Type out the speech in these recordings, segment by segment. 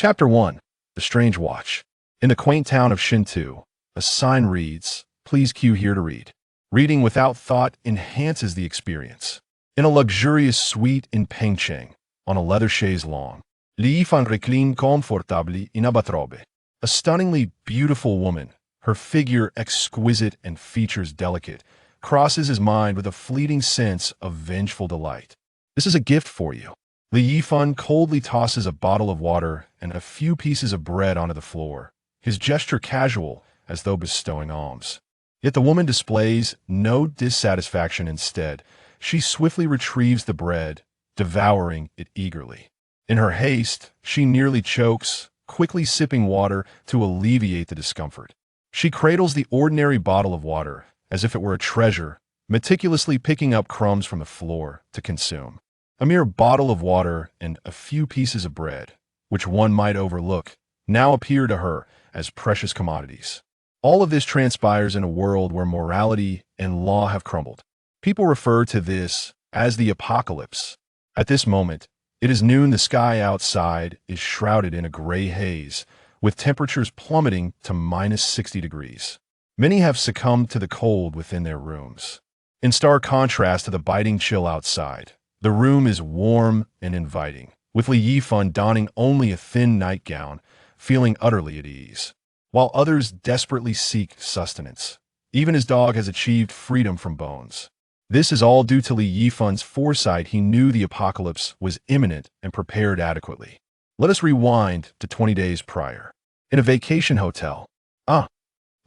Chapter 1. The Strange Watch. In the quaint town of Shintu, a sign reads, "Please queue here to read." Reading without thought enhances the experience. In a luxurious suite in Pengcheng, on a leather chaise longue, Yifan recline confortably in a batrobe. A stunningly beautiful woman, her figure exquisite and features delicate, crosses his mind with a fleeting sense of vengeful delight. "This is a gift for you." Li Yifan coldly tosses a bottle of water and a few pieces of bread onto the floor, his gesture casual as though bestowing alms. Yet the woman displays no dissatisfaction. Instead, she swiftly retrieves the bread, devouring it eagerly. In her haste, she nearly chokes, quickly sipping water to alleviate the discomfort. She cradles the ordinary bottle of water as if it were a treasure, meticulously picking up crumbs from the floor to consume. A mere bottle of water and a few pieces of bread, which one might overlook, now appear to her as precious commodities. All of this transpires in a world where morality and law have crumbled. People refer to this as the apocalypse. At this moment, it is noon. The sky outside is shrouded in a gray haze, with temperatures plummeting to minus 60 degrees. Many have succumbed to the cold within their rooms. In stark contrast to the biting chill outside, the room is warm and inviting, with Li Yifan donning only a thin nightgown, feeling utterly at ease, while others desperately seek sustenance. Even his dog has achieved freedom from bones. This is all due to Li Yifan's foresight. He knew the apocalypse was imminent and prepared adequately. Let us rewind to 20 days prior. In a vacation hotel.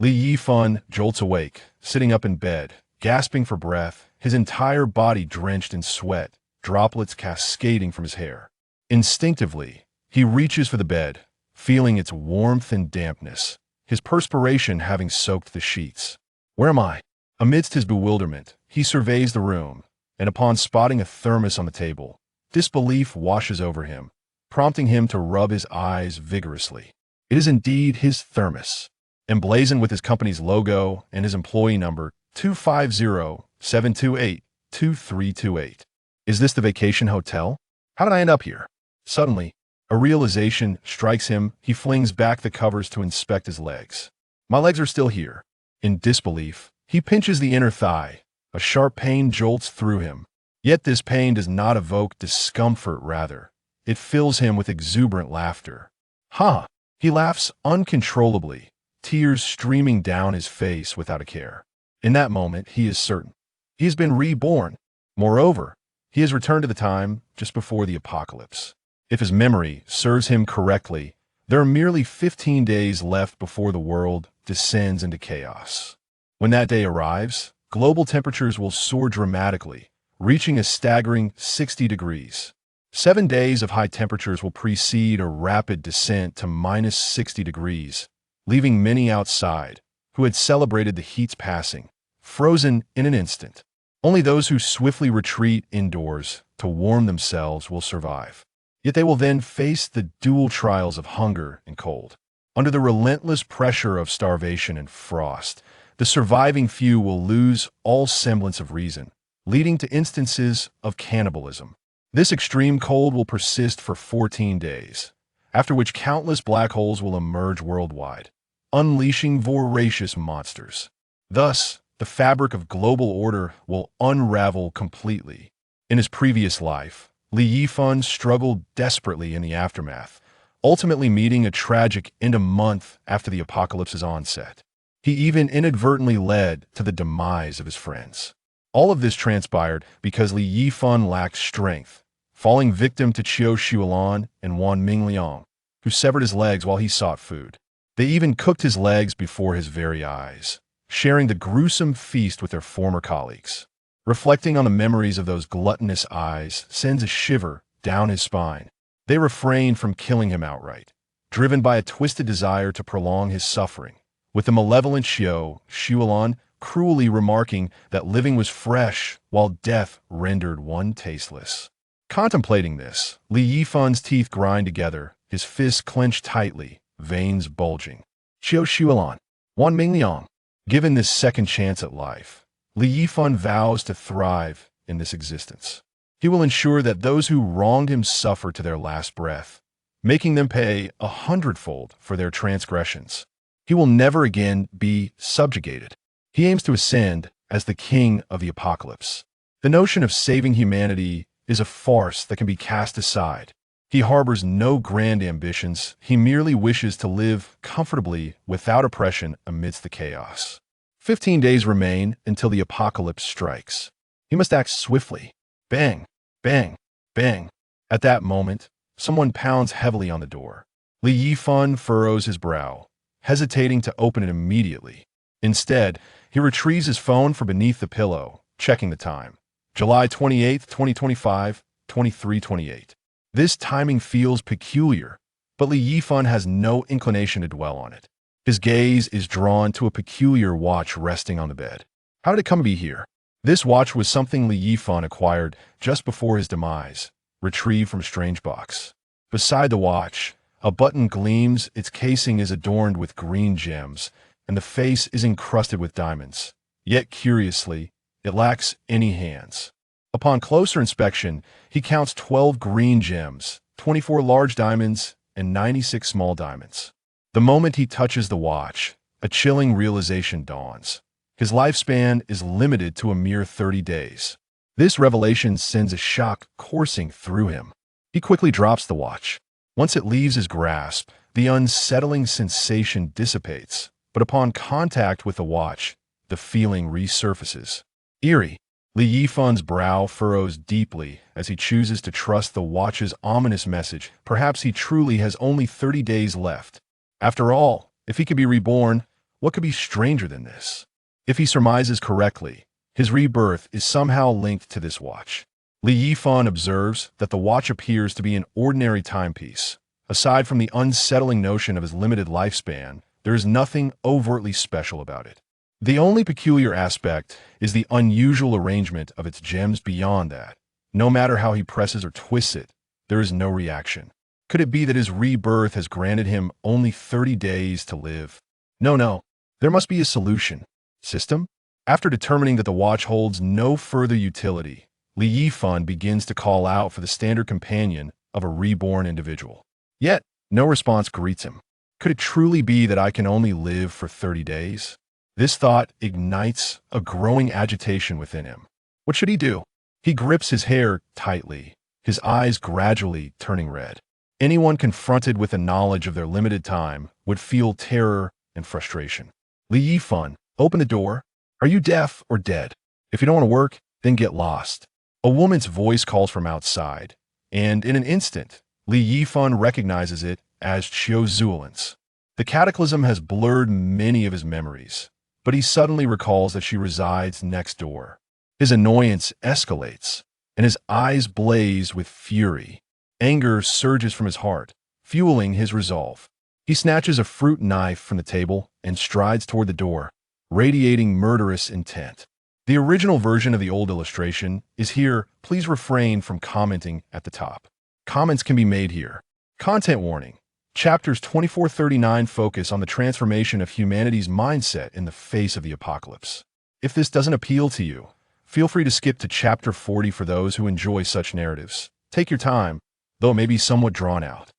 Li Yifan jolts awake, sitting up in bed, gasping for breath, his entire body drenched in sweat, droplets cascading from his hair. Instinctively, he reaches for the bed, feeling its warmth and dampness, his perspiration having soaked the sheets. Where am I? Amidst his bewilderment, he surveys the room, and upon spotting a thermos on the table, disbelief washes over him, prompting him to rub his eyes vigorously. It is indeed his thermos, emblazoned with his company's logo and his employee number 250-728-2328. Is this the vacation hotel? How did I end up here? Suddenly, a realization strikes him. He flings back the covers to inspect his legs. My legs are still here. In disbelief, he pinches the inner thigh. A sharp pain jolts through him. Yet this pain does not evoke discomfort, rather, it fills him with exuberant laughter. Ha! He laughs uncontrollably, tears streaming down his face without a care. In that moment, he is certain. He has been reborn. Moreover, he has returned to the time just before the apocalypse. If his memory serves him correctly, there are merely 15 days left before the world descends into chaos. When that day arrives, global temperatures will soar dramatically, reaching a staggering 60 degrees. 7 days of high temperatures will precede a rapid descent to minus 60 degrees, leaving many outside, who had celebrated the heat's passing, frozen in an instant. Only those who swiftly retreat indoors to warm themselves will survive. Yet they will then face the dual trials of hunger and cold. Under the relentless pressure of starvation and frost, the surviving few will lose all semblance of reason, leading to instances of cannibalism. This extreme cold will persist for 14 days, after which countless black holes will emerge worldwide, unleashing voracious monsters. Thus, the fabric of global order will unravel completely. In his previous life, Li Yifan struggled desperately in the aftermath, ultimately meeting a tragic end a month after the apocalypse's onset. He even inadvertently led to the demise of his friends. All of this transpired because Li Yifan lacked strength, falling victim to Qiu Xuelan and Wan Mingliang, who severed his legs while he sought food. They even cooked his legs before his very eyes, sharing the gruesome feast with their former colleagues. Reflecting on the memories of those gluttonous eyes sends a shiver down his spine. They refrained from killing him outright, driven by a twisted desire to prolong his suffering, with the malevolent Qiu Xuelan cruelly remarking that living was fresh while death rendered one tasteless. Contemplating this, Li Yifan's teeth grind together, his fists clenched tightly, veins bulging. Qiu Xuelan, Wan Mingliang. Given this second chance at life, Li Yifan vows to thrive in this existence. He will ensure that those who wronged him suffer to their last breath, making them pay 100-fold for their transgressions. He will never again be subjugated. He aims to ascend as the king of the apocalypse. The notion of saving humanity is a farce that can be cast aside. He harbors no grand ambitions. He merely wishes to live comfortably without oppression amidst the chaos. 15 days remain until the apocalypse strikes. He must act swiftly. Bang, bang, bang. At that moment, someone pounds heavily on the door. Yifan furrows his brow, hesitating to open it immediately. Instead, he retrieves his phone from beneath the pillow, checking the time. July 28, 2025, 23:28. This timing feels peculiar, but Yifan has no inclination to dwell on it. His gaze is drawn to a peculiar watch resting on the bed. How did it come to be here? This watch was something Yifan acquired just before his demise, retrieved from a strange box. Beside the watch, a button gleams. Its casing is adorned with green gems, and the face is encrusted with diamonds. Yet, curiously, it lacks any hands. Upon closer inspection, he counts 12 green gems, 24 large diamonds, and 96 small diamonds. The moment he touches the watch, a chilling realization dawns. His lifespan is limited to a mere 30 days. This revelation sends a shock coursing through him. He quickly drops the watch. Once it leaves his grasp, the unsettling sensation dissipates, but upon contact with the watch, the feeling resurfaces. Eerie. Yifan's brow furrows deeply as he chooses to trust the watch's ominous message. Perhaps he truly has only 30 days left. After all, if he could be reborn, what could be stranger than this? If he surmises correctly, his rebirth is somehow linked to this watch. Yifan observes that the watch appears to be an ordinary timepiece. Aside from the unsettling notion of his limited lifespan, there is nothing overtly special about it. The only peculiar aspect is the unusual arrangement of its gems. Beyond that, no matter how he presses or twists it, there is no reaction. Could it be that his rebirth has granted him only 30 days to live? No. There must be a solution. System? After determining that the watch holds no further utility, Yifan begins to call out for the standard companion of a reborn individual. Yet, no response greets him. Could it truly be that I can only live for 30 days? This thought ignites a growing agitation within him. What should he do? He grips his hair tightly, his eyes gradually turning red. Anyone confronted with the knowledge of their limited time would feel terror and frustration. Yifan, open the door. Are you deaf or dead? If you don't want to work, then get lost. A woman's voice calls from outside, and in an instant, Yifan recognizes it as Chiozulan's. The cataclysm has blurred many of his memories, but he suddenly recalls that she resides next door. His annoyance escalates, and his eyes blaze with fury. Anger surges from his heart, fueling his resolve. He snatches a fruit knife from the table and strides toward the door, radiating murderous intent. The original version of the old illustration is here. Please refrain from commenting at the top. Comments can be made here. Content warning. Chapters 24-39 focus on the transformation of humanity's mindset in the face of the apocalypse. If this doesn't appeal to you, feel free to skip to Chapter 40 for those who enjoy such narratives. Take your time, though it may be somewhat drawn out.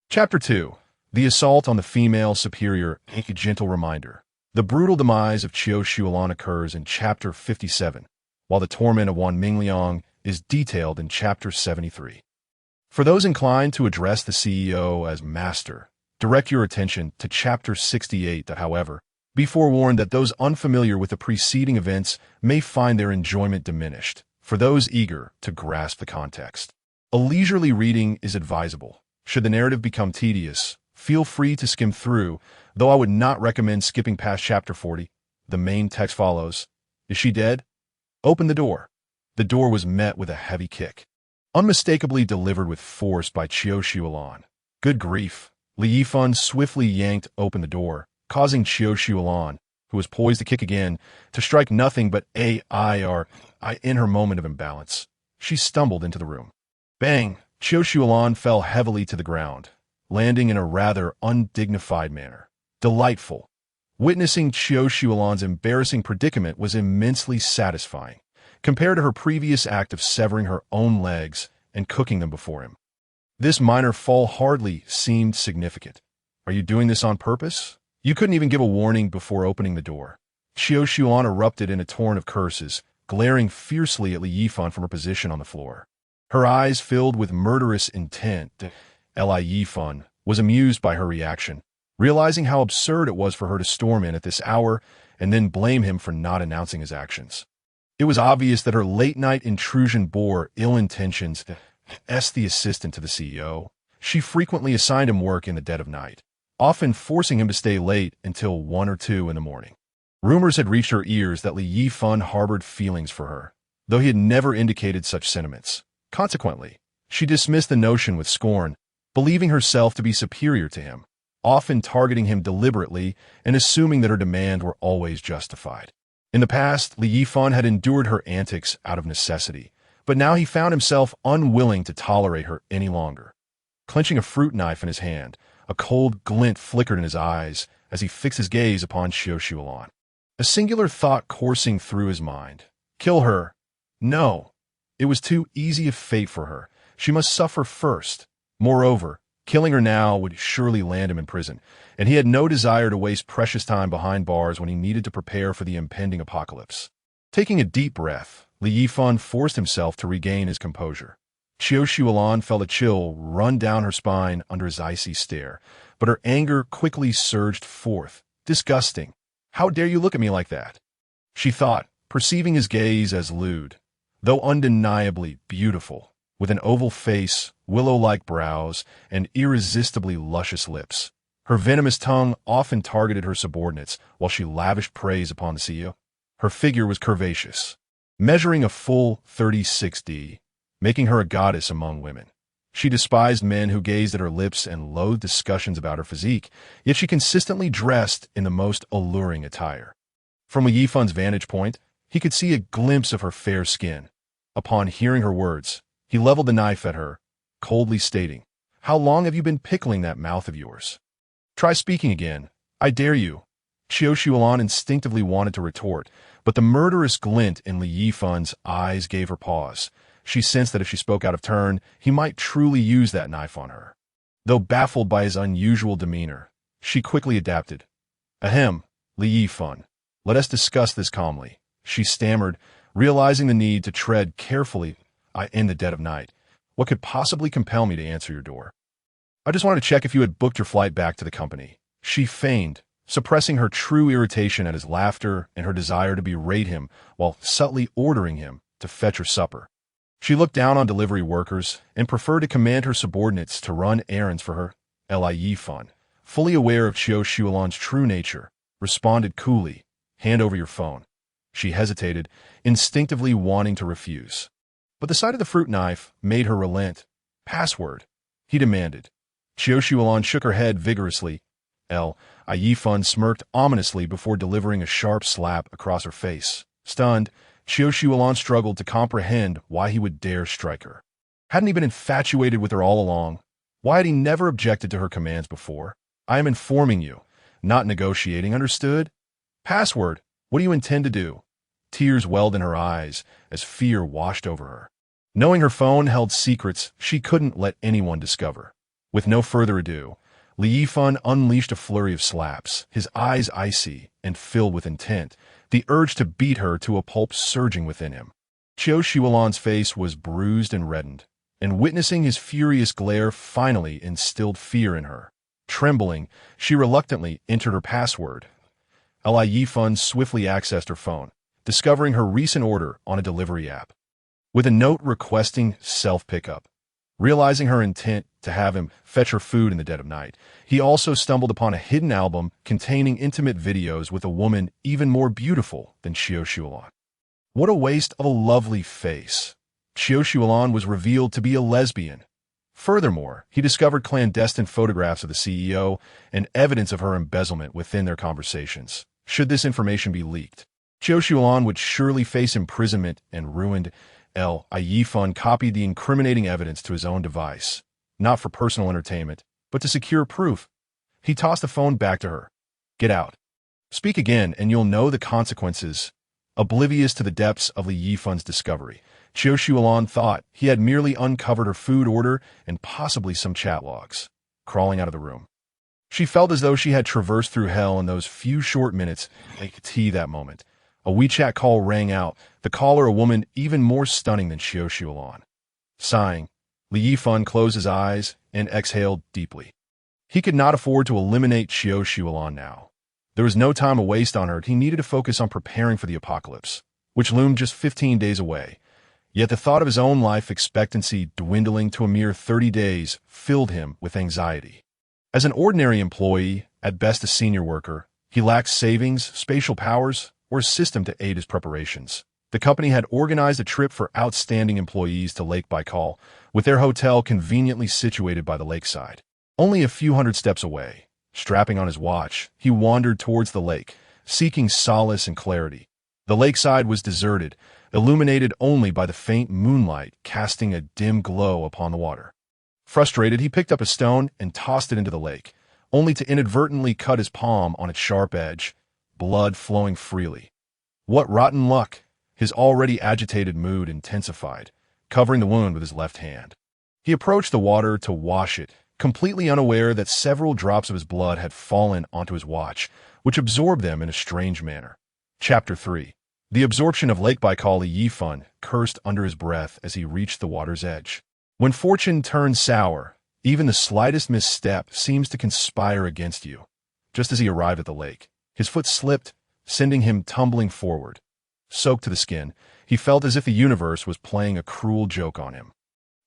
Chapter 2. The assault on the female superior, a gentle reminder. The brutal demise of Qiu Shuolan occurs in Chapter 57, while the torment of Wan Mingliang is detailed in Chapter 73. For those inclined to address the CEO as master, direct your attention to Chapter 68. However, be forewarned that those unfamiliar with the preceding events may find their enjoyment diminished, for those eager to grasp the context. A leisurely reading is advisable. Should the narrative become tedious, feel free to skim through, though I would not recommend skipping past Chapter 40. The main text follows. Is she dead? Open the door. The door was met with a heavy kick, unmistakably delivered with force by Qiu Shuolan. Good grief. Yifan swiftly yanked open the door, causing Qiu Shuolan, who was poised to kick again, to strike nothing but A-I-R in her moment of imbalance. She stumbled into the room. Bang! Qiu Shuolan fell heavily to the ground, landing in a rather undignified manner. Delightful. Witnessing Qiu Shuolan's embarrassing predicament was immensely satisfying, compared to her previous act of severing her own legs and cooking them before him. This minor fall hardly seemed significant. Are you doing this on purpose? You couldn't even give a warning before opening the door. Xiao erupted in a torrent of curses, glaring fiercely at Yifan from her position on the floor. Her eyes filled with murderous intent. Yifan was amused by her reaction, realizing how absurd it was for her to storm in at this hour and then blame him for not announcing his actions. It was obvious that her late-night intrusion bore ill intentions. As the assistant to the CEO, she frequently assigned him work in the dead of night, often forcing him to stay late until 1 or 2 in the morning. Rumors had reached her ears that Li Yifan harbored feelings for her, though he had never indicated such sentiments. Consequently, she dismissed the notion with scorn, believing herself to be superior to him, often targeting him deliberately and assuming that her demands were always justified. In the past, Li Yifan had endured her antics out of necessity, but now he found himself unwilling to tolerate her any longer. Clenching a fruit knife in his hand, a cold glint flickered in his eyes as he fixed his gaze upon Xiao. A singular thought coursing through his mind. Kill her. No. It was too easy a fate for her. She must suffer first. Moreover, killing her now would surely land him in prison, and he had no desire to waste precious time behind bars when he needed to prepare for the impending apocalypse. Taking a deep breath, Li Yifan forced himself to regain his composure. Xiao felt a chill run down her spine under his icy stare, but her anger quickly surged forth. Disgusting. How dare you look at me like that? She thought, perceiving his gaze as lewd, though undeniably beautiful, with an oval face, willow-like brows, and irresistibly luscious lips. Her venomous tongue often targeted her subordinates while she lavished praise upon the CEO. Her figure was curvaceous, measuring a full 36D, making her a goddess among women. She despised men who gazed at her lips and loathed discussions about her physique, yet she consistently dressed in the most alluring attire. From Yifan's vantage point, he could see a glimpse of her fair skin. Upon hearing her words, he leveled the knife at her, coldly stating, "How long have you been pickling that mouth of yours? Try speaking again. I dare you." Xiao instinctively wanted to retort, but the murderous glint in Li Yifan's eyes gave her pause. She sensed that if she spoke out of turn, he might truly use that knife on her. Though baffled by his unusual demeanor, she quickly adapted. "Ahem, Li Yifan, let us discuss this calmly," she stammered, realizing the need to tread carefully in the dead of night. "What could possibly compel me to answer your door?" "I just wanted to check if you had booked your flight back to the company," she feigned, suppressing her true irritation at his laughter and her desire to berate him while subtly ordering him to fetch her supper. She looked down on delivery workers and preferred to command her subordinates to run errands for her. Yifan, fully aware of Xiao's true nature, responded coolly, "Hand over your phone." She hesitated, instinctively wanting to refuse. But the sight of the fruit knife made her relent. "Password," he demanded. Xiao shook her head vigorously. Yifan smirked ominously before delivering a sharp slap across her face. Stunned, Xiao struggled to comprehend why he would dare strike her. Hadn't he been infatuated with her all along? Why had he never objected to her commands before? "I am informing you, not negotiating, understood?" "Password, what do you intend to do?" Tears welled in her eyes as fear washed over her. Knowing her phone held secrets she couldn't let anyone discover. With no further ado, Li Yifan unleashed a flurry of slaps, his eyes icy and filled with intent, the urge to beat her to a pulp surging within him. Xiao's face was bruised and reddened, and witnessing his furious glare finally instilled fear in her. Trembling, she reluctantly entered her password. Yifan swiftly accessed her phone, discovering her recent order on a delivery app. With a note requesting self-pickup. Realizing her intent to have him fetch her food in the dead of night, he also stumbled upon a hidden album containing intimate videos with a woman even more beautiful than Xiao. What a waste of a lovely face. Xiao was revealed to be a lesbian. Furthermore, he discovered clandestine photographs of the CEO and evidence of her embezzlement within their conversations. Should this information be leaked, Xiao would surely face imprisonment and ruined. Yifan copied the incriminating evidence to his own device, not for personal entertainment, but to secure proof. He tossed the phone back to her. "Get out. Speak again and you'll know the consequences." Oblivious to the depths of Li Yifan's discovery, Xiao thought he had merely uncovered her food order and possibly some chat logs. Crawling out of the room, she felt as though she had traversed through hell in those few short minutes. That moment, a WeChat call rang out, the caller a woman even more stunning than Xiao. Sighing, Yifan closed his eyes and exhaled deeply. He could not afford to eliminate Xiao now. There was no time to waste on her. He needed to focus on preparing for the apocalypse, which loomed just 15 days away. Yet the thought of his own life expectancy dwindling to a mere 30 days filled him with anxiety. As an ordinary employee, at best a senior worker, he lacked savings, spatial powers, or a system to aid his preparations. The company had organized a trip for outstanding employees to Lake Baikal, with their hotel conveniently situated by the lakeside. Only a few hundred steps away, strapping on his watch, he wandered towards the lake, seeking solace and clarity. The lakeside was deserted, illuminated only by the faint moonlight casting a dim glow upon the water. Frustrated, he picked up a stone and tossed it into the lake, only to inadvertently cut his palm on its sharp edge, blood flowing freely. What rotten luck! His already agitated mood intensified, covering the wound with his left hand. He approached the water to wash it, completely unaware that several drops of his blood had fallen onto his watch, which absorbed them in a strange manner. Chapter 3. The absorption of Lake Baikal. Yifan cursed under his breath as he reached the water's edge. When fortune turns sour, even the slightest misstep seems to conspire against you. Just as he arrived at the lake, his foot slipped, sending him tumbling forward. Soaked to the skin, he felt as if the universe was playing a cruel joke on him.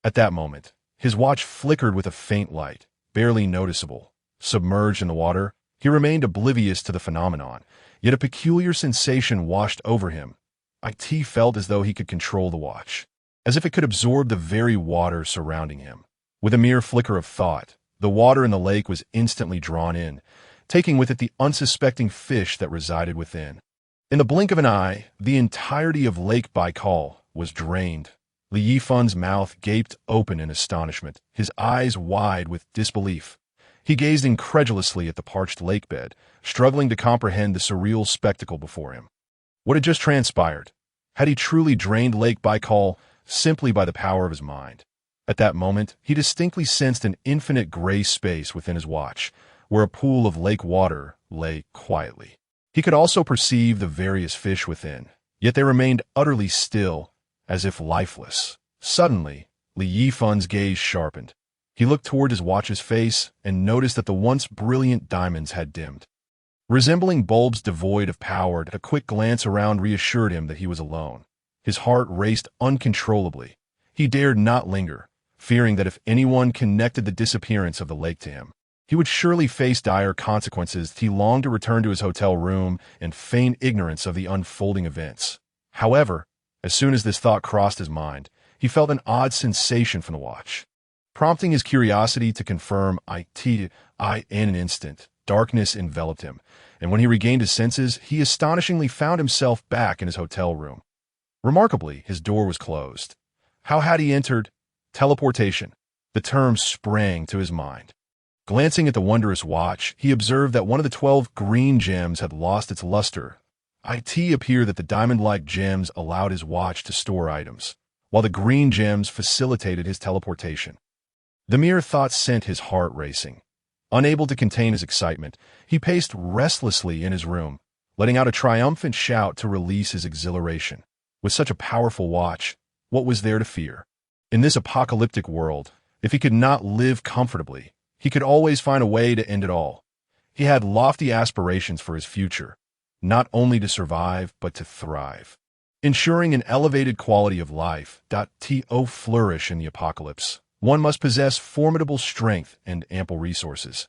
At that moment, his watch flickered with a faint light, barely noticeable. Submerged in the water, he remained oblivious to the phenomenon, yet a peculiar sensation washed over him. It felt as though he could control the watch, as if it could absorb the very water surrounding him. With a mere flicker of thought, the water in the lake was instantly drawn in, taking with it the unsuspecting fish that resided within. In the blink of an eye, the entirety of Lake Baikal was drained. Yifan's mouth gaped open in astonishment, his eyes wide with disbelief. He gazed incredulously at the parched lake bed, struggling to comprehend the surreal spectacle before him. What had just transpired? Had he truly drained Lake Baikal simply by the power of his mind? At that moment, he distinctly sensed an infinite gray space within his watch, where a pool of lake water lay quietly. He could also perceive the various fish within, yet they remained utterly still, as if lifeless. Suddenly, Yifan's gaze sharpened. He looked toward his watch's face and noticed that the once brilliant diamonds had dimmed. Resembling bulbs devoid of power, a quick glance around reassured him that he was alone. His heart raced uncontrollably. He dared not linger, fearing that if anyone connected the disappearance of the lake to him, he would surely face dire consequences. He longed to return to his hotel room and feign ignorance of the unfolding events. However, as soon as this thought crossed his mind, he felt an odd sensation from the watch. Prompting his curiosity to confirm in an instant, darkness enveloped him, and when he regained his senses, he astonishingly found himself back in his hotel room. Remarkably, his door was closed. How had he entered? Teleportation. The term sprang to his mind. Glancing at the wondrous watch, he observed that one of the 12 green gems had lost its luster. It appeared that the diamond-like gems allowed his watch to store items, while the green gems facilitated his teleportation. The mere thought sent his heart racing. Unable to contain his excitement, he paced restlessly in his room, letting out a triumphant shout to release his exhilaration. With such a powerful watch, what was there to fear? In this apocalyptic world, if he could not live comfortably, he could always find a way to end it all. He had lofty aspirations for his future, not only to survive, but to thrive. Ensuring an elevated quality of life, to flourish in the apocalypse, one must possess formidable strength and ample resources.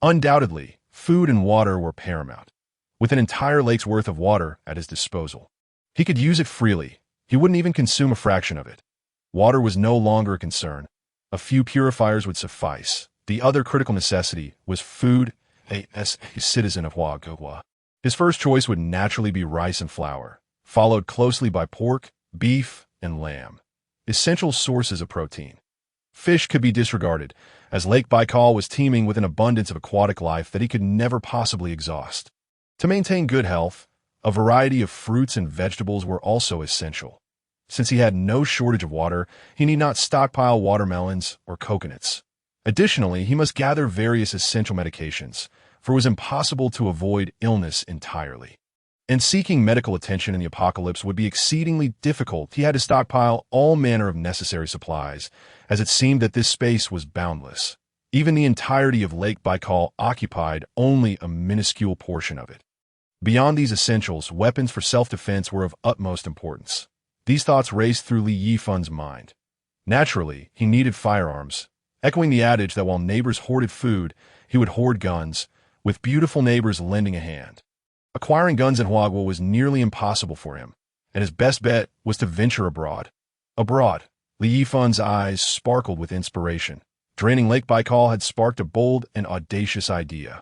Undoubtedly, food and water were paramount. With an entire lake's worth of water at his disposal, he could use it freely. He wouldn't even consume a fraction of it. Water was no longer a concern. A few purifiers would suffice. The other critical necessity was food, as a citizen of Huagua. His first choice would naturally be rice and flour, followed closely by pork, beef, and lamb, essential sources of protein. Fish could be disregarded, as Lake Baikal was teeming with an abundance of aquatic life that he could never possibly exhaust. To maintain good health, a variety of fruits and vegetables were also essential. Since he had no shortage of water, he need not stockpile watermelons or coconuts. Additionally, he must gather various essential medications, for it was impossible to avoid illness entirely. And seeking medical attention in the apocalypse would be exceedingly difficult. He had to stockpile all manner of necessary supplies, as it seemed that this space was boundless. Even the entirety of Lake Baikal occupied only a minuscule portion of it. Beyond these essentials, weapons for self-defense were of utmost importance. These thoughts raced through Li Yifan's mind. Naturally, he needed firearms, echoing the adage that while neighbors hoarded food, he would hoard guns, with beautiful neighbors lending a hand. Acquiring guns in Huagua was nearly impossible for him, and his best bet was to venture abroad. Abroad, Li Yifan's eyes sparkled with inspiration. Draining Lake Baikal had sparked a bold and audacious idea.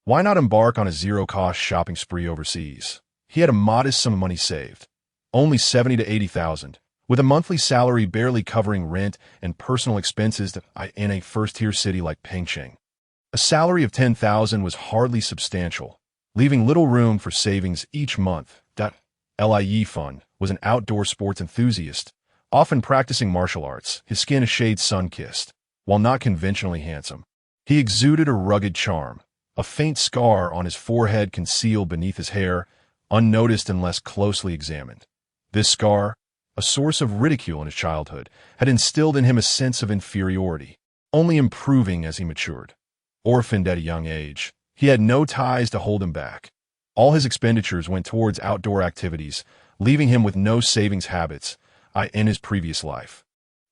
Why not embark on a zero-cost shopping spree overseas? He had a modest sum of money saved, only 70 to 80,000, with a monthly salary barely covering rent and personal expenses in a first-tier city like Pengcheng. A salary of 10,000 was hardly substantial, leaving little room for savings each month. Li Yifan was an outdoor sports enthusiast, often practicing martial arts, his skin a shade sun-kissed. While not conventionally handsome, he exuded a rugged charm, a faint scar on his forehead concealed beneath his hair, unnoticed unless closely examined. This scar, a source of ridicule in his childhood, had instilled in him a sense of inferiority, only improving as he matured. Orphaned at a young age, he had no ties to hold him back. All his expenditures went towards outdoor activities, leaving him with no savings habits in his previous life.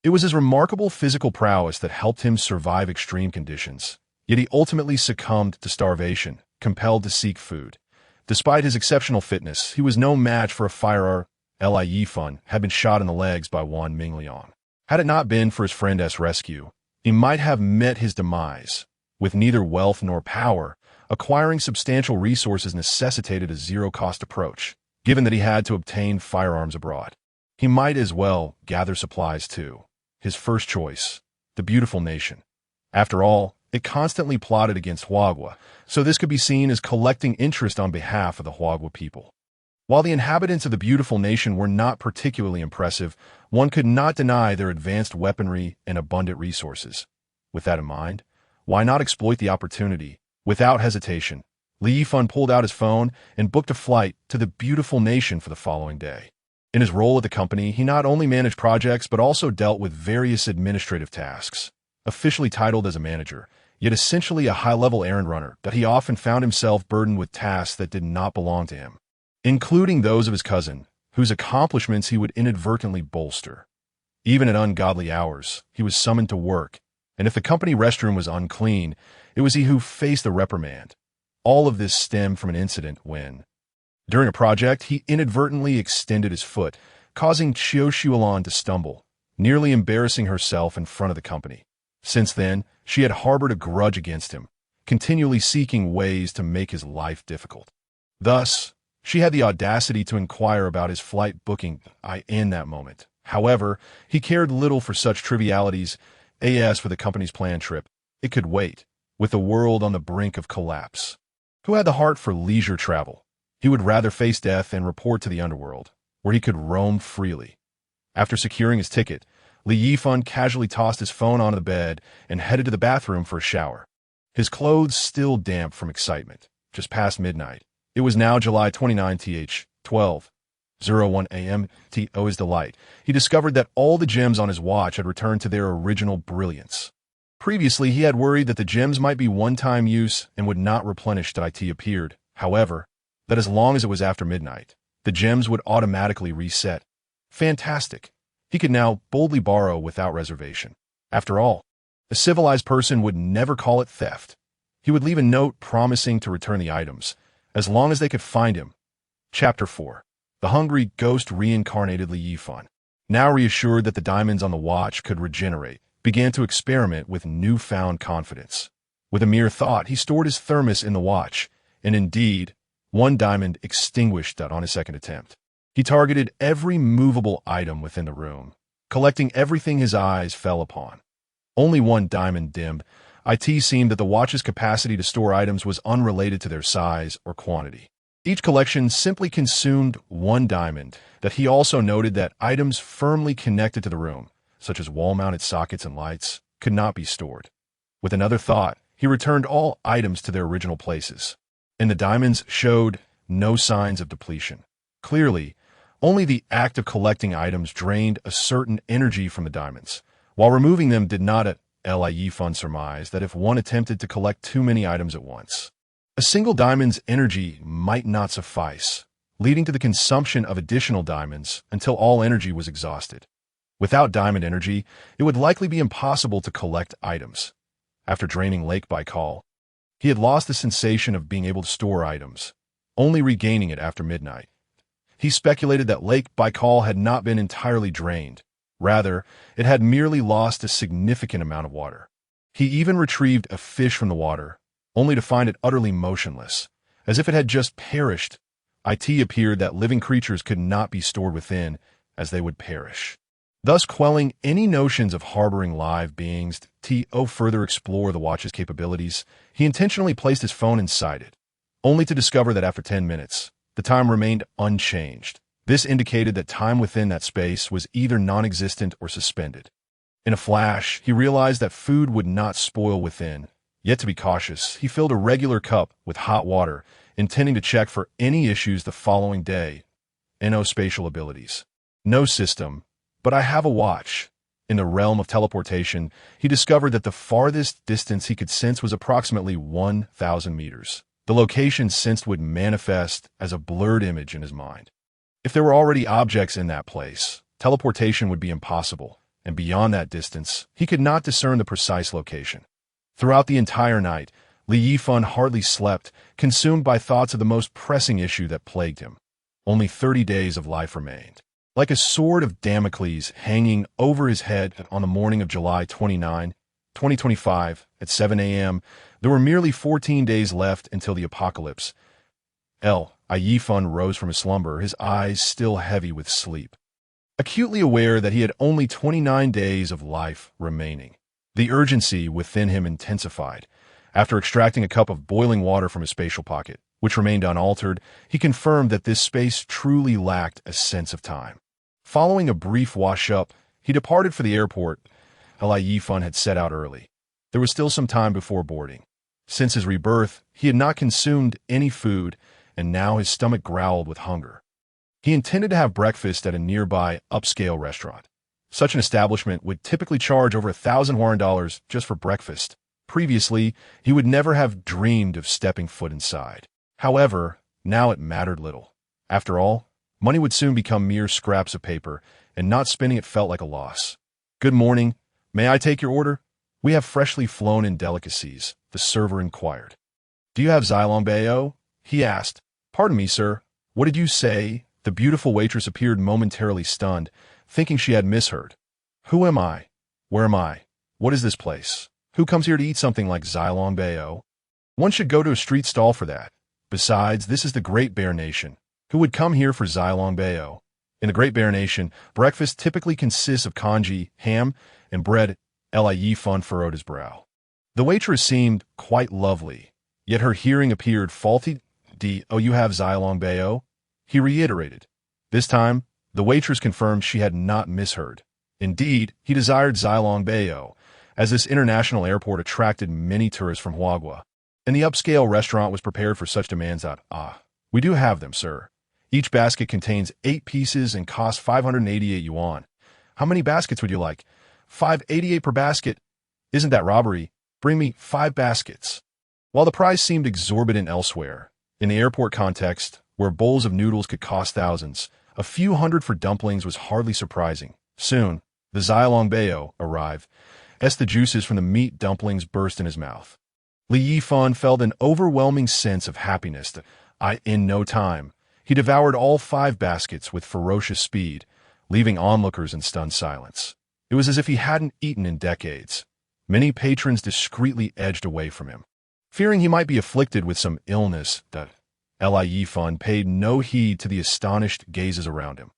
It was his remarkable physical prowess that helped him survive extreme conditions, yet he ultimately succumbed to starvation, compelled to seek food. Despite his exceptional fitness, he was no match for a firearm. Li Yifan had been shot in the legs by Wan Mingliang. Had it not been for his friend's rescue, he might have met his demise. With neither wealth nor power, acquiring substantial resources necessitated a zero-cost approach, given that he had to obtain firearms abroad. He might as well gather supplies too. His first choice, the beautiful nation. After all, it constantly plotted against Huagua, so this could be seen as collecting interest on behalf of the Huagua people. While the inhabitants of the beautiful nation were not particularly impressive, one could not deny their advanced weaponry and abundant resources. With that in mind, why not exploit the opportunity? Without hesitation, Li Yifan pulled out his phone and booked a flight to the beautiful nation for the following day. In his role at the company, he not only managed projects but also dealt with various administrative tasks. Officially titled as a manager, yet essentially a high-level errand runner, that he often found himself burdened with tasks that did not belong to him, including those of his cousin, whose accomplishments he would inadvertently bolster. Even at ungodly hours, he was summoned to work, and if the company restroom was unclean, it was he who faced the reprimand. All of this stemmed from an incident when, during a project, he inadvertently extended his foot, causing Qiu Xuelan to stumble, nearly embarrassing herself in front of the company. Since then, she had harbored a grudge against him, continually seeking ways to make his life difficult. Thus, she had the audacity to inquire about his flight booking in that moment. However, he cared little for such trivialities. As for the company's planned trip, it could wait, with the world on the brink of collapse. Who had the heart for leisure travel? He would rather face death and report to the underworld, where he could roam freely. After securing his ticket, Li Yifan casually tossed his phone onto the bed and headed to the bathroom for a shower. His clothes still damp from excitement, just past midnight. It was now July 29 th. 12:01 a.m. To his delight, he discovered that all the gems on his watch had returned to their original brilliance. Previously, he had worried that the gems might be one-time use and would not replenish till it appeared, however, that as long as it was after midnight, the gems would automatically reset. Fantastic. He could now boldly borrow without reservation. After all, a civilized person would never call it theft. He would leave a note promising to return the items, as long as they could find him. Chapter 4. The hungry ghost reincarnated Li Yifan, now reassured that the diamonds on the watch could regenerate, began to experiment with newfound confidence. With a mere thought, he stored his thermos in the watch, and indeed, one diamond extinguished on his second attempt. He targeted every movable item within the room, collecting everything his eyes fell upon. Only one diamond dimmed. It seemed that the watch's capacity to store items was unrelated to their size or quantity. Each collection simply consumed one diamond, that he also noted that items firmly connected to the room, such as wall-mounted sockets and lights, could not be stored. With another thought, he returned all items to their original places, and the diamonds showed no signs of depletion. Clearly, only the act of collecting items drained a certain energy from the diamonds, while removing them did not. Yifan surmised that if one attempted to collect too many items at once, a single diamond's energy might not suffice, leading to the consumption of additional diamonds until all energy was exhausted. Without diamond energy, it would likely be impossible to collect items. After draining Lake Baikal, he had lost the sensation of being able to store items, only regaining it after midnight. He speculated that Lake Baikal had not been entirely drained. Rather, it had merely lost a significant amount of water. He even retrieved a fish from the water, only to find it utterly motionless, as if it had just perished. It appeared that living creatures could not be stored within, as they would perish, thus quelling any notions of harboring live beings. To further explore the watch's capabilities, he intentionally placed his phone inside it, only to discover that after 10 minutes, the time remained unchanged. This indicated that time within that space was either non-existent or suspended. In a flash, he realized that food would not spoil within. Yet to be cautious, he filled a regular cup with hot water, intending to check for any issues the following day. No spatial abilities. No system. But I have a watch. In the realm of teleportation, he discovered that the farthest distance he could sense was approximately 1,000 meters. The location sensed would manifest as a blurred image in his mind. If there were already objects in that place, teleportation would be impossible, and beyond that distance, he could not discern the precise location. Throughout the entire night, Yifan hardly slept, consumed by thoughts of the most pressing issue that plagued him. Only 30 days of life remained. Like a sword of Damocles hanging over his head on the morning of July 29, 2025, at 7 a.m., there were merely 14 days left until the apocalypse. Yifan rose from his slumber, his eyes still heavy with sleep. Acutely aware that he had only 29 days of life remaining, the urgency within him intensified. After extracting a cup of boiling water from his spatial pocket, which remained unaltered, he confirmed that this space truly lacked a sense of time. Following a brief wash-up, he departed for the airport. Yifan had set out early. There was still some time before boarding. Since his rebirth, he had not consumed any food, and now his stomach growled with hunger. He intended to have breakfast at a nearby upscale restaurant. Such an establishment would typically charge over $1,000 just for breakfast. Previously, he would never have dreamed of stepping foot inside. However, now it mattered little. After all, money would soon become mere scraps of paper, and not spending it felt like a loss. "Good morning. May I take your order?" "We have freshly flown-in delicacies," the server inquired. "Do you have Xylong Bao?" he asked. "Pardon me, sir. What did you say?" The beautiful waitress appeared momentarily stunned, thinking she had misheard. "Who am I? Where am I? What is this place? Who comes here to eat something like Xylong Bao? One should go to a street stall for that. Besides, this is the Great Bear Nation. Who would come here for Xylong Bao?" In the Great Bear Nation, breakfast typically consists of congee, ham, and bread. Yifan furrowed his brow. The waitress seemed quite lovely, yet her hearing appeared faulty. "Oh, you have Xylong Bao?" he reiterated. This time, the waitress confirmed she had not misheard. Indeed, he desired Xylong Bao, as this international airport attracted many tourists from Huagua, and the upscale restaurant was prepared for such demands. We do have them, sir. Each basket contains 8 pieces and costs 588 yuan. How many baskets would you like? 588 per basket. Isn't that robbery? Bring me 5 baskets. While the price seemed exorbitant elsewhere, in the airport context, where bowls of noodles could cost thousands, a few hundred for dumplings was hardly surprising. Soon, the Xylong Bao arrived, as the juices from the meat dumplings burst in his mouth. Yifan felt an overwhelming sense of happiness. In no time, he devoured all 5 baskets with ferocious speed, leaving onlookers in stunned silence. It was as if he hadn't eaten in decades. Many patrons discreetly edged away from him, fearing he might be afflicted with some illness. Yifan paid no heed to the astonished gazes around him.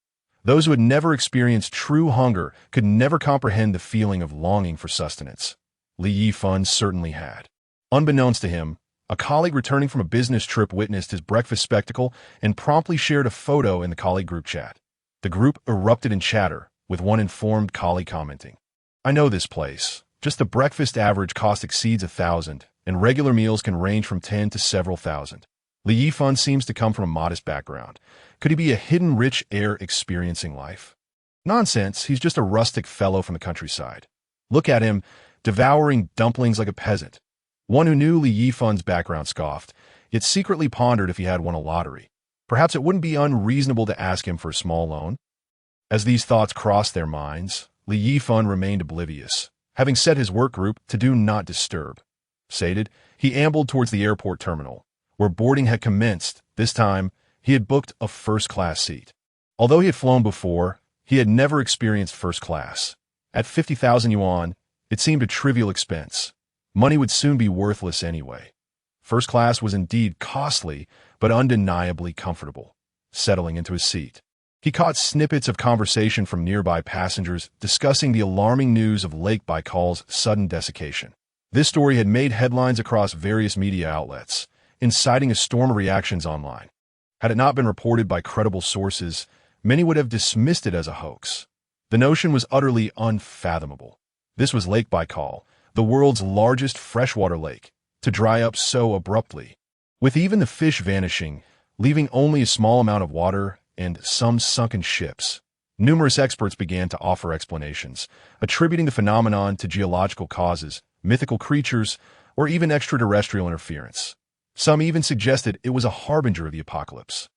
Those who had never experienced true hunger could never comprehend the feeling of longing for sustenance. Yifan certainly had. Unbeknownst to him, A colleague returning from a business trip witnessed his breakfast spectacle and promptly shared a photo in the colleague group chat. The group erupted in chatter, with one informed colleague commenting, "I know this place. Just the breakfast average cost exceeds 1,000, and regular meals can range from 10 to several thousand. Yifan seems to come from a modest background. Could he be a hidden rich heir experiencing life? Nonsense, he's just a rustic fellow from the countryside. Look at him, devouring dumplings like a peasant." One who knew Yifan's background scoffed, yet secretly pondered if he had won a lottery. Perhaps it wouldn't be unreasonable to ask him for a small loan. As these thoughts crossed their minds, Yifan remained oblivious, having set his work group to do not disturb. Sated, he ambled towards the airport terminal, where boarding had commenced. This time, he had booked a first-class seat. Although he had flown before, he had never experienced first class. At 50,000 yuan, it seemed a trivial expense. Money would soon be worthless anyway. First class was indeed costly, but undeniably comfortable. Settling into his seat, he caught snippets of conversation from nearby passengers discussing the alarming news of Lake Baikal's sudden desiccation. This story had made headlines across various media outlets, inciting a storm of reactions online. Had it not been reported by credible sources, many would have dismissed it as a hoax. The notion was utterly unfathomable. This was Lake Baikal, the world's largest freshwater lake, to dry up so abruptly, with even the fish vanishing, leaving only a small amount of water and some sunken ships. Numerous experts began to offer explanations, attributing the phenomenon to geological causes, mythical creatures, or even extraterrestrial interference. Some even suggested it was a harbinger of the apocalypse.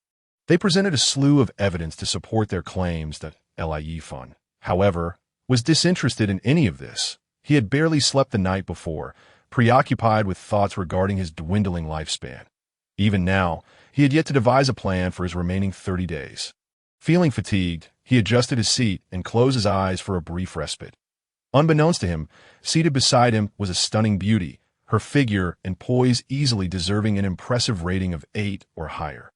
They presented a slew of evidence to support their claims that Yifan, however, was disinterested in any of this. He had barely slept the night before, preoccupied with thoughts regarding his dwindling lifespan. Even now, he had yet to devise a plan for his remaining 30 days. Feeling fatigued, he adjusted his seat and closed his eyes for a brief respite. Unbeknownst to him, seated beside him was a stunning beauty, her figure and poise easily deserving an impressive rating of 8 or higher.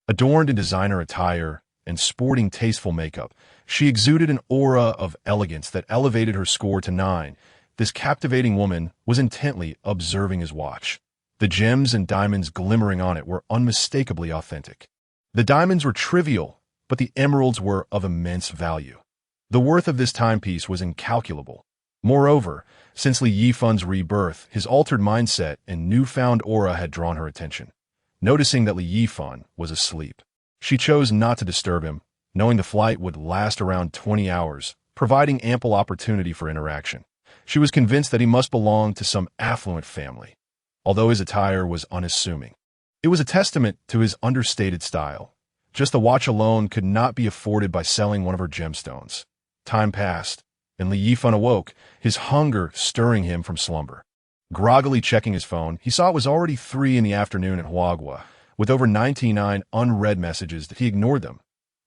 Adorned in designer attire and sporting tasteful makeup, she exuded an aura of elegance that elevated her score to 9. This captivating woman was intently observing his watch. The gems and diamonds glimmering on it were unmistakably authentic. The diamonds were trivial, but the emeralds were of immense value. The worth of this timepiece was incalculable. Moreover, since Yifan's rebirth, his altered mindset and newfound aura had drawn her attention. Noticing that Yifan was asleep, she chose not to disturb him, knowing the flight would last around 20 hours, providing ample opportunity for interaction. She was convinced that he must belong to some affluent family, although his attire was unassuming. It was a testament to his understated style. Just the watch alone could not be afforded by selling one of her gemstones. Time passed, and Yifan awoke, his hunger stirring him from slumber. Groggily checking his phone, he saw it was already 3 in the afternoon in Huagua, with over 99 unread messages that he ignored them.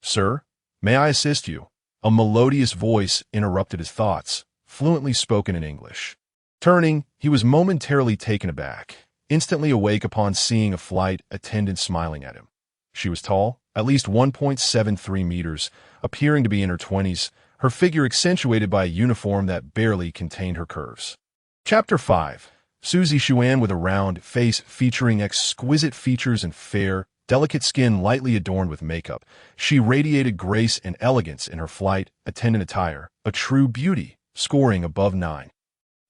"Sir, may I assist you?" A melodious voice interrupted his thoughts, fluently spoken in English. Turning, he was momentarily taken aback, instantly awake upon seeing a flight attendant smiling at him. She was tall, at least 1.73 meters, appearing to be in her 20s, her figure accentuated by a uniform that barely contained her curves. Chapter 5. Suzy Xuan, with a round face featuring exquisite features and fair, delicate skin lightly adorned with makeup, she radiated grace and elegance in her flight attendant attire, a true beauty, scoring above 9.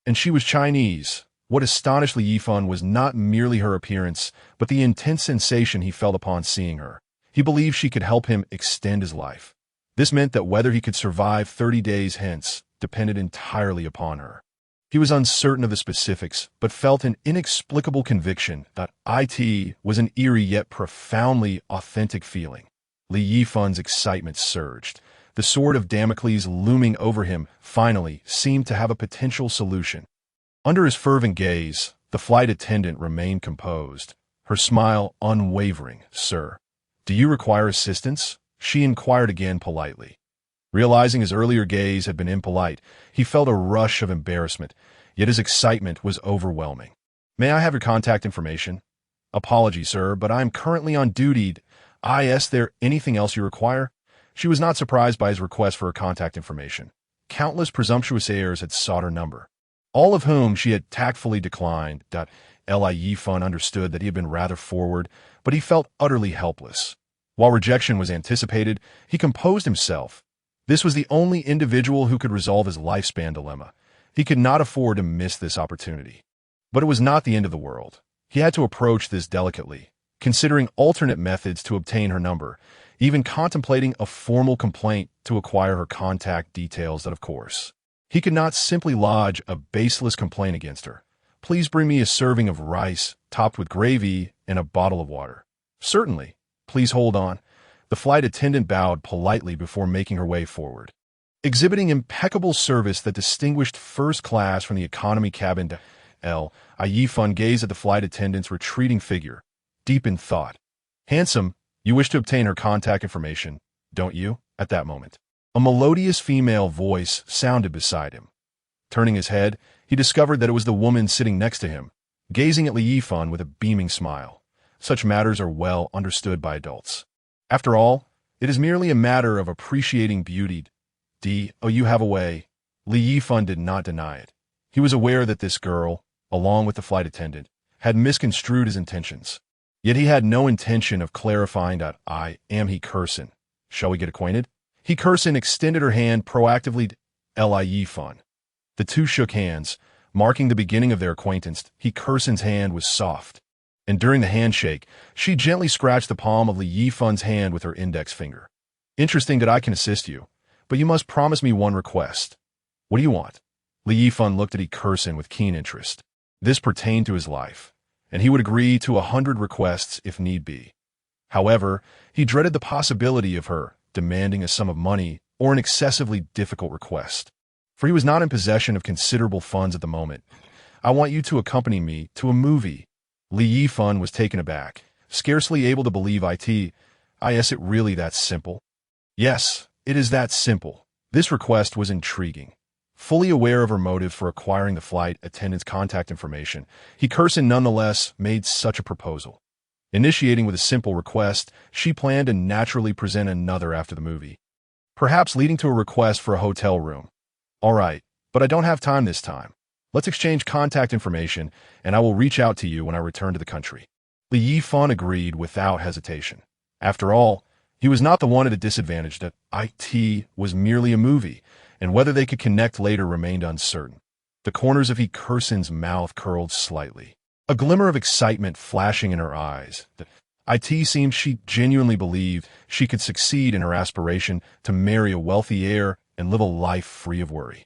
And she was Chinese. What astonished Yifan was not merely her appearance, but the intense sensation he felt upon seeing her. He believed she could help him extend his life. This meant that whether he could survive 30 days hence depended entirely upon her. He was uncertain of the specifics, but felt an inexplicable conviction that it was an eerie yet profoundly authentic feeling. Yifan's excitement surged. The sword of Damocles looming over him finally seemed to have a potential solution. Under his fervent gaze, the flight attendant remained composed, her smile unwavering. "Sir, do you require assistance?" she inquired again politely. Realizing his earlier gaze had been impolite, he felt a rush of embarrassment, yet his excitement was overwhelming. "May I have your contact information?" "Apologies, sir, but I am currently on duty. Is there anything else you require?" She was not surprised by his request for her contact information. Countless presumptuous heirs had sought her number, all of whom she had tactfully declined. Yifan understood that he had been rather forward, but he felt utterly helpless. While rejection was anticipated, he composed himself. This was the only individual who could resolve his lifespan dilemma. He could not afford to miss this opportunity. But it was not the end of the world. He had to approach this delicately, considering alternate methods to obtain her number, even contemplating a formal complaint to acquire her contact details that, of course, he could not simply lodge a baseless complaint against her. Please bring me a serving of rice, topped with gravy, and a bottle of water. Certainly. Please hold on. The flight attendant bowed politely before making her way forward. Exhibiting impeccable service that distinguished first class from the economy cabin, Yifan gazed at the flight attendant's retreating figure, deep in thought. Handsome, you wish to obtain her contact information, don't you? At that moment, a melodious female voice sounded beside him. Turning his head, he discovered that it was the woman sitting next to him, gazing at Yifan with a beaming smile. Such matters are well understood by adults. After all, it is merely a matter of appreciating beauty. You have a way. Yifan did not deny it. He was aware that this girl, along with the flight attendant, had misconstrued his intentions. Yet he had no intention of clarifying that he Curson. Shall we get acquainted? He Curson extended her hand proactively to Yifan. The two shook hands, marking the beginning of their acquaintance. He Curson's hand was soft, and during the handshake, she gently scratched the palm of Yifan's hand with her index finger. Interesting that I can assist you, but you must promise me one request. What do you want? Yifan looked at Curson with keen interest. This pertained to his life, and he would agree to 100 requests if need be. However, he dreaded the possibility of her demanding a sum of money or an excessively difficult request, for he was not in possession of considerable funds at the moment. I want you to accompany me to a movie. Yifan was taken aback, scarcely able to believe Is it really that simple? Yes, it is that simple. This request was intriguing. Fully aware of her motive for acquiring the flight attendant's contact information, Curson nonetheless made such a proposal. Initiating with a simple request, she planned to naturally present another after the movie, perhaps leading to a request for a hotel room. All right, but I don't have time this time. Let's exchange contact information, and I will reach out to you when I return to the country. Yifan agreed without hesitation. After all, he was not the one at a disadvantage. That it was merely a movie, and whether they could connect later remained uncertain. The corners of Curson's mouth curled slightly, a glimmer of excitement flashing in her eyes. It seemed she genuinely believed she could succeed in her aspiration to marry a wealthy heir and live a life free of worry.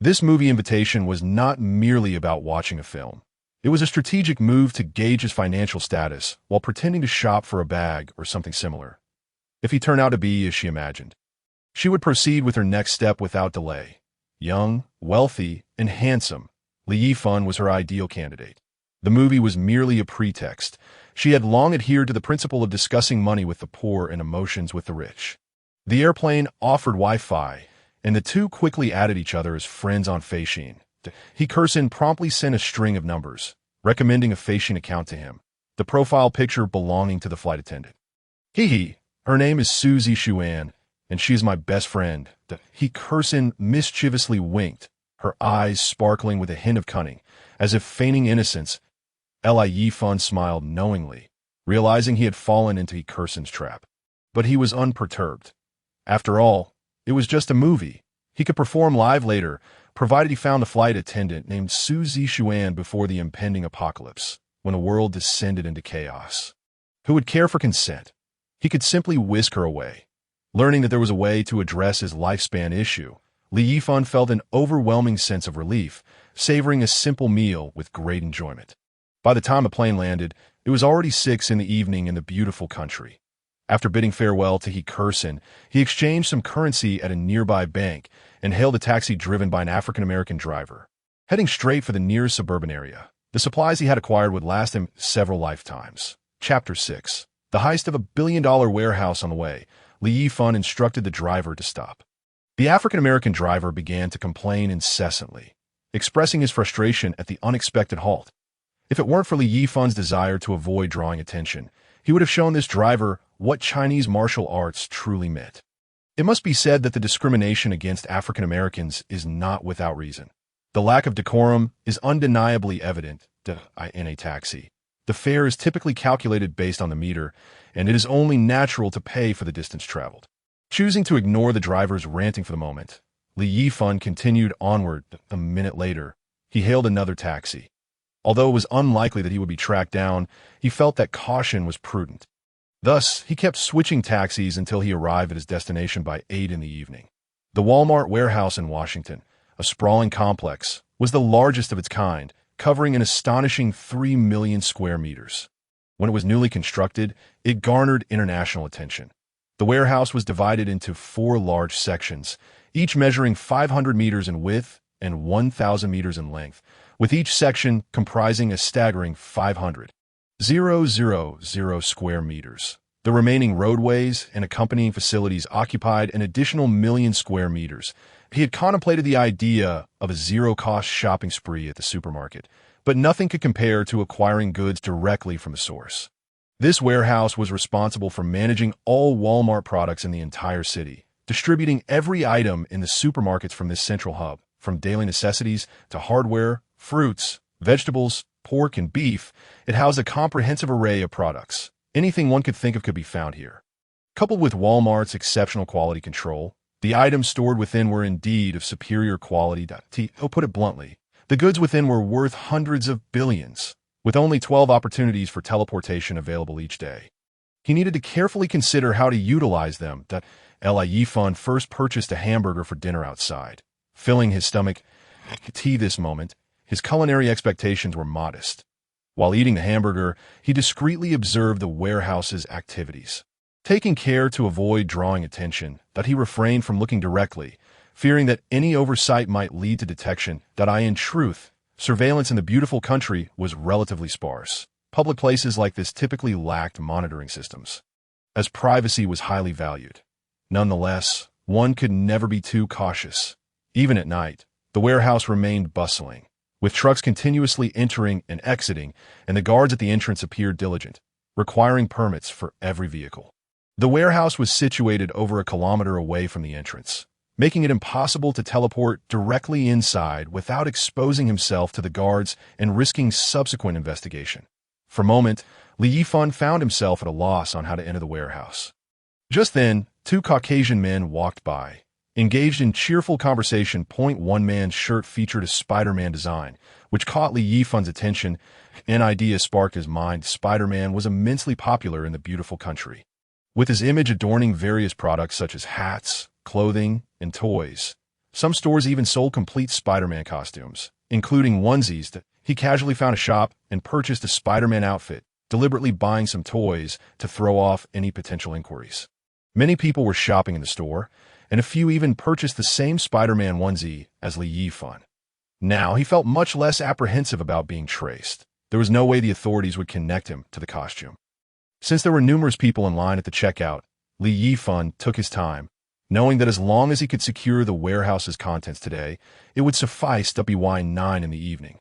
This movie invitation was not merely about watching a film. It was a strategic move to gauge his financial status while pretending to shop for a bag or something similar. If he turned out to be as she imagined, she would proceed with her next step without delay. Young, wealthy, and handsome, Yifan was her ideal candidate. The movie was merely a pretext. She had long adhered to the principle of discussing money with the poor and emotions with the rich. The airplane offered Wi-Fi, and the two quickly added each other as friends on Fictional. Curson promptly sent a string of numbers, recommending a Fictional account to him, the profile picture belonging to the flight attendant. Her name is Susie Xuan, and she is my best friend. Curson mischievously winked, her eyes sparkling with a hint of cunning, as if feigning innocence. Yifan smiled knowingly, realizing he had fallen into Curson's trap. But he was unperturbed. After all, it was just a movie. He could perform live later, provided he found a flight attendant named Susie Xuan before the impending apocalypse, when the world descended into chaos. Who would care for consent? He could simply whisk her away. Learning that there was a way to address his lifespan issue, Yifan felt an overwhelming sense of relief, savoring a simple meal with great enjoyment. By the time the plane landed, it was already 6 in the evening in the beautiful country. After bidding farewell to Curson, he exchanged some currency at a nearby bank and hailed a taxi driven by an African-American driver. Heading straight for the nearest suburban area, the supplies he had acquired would last him several lifetimes. Chapter 6. The heist of $1 billion warehouse on the way, Yifan instructed the driver to stop. The African-American driver began to complain incessantly, expressing his frustration at the unexpected halt. If it weren't for Yifan's desire to avoid drawing attention, he would have shown this driver what Chinese martial arts truly meant. It must be said that the discrimination against African Americans is not without reason. The lack of decorum is undeniably evident in a taxi. The fare is typically calculated based on the meter, and it is only natural to pay for the distance traveled. Choosing to ignore the driver's ranting for the moment, Yifan continued onward. A minute later, he hailed another taxi. Although it was unlikely that he would be tracked down, he felt that caution was prudent. Thus, he kept switching taxis until he arrived at his destination by 8 in the evening. The Walmart warehouse in Washington, a sprawling complex, was the largest of its kind, covering an astonishing 3 million square meters. When it was newly constructed, it garnered international attention. The warehouse was divided into 4 large sections, each measuring 500 meters in width and 1,000 meters in length, with each section comprising a staggering 500,000 square meters. The remaining roadways and accompanying facilities occupied an additional 1 million square meters. He had contemplated the idea of a zero-cost shopping spree at the supermarket, but nothing could compare to acquiring goods directly from the source. This warehouse was responsible for managing all Walmart products in the entire city, distributing every item in the supermarkets from this central hub, from daily necessities to hardware, fruits, vegetables, pork, and beef. It housed a comprehensive array of products. Anything one could think of could be found here. Coupled with Walmart's exceptional quality control, the items stored within were indeed of superior quality. To put it bluntly, the goods within were worth hundreds of billions, with only 12 opportunities for teleportation available each day. He needed to carefully consider how to utilize them. Yifan first purchased a hamburger for dinner outside, filling his stomach. This moment, his culinary expectations were modest. While eating the hamburger, he discreetly observed the warehouse's activities. Taking care to avoid drawing attention, he refrained from looking directly, fearing that any oversight might lead to detection. In truth, surveillance in the beautiful country was relatively sparse. Public places like this typically lacked monitoring systems, as privacy was highly valued. Nonetheless, one could never be too cautious. Even at night, the warehouse remained bustling, with trucks continuously entering and exiting, and the guards at the entrance appeared diligent, requiring permits for every vehicle. The warehouse was situated over a kilometer away from the entrance, making it impossible to teleport directly inside without exposing himself to the guards and risking subsequent investigation. For a moment, Yifan found himself at a loss on how to enter the warehouse. Just then, 2 Caucasian men walked by, engaged in cheerful conversation. One man's shirt featured a Spider-Man design, which caught Yifan's attention. An idea sparked his mind. Spider-Man was immensely popular in the beautiful country, with his image adorning various products such as hats, clothing, and toys. Some stores even sold complete Spider-Man costumes, including onesies. He casually found a shop and purchased a Spider-Man outfit, deliberately buying some toys to throw off any potential inquiries. Many people were shopping in the store, and a few even purchased the same Spider-Man onesie as Yifan. Now he felt much less apprehensive about being traced. There was no way the authorities would connect him to the costume. Since there were numerous people in line at the checkout, Yifan took his time, knowing that as long as he could secure the warehouse's contents today, it would suffice to be 9 in the evening.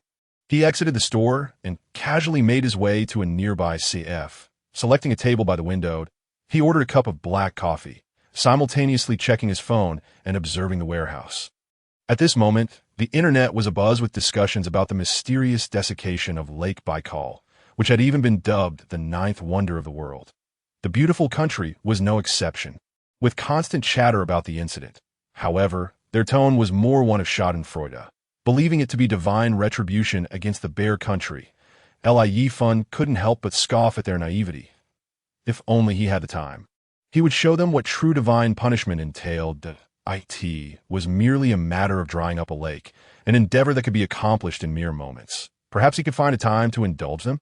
He exited the store and casually made his way to a nearby CF. Selecting a table by the window, he ordered a cup of black coffee, simultaneously checking his phone and observing the warehouse. At this moment, the internet was abuzz with discussions about the mysterious desiccation of Lake Baikal, which had even been dubbed the 9th wonder of the world. The beautiful country was no exception, with constant chatter about the incident. However, their tone was more one of schadenfreude, believing it to be divine retribution against the bare country. Yifan couldn't help but scoff at their naivety. If only he had the time, he would show them what true divine punishment entailed. It was merely a matter of drying up a lake, an endeavor that could be accomplished in mere moments. Perhaps he could find a time to indulge them?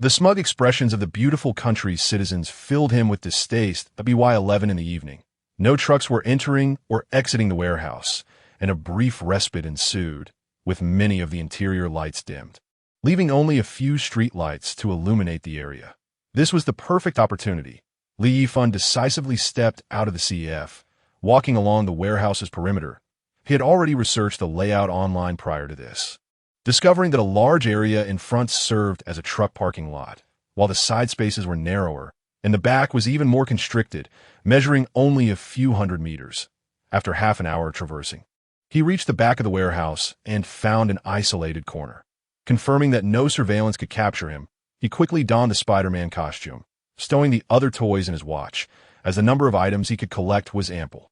The smug expressions of the beautiful country's citizens filled him with distaste at 11 in the evening. No trucks were entering or exiting the warehouse, and a brief respite ensued, with many of the interior lights dimmed, leaving only a few street lights to illuminate the area. This was the perfect opportunity. Yifan decisively stepped out of the CF, walking along the warehouse's perimeter. He had already researched the layout online prior to this, discovering that a large area in front served as a truck parking lot, while the side spaces were narrower, and the back was even more constricted, measuring only a few hundred meters. After half an hour traversing, He reached the back of the warehouse and found an isolated corner. Confirming that no surveillance could capture him, he quickly donned the Spider-Man costume, stowing the other toys in his watch, as the number of items he could collect was ample.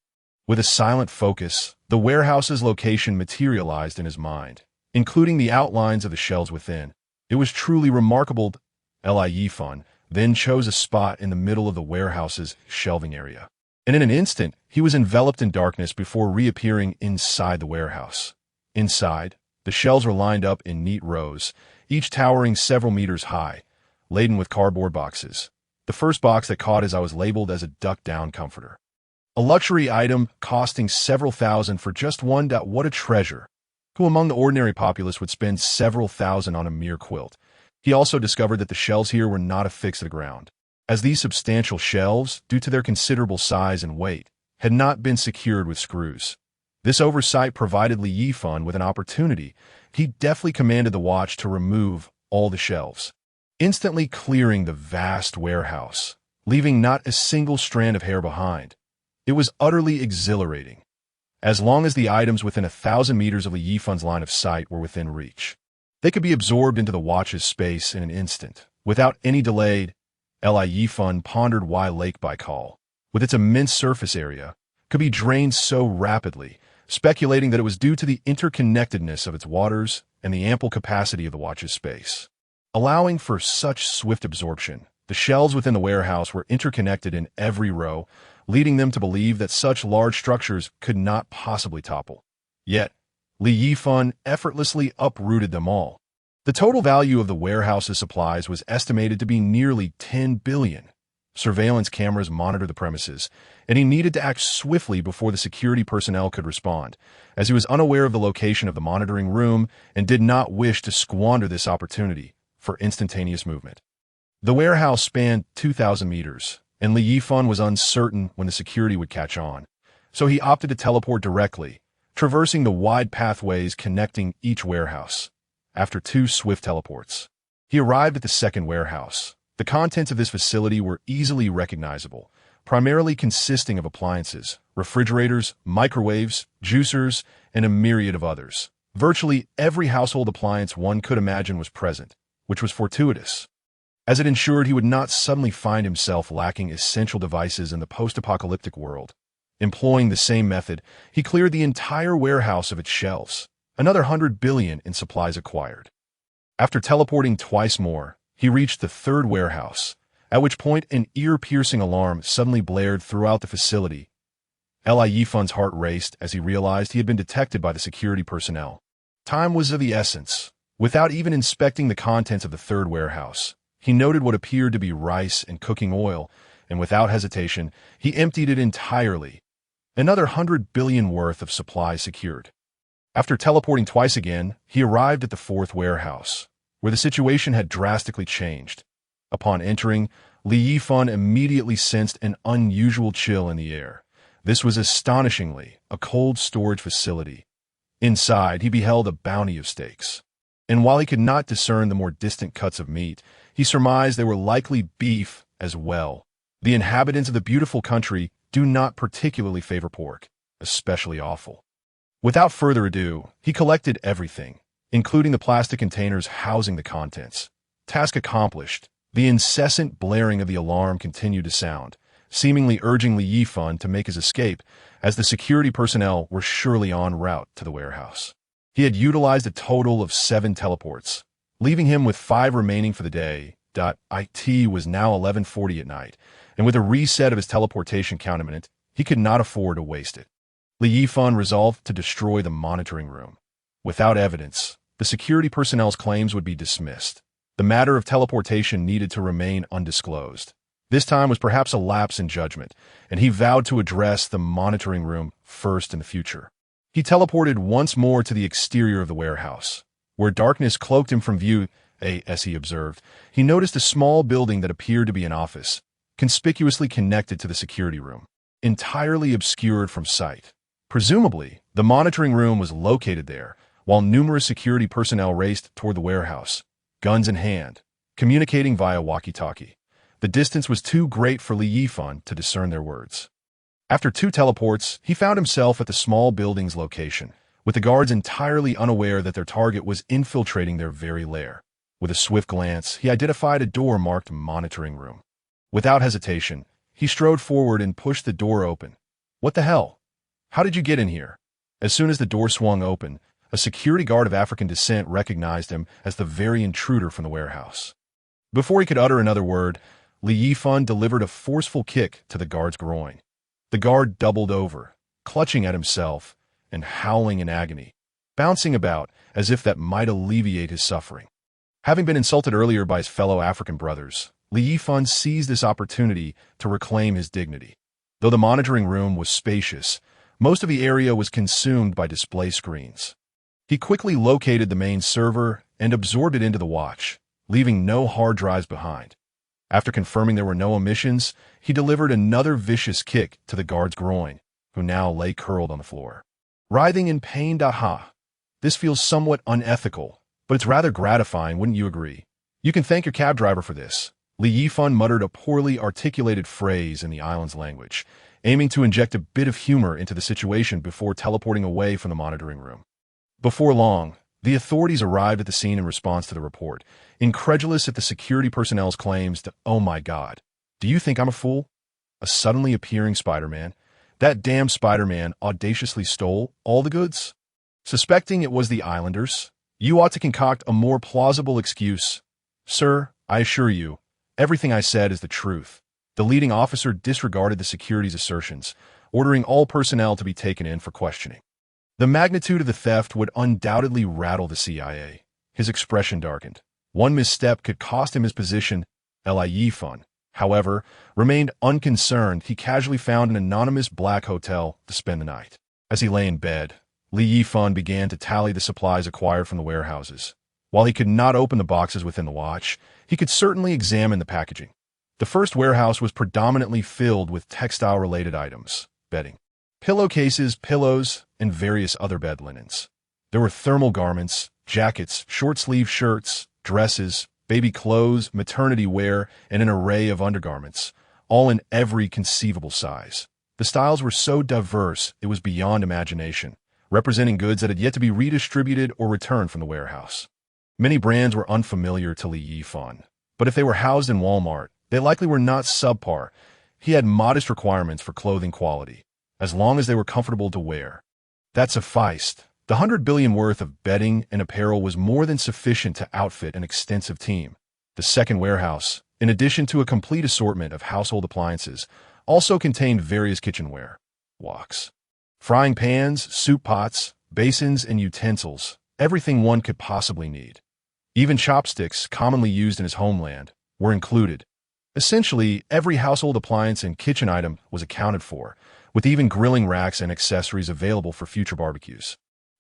With a silent focus, the warehouse's location materialized in his mind, including the outlines of the shelves within. It was truly remarkable. Yifan then chose a spot in the middle of the warehouse's shelving area. And in an instant, he was enveloped in darkness before reappearing inside the warehouse. Inside, the shelves were lined up in neat rows, each towering several meters high, laden with cardboard boxes. The first box that caught his eye was labeled as a duck-down comforter. A luxury item costing several thousand for just one. What a treasure! Who among the ordinary populace would spend several thousand on a mere quilt? He also discovered that the shelves here were not affixed to the ground, as these substantial shelves, due to their considerable size and weight, had not been secured with screws. This oversight provided Yifan with an opportunity. He deftly commanded the watch to remove all the shelves, instantly clearing the vast warehouse, leaving not a single strand of hair behind. It was utterly exhilarating, as long as the items within 1,000 meters of Yifan's line of sight were within reach. They could be absorbed into the watch's space in an instant. Without any delay, Yifan pondered why Lake Baikal, with its immense surface area, could be drained so rapidly, speculating that it was due to the interconnectedness of its waters and the ample capacity of the watch's space. Allowing for such swift absorption, the shelves within the warehouse were interconnected in every row, leading them to believe that such large structures could not possibly topple. Yet, Yifan effortlessly uprooted them all. The total value of the warehouse's supplies was estimated to be nearly 10 billion. Surveillance cameras monitored the premises, and he needed to act swiftly before the security personnel could respond, as he was unaware of the location of the monitoring room and did not wish to squander this opportunity for instantaneous movement. The warehouse spanned 2,000 meters, and Yifan was uncertain when the security would catch on, so he opted to teleport directly, traversing the wide pathways connecting each warehouse. After 2 swift teleports, he arrived at the second warehouse. The contents of this facility were easily recognizable, primarily consisting of appliances, refrigerators, microwaves, juicers, and a myriad of others. Virtually every household appliance one could imagine was present, which was fortuitous, as it ensured he would not suddenly find himself lacking essential devices in the post-apocalyptic world. Employing the same method, he cleared the entire warehouse of its shelves, another 100 billion in supplies acquired. After teleporting twice more, he reached the third warehouse, at which point an ear-piercing alarm suddenly blared throughout the facility. Yifan's heart raced as he realized he had been detected by the security personnel. Time was of the essence. Without even inspecting the contents of the third warehouse, he noted what appeared to be rice and cooking oil, and without hesitation, he emptied it entirely. Another 100 billion worth of supplies secured. After teleporting twice again, he arrived at the fourth warehouse, where the situation had drastically changed. Upon entering, Yifan immediately sensed an unusual chill in the air. This was astonishingly a cold storage facility. Inside, he beheld a bounty of steaks, and while he could not discern the more distant cuts of meat, he surmised they were likely beef as well. The inhabitants of the beautiful country do not particularly favor pork, especially offal. Without further ado, he collected everything, including the plastic containers housing the contents. Task accomplished. The incessant blaring of the alarm continued to sound, seemingly urging Yifan to make his escape, as the security personnel were surely en route to the warehouse. He had utilized a total of 7 teleports, leaving him with 5 remaining for the day. It was now 11:40 at night, and with a reset of his teleportation count imminent, he could not afford to waste it. Yifan resolved to destroy the monitoring room. Without evidence, the security personnel's claims would be dismissed. The matter of teleportation needed to remain undisclosed. This time was perhaps a lapse in judgment, and he vowed to address the monitoring room first in the future. He teleported once more to the exterior of the warehouse, where darkness cloaked him from view. As he observed, he noticed a small building that appeared to be an office, conspicuously connected to the security room, entirely obscured from sight. Presumably, the monitoring room was located there, while numerous security personnel raced toward the warehouse, guns in hand, communicating via walkie-talkie. The distance was too great for Yifan to discern their words. After 2 teleports, he found himself at the small building's location, with the guards entirely unaware that their target was infiltrating their very lair. With a swift glance, he identified a door marked monitoring room. Without hesitation, he strode forward and pushed the door open. What the hell? How did you get in here? As soon as the door swung open, a security guard of African descent recognized him as the very intruder from the warehouse. Before he could utter another word, Yifan delivered a forceful kick to the guard's groin. The guard doubled over, clutching at himself and howling in agony, bouncing about as if that might alleviate his suffering. Having been insulted earlier by his fellow African brothers, Yifan seized this opportunity to reclaim his dignity. Though the monitoring room was spacious, most of the area was consumed by display screens. He quickly located the main server and absorbed it into the watch, leaving no hard drives behind. After confirming there were no omissions, he delivered another vicious kick to the guard's groin, who now lay curled on the floor. Writhing in pain, this feels somewhat unethical, but it's rather gratifying, wouldn't you agree? You can thank your cab driver for this. Yifan muttered a poorly articulated phrase in the island's language, aiming to inject a bit of humor into the situation before teleporting away from the monitoring room. Before long, the authorities arrived at the scene in response to the report, incredulous at the security personnel's claims that, "Oh my God, do you think I'm a fool? A suddenly appearing Spider-Man? That damn Spider-Man audaciously stole all the goods?" Suspecting it was the islanders, you ought to concoct a more plausible excuse. "Sir, I assure you, everything I said is the truth." The leading officer disregarded the security's assertions, ordering all personnel to be taken in for questioning. The magnitude of the theft would undoubtedly rattle the CIA. His expression darkened. One misstep could cost him his position. Yifan, however, remained unconcerned. He casually found an anonymous black hotel to spend the night. As he lay in bed, Yifan began to tally the supplies acquired from the warehouses. While he could not open the boxes within the watch, he could certainly examine the packaging. The first warehouse was predominantly filled with textile-related items, bedding, pillowcases, pillows, and various other bed linens. There were thermal garments, jackets, short-sleeve shirts, dresses, baby clothes, maternity wear, and an array of undergarments, all in every conceivable size. The styles were so diverse it was beyond imagination, representing goods that had yet to be redistributed or returned from the warehouse. Many brands were unfamiliar to Yifan, but if they were housed in Walmart, they likely were not subpar. He had modest requirements for clothing quality, as long as they were comfortable to wear. That sufficed. The $100 billion worth of bedding and apparel was more than sufficient to outfit an extensive team. The second warehouse, in addition to a complete assortment of household appliances, also contained various kitchenware, woks, frying pans, soup pots, basins, and utensils, everything one could possibly need. Even chopsticks, commonly used in his homeland, were included. Essentially, every household appliance and kitchen item was accounted for, with even grilling racks and accessories available for future barbecues,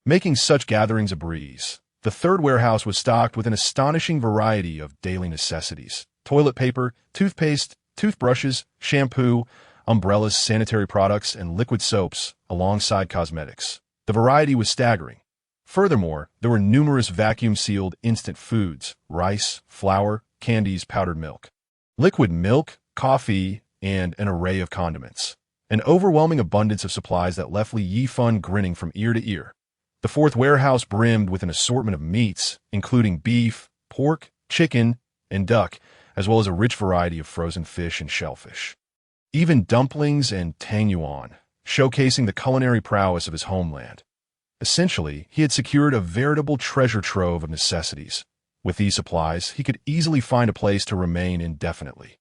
making such gatherings a breeze. The third warehouse was stocked with an astonishing variety of daily necessities: toilet paper, toothpaste, toothbrushes, shampoo, umbrellas, sanitary products, and liquid soaps, alongside cosmetics. The variety was staggering. Furthermore, there were numerous vacuum-sealed instant foods: rice, flour, candies, powdered milk, liquid milk, coffee, and an array of condiments. An overwhelming abundance of supplies that left Yifan grinning from ear to ear. The fourth warehouse brimmed with an assortment of meats, including beef, pork, chicken, and duck, as well as a rich variety of frozen fish and shellfish. Even dumplings and tang yuan, showcasing the culinary prowess of his homeland. Essentially, he had secured a veritable treasure trove of necessities. With these supplies, he could easily find a place to remain indefinitely.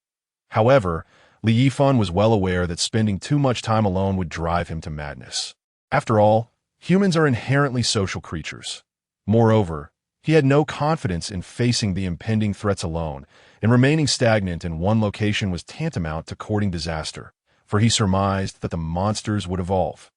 However, Yifan was well aware that spending too much time alone would drive him to madness. After all, humans are inherently social creatures. Moreover, he had no confidence in facing the impending threats alone, and remaining stagnant in one location was tantamount to courting disaster, for he surmised that the monsters would evolve.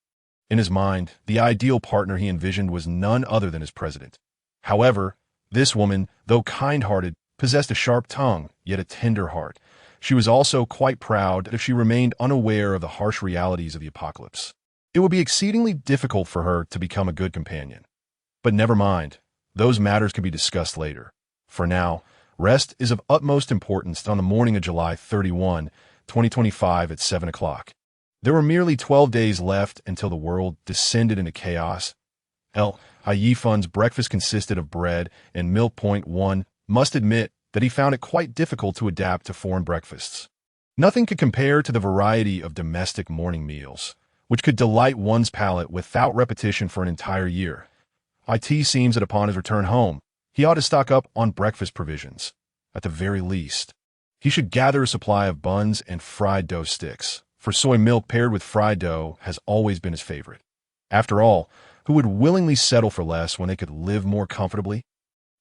In his mind, the ideal partner he envisioned was none other than his president. However, this woman, though kind-hearted, possessed a sharp tongue, yet a tender heart. She was also quite proud that if she remained unaware of the harsh realities of the apocalypse, it would be exceedingly difficult for her to become a good companion. But never mind, those matters can be discussed later. For now, rest is of utmost importance on the morning of July 31, 2025 at 7 o'clock. There were merely 12 days left until the world descended into chaos. Yifan's breakfast consisted of bread and milk. One must admit that he found it quite difficult to adapt to foreign breakfasts. Nothing could compare to the variety of domestic morning meals, which could delight one's palate without repetition for an entire year. It seems that upon his return home, he ought to stock up on breakfast provisions. At the very least, he should gather a supply of buns and fried dough sticks, for soy milk paired with fried dough has always been his favorite. After all, who would willingly settle for less when they could live more comfortably?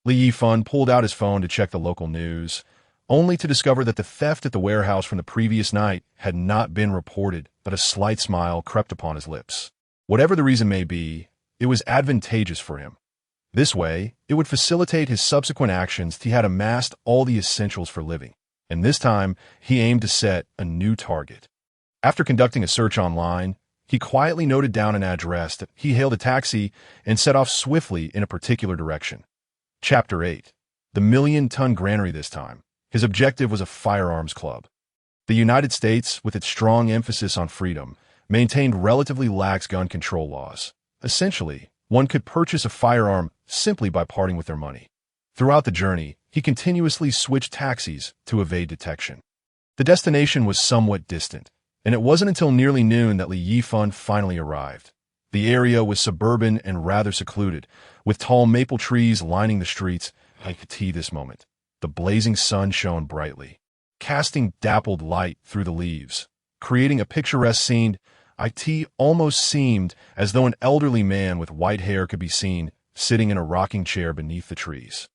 Yifan pulled out his phone to check the local news, only to discover that the theft at the warehouse from the previous night had not been reported, but a slight smile crept upon his lips. Whatever the reason may be, it was advantageous for him. This way, it would facilitate his subsequent actions. He had amassed all the essentials for living, and this time he aimed to set a new target. After conducting a search online, he quietly noted down an address. He hailed a taxi and set off swiftly in a particular direction. Chapter 8. The million-ton granary this time. His objective was a firearms club. The United States, with its strong emphasis on freedom, maintained relatively lax gun control laws. Essentially, one could purchase a firearm simply by parting with their money. Throughout the journey, he continuously switched taxis to evade detection. The destination was somewhat distant, and it wasn't until nearly noon that Yifan finally arrived. The area was suburban and rather secluded, with tall maple trees lining the streets. I could see this moment. The blazing sun shone brightly, casting dappled light through the leaves, creating a picturesque scene. It almost seemed as though an elderly man with white hair could be seen sitting in a rocking chair beneath the trees.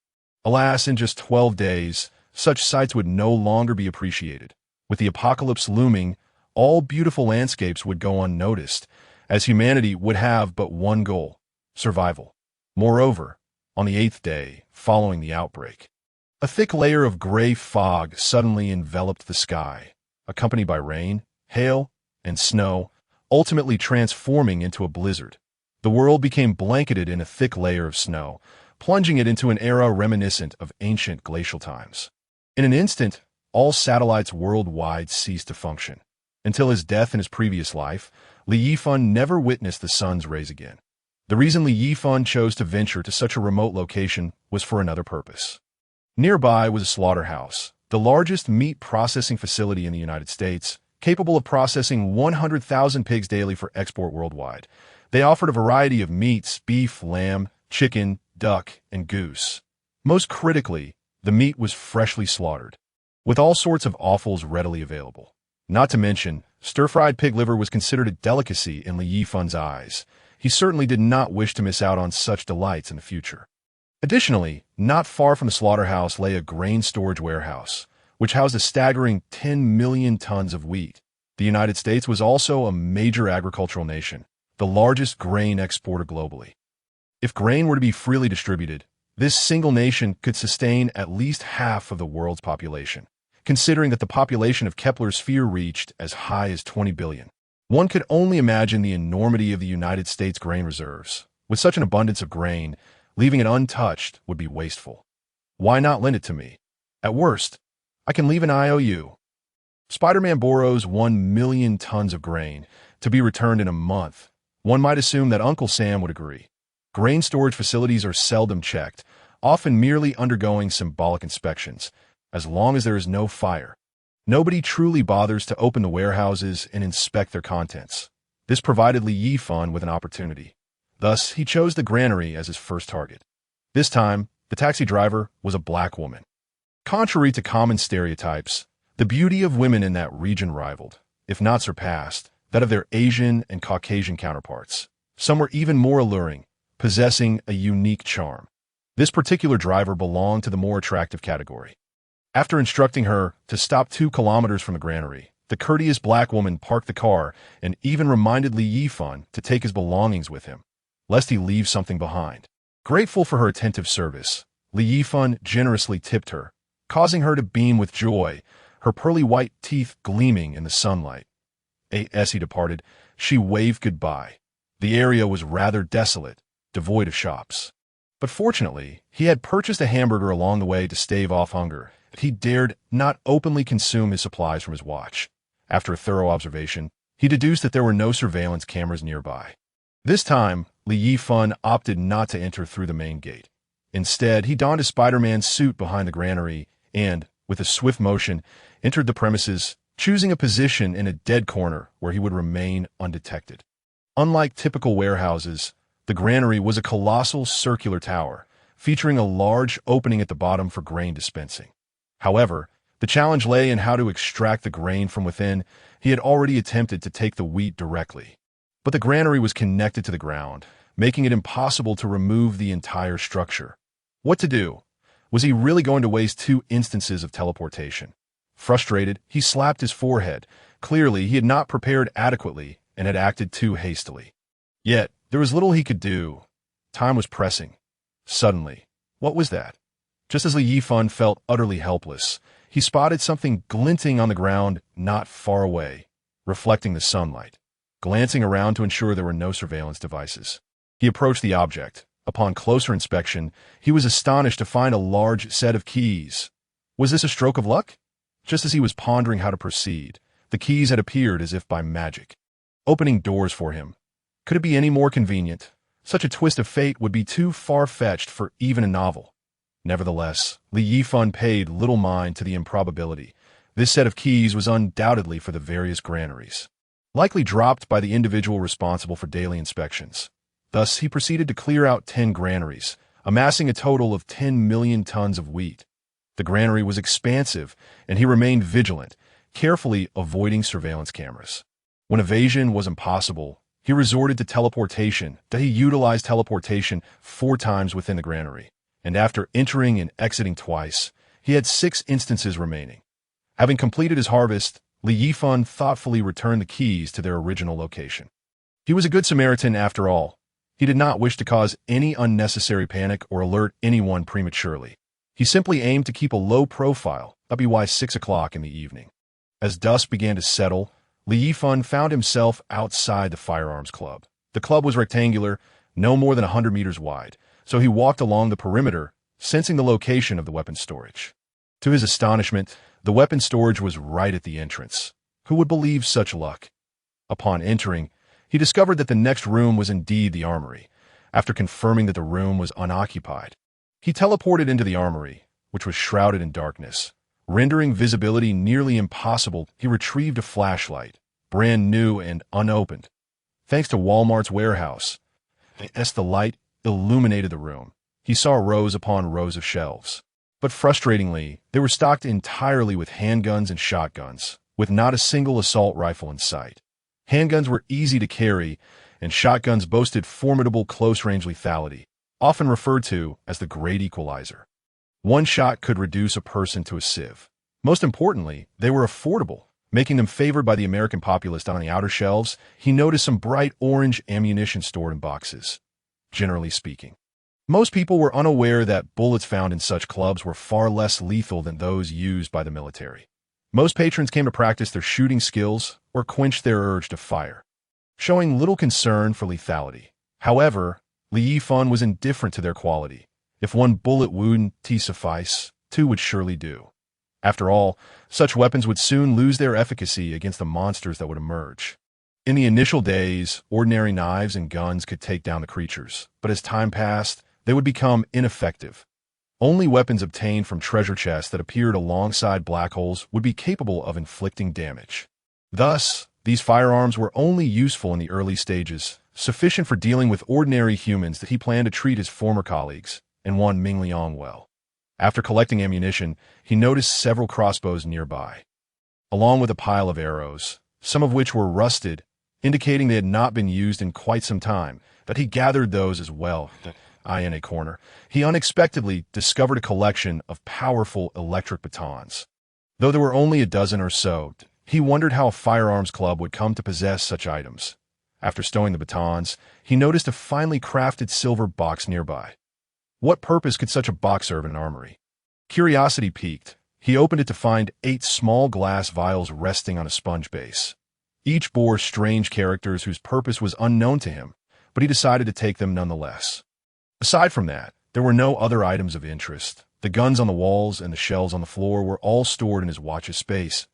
Alas, in just 12 days, such sights would no longer be appreciated. With the apocalypse looming, all beautiful landscapes would go unnoticed, as humanity would have but one goal: survival. Moreover, on the 8th day following the outbreak, a thick layer of gray fog suddenly enveloped the sky, accompanied by rain, hail, and snow, ultimately transforming into a blizzard. The world became blanketed in a thick layer of snow, plunging it into an era reminiscent of ancient glacial times. In an instant, all satellites worldwide ceased to function. Until his death in his previous life, Yifan never witnessed the sun's rays again. The reason Yifan chose to venture to such a remote location was for another purpose. Nearby was a slaughterhouse, the largest meat processing facility in the United States, capable of processing 100,000 pigs daily for export worldwide. They offered a variety of meats: beef, lamb, chicken, duck, and goose. Most critically, the meat was freshly slaughtered, with all sorts of offals readily available. Not to mention, stir-fried pig liver was considered a delicacy in Yifan's eyes. He certainly did not wish to miss out on such delights in the future. Additionally, not far from the slaughterhouse lay a grain storage warehouse, which housed a staggering 10 million tons of wheat. The United States was also a major agricultural nation, the largest grain exporter globally. If grain were to be freely distributed, this single nation could sustain at least half of the world's population, considering that the population of Kepler's sphere reached as high as 20 billion. One could only imagine the enormity of the United States grain reserves. With such an abundance of grain, leaving it untouched would be wasteful. Why not lend it to me? At worst, I can leave an IOU. Spider-Man borrows 1 million tons of grain to be returned in a month. One might assume that Uncle Sam would agree. Grain storage facilities are seldom checked, often merely undergoing symbolic inspections, as long as there is no fire. Nobody truly bothers to open the warehouses and inspect their contents. This provided Yifan with an opportunity. Thus, he chose the granary as his first target. This time, the taxi driver was a black woman. Contrary to common stereotypes, the beauty of women in that region rivaled, if not surpassed, that of their Asian and Caucasian counterparts. Some were even more alluring, possessing a unique charm. This particular driver belonged to the more attractive category. After instructing her to stop 2 kilometers from the granary, the courteous black woman parked the car and even reminded Yifan to take his belongings with him, lest he leave something behind. Grateful for her attentive service, Yifan generously tipped her, causing her to beam with joy, her pearly white teeth gleaming in the sunlight. As he departed, she waved goodbye. The area was rather desolate, devoid of shops. But fortunately, he had purchased a hamburger along the way to stave off hunger. He dared not openly consume his supplies from his watch. After a thorough observation, he deduced that there were no surveillance cameras nearby. This time, Yifan opted not to enter through the main gate. Instead, he donned his Spider-Man suit behind the granary and, with a swift motion, entered the premises, choosing a position in a dead corner where he would remain undetected. Unlike typical warehouses, the granary was a colossal circular tower, featuring a large opening at the bottom for grain dispensing. However, the challenge lay in how to extract the grain from within. He had already attempted to take the wheat directly, but the granary was connected to the ground, making it impossible to remove the entire structure. What to do? Was he really going to waste 2 instances of teleportation? Frustrated, he slapped his forehead. Clearly, he had not prepared adequately and had acted too hastily. Yet, there was little he could do. Time was pressing. Suddenly, what was that? Just as Yifan felt utterly helpless, he spotted something glinting on the ground not far away, reflecting the sunlight. Glancing around to ensure there were no surveillance devices, he approached the object. Upon closer inspection, he was astonished to find a large set of keys. Was this a stroke of luck? Just as he was pondering how to proceed, the keys had appeared as if by magic, opening doors for him. Could it be any more convenient? Such a twist of fate would be too far-fetched for even a novel. Nevertheless, Yifan paid little mind to the improbability. This set of keys was undoubtedly for the various granaries, likely dropped by the individual responsible for daily inspections. Thus, he proceeded to clear out 10 granaries, amassing a total of 10 million tons of wheat. The granary was expansive, and he remained vigilant, carefully avoiding surveillance cameras. When evasion was impossible, he resorted to teleportation. He utilized teleportation 4 times within the granary, and after entering and exiting twice, he had 6 instances remaining. Having completed his harvest, Yifan thoughtfully returned the keys to their original location. He was a good Samaritan after all. He did not wish to cause any unnecessary panic or alert anyone prematurely. He simply aimed to keep a low profile. That'd be why 6 o'clock in the evening. As dusk began to settle, Yifan found himself outside the firearms club. The club was rectangular, no more than 100 meters wide, so he walked along the perimeter, sensing the location of the weapon storage. To his astonishment, the weapon storage was right at the entrance. Who would believe such luck? Upon entering, he discovered that the next room was indeed the armory. After confirming that the room was unoccupied, he teleported into the armory, which was shrouded in darkness. Rendering visibility nearly impossible, he retrieved a flashlight, brand new and unopened. Thanks to Walmart's warehouse, as the light illuminated the room, he saw rows upon rows of shelves. But frustratingly, they were stocked entirely with handguns and shotguns, with not a single assault rifle in sight. Handguns were easy to carry, and shotguns boasted formidable close-range lethality, often referred to as the Great Equalizer. One shot could reduce a person to a sieve. Most importantly, they were affordable, making them favored by the American populace. On the outer shelves, he noticed some bright orange ammunition stored in boxes. Generally speaking, most people were unaware that bullets found in such clubs were far less lethal than those used by the military. Most patrons came to practice their shooting skills or quench their urge to fire, showing little concern for lethality. However, Yifan was indifferent to their quality. If one bullet wouldn't suffice, 2 would surely do. After all, such weapons would soon lose their efficacy against the monsters that would emerge. In the initial days, ordinary knives and guns could take down the creatures, but as time passed, they would become ineffective. Only weapons obtained from treasure chests that appeared alongside black holes would be capable of inflicting damage. Thus, these firearms were only useful in the early stages, sufficient for dealing with ordinary humans. That he planned to treat his former colleagues, and one Ming Liang well. After collecting ammunition, he noticed several crossbows nearby, along with a pile of arrows, some of which were rusted, indicating they had not been used in quite some time. But he gathered those as well. In a corner, he unexpectedly discovered a collection of powerful electric batons. Though there were only a dozen or so, he wondered how a firearms club would come to possess such items. After stowing the batons, he noticed a finely crafted silver box nearby. What purpose could such a box serve in an armory? Curiosity piqued. He opened it to find 8 small glass vials resting on a sponge base. Each bore strange characters whose purpose was unknown to him, but he decided to take them nonetheless. Aside from that, there were no other items of interest. The guns on the walls and the shelves on the floor were all stored in his watch's space.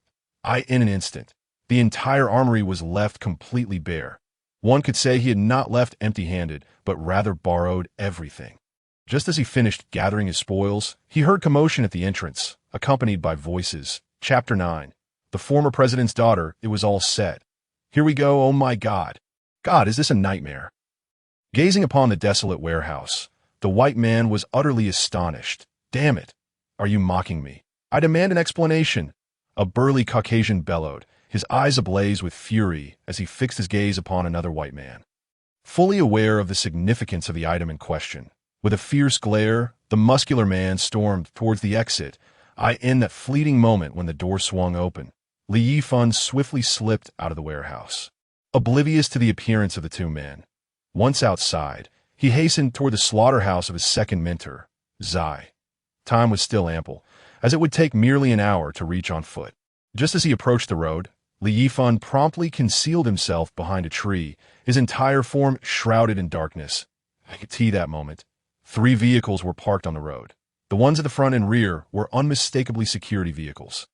In an instant, the entire armory was left completely bare. One could say he had not left empty-handed, but rather borrowed everything. Just as he finished gathering his spoils, he heard commotion at the entrance, accompanied by voices. Chapter 9. The former president's daughter, it was all set. Here we go, oh my God. God, is this a nightmare? Gazing upon the desolate warehouse, the white man was utterly astonished. Damn it. Are you mocking me? I demand an explanation. A burly Caucasian bellowed, his eyes ablaze with fury as he fixed his gaze upon another white man. Fully aware of the significance of the item in question, with a fierce glare, the muscular man stormed towards the exit. In that fleeting moment when the door swung open, Yifan swiftly slipped out of the warehouse. Oblivious to the appearance of the two men. Once outside, he hastened toward the slaughterhouse of his second mentor, Zai. Time was still ample, as it would take merely an hour to reach on foot. Just as he approached the road, Yifan promptly concealed himself behind a tree, his entire form shrouded in darkness. I could see that moment. 3 vehicles were parked on the road. The ones at the front and rear were unmistakably security vehicles,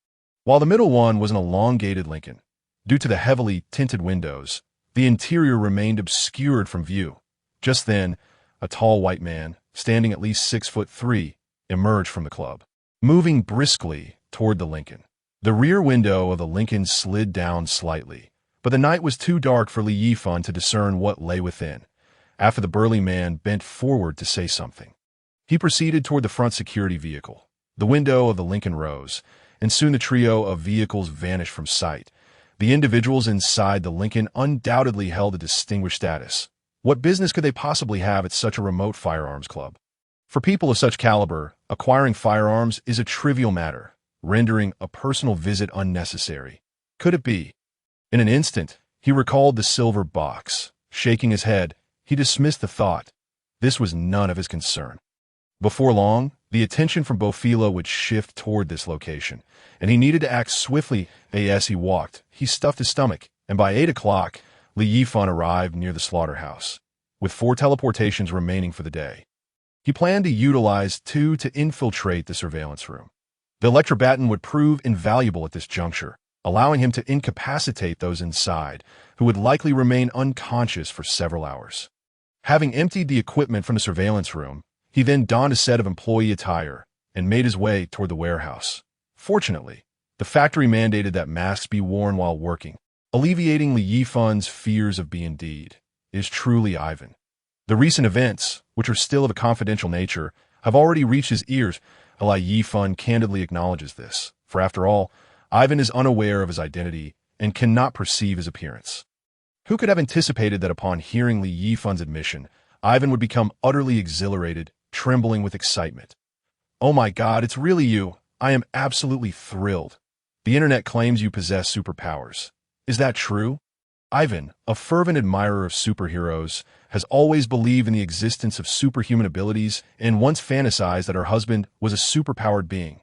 while the middle one was an elongated Lincoln. Due to the heavily tinted windows, the interior remained obscured from view. Just then, a tall white man, standing at least 6'3", emerged from the club, moving briskly toward the Lincoln. The rear window of the Lincoln slid down slightly, but the night was too dark for Yifan to discern what lay within. After the burly man bent forward to say something, he proceeded toward the front security vehicle. The window of the Lincoln rose, and soon the trio of vehicles vanished from sight. The individuals inside the Lincoln undoubtedly held a distinguished status. What business could they possibly have at such a remote firearms club? For people of such caliber, acquiring firearms is a trivial matter, rendering a personal visit unnecessary. Could it be? In an instant, he recalled the silver box. Shaking his head, he dismissed the thought. This was none of his concern. Before long, the attention from Bofilo would shift toward this location, and he needed to act swiftly. As he walked, he stuffed his stomach, and by 8 o'clock, Yifan arrived near the slaughterhouse, with 4 teleportations remaining for the day. He planned to utilize 2 to infiltrate the surveillance room. The electrobaton would prove invaluable at this juncture, allowing him to incapacitate those inside, who would likely remain unconscious for several hours. Having emptied the equipment from the surveillance room, he then donned a set of employee attire and made his way toward the warehouse. Fortunately, the factory mandated that masks be worn while working, alleviating Yifan's fears of being indeed. Is truly Ivan. The recent events, which are still of a confidential nature, have already reached his ears. Yifan candidly acknowledges this, for after all, Ivan is unaware of his identity and cannot perceive his appearance. Who could have anticipated that upon hearing Yifan's admission, Ivan would become utterly exhilarated, trembling with excitement? Oh my God, it's really you. I am absolutely thrilled. The internet claims you possess superpowers. Is that true? Ivan, a fervent admirer of superheroes, has always believed in the existence of superhuman abilities and once fantasized that her husband was a superpowered being.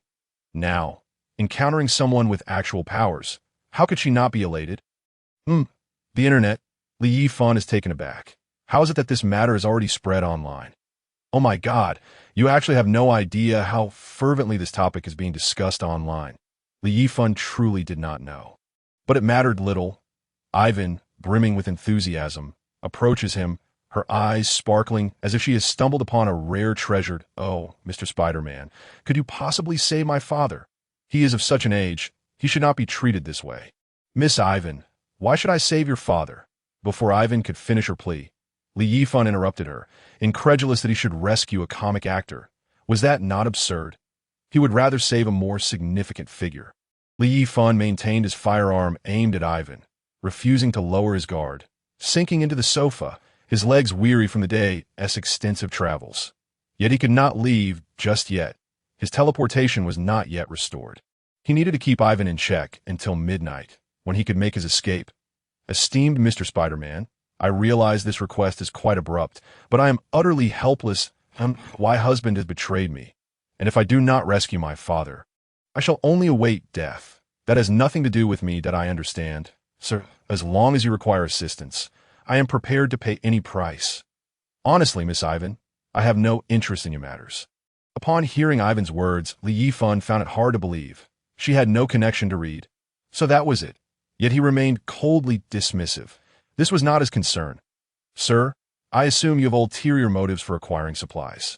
Now, encountering someone with actual powers, how could she not be elated? The internet. Yifan is taken aback. How is it that this matter has already spread online? Oh my God, you actually have no idea how fervently this topic is being discussed online. Yifan truly did not know. But it mattered little. Ivan, brimming with enthusiasm, approaches him, her eyes sparkling as if she has stumbled upon a rare treasure. Oh, Mr. Spider-Man, could you possibly save my father? He is of such an age, he should not be treated this way. Miss Ivan, why should I save your father? Before Ivan could finish her plea, Yifan interrupted her, incredulous that he should rescue a comic actor. Was that not absurd? He would rather save a more significant figure. Yifan maintained his firearm aimed at Ivan, refusing to lower his guard, sinking into the sofa, his legs weary from the day's extensive travels. Yet he could not leave just yet. His teleportation was not yet restored. He needed to keep Ivan in check until midnight, when he could make his escape. Esteemed Mr. Spider-Man, I realize this request is quite abrupt, but I am utterly helpless. My husband has betrayed me, and if I do not rescue my father, I shall only await death. That has nothing to do with me, that I understand. Sir, as long as you require assistance, I am prepared to pay any price. Honestly, Miss Ivan, I have no interest in your matters. Upon hearing Ivan's words, Yifan found it hard to believe. She had no connection to Reed. So that was it. Yet he remained coldly dismissive. This was not his concern. Sir, I assume you have ulterior motives for acquiring supplies.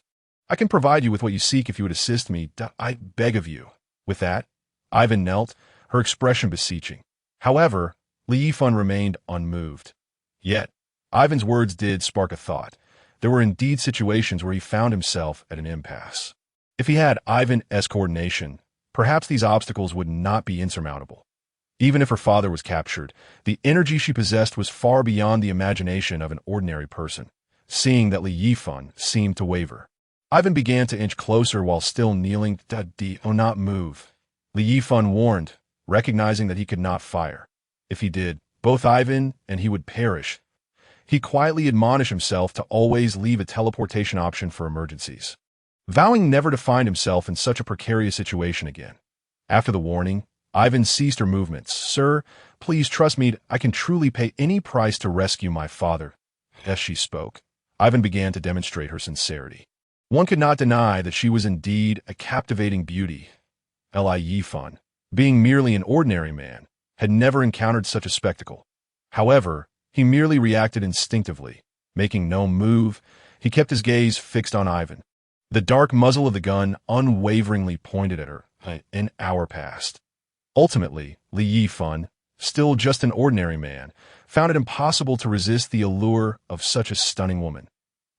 I can provide you with what you seek if you would assist me. I beg of you. With that, Ivan knelt, her expression beseeching. However, Yifan remained unmoved. Yet, Ivan's words did spark a thought. There were indeed situations where he found himself at an impasse. If he had Ivan's coordination, perhaps these obstacles would not be insurmountable. Even if her father was captured, the energy she possessed was far beyond the imagination of an ordinary person. Seeing that Yifan seemed to waver, Ivan began to inch closer while still kneeling. "Do not move," Yifan warned, recognizing that he could not fire. If he did, both Ivan and he would perish. He quietly admonished himself to always leave a teleportation option for emergencies, vowing never to find himself in such a precarious situation again. After the warning, Ivan ceased her movements. "Sir, please trust me. I can truly pay any price to rescue my father." As she spoke, Ivan began to demonstrate her sincerity. One could not deny that she was indeed a captivating beauty. Yifan, being merely an ordinary man, had never encountered such a spectacle. However, he merely reacted instinctively. Making no move, he kept his gaze fixed on Ivan. The dark muzzle of the gun unwaveringly pointed at her. An hour passed. Ultimately, Yifan, still just an ordinary man, found it impossible to resist the allure of such a stunning woman.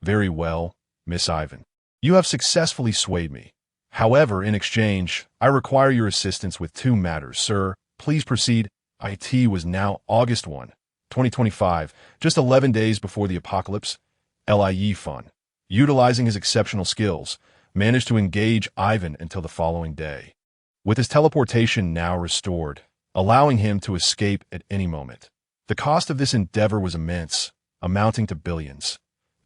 "Very well, Miss Ivan. You have successfully swayed me. However, in exchange, I require your assistance with two matters. Sir, please proceed." It was now August 1, 2025, just 11 days before the apocalypse. Yifan, utilizing his exceptional skills, managed to engage Ivan until the following day. With his teleportation now restored, allowing him to escape at any moment. The cost of this endeavor was immense, amounting to billions.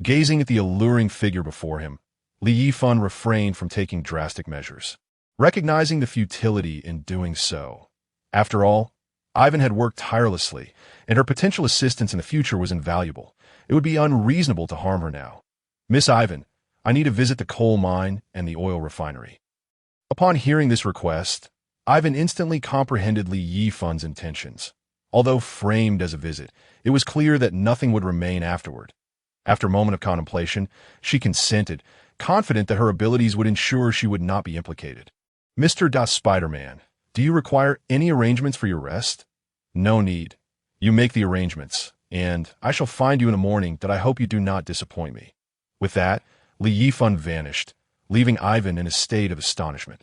Gazing at the alluring figure before him, Yifan refrained from taking drastic measures, recognizing the futility in doing so. After all, Ivan had worked tirelessly, and her potential assistance in the future was invaluable. It would be unreasonable to harm her now. "Miss Ivan, I need to visit the coal mine and the oil refinery." Upon hearing this request, Ivan instantly comprehended Yifan's intentions. Although framed as a visit, it was clear that nothing would remain afterward. After a moment of contemplation, she consented, confident that her abilities would ensure she would not be implicated. "Mr. Spider-Man, do you require any arrangements for your rest?" "No need. You make the arrangements, and I shall find you in the morning. That I hope you do not disappoint me." With that, Yifan vanished, leaving Ivan in a state of astonishment.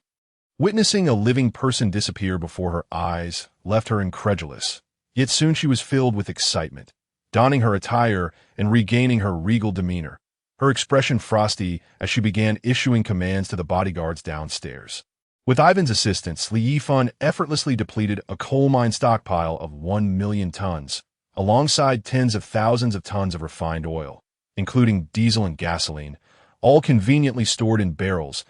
Witnessing a living person disappear before her eyes left her incredulous, yet soon she was filled with excitement, donning her attire and regaining her regal demeanor, her expression frosty as she began issuing commands to the bodyguards downstairs. With Ivan's assistance, Yifan effortlessly depleted a coal mine stockpile of 1 million tons, alongside tens of thousands of tons of refined oil, including diesel and gasoline, all conveniently stored in barrels,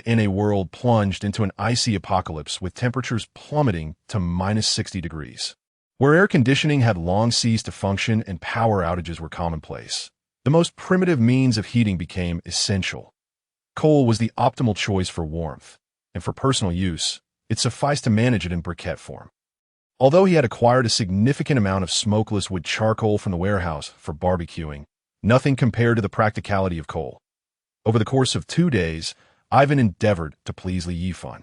in a world plunged into an icy apocalypse with temperatures plummeting to -60 degrees. Where air conditioning had long ceased to function and power outages were commonplace, the most primitive means of heating became essential. Coal was the optimal choice for warmth, and for personal use, it sufficed to manage it in briquette form. Although he had acquired a significant amount of smokeless wood charcoal from the warehouse for barbecuing, nothing compared to the practicality of coal. Over the course of 2 days, Ivan endeavored to please Yifan,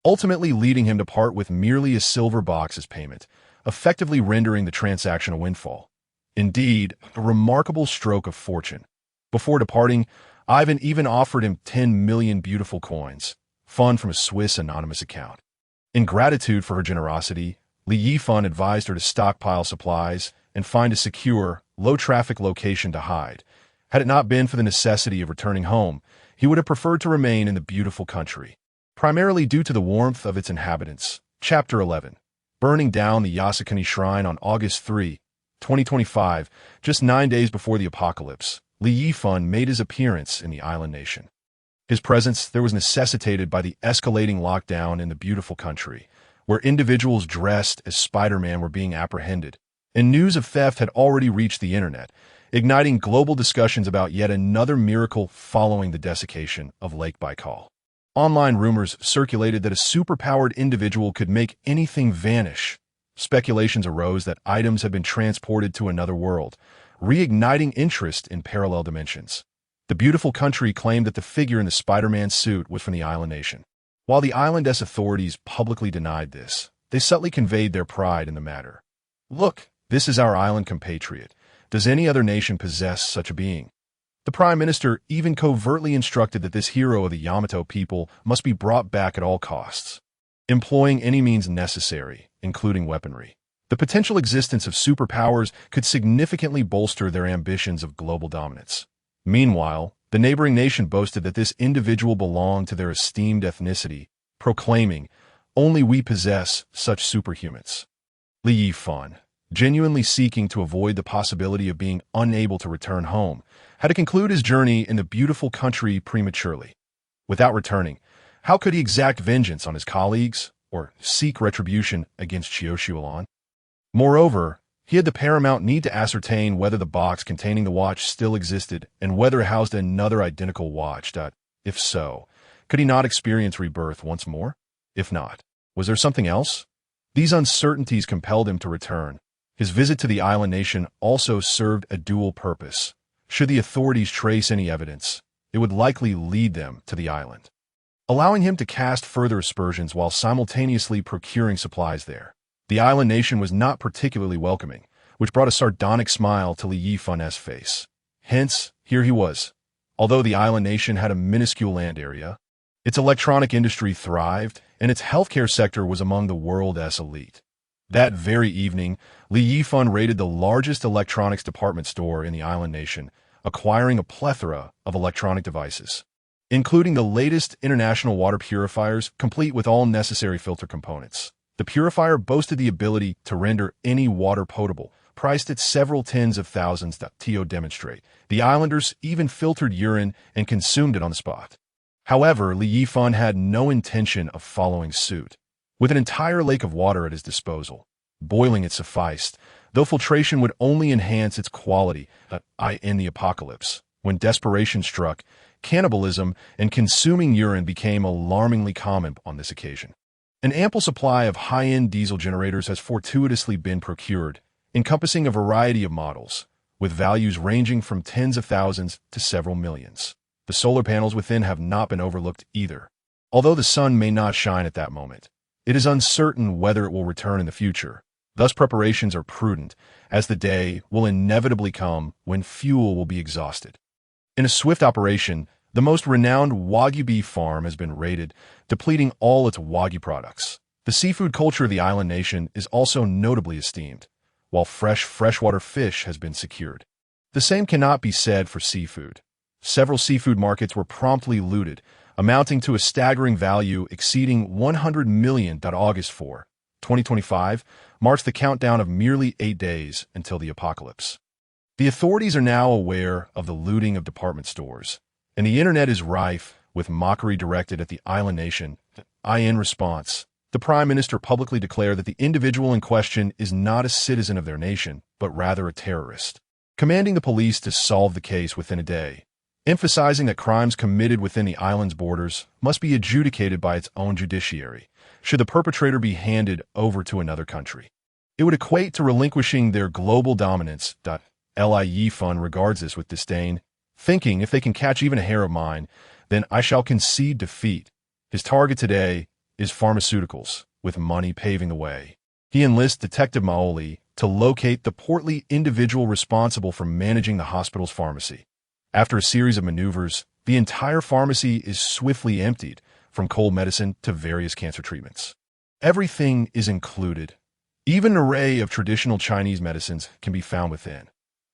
ultimately leading him to part with merely a silver box as payment, effectively rendering the transaction a windfall. Indeed, a remarkable stroke of fortune. Before departing, Ivan even offered him 10 million beautiful coins, fund from a Swiss anonymous account. In gratitude for her generosity, Yifan advised her to stockpile supplies and find a secure, low-traffic location to hide. Had it not been for the necessity of returning home, he would have preferred to remain in the beautiful country, primarily due to the warmth of its inhabitants. Chapter 11. Burning down the Yasukuni Shrine on August 3, 2025, just 9 days before the apocalypse, Yifan made his appearance in the island nation. His presence there was necessitated by the escalating lockdown in the beautiful country, where individuals dressed as Spider-Man were being apprehended, and news of theft had already reached the internet, igniting global discussions about yet another miracle following the desiccation of Lake Baikal. Online rumors circulated that a superpowered individual could make anything vanish, speculations arose that items had been transported to another world, reigniting interest in parallel dimensions. The beautiful country claimed that the figure in the Spider-Man suit was from the island nation. While the island's authorities publicly denied this, they subtly conveyed their pride in the matter. "Look, this is our island compatriot. Does any other nation possess such a being?" The Prime Minister even covertly instructed that this hero of the Yamato people must be brought back at all costs, employing any means necessary, including weaponry. The potential existence of superpowers could significantly bolster their ambitions of global dominance. Meanwhile, the neighboring nation boasted that this individual belonged to their esteemed ethnicity, proclaiming, "Only we possess such superhumans." Yifan, genuinely seeking to avoid the possibility of being unable to return home, had to conclude his journey in the beautiful country prematurely. Without returning, how could he exact vengeance on his colleagues or seek retribution against Chioshulan? Moreover, he had the paramount need to ascertain whether the box containing the watch still existed and whether it housed another identical watch. If so, could he not experience rebirth once more? If not, was there something else? These uncertainties compelled him to return. His visit to the island nation also served a dual purpose. Should the authorities trace any evidence, it would likely lead them to the island, allowing him to cast further aspersions while simultaneously procuring supplies there. The island nation was not particularly welcoming, which brought a sardonic smile to Li Yifan's face. Hence, here he was. Although the island nation had a minuscule land area, its electronic industry thrived, and its healthcare sector was among the world's elite. That very evening, Li Yifan raided the largest electronics department store in the island nation, acquiring a plethora of electronic devices, including the latest international water purifiers, complete with all necessary filter components. The purifier boasted the ability to render any water potable, priced at several tens of thousands. To demonstrate, the islanders even filtered urine and consumed it on the spot. However, Li Yifan had no intention of following suit. With an entire lake of water at his disposal, boiling it sufficed, though filtration would only enhance its quality. In the apocalypse, when desperation struck, cannibalism and consuming urine became alarmingly common on this occasion. An ample supply of high-end diesel generators has fortuitously been procured, encompassing a variety of models, with values ranging from tens of thousands to several millions. The solar panels within have not been overlooked either. Although the sun may not shine at that moment, it is uncertain whether it will return in the future. Thus preparations are prudent, as the day will inevitably come when fuel will be exhausted. In a swift operation, the most renowned Wagyu beef farm has been raided, depleting all its Wagyu products. The seafood culture of the island nation is also notably esteemed, while freshwater fish has been secured. The same cannot be said for seafood. Several seafood markets were promptly looted, amounting to a staggering value exceeding 100 million. August 4, 2025, marks the countdown of merely 8 days until the apocalypse. The authorities are now aware of the looting of department stores, and the internet is rife with mockery directed at the island nation. In response, the Prime Minister publicly declared that the individual in question is not a citizen of their nation, but rather a terrorist, commanding the police to solve the case within a day, emphasizing that crimes committed within the island's borders must be adjudicated by its own judiciary, should the perpetrator be handed over to another country. It would equate to relinquishing their global dominance. Yifan regards this with disdain, thinking, if they can catch even a hair of mine, then I shall concede defeat. His target today is pharmaceuticals, with money paving the way. He enlists Detective Maoli to locate the portly individual responsible for managing the hospital's pharmacy. After a series of maneuvers, the entire pharmacy is swiftly emptied, from cold medicine to various cancer treatments. Everything is included. Even an array of traditional Chinese medicines can be found within.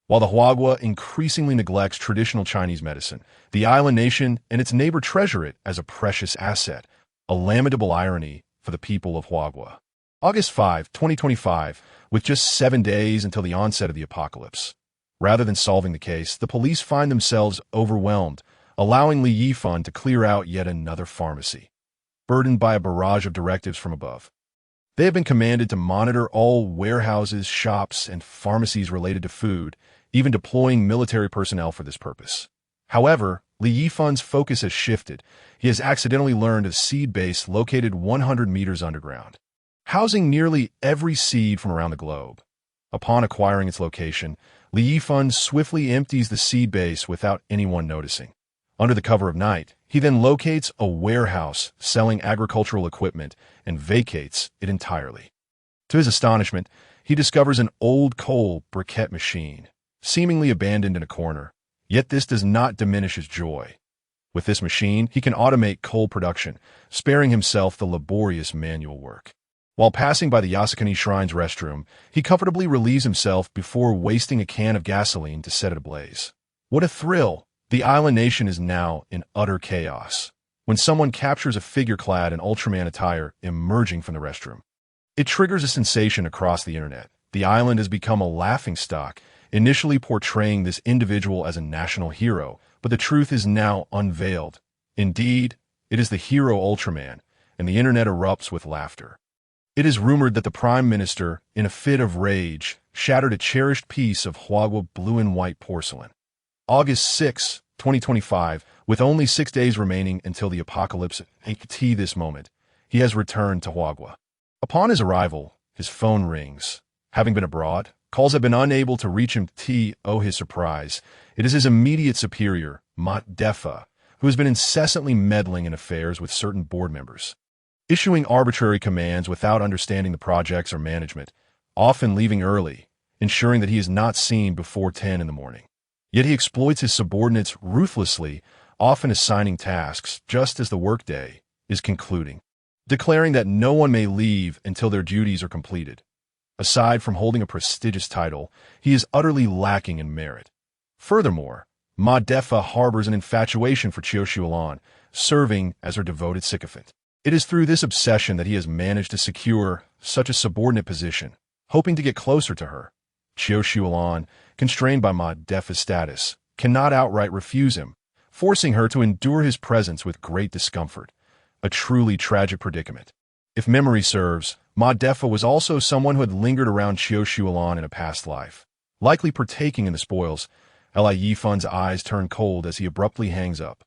While the Huagua increasingly neglects traditional Chinese medicine, the island nation and its neighbor treasure it as a precious asset, a lamentable irony for the people of Huagua. August 5, 2025, with just 7 days until the onset of the apocalypse. Rather than solving the case, the police find themselves overwhelmed, allowing Li Yifan to clear out yet another pharmacy, burdened by a barrage of directives from above. They have been commanded to monitor all warehouses, shops, and pharmacies related to food, even deploying military personnel for this purpose. However, Li Yifan's focus has shifted. He has accidentally learned of a seed base located 100 meters underground. housing nearly every seed from around the globe. Upon acquiring its location, Yifan swiftly empties the seed base without anyone noticing. Under the cover of night, he then locates a warehouse selling agricultural equipment and vacates it entirely. To his astonishment, he discovers an old coal briquette machine, seemingly abandoned in a corner. Yet this does not diminish his joy. With this machine, he can automate coal production, sparing himself the laborious manual work. While passing by the Yasukuni Shrine's restroom, he comfortably relieves himself before wasting a can of gasoline to set it ablaze. What a thrill! The island nation is now in utter chaos when someone captures a figure clad in Ultraman attire emerging from the restroom. It triggers a sensation across the internet. The island has become a laughingstock, initially portraying this individual as a national hero, but the truth is now unveiled. Indeed, it is the hero Ultraman, and the internet erupts with laughter. It is rumored that the Prime Minister, in a fit of rage, shattered a cherished piece of Hwagwa blue and white porcelain. August 6, 2025, with only 6 days remaining until the apocalypse, this moment, he has returned to Hwagwa. Upon his arrival, his phone rings. Having been abroad, calls have been unable to reach him. His surprise, it is his immediate superior, Mat Defa, who has been incessantly meddling in affairs with certain board members, issuing arbitrary commands without understanding the projects or management, often leaving early, ensuring that he is not seen before 10 in the morning. Yet he exploits his subordinates ruthlessly, often assigning tasks just as the workday is concluding, declaring that no one may leave until their duties are completed. Aside from holding a prestigious title, he is utterly lacking in merit. Furthermore, Ma Defa harbors an infatuation for Chioshualan, serving as her devoted sycophant. It is through this obsession that he has managed to secure such a subordinate position, hoping to get closer to her. Chioshualan, constrained by Ma Defa's status, cannot outright refuse him, forcing her to endure his presence with great discomfort. A truly tragic predicament. If memory serves, Ma Defa was also someone who had lingered around Chioshualan in a past life, likely partaking in the spoils. Yifan's eyes turn cold as he abruptly hangs up.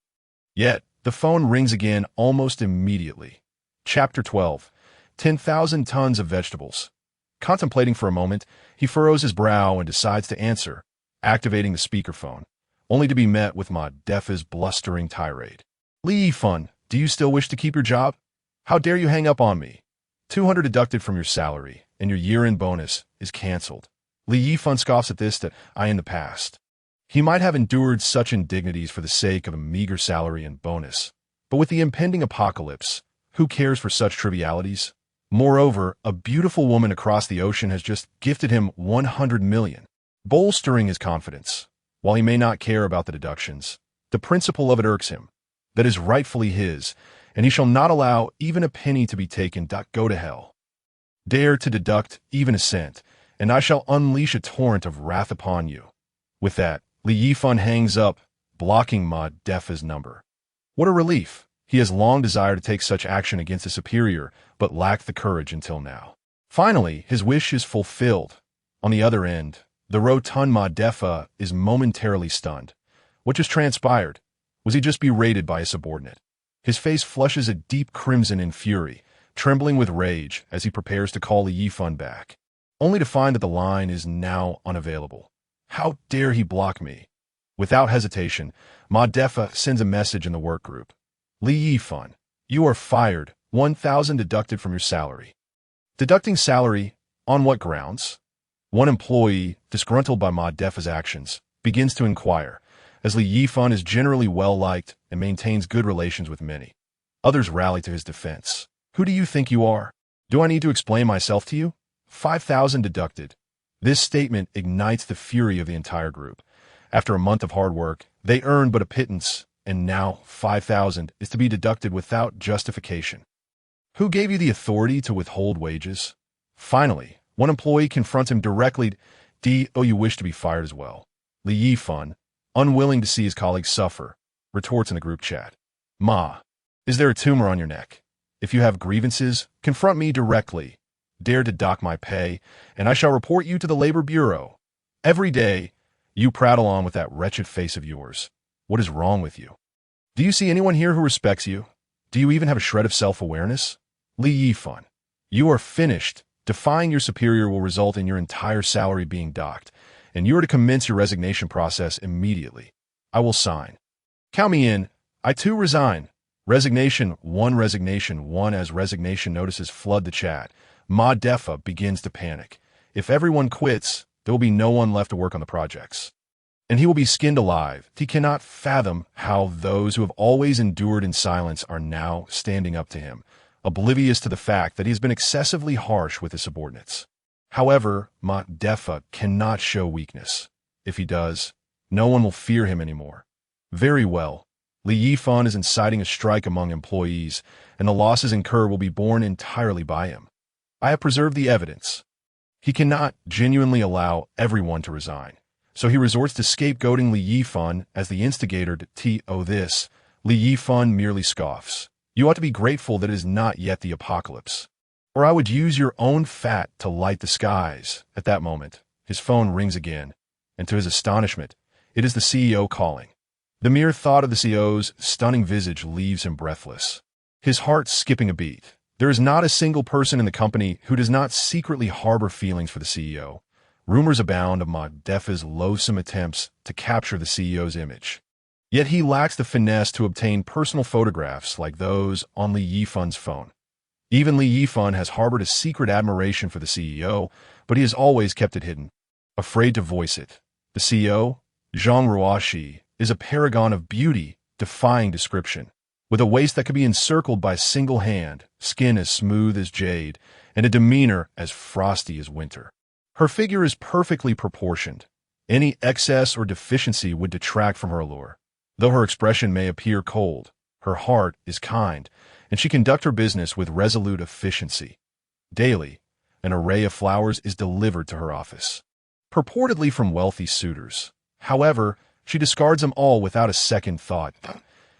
Yet, the phone rings again almost immediately. Chapter 12. 10,000 tons of vegetables. Contemplating for a moment, he furrows his brow and decides to answer, activating the speakerphone, only to be met with Ma Defa's blustering tirade. Yifan, do you still wish to keep your job? How dare you hang up on me? 200 deducted from your salary, and your year-end bonus is cancelled. Yifan scoffs at this that I in the past. He might have endured such indignities for the sake of a meager salary and bonus, but with the impending apocalypse, who cares for such trivialities? Moreover, a beautiful woman across the ocean has just gifted him 100 million, bolstering his confidence. While he may not care about the deductions, the principle of it irks him. That is rightfully his, and he shall not allow even a penny to be taken. Go to hell. Dare to deduct even a cent, and I shall unleash a torrent of wrath upon you. With that, Yifan hangs up, blocking Ma Defa's number. What a relief! He has long desired to take such action against a superior, but lacked the courage until now. Finally, his wish is fulfilled. On the other end, the rotund Ma Defa is momentarily stunned. What just transpired? Was he just berated by a subordinate? His face flushes a deep crimson in fury, trembling with rage as he prepares to call Yifan back, only to find that the line is now unavailable. How dare he block me? Without hesitation, Ma Defa sends a message in the work group. Yifan, you are fired, 1,000 deducted from your salary. Deducting salary, on what grounds? One employee, disgruntled by Ma Defa's actions, begins to inquire, as Yifan is generally well-liked and maintains good relations with many. Others rally to his defense. Who do you think you are? Do I need to explain myself to you? 5,000 deducted. This statement ignites the fury of the entire group. After a month of hard work, they earned but a pittance, and now 5,000 is to be deducted without justification. Who gave you the authority to withhold wages? Finally, one employee confronts him directly. You wish to be fired as well. Yifan, unwilling to see his colleagues suffer, retorts in the group chat. Ma, is there a tumor on your neck? If you have grievances, confront me directly. Dare to dock my pay, and I shall report you to the Labor Bureau. Every day, you prattle on with that wretched face of yours. What is wrong with you? Do you see anyone here who respects you? Do you even have a shred of self-awareness? Yifan, You are finished. Defying your superior will result in your entire salary being docked, and you are to commence your resignation process immediately. I will sign. Count me in. I too resign. Resignation 1 as resignation notices flood the chat. Ma Defa begins to panic. If everyone quits, there will be no one left to work on the projects. And he will be skinned alive. He cannot fathom how those who have always endured in silence are now standing up to him, oblivious to the fact that he has been excessively harsh with his subordinates. However, Ma Defa cannot show weakness. If he does, no one will fear him anymore. Very well. Yifan is inciting a strike among employees, and the losses incurred will be borne entirely by him. I have preserved the evidence. He cannot genuinely allow everyone to resign, so he resorts to scapegoating Yifan as the instigator to this. Yifan merely scoffs. You ought to be grateful that it is not yet the apocalypse, or I would use your own fat to light the skies. At that moment, his phone rings again, and to his astonishment, it is the CEO calling. The mere thought of the CEO's stunning visage leaves him breathless, his heart skipping a beat. There is not a single person in the company who does not secretly harbor feelings for the CEO. Rumors abound of Ma Defa's loathsome attempts to capture the CEO's image. Yet he lacks the finesse to obtain personal photographs like those on Yifan's phone. Even Yifan has harbored a secret admiration for the CEO, but he has always kept it hidden, afraid to voice it. The CEO, Zhang Ruoshi, is a paragon of beauty, defying description, with a waist that could be encircled by a single hand, skin as smooth as jade, and a demeanor as frosty as winter. Her figure is perfectly proportioned. Any excess or deficiency would detract from her allure. Though her expression may appear cold, her heart is kind, and she conducts her business with resolute efficiency. Daily, an array of flowers is delivered to her office, purportedly from wealthy suitors. However, she discards them all without a second thought.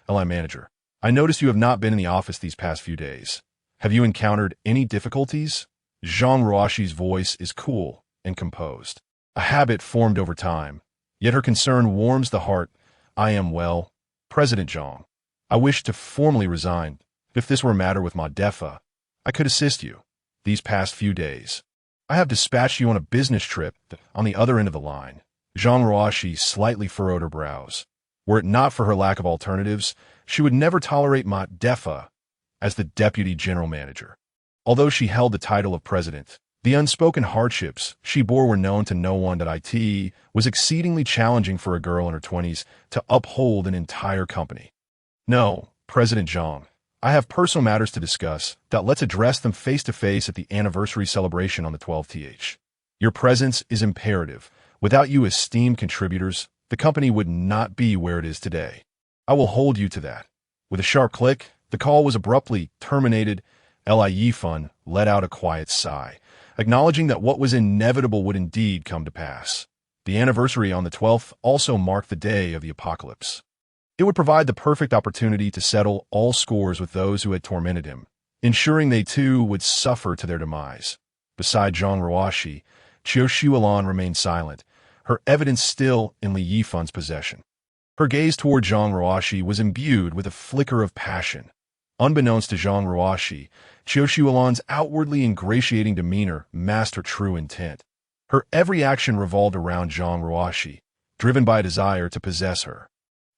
LI manager, I notice you have not been in the office these past few days. Have you encountered any difficulties? Zhang Ruoshi's voice is cool and composed, a habit formed over time, yet her concern warms the heart. I am well, President Zhang. I wish to formally resign. If this were a matter with Ma Defa, I could assist you. These past few days, I have dispatched you on a business trip on the other end of the line. Zhang Ruoshi slightly furrowed her brows. Were it not for her lack of alternatives, she would never tolerate Ma Defa as the deputy general manager. Although she held the title of president, the unspoken hardships she bore were known to no one. That it was exceedingly challenging for a girl in her 20s to uphold an entire company. No, President Zhang, I have personal matters to discuss. Let's address them face-to-face at the anniversary celebration on the 12th. Your presence is imperative. Without you esteemed contributors, the company would not be where it is today. I will hold you to that. With a sharp click, the call was abruptly terminated. Yifan let out a quiet sigh, acknowledging that what was inevitable would indeed come to pass. The anniversary on the 12th also marked the day of the apocalypse. It would provide the perfect opportunity to settle all scores with those who had tormented him, ensuring they too would suffer to their demise. Beside Zhang Ruoshi, Qiu Shuilan remained silent, her evidence still in Yifan's possession. Her gaze toward Zhang Ruoshi was imbued with a flicker of passion. Unbeknownst to Zhang Ruoshi, Qiu Shuilan's outwardly ingratiating demeanor masked her true intent. Her every action revolved around Zhang Ruoshi, driven by a desire to possess her.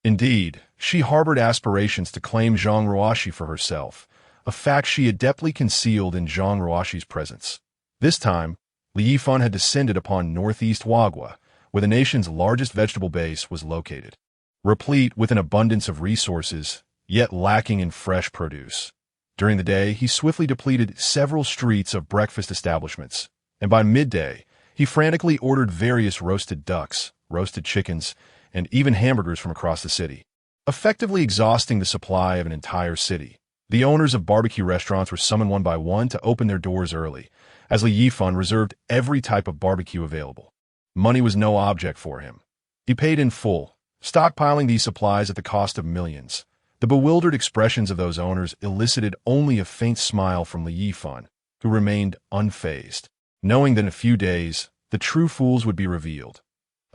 Indeed, she harbored aspirations to claim Zhang Ruoshi for herself, a fact she adeptly concealed in Zhang Ruoshi's presence. This time, Yifan had descended upon northeast Wagwa, where the nation's largest vegetable base was located. Replete with an abundance of resources, yet lacking in fresh produce. During the day, he swiftly depleted several streets of breakfast establishments, and by midday, he frantically ordered various roasted ducks, roasted chickens, and even hamburgers from across the city, effectively exhausting the supply of an entire city. The owners of barbecue restaurants were summoned one by one to open their doors early, as Yifan reserved every type of barbecue available. Money was no object for him. He paid in full, stockpiling these supplies at the cost of millions. The bewildered expressions of those owners elicited only a faint smile from Yifan, who remained unfazed, knowing that in a few days, the true fools would be revealed.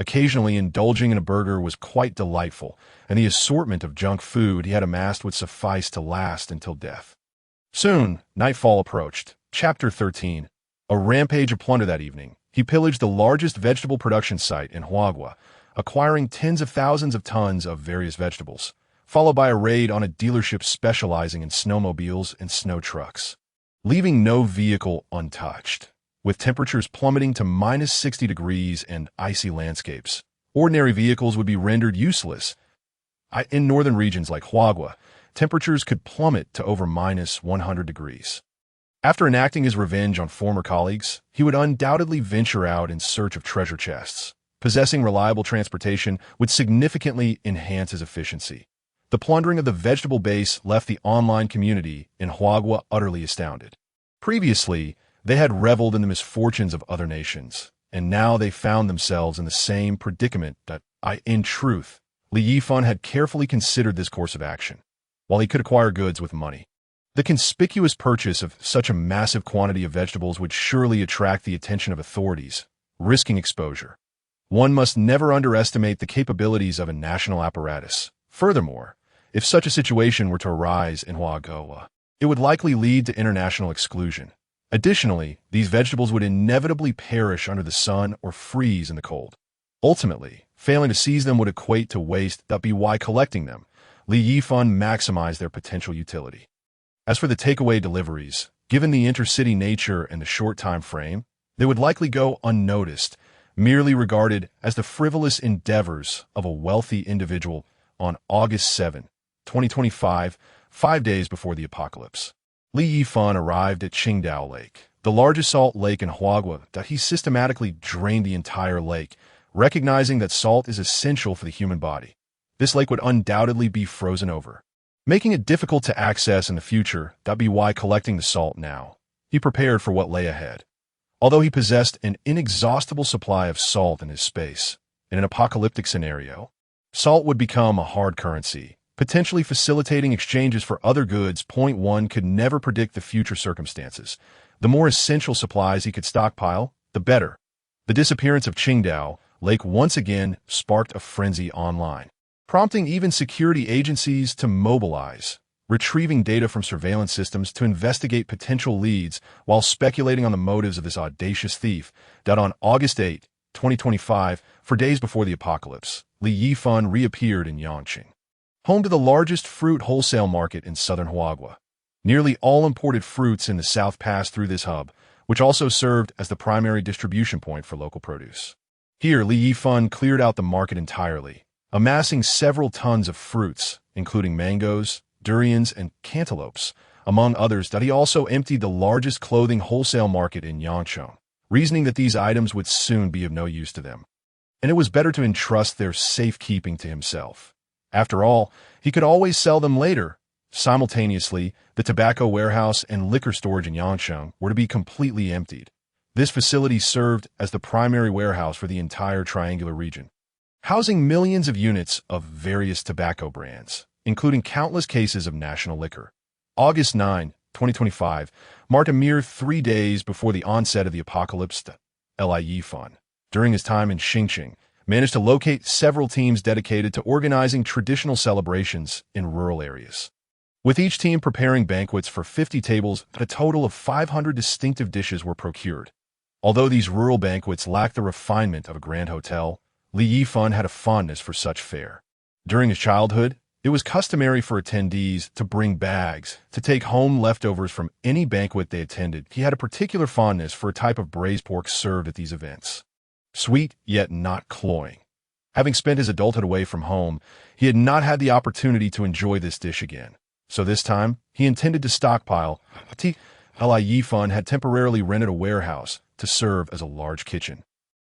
Occasionally indulging in a burger was quite delightful, and the assortment of junk food he had amassed would suffice to last until death. Soon, nightfall approached, Chapter 13. A rampage of plunder that evening. He pillaged the largest vegetable production site in Huagua, acquiring tens of thousands of tons of various vegetables, followed by a raid on a dealership specializing in snowmobiles and snow trucks, leaving no vehicle untouched. With temperatures plummeting to minus 60 degrees and icy landscapes, ordinary vehicles would be rendered useless. In northern regions like Huagua, temperatures could plummet to over minus 100 degrees. After enacting his revenge on former colleagues, he would undoubtedly venture out in search of treasure chests. Possessing reliable transportation would significantly enhance his efficiency. The plundering of the vegetable base left the online community in Huagua utterly astounded. Previously, they had reveled in the misfortunes of other nations, and now they found themselves in the same predicament that in truth, Yifan had carefully considered this course of action. While he could acquire goods with money, the conspicuous purchase of such a massive quantity of vegetables would surely attract the attention of authorities, risking exposure. One must never underestimate the capabilities of a national apparatus. Furthermore, if such a situation were to arise in Huagua, it would likely lead to international exclusion. Additionally, these vegetables would inevitably perish under the sun or freeze in the cold. Ultimately, failing to seize them would equate to waste. That be why collecting them, Yifan maximized their potential utility. As for the takeaway deliveries, given the intercity nature and the short time frame, they would likely go unnoticed, merely regarded as the frivolous endeavors of a wealthy individual. On August 7, 2025, 5 days before the apocalypse, Yifan arrived at Qingdao Lake, the largest salt lake in Huagua. That he systematically drained the entire lake, recognizing that salt is essential for the human body. This lake would undoubtedly be frozen over, making it difficult to access in the future. That be why collecting the salt now. He prepared for what lay ahead. Although he possessed an inexhaustible supply of salt in his space, in an apocalyptic scenario, salt would become a hard currency, potentially facilitating exchanges for other goods. One could never predict the future circumstances. The more essential supplies he could stockpile, the better. The disappearance of Qingdao Lake once again sparked a frenzy online, prompting even security agencies to mobilize, retrieving data from surveillance systems to investigate potential leads while speculating on the motives of this audacious thief. That on August 8, 2025, 4 days before the apocalypse, Yifan reappeared in Yangqing, home to the largest fruit wholesale market in southern Huagua. Nearly all imported fruits in the south passed through this hub, which also served as the primary distribution point for local produce. Here, Yifan cleared out the market entirely, amassing several tons of fruits, including mangoes, durians, and cantaloupes, among others. That he also emptied the largest clothing wholesale market in Yangcheng, reasoning that these items would soon be of no use to them, and it was better to entrust their safekeeping to himself. After all, he could always sell them later. Simultaneously, the tobacco warehouse and liquor storage in Yangcheng were to be completely emptied. This facility served as the primary warehouse for the entire triangular region, housing millions of units of various tobacco brands, including countless cases of national liquor. August 9, 2025, marked a mere 3 days before the onset of the apocalypse. Yifan, during his time in Xingqing, managed to locate several teams dedicated to organizing traditional celebrations in rural areas, with each team preparing banquets for 50 tables. A total of 500 distinctive dishes were procured. Although these rural banquets lacked the refinement of a grand hotel, Yifan had a fondness for such fare. During his childhood, it was customary for attendees to bring bags to take home leftovers from any banquet they attended. He had a particular fondness for a type of braised pork served at these events, sweet yet not cloying. Having spent his adulthood away from home, he had not had the opportunity to enjoy this dish again. So this time, he intended to stockpile. Yifan had temporarily rented a warehouse to serve as a large kitchen,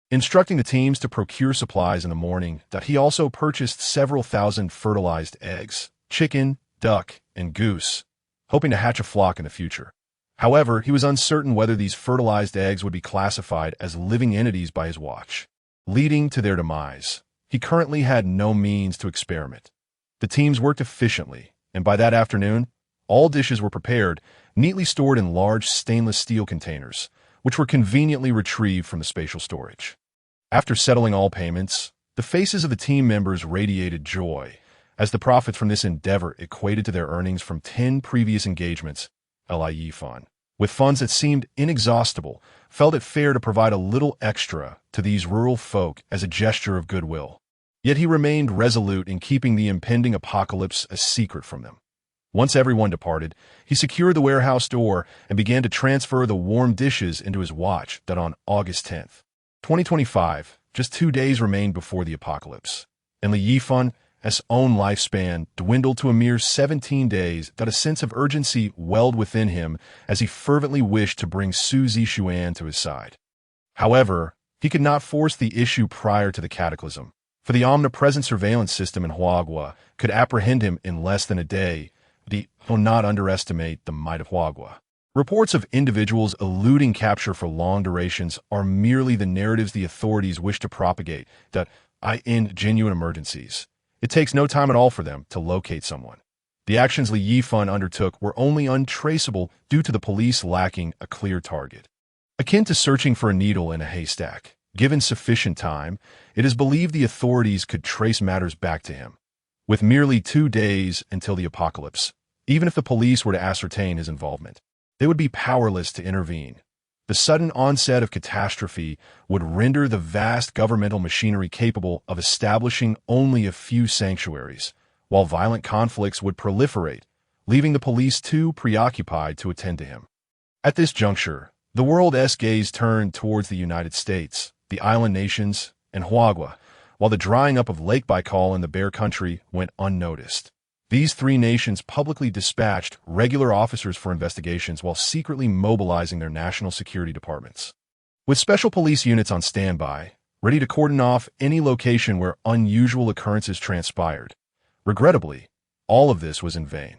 instructing the teams to procure supplies in the morning. That he also purchased several thousand fertilized eggs, chicken, duck, and goose, hoping to hatch a flock in the future. However, he was uncertain whether these fertilized eggs would be classified as living entities by his watch, leading to their demise. He currently had no means to experiment. The teams worked efficiently, and by that afternoon, all dishes were prepared, neatly stored in large stainless steel containers, which were conveniently retrieved from the spatial storage. After settling all payments, the faces of the team members radiated joy, as the profits from this endeavor equated to their earnings from 10 previous engagements. Yifan, With funds that seemed inexhaustible, felt it fair to provide a little extra to these rural folk as a gesture of goodwill. Yet he remained resolute in keeping the impending apocalypse a secret from them. Once everyone departed, he secured the warehouse door and began to transfer the warm dishes into his watch that on August 10th, 2025, just 2 days remained before the apocalypse. And Yifan's own lifespan dwindled to a mere 17 days that a sense of urgency welled within him as he fervently wished to bring Su Zishuan to his side. However, he could not force the issue prior to the cataclysm, for the omnipresent surveillance system in Huagua could apprehend him in less than a day. Do not underestimate the might of Huagua. Reports of individuals eluding capture for long durations are merely the narratives the authorities wish to propagate that in genuine emergencies. It takes no time at all for them to locate someone. The actions Li Yifan undertook were only untraceable due to the police lacking a clear target. Akin to searching for a needle in a haystack, given sufficient time, it is believed the authorities could trace matters back to him. With merely 2 days until the apocalypse, even if the police were to ascertain his involvement, they would be powerless to intervene. The sudden onset of catastrophe would render the vast governmental machinery capable of establishing only a few sanctuaries, while violent conflicts would proliferate, leaving the police too preoccupied to attend to him. At this juncture, the world's gaze turned towards the United States, the island nations, and Huagua, while the drying up of Lake Baikal in the Bear Country went unnoticed. These 3 nations publicly dispatched regular officers for investigations while secretly mobilizing their national security departments. With special police units on standby, ready to cordon off any location where unusual occurrences transpired. Regrettably, all of this was in vain.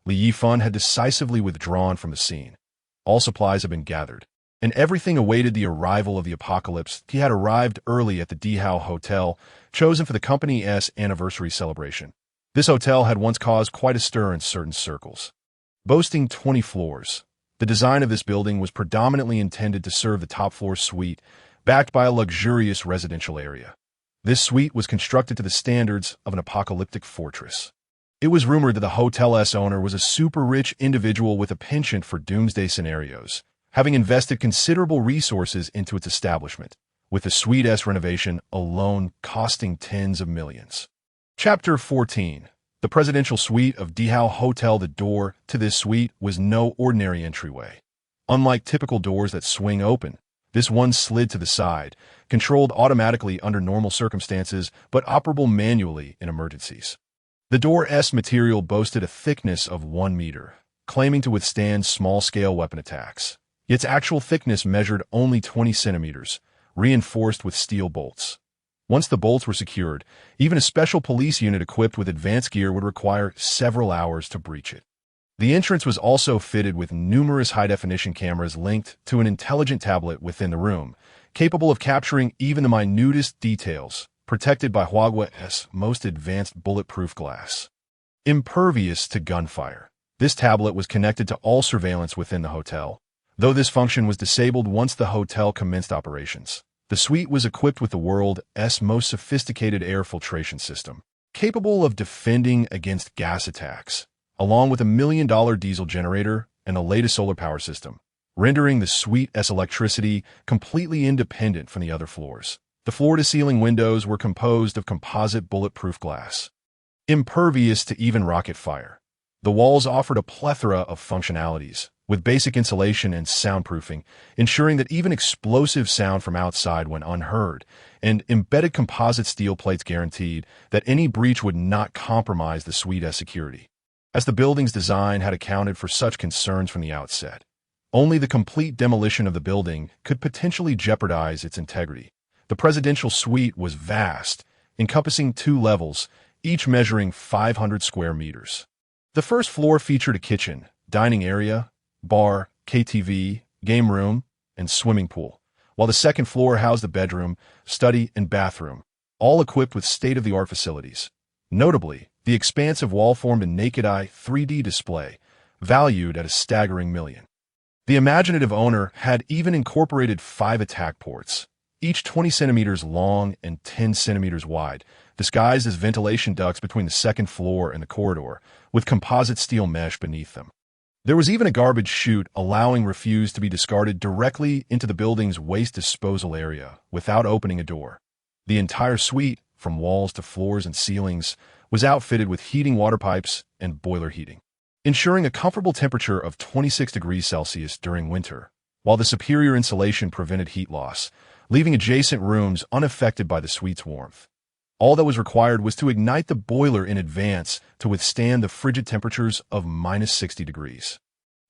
Li Yifan had decisively withdrawn from the scene. All supplies had been gathered, and everything awaited the arrival of the apocalypse. He had arrived early at the Dihao Hotel, chosen for the company's anniversary celebration. This hotel had once caused quite a stir in certain circles. Boasting 20 floors, the design of this building was predominantly intended to serve the top-floor suite, backed by a luxurious residential area. This suite was constructed to the standards of an apocalyptic fortress. It was rumored that the hotel's owner was a super-rich individual with a penchant for doomsday scenarios, having invested considerable resources into its establishment, with the suite's renovation alone costing tens of millions. Chapter 14. The presidential suite of Dihao Hotel. The door to this suite was no ordinary entryway. Unlike typical doors that swing open, this one slid to the side, controlled automatically under normal circumstances but operable manually in emergencies. The door's material boasted a thickness of 1 meter, claiming to withstand small-scale weapon attacks. Its actual thickness measured only 20 centimeters, reinforced with steel bolts. Once the bolts were secured, even a special police unit equipped with advanced gear would require several hours to breach it. The entrance was also fitted with numerous high-definition cameras linked to an intelligent tablet within the room, capable of capturing even the minutest details, protected by Huagua's most advanced bulletproof glass. Impervious to gunfire, this tablet was connected to all surveillance within the hotel, though this function was disabled once the hotel commenced operations. The suite was equipped with the world's most sophisticated air filtration system, capable of defending against gas attacks, along with $1 million diesel generator and the latest solar power system, rendering the suite's electricity completely independent from the other floors. The floor-to-ceiling windows were composed of composite bulletproof glass, impervious to even rocket fire. The walls offered a plethora of functionalities, with basic insulation and soundproofing, ensuring that even explosive sound from outside went unheard, and embedded composite steel plates guaranteed that any breach would not compromise the suite's security. As the building's design had accounted for such concerns from the outset, only the complete demolition of the building could potentially jeopardize its integrity. The presidential suite was vast, encompassing 2 levels, each measuring 500 square meters. The first floor featured a kitchen, dining area, bar, KTV, game room, and swimming pool, while the second floor housed the bedroom, study, and bathroom, all equipped with state-of-the-art facilities. Notably, the expansive wall formed a naked-eye 3D display, valued at a staggering $1 million. The imaginative owner had even incorporated 5 attack ports, each 20 centimeters long and 10 centimeters wide, disguised as ventilation ducts between the second floor and the corridor, with composite steel mesh beneath them. There was even a garbage chute allowing refuse to be discarded directly into the building's waste disposal area without opening a door. The entire suite, from walls to floors and ceilings, was outfitted with heating water pipes and boiler heating, ensuring a comfortable temperature of 26 degrees Celsius during winter, while the superior insulation prevented heat loss, leaving adjacent rooms unaffected by the suite's warmth. All that was required was to ignite the boiler in advance to withstand the frigid temperatures of minus 60 degrees.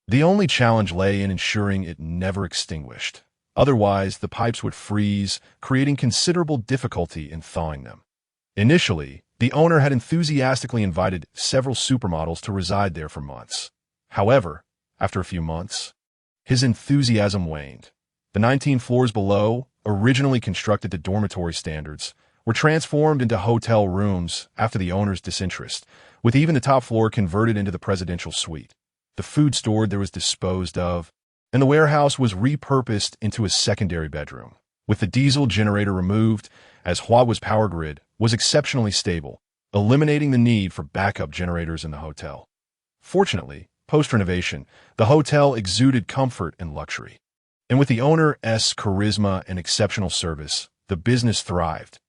The only challenge lay in ensuring it never extinguished. Otherwise, the pipes would freeze, creating considerable difficulty in thawing them. Initially, the owner had enthusiastically invited several supermodels to reside there for months. However, after a few months, his enthusiasm waned. The 19 floors below, originally constructed to dormitory standards, were transformed into hotel rooms after the owner's disinterest, with even the top floor converted into the presidential suite. The food stored there was disposed of, and the warehouse was repurposed into a secondary bedroom. With the diesel generator removed, as Huawei's power grid was exceptionally stable, eliminating the need for backup generators in the hotel. Fortunately, post-renovation, the hotel exuded comfort and luxury. And with the owner's charisma and exceptional service, the business thrived.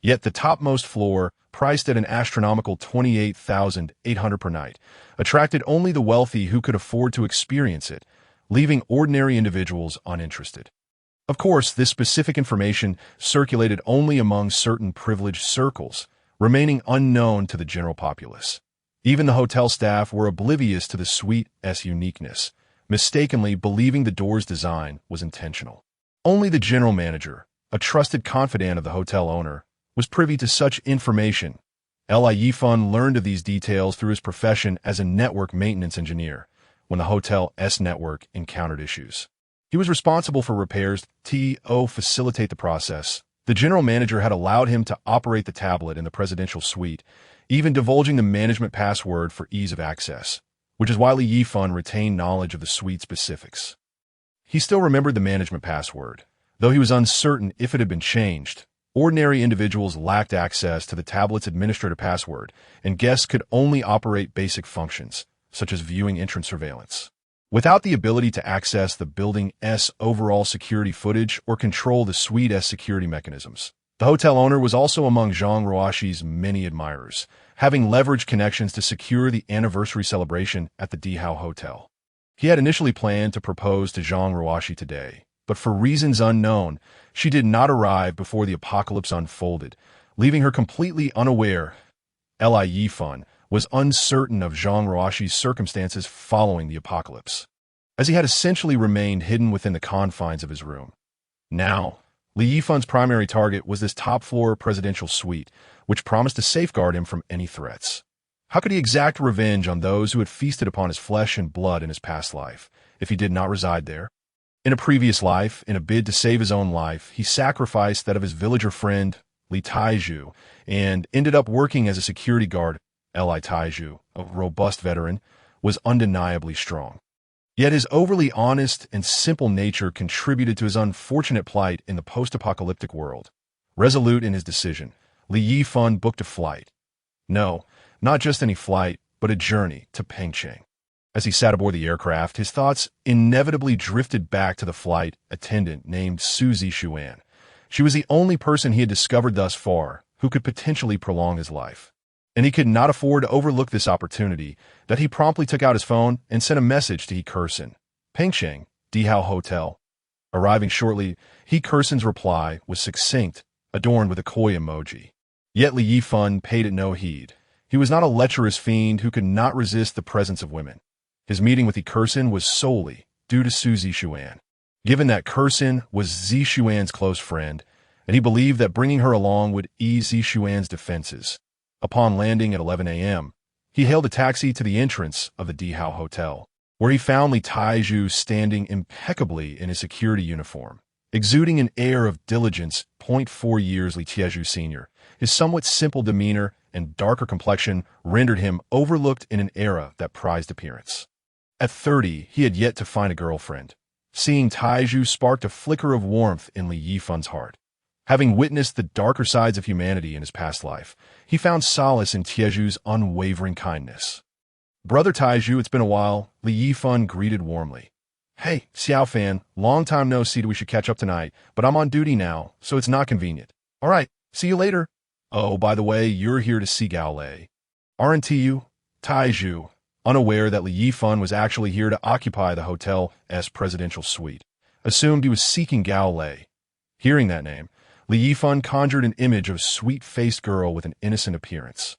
Yet the topmost floor, priced at an astronomical $28,800 per night, attracted only the wealthy who could afford to experience it, leaving ordinary individuals uninterested. Of course, this specific information circulated only among certain privileged circles, remaining unknown to the general populace. Even the hotel staff were oblivious to the suite's uniqueness, mistakenly believing the door's design was intentional. Only the general manager, a trusted confidant of the hotel owner, was privy to such information. Yifan learned of these details through his profession as a network maintenance engineer when the hotel's network encountered issues. He was responsible for repairs to facilitate the process. The general manager had allowed him to operate the tablet in the presidential suite, even divulging the management password for ease of access, which is why Yifan retained knowledge of the suite specifics. He still remembered the management password, though he was uncertain if it had been changed. Ordinary individuals lacked access to the tablet's administrator password, and guests could only operate basic functions, such as viewing entrance surveillance. Without the ability to access the building's overall security footage or control the suite's security mechanisms. The hotel owner was also among Zhang Ruoxi's many admirers, having leveraged connections to secure the anniversary celebration at the Dihao Hotel. He had initially planned to propose to Zhang Ruoxi today, but for reasons unknown, she did not arrive before the apocalypse unfolded, leaving her completely unaware. Yifan was uncertain of Zhang Ruoxi's circumstances following the apocalypse, as he had essentially remained hidden within the confines of his room. Now, Yifan's primary target was this top-floor presidential suite, which promised to safeguard him from any threats. How could he exact revenge on those who had feasted upon his flesh and blood in his past life, if he did not reside there? In a previous life, in a bid to save his own life, he sacrificed that of his villager friend, Li Taiju, and ended up working as a security guard. Li Taiju, a robust veteran, was undeniably strong. Yet his overly honest and simple nature contributed to his unfortunate plight in the post-apocalyptic world. Resolute in his decision, Li Yifan booked a flight. No, not just any flight, but a journey to Pengcheng. As he sat aboard the aircraft, his thoughts inevitably drifted back to the flight attendant named Su Zixuan. She was the only person he had discovered thus far who could potentially prolong his life. And he could not afford to overlook this opportunity, that he promptly took out his phone and sent a message to He Kersen, Pengcheng, Dihao Hotel. Arriving shortly, He Kersen's reply was succinct, adorned with a koi emoji. Yet Li Yifan paid it no heed. He was not a lecherous fiend who could not resist the presence of women. His meeting with He Kersen was solely due to Su Zixuan, given that Kersen was Zixuan's close friend, and he believed that bringing her along would ease Zixuan's defenses. Upon landing at 11 a.m., he hailed a taxi to the entrance of the Dihao Hotel, where he found Li Taiju standing impeccably in his security uniform, exuding an air of diligence. 4 years Li Taiju Sr., his somewhat simple demeanor and darker complexion rendered him overlooked in an era that prized appearance. At 30, he had yet to find a girlfriend. Seeing Taiju sparked a flicker of warmth in Li Yifan's heart. Having witnessed the darker sides of humanity in his past life, he found solace in Tieju's unwavering kindness. Brother Taiju, it's been a while, Li Yifan greeted warmly. Hey, Xiao Fan, long time no see, we should catch up tonight, but I'm on duty now, so it's not convenient. All right, see you later. Oh, by the way, you're here to see Gao Lei. Aren't you? Taiju, unaware that Li Yifan was actually here to occupy the hotel's presidential suite, assumed he was seeking Gao Lei. Hearing that name, Li Yifan conjured an image of a sweet-faced girl with an innocent appearance.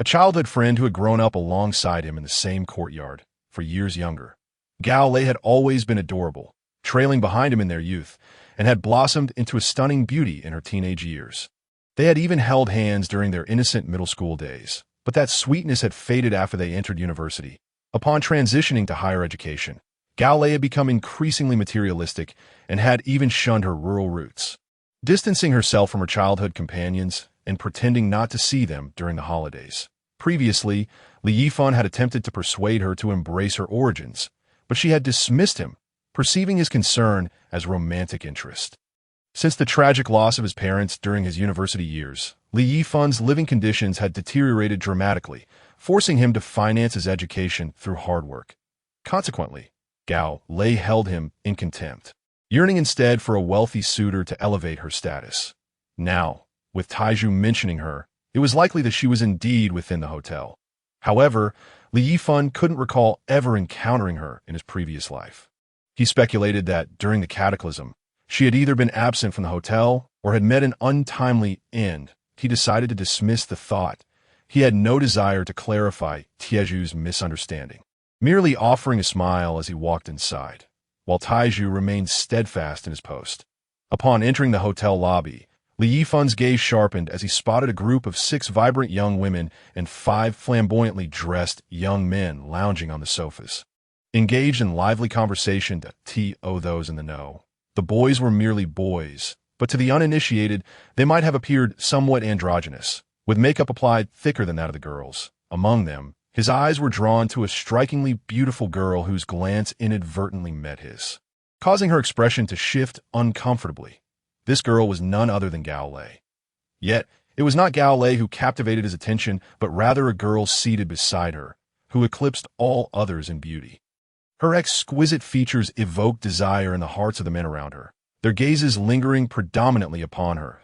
A childhood friend who had grown up alongside him in the same courtyard, for years younger. Gao Lei had always been adorable, trailing behind him in their youth, and had blossomed into a stunning beauty in her teenage years. They had even held hands during their innocent middle school days, but that sweetness had faded after they entered university. Upon transitioning to higher education, Gao Lei had become increasingly materialistic and had even shunned her rural roots, distancing herself from her childhood companions and pretending not to see them during the holidays. Previously, Li Yifan had attempted to persuade her to embrace her origins, but she had dismissed him, perceiving his concern as romantic interest. Since the tragic loss of his parents during his university years, Li Yifan's living conditions had deteriorated dramatically, forcing him to finance his education through hard work. Consequently, Gao Lei held him in contempt, yearning instead for a wealthy suitor to elevate her status. Now, with Taiju mentioning her, it was likely that she was indeed within the hotel. However, Li Yifan couldn't recall ever encountering her in his previous life. He speculated that, during the cataclysm, she had either been absent from the hotel or had met an untimely end. He decided to dismiss the thought. He had no desire to clarify Tieju's misunderstanding, merely offering a smile as he walked inside, while Taiju remained steadfast in his post. Upon entering the hotel lobby, Li Yifan's gaze sharpened as he spotted a group of 6 vibrant young women and 5 flamboyantly dressed young men lounging on the sofas. Engaged in lively conversation to those in the know. The boys were merely boys, but to the uninitiated, they might have appeared somewhat androgynous, with makeup applied thicker than that of the girls. Among them, his eyes were drawn to a strikingly beautiful girl whose glance inadvertently met his, causing her expression to shift uncomfortably. This girl was none other than Gao Lei. Yet, it was not Gao Lei who captivated his attention, but rather a girl seated beside her, who eclipsed all others in beauty. Her exquisite features evoked desire in the hearts of the men around her, their gazes lingering predominantly upon her.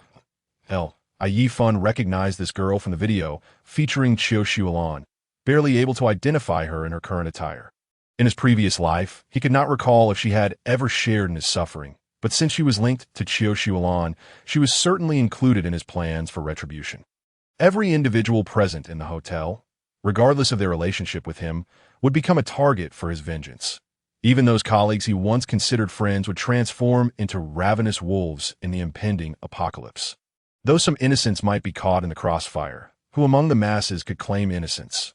Yifan recognized this girl from the video featuring Qiu Xuelan, barely able to identify her in her current attire. In his previous life, he could not recall if she had ever shared in his suffering, but since she was linked to Qiu Xuelan, she was certainly included in his plans for retribution. Every individual present in the hotel, regardless of their relationship with him, would become a target for his vengeance. Even those colleagues he once considered friends would transform into ravenous wolves in the impending apocalypse. Though some innocents might be caught in the crossfire, who among the masses could claim innocence?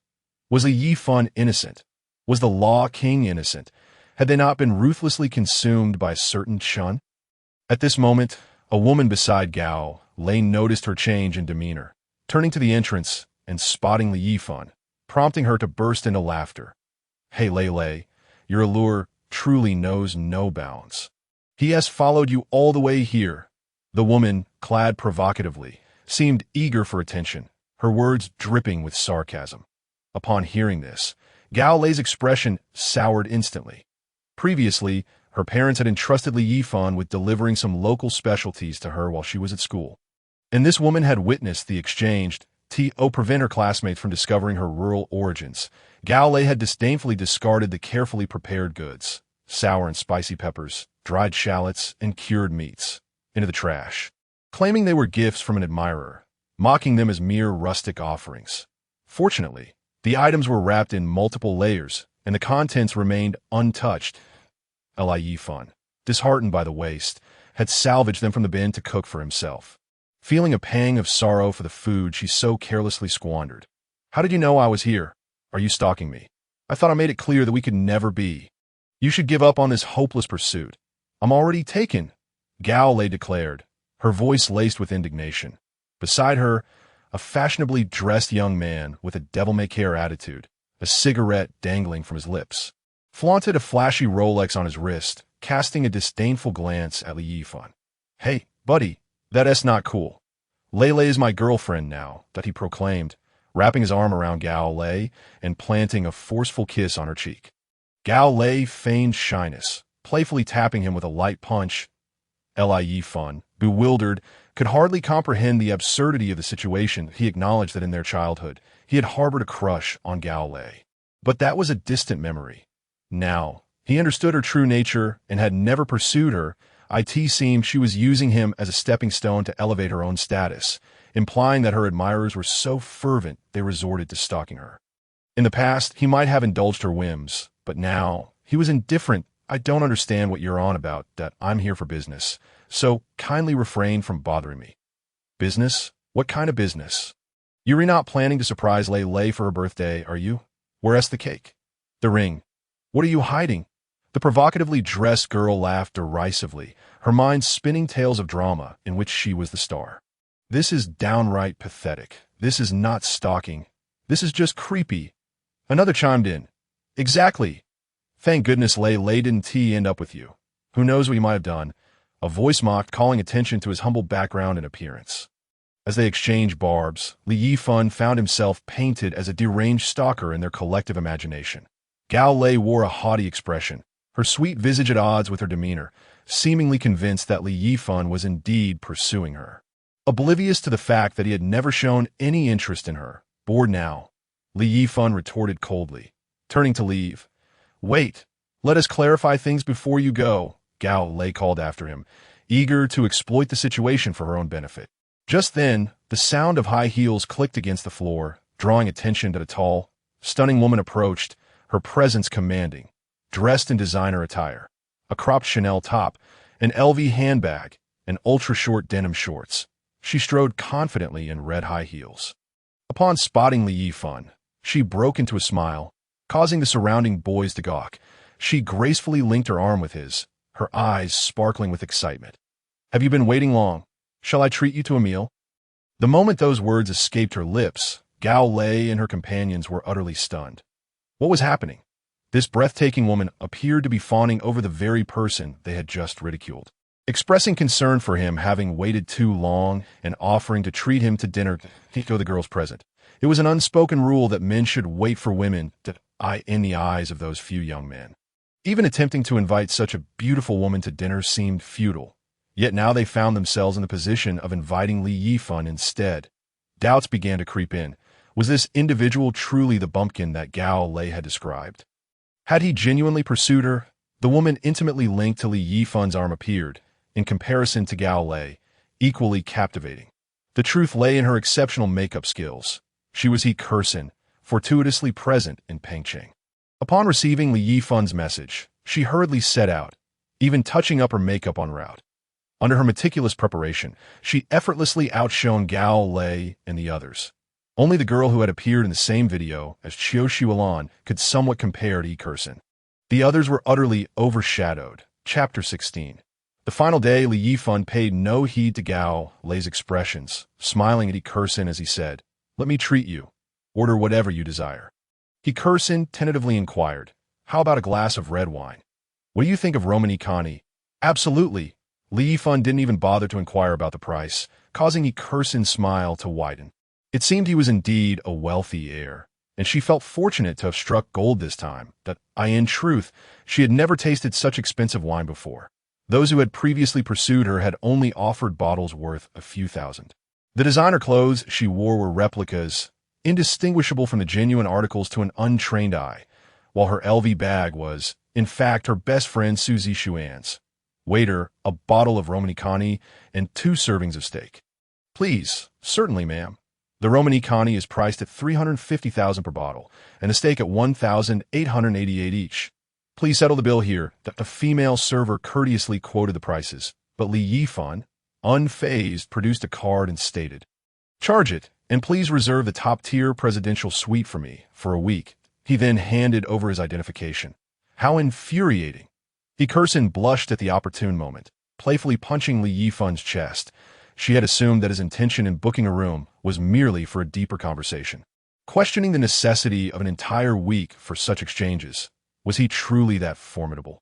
Was Li Yifan innocent? Was the Law King innocent? Had they not been ruthlessly consumed by a certain Chun? At this moment, a woman beside Gao Lei noticed her change in demeanor, turning to the entrance and spotting Li Yifan, prompting her to burst into laughter. Hey Lei, your allure truly knows no bounds. He has followed you all the way here. The woman, clad provocatively, seemed eager for attention, her words dripping with sarcasm. Upon hearing this, Gao Lei's expression soured instantly. Previously, her parents had entrusted Li Yifan with delivering some local specialties to her while she was at school. And this woman had witnessed the exchange to prevent her classmates from discovering her rural origins. Gao Lei had disdainfully discarded the carefully prepared goods, sour and spicy peppers, dried shallots, and cured meats, into the trash, claiming they were gifts from an admirer, mocking them as mere rustic offerings. Fortunately, the items were wrapped in multiple layers, and the contents remained untouched. Li Yifan, disheartened by the waste, had salvaged them from the bin to cook for himself, feeling a pang of sorrow for the food she so carelessly squandered. How did you know I was here? Are you stalking me? I thought I made it clear that we could never be. You should give up on this hopeless pursuit. I'm already taken, Gao Lei declared, her voice laced with indignation. Beside her, a fashionably dressed young man with a devil-may-care attitude, a cigarette dangling from his lips, flaunted a flashy Rolex on his wrist, casting a disdainful glance at Li Yifan. Hey, buddy, that's not cool. Lei is my girlfriend now, that he proclaimed, wrapping his arm around Gao Lei and planting a forceful kiss on her cheek. Gao Lei feigned shyness, playfully tapping him with a light punch. Yifan, bewildered, could hardly comprehend the absurdity of the situation. He acknowledged that in their childhood, he had harbored a crush on Gao Lei. But that was a distant memory. Now, he understood her true nature and had never pursued her. It seemed she was using him as a stepping stone to elevate her own status, implying that her admirers were so fervent they resorted to stalking her. In the past, he might have indulged her whims, but now, he was indifferent. I don't understand what you're on about, that I'm here for business, so kindly refrain from bothering me. Business? What kind of business? You're not planning to surprise Lei for her birthday, are you? Where's the cake? The ring? What are you hiding? The provocatively dressed girl laughed derisively, her mind spinning tales of drama in which she was the star. This is downright pathetic. This is not stalking. This is just creepy. Another chimed in. Exactly. Thank goodness Lei didn't end up with you. Who knows what he might have done? A voice mocked, calling attention to his humble background and appearance. As they exchanged barbs, Yifan found himself painted as a deranged stalker in their collective imagination. Gao Lei wore a haughty expression, her sweet visage at odds with her demeanor, seemingly convinced that Yifan was indeed pursuing her. Oblivious to the fact that he had never shown any interest in her, bored now, Yifan retorted coldly, turning to leave. Wait, let us clarify things before you go, Gao Lei called after him, eager to exploit the situation for her own benefit. Just then, the sound of high heels clicked against the floor, drawing attention to a tall, stunning woman approached, her presence commanding, dressed in designer attire, a cropped Chanel top, an LV handbag, and ultra-short denim shorts. She strode confidently in red high heels. Upon spotting Yifan, she broke into a smile, causing the surrounding boys to gawk. She gracefully linked her arm with his, her eyes sparkling with excitement. Have you been waiting long? Shall I treat you to a meal? The moment those words escaped her lips, Gao Lei and her companions were utterly stunned. What was happening? This breathtaking woman appeared to be fawning over the very person they had just ridiculed. Expressing concern for him having waited too long and offering to treat him to dinner, the girls present. It was an unspoken rule that men should wait for women to eye in the eyes of those few young men. Even attempting to invite such a beautiful woman to dinner seemed futile. Yet now they found themselves in the position of inviting Yifan instead. Doubts began to creep in. Was this individual truly the bumpkin that Gao Lei had described? Had he genuinely pursued her? The woman intimately linked to Yifan's arm appeared, in comparison to Gao Lei, equally captivating. The truth lay in her exceptional makeup skills. She was Curson, fortuitously present in Pengcheng. Upon receiving Yifan's message, she hurriedly set out, even touching up her makeup en route. Under her meticulous preparation, she effortlessly outshone Gao Lei and the others. Only the girl who had appeared in the same video as Qiu Xuelan could somewhat compare to Curson. The others were utterly overshadowed. Chapter 16. The final day, Yifan paid no heed to Gao Lei's expressions, smiling at Curson as he said, "Let me treat you. Order whatever you desire." Curson tentatively inquired, "How about a glass of red wine? What do you think of Romanicani?" "Absolutely." Yifan didn't even bother to inquire about the price, causing Curson's smile to widen. It seemed he was indeed a wealthy heir, and she felt fortunate to have struck gold this time, that in truth, she had never tasted such expensive wine before. Those who had previously pursued her had only offered bottles worth a few thousand. The designer clothes she wore were replicas, indistinguishable from the genuine articles to an untrained eye, while her LV bag was, in fact, her best friend Suzy Xuan's. Waiter, a bottle of Romanicani, and 2 servings of steak. Please, certainly, ma'am. The Romanicani is priced at 350,000 per bottle, and the steak at 1,888 each. Please settle the bill here. The female server courteously quoted the prices, but Yifan, unfazed, produced a card and stated, "Charge it, and please reserve the top-tier presidential suite for me for a week." He then handed over his identification. How infuriating! Curson blushed at the opportune moment, playfully punching Yifan's chest. She had assumed that his intention in booking a room was merely for a deeper conversation. Questioning the necessity of an entire week for such exchanges, was he truly that formidable?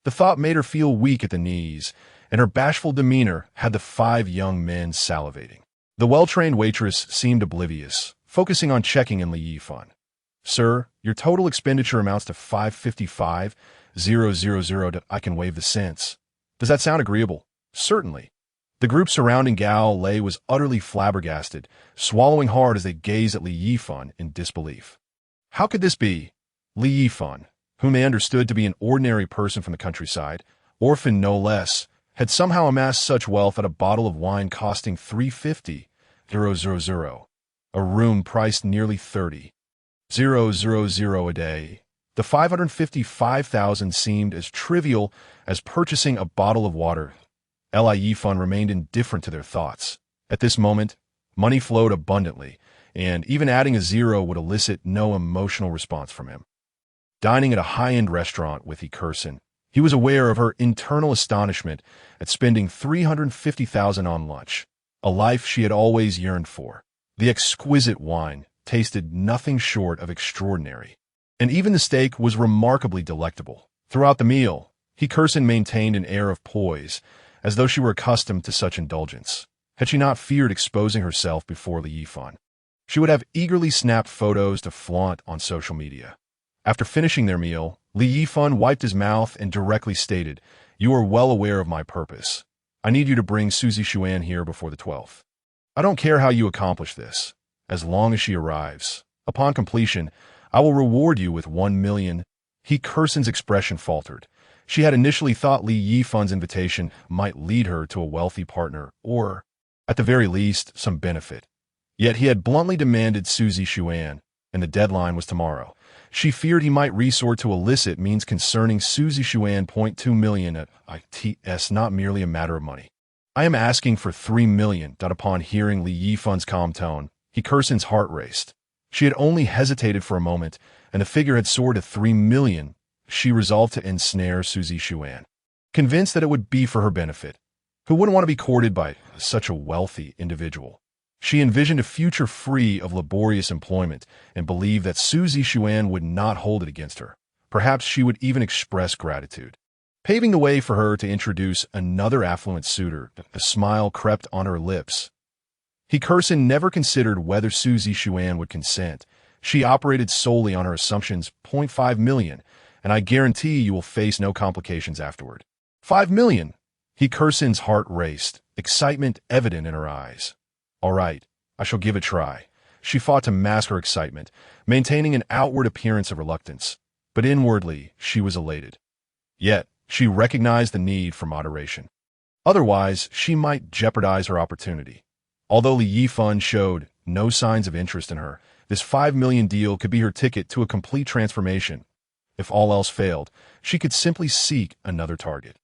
The thought made her feel weak at the knees, and her bashful demeanor had the 5 young men salivating. The well-trained waitress seemed oblivious, focusing on checking in Li Yifan. Sir, your total expenditure amounts to 555,000. I can waive the cents. Does that sound agreeable? Certainly. The group surrounding Gao Lei was utterly flabbergasted, swallowing hard as they gazed at Li Yifan in disbelief. How could this be? Li Yifan, whom they understood to be an ordinary person from the countryside, orphan no less, had somehow amassed such wealth that a bottle of wine costing 350,000, a room priced nearly 30,000 a day. The 555,000 seemed as trivial as purchasing a bottle of water. Li Yifan remained indifferent to their thoughts. At this moment, money flowed abundantly, and even adding a zero would elicit no emotional response from him. Dining at a high-end restaurant with Curson, he was aware of her internal astonishment at spending 350,000 on lunch, a life she had always yearned for. The exquisite wine tasted nothing short of extraordinary, and even the steak was remarkably delectable. Throughout the meal, Curson maintained an air of poise, as though she were accustomed to such indulgence. Had she not feared exposing herself before Li Yifan, she would have eagerly snapped photos to flaunt on social media. After finishing their meal, Li Yifan wiped his mouth and directly stated, "You are well aware of my purpose. I need you to bring Suzy Xuan here before the 12th. I don't care how you accomplish this, as long as she arrives. Upon completion, I will reward you with 1 million. Curson's expression faltered. She had initially thought Li Yifan's invitation might lead her to a wealthy partner or, at the very least, some benefit. Yet he had bluntly demanded Suzy Xuan, and the deadline was tomorrow. She feared he might resort to illicit means concerning Suzy Xuan. 2 million at ITS, not merely a matter of money. I am asking for 3 million. Upon hearing Li Yifan's calm tone, Curson's heart raced. She had only hesitated for a moment, and the figure had soared to 3 million. She resolved to ensnare Suzy Xuan, convinced that it would be for her benefit. Who wouldn't want to be courted by such a wealthy individual? She envisioned a future free of laborious employment and believed that Suzy Xuan would not hold it against her. Perhaps she would even express gratitude. Paving the way for her to introduce another affluent suitor, a smile crept on her lips. Curson never considered whether Suzy Xuan would consent. She operated solely on her assumptions. 5 million, and I guarantee you will face no complications afterward. 5 million! Curson's heart raced, excitement evident in her eyes. All right, I shall give it a try. She fought to mask her excitement, maintaining an outward appearance of reluctance, but inwardly she was elated. Yet, she recognized the need for moderation. Otherwise, she might jeopardize her opportunity. Although Li Yifan showed no signs of interest in her, this 5 million deal could be her ticket to a complete transformation. If all else failed, she could simply seek another target.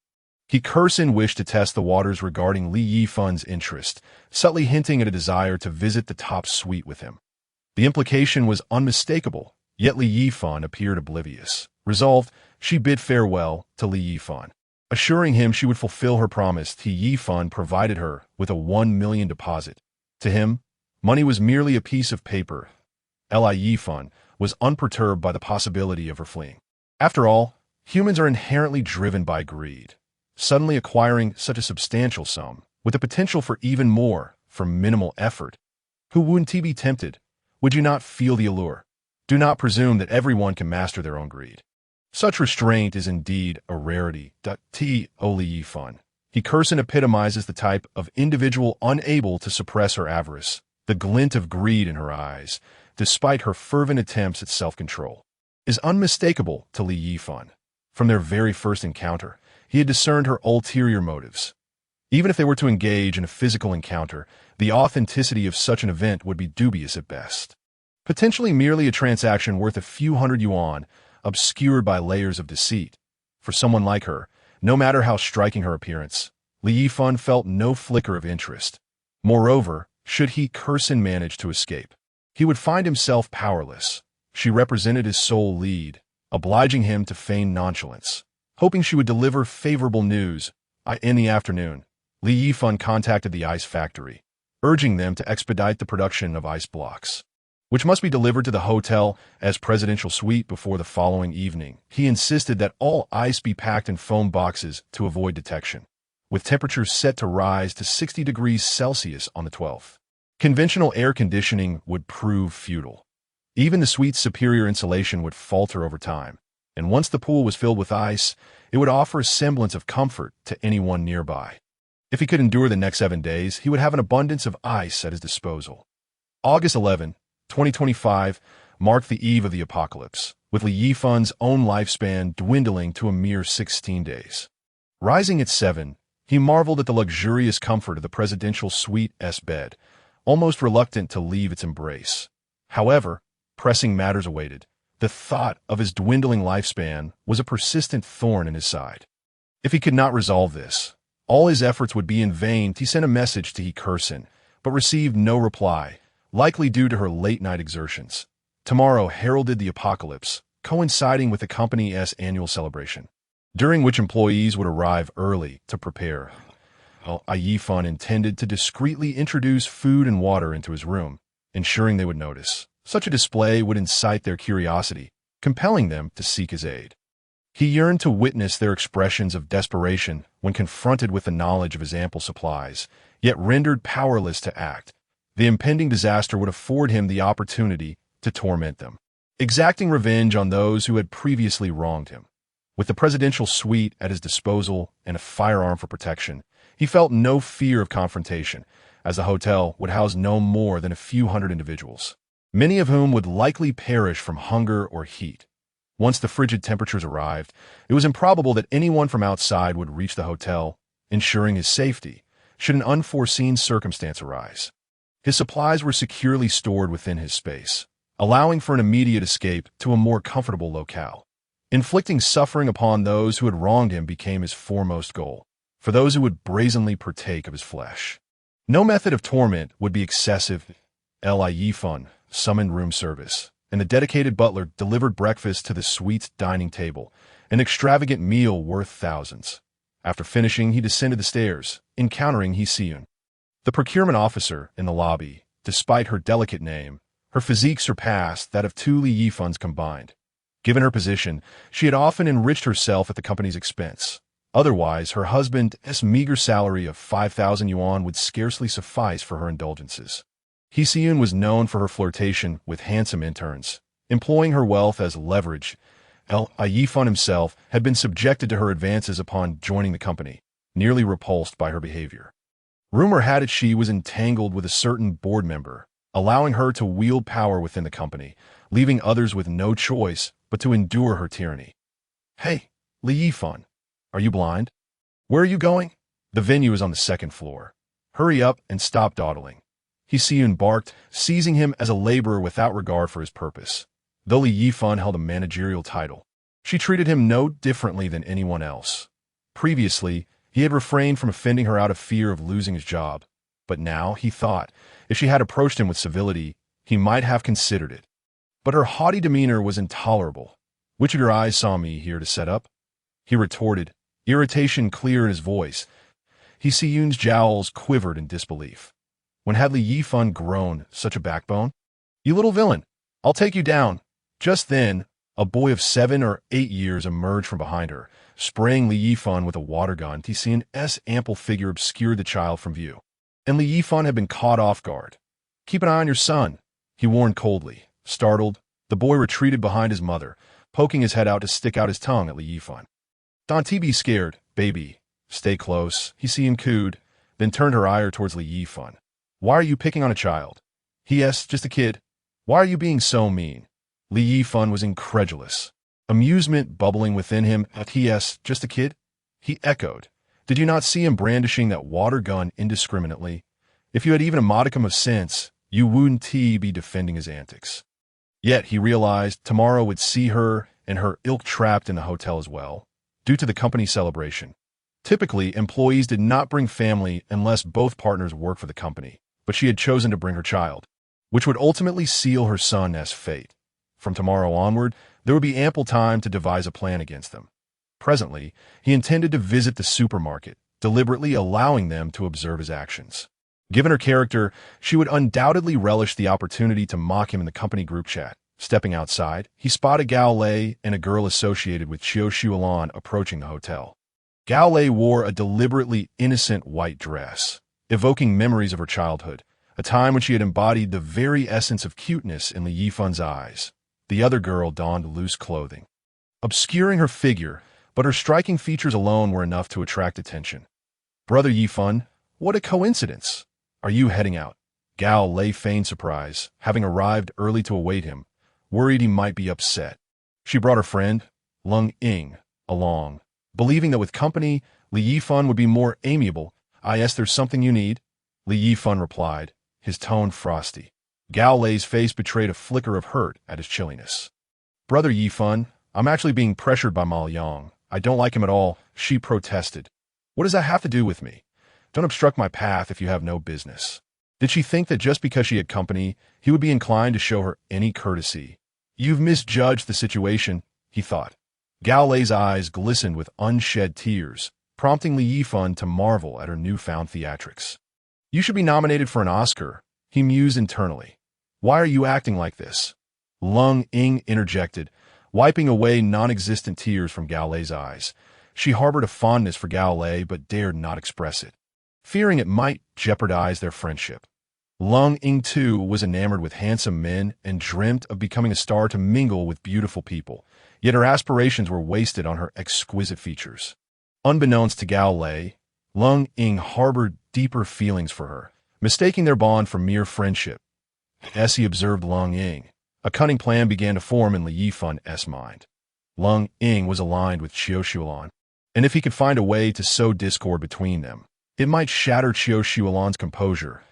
Curson wished to test the waters regarding Li Yifan's interest, subtly hinting at a desire to visit the top suite with him. The implication was unmistakable, yet Li Yifan appeared oblivious. Resolved, she bid farewell to Li Yifan. Assuring him she would fulfill her promise, Yifan provided her with a 1 million deposit. To him, money was merely a piece of paper. Li Yifan was unperturbed by the possibility of her fleeing. After all, humans are inherently driven by greed. Suddenly acquiring such a substantial sum, with the potential for even more, for minimal effort. Who wouldn't he be tempted? Would you not feel the allure? Do not presume that everyone can master their own greed. Such restraint is indeed a rarity. Li Yifan. Curson epitomizes the type of individual unable to suppress her avarice, the glint of greed in her eyes, despite her fervent attempts at self-control, is unmistakable to Li Yifan. From their very first encounter, he had discerned her ulterior motives. Even if they were to engage in a physical encounter, the authenticity of such an event would be dubious at best. Potentially merely a transaction worth a few hundred yuan, obscured by layers of deceit. For someone like her, no matter how striking her appearance, Li Yifan felt no flicker of interest. Moreover, should Curson manage to escape, he would find himself powerless. She represented his sole lead, obliging him to feign nonchalance. Hoping she would deliver favorable news, in the afternoon, Li Yifan contacted the ice factory, urging them to expedite the production of ice blocks, which must be delivered to the hotel as presidential suite before the following evening. He insisted that all ice be packed in foam boxes to avoid detection, with temperatures set to rise to 60 degrees Celsius on the 12th. Conventional air conditioning would prove futile. Even the suite's superior insulation would falter over time, and once the pool was filled with ice, it would offer a semblance of comfort to anyone nearby. If he could endure the next 7 days, he would have an abundance of ice at his disposal. August 11, 2025, marked the eve of the apocalypse, with Yifan's own lifespan dwindling to a mere 16 days. Rising at 7, he marveled at the luxurious comfort of the presidential suite's bed, almost reluctant to leave its embrace. However, pressing matters awaited. The thought of his dwindling lifespan was a persistent thorn in his side. If he could not resolve this, all his efforts would be in vain. He sent a message to Kersin, but received no reply, likely due to her late-night exertions. Tomorrow heralded the apocalypse, coinciding with the company's annual celebration, during which employees would arrive early to prepare. Yifan intended to discreetly introduce food and water into his room, ensuring they would notice. Such a display would incite their curiosity, compelling them to seek his aid. He yearned to witness their expressions of desperation when confronted with the knowledge of his ample supplies, yet rendered powerless to act. The impending disaster would afford him the opportunity to torment them, exacting revenge on those who had previously wronged him. With the presidential suite at his disposal and a firearm for protection, he felt no fear of confrontation, as the hotel would house no more than a few hundred individuals, many of whom would likely perish from hunger or heat. Once the frigid temperatures arrived, it was improbable that anyone from outside would reach the hotel, ensuring his safety should an unforeseen circumstance arise. His supplies were securely stored within his space, allowing for an immediate escape to a more comfortable locale. Inflicting suffering upon those who had wronged him became his foremost goal, for those who would brazenly partake of his flesh. No method of torment would be excessive. Yifan summoned room service, and the dedicated butler delivered breakfast to the suite's dining table, an extravagant meal worth thousands. After finishing, he descended the stairs, encountering Hsiyun, the procurement officer, in the lobby. Despite her delicate name, her physique surpassed that of two Yifans combined. Given her position, she had often enriched herself at the company's expense. Otherwise, her husband's meager salary of 5,000 yuan would scarcely suffice for her indulgences. Hsiyun was known for her flirtation with handsome interns, employing her wealth as leverage. Yifan himself had been subjected to her advances upon joining the company, nearly repulsed by her behavior. Rumor had it she was entangled with a certain board member, allowing her to wield power within the company, leaving others with no choice but to endure her tyranny. "Hey, Yifan, are you blind? Where are you going?" The venue is on the second floor. "Hurry up and stop dawdling." Hsiyun barked, seizing him as a laborer without regard for his purpose. Though Yifan held a managerial title, she treated him no differently than anyone else. Previously, he had refrained from offending her out of fear of losing his job, but now, he thought, if she had approached him with civility, he might have considered it. But her haughty demeanor was intolerable. "Which of your eyes saw me here to set up?" he retorted, irritation clear in his voice. Hsiyun's jowls quivered in disbelief. When had Yifan grown such a backbone? "You little villain, I'll take you down." Just then, a boy of 7 or 8 years emerged from behind her, spraying Yifan with a water gun. Hsiyun's ample figure obscured the child from view, and Yifan had been caught off guard. "Keep an eye on your son," he warned coldly. Startled, the boy retreated behind his mother, poking his head out to stick out his tongue at Yifan. "Don't be scared, baby. Stay close," Hsiyun cooed, then turned her ire towards Yifan. "Why are you picking on a child?" "Yes, just a kid." "Why are you being so mean?" Yifan was incredulous, amusement bubbling within him. "Yes, just a kid?" he echoed. "Did you not see him brandishing that water gun indiscriminately? If you had even a modicum of sense, you wouldn't be defending his antics." Yet he realized tomorrow would see her and her ilk trapped in the hotel as well, due to the company celebration. Typically, employees did not bring family unless both partners worked for the company, but she had chosen to bring her child, which would ultimately seal her son's fate. From tomorrow onward, there would be ample time to devise a plan against them. Presently, he intended to visit the supermarket, deliberately allowing them to observe his actions. Given her character, she would undoubtedly relish the opportunity to mock him in the company group chat. Stepping outside, he spotted Gao Lei and a girl associated with Qiu Shualan approaching the hotel. Gao Lei wore a deliberately innocent white dress, evoking memories of her childhood, a time when she had embodied the very essence of cuteness in Li Yifan's eyes. The other girl donned loose clothing, obscuring her figure, but her striking features alone were enough to attract attention. "Brother Yifan, what a coincidence! Are you heading out?" Gao Lei feigned surprise, having arrived early to await him, worried he might be upset. She brought her friend, Lung Ying, along, believing that with company, Li Yifan would be more amiable. "I guess there's something you need," Li Yifan replied, his tone frosty. Gao Lei's face betrayed a flicker of hurt at his chilliness. "Brother Yifan, I'm actually being pressured by Ma Yang. I don't like him at all," she protested. "What does that have to do with me? Don't obstruct my path if you have no business." Did she think that just because she had company, he would be inclined to show her any courtesy? "You've misjudged the situation," he thought. Gao Lei's eyes glistened with unshed tears, prompting Li Yifan to marvel at her newfound theatrics. "You should be nominated for an Oscar," he mused internally. "Why are you acting like this?" Lung Ying interjected, wiping away non-existent tears from Gao Lei's eyes. She harbored a fondness for Gao Lei but dared not express it, fearing it might jeopardize their friendship. Lung Ying, too, was enamored with handsome men and dreamt of becoming a star to mingle with beautiful people, yet her aspirations were wasted on her exquisite features. Unbeknownst to Gao Lei, Lung Ying harbored deeper feelings for her, mistaking their bond for mere friendship. As he observed Lung Ying, a cunning plan began to form in Li Yifan's mind. Lung Ying was aligned with Qiu Xuelan, and if he could find a way to sow discord between them, it might shatter Qiu Xuelan's composure.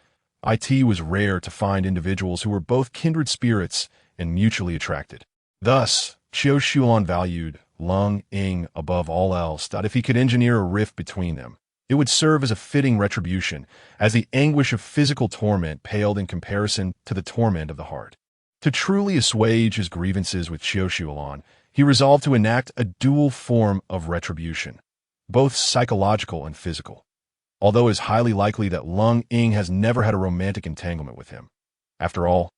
It was rare to find individuals who were both kindred spirits and mutually attracted. Thus, Qiu Xuelan valued Lung Ying above all else, that if he could engineer a rift between them, it would serve as a fitting retribution, as the anguish of physical torment paled in comparison to the torment of the heart. To truly assuage his grievances with Qiu Xuelan, he resolved to enact a dual form of retribution, both psychological and physical. Although it is highly likely that Lung Ying has never had a romantic entanglement with him. After all,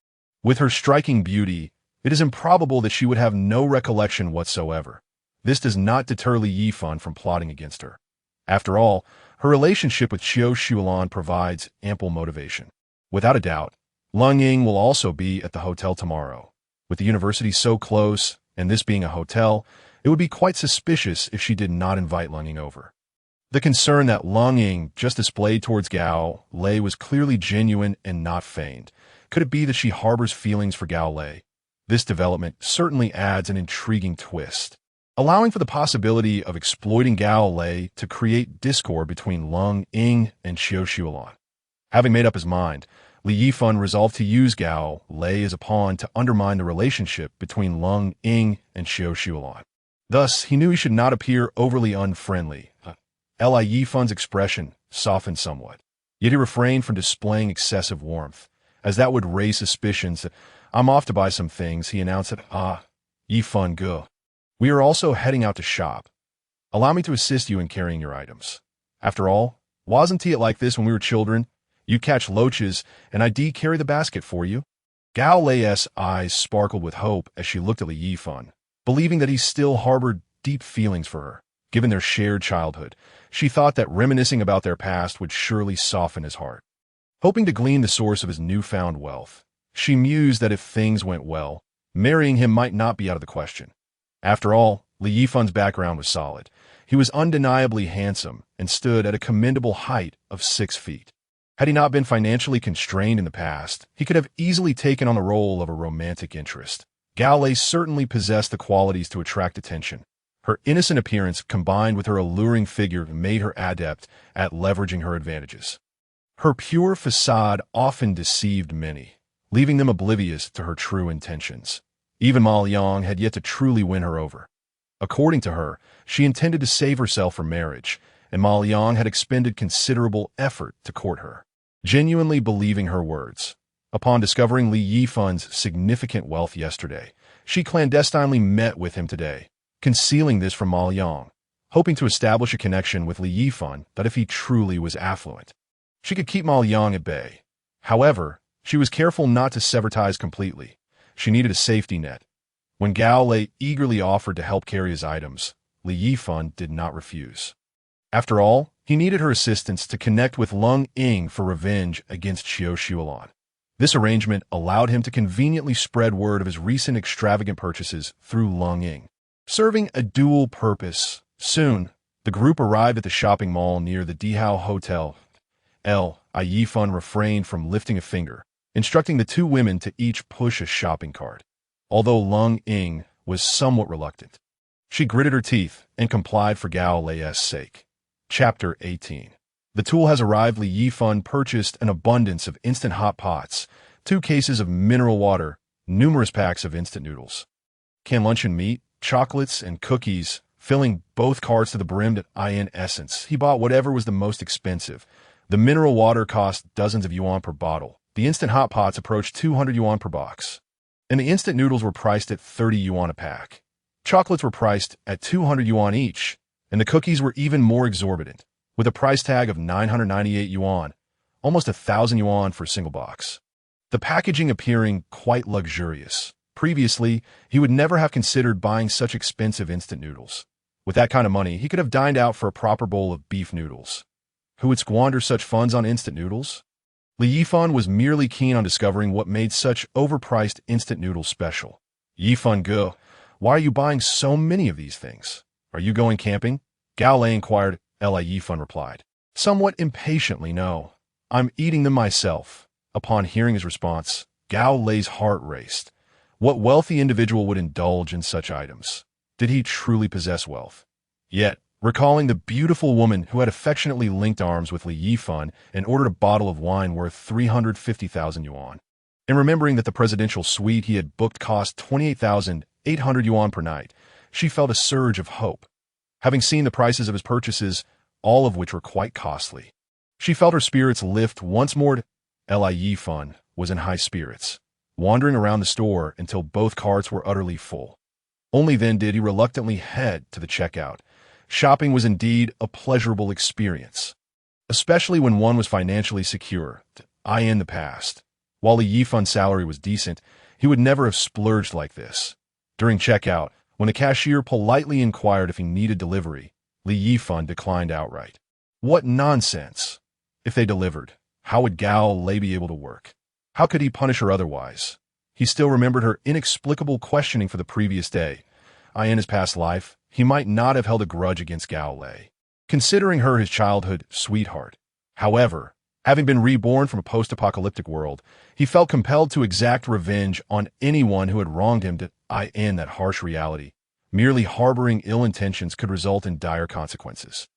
with her striking beauty, it is improbable that she would have no recollection whatsoever. This does not deter Li Yifan from plotting against her. After all, her relationship with Qiu Xuelan provides ample motivation. Without a doubt, Lung Ying will also be at the hotel tomorrow. With the university so close, and this being a hotel, it would be quite suspicious if she did not invite Lung Ying over. The concern that Lung Ying just displayed towards Gao Lei was clearly genuine and not feigned. Could it be that she harbors feelings for Gao Lei? This development certainly adds an intriguing twist, allowing for the possibility of exploiting Gao Lei to create discord between Lung Ying and Qiu Xuelan. Having made up his mind, Li Yifan resolved to use Gao Lei as a pawn to undermine the relationship between Lung Ying and Qiu Xuelan. Thus, he knew he should not appear overly unfriendly. Li Yifan's expression softened somewhat, yet he refrained from displaying excessive warmth, as that would raise suspicions that "I'm off to buy some things," he announced that, Yifan go. "We are also heading out to shop. Allow me to assist you in carrying your items. After all, wasn't it like this when we were children? You'd catch loaches, and I'd carry the basket for you." Gao Lei's eyes sparkled with hope as she looked at Li Yifan, believing that he still harbored deep feelings for her. Given their shared childhood, she thought that reminiscing about their past would surely soften his heart. Hoping to glean the source of his newfound wealth, she mused that if things went well, marrying him might not be out of the question. After all, Li Yifan's background was solid. He was undeniably handsome and stood at a commendable height of 6 feet. Had he not been financially constrained in the past, he could have easily taken on the role of a romantic interest. Gao Lei certainly possessed the qualities to attract attention. Her innocent appearance combined with her alluring figure made her adept at leveraging her advantages. Her pure facade often deceived many, leaving them oblivious to her true intentions. Even Ma Yang had yet to truly win her over. According to her, she intended to save herself for marriage, and Ma Yang had expended considerable effort to court her, genuinely believing her words. Upon discovering Li Yifan's significant wealth yesterday, she clandestinely met with him today, concealing this from Ma Yang, hoping to establish a connection with Li Yifan that if he truly was affluent, she could keep Ma Yang at bay. However, she was careful not to sever ties completely. She needed a safety net. When Gao Lei eagerly offered to help carry his items, Li Yifan did not refuse. After all, He needed her assistance to connect with Lung Ying for revenge against Xiao Xuelan. This arrangement allowed him to conveniently spread word of his recent extravagant purchases through Lung Ying, serving a dual purpose. Soon, the group arrived at the shopping mall near the Dihao Hotel. Yifan refrained from lifting a finger, instructing the two women to each push a shopping cart. Although Lung Ying was somewhat reluctant, she gritted her teeth and complied for Gao Lei's sake. Chapter 18. The tool has arrived. Yifan purchased an abundance of instant hot pots, 2 cases of mineral water, numerous packs of instant noodles, canned luncheon meat, chocolates, and cookies, filling both carts to the brim. In essence, he bought whatever was the most expensive. The mineral water cost dozens of yuan per bottle. The instant hot pots approached 200 yuan per box. And the instant noodles were priced at 30 yuan a pack. Chocolates were priced at 200 yuan each, and the cookies were even more exorbitant, with a price tag of 998 yuan, almost 1,000 yuan for a single box. The packaging appearing quite luxurious. Previously, he would never have considered buying such expensive instant noodles. With that kind of money, he could have dined out for a proper bowl of beef noodles. Who would squander such funds on instant noodles? Yifan was merely keen on discovering what made such overpriced instant noodles special. Yifan go, why are you buying so many of these things? Are you going camping? Gao Lei inquired. Yifan replied, somewhat impatiently, no. I'm eating them myself. Upon hearing his response, Gao Lei's heart raced. What wealthy individual would indulge in such items? Did he truly possess wealth? Yet, recalling the beautiful woman who had affectionately linked arms with Yifan and ordered a bottle of wine worth 350,000 yuan, and remembering that the presidential suite he had booked cost 28,800 yuan per night, she felt a surge of hope. Having seen the prices of his purchases, all of which were quite costly, she felt her spirits lift once more. Yifan was in high spirits, wandering around the store until both carts were utterly full. Only then did he reluctantly head to the checkout. Shopping was indeed a pleasurable experience, especially when one was financially secure. In the past, while Yifan's salary was decent, he would never have splurged like this. During checkout, when the cashier politely inquired if he needed delivery, Yifan declined outright. What nonsense! If they delivered, how would Gao Lei be able to work? How could he punish her otherwise? He still remembered her inexplicable questioning for the previous day. In his past life, he might not have held a grudge against Gao Lei, considering her his childhood sweetheart. However, having been reborn from a post-apocalyptic world, he felt compelled to exact revenge on anyone who had wronged him. In that harsh reality, merely harboring ill intentions could result in dire consequences.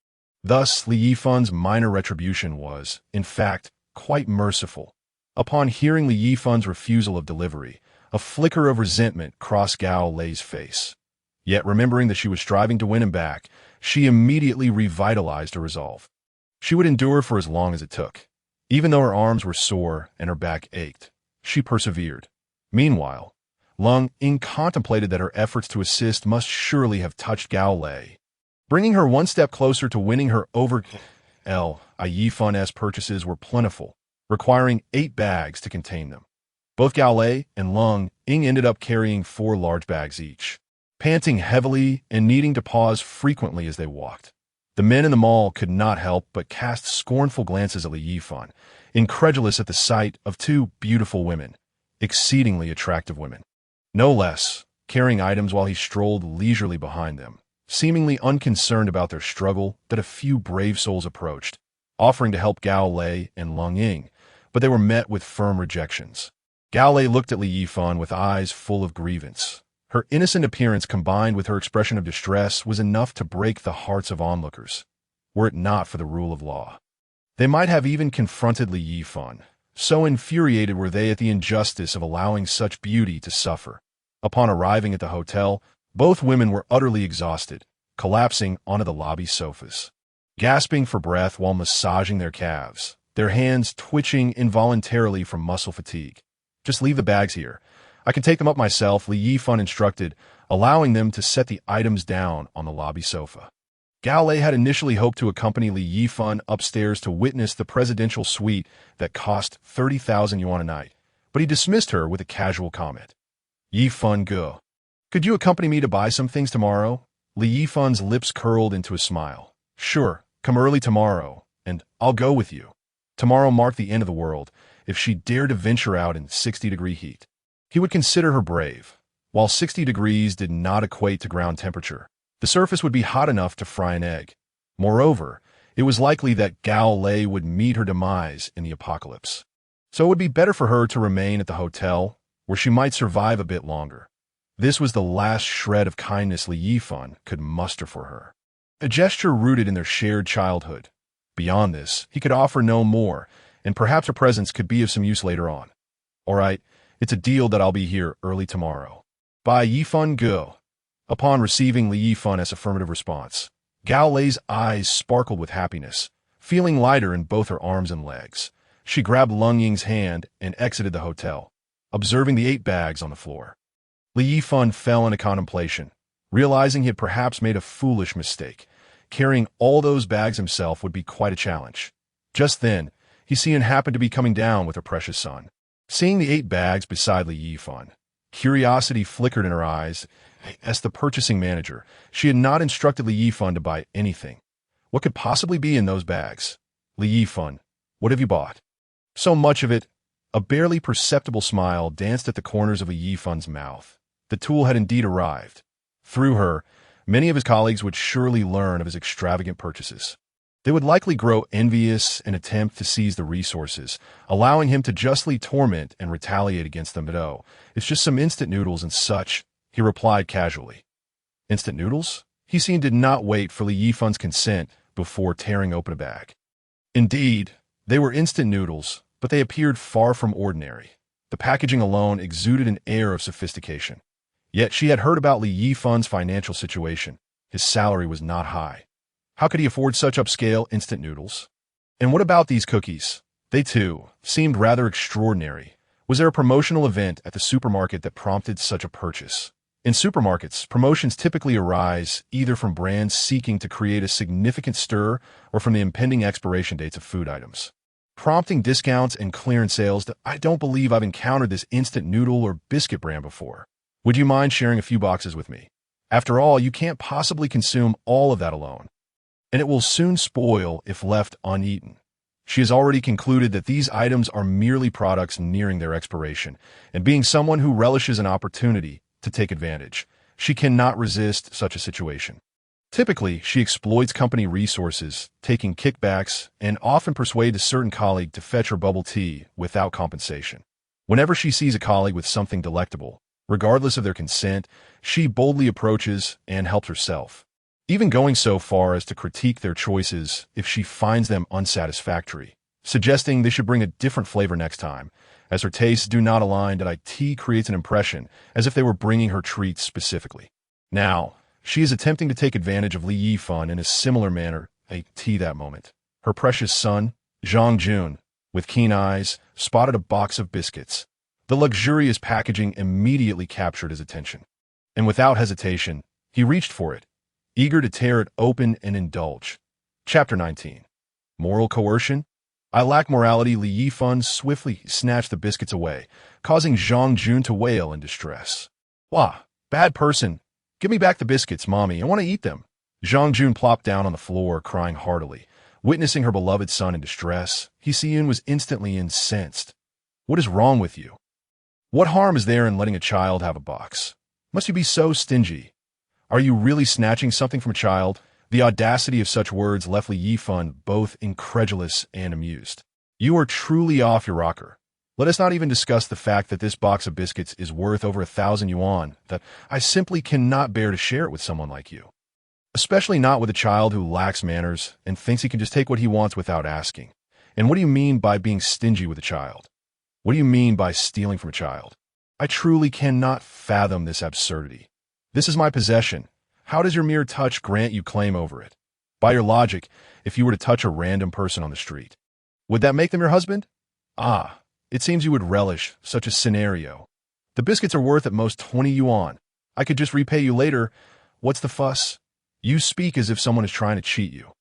Thus, Yifan's minor retribution was, in fact, quite merciful. Upon hearing Yifan's refusal of delivery, a flicker of resentment crossed Gao Lei's face. Yet, remembering that she was striving to win him back, she immediately revitalized her resolve. She would endure for as long as it took. Even though her arms were sore and her back ached, she persevered. Meanwhile, Lung Ying contemplated that her efforts to assist must surely have touched Gao Lei, bringing her one step closer to winning her over. Yifan's purchases were plentiful, requiring 8 bags to contain them. Both Gao Lei and Lung Ying ended up carrying 4 large bags each, panting heavily and needing to pause frequently as they walked. The men in the mall could not help but cast scornful glances at Yifan, incredulous at the sight of 2 beautiful women, exceedingly attractive women, no less, carrying items while he strolled leisurely behind them, seemingly unconcerned about their struggle. That a few brave souls approached, offering to help Gao Lei and Lung Ying, but they were met with firm rejections. Gao Lei looked at Yifan with eyes full of grievance. Her innocent appearance combined with her expression of distress was enough to break the hearts of onlookers, were it not for the rule of law. They might have even confronted Yifan, so infuriated were they at the injustice of allowing such beauty to suffer. Upon arriving at the hotel, both women were utterly exhausted, collapsing onto the lobby sofas, gasping for breath while massaging their calves, their hands twitching involuntarily from muscle fatigue. Just leave the bags here. I can take them up myself, Yifan instructed, allowing them to set the items down on the lobby sofa. Gao Lei had initially hoped to accompany Yifan upstairs to witness the presidential suite that cost 30,000 yuan a night, but he dismissed her with a casual comment. Yifan go. Could you accompany me to buy some things tomorrow? Yifan's lips curled into a smile. Sure, Come early tomorrow, and I'll go with you. Tomorrow marked the end of the world if she dared to venture out in 60-degree heat. He would consider her brave. While 60 degrees did not equate to ground temperature, the surface would be hot enough to fry an egg. Moreover, it was likely that Lei would meet her demise in the apocalypse. So it would be better for her to remain at the hotel, where she might survive a bit longer. This was the last shred of kindness Yifan could muster for her. A gesture rooted in their shared childhood. Beyond this, he could offer no more, and perhaps her presence could be of some use later on. All right, it's a deal that I'll be here early tomorrow. By Yifan Go. Upon receiving Yifan's affirmative response, Gao Lei's eyes sparkled with happiness. Feeling lighter in both her arms and legs, she grabbed Lung Ying's hand and exited the hotel, observing the 8 bags on the floor. Yifan fell into contemplation, realizing he had perhaps made a foolish mistake. Carrying all those bags himself would be quite a challenge. Just then, Yifan happened to be coming down with her precious son. Seeing the 8 bags beside Yifan, curiosity flickered in her eyes. As the purchasing manager, she had not instructed Yifan to buy anything. What could possibly be in those bags? Yifan, what have you bought? So much of it. A barely perceptible smile danced at the corners of Yifan's mouth. The tool had indeed arrived. Through her, many of his colleagues would surely learn of his extravagant purchases. They would likely grow envious and attempt to seize the resources, allowing him to justly torment and retaliate against them. But oh, it's just some instant noodles and such, he replied casually. Instant noodles? Yifan did not wait for Yifan's consent before tearing open a bag. Indeed, they were instant noodles, but they appeared far from ordinary. The packaging alone exuded an air of sophistication. Yet she had heard about Yifan's financial situation. His salary was not high. How could he afford such upscale instant noodles? And what about these cookies? They, too, seemed rather extraordinary. Was there a promotional event at the supermarket that prompted such a purchase? In supermarkets, promotions typically arise either from brands seeking to create a significant stir or from the impending expiration dates of food items, prompting discounts and clearance sales. I don't believe I've encountered this instant noodle or biscuit brand before. Would you mind sharing a few boxes with me? After all, you can't possibly consume all of that alone, and it will soon spoil if left uneaten. She has already concluded that these items are merely products nearing their expiration, and being someone who relishes an opportunity to take advantage, she cannot resist such a situation. Typically, she exploits company resources, taking kickbacks, and often persuades a certain colleague to fetch her bubble tea without compensation. Whenever she sees a colleague with something delectable, regardless of their consent, she boldly approaches and helps herself, even going so far as to critique their choices if she finds them unsatisfactory, suggesting they should bring a different flavor next time, as her tastes do not align. Tea creates an impression as if they were bringing her treats specifically. Now, she is attempting to take advantage of Yifan in a similar manner. Tea that moment. Her precious son, Zhang Jun, with keen eyes, spotted a box of biscuits. The luxurious packaging immediately captured his attention, and without hesitation, he reached for it, eager to tear it open and indulge. Chapter 19. Moral coercion? I lack morality. Yifan swiftly snatched the biscuits away, causing Zhang Jun to wail in distress. Wah, bad person. Give me back the biscuits, Mommy. I want to eat them. Zhang Jun plopped down on the floor, crying heartily. Witnessing her beloved son in distress, Yifan was instantly incensed. What is wrong with you? What harm is there in letting a child have a box? Must you be so stingy? Are you really snatching something from a child? The audacity of such words left Yifan both incredulous and amused. You are truly off your rocker. Let us not even discuss the fact that this box of biscuits is worth over 1,000 yuan, that I simply cannot bear to share it with someone like you. Especially not with a child who lacks manners and thinks he can just take what he wants without asking. And what do you mean by being stingy with a child? What do you mean by stealing from a child? I truly cannot fathom this absurdity. This is my possession. How does your mere touch grant you claim over it? By your logic, if you were to touch a random person on the street, would that make them your husband? Ah, it seems you would relish such a scenario. The biscuits are worth at most 20 yuan. I could just repay you later. What's the fuss? You speak as if someone is trying to cheat you.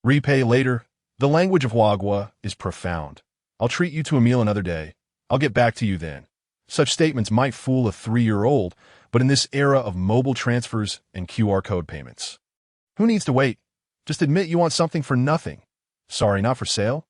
Repay later? The language of Huagua is profound. I'll treat you to a meal another day. I'll get back to you then. Such statements might fool a 3-year-old, but in this era of mobile transfers and QR code payments, who needs to wait? Just admit you want something for nothing. Sorry, not for sale?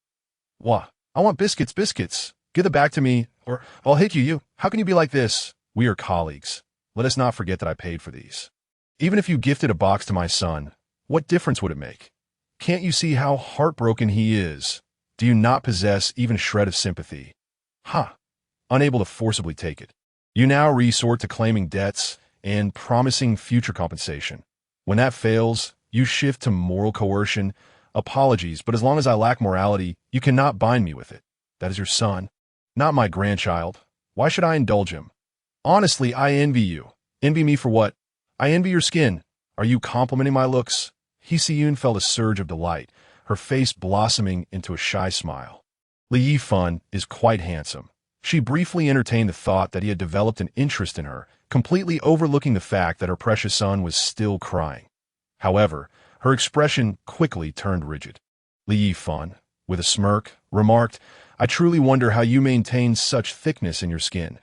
What? I want biscuits, biscuits. Give them back to me, or I'll hit you. How can you be like this? We are colleagues. Let us not forget that I paid for these. Even if you gifted a box to my son, what difference would it make? Can't you see how heartbroken he is? Do you not possess even a shred of sympathy? Unable to forcibly take it. You now resort to claiming debts and promising future compensation. When that fails, you shift to moral coercion. Apologies, but as long as I lack morality, you cannot bind me with it. That is your son, not my grandchild. Why should I indulge him? Honestly, I envy you. Envy me for what? I envy your skin. Are you complimenting my looks? Yifan felt a surge of delight, her face blossoming into a shy smile. Yifan is quite handsome. She briefly entertained the thought that he had developed an interest in her, completely overlooking the fact that her precious son was still crying. However, her expression quickly turned rigid. Yifan, with a smirk, remarked, I truly wonder how you maintain such thickness in your skin.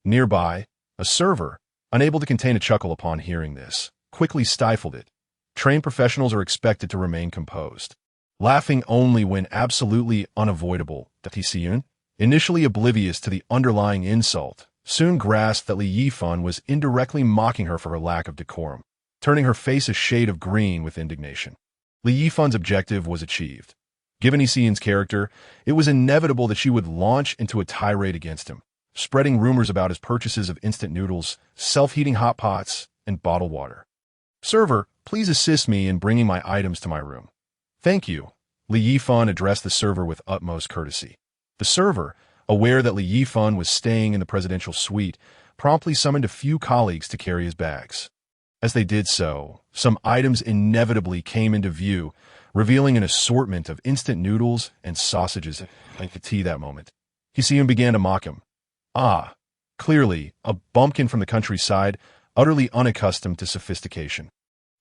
Nearby, a server, unable to contain a chuckle upon hearing this, quickly stifled it. Trained professionals are expected to remain composed, laughing only when absolutely unavoidable. Yifan, initially oblivious to the underlying insult, soon grasped that Yifan was indirectly mocking her for her lack of decorum, turning her face a shade of green with indignation. Yifan's objective was achieved. Given Yifan's character, it was inevitable that she would launch into a tirade against him, spreading rumors about his purchases of instant noodles, self-heating hot pots, and bottled water. Server, please assist me in bringing my items to my room. Thank you. Yifan addressed the server with utmost courtesy. The server, aware that Yifan was staying in the presidential suite, promptly summoned a few colleagues to carry his bags. As they did so, some items inevitably came into view, revealing an assortment of instant noodles and sausages like the tea that moment. Yifan began to mock him. Clearly, a bumpkin from the countryside, utterly unaccustomed to sophistication.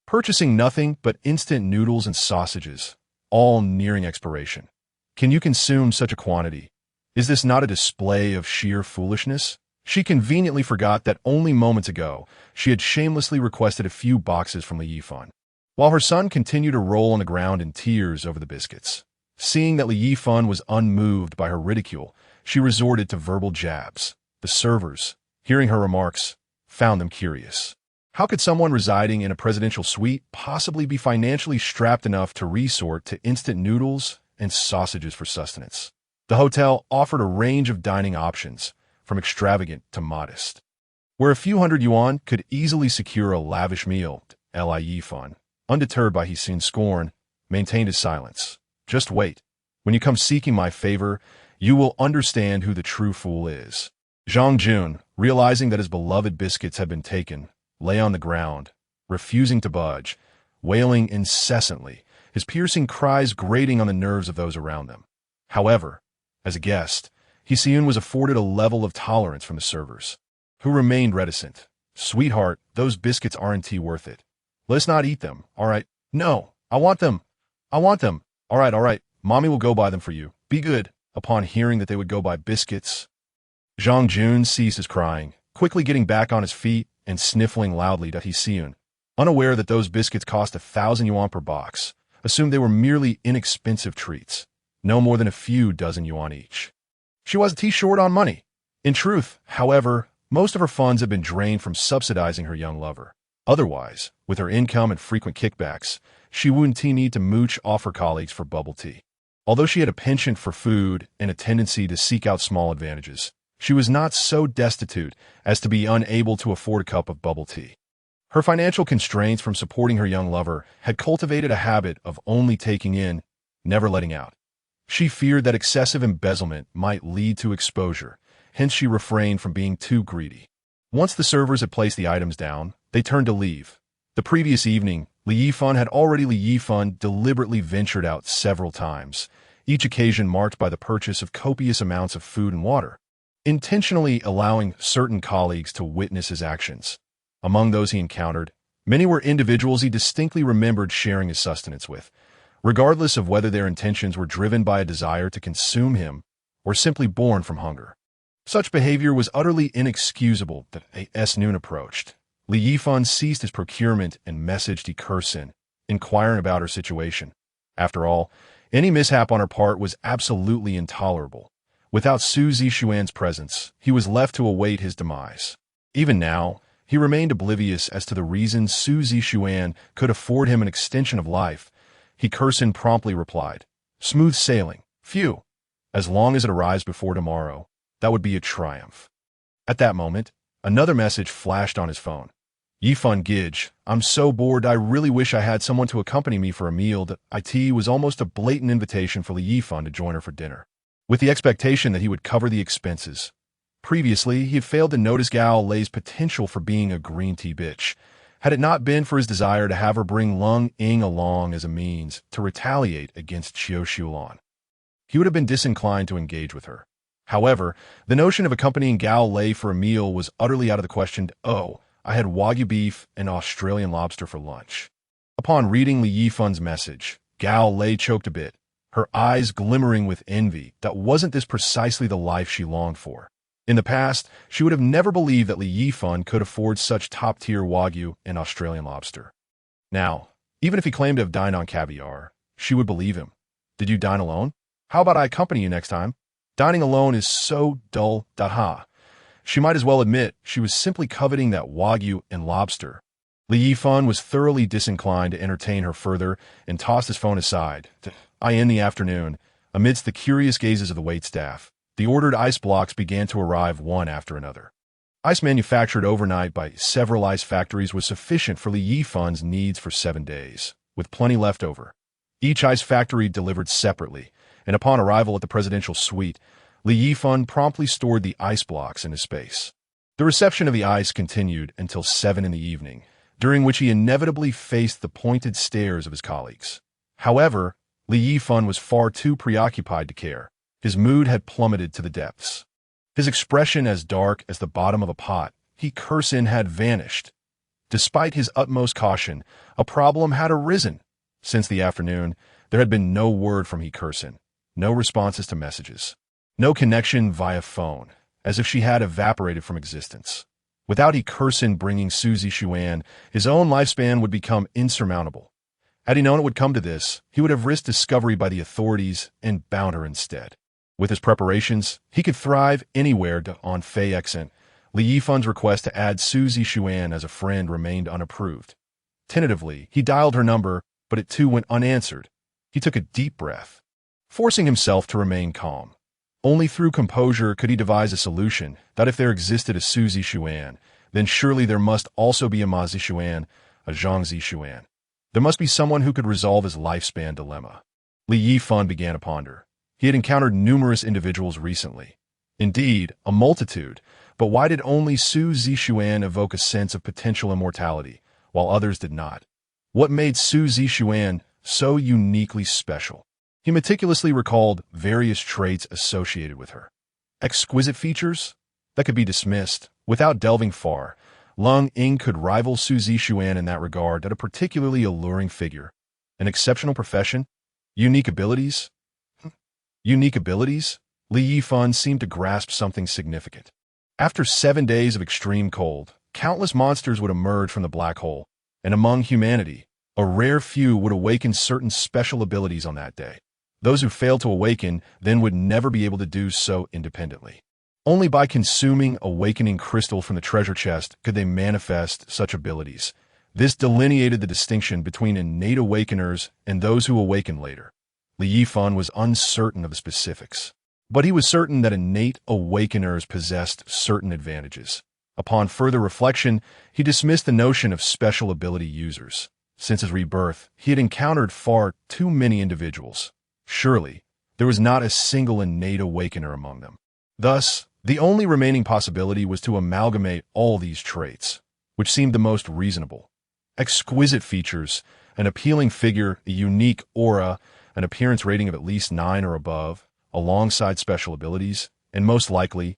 Purchasing nothing but instant noodles and sausages, all nearing expiration. Can you consume such a quantity? Is this not a display of sheer foolishness? She conveniently forgot that only moments ago, she had shamelessly requested a few boxes from Yifan, while her son continued to roll on the ground in tears over the biscuits. Seeing that Yifan was unmoved by her ridicule, she resorted to verbal jabs. The servers, hearing her remarks, found them curious. How could someone residing in a presidential suite possibly be financially strapped enough to resort to instant noodles and sausages for sustenance? The hotel offered a range of dining options, from extravagant to modest, where a few hundred yuan could easily secure a lavish meal. Yifan, undeterred by Yifan's scorn, maintained his silence. Just wait. When you come seeking my favor, you will understand who the true fool is. Zhang Jun, realizing that his beloved biscuits had been taken, lay on the ground, refusing to budge, wailing incessantly, his piercing cries grating on the nerves of those around them. However, as a guest, Yifan was afforded a level of tolerance from the servers, who remained reticent. Sweetheart, those biscuits aren't worth it. Let's not eat them, all right? No, I want them. I want them. All right. Mommy will go buy them for you. Be good. Upon hearing that they would go buy biscuits, Zhang Jun ceased his crying, quickly getting back on his feet and sniffling loudly at Yifan, unaware that those biscuits cost 1,000 yuan per box, assumed they were merely inexpensive treats, no more than a few dozen yuan each. She was short on money. In truth, however, most of her funds had been drained from subsidizing her young lover. Otherwise, with her income and frequent kickbacks, she wouldn't need to mooch off her colleagues for bubble tea. Although she had a penchant for food and a tendency to seek out small advantages, she was not so destitute as to be unable to afford a cup of bubble tea. Her financial constraints from supporting her young lover had cultivated a habit of only taking in, never letting out. She feared that excessive embezzlement might lead to exposure, hence she refrained from being too greedy. Once the servers had placed the items down, they turned to leave. The previous evening, Yifan deliberately ventured out several times, each occasion marked by the purchase of copious amounts of food and water, intentionally allowing certain colleagues to witness his actions. Among those he encountered, many were individuals he distinctly remembered sharing his sustenance with, regardless of whether their intentions were driven by a desire to consume him or simply born from hunger. Such behavior was utterly inexcusable. As noon approached, Yifan ceased his procurement and messaged Cursin, inquiring about her situation. After all, any mishap on her part was absolutely intolerable. Without Su Zixuan's presence, he was left to await his demise. Even now, he remained oblivious as to the reasons Su Zixuan could afford him an extension of life. He Curson promptly replied, "Smooth sailing. Phew. As long as it arrives before tomorrow, that would be a triumph." At that moment, another message flashed on his phone. "Yifan Gidge, I'm so bored I really wish I had someone to accompany me for a meal." The IT was almost a blatant invitation for Yifan to join her for dinner, with the expectation that he would cover the expenses. Previously, he had failed to notice Gao Lei's potential for being a green tea bitch, had it not been for his desire to have her bring Lung Ying along as a means to retaliate against Qiu Shulan. He would have been disinclined to engage with her. However, the notion of accompanying Gao Lei for a meal was utterly out of the question. "Oh, I had Wagyu beef and Australian lobster for lunch." Upon reading Li Yifan's message, Gao Lei choked a bit, her eyes glimmering with envy. That wasn't this precisely the life she longed for? In the past, she would have never believed that Li Yifan could afford such top-tier Wagyu and Australian lobster. Now, even if he claimed to have dined on caviar, she would believe him. "Did you dine alone? How about I accompany you next time? Dining alone is so dull." Ha. She might as well admit she was simply coveting that Wagyu and lobster. Li Yifan was thoroughly disinclined to entertain her further and tossed his phone aside. In the afternoon, amidst the curious gazes of the waitstaff, the ordered ice blocks began to arrive one after another. Ice manufactured overnight by several ice factories was sufficient for Li Yifan's needs for 7 days, with plenty left over. Each ice factory delivered separately, and upon arrival at the presidential suite, Li Yifan promptly stored the ice blocks in his space. The reception of the ice continued until 7 in the evening, during which he inevitably faced the pointed stares of his colleagues. However, Li Yifan was far too preoccupied to care. His mood had plummeted to the depths. His expression as dark as the bottom of a pot, he Curson had vanished. Despite his utmost caution, a problem had arisen. Since the afternoon, there had been no word from he Curson, no responses to messages, no connection via phone, as if she had evaporated from existence. Without he Curson bringing Su Zixuan, his own lifespan would become insurmountable. Had he known it would come to this, he would have risked discovery by the authorities and bound her instead. With his preparations, he could thrive anywhere on Fei Exent. Li Yifan's request to add Su Zixuan as a friend remained unapproved. Tentatively, he dialed her number, but it too went unanswered. He took a deep breath, forcing himself to remain calm. Only through composure could he devise a solution that if there existed a Su Zixuan, then surely there must also be a Ma Zixuan, a Zhang Zixuan. There must be someone who could resolve his lifespan dilemma. Li Yifan began to ponder. He had encountered numerous individuals recently. Indeed, a multitude, but why did only Su Zixuan evoke a sense of potential immortality, while others did not? What made Su Zixuan so uniquely special? He meticulously recalled various traits associated with her. Exquisite features? That could be dismissed. Without delving far, Lung Ying could rival Su Zixuan in that regard at a particularly alluring figure. An exceptional profession? Unique abilities? Unique abilities? Li Yifan seemed to grasp something significant. After 7 days of extreme cold, countless monsters would emerge from the black hole, and among humanity, a rare few would awaken certain special abilities on that day. Those who failed to awaken then would never be able to do so independently. Only by consuming awakening crystal from the treasure chest could they manifest such abilities. This delineated the distinction between innate awakeners and those who awaken later. Li Yifan was uncertain of the specifics, but he was certain that innate awakeners possessed certain advantages. Upon further reflection, he dismissed the notion of special ability users. Since his rebirth, he had encountered far too many individuals. Surely, there was not a single innate awakener among them. Thus, the only remaining possibility was to amalgamate all these traits, which seemed the most reasonable. Exquisite features, an appealing figure, a unique aura, an appearance rating of at least 9 or above, alongside special abilities, and most likely,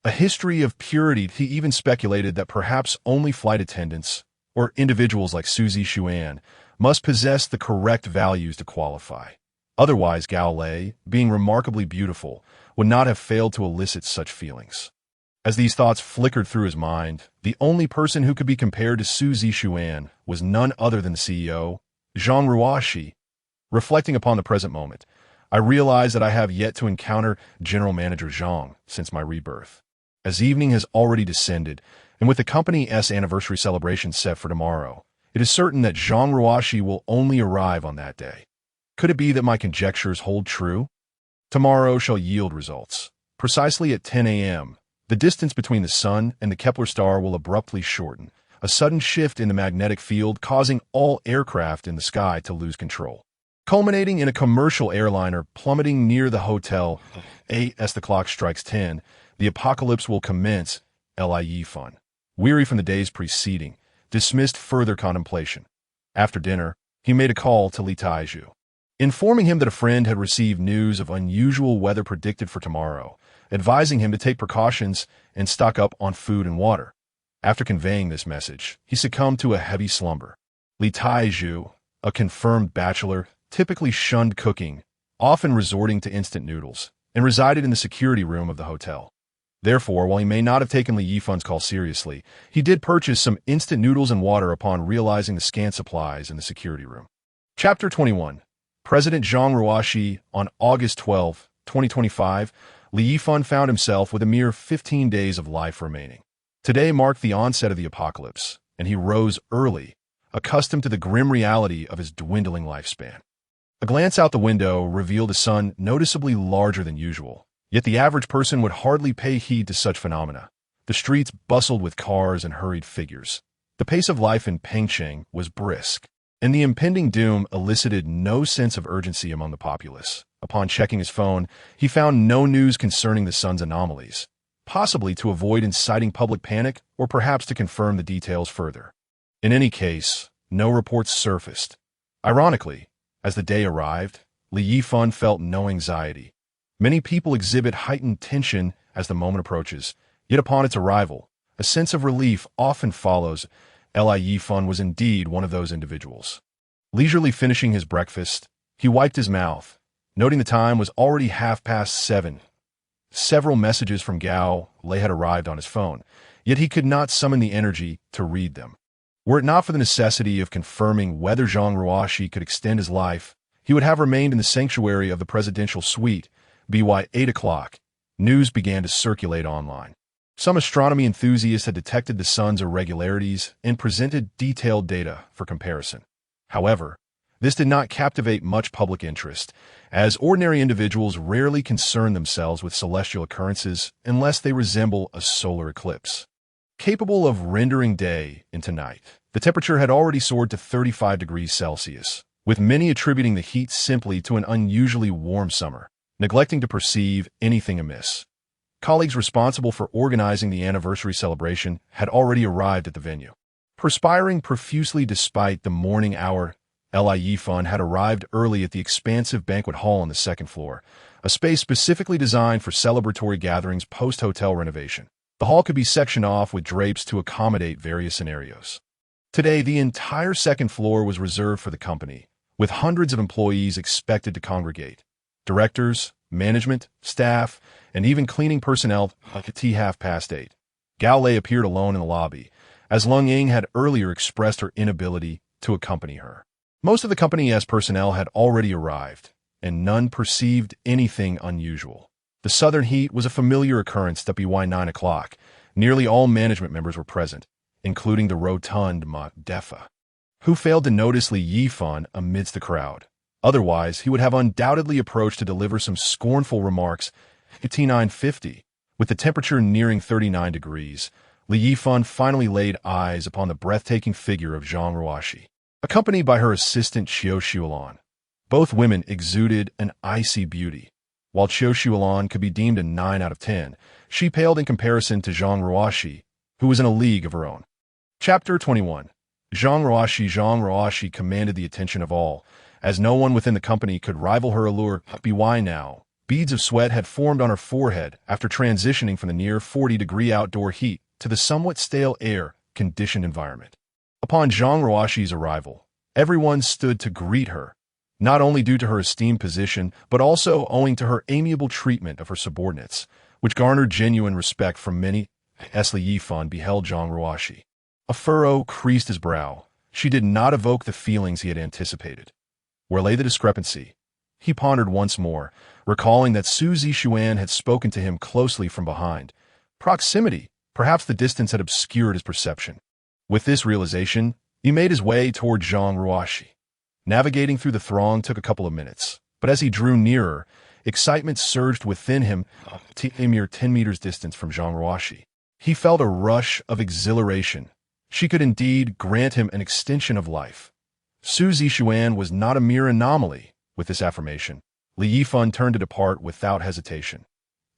a history of purity. He even speculated that perhaps only flight attendants, or individuals like Su Zixuan, must possess the correct values to qualify. Otherwise, Gao Lei, being remarkably beautiful, would not have failed to elicit such feelings. As these thoughts flickered through his mind, the only person who could be compared to Su Zixuan was none other than the CEO, Zhang Ruoxi. Reflecting upon the present moment, I realize that I have yet to encounter General Manager Zhang since my rebirth. As evening has already descended, and with the company's anniversary celebration set for tomorrow, it is certain that Zhang Ruoxi will only arrive on that day. Could it be that my conjectures hold true? Tomorrow shall yield results. Precisely at 10 a.m., the distance between the Sun and the Kepler star will abruptly shorten, a sudden shift in the magnetic field causing all aircraft in the sky to lose control, culminating in a commercial airliner plummeting near the hotel. As the clock strikes 10, the apocalypse will commence. Yifan, weary from the days preceding, dismissed further contemplation. After dinner, he made a call to Li Taizhu, informing him that a friend had received news of unusual weather predicted for tomorrow, advising him to take precautions and stock up on food and water. After conveying this message, he succumbed to a heavy slumber. Li Taizhu, a confirmed bachelor, typically shunned cooking, often resorting to instant noodles, and resided in the security room of the hotel. Therefore, while he may not have taken Li Yifan's call seriously, he did purchase some instant noodles and water upon realizing the scant supplies in the security room. Chapter 21. President Zhang Ruoxi. On August 12, 2025, Li Yifan found himself with a mere 15 days of life remaining. Today marked the onset of the apocalypse, and he rose early, accustomed to the grim reality of his dwindling lifespan. A glance out the window revealed a sun noticeably larger than usual, yet the average person would hardly pay heed to such phenomena. The streets bustled with cars and hurried figures. The pace of life in Pengcheng was brisk, and the impending doom elicited no sense of urgency among the populace. Upon checking his phone, he found no news concerning the sun's anomalies, possibly to avoid inciting public panic or perhaps to confirm the details further. In any case, no reports surfaced. Ironically, as the day arrived, Li Yifan felt no anxiety. Many people exhibit heightened tension as the moment approaches, yet upon its arrival, a sense of relief often follows. Li Yifan was indeed one of those individuals. Leisurely finishing his breakfast, he wiped his mouth, noting the time was already 7:30. Several messages from Gao Lei had arrived on his phone, yet he could not summon the energy to read them. Were it not for the necessity of confirming whether Zhang Ruoxi could extend his life, he would have remained in the sanctuary of the presidential suite. By 8 o'clock, news began to circulate online. Some astronomy enthusiasts had detected the sun's irregularities and presented detailed data for comparison. However, this did not captivate much public interest, as ordinary individuals rarely concern themselves with celestial occurrences unless they resemble a solar eclipse. Capable of rendering day into night, the temperature had already soared to 35 degrees Celsius, with many attributing the heat simply to an unusually warm summer, neglecting to perceive anything amiss. Colleagues responsible for organizing the anniversary celebration had already arrived at the venue. Perspiring profusely despite the morning hour, Li Yifan had arrived early at the expansive banquet hall on the second floor, a space specifically designed for celebratory gatherings post-hotel renovation. The hall could be sectioned off with drapes to accommodate various scenarios. Today, the entire second floor was reserved for the company, with hundreds of employees expected to congregate. Directors, management, staff, and even cleaning personnel at 8:30. Gao Lei appeared alone in the lobby, as Lung Ying had earlier expressed her inability to accompany her. Most of the company's personnel had already arrived, and none perceived anything unusual. The southern heat was a familiar occurrence that by 9 o'clock, nearly all management members were present, including the rotund Ma Defa, who failed to notice Li Yifan amidst the crowd. Otherwise, he would have undoubtedly approached to deliver some scornful remarks. At 9:50, with the temperature nearing 39 degrees, Li Yifan finally laid eyes upon the breathtaking figure of Zhang Ruoxi, accompanied by her assistant Qiu Xuelan. Both women exuded an icy beauty. While Qiu Xuelan could be deemed a 9 out of 10, she paled in comparison to Zhang Ruoxi, who was in a league of her own. Chapter 21. Zhang Ruoxi commanded the attention of all, as no one within the company could rival her allure. By now, beads of sweat had formed on her forehead after transitioning from the near 40-degree outdoor heat to the somewhat stale air-conditioned environment. Upon Zhang Ruoxi's arrival, everyone stood to greet her, not only due to her esteemed position, but also owing to her amiable treatment of her subordinates, which garnered genuine respect from many. Li Yifan beheld Zhang Ruoxi. A furrow creased his brow, She did not evoke the feelings he had anticipated. Where lay the discrepancy? He pondered once more, recalling that Su Zishuan had spoken to him closely from behind. Proximity, perhaps the distance had obscured his perception. With this realization, he made his way toward Zhang Ruoxi. Navigating through the throng took a couple of minutes, but as he drew nearer, excitement surged within him a mere 10 meters distance from Zhang Ruoxi. He felt a rush of exhilaration. She could indeed grant him an extension of life. Su Zishuan was not a mere anomaly. With this affirmation, Li Yifan turned to depart without hesitation.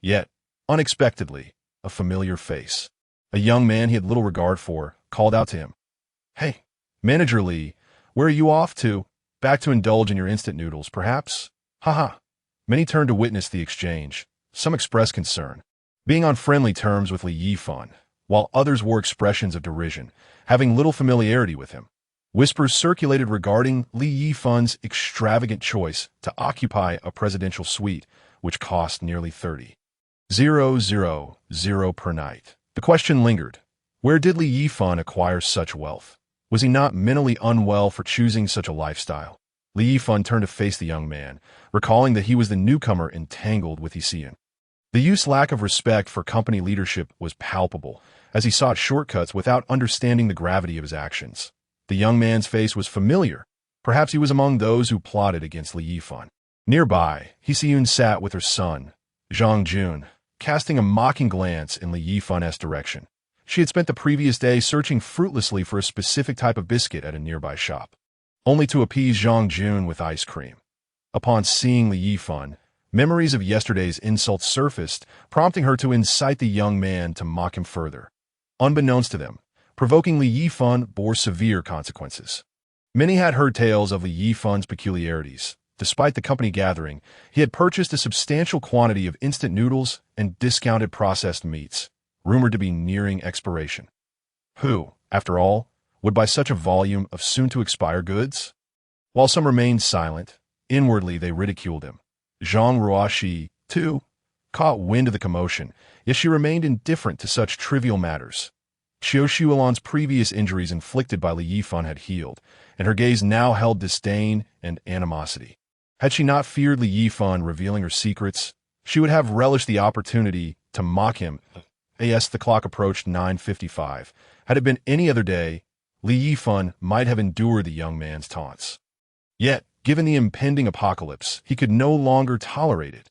Yet, unexpectedly, a familiar face, a young man he had little regard for, called out to him. "Hey, Manager Li, where are you off to? Back to indulge in your instant noodles, perhaps? Haha." Many turned to witness the exchange. Some expressed concern, being on friendly terms with Li Yifan, while others wore expressions of derision, having little familiarity with him. Whispers circulated regarding Li Yifan's extravagant choice to occupy a presidential suite, which cost nearly 30,000 per night. The question lingered. Where did Li Yifan acquire such wealth? Was he not mentally unwell for choosing such a lifestyle? Li Yifan turned to face the young man, recalling that he was the newcomer entangled with Yixian. The youth's lack of respect for company leadership was palpable, as he sought shortcuts without understanding the gravity of his actions. The young man's face was familiar. Perhaps he was among those who plotted against Li Yifan. Nearby, Yixian sat with her son, Zhang Jun, casting a mocking glance in Li Yifan's direction. She had spent the previous day searching fruitlessly for a specific type of biscuit at a nearby shop, only to appease Zhang Jun with ice cream. Upon seeing Li Yifan, memories of yesterday's insults surfaced, prompting her to incite the young man to mock him further. Unbeknownst to them, provoking Li Yifan bore severe consequences. Many had heard tales of Li Yifan's peculiarities. Despite the company gathering, he had purchased a substantial quantity of instant noodles and discounted processed meats, rumored to be nearing expiration. Who, after all, would buy such a volume of soon-to-expire goods? While some remained silent, inwardly they ridiculed him. Zhang Ruoxi, too, caught wind of the commotion, yet she remained indifferent to such trivial matters. Qiu Xuelan's previous injuries inflicted by Li Yifan had healed, and her gaze now held disdain and animosity. Had she not feared Li Yifan revealing her secrets, she would have relished the opportunity to mock him. As the clock approached 9:55. Had it been any other day, Li Yifan might have endured the young man's taunts. Yet, given the impending apocalypse, he could no longer tolerate it.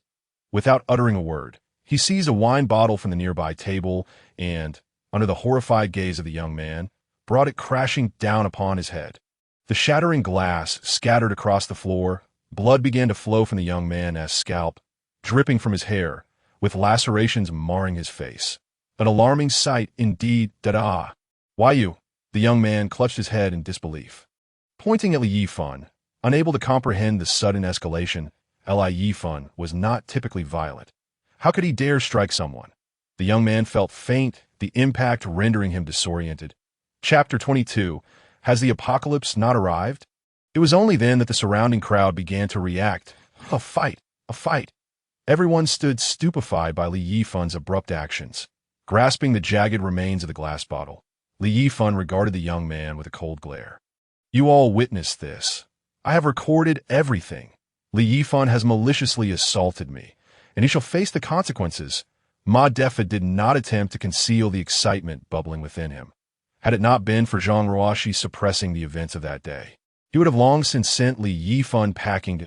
Without uttering a word, he seized a wine bottle from the nearby table and, under the horrified gaze of the young man, brought it crashing down upon his head. The shattering glass scattered across the floor. Blood began to flow from the young man's scalp, dripping from his hair, with lacerations marring his face. An alarming sight indeed. Da-da! Why you? The young man clutched his head in disbelief. Pointing at Li Yifan, unable to comprehend the sudden escalation, Li Yifan was not typically violent. How could he dare strike someone? The young man felt faint, the impact rendering him disoriented. Chapter 22. Has the apocalypse not arrived? It was only then that the surrounding crowd began to react. A fight! A fight! Everyone stood stupefied by Li Yifan's abrupt actions, grasping the jagged remains of the glass bottle. Li Yifan regarded the young man with a cold glare. You all witnessed this. I have recorded everything. Li Yifan has maliciously assaulted me, and he shall face the consequences. Ma Defa did not attempt to conceal the excitement bubbling within him. Had it not been for Zhang Ruoxi suppressing the events of that day, he would have long since sent Li Yifan packing to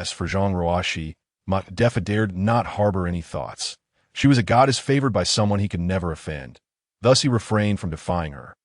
for Zhang Ruoxi. Ma Defa dared not harbor any thoughts. She was a goddess favored by someone he could never offend. Thus he refrained from defying her.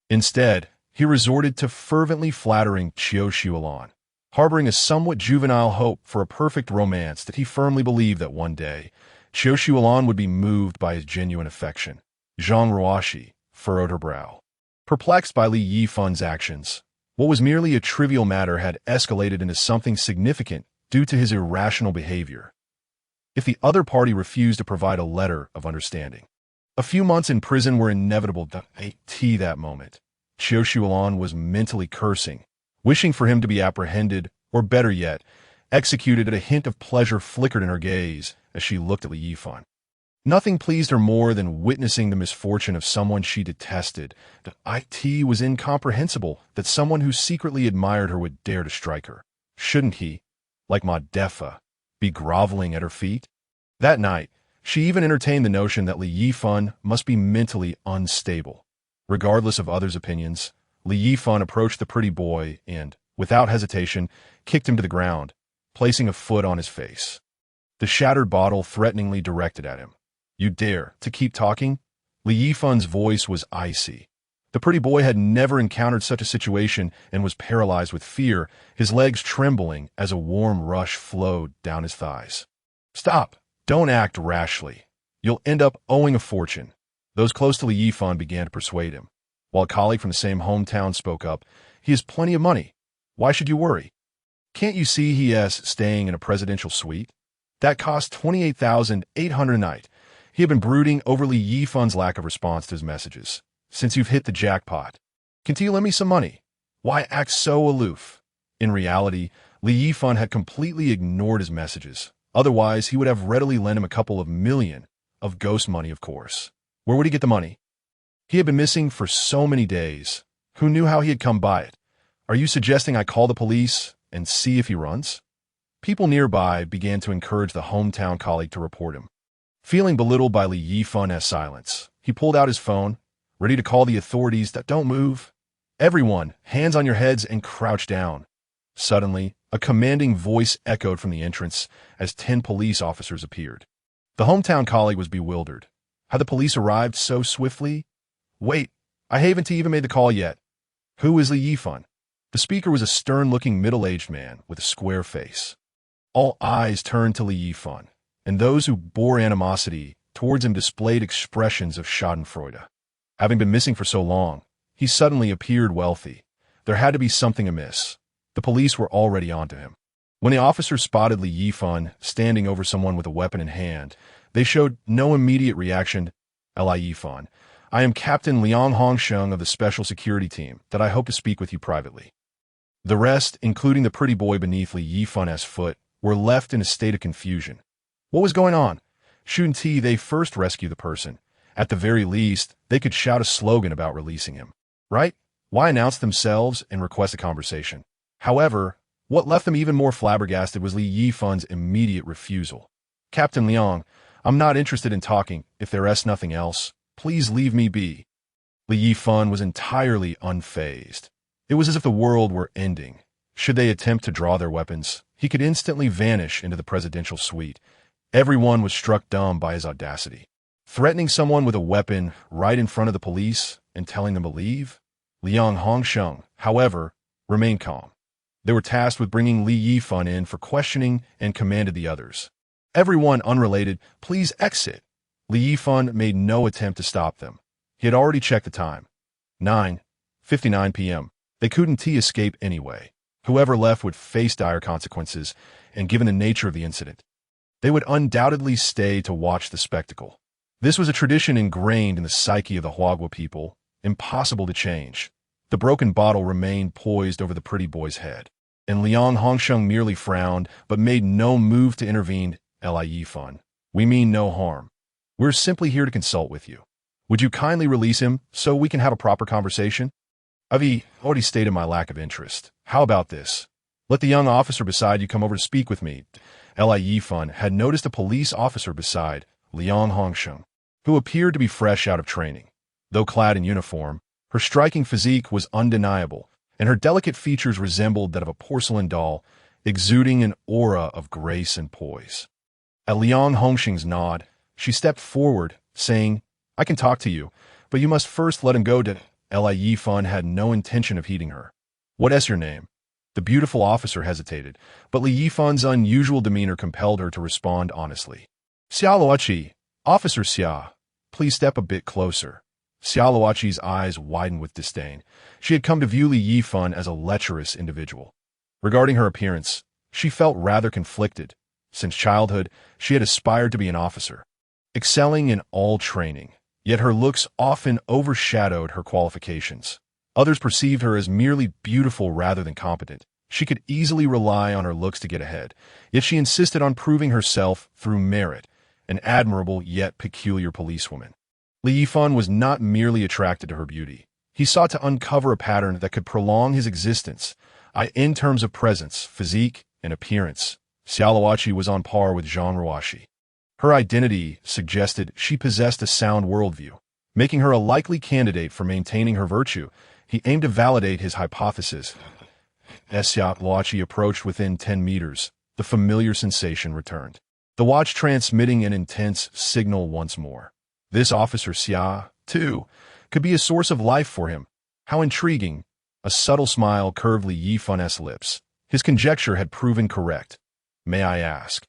Instead, he resorted to fervently flattering Qiu Xuelan, harboring a somewhat juvenile hope for a perfect romance that he firmly believed that one day, Qiu Xuelan would be moved by his genuine affection. Zhang Ruoxi furrowed her brow. Perplexed by Li Yifan's actions, what was merely a trivial matter had escalated into something significant due to his irrational behavior. If the other party refused to provide a letter of understanding, a few months in prison were inevitable. That moment, Qiu Xuelan was mentally cursing, wishing for him to be apprehended, or better yet, executed. At a hint of pleasure flickered in her gaze as she looked at Li Yifan. Nothing pleased her more than witnessing the misfortune of someone she detested. It was incomprehensible that someone who secretly admired her would dare to strike her. Shouldn't he, like Madefa, be groveling at her feet? That night, she even entertained the notion that Yifan must be mentally unstable. Regardless of others' opinions, Yifan approached the pretty boy and, without hesitation, kicked him to the ground, placing a foot on his face. The shattered bottle threateningly directed at him. "You dare to keep talking?" Yifan's voice was icy. The pretty boy had never encountered such a situation and was paralyzed with fear, his legs trembling as a warm rush flowed down his thighs. "Stop! Don't act rashly. You'll end up owing a fortune." Those close to Yifan began to persuade him. While a colleague from the same hometown spoke up, "He has plenty of money. Why should you worry? Can't you see he is staying in a presidential suite? That costs 28,800 a night." He had been brooding over Yifan's lack of response to his messages. "Since you've hit the jackpot, can't you lend me some money? Why act so aloof?" In reality, Yifan had completely ignored his messages. Otherwise, he would have readily lent him a couple of million, of ghost money, of course. Where would he get the money? He had been missing for so many days. Who knew how he had come by it? "Are you suggesting I call the police and see if he runs?" People nearby began to encourage the hometown colleague to report him. Feeling belittled by Yifan's silence, he pulled out his phone, ready to call the authorities. "Don't move. Everyone, hands on your heads and crouch down." Suddenly, a commanding voice echoed from the entrance as 10 police officers appeared. The hometown colleague was bewildered. Had the police arrived so swiftly? "Wait, I haven't even made the call yet." "Who is Yifan?" The speaker was a stern-looking middle-aged man with a square face. All eyes turned to Yifan, and those who bore animosity towards him displayed expressions of schadenfreude. Having been missing for so long, he suddenly appeared wealthy. There had to be something amiss. The police were already onto him. When the officers spotted Yifan standing over someone with a weapon in hand, they showed no immediate reaction. "Yifan, I am Captain Liang Hongsheng of the Special Security Team that I hope to speak with you privately." The rest, including the pretty boy beneath Yifan's foot, were left in a state of confusion. What was going on? Shouldn't they first rescue the person? At the very least, they could shout a slogan about releasing him, right? Why announce themselves and request a conversation? However, what left them even more flabbergasted was Yifan's immediate refusal. "Captain Liang, I'm not interested in talking. If there is nothing else, please leave me be." Yifan was entirely unfazed. It was as if the world were ending. Should they attempt to draw their weapons, he could instantly vanish into the presidential suite. Everyone was struck dumb by his audacity. Threatening someone with a weapon right in front of the police and telling them to leave? Liang Hongsheng, however, remained calm. They were tasked with bringing Yifan in for questioning and commanded the others. "Everyone unrelated, please exit." Yifan made no attempt to stop them. He had already checked the time. 9:59 p.m. They couldn't escape anyway. Whoever left would face dire consequences, and given the nature of the incident, they would undoubtedly stay to watch the spectacle. This was a tradition ingrained in the psyche of the Huagua people, impossible to change. The broken bottle remained poised over the pretty boy's head, and Liang Hongsheng merely frowned but made no move to intervene. "Yifan, we mean no harm. We're simply here to consult with you. Would you kindly release him so we can have a proper conversation?" "I've already stated my lack of interest. How about this? Let the young officer beside you come over to speak with me." Yifan had noticed a police officer beside Liang Hongsheng, who appeared to be fresh out of training. Though clad in uniform, her striking physique was undeniable, and her delicate features resembled that of a porcelain doll, exuding an aura of grace and poise. At Liang Hongsheng's nod, she stepped forward, saying, "I can talk to you, but you must first let him go." Yifan had no intention of heeding her. "What is your name?" The beautiful officer hesitated, but Yifan's unusual demeanor compelled her to respond honestly. "Xiaoluachi, Officer Xia, please step a bit closer." Xiaoluachi's eyes widened with disdain. She had come to view Yifan as a lecherous individual. Regarding her appearance, she felt rather conflicted. Since childhood, she had aspired to be an officer, excelling in all training, yet her looks often overshadowed her qualifications. Others perceived her as merely beautiful rather than competent. She could easily rely on her looks to get ahead, yet she insisted on proving herself through merit, an admirable yet peculiar policewoman. Li Yifan was not merely attracted to her beauty. He sought to uncover a pattern that could prolong his existence, in terms of presence, physique, and appearance. Xiaoluoqi was on par with Zhang Ruoxi. Her identity suggested she possessed a sound worldview, making her a likely candidate for maintaining her virtue. He aimed to validate his hypothesis. As Xiaoluoqi approached within 10 meters, the familiar sensation returned. The watch transmitting an intense signal once more. This officer Xia, too, could be a source of life for him. How intriguing. A subtle smile curved Li Yifan's lips. His conjecture had proven correct. May I ask,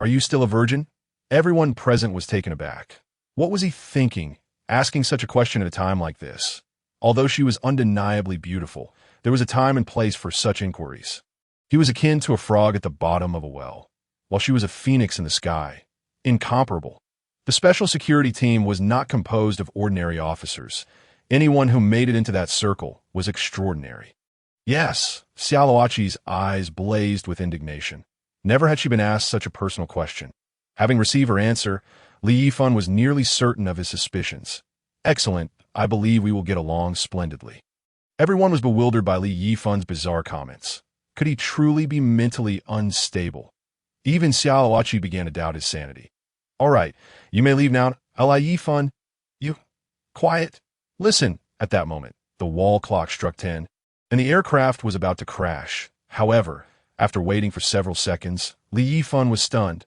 are you still a virgin? Everyone present was taken aback. What was he thinking, asking such a question at a time like this? Although she was undeniably beautiful, there was a time and place for such inquiries. He was akin to a frog at the bottom of a well, while she was a phoenix in the sky. Incomparable. The special security team was not composed of ordinary officers. Anyone who made it into that circle was extraordinary. Yes, Xiaoluoqi's eyes blazed with indignation. Never had she been asked such a personal question. Having received her answer, Li Yifan was nearly certain of his suspicions. Excellent, I believe we will get along splendidly. Everyone was bewildered by Li Yifan's bizarre comments. Could he truly be mentally unstable? Even Xiaoluoqi began to doubt his sanity. All right, you may leave now. Li Yifan, you... Quiet. Listen. At that moment, the wall clock struck 10, and the aircraft was about to crash. However, after waiting for several seconds, Li Yifan was stunned.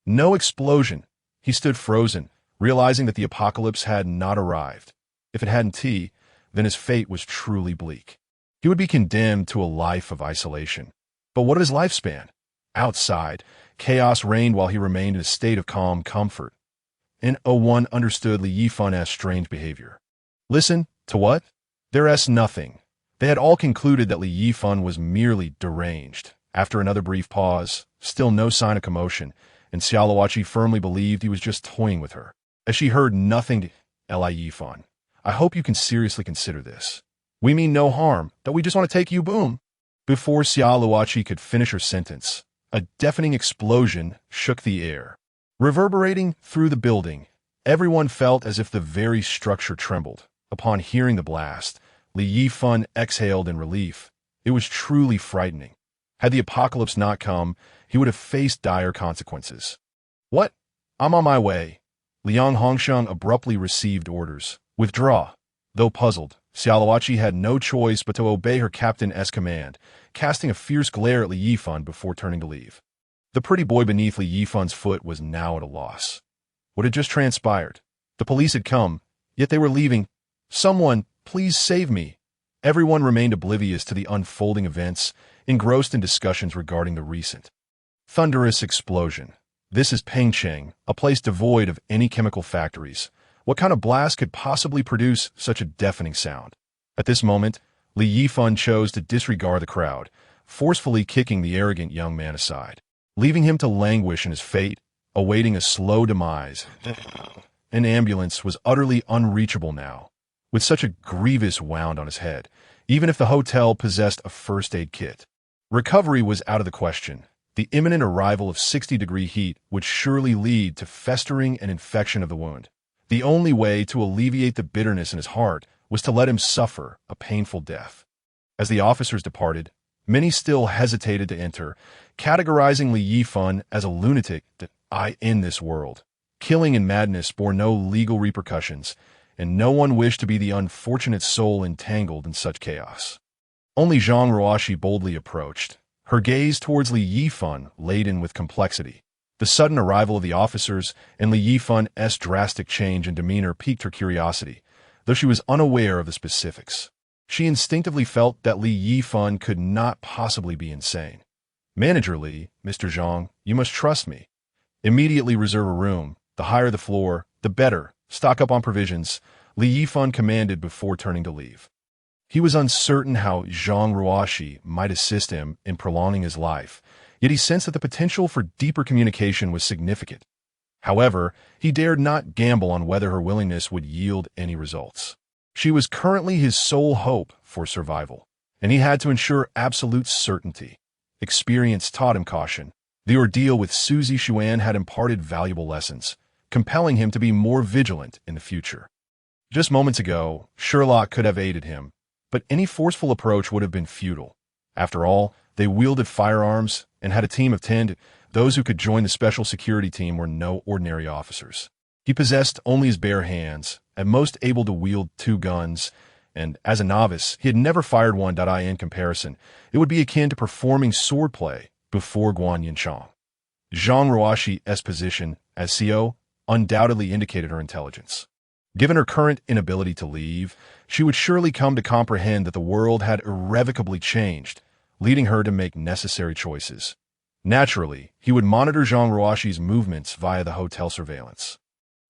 No explosion. He stood frozen, realizing that the apocalypse had not arrived. If it hadn't, then his fate was truly bleak. He would be condemned to a life of isolation. But what of his lifespan? Outside, chaos reigned while he remained in a state of calm comfort. And one understood Li Yifan's strange behavior. Listen, to what? There's nothing. They had all concluded that Li Yifan was merely deranged. After another brief pause, still no sign of commotion, and Xiaoluoqi firmly believed he was just toying with her. As she heard nothing to Li Yifan, I hope you can seriously consider this. We mean no harm, that we just want to take you boom. Before Xiaoluoqi could finish her sentence, a deafening explosion shook the air. Reverberating through the building, everyone felt as if the very structure trembled. Upon hearing the blast, Li Yifan exhaled in relief. It was truly frightening. Had the apocalypse not come, he would have faced dire consequences. What? I'm on my way. Liang Hongsheng abruptly received orders. Withdraw. Though puzzled, Xiaoluoqi had no choice but to obey her captain's command, casting a fierce glare at Li Yifan before turning to leave. The pretty boy beneath Li Yifan's foot was now at a loss. What had just transpired? The police had come, yet they were leaving. Someone, please save me. Everyone remained oblivious to the unfolding events, engrossed in discussions regarding the recent thunderous explosion. This is Pengcheng, a place devoid of any chemical factories. What kind of blast could possibly produce such a deafening sound? At this moment, Li Yifan chose to disregard the crowd, forcefully kicking the arrogant young man aside, leaving him to languish in his fate, awaiting a slow demise. An ambulance was utterly unreachable now, with such a grievous wound on his head, even if the hotel possessed a first-aid kit. Recovery was out of the question. The imminent arrival of 60-degree heat would surely lead to festering and infection of the wound. The only way to alleviate the bitterness in his heart was to let him suffer a painful death. As the officers departed, many still hesitated to enter, categorizing Li Yifan as a lunatic that in this world. Killing and madness bore no legal repercussions, and no one wished to be the unfortunate soul entangled in such chaos. Only Zhang Ruoxi boldly approached, her gaze towards Li Yifan laden with complexity. The sudden arrival of the officers and Li Yifan's drastic change in demeanor piqued her curiosity, though she was unaware of the specifics. She instinctively felt that Li Yifan could not possibly be insane. Manager Li, Mr. Zhang, you must trust me. Immediately reserve a room. The higher the floor, the better. Stock up on provisions, Li Yifan commanded before turning to leave. He was uncertain how Zhang Ruoxi might assist him in prolonging his life, yet he sensed that the potential for deeper communication was significant. However, he dared not gamble on whether her willingness would yield any results. She was currently his sole hope for survival, and he had to ensure absolute certainty. Experience taught him caution. The ordeal with Suzy Xuan had imparted valuable lessons. compelling him to be more vigilant in the future. Just moments ago, Sherlock could have aided him, but any forceful approach would have been futile. After all, they wielded firearms and had a team of 10. Those who could join the special security team were no ordinary officers. He possessed only his bare hands, at most able to wield 2 guns, and as a novice, he had never fired one. In comparison, it would be akin to performing swordplay before Guan Yinchang. Zhang Ruoxi's position as CO undoubtedly indicated her intelligence. Given her current inability to leave, she would surely come to comprehend that the world had irrevocably changed, leading her to make necessary choices. Naturally, he would monitor Zhang Ruoxi's movements via the hotel surveillance.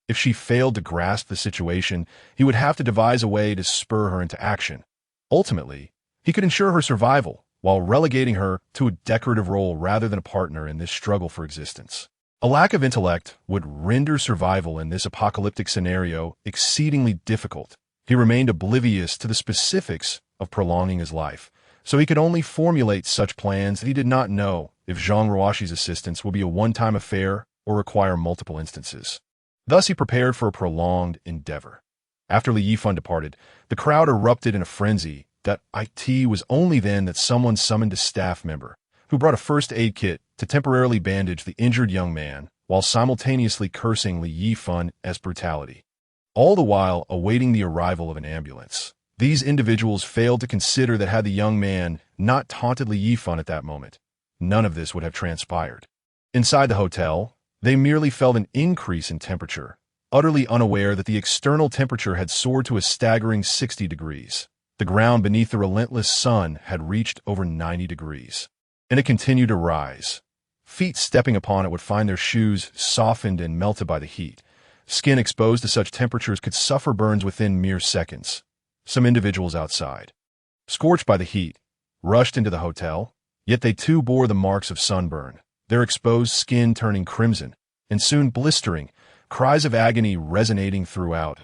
If she failed to grasp the situation, he would have to devise a way to spur her into action. Ultimately, he could ensure her survival while relegating her to a decorative role rather than a partner in this struggle for existence. A lack of intellect would render survival in this apocalyptic scenario exceedingly difficult. He remained oblivious to the specifics of prolonging his life, so he could only formulate such plans that he did not know if Zhang Ruoxi's assistance would be a one-time affair or require multiple instances. Thus, he prepared for a prolonged endeavor. After Li Yifan departed, the crowd erupted in a frenzy. It was only then that someone summoned a staff member, who brought a first aid kit to temporarily bandage the injured young man, while simultaneously cursing Li Yifan's brutality. All the while awaiting the arrival of an ambulance. These individuals failed to consider that had the young man not taunted Li Yifan at that moment, none of this would have transpired. Inside the hotel, they merely felt an increase in temperature, utterly unaware that the external temperature had soared to a staggering 60 degrees. The ground beneath the relentless sun had reached over 90 degrees, and it continued to rise. Feet stepping upon it would find their shoes softened and melted by the heat. Skin exposed to such temperatures could suffer burns within mere seconds. Some individuals outside, scorched by the heat, rushed into the hotel, yet they too bore the marks of sunburn, their exposed skin turning crimson, and soon blistering, cries of agony resonating throughout.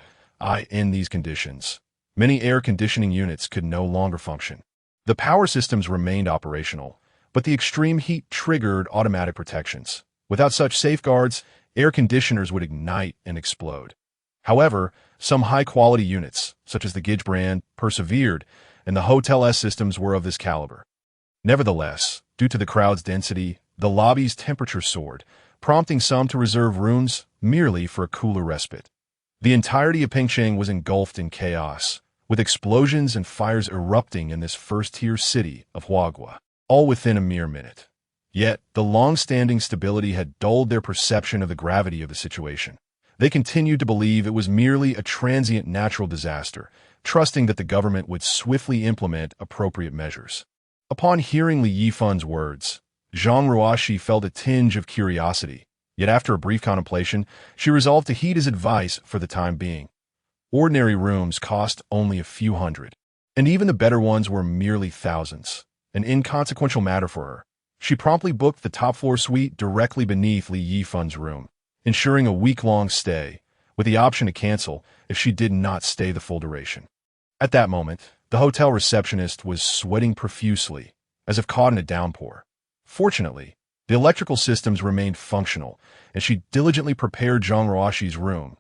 In these conditions, many air conditioning units could no longer function. The power systems remained operational, but the extreme heat triggered automatic protections. Without such safeguards, air conditioners would ignite and explode. However, some high-quality units, such as the Gidge brand, persevered, and the Hotel S systems were of this caliber. Nevertheless, due to the crowd's density, the lobby's temperature soared, prompting some to reserve rooms merely for a cooler respite. The entirety of Pengcheng was engulfed in chaos, with explosions and fires erupting in this first-tier city of Huagua, all within a mere minute. Yet, the long-standing stability had dulled their perception of the gravity of the situation. They continued to believe it was merely a transient natural disaster, trusting that the government would swiftly implement appropriate measures. Upon hearing Li Yifan's words, Zhang Ruoxi felt a tinge of curiosity, yet after a brief contemplation, she resolved to heed his advice for the time being. Ordinary rooms cost only a few hundred, and even the better ones were merely thousands, an inconsequential matter for her. She promptly booked the top-floor suite directly beneath Li Yifan's room, ensuring a week-long stay, with the option to cancel if she did not stay the full duration. At that moment, the hotel receptionist was sweating profusely, as if caught in a downpour. Fortunately, the electrical systems remained functional, and she diligently prepared Zhang Ruoxi's room.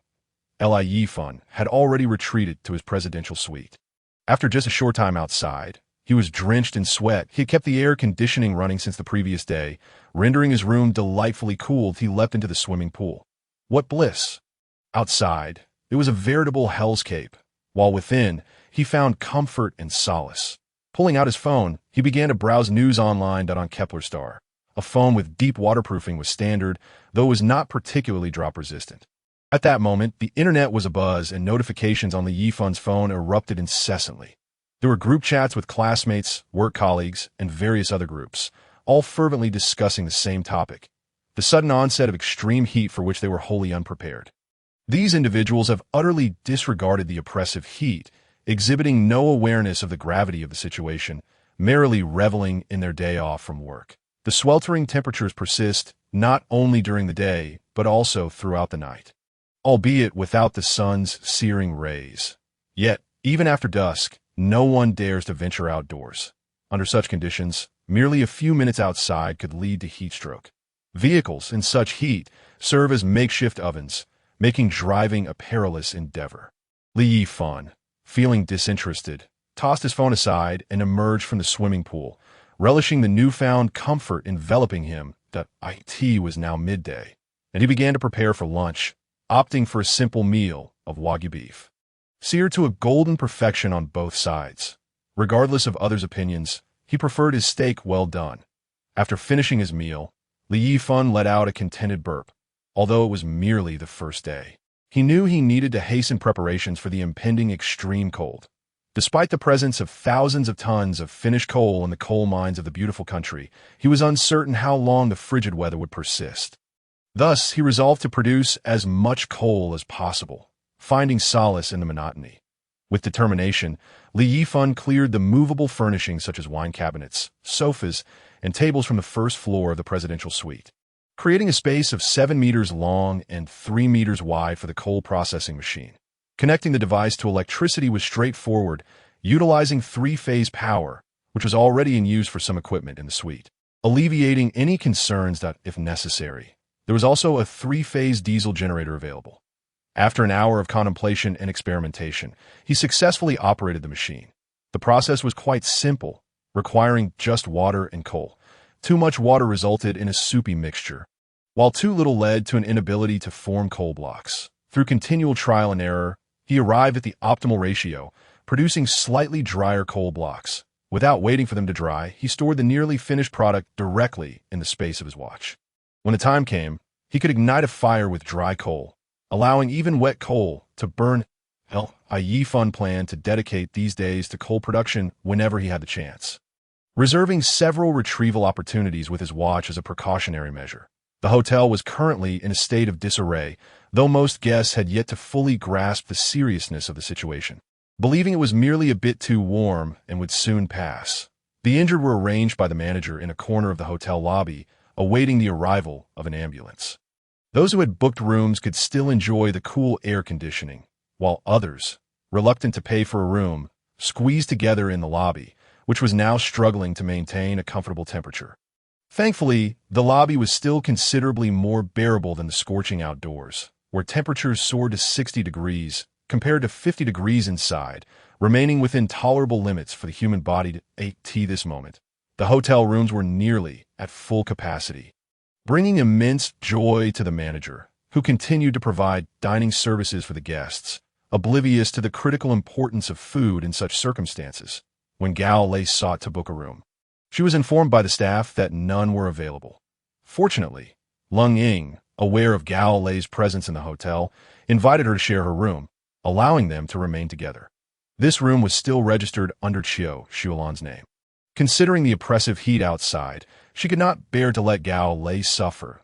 Li Yifan had already retreated to his presidential suite. After just a short time outside, he was drenched in sweat. He had kept the air conditioning running since the previous day, rendering his room delightfully cool. He leapt into the swimming pool. What bliss! Outside, it was a veritable hellscape, while within, he found comfort and solace. Pulling out his phone, he began to browse news online. On Kepler Star, a phone with deep waterproofing was standard, though it was not particularly drop-resistant. At that moment, the internet was abuzz, and notifications on Li Yifan's phone erupted incessantly. There were group chats with classmates, work colleagues, and various other groups, all fervently discussing the same topic: the sudden onset of extreme heat for which they were wholly unprepared. These individuals have utterly disregarded the oppressive heat, exhibiting no awareness of the gravity of the situation, merrily reveling in their day off from work. The sweltering temperatures persist not only during the day, but also throughout the night, albeit without the sun's searing rays. Yet, even after dusk, no one dares to venture outdoors. Under such conditions, merely a few minutes outside could lead to heat stroke. Vehicles in such heat serve as makeshift ovens, making driving a perilous endeavor. Li Yifan, feeling disinterested, tossed his phone aside and emerged from the swimming pool, relishing the newfound comfort enveloping him that it was now midday, and he began to prepare for lunch, opting for a simple meal of Wagyu beef, seared to a golden perfection on both sides. Regardless of others' opinions, he preferred his steak well done. After finishing his meal, Li Yifan let out a contented burp, although it was merely the first day. He knew he needed to hasten preparations for the impending extreme cold. Despite the presence of thousands of tons of finished coal in the coal mines of the beautiful country, he was uncertain how long the frigid weather would persist. Thus, he resolved to produce as much coal as possible, finding solace in the monotony. With determination, Li Yifan cleared the movable furnishings such as wine cabinets, sofas, and tables from the first floor of the presidential suite, creating a space of 7 meters long and 3 meters wide for the coal processing machine. Connecting the device to electricity was straightforward, utilizing three-phase power, which was already in use for some equipment in the suite, alleviating any concerns that, if necessary, there was also a three-phase diesel generator available. After an hour of contemplation and experimentation, he successfully operated the machine. The process was quite simple, requiring just water and coal. Too much water resulted in a soupy mixture, while too little led to an inability to form coal blocks. Through continual trial and error, he arrived at the optimal ratio, producing slightly drier coal blocks. Without waiting for them to dry, he stored the nearly finished product directly in the space of his watch. When the time came, he could ignite a fire with dry coal, allowing even wet coal to burn. Yifan planned to dedicate these days to coal production whenever he had the chance, reserving several retrieval opportunities with his watch as a precautionary measure. The hotel was currently in a state of disarray, though most guests had yet to fully grasp the seriousness of the situation, believing it was merely a bit too warm and would soon pass. The injured were arranged by the manager in a corner of the hotel lobby, awaiting the arrival of an ambulance. Those who had booked rooms could still enjoy the cool air conditioning, while others, reluctant to pay for a room, squeezed together in the lobby, which was now struggling to maintain a comfortable temperature. Thankfully, the lobby was still considerably more bearable than the scorching outdoors, where temperatures soared to 60 degrees, compared to 50 degrees inside, remaining within tolerable limits for the human body at this moment. The hotel rooms were nearly at full capacity, bringing immense joy to the manager, who continued to provide dining services for the guests, oblivious to the critical importance of food in such circumstances. When Gao Lei sought to book a room, she was informed by the staff that none were available. Fortunately, Lung Ying, aware of Gao Lei's presence in the hotel, invited her to share her room, allowing them to remain together. This room was still registered under Qiu Xuelan's name. Considering the oppressive heat outside, she could not bear to let Gao Lei suffer.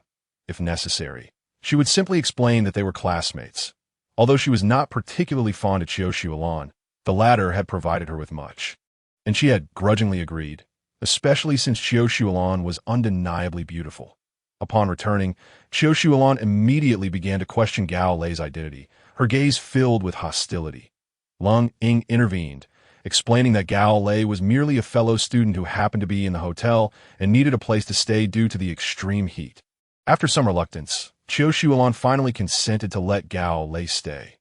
If necessary, she would simply explain that they were classmates. Although she was not particularly fond of Qiu Xuelan, the latter had provided her with much, and she had grudgingly agreed, especially since Qiu Xuelan was undeniably beautiful. Upon returning, Qiu Xuelan immediately began to question Gao Lei's identity, her gaze filled with hostility. Lung Ying intervened, explaining that Gao Lei was merely a fellow student who happened to be in the hotel and needed a place to stay due to the extreme heat. After some reluctance, Qiu Xuelan finally consented to let Gao Lei stay.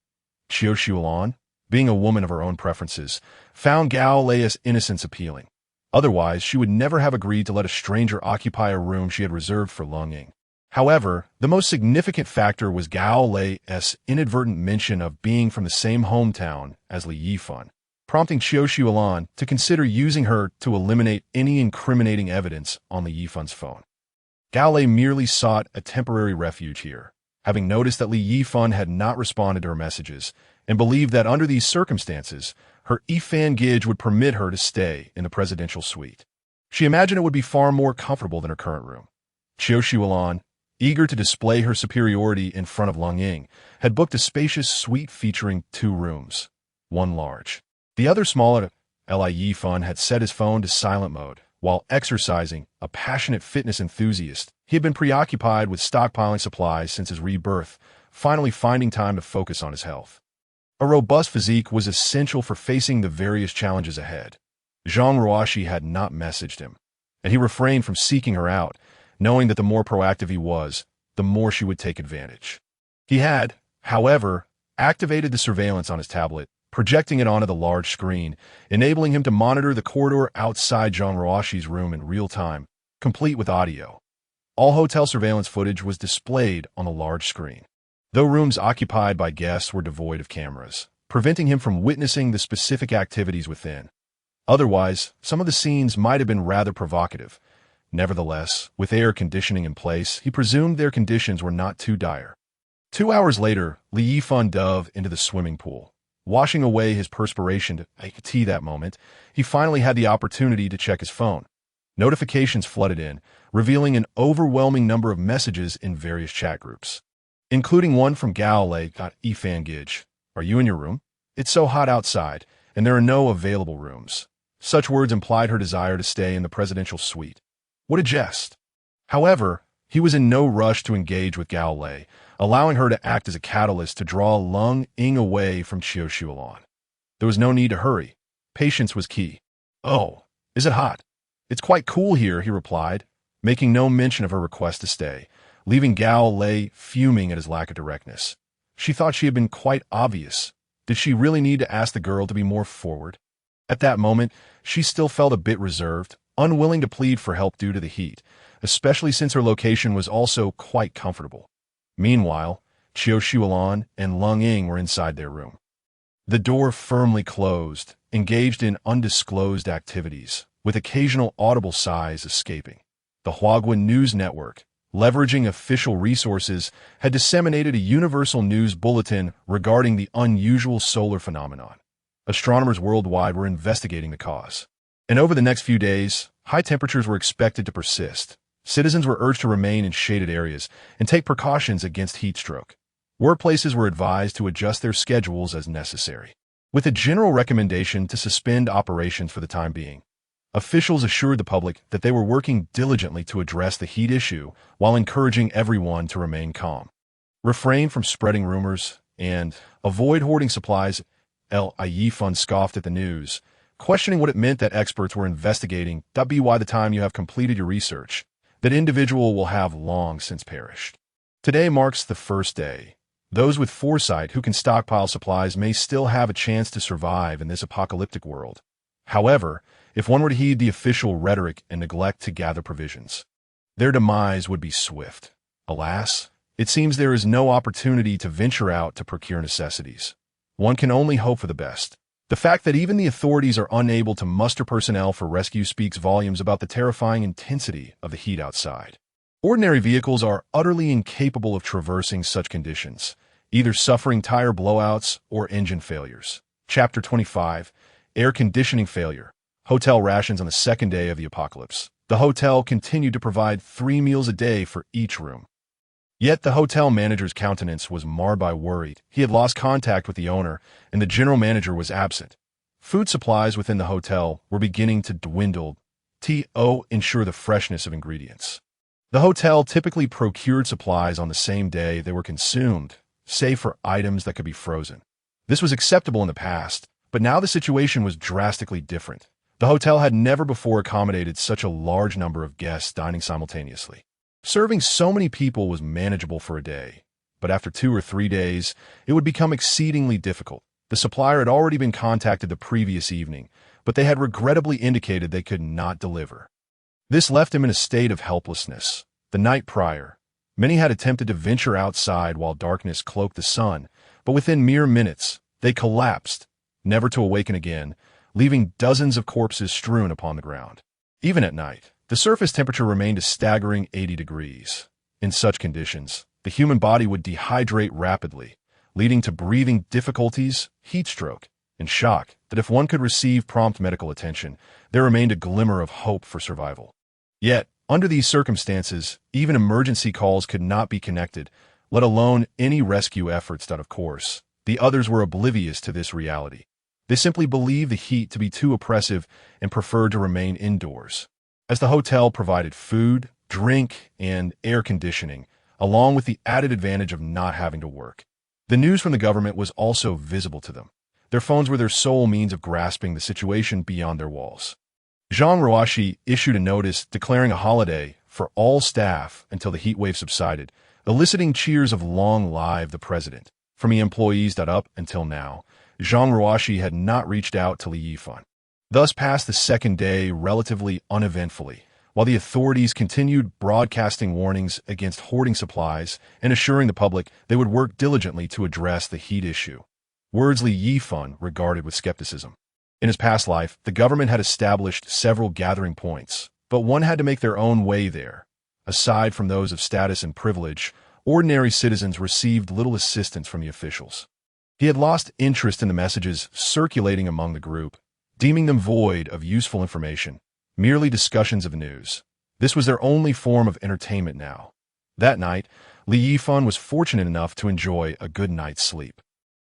Qiu Xuelan, being a woman of her own preferences, found Gao Lei's innocence appealing. Otherwise, she would never have agreed to let a stranger occupy a room she had reserved for Lung Ying. However, the most significant factor was Gao Lei's inadvertent mention of being from the same hometown as Li Yifan, prompting Qiu Xuelan to consider using her to eliminate any incriminating evidence on Li Yifan's phone. Gao Lei merely sought a temporary refuge here, having noticed that Li Yifan had not responded to her messages, and believed that under these circumstances, her Yifan gauge would permit her to stay in the presidential suite. She imagined it would be far more comfortable than her current room. Qiu Xuelan, eager to display her superiority in front of Lung Ying, had booked a spacious suite featuring 2 rooms, one large. The other smaller. Li Yifan had set his phone to silent mode. While exercising, a passionate fitness enthusiast, he had been preoccupied with stockpiling supplies since his rebirth, finally finding time to focus on his health. A robust physique was essential for facing the various challenges ahead. Zhang Ruoshi had not messaged him, and he refrained from seeking her out, knowing that the more proactive he was, the more she would take advantage. He had, however, activated the surveillance on his tablet, projecting it onto the large screen, enabling him to monitor the corridor outside Jean Roachi's room in real time, complete with audio. All hotel surveillance footage was displayed on a large screen, though rooms occupied by guests were devoid of cameras, preventing him from witnessing the specific activities within. Otherwise, some of the scenes might have been rather provocative. Nevertheless, with air conditioning in place, he presumed their conditions were not too dire. 2 hours later, Yifan dove into the swimming pool. Washing away his perspiration to make tea that moment, he finally had the opportunity to check his phone. Notifications flooded in, revealing an overwhelming number of messages in various chat groups, including one from Yifan. Are you in your room? It's so hot outside, and there are no available rooms. Such words implied her desire to stay in the presidential suite. What a jest. However, he was in no rush to engage with Gao, allowing her to act as a catalyst to draw Lung Ying away from Xiao. There was no need to hurry. Patience was key. Oh, is it hot? It's quite cool here, he replied, making no mention of her request to stay, leaving Gao fuming at his lack of directness. She thought she had been quite obvious. Did she really need to ask the girl to be more forward? At that moment, she still felt a bit reserved, unwilling to plead for help due to the heat, especially since her location was also quite comfortable. Meanwhile, Xiao and Lung Ying were inside their room. The door firmly closed, engaged in undisclosed activities, with occasional audible sighs escaping. The Huaguan News Network, leveraging official resources, had disseminated a universal news bulletin regarding the unusual solar phenomenon. Astronomers worldwide were investigating the cause. And over the next few days, high temperatures were expected to persist. Citizens were urged to remain in shaded areas and take precautions against heat stroke. Workplaces were advised to adjust their schedules as necessary, with a general recommendation to suspend operations for the time being. Officials assured the public that they were working diligently to address the heat issue while encouraging everyone to remain calm. Refrain from spreading rumors and avoid hoarding supplies. Yifan scoffed at the news, questioning what it meant that experts were investigating. By the time you have completed your research, that individual will have long since perished. Today marks the first day. Those with foresight who can stockpile supplies may still have a chance to survive in this apocalyptic world. However, if one were to heed the official rhetoric and neglect to gather provisions, their demise would be swift. Alas, it seems there is no opportunity to venture out to procure necessities. One can only hope for the best. The fact that even the authorities are unable to muster personnel for rescue speaks volumes about the terrifying intensity of the heat outside. Ordinary vehicles are utterly incapable of traversing such conditions, either suffering tire blowouts or engine failures. Chapter 25, Air Conditioning Failure. Hotel rations on the second day of the apocalypse. The hotel continued to provide 3 meals a day for each room. Yet the hotel manager's countenance was marred by worry. He had lost contact with the owner, and the general manager was absent. Food supplies within the hotel were beginning to dwindle to ensure the freshness of ingredients. The hotel typically procured supplies on the same day they were consumed, save for items that could be frozen. This was acceptable in the past, but now the situation was drastically different. The hotel had never before accommodated such a large number of guests dining simultaneously. Serving so many people was manageable for a day, but after 2 or 3 days, it would become exceedingly difficult. The supplier had already been contacted the previous evening, but they had regrettably indicated they could not deliver. This left him in a state of helplessness. The night prior, many had attempted to venture outside while darkness cloaked the sun, but within mere minutes, they collapsed, never to awaken again, leaving dozens of corpses strewn upon the ground. Even at night, the surface temperature remained a staggering 80 degrees. In such conditions, the human body would dehydrate rapidly, leading to breathing difficulties, heat stroke, and shock that if one could receive prompt medical attention, there remained a glimmer of hope for survival. Yet, under these circumstances, even emergency calls could not be connected, let alone any rescue efforts done, of course. The others were oblivious to this reality. They simply believed the heat to be too oppressive and preferred to remain indoors. As the hotel provided food, drink, and air conditioning, along with the added advantage of not having to work, the news from the government was also visible to them. Their phones were their sole means of grasping the situation beyond their walls. Jean Roachi issued a notice declaring a holiday for all staff until the heat wave subsided, eliciting cheers of "Long live the president." from the employees that up until now, Zhang Ruoxi had not reached out to Li Yifan. Thus passed the second day relatively uneventfully, while the authorities continued broadcasting warnings against hoarding supplies and assuring the public they would work diligently to address the heat issue. Words Li Yifan regarded with skepticism. In his past life, the government had established several gathering points, but one had to make their own way there. Aside from those of status and privilege, ordinary citizens received little assistance from the officials. He had lost interest in the messages circulating among the group, deeming them void of useful information, merely discussions of the news. This was their only form of entertainment now. That night, Li Yifan was fortunate enough to enjoy a good night's sleep.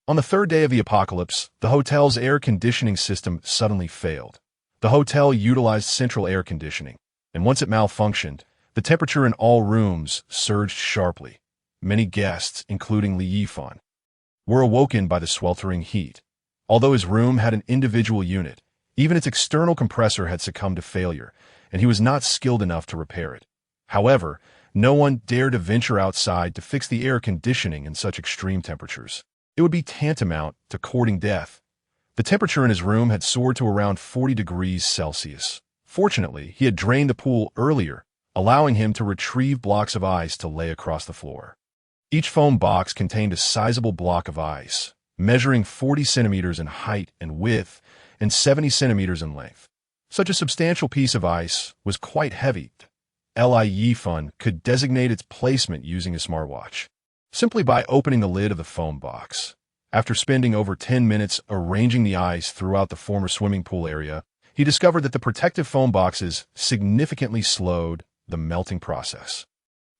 On the third day of the apocalypse, the hotel's air conditioning system suddenly failed. The hotel utilized central air conditioning, and once it malfunctioned, the temperature in all rooms surged sharply. Many guests, including Li Yifan, were awoken by the sweltering heat. Although his room had an individual unit, even its external compressor had succumbed to failure, and he was not skilled enough to repair it. However, no one dared to venture outside to fix the air conditioning in such extreme temperatures. It would be tantamount to courting death. The temperature in his room had soared to around 40 degrees Celsius. Fortunately, he had drained the pool earlier, allowing him to retrieve blocks of ice to lay across the floor. Each foam box contained a sizable block of ice, measuring 40 centimeters in height and width and 70 centimeters in length. Such a substantial piece of ice was quite heavy. Li Yifan could designate its placement using a smartwatch, simply by opening the lid of the foam box. After spending over 10 minutes arranging the ice throughout the former swimming pool area, he discovered that the protective foam boxes significantly slowed the melting process.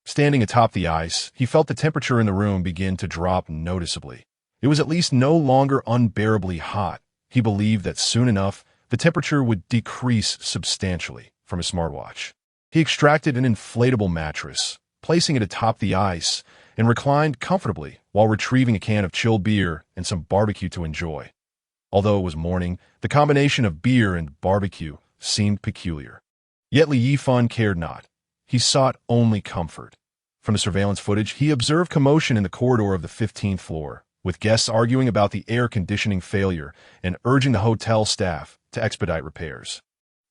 Standing atop the ice, he felt the temperature in the room begin to drop noticeably. It was at least no longer unbearably hot. He believed that soon enough, the temperature would decrease substantially from his smartwatch. He extracted an inflatable mattress, placing it atop the ice, and reclined comfortably while retrieving a can of chilled beer and some barbecue to enjoy. Although it was morning, the combination of beer and barbecue seemed peculiar. Yet Li Yifan cared not. He sought only comfort. From the surveillance footage, he observed commotion in the corridor of the 15th floor, with guests arguing about the air conditioning failure and urging the hotel staff to expedite repairs.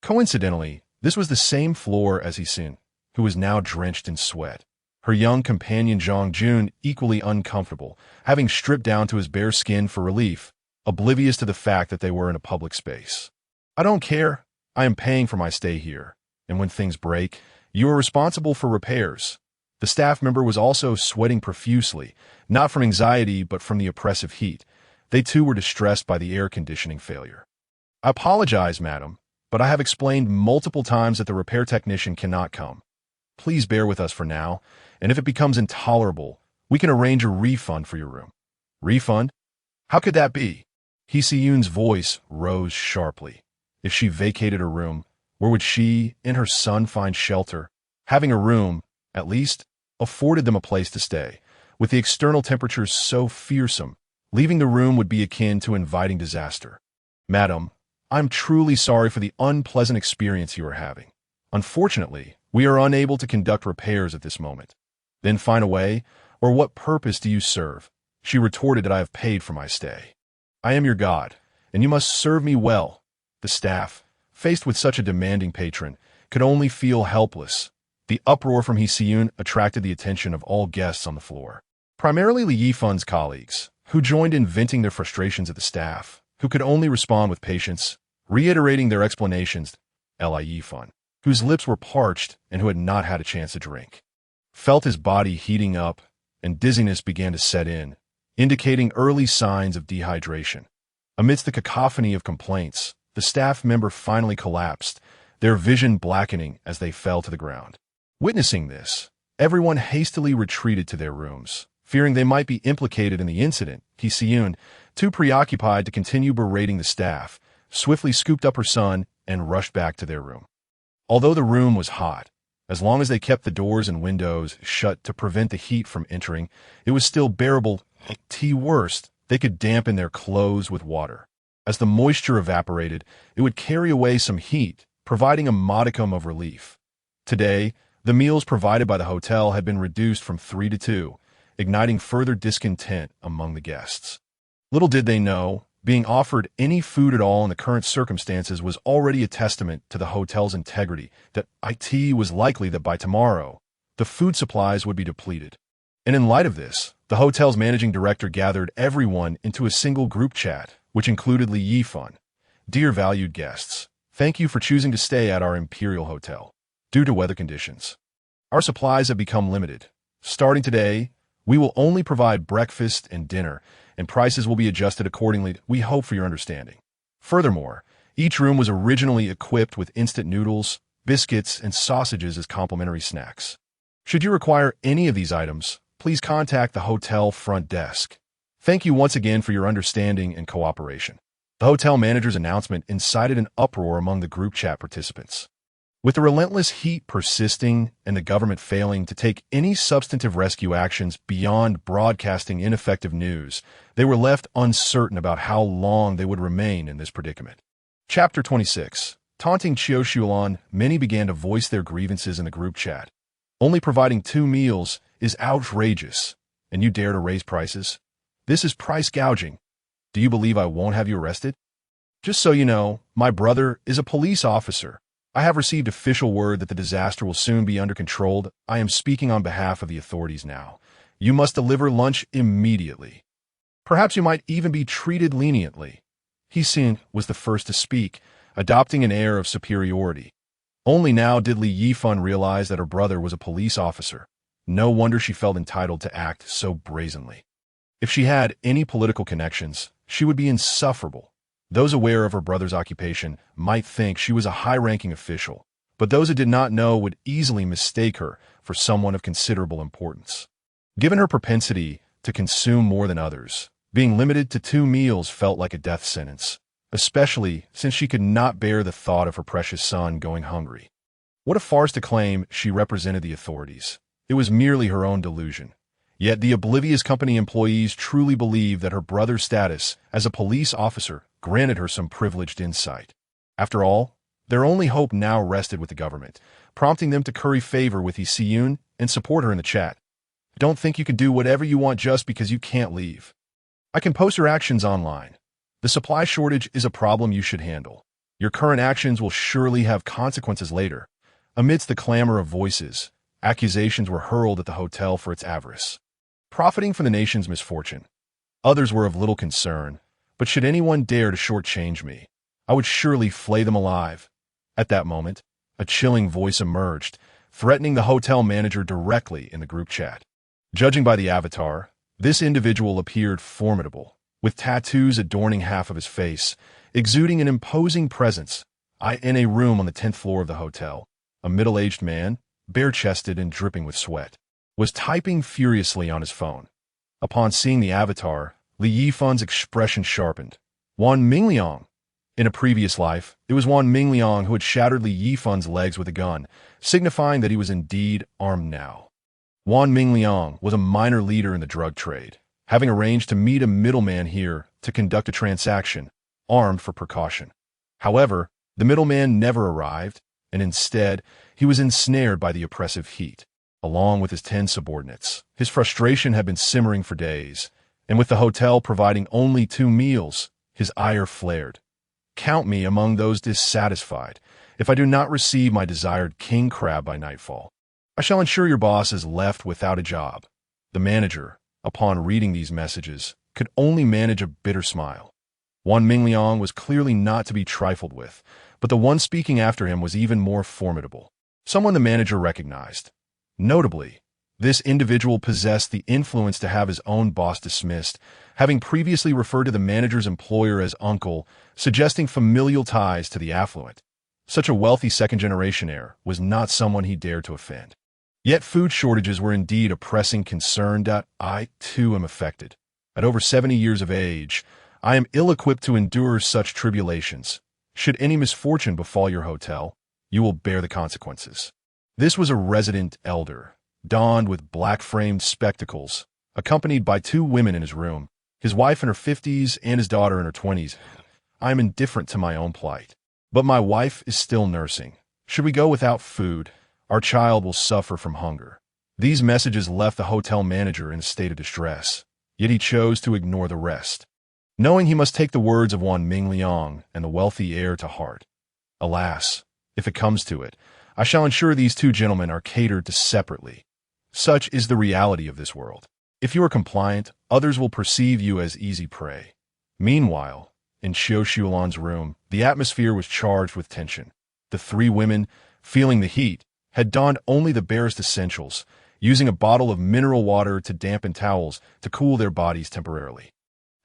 Coincidentally, this was the same floor as Yifan, who was now drenched in sweat. Her young companion Zhang Jun equally uncomfortable, having stripped down to his bare skin for relief, oblivious to the fact that they were in a public space. "I don't care. I am paying for my stay here, and when things break, you are responsible for repairs." The staff member was also sweating profusely, not from anxiety but from the oppressive heat. They too were distressed by the air conditioning failure. "I apologize, madam, but I have explained multiple times that the repair technician cannot come. Please bear with us for now, and if it becomes intolerable, we can arrange a refund for your room." "Refund? How could that be?" Hee-Seun's voice rose sharply. If she vacated her room, where would she and her son find shelter? Having a room, at least, afforded them a place to stay. With the external temperatures so fearsome, leaving the room would be akin to inviting disaster. "Madam, I'm truly sorry for the unpleasant experience you are having. Unfortunately, we are unable to conduct repairs at this moment." "Then find a way, or what purpose do you serve?" She retorted that I have paid for my stay. "I am your god, and you must serve me well." The staff, faced with such a demanding patron, could only feel helpless. The uproar from Hee-Seun attracted the attention of all guests on the floor, primarily Li Yifan's colleagues, who joined in venting their frustrations at the staff, who could only respond with patience, reiterating their explanations. Li Yifan, whose lips were parched and who had not had a chance to drink, felt his body heating up, and dizziness began to set in, indicating early signs of dehydration. Amidst the cacophony of complaints, the staff member finally collapsed, their vision blackening as they fell to the ground. Witnessing this, everyone hastily retreated to their rooms, fearing they might be implicated in the incident. Hee-Seun, too preoccupied to continue berating the staff, swiftly scooped up her son and rushed back to their room. Although the room was hot, as long as they kept the doors and windows shut to prevent the heat from entering, it was still bearable. Worst, they could dampen their clothes with water. As the moisture evaporated, it would carry away some heat, providing a modicum of relief. Today, the meals provided by the hotel had been reduced from 3 to 2, igniting further discontent among the guests. Little did they know, being offered any food at all in the current circumstances was already a testament to the hotel's integrity, that it was likely that by tomorrow, the food supplies would be depleted. And in light of this, the hotel's managing director gathered everyone into a single group chat, which included Yifan. Dear valued guests, thank you for choosing to stay at our Imperial Hotel. Due to weather conditions, our supplies have become limited. Starting today, we will only provide breakfast and dinner, and prices will be adjusted accordingly. We hope for your understanding. Furthermore, each room was originally equipped with instant noodles, biscuits, and sausages as complimentary snacks. Should you require any of these items, please contact the hotel front desk. Thank you once again for your understanding and cooperation. The hotel manager's announcement incited an uproar among the group chat participants. With the relentless heat persisting and the government failing to take any substantive rescue actions beyond broadcasting ineffective news, they were left uncertain about how long they would remain in this predicament. Chapter 26. Taunting Xiaoshulan, many began to voice their grievances in the group chat. Only providing 2 meals is outrageous, and you dare to raise prices? This is price gouging. Do you believe I won't have you arrested? Just so you know, my brother is a police officer. I have received official word that the disaster will soon be under control. I am speaking on behalf of the authorities now. You must deliver lunch immediately. Perhaps you might even be treated leniently. Yifan was the first to speak, adopting an air of superiority. Only now did Yifan realize that her brother was a police officer. No wonder she felt entitled to act so brazenly. If she had any political connections, she would be insufferable. Those aware of her brother's occupation might think she was a high-ranking official, but those who did not know would easily mistake her for someone of considerable importance. Given her propensity to consume more than others, being limited to 2 meals felt like a death sentence, especially since she could not bear the thought of her precious son going hungry. What a farce to claim she represented the authorities. It was merely her own delusion. Yet the oblivious company employees truly believed that her brother's status as a police officer granted her some privileged insight. After all, their only hope now rested with the government, prompting them to curry favor with Yifan and support her in the chat. Don't think you can do whatever you want just because you can't leave. I can post your actions online. The supply shortage is a problem you should handle. Your current actions will surely have consequences later. Amidst the clamor of voices, accusations were hurled at the hotel for its avarice, profiting from the nation's misfortune. Others were of little concern, but should anyone dare to shortchange me, I would surely flay them alive. At that moment, a chilling voice emerged, threatening the hotel manager directly in the group chat. Judging by the avatar, this individual appeared formidable, with tattoos adorning half of his face, exuding an imposing presence. In a room on the 10th floor of the hotel, a middle-aged man, bare-chested and dripping with sweat, was typing furiously on his phone. Upon seeing the avatar, Yifan's expression sharpened. Wan Mingliang. In a previous life, it was Wan Mingliang who had shattered Yifan's legs with a gun, signifying that he was indeed armed now. Wan Mingliang was a minor leader in the drug trade, having arranged to meet a middleman here to conduct a transaction, armed for precaution. However, the middleman never arrived, and instead, he was ensnared by the oppressive heat. Along with his 10 subordinates, his frustration had been simmering for days, and with the hotel providing only 2 meals, his ire flared. Count me among those dissatisfied. If I do not receive my desired king crab by nightfall, I shall ensure your boss is left without a job. The manager, upon reading these messages, could only manage a bitter smile. Wan Mingliang was clearly not to be trifled with, but the one speaking after him was even more formidable. Someone the manager recognized. Notably, this individual possessed the influence to have his own boss dismissed, having previously referred to the manager's employer as uncle, suggesting familial ties to the affluent. Such a wealthy second-generation heir was not someone he dared to offend. Yet food shortages were indeed a pressing concern. I, too, am affected. At over 70 years of age, I am ill-equipped to endure such tribulations. Should any misfortune befall your hotel, you will bear the consequences. This was a resident elder, donned with black-framed spectacles, accompanied by 2 women in his room, his wife in her 50s and his daughter in her 20s. I am indifferent to my own plight, but my wife is still nursing. Should we go without food, our child will suffer from hunger. These messages left the hotel manager in a state of distress, yet he chose to ignore the rest, knowing he must take the words of one Ming Liang and the wealthy heir to heart. Alas, if it comes to it, I shall ensure these two gentlemen are catered to separately. Such is the reality of this world. If you are compliant, others will perceive you as easy prey. Meanwhile, in Xiao Xuelan's room, the atmosphere was charged with tension. The three women, feeling the heat, had donned only the barest essentials, using a bottle of mineral water to dampen towels to cool their bodies temporarily.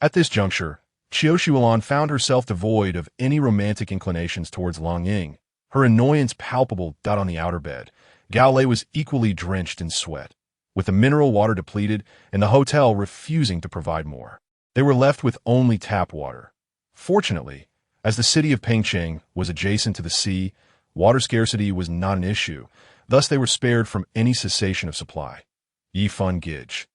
At this juncture, Xiao Xuelan found herself devoid of any romantic inclinations towards Long Ying, her annoyance palpable on the outer bed. Gao Lei was equally drenched in sweat, with the mineral water depleted and the hotel refusing to provide more. They were left with only tap water. Fortunately, as the city of Pengcheng was adjacent to the sea, water scarcity was not an issue, thus they were spared from any cessation of supply. Yifan Gij.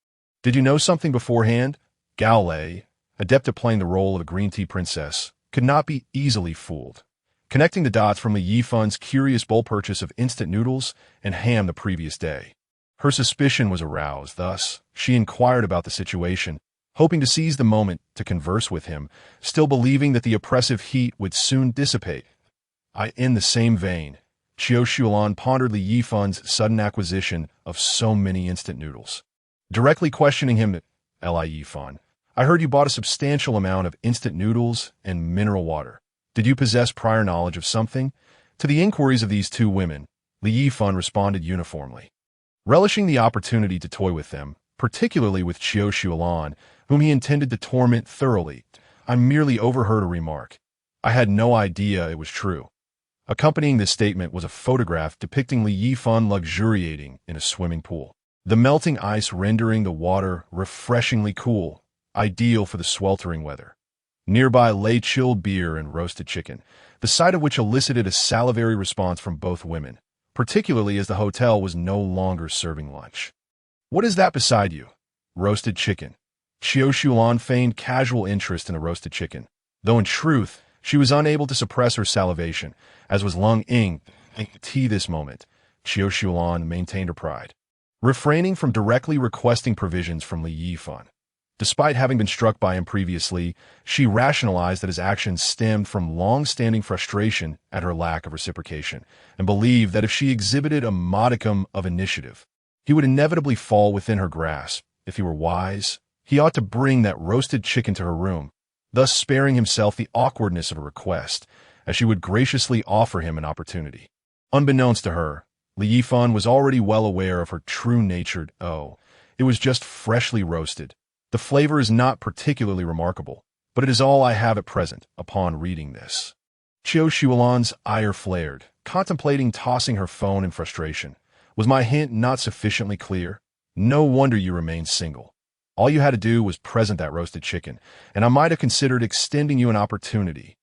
Did you know something beforehand? Gao Lei, adept at playing the role of a green tea princess, could not be easily fooled, connecting the dots from Li Yifan's curious bulk purchase of instant noodles and ham the previous day. Her suspicion was aroused, thus she inquired about the situation, hoping to seize the moment to converse with him, still believing that the oppressive heat would soon dissipate. In the same vein, Xiao Xuelan pondered Li Yifan's sudden acquisition of so many instant noodles. Directly questioning him, Li Yifan, I heard you bought a substantial amount of instant noodles and mineral water. Did you possess prior knowledge of something? To the inquiries of these two women, Li Yifan responded uniformly. Relishing the opportunity to toy with them, particularly with Xiao Xuelan, whom he intended to torment thoroughly, I merely overheard a remark. I had no idea it was true. Accompanying this statement was a photograph depicting Li Yifan luxuriating in a swimming pool, the melting ice rendering the water refreshingly cool, ideal for the sweltering weather. Nearby lay chilled beer and roasted chicken, the sight of which elicited a salivary response from both women, particularly as the hotel was no longer serving lunch. What is that beside you? Roasted chicken. Xiao Xuelan feigned casual interest in the roasted chicken, though in truth, she was unable to suppress her salivation, as was Long Ying. Tea this moment, Xiao Xuelan maintained her pride, refraining from directly requesting provisions from Li Yifan. Despite having been struck by him previously, she rationalized that his actions stemmed from long-standing frustration at her lack of reciprocation, and believed that if she exhibited a modicum of initiative, he would inevitably fall within her grasp. If he were wise, he ought to bring that roasted chicken to her room, thus sparing himself the awkwardness of a request, as she would graciously offer him an opportunity. Unbeknownst to her, Li Yifan was already well aware of her true-natured it was just freshly roasted. The flavor is not particularly remarkable, but it is all I have at present upon reading this. Xiao Xuelan's ire flared, contemplating tossing her phone in frustration. Was my hint not sufficiently clear? No wonder you remained single. All you had to do was present that roasted chicken, and I might have considered extending you an opportunity.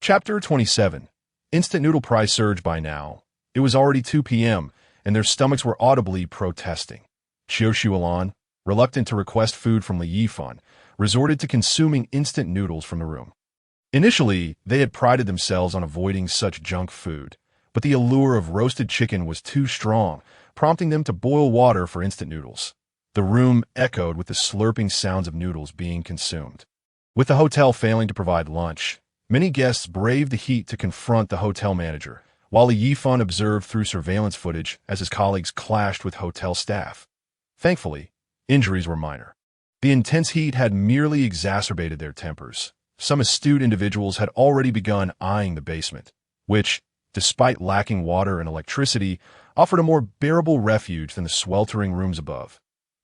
Chapter 27. Instant noodle price surged by now. It was already 2 p.m., and their stomachs were audibly protesting. Xiao Xuelan, reluctant to request food from Li Yifan, resorted to consuming instant noodles from the room. Initially, they had prided themselves on avoiding such junk food, but the allure of roasted chicken was too strong, prompting them to boil water for instant noodles. The room echoed with the slurping sounds of noodles being consumed. With the hotel failing to provide lunch, many guests braved the heat to confront the hotel manager, while Li Yifan observed through surveillance footage as his colleagues clashed with hotel staff. Thankfully, injuries were minor. The intense heat had merely exacerbated their tempers. Some astute individuals had already begun eyeing the basement, which, despite lacking water and electricity, offered a more bearable refuge than the sweltering rooms above.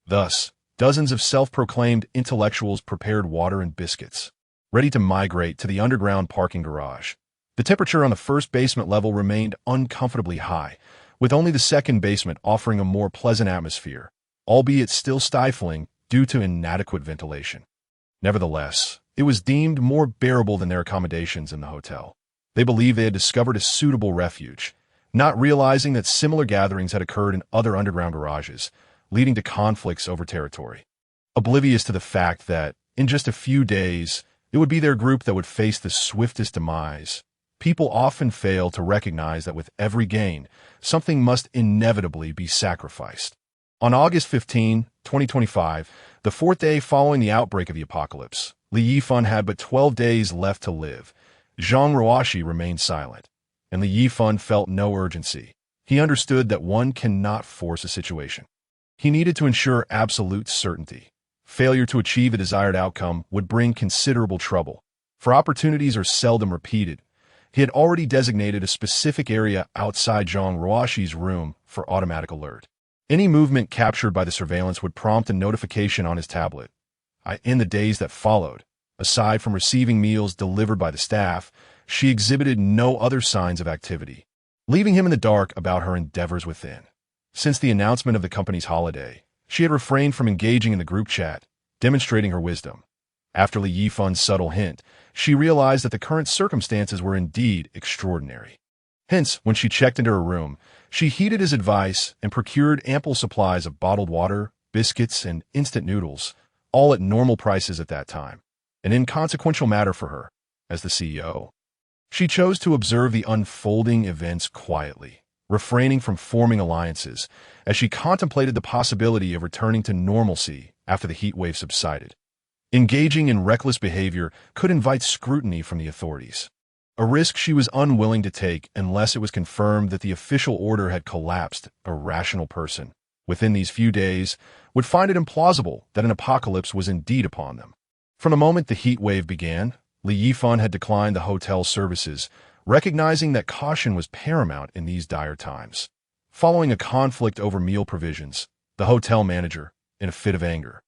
Thus, dozens of self-proclaimed intellectuals prepared water and biscuits, ready to migrate to the underground parking garage. The temperature on the first basement level remained uncomfortably high, with only the second basement offering a more pleasant atmosphere, albeit still stifling due to inadequate ventilation. Nevertheless, it was deemed more bearable than their accommodations in the hotel. They believed they had discovered a suitable refuge, not realizing that similar gatherings had occurred in other underground garages, leading to conflicts over territory. Oblivious to the fact that, in just a few days, it would be their group that would face the swiftest demise, people often fail to recognize that with every gain, something must inevitably be sacrificed. On August 15, 2025, the fourth day following the outbreak of the apocalypse, Li Yifan had but 12 days left to live. Zhang Ruoxi remained silent, and Li Yifan felt no urgency. He understood that one cannot force a situation. He needed to ensure absolute certainty. Failure to achieve a desired outcome would bring considerable trouble, for opportunities are seldom repeated. He had already designated a specific area outside Zhang Ruoxi's room for automatic alert. Any movement captured by the surveillance would prompt a notification on his tablet. In the days that followed, aside from receiving meals delivered by the staff, she exhibited no other signs of activity, leaving him in the dark about her endeavors within. Since the announcement of the company's holiday, she had refrained from engaging in the group chat, demonstrating her wisdom. After Li Yifan's subtle hint, she realized that the current circumstances were indeed extraordinary. Hence, when she checked into her room, she heeded his advice and procured ample supplies of bottled water, biscuits, and instant noodles, all at normal prices at that time, an inconsequential matter for her, as the CEO. She chose to observe the unfolding events quietly, refraining from forming alliances, as she contemplated the possibility of returning to normalcy after the heat wave subsided. Engaging in reckless behavior could invite scrutiny from the authorities, a risk she was unwilling to take unless it was confirmed that the official order had collapsed. A rational person, within these few days, would find it implausible that an apocalypse was indeed upon them. From the moment the heat wave began, Li Yifan had declined the hotel's services, recognizing that caution was paramount in these dire times. Following a conflict over meal provisions, the hotel manager, in a fit of anger,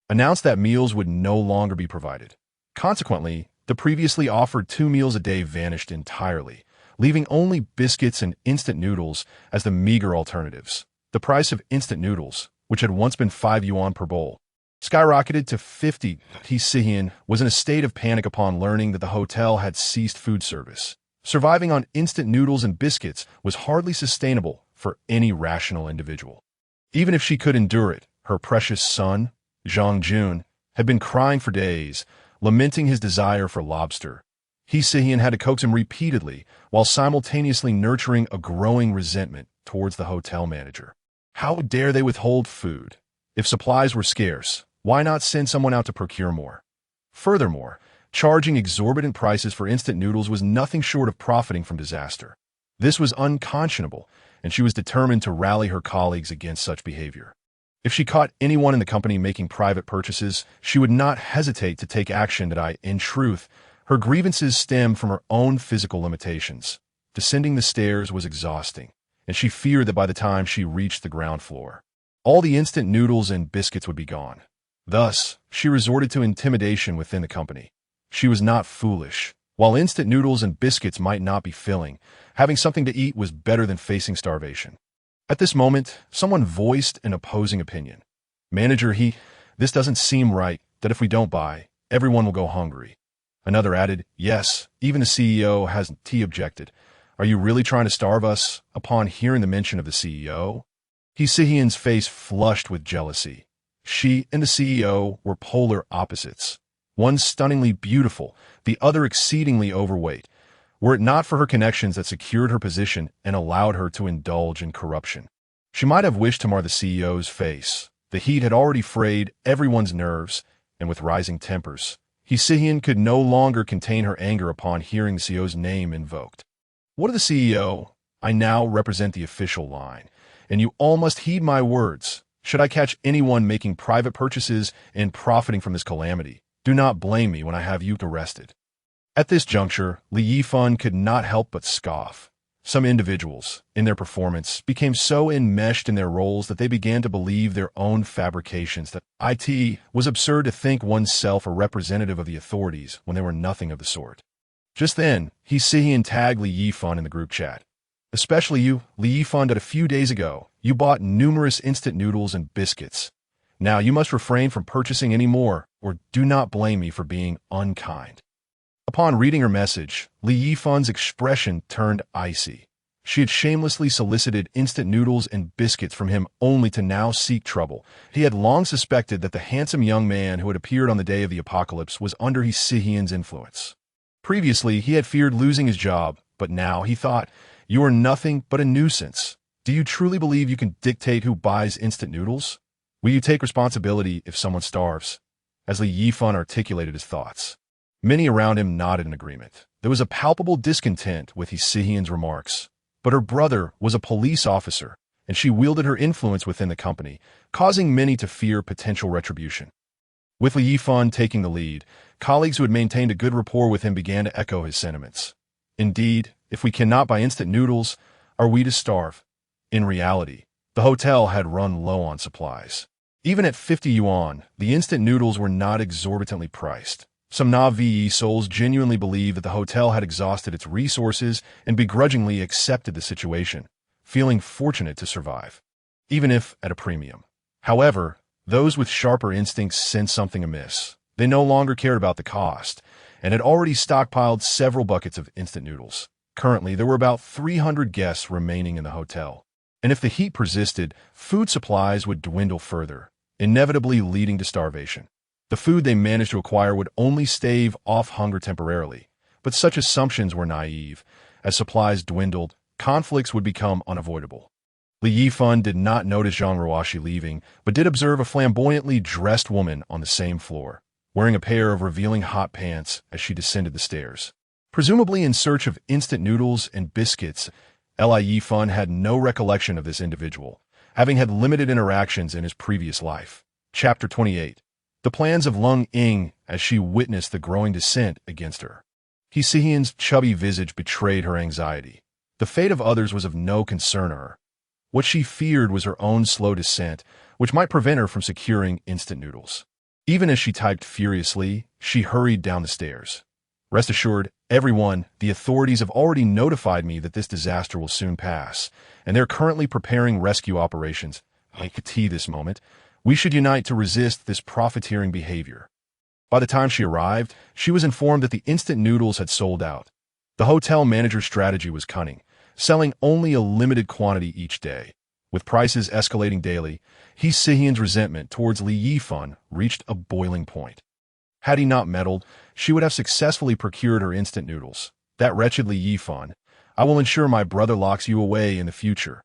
announced that meals would no longer be provided. Consequently, the previously offered 2 meals a day vanished entirely, leaving only biscuits and instant noodles as the meager alternatives. The price of instant noodles, which had once been 5 yuan per bowl, skyrocketed to 50. Yifan was in a state of panic upon learning that the hotel had ceased food service. Surviving on instant noodles and biscuits was hardly sustainable for any rational individual. Even if she could endure it, her precious son, Zhang Jun, had been crying for days, lamenting his desire for lobster. Yifan had to coax him repeatedly, while simultaneously nurturing a growing resentment towards the hotel manager. How dare they withhold food? If supplies were scarce, why not send someone out to procure more? Furthermore, charging exorbitant prices for instant noodles was nothing short of profiting from disaster. This was unconscionable, and she was determined to rally her colleagues against such behavior. If she caught anyone in the company making private purchases, she would not hesitate to take action in truth, her grievances stemmed from her own physical limitations. Descending the stairs was exhausting, and she feared that by the time she reached the ground floor, all the instant noodles and biscuits would be gone. Thus, she resorted to intimidation within the company. She was not foolish. While instant noodles and biscuits might not be filling, having something to eat was better than facing starvation. At this moment, someone voiced an opposing opinion. Manager, this doesn't seem right, that if we don't buy, everyone will go hungry. Another added, yes, even the CEO hasn't objected. Are you really trying to starve us? Upon hearing the mention of the CEO, Yifan's face flushed with jealousy. She and the CEO were polar opposites. One stunningly beautiful, the other exceedingly overweight. Were it not for her connections that secured her position and allowed her to indulge in corruption, she might have wished to mar the CEO's face. The heat had already frayed everyone's nerves, and with rising tempers, Yifan could no longer contain her anger upon hearing the CEO's name invoked. What of the CEO? I now represent the official line, and you all must heed my words. Should I catch anyone making private purchases and profiting from this calamity, do not blame me when I have you arrested. At this juncture, Li Yifan could not help but scoff. Some individuals, in their performance, became so enmeshed in their roles that they began to believe their own fabrications that it was absurd to think oneself a representative of the authorities when they were nothing of the sort. Just then, Yifan tagged Li Yifan in the group chat. Especially you, Li Yifan, that a few days ago, you bought numerous instant noodles and biscuits. Now you must refrain from purchasing any more, or do not blame me for being unkind. Upon reading her message, Li Yifan's expression turned icy. She had shamelessly solicited instant noodles and biscuits from him only to now seek trouble. He had long suspected that the handsome young man who had appeared on the day of the apocalypse was under Yifan's influence. Previously, he had feared losing his job, but now he thought, you are nothing but a nuisance. Do you truly believe you can dictate who buys instant noodles? Will you take responsibility if someone starves? As Li Yifan articulated his thoughts, many around him nodded in agreement. There was a palpable discontent with Hsihian's remarks, but her brother was a police officer, and she wielded her influence within the company, causing many to fear potential retribution. With Li Yifan taking the lead, colleagues who had maintained a good rapport with him began to echo his sentiments. Indeed, if we cannot buy instant noodles, are we to starve? In reality, the hotel had run low on supplies. Even at 50 yuan, the instant noodles were not exorbitantly priced. Some Na'vi souls genuinely believed that the hotel had exhausted its resources and begrudgingly accepted the situation, feeling fortunate to survive, even if at a premium. However, those with sharper instincts sensed something amiss. They no longer cared about the cost, and had already stockpiled several buckets of instant noodles. Currently, there were about 300 guests remaining in the hotel, and if the heat persisted, food supplies would dwindle further, inevitably leading to starvation. The food they managed to acquire would only stave off hunger temporarily, but such assumptions were naive. As supplies dwindled, conflicts would become unavoidable. Li Yifan did not notice Zhang Ruoxi leaving, but did observe a flamboyantly dressed woman on the same floor, wearing a pair of revealing hot pants as she descended the stairs. Presumably in search of instant noodles and biscuits, Li Yifan had no recollection of this individual, having had limited interactions in his previous life. Chapter 28. The plans of Lung Ying as she witnessed the growing dissent against her. Hsihian's chubby visage betrayed her anxiety. The fate of others was of no concern to her. What she feared was her own slow descent, which might prevent her from securing instant noodles. Even as she typed furiously, she hurried down the stairs. Rest assured, everyone, the authorities have already notified me that this disaster will soon pass, and they're currently preparing rescue operations. I could see this moment. We should unite to resist this profiteering behavior. By the time she arrived, she was informed that the instant noodles had sold out. The hotel manager's strategy was cunning, selling only a limited quantity each day. With prices escalating daily, Hsihian's resentment towards Li Yifan reached a boiling point. Had he not meddled, she would have successfully procured her instant noodles. That wretched Li Yifan. I will ensure my brother locks you away in the future.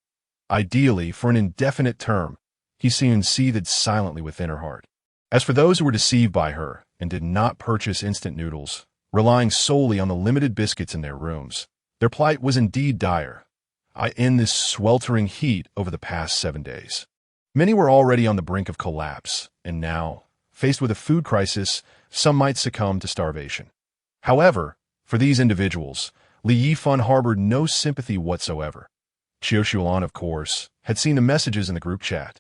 Ideally, for an indefinite term. Hsihian seethed silently within her heart. As for those who were deceived by her and did not purchase instant noodles, relying solely on the limited biscuits in their rooms, their plight was indeed dire. In this sweltering heat over the past 7 days. Many were already on the brink of collapse, and now, faced with a food crisis, some might succumb to starvation. However, for these individuals, Li Yifan harbored no sympathy whatsoever. Qiu Xulan, of course, had seen the messages in the group chat.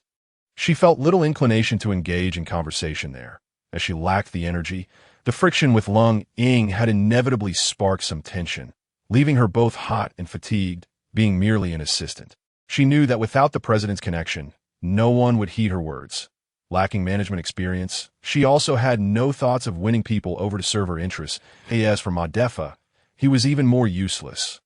She felt little inclination to engage in conversation there, as she lacked the energy. The friction with Lung Ying had inevitably sparked some tension, leaving her both hot and fatigued, being merely an assistant. She knew that without the president's connection, no one would heed her words. Lacking management experience, she also had no thoughts of winning people over to serve her interests. As for Ma Defa, he was even more useless,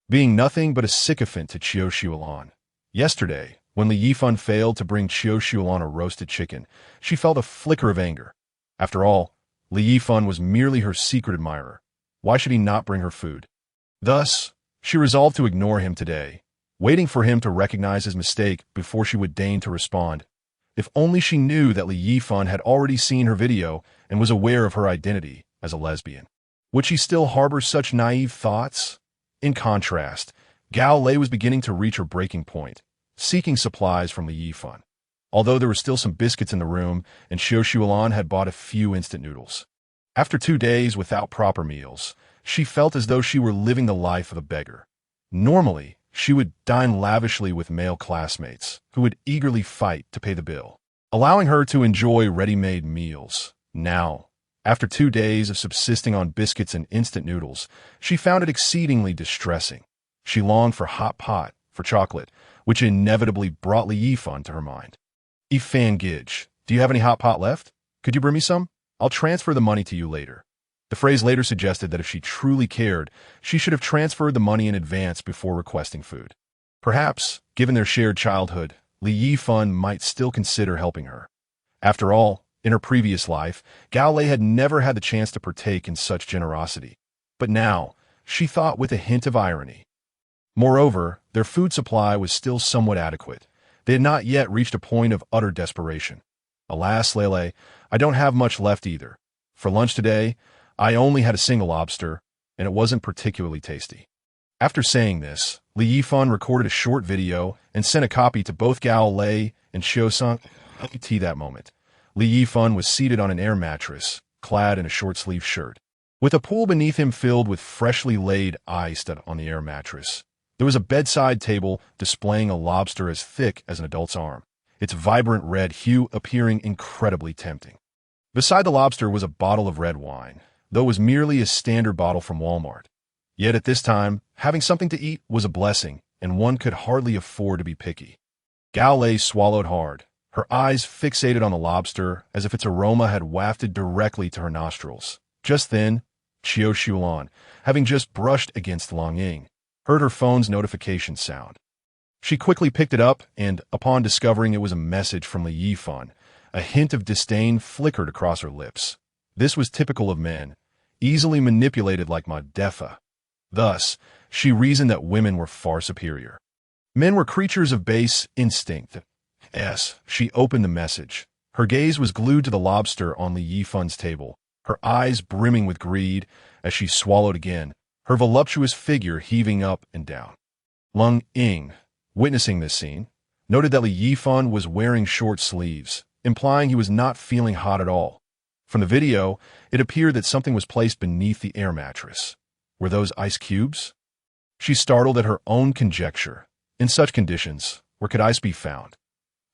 being nothing but a sycophant to Qiu Xulan. Yesterday, when Li Yifan failed to bring Qiu Xulan a roasted chicken, she felt a flicker of anger. After all, Li Yifan was merely her secret admirer. Why should he not bring her food? Thus, she resolved to ignore him today, waiting for him to recognize his mistake before she would deign to respond. If only she knew that Li Yifan had already seen her video and was aware of her identity as a lesbian. Would she still harbor such naive thoughts? In contrast, Gao Lei was beginning to reach her breaking point, seeking supplies from Li Yifan. Although there were still some biscuits in the room, and Xiu Xulan had bought a few instant noodles. After 2 days without proper meals, she felt as though she were living the life of a beggar. Normally, she would dine lavishly with male classmates, who would eagerly fight to pay the bill, allowing her to enjoy ready-made meals. Now, after 2 days of subsisting on biscuits and instant noodles, she found it exceedingly distressing. She longed for hot pot, for chocolate, which inevitably brought Li Yifan to her mind. Yifan Gij, do you have any hot pot left? Could you bring me some? I'll transfer the money to you later. The phrase later suggested that if she truly cared, she should have transferred the money in advance before requesting food. Perhaps, given their shared childhood, Li Yifan might still consider helping her. After all, in her previous life, Gao Lei had never had the chance to partake in such generosity. But now, she thought with a hint of irony. Moreover, Their food supply was still somewhat adequate. They had not yet reached a point of utter desperation. Alas, Lele, I don't have much left either. For lunch today, I only had a single lobster, and it wasn't particularly tasty. After saying this, Li Yifan recorded a short video and sent a copy to both Gao Lei and Xiao-sung. That moment, Li Yifan was seated on an air mattress, clad in a short-sleeved shirt, with a pool beneath him filled with freshly laid ice on the air mattress. There was a bedside table displaying a lobster as thick as an adult's arm, its vibrant red hue appearing incredibly tempting. Beside the lobster was a bottle of red wine, though it was merely a standard bottle from Walmart. Yet at this time, having something to eat was a blessing, and one could hardly afford to be picky. Gao Lei swallowed hard, her eyes fixated on the lobster as if its aroma had wafted directly to her nostrils. Just then, Qiu Shulan, having just brushed against Long Ying, heard her phone's notification sound. She quickly picked it up, and, upon discovering it was a message from Li Yifan, a hint of disdain flickered across her lips. This was typical of men, easily manipulated like Madefa. Thus, she reasoned that women were far superior. Men were creatures of base instinct. She opened the message. Her gaze was glued to the lobster on Li Yifan's table, her eyes brimming with greed as she swallowed again, her voluptuous figure heaving up and down. Long Ying, witnessing this scene, noted that Li Yifan was wearing short sleeves, implying he was not feeling hot at all. From the video, it appeared that something was placed beneath the air mattress. Were those ice cubes? She startled at her own conjecture. In such conditions, where could ice be found?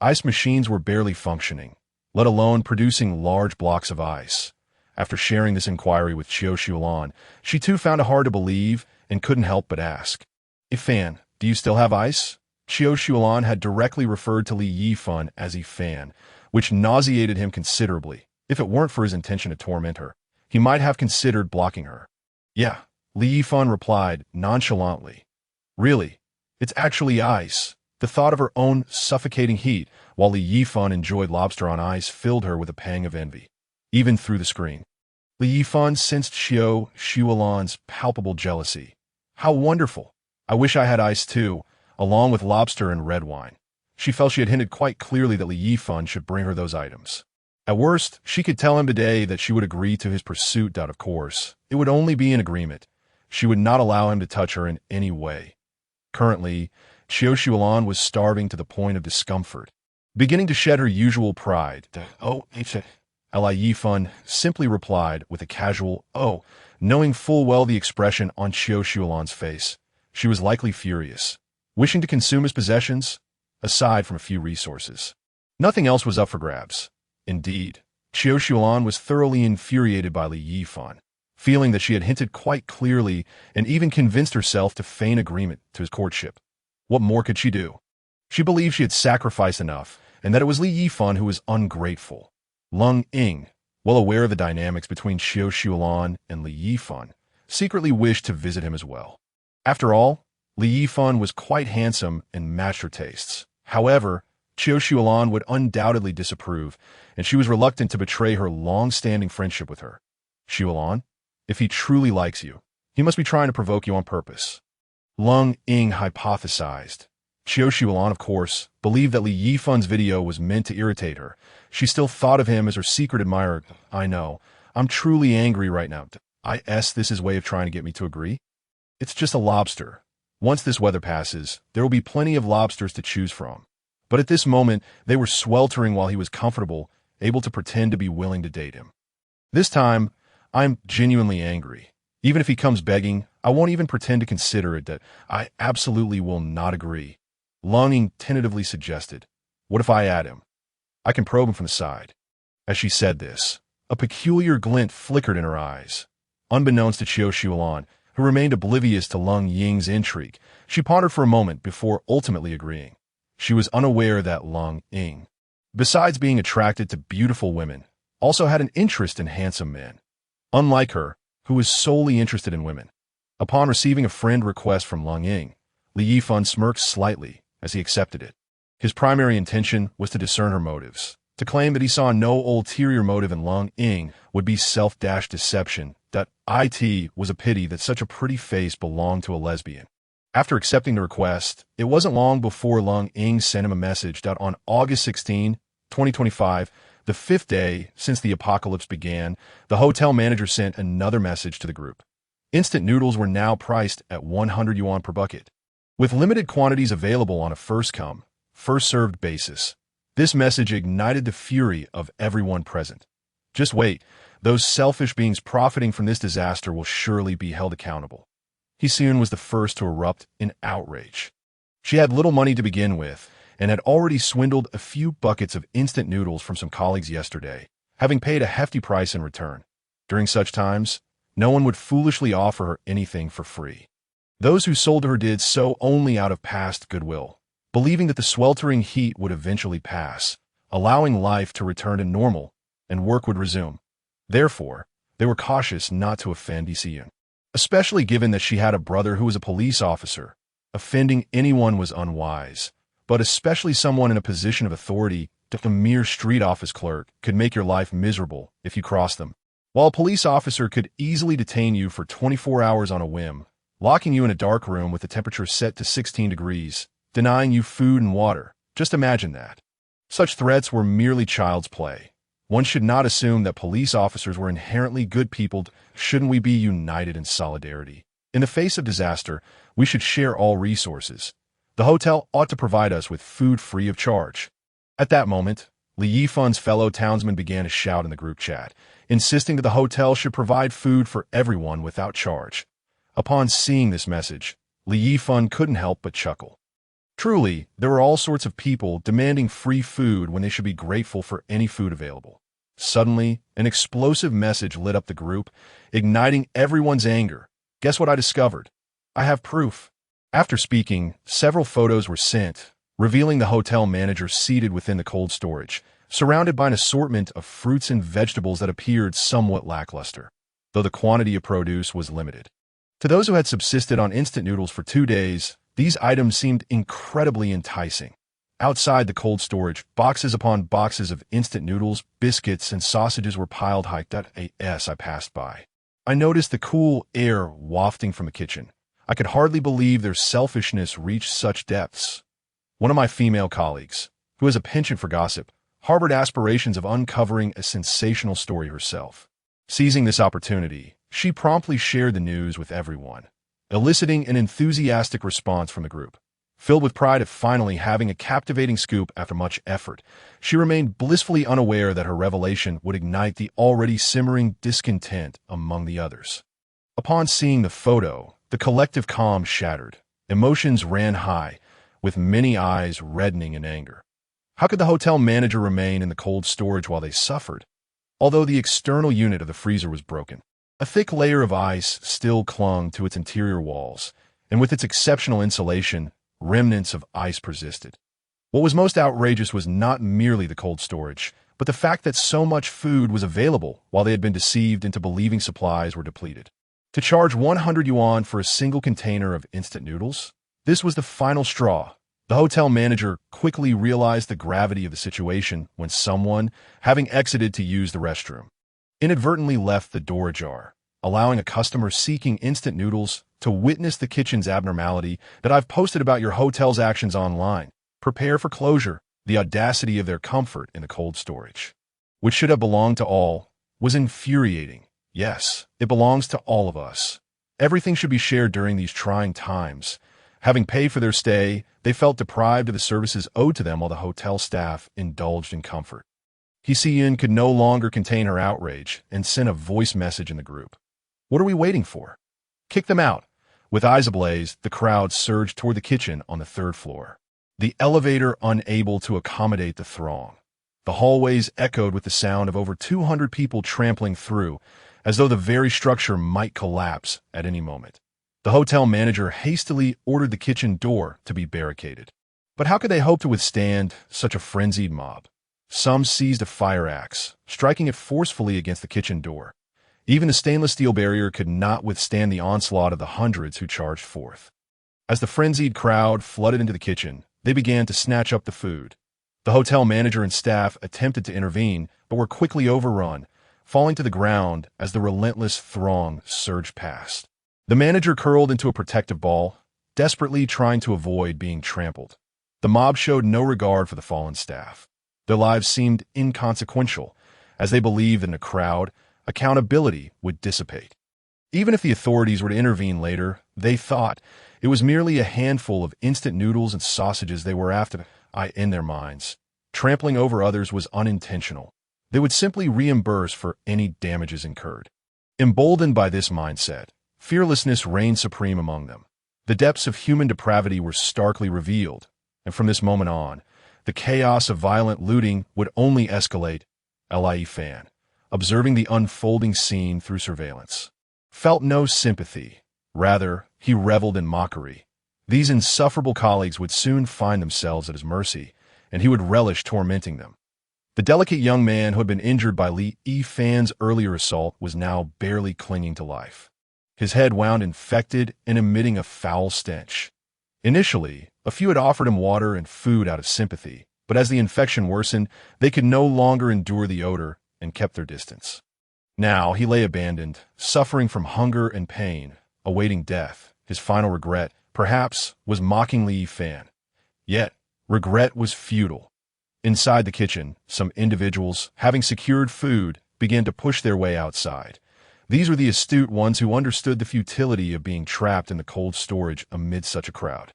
Ice machines were barely functioning, let alone producing large blocks of ice. After sharing this inquiry with Qiu Shulan, she too found it hard to believe and couldn't help but ask, "Yifan, do you still have ice?" Qiu Shulan had directly referred to Li Yifan as Yifan, which nauseated him considerably. If it weren't for his intention to torment her, he might have considered blocking her. "Yeah," Li Yifan replied nonchalantly. "Really, it's actually ice." The thought of her own suffocating heat while Li Yifan enjoyed lobster on ice filled her with a pang of envy, even through the screen. Li Yifan sensed Qiu Shulan's palpable jealousy. How wonderful! I wish I had ice too, along with lobster and red wine. She felt she had hinted quite clearly that Li Yifan should bring her those items. At worst, she could tell him today that she would agree to his pursuit. Of course, it would only be an agreement. She would not allow him to touch her in any way. Currently, Qiu Shulan was starving to the point of discomfort, beginning to shed her usual pride. "Oh, Li Yifan simply replied with a casual, "Oh," knowing full well the expression on Qiu Shulan's face. She was likely furious, wishing to consume his possessions, aside from a few resources. Nothing else was up for grabs. Indeed, Qiu Shulan was thoroughly infuriated by Li Yifan, feeling that she had hinted quite clearly and even convinced herself to feign agreement to his courtship. What more could she do? She believed she had sacrificed enough, and that it was Li Yifan who was ungrateful. Long Ying, well aware of the dynamics between Qiu Shulan and Li Yifan, secretly wished to visit him as well. After all, Li Yifan was quite handsome and matched her tastes. However, Qiu Shulan would undoubtedly disapprove, and she was reluctant to betray her long-standing friendship with her. "Shulan, if he truly likes you, he must be trying to provoke you on purpose." Long Ying hypothesized. Qiu Shulan, of course, believed that Li Yifan's video was meant to irritate her. She still thought of him as her secret admirer. "I know. I'm truly angry right now. This is his way of trying to get me to agree? It's just a lobster. Once this weather passes, there will be plenty of lobsters to choose from." But at this moment, they were sweltering while he was comfortable, able to pretend to be willing to date him. "This time, I'm genuinely angry. Even if he comes begging, I won't even pretend to consider it. That I absolutely will not agree." Longing tentatively suggested, "What if I add him? I can probe him from the side." As she said this, a peculiar glint flickered in her eyes. Unbeknownst to Qiu Shulan, who remained oblivious to Long Ying's intrigue, she pondered for a moment before ultimately agreeing. She was unaware that Long Ying, besides being attracted to beautiful women, also had an interest in handsome men. Unlike her, who was solely interested in women. Upon receiving a friend request from Long Ying, Li Yifan smirked slightly as he accepted it. His primary intention was to discern her motives. To claim that he saw no ulterior motive in Long Ying would be self-deception. It was a pity that such a pretty face belonged to a lesbian. After accepting the request, it wasn't long before Lung Ing sent him a message that on August 16, 2025, the fifth day since the apocalypse began, the hotel manager sent another message to the group. Instant noodles were now priced at 100 yuan per bucket, with limited quantities available on a first-come, first-served basis. This message ignited the fury of everyone present. Just wait, those selfish beings profiting from this disaster will surely be held accountable. Yifan was the first to erupt in outrage. She had little money to begin with, and had already swindled a few buckets of instant noodles from some colleagues yesterday, having paid a hefty price in return. During such times, no one would foolishly offer her anything for free. Those who sold to her did so only out of past goodwill, believing that the sweltering heat would eventually pass, allowing life to return to normal, and work would resume. Therefore, they were cautious not to offend Yifan, especially given that she had a brother who was a police officer. Offending anyone was unwise, but especially someone in a position of authority, like a mere street office clerk, could make your life miserable if you crossed them. While a police officer could easily detain you for 24 hours on a whim, locking you in a dark room with the temperature set to 16 degrees, denying you food and water, just imagine that. Such threats were merely child's play. One should not assume that police officers were inherently good people. Shouldn't we be united in solidarity? In the face of disaster, we should share all resources. The hotel ought to provide us with food free of charge. At that moment, Yifan's fellow townsmen began to shout in the group chat, insisting that the hotel should provide food for everyone without charge. Upon seeing this message, Yifan couldn't help but chuckle. Truly, there were all sorts of people demanding free food when they should be grateful for any food available. Suddenly, an explosive message lit up the group, igniting everyone's anger. Guess what I discovered? I have proof. After speaking, several photos were sent, revealing the hotel manager seated within the cold storage, surrounded by an assortment of fruits and vegetables that appeared somewhat lackluster, though the quantity of produce was limited. To those who had subsisted on instant noodles for 2 days, these items seemed incredibly enticing. Outside the cold storage, boxes upon boxes of instant noodles, biscuits, and sausages were piled high. As I passed by, I noticed the cool air wafting from the kitchen. I could hardly believe their selfishness reached such depths. One of my female colleagues, who has a penchant for gossip, harbored aspirations of uncovering a sensational story herself. Seizing this opportunity, she promptly shared the news with everyone, eliciting an enthusiastic response from the group. Filled with pride at finally having a captivating scoop after much effort, she remained blissfully unaware that her revelation would ignite the already simmering discontent among the others. Upon seeing the photo, the collective calm shattered. Emotions ran high, with many eyes reddening in anger. How could the hotel manager remain in the cold storage while they suffered? Although the external unit of the freezer was broken, a thick layer of ice still clung to its interior walls, and with its exceptional insulation, remnants of ice persisted. What was most outrageous was not merely the cold storage, but the fact that so much food was available while they had been deceived into believing supplies were depleted. To charge 100 yuan for a single container of instant noodles? This was the final straw. The hotel manager quickly realized the gravity of the situation when someone, having exited to use the restroom, inadvertently left the door ajar, allowing a customer seeking instant noodles to witness the kitchen's abnormality. That I've posted about your hotel's actions online. Prepare for closure. The audacity of their comfort in the cold storage, which should have belonged to all, was infuriating. Yes, it belongs to all of us. Everything should be shared during these trying times. Having paid for their stay, they felt deprived of the services owed to them while the hotel staff indulged in comfort. Yifan could no longer contain her outrage and sent a voice message in the group. What are we waiting for? Kick them out. With eyes ablaze, the crowd surged toward the kitchen on the 3rd floor. The elevator unable to accommodate the throng. The hallways echoed with the sound of over 200 people trampling through, as though the very structure might collapse at any moment. The hotel manager hastily ordered the kitchen door to be barricaded. But how could they hope to withstand such a frenzied mob? Some seized a fire axe, striking it forcefully against the kitchen door. Even the stainless steel barrier could not withstand the onslaught of the hundreds who charged forth. As the frenzied crowd flooded into the kitchen, they began to snatch up the food. The hotel manager and staff attempted to intervene, but were quickly overrun, falling to the ground as the relentless throng surged past. The manager curled into a protective ball, desperately trying to avoid being trampled. The mob showed no regard for the fallen staff. Their lives seemed inconsequential, as they believed that in a crowd, accountability would dissipate. Even if the authorities were to intervene later, they thought it was merely a handful of instant noodles and sausages they were after. In their minds, trampling over others was unintentional. They would simply reimburse for any damages incurred. Emboldened by this mindset, fearlessness reigned supreme among them. The depths of human depravity were starkly revealed, and from this moment on, the chaos of violent looting would only escalate. Yifan, observing the unfolding scene through surveillance, felt no sympathy. Rather, he reveled in mockery. These insufferable colleagues would soon find themselves at his mercy, and he would relish tormenting them. The delicate young man who had been injured by Yifan's earlier assault was now barely clinging to life. His head wound infected and emitting a foul stench. Initially, a few had offered him water and food out of sympathy, but as the infection worsened, they could no longer endure the odor and kept their distance. Now he lay abandoned, suffering from hunger and pain, awaiting death. His final regret, perhaps, was mocking Yifan. Yet, regret was futile. Inside the kitchen, some individuals, having secured food, began to push their way outside. These were the astute ones who understood the futility of being trapped in the cold storage amid such a crowd.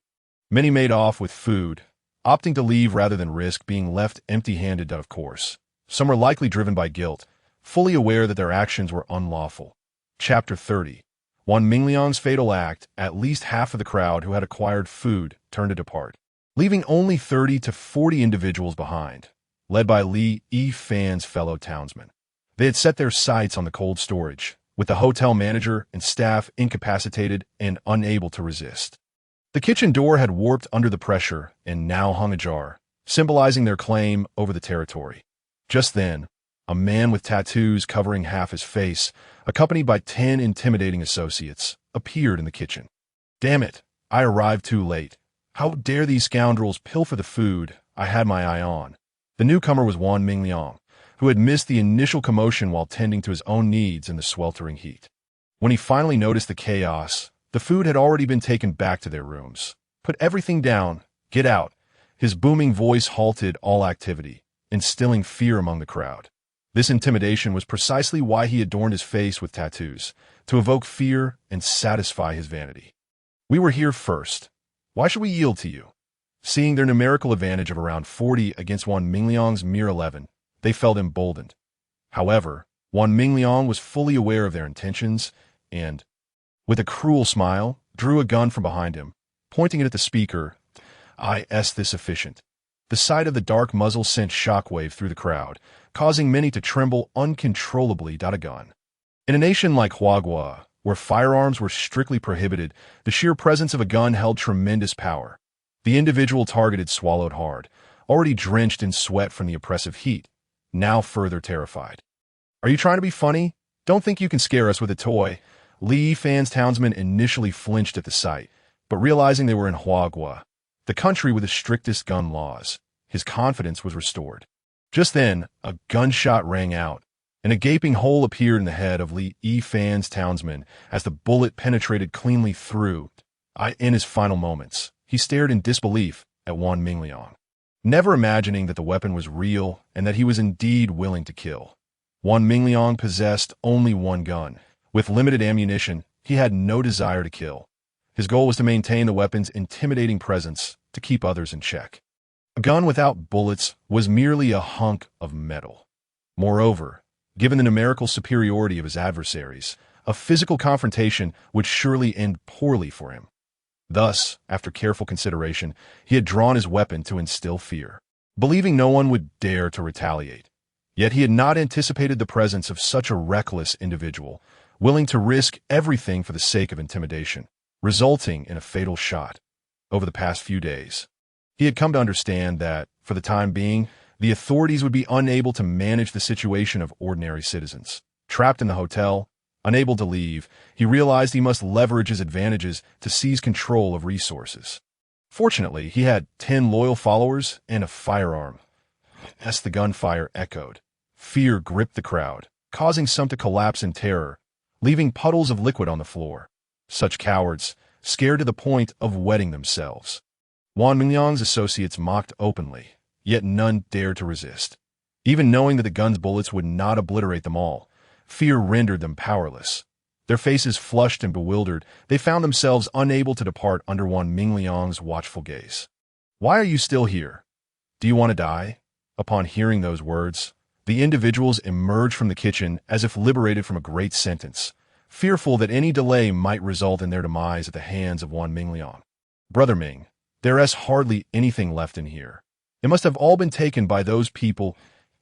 Many made off with food, opting to leave rather than risk being left empty-handed, of course. Some were likely driven by guilt, fully aware that their actions were unlawful. Chapter 30. Wan Mingliang's fatal act, at least half of the crowd who had acquired food turned to depart, leaving only 30 to 40 individuals behind, led by Yifan's fellow townsmen. They had set their sights on the cold storage, with the hotel manager and staff incapacitated and unable to resist. The kitchen door had warped under the pressure and now hung ajar, symbolizing their claim over the territory. Just then, a man with tattoos covering half his face, accompanied by 10 intimidating associates, appeared in the kitchen. "Damn it, I arrived too late. How dare these scoundrels pilfer the food I had my eye on?" The newcomer was Wan Mingliang, who had missed the initial commotion while tending to his own needs in the sweltering heat. When he finally noticed the chaos, the food had already been taken back to their rooms. "Put everything down. Get out." His booming voice halted all activity, instilling fear among the crowd. This intimidation was precisely why he adorned his face with tattoos, to evoke fear and satisfy his vanity. "We were here first. Why should we yield to you?" Seeing their numerical advantage of around 40 against Wan Mingliang's mere 11, they felt emboldened. However, Wan Mingliang was fully aware of their intentions and, with a cruel smile, drew a gun from behind him, pointing it at the speaker. Is this sufficient? The sight of the dark muzzle sent shockwave through the crowd, causing many to tremble uncontrollably. A gun. In a nation like Huagua, where firearms were strictly prohibited, the sheer presence of a gun held tremendous power. The individual targeted swallowed hard, already drenched in sweat from the oppressive heat, now further terrified. "Are you trying to be funny? Don't think you can scare us with a toy." Yifan's townsmen initially flinched at the sight, but realizing they were in Huagua, the country with the strictest gun laws, his confidence was restored. Just then, a gunshot rang out, and a gaping hole appeared in the head of Yifan's townsman as the bullet penetrated cleanly through. In his final moments, he stared in disbelief at Wan Mingliang, never imagining that the weapon was real and that he was indeed willing to kill. Wan Mingliang possessed only one gun. With limited ammunition, he had no desire to kill. His goal was to maintain the weapon's intimidating presence to keep others in check. A gun without bullets was merely a hunk of metal. Moreover, given the numerical superiority of his adversaries, a physical confrontation would surely end poorly for him. Thus, after careful consideration, he had drawn his weapon to instill fear, believing no one would dare to retaliate. Yet he had not anticipated the presence of such a reckless individual, willing to risk everything for the sake of intimidation, resulting in a fatal shot. Over the past few days, he had come to understand that, for the time being, the authorities would be unable to manage the situation of ordinary citizens. Trapped in the hotel, unable to leave, he realized he must leverage his advantages to seize control of resources. Fortunately, he had 10 loyal followers and a firearm. As the gunfire echoed, fear gripped the crowd, causing some to collapse in terror, leaving puddles of liquid on the floor. Such cowards, scared to the point of wetting themselves. Wan Mingyang's associates mocked openly, yet none dared to resist. Even knowing that the gun's bullets would not obliterate them all, fear rendered them powerless. Their faces flushed and bewildered, they found themselves unable to depart under Wan Mingliang's watchful gaze. "Why are you still here? Do you want to die?" Upon hearing those words, the individuals emerged from the kitchen as if liberated from a great sentence, fearful that any delay might result in their demise at the hands of Wan Mingliang. "Brother Ming, there is hardly anything left in here. It must have all been taken by those people,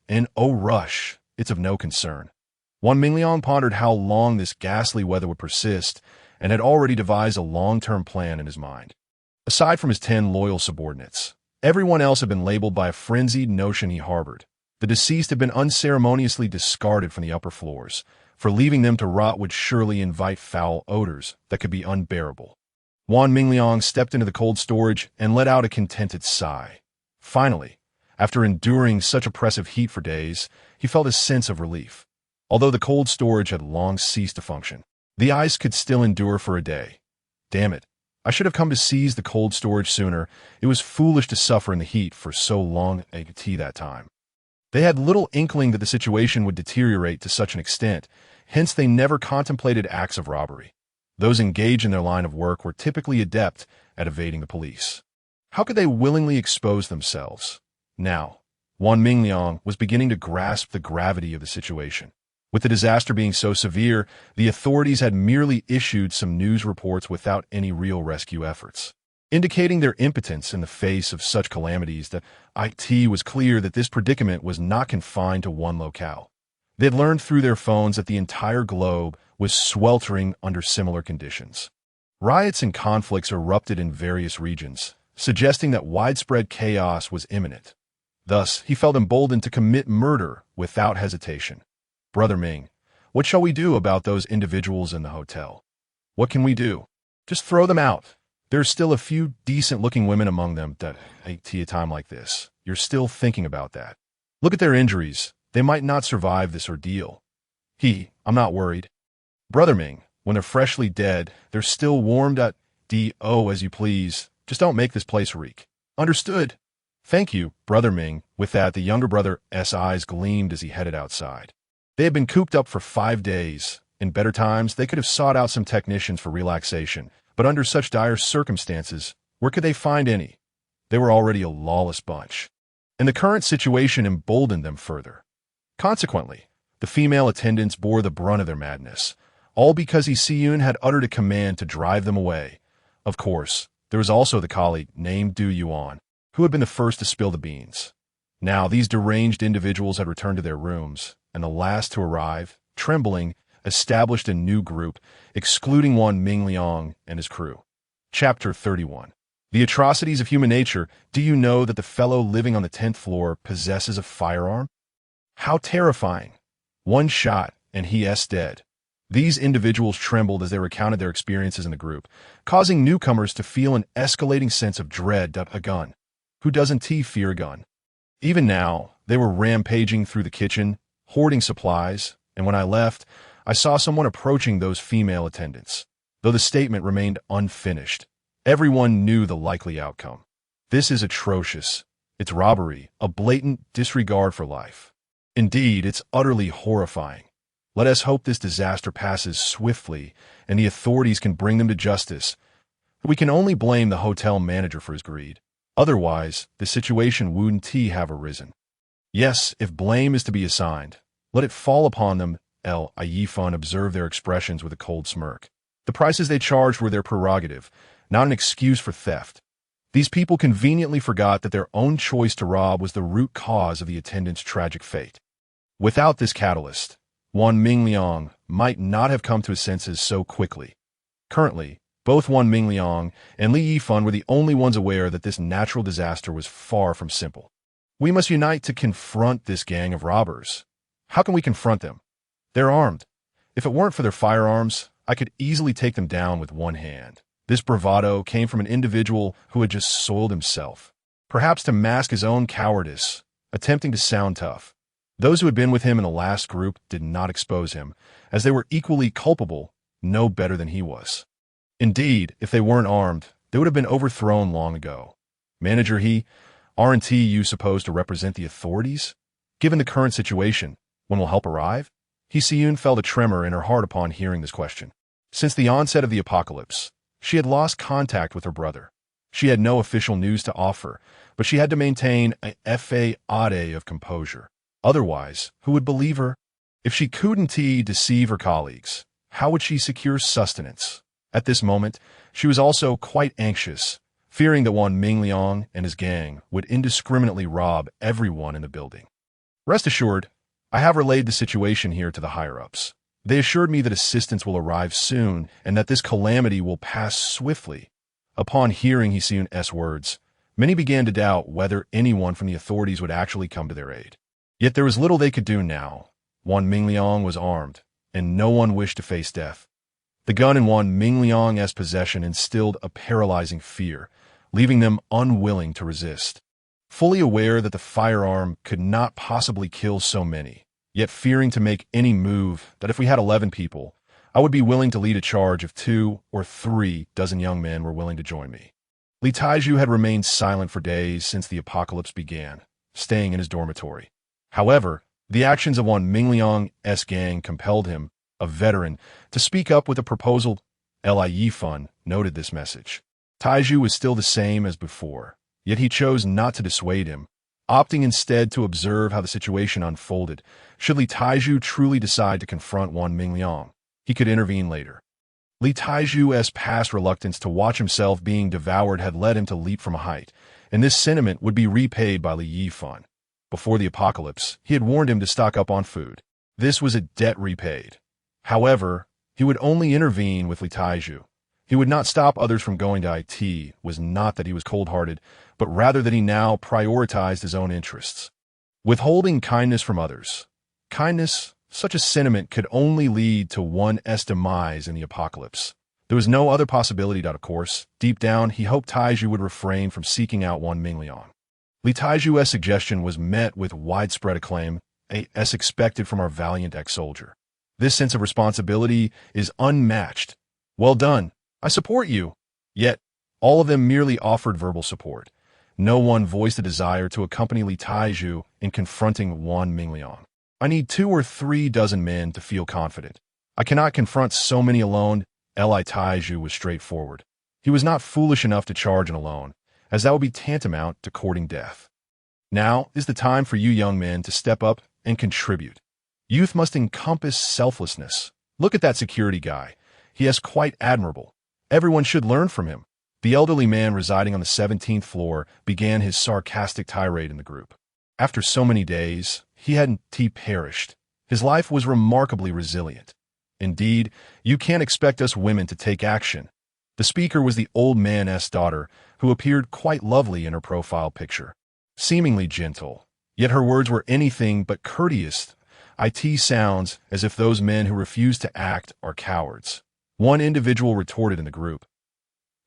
and oh rush, it's of no concern." Wan Mingliang pondered how long this ghastly weather would persist, and had already devised a long-term plan in his mind. Aside from his 10 loyal subordinates, everyone else had been labeled by a frenzied notion he harbored. The deceased had been unceremoniously discarded from the upper floors, for leaving them to rot would surely invite foul odors that could be unbearable. Wan Mingliang stepped into the cold storage and let out a contented sigh. Finally, after enduring such oppressive heat for days, he felt a sense of relief. Although the cold storage had long ceased to function, the ice could still endure for a day. Damn it, I should have come to seize the cold storage sooner. It was foolish to suffer in the heat for so long that time. They had little inkling that the situation would deteriorate to such an extent, hence they never contemplated acts of robbery. Those engaged in their line of work were typically adept at evading the police. How could they willingly expose themselves? Now, Wan Mingliang was beginning to grasp the gravity of the situation. With the disaster being so severe, the authorities had merely issued some news reports without any real rescue efforts, indicating their impotence in the face of such calamities. That it was clear that this predicament was not confined to one locale. They had learned through their phones that the entire globe was sweltering under similar conditions. Riots and conflicts erupted in various regions, suggesting that widespread chaos was imminent. Thus, he felt emboldened to commit murder without hesitation. "Brother Ming, what shall we do about those individuals in the hotel?" "What can we do? Just throw them out. There's still a few decent-looking women among them that at a time like this. You're still thinking about that. Look at their injuries. They might not survive this ordeal." "I'm not worried." "Brother Ming, when they're freshly dead, they're still warmed at as you please. Just don't make this place reek." "Understood." "Thank you, Brother Ming." With that, the younger brother's eyes gleamed as he headed outside. They had been cooped up for 5 days. In better times, they could have sought out some technicians for relaxation, but under such dire circumstances, where could they find any? They were already a lawless bunch, and the current situation emboldened them further. Consequently, the female attendants bore the brunt of their madness, all because Yifan had uttered a command to drive them away. Of course, there was also the colleague named Du Yuan, who had been the first to spill the beans. Now, these deranged individuals had returned to their rooms, and the last to arrive, trembling, established a new group, excluding Wan Mingliang and his crew. Chapter 31. The atrocities of human nature. Do you know that the fellow living on the 10th floor possesses a firearm? How terrifying. One shot, and he is dead. These individuals trembled as they recounted their experiences in the group, causing newcomers to feel an escalating sense of dread. A gun. Who doesn't fear a gun? Even now, they were rampaging through the kitchen, hoarding supplies, and when I left, I saw someone approaching those female attendants. Though the statement remained unfinished, everyone knew the likely outcome. This is atrocious. It's robbery, a blatant disregard for life. Indeed, it's utterly horrifying. Let us hope this disaster passes swiftly and the authorities can bring them to justice. We can only blame the hotel manager for his greed. Otherwise, the situation wouldn't have arisen. Yes, if blame is to be assigned, let it fall upon them. Yifan observed their expressions with a cold smirk. The prices they charged were their prerogative, not an excuse for theft. These people conveniently forgot that their own choice to rob was the root cause of the attendants' tragic fate. Without this catalyst, Wan Mingliang might not have come to his senses so quickly. Currently, both Wan Mingliang and Li Yifan were the only ones aware that this natural disaster was far from simple. We must unite to confront this gang of robbers. How can we confront them? They're armed. If it weren't for their firearms, I could easily take them down with one hand. This bravado came from an individual who had just soiled himself, perhaps to mask his own cowardice, attempting to sound tough. Those who had been with him in the last group did not expose him, as they were equally culpable, no better than he was. Indeed, if they weren't armed, they would have been overthrown long ago. Manager aren't you supposed to represent the authorities? Given the current situation, when will help arrive? Siyun felt a tremor in her heart upon hearing this question. Since the onset of the apocalypse, she had lost contact with her brother. She had no official news to offer, but she had to maintain a facade of composure. Otherwise, who would believe her? If she couldn't deceive her colleagues, how would she secure sustenance? At this moment, she was also quite anxious, fearing that Wan Mingliang and his gang would indiscriminately rob everyone in the building. Rest assured, I have relayed the situation here to the higher-ups. They assured me that assistance will arrive soon and that this calamity will pass swiftly. Upon hearing Siyun's words, many began to doubt whether anyone from the authorities would actually come to their aid. Yet there was little they could do now. Wan Mingliang was armed, and no one wished to face death. The gun in Wan Mingliang's possession instilled a paralyzing fear, leaving them unwilling to resist. Fully aware that the firearm could not possibly kill so many, yet fearing to make any move, that if we had 11 people, I would be willing to lead a charge if 2 or 3 dozen young men were willing to join me. Li Taiju had remained silent for days since the apocalypse began, staying in his dormitory. However, the actions of Wan Mingliang's gang compelled him, a veteran, to speak up with a proposal. Yifan noted this message. Taiju was still the same as before, yet he chose not to dissuade him, opting instead to observe how the situation unfolded. Should Li Taiju truly decide to confront Wan Mingliang, he could intervene later. Li Taiju's past reluctance to watch himself being devoured had led him to leap from a height, and this sentiment would be repaid by Li Yifan. Before the apocalypse, he had warned him to stock up on food. This was a debt repaid. However, he would only intervene with Li Taiju. He would not stop others from going to IT. Was not that he was cold-hearted, but rather that he now prioritized his own interests. Withholding kindness from others. Kindness, such a sentiment could only lead to one's demise in the apocalypse. There was no other possibility. Of course, deep down, he hoped Taiju would refrain from seeking out Wan Mingliang. Li Taiju's suggestion was met with widespread acclaim, as expected from our valiant ex-soldier. This sense of responsibility is unmatched. Well done. I support you. Yet, all of them merely offered verbal support. No one voiced a desire to accompany Li Taiju in confronting Wan Mingliang. I need 2 or 3 dozen men to feel confident. I cannot confront so many alone. Li Taiju was straightforward. He was not foolish enough to charge in alone, as that would be tantamount to courting death. Now is the time for you young men to step up and contribute. Youth must encompass selflessness. Look at that security guy. He is quite admirable. Everyone should learn from him. The elderly man residing on the 17th floor began his sarcastic tirade in the group. After so many days, he hadn't perished. His life was remarkably resilient. Indeed, you can't expect us women to take action. The speaker was the old man's daughter, who appeared quite lovely in her profile picture. Seemingly gentle, yet her words were anything but courteous. It sounds as if those men who refuse to act are cowards. One individual retorted in the group.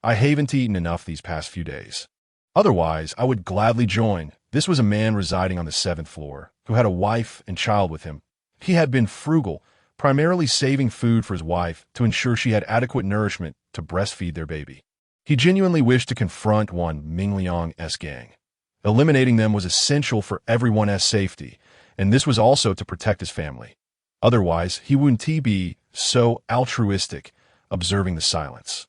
I haven't eaten enough these past few days. Otherwise, I would gladly join. This was a man residing on the 7th floor, who had a wife and child with him. He had been frugal, primarily saving food for his wife to ensure she had adequate nourishment to breastfeed their baby. He genuinely wished to confront Wan Mingliang's gang. Eliminating them was essential for everyone's safety, and this was also to protect his family. Otherwise, he wouldn't be so altruistic, observing the silence.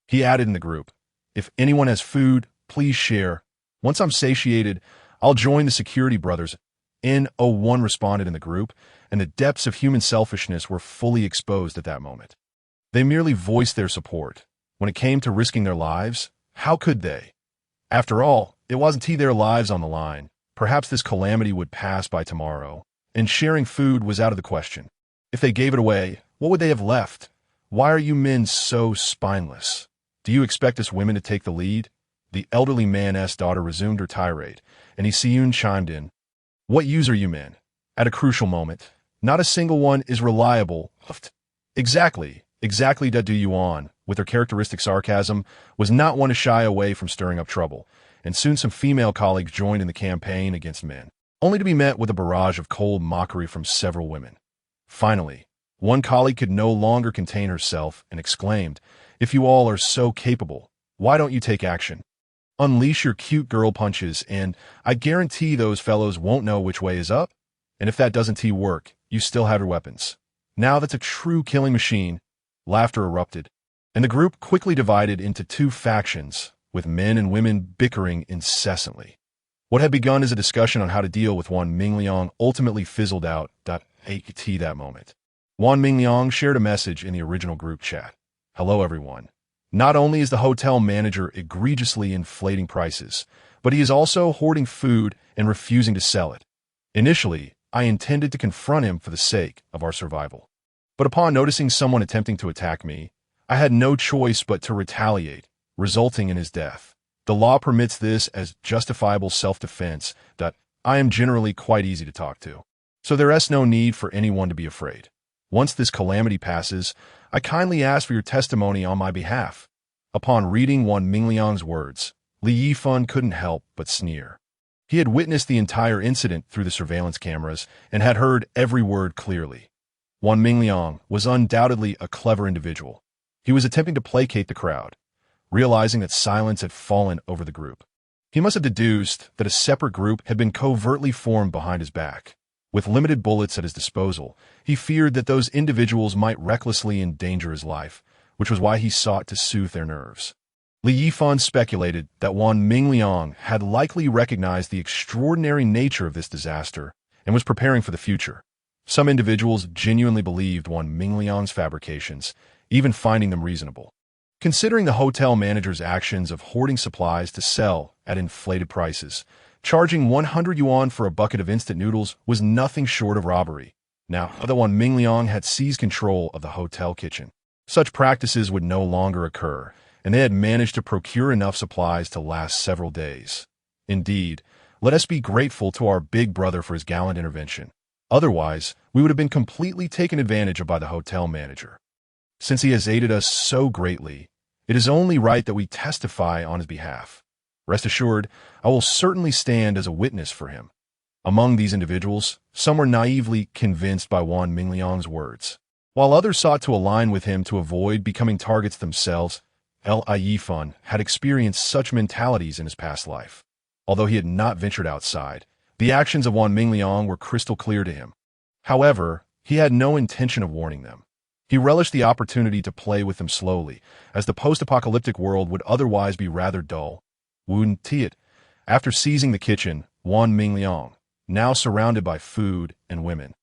He added in the group, if anyone has food, please share. Once I'm satiated, I'll join the security brothers. N01 responded in the group, and the depths of human selfishness were fully exposed at that moment. They merely voiced their support. When it came to risking their lives, how could they? After all, it wasn't their lives on the line. Perhaps this calamity would pass by tomorrow, and sharing food was out of the question. If they gave it away, what would they have left? Why are you men so spineless? Do you expect us women to take the lead? The elderly man's daughter resumed her tirade, and Siyun chimed in. What use are you men? At a crucial moment, not a single one is reliable. Exactly that do you on, with her characteristic sarcasm, was not one to shy away from stirring up trouble, and soon some female colleagues joined in the campaign against men, only to be met with a barrage of cold mockery from several women. Finally, one colleague could no longer contain herself and exclaimed, If you all are so capable, why don't you take action? Unleash your cute girl punches, and I guarantee those fellows won't know which way is up. And if that doesn't work, you still have your weapons. Now that's a true killing machine. Laughter erupted, and the group quickly divided into two factions, with men and women bickering incessantly. What had begun as a discussion on how to deal with Wan Mingliang ultimately fizzled out at that moment. Wan Mingliang shared a message in the original group chat. Hello everyone. Not only is the hotel manager egregiously inflating prices, but he is also hoarding food and refusing to sell it. Initially, I intended to confront him for the sake of our survival. But upon noticing someone attempting to attack me, I had no choice but to retaliate, resulting in his death. The law permits this as justifiable self-defense. I am generally quite easy to talk to, so there is no need for anyone to be afraid. Once this calamity passes, I kindly ask for your testimony on my behalf. Upon reading Wan Mingliang's words, Li Yifan couldn't help but sneer. He had witnessed the entire incident through the surveillance cameras and had heard every word clearly. Wan Mingliang was undoubtedly a clever individual. He was attempting to placate the crowd, realizing that silence had fallen over the group. He must have deduced that a separate group had been covertly formed behind his back. With limited bullets at his disposal, he feared that those individuals might recklessly endanger his life, which was why he sought to soothe their nerves. Li Yifan speculated that Wan Mingliang had likely recognized the extraordinary nature of this disaster and was preparing for the future. Some individuals genuinely believed Wan Mingliang's fabrications, even finding them reasonable. Considering the hotel manager's actions of hoarding supplies to sell at inflated prices, charging 100 yuan for a bucket of instant noodles was nothing short of robbery. Now that Wan Mingliang had seized control of the hotel kitchen, such practices would no longer occur, and they had managed to procure enough supplies to last several days. Indeed, let us be grateful to our big brother for his gallant intervention. Otherwise, we would have been completely taken advantage of by the hotel manager. Since he has aided us so greatly, it is only right that we testify on his behalf. Rest assured, I will certainly stand as a witness for him. Among these individuals, some were naively convinced by Wan Mingliang's words, while others sought to align with him to avoid becoming targets themselves. Yifan had experienced such mentalities in his past life. Although he had not ventured outside, the actions of Wan Mingliang were crystal clear to him. However, he had no intention of warning them. He relished the opportunity to play with them slowly, as the post-apocalyptic world would otherwise be rather dull. After seizing the kitchen, Wan Mingliang, now surrounded by food and women,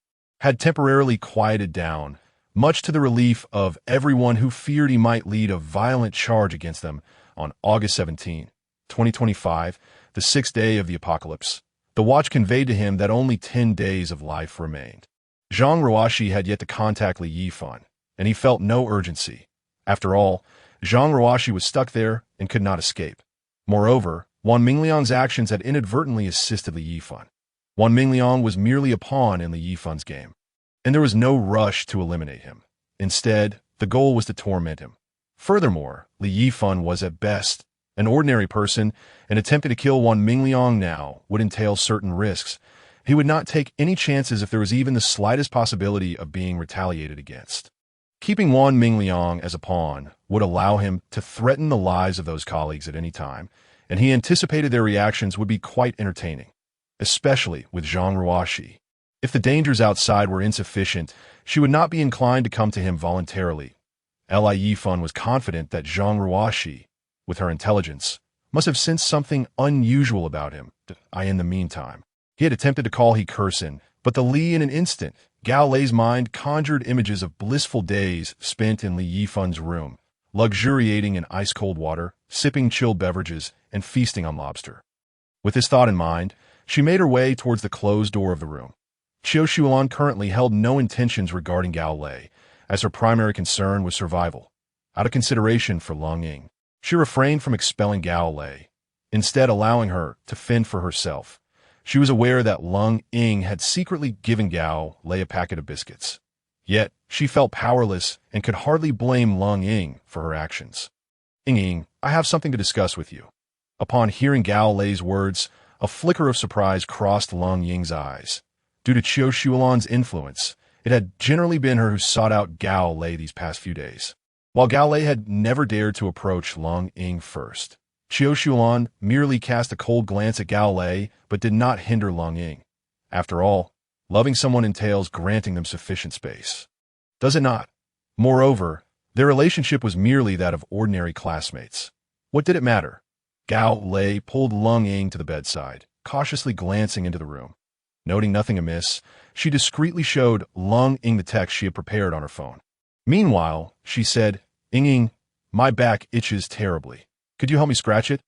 had temporarily quieted down, much to the relief of everyone who feared he might lead a violent charge against them on August 17, 2025, the sixth day of the apocalypse. The watch conveyed to him that only 10 days of life remained. Zhang Ruoshi had yet to contact Li Yifan, and he felt no urgency. After all, Zhang Ruoshi was stuck there and could not escape. Moreover, Wan Mingliang's actions had inadvertently assisted Li Yifan. Wan Mingliang was merely a pawn in Li Yifan's game, and there was no rush to eliminate him. Instead, the goal was to torment him. Furthermore, Li Yifan was at best an ordinary person, and attempting to kill Wan Mingliang now would entail certain risks. He would not take any chances if there was even the slightest possibility of being retaliated against. Keeping Wan Mingliang as a pawn would allow him to threaten the lives of those colleagues at any time, and he anticipated their reactions would be quite entertaining, especially with Zhang Ruoshi. If the dangers outside were insufficient, she would not be inclined to come to him voluntarily. Li Yifan was confident that Zhang Ruoshi, with her intelligence, must have sensed something unusual about him. In the meantime, he had attempted to call He Cursin, but the Li in an instant. Gao Lei's mind conjured images of blissful days spent in Li Yifan's room, luxuriating in ice-cold water, sipping chilled beverages, and feasting on lobster. With this thought in mind, she made her way towards the closed door of the room. Qiu Shulan currently held no intentions regarding Gao Lei, as her primary concern was survival. Out of consideration for Lung Ying, she refrained from expelling Gao Lei, instead allowing her to fend for herself. She was aware that Lung Ying had secretly given Gao Lei a packet of biscuits. Yet, she felt powerless and could hardly blame Lung Ying for her actions. Ying, I have something to discuss with you. Upon hearing Gao Lei's words, a flicker of surprise crossed Lung Ying's eyes. Due to Qiu Shulan's influence, it had generally been her who sought out Gao Lei these past few days. While Gao Lei had never dared to approach Lung Ying first, Qiu Shulan merely cast a cold glance at Gao Lei but did not hinder Lung Ying. After all, loving someone entails granting them sufficient space. Does it not? Moreover, their relationship was merely that of ordinary classmates. What did it matter? Gao Lei pulled Lung Ying to the bedside, cautiously glancing into the room. Noting nothing amiss, she discreetly showed Lung Ying the text she had prepared on her phone. Meanwhile, she said, Ying, my back itches terribly. Could you help me scratch it?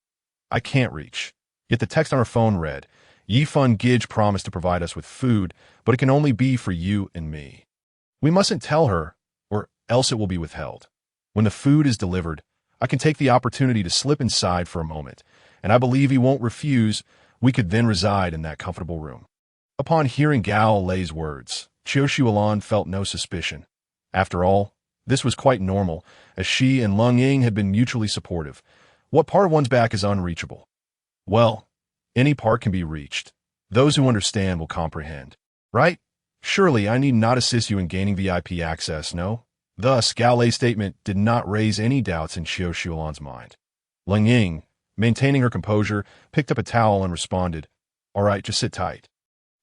I can't reach. Yet the text on her phone read, Yifan Gidge promised to provide us with food, but it can only be for you and me. We mustn't tell her, or else it will be withheld. When the food is delivered, I can take the opportunity to slip inside for a moment, and I believe he won't refuse. We could then reside in that comfortable room. Upon hearing Gao Lei's words, Qiu Shulan felt no suspicion. After all, this was quite normal, as she and Lung Ying had been mutually supportive. What part of one's back is unreachable? Well, any part can be reached. Those who understand will comprehend. Right? Surely I need not assist you in gaining VIP access, no? Thus, Gao Lei's statement did not raise any doubts in Qiu Shulan's mind. Lung Ying, maintaining her composure, picked up a towel and responded, All right, just sit tight.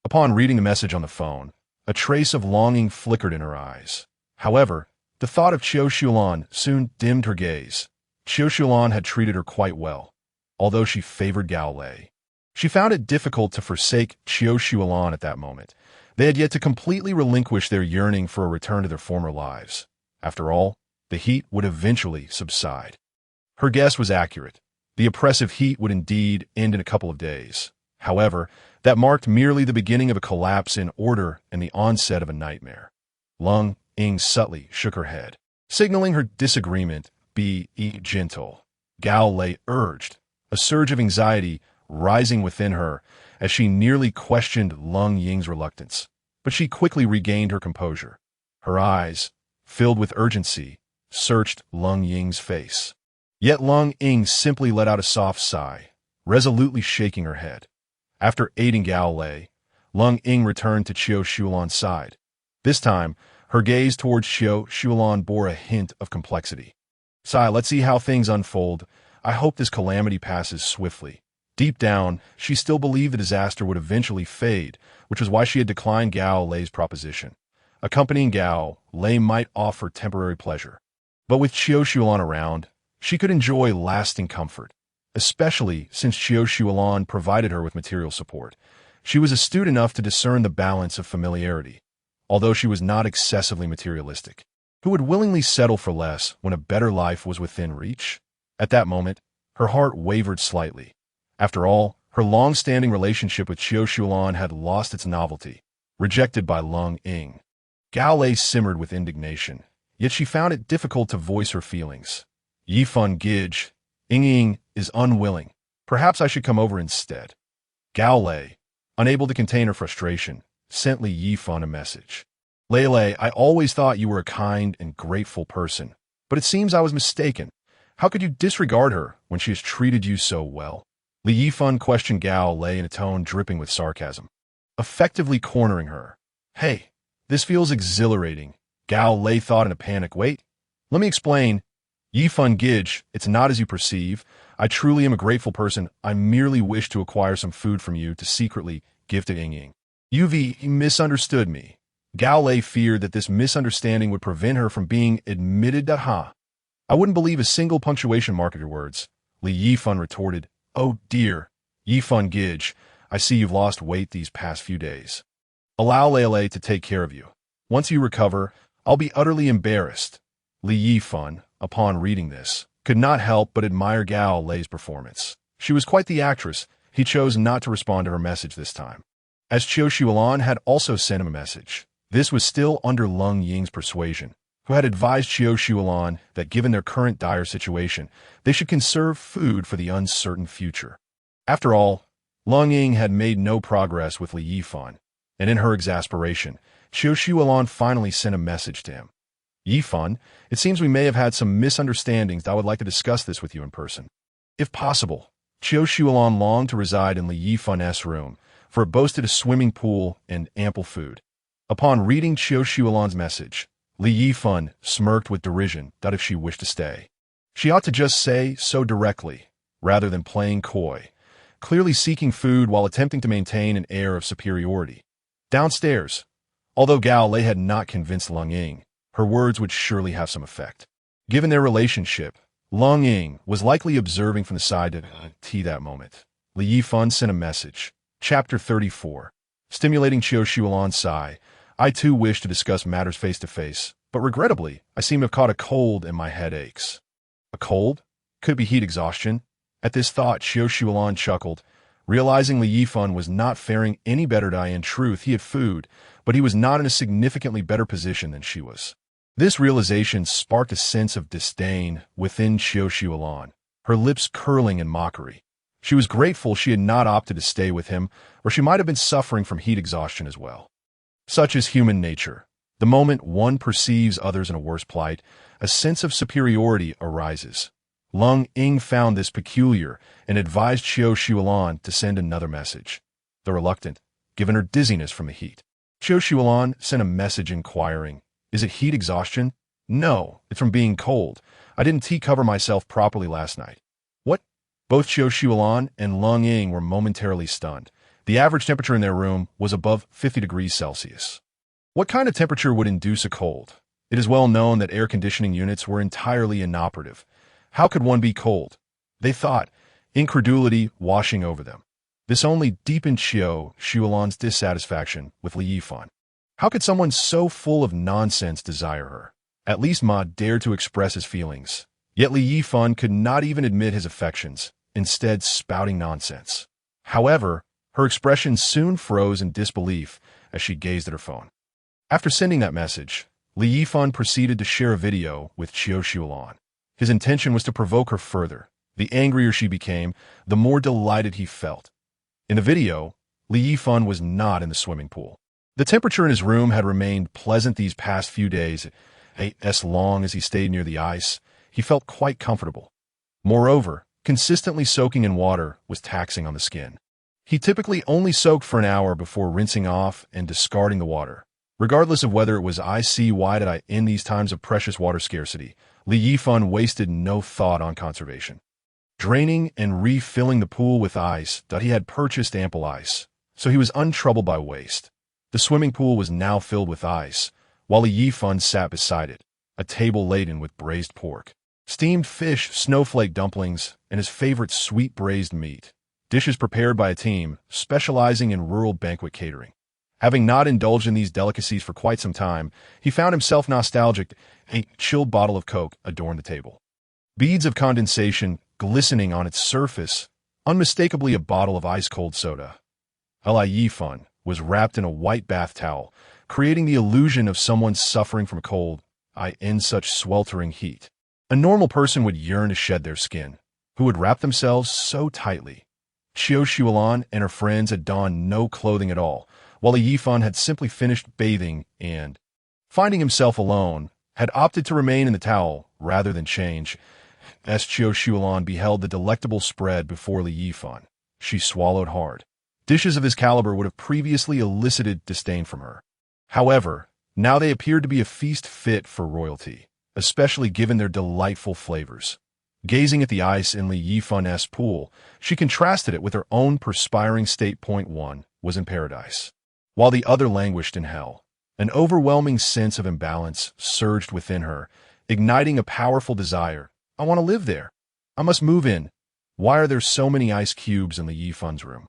Upon reading the message on the phone, a trace of longing flickered in her eyes. However, the thought of Qiu Shulan soon dimmed her gaze. Qiu Shulan had treated her quite well, although she favored Gao Lei. She found it difficult to forsake Qiu Shulan at that moment. They had yet to completely relinquish their yearning for a return to their former lives. After all, the heat would eventually subside. Her guess was accurate. The oppressive heat would indeed end in a couple of days. However, that marked merely the beginning of a collapse in order and the onset of a nightmare. Lung Ying subtly shook her head, signaling her disagreement. Be gentle, Gao Lei urged, a surge of anxiety rising within her as she nearly questioned Lung Ying's reluctance. But she quickly regained her composure. Her eyes, filled with urgency, searched Lung Ying's face. Yet Lung Ying simply let out a soft sigh, resolutely shaking her head. After aiding Gao Lei, Lung Ying returned to Qiu Shulan's side. This time, her gaze towards Qiu Shulan bore a hint of complexity. Sigh, let's see how things unfold. I hope this calamity passes swiftly. Deep down, she still believed the disaster would eventually fade, which was why she had declined Gao Lei's proposition. Accompanying Gao, Lei might offer temporary pleasure. But with Qiu Shulan around, she could enjoy lasting comfort, especially since Qiu Shulan provided her with material support. She was astute enough to discern the balance of familiarity, although she was not excessively materialistic. Who would willingly settle for less when a better life was within reach? At that moment, her heart wavered slightly. After all, her long-standing relationship with Qiu Shulan had lost its novelty, rejected by Lung Ying. Gao Lei simmered with indignation, yet she found it difficult to voice her feelings. Yifan Gidge, Ying is unwilling. Perhaps I should come over instead. Gao Lei, unable to contain her frustration, sent Li Yifan a message. Lei, I always thought you were a kind and grateful person, but it seems I was mistaken. How could you disregard her when she has treated you so well? Li Yifan questioned Gao Lei in a tone dripping with sarcasm, effectively cornering her. Hey, this feels exhilarating, Gao Lei thought in a panic. Wait, let me explain. Yifan Gidge, it's not as you perceive. I truly am a grateful person. I merely wish to acquire some food from you to secretly give to Ying. He misunderstood me. Gao Lei feared that this misunderstanding would prevent her from being admitted to Ha. I wouldn't believe a single punctuation mark of your words. Li Yifan retorted. Oh dear, Yifan Gidge, I see you've lost weight these past few days. Allow Lei to take care of you. Once you recover, I'll be utterly embarrassed. Li Yifan, upon reading this, could not help but admire Gao Lei's performance. She was quite the actress. He chose not to respond to her message this time. As Qiu Shulan had also sent him a message. This was still under Lung Ying's persuasion, who had advised Qiu Shulan that given their current dire situation, they should conserve food for the uncertain future. After all, Lung Ying had made no progress with Li Yifan, and in her exasperation, Qiu Shulan finally sent a message to him. Yifan, it seems we may have had some misunderstandings. I would like to discuss this with you in person. If possible, Qiu Shulan longed to reside in Li Yifan's room, for it boasted a swimming pool and ample food. Upon reading Qiu Shulan's message, Li Yifan smirked with derision that if she wished to stay, she ought to just say so directly, rather than playing coy, clearly seeking food while attempting to maintain an air of superiority. Downstairs, although Gao Lei had not convinced Lung Ying, her words would surely have some effect. Given their relationship, Lung Ying was likely observing from the side of tea that moment. Li Yifan sent a message. Chapter 34. Stimulating Qiu Shuolan's sigh. I too wish to discuss matters face to face, but regrettably, I seem to have caught a cold and my head aches. A cold? Could it be heat exhaustion? At this thought, Qiu Shuolan chuckled, realizing Li Yifan was not faring any better. In truth, he had food, but he was not in a significantly better position than she was. This realization sparked a sense of disdain within Qiu Shuolan, her lips curling in mockery. She was grateful she had not opted to stay with him, or she might have been suffering from heat exhaustion as well. Such is human nature. The moment one perceives others in a worse plight, a sense of superiority arises. Lung Ying found this peculiar and advised Qiu Shuolan to send another message. The reluctant, given her dizziness from the heat. Qiu Shuolan sent a message inquiring, "Is it heat exhaustion?" "No, it's from being cold. I didn't tea cover myself properly last night." "What?" Both Qiu Shuolan and Lung Ying were momentarily stunned. The average temperature in their room was above 50 degrees Celsius. What kind of temperature would induce a cold? It is well known that air conditioning units were entirely inoperative. How could one be cold? They thought, incredulity washing over them. This only deepened Qiu Shuolan's dissatisfaction with Li Yifan. How could someone so full of nonsense desire her? At least Ma dared to express his feelings. Yet Li Yifan could not even admit his affections, instead spouting nonsense. However, her expression soon froze in disbelief as she gazed at her phone. After sending that message, Li Yifan proceeded to share a video with Qiu Shuolan. His intention was to provoke her further. The angrier she became, the more delighted he felt. In the video, Li Yifan was not in the swimming pool. The temperature in his room had remained pleasant these past few days. As long as he stayed near the ice, he felt quite comfortable. Moreover, consistently soaking in water was taxing on the skin. He typically only soaked for an hour before rinsing off and discarding the water. Regardless of whether it was ICY in these times of precious water scarcity, Li Yifan wasted no thought on conservation. Draining and refilling the pool with ice, he had purchased ample ice, so he was untroubled by waste. The swimming pool was now filled with ice, while Li Yifan sat beside it, a table laden with braised pork, steamed fish, snowflake dumplings, and his favorite sweet braised meat, dishes prepared by a team specializing in rural banquet catering. Having not indulged in these delicacies for quite some time, he found himself nostalgic. A chilled bottle of Coke adorned the table. Beads of condensation glistening on its surface, unmistakably a bottle of ice-cold soda. Li Yifan was wrapped in a white bath towel, creating the illusion of someone suffering from cold, in such sweltering heat. A normal person would yearn to shed their skin, who would wrap themselves so tightly. Qiu Shuolan and her friends had donned no clothing at all, while Yifan had simply finished bathing and, finding himself alone, had opted to remain in the towel rather than change. As Qiu Shuolan beheld the delectable spread before Li Yifan, she swallowed hard. Dishes of his caliber would have previously elicited disdain from her. However, now they appeared to be a feast fit for royalty, especially given their delightful flavors. Gazing at the ice in Li Yifan's pool, she contrasted it with her own perspiring state. One was in paradise, while the other languished in hell. An overwhelming sense of imbalance surged within her, igniting a powerful desire. I want to live there. I must move in. Why are there so many ice cubes in Li Yifan's room?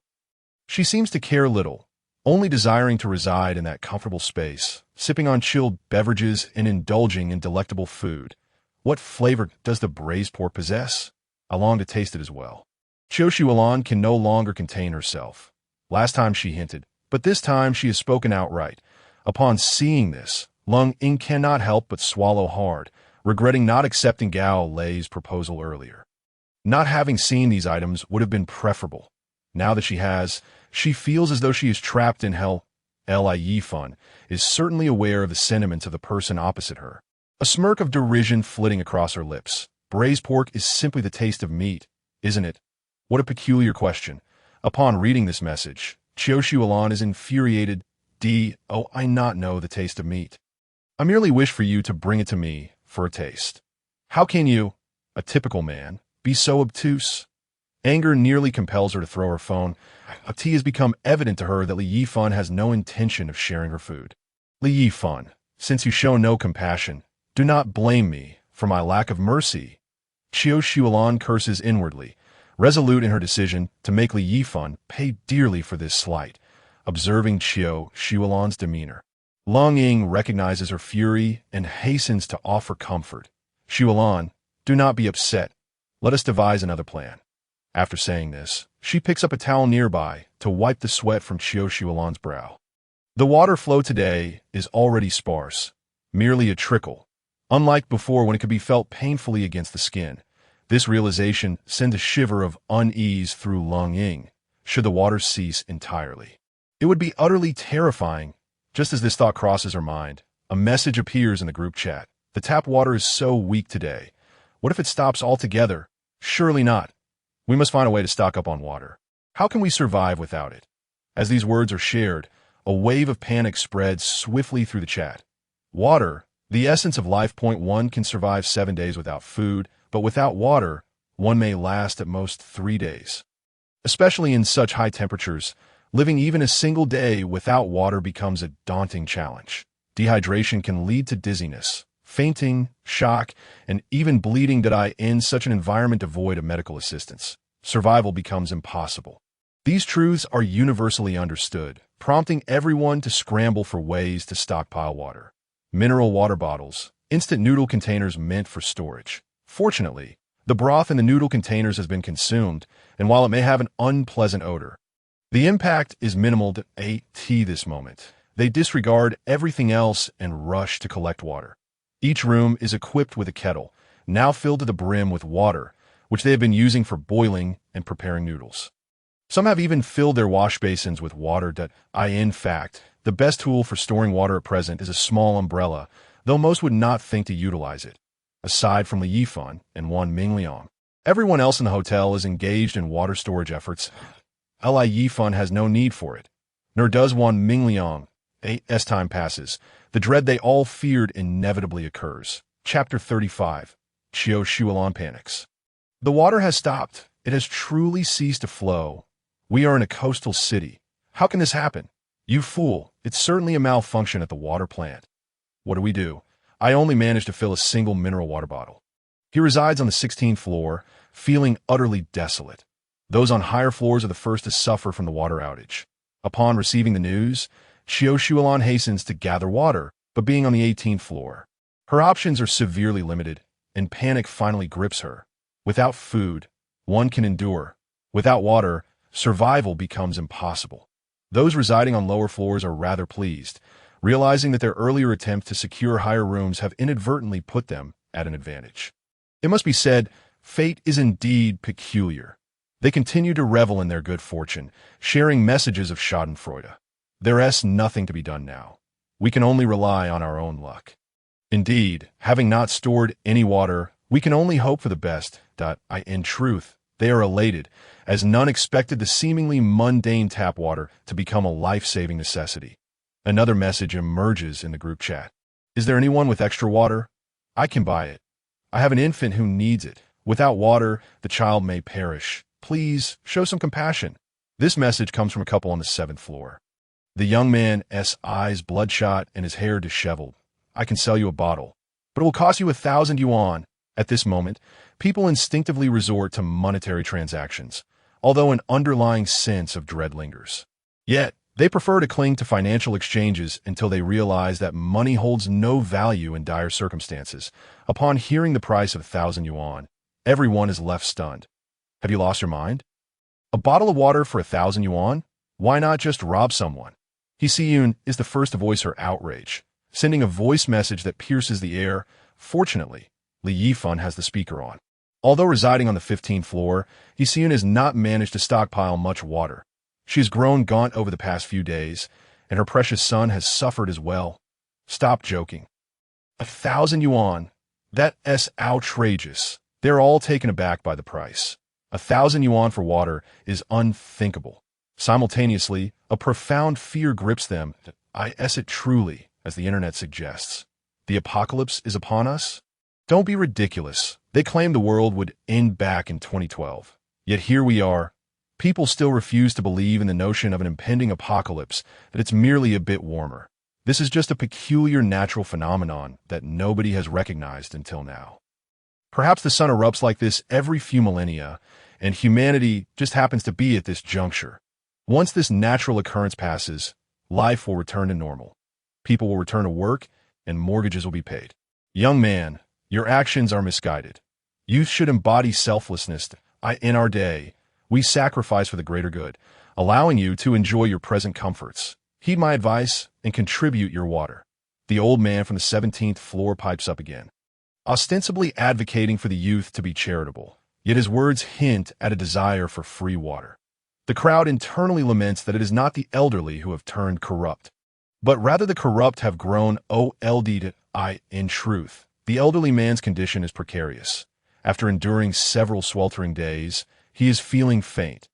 She seems to care little, only desiring to reside in that comfortable space, sipping on chilled beverages and indulging in delectable food. What flavor does the braised pork possess? I long to taste it as well. Qiu Shuolan can no longer contain herself. Last time she hinted, but this time she has spoken outright. Upon seeing this, Lung Ying cannot help but swallow hard, regretting not accepting Gao Lei's proposal earlier. Not having seen these items would have been preferable. Now that she has, she feels as though she is trapped in hell. Li Yifan is certainly aware of the sentiments of the person opposite her. A smirk of derision flitting across her lips. Braised pork is simply the taste of meat, isn't it? What a peculiar question. Upon reading this message, Qiu Shuolan is infuriated. I not know the taste of meat. I merely wish for you to bring it to me for a taste. How can you, a typical man, be so obtuse? Anger nearly compels her to throw her phone. It has become evident to her that Yifan has no intention of sharing her food. Yifan, since you show no compassion, do not blame me for my lack of mercy. Xiaolan curses inwardly, resolute in her decision to make Yifan pay dearly for this slight. Observing Xiaolan's demeanor, Long Ying recognizes her fury and hastens to offer comfort. Xiaolan, do not be upset. Let us devise another plan. After saying this, she picks up a towel nearby to wipe the sweat from Xiaolan's brow. The water flow today is already sparse, merely a trickle. Unlike before when it could be felt painfully against the skin, this realization sends a shiver of unease through Long Ying. Should the water cease entirely, it would be utterly terrifying. Just as this thought crosses her mind, a message appears in the group chat. The tap water is so weak today. What if it stops altogether? Surely not. We must find a way to stock up on water. How can we survive without it? As these words are shared, a wave of panic spreads swiftly through the chat. Water, the essence of life. One can survive 7 days without food, but without water, one may last at most 3 days. Especially in such high temperatures, living even a single day without water becomes a daunting challenge. Dehydration can lead to dizziness, fainting, shock, and even bleeding. In such an environment devoid of medical assistance, survival becomes impossible. These truths are universally understood, prompting everyone to scramble for ways to stockpile water. Mineral water bottles, instant noodle containers meant for storage. Fortunately, the broth in the noodle containers has been consumed, and while it may have an unpleasant odor, the impact is minimal. This moment, they disregard everything else and rush to collect water. Each room is equipped with a kettle, now filled to the brim with water, which they have been using for boiling and preparing noodles. Some have even filled their wash basins with water. In fact, the best tool for storing water at present is a small umbrella, though most would not think to utilize it. Aside from Yifan and Wan Mingliang, everyone else in the hotel is engaged in water storage efforts. Yifan has no need for it, nor does Wan Mingliang. As time passes, the dread they all feared inevitably occurs. Chapter 35. Xiaolan panics. The water has stopped. It has truly ceased to flow. We are in a coastal city. How can this happen? You fool, it's certainly a malfunction at the water plant. What do? I only managed to fill a single mineral water bottle. He resides on the 16th floor, feeling utterly desolate. Those on higher floors are the first to suffer from the water outage. Upon receiving the news, Xiaolan hastens to gather water, but being on the 18th floor, her options are severely limited, and panic finally grips her. Without food, one can endure. Without water, survival becomes impossible. Those residing on lower floors are rather pleased, realizing that their earlier attempt to secure higher rooms have inadvertently put them at an advantage. It must be said, fate is indeed peculiar. They continue to revel in their good fortune, sharing messages of schadenfreude. There is nothing to be done now. We can only rely on our own luck. Indeed, having not stored any water, we can only hope for the best. In truth, they are elated, as none expected the seemingly mundane tap water to become a life-saving necessity. Another message emerges in the group chat. Is there anyone with extra water? I can buy it. I have an infant who needs it. Without water, the child may perish. Please, show some compassion. This message comes from a couple on the 7th floor. The young man's eyes bloodshot and his hair disheveled. I can sell you a bottle, but it will cost you 1,000 yuan. At this moment, people instinctively resort to monetary transactions, although an underlying sense of dread lingers. Yet, they prefer to cling to financial exchanges until they realize that money holds no value in dire circumstances. Upon hearing the price of 1,000 yuan, everyone is left stunned. Have you lost your mind? A bottle of water for 1,000 yuan? Why not just rob someone? Yifan is the first to voice her outrage, sending a voice message that pierces the air. Fortunately, Yifan has the speaker on. Although residing on the 15th floor, Yifan has not managed to stockpile much water. She has grown gaunt over the past few days, and her precious son has suffered as well. Stop joking. 1,000 yuan. That's outrageous. They're all taken aback by the price. 1,000 yuan for water is unthinkable. Simultaneously, a profound fear grips them. It truly, as the internet suggests. The apocalypse is upon us? Don't be ridiculous. They claimed the world would end back in 2012. Yet here we are. People still refuse to believe in the notion of an impending apocalypse, that it's merely a bit warmer. This is just a peculiar natural phenomenon that nobody has recognized until now. Perhaps the sun erupts like this every few millennia, and humanity just happens to be at this juncture. Once this natural occurrence passes, life will return to normal. People will return to work, and mortgages will be paid. Young man, your actions are misguided. Youth should embody selflessness. In our day, we sacrifice for the greater good, allowing you to enjoy your present comforts. Heed my advice and contribute your water. The old man from the 17th floor pipes up again, ostensibly advocating for the youth to be charitable, yet his words hint at a desire for free water. The crowd internally laments that it is not the elderly who have turned corrupt, but rather the corrupt have grown old. In truth, the elderly man's condition is precarious. After enduring several sweltering days, he is feeling faint.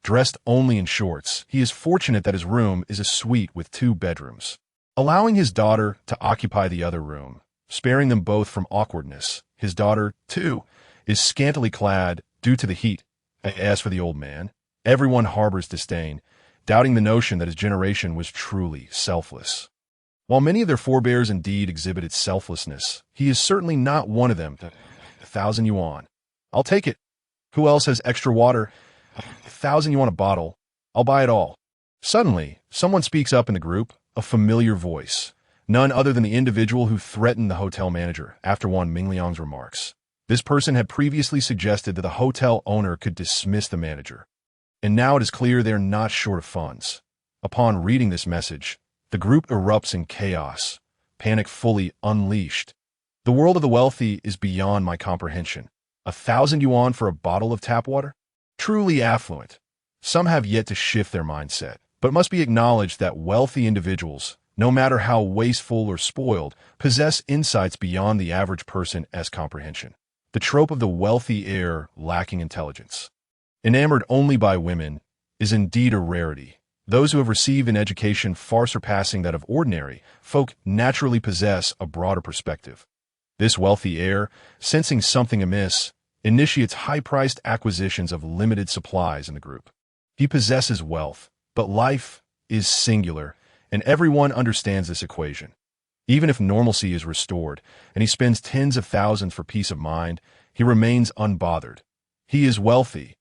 Dressed only in shorts, he is fortunate that his room is a suite with 2 bedrooms, allowing his daughter to occupy the other room, sparing them both from awkwardness. His daughter, too, is scantily clad due to the heat. As for the old man, everyone harbors disdain, doubting the notion that his generation was truly selfless. While many of their forebears indeed exhibited selflessness, he is certainly not one of them. 1,000 yuan. I'll take it. Who else has extra water? 1,000 yuan a bottle. I'll buy it all. Suddenly, someone speaks up in the group, a familiar voice. None other than the individual who threatened the hotel manager after one Mingliang's remarks. This person had previously suggested that the hotel owner could dismiss the manager. And now it is clear they are not short of funds. Upon reading this message, the group erupts in chaos, panic fully unleashed. The world of the wealthy is beyond my comprehension. 1,000 yuan for a bottle of tap water? Truly affluent. Some have yet to shift their mindset, but it must be acknowledged that wealthy individuals, no matter how wasteful or spoiled, possess insights beyond the average person's comprehension. The trope of the wealthy heir lacking intelligence, enamored only by women, is indeed a rarity. Those who have received an education far surpassing that of ordinary folk naturally possess a broader perspective. This wealthy heir, sensing something amiss, initiates high-priced acquisitions of limited supplies in the group. He possesses wealth, but life is singular, and everyone understands this equation. Even if normalcy is restored, and he spends tens of thousands for peace of mind, he remains unbothered. He is wealthy.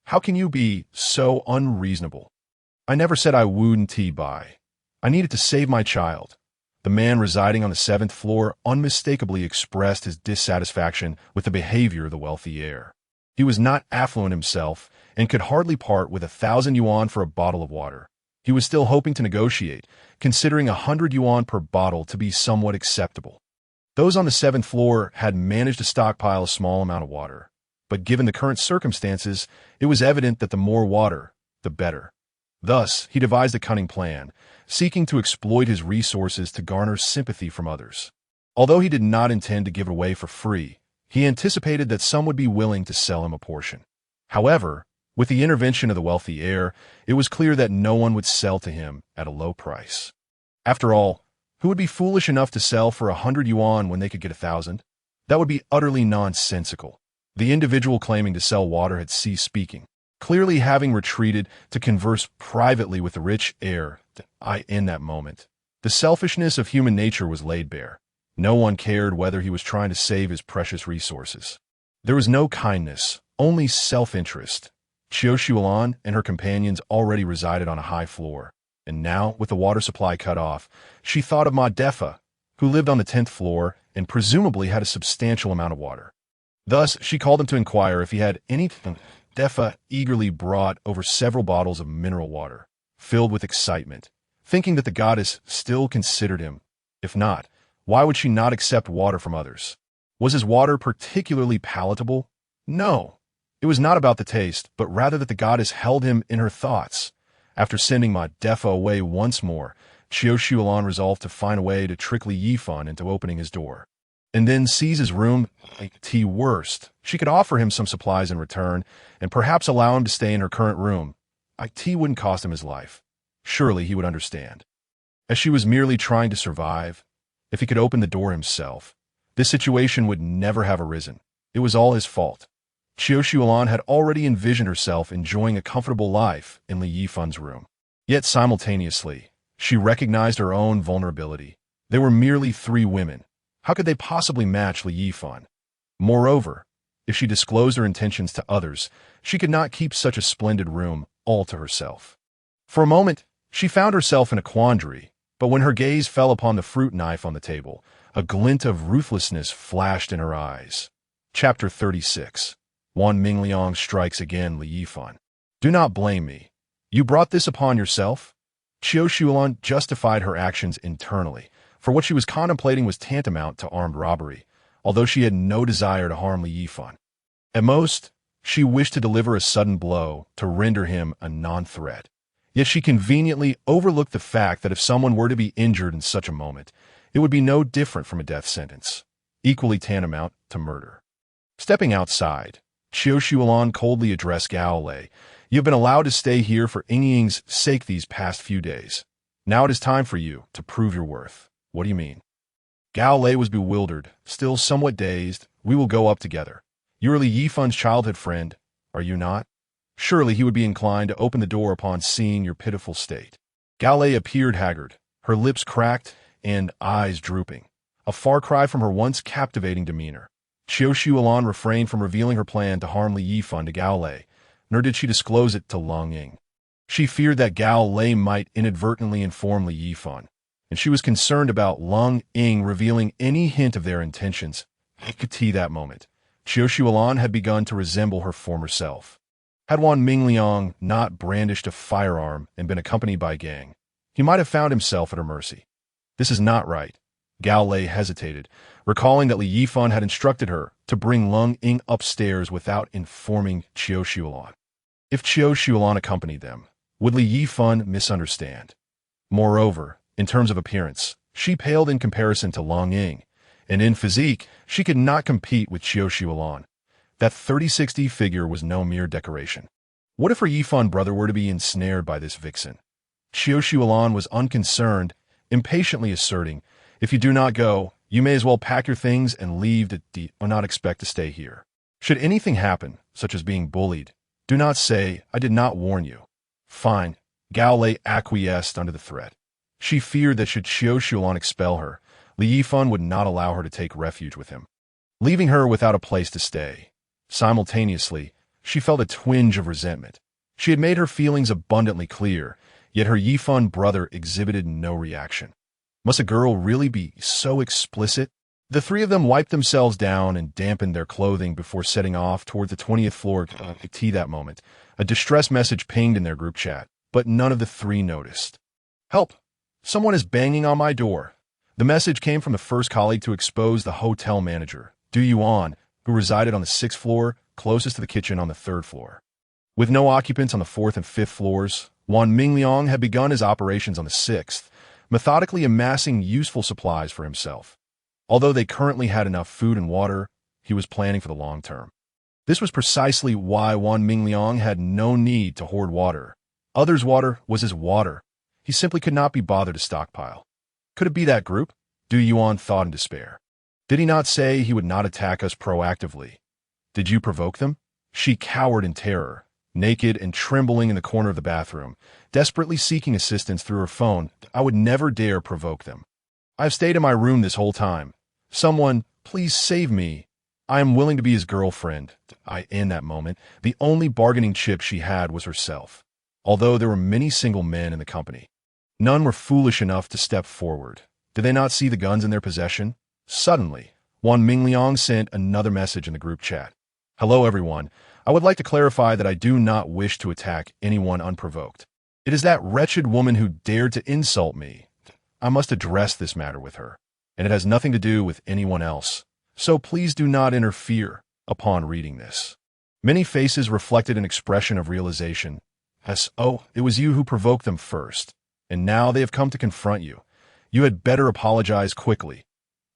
How can you be so unreasonable? I never said I wouldn't buy. I needed to save my child. The man residing on the 7th floor unmistakably expressed his dissatisfaction with the behavior of the wealthy heir. He was not affluent himself and could hardly part with 1,000 yuan for a bottle of water. He was still hoping to negotiate, considering 100 yuan per bottle to be somewhat acceptable. Those on the 7th floor had managed to stockpile a small amount of water, but given the current circumstances, it was evident that the more water, the better. Thus, he devised a cunning plan, seeking to exploit his resources to garner sympathy from others. Although he did not intend to give it away for free, he anticipated that some would be willing to sell him a portion. However, with the intervention of the wealthy heir, it was clear that no one would sell to him at a low price. After all, who would be foolish enough to sell for 100 yuan when they could get 1,000? That would be utterly nonsensical. The individual claiming to sell water had ceased speaking, clearly having retreated to converse privately with the rich heir. In that moment, the selfishness of human nature was laid bare. No one cared whether he was trying to save his precious resources. There was no kindness, only self-interest. Qiu and her companions already resided on a high floor, and now, with the water supply cut off, she thought of Ma Defa, who lived on the 10th floor and presumably had a substantial amount of water. Thus, she called him to inquire if he had anything. Defa eagerly brought over several bottles of mineral water, filled with excitement, thinking that the goddess still considered him. If not, why would she not accept water from others? Was his water particularly palatable? No. It was not about the taste, but rather that the goddess held him in her thoughts. After sending Ma Defa away once more, Qiu resolved to find a way to trick Yifan into opening his door, and then seize his room. Worst, she could offer him some supplies in return, and perhaps allow him to stay in her current room. Tea wouldn't cost him his life. Surely he would understand. As she was merely trying to survive, If he could open the door himself, this situation would never have arisen. It was all his fault. Qiu had already envisioned herself enjoying a comfortable life in Li Yifan's room. Yet simultaneously, she recognized her own vulnerability. They were merely 3 women. How could they possibly match Li Yifan? Moreover, if she disclosed her intentions to others, she could not keep such a splendid room all to herself. For a moment, she found herself in a quandary, but when her gaze fell upon the fruit knife on the table, a glint of ruthlessness flashed in her eyes. Chapter 36. Wan Mingliang strikes again Li Yifan. Do not blame me. You brought this upon yourself? Qiu justified her actions internally, for what she was contemplating was tantamount to armed robbery, although she had no desire to harm Li Yifan. At most, she wished to deliver a sudden blow to render him a non-threat. Yet she conveniently overlooked the fact that if someone were to be injured in such a moment, it would be no different from a death sentence, equally tantamount to murder. Stepping outside, Qiu coldly addressed Gao Lei. You have been allowed to stay here for Ying's sake these past few days. Now it is time for you to prove your worth. What do you mean? Gao Lei was bewildered, still somewhat dazed. We will go up together. You are Li Yifan's childhood friend, are you not? Surely he would be inclined to open the door upon seeing your pitiful state. Gao Lei appeared haggard, her lips cracked and eyes drooping, a far cry from her once captivating demeanor. Qiu refrained from revealing her plan to harm Li Yifan to Gao Lei, nor did she disclose it to Long Ying. She feared that Gao Lei might inadvertently inform Li Yifan, and she was concerned about Long Ying revealing any hint of their intentions. At that moment, Qiu had begun to resemble her former self. Had Wan Mingliang not brandished a firearm and been accompanied by a gang, he might have found himself at her mercy. This is not right. Gao Lei hesitated, recalling that Li Yifan had instructed her to bring Long Ying upstairs without informing Qiu. If Qiu accompanied them, would Li Yifan misunderstand? Moreover, in terms of appearance, she paled in comparison to Long Ying, and in physique, she could not compete with Qiu. That 30-60 figure was no mere decoration. What if her Yifan brother were to be ensnared by this vixen? Qiu was unconcerned, impatiently asserting, if you do not go, you may as well pack your things and leave or not expect to stay here. Should anything happen, such as being bullied, do not say, I did not warn you. Fine. Gao Lei acquiesced under the threat. She feared that should Qiu expel her, Li Yifan would not allow her to take refuge with him, leaving her without a place to stay. Simultaneously, she felt a twinge of resentment. She had made her feelings abundantly clear, yet her Yifan brother exhibited no reaction. Must a girl really be so explicit? The 3 of them wiped themselves down and dampened their clothing before setting off toward the 20th floor to that moment. A distress message pinged in their group chat, but none of the 3 noticed. Help! Someone is banging on my door. The message came from the first colleague to expose the hotel manager, Du Yuan, who resided on the 6th floor, closest to the kitchen on the 3rd floor. With no occupants on the 4th and 5th floors, Wan Mingliang had begun his operations on the 6th, methodically amassing useful supplies for himself. Although they currently had enough food and water, he was planning for the long term. This was precisely why Wan Mingliang had no need to hoard water. Others' water was his water. He simply could not be bothered to stockpile. Could it be that group? Du Yuan thought in despair. Did he not say he would not attack us proactively? Did you provoke them? She cowered in terror, naked and trembling in the corner of the bathroom, desperately seeking assistance through her phone. I would never dare provoke them. I have stayed in my room this whole time. Someone, please save me. I am willing to be his girlfriend. In that moment, the only bargaining chip she had was herself. Although there were many single men in the company, none were foolish enough to step forward. Did they not see the guns in their possession? Suddenly, Wan Mingliang sent another message in the group chat. Hello everyone. I would like to clarify that I do not wish to attack anyone unprovoked. It is that wretched woman who dared to insult me. I must address this matter with her, and it has nothing to do with anyone else. So please do not interfere upon reading this. Many faces reflected an expression of realization. Oh, it was you who provoked them first, and now they have come to confront you. You had better apologize quickly.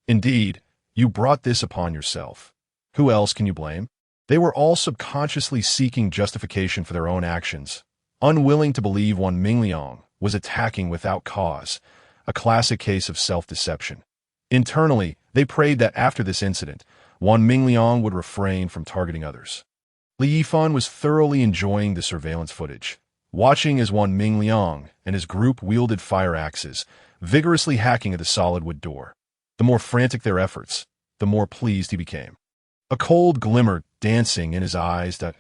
Indeed, you brought this upon yourself. Who else can you blame? They were all subconsciously seeking justification for their own actions, unwilling to believe Wan Mingliang was attacking without cause, a classic case of self-deception. Internally, they prayed that after this incident, Wan Mingliang would refrain from targeting others. Li Yifan was thoroughly enjoying the surveillance footage, watching as Wan Mingliang and his group wielded fire axes, vigorously hacking at the solid wood door. The more frantic their efforts, the more pleased he became. A cold glimmer dancing in his eyes that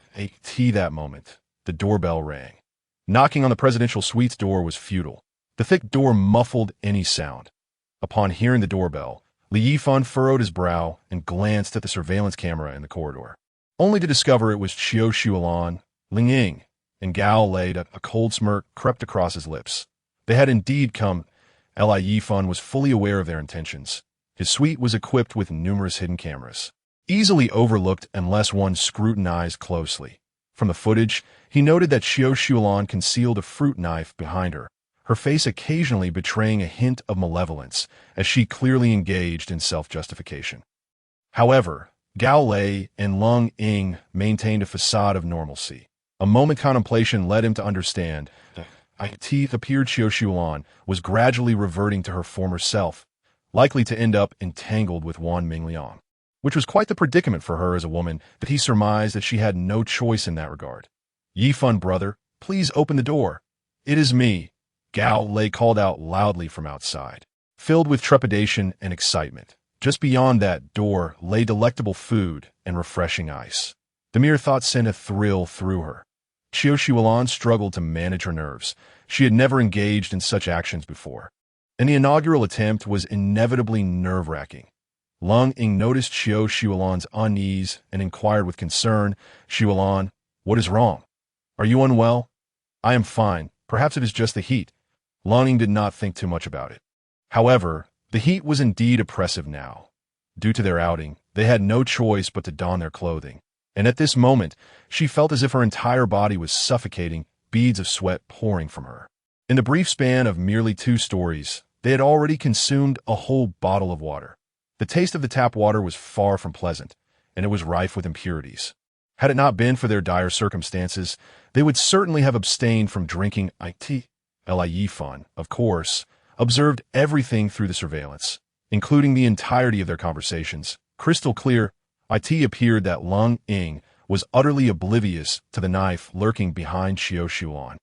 moment, the doorbell rang. Knocking on the presidential suite's door was futile. The thick door muffled any sound. Upon hearing the doorbell, Li Yifan furrowed his brow and glanced at the surveillance camera in the corridor, only to discover it was Qiu Shuolan, Ling Ying, and Gao Lei. A cold smirk crept across his lips. They had indeed come. Li Yifan was fully aware of their intentions. His suite was equipped with numerous hidden cameras, easily overlooked unless one scrutinized closely. From the footage, he noted that Qiu Shuolan concealed a fruit knife behind her face occasionally betraying a hint of malevolence, as she clearly engaged in self-justification. However, Gao Lei and Lung Ying maintained a facade of normalcy. A moment's contemplation led him to understand that it appeared Qiu Shuolan was gradually reverting to her former self, likely to end up entangled with Wan Mingliang, which was quite the predicament for her as a woman, that he surmised that she had no choice in that regard. Yifan, brother, please open the door. It is me, Gao Lei called out loudly from outside, filled with trepidation and excitement. Just beyond that door lay delectable food and refreshing ice. The mere thought sent a thrill through her. Qiu Shuolan struggled to manage her nerves. She had never engaged in such actions before, and the inaugural attempt was inevitably nerve-wracking. Lung Ying noticed Qiu Shuolan's unease and inquired with concern, "Shuolan, what is wrong? Are you unwell?" "I am fine. Perhaps it is just the heat." Lung Ying did not think too much about it. However, the heat was indeed oppressive now. Due to their outing, they had no choice but to don their clothing, and at this moment, she felt as if her entire body was suffocating, beads of sweat pouring from her. In the brief span of merely 2 stories, they had already consumed a whole bottle of water. The taste of the tap water was far from pleasant, and it was rife with impurities. Had it not been for their dire circumstances, they would certainly have abstained from drinking it. Li Yifan, of course, observed everything through the surveillance, including the entirety of their conversations. Crystal clear, it appeared that Lung Ying was utterly oblivious to the knife lurking behind Qiu Shuolan,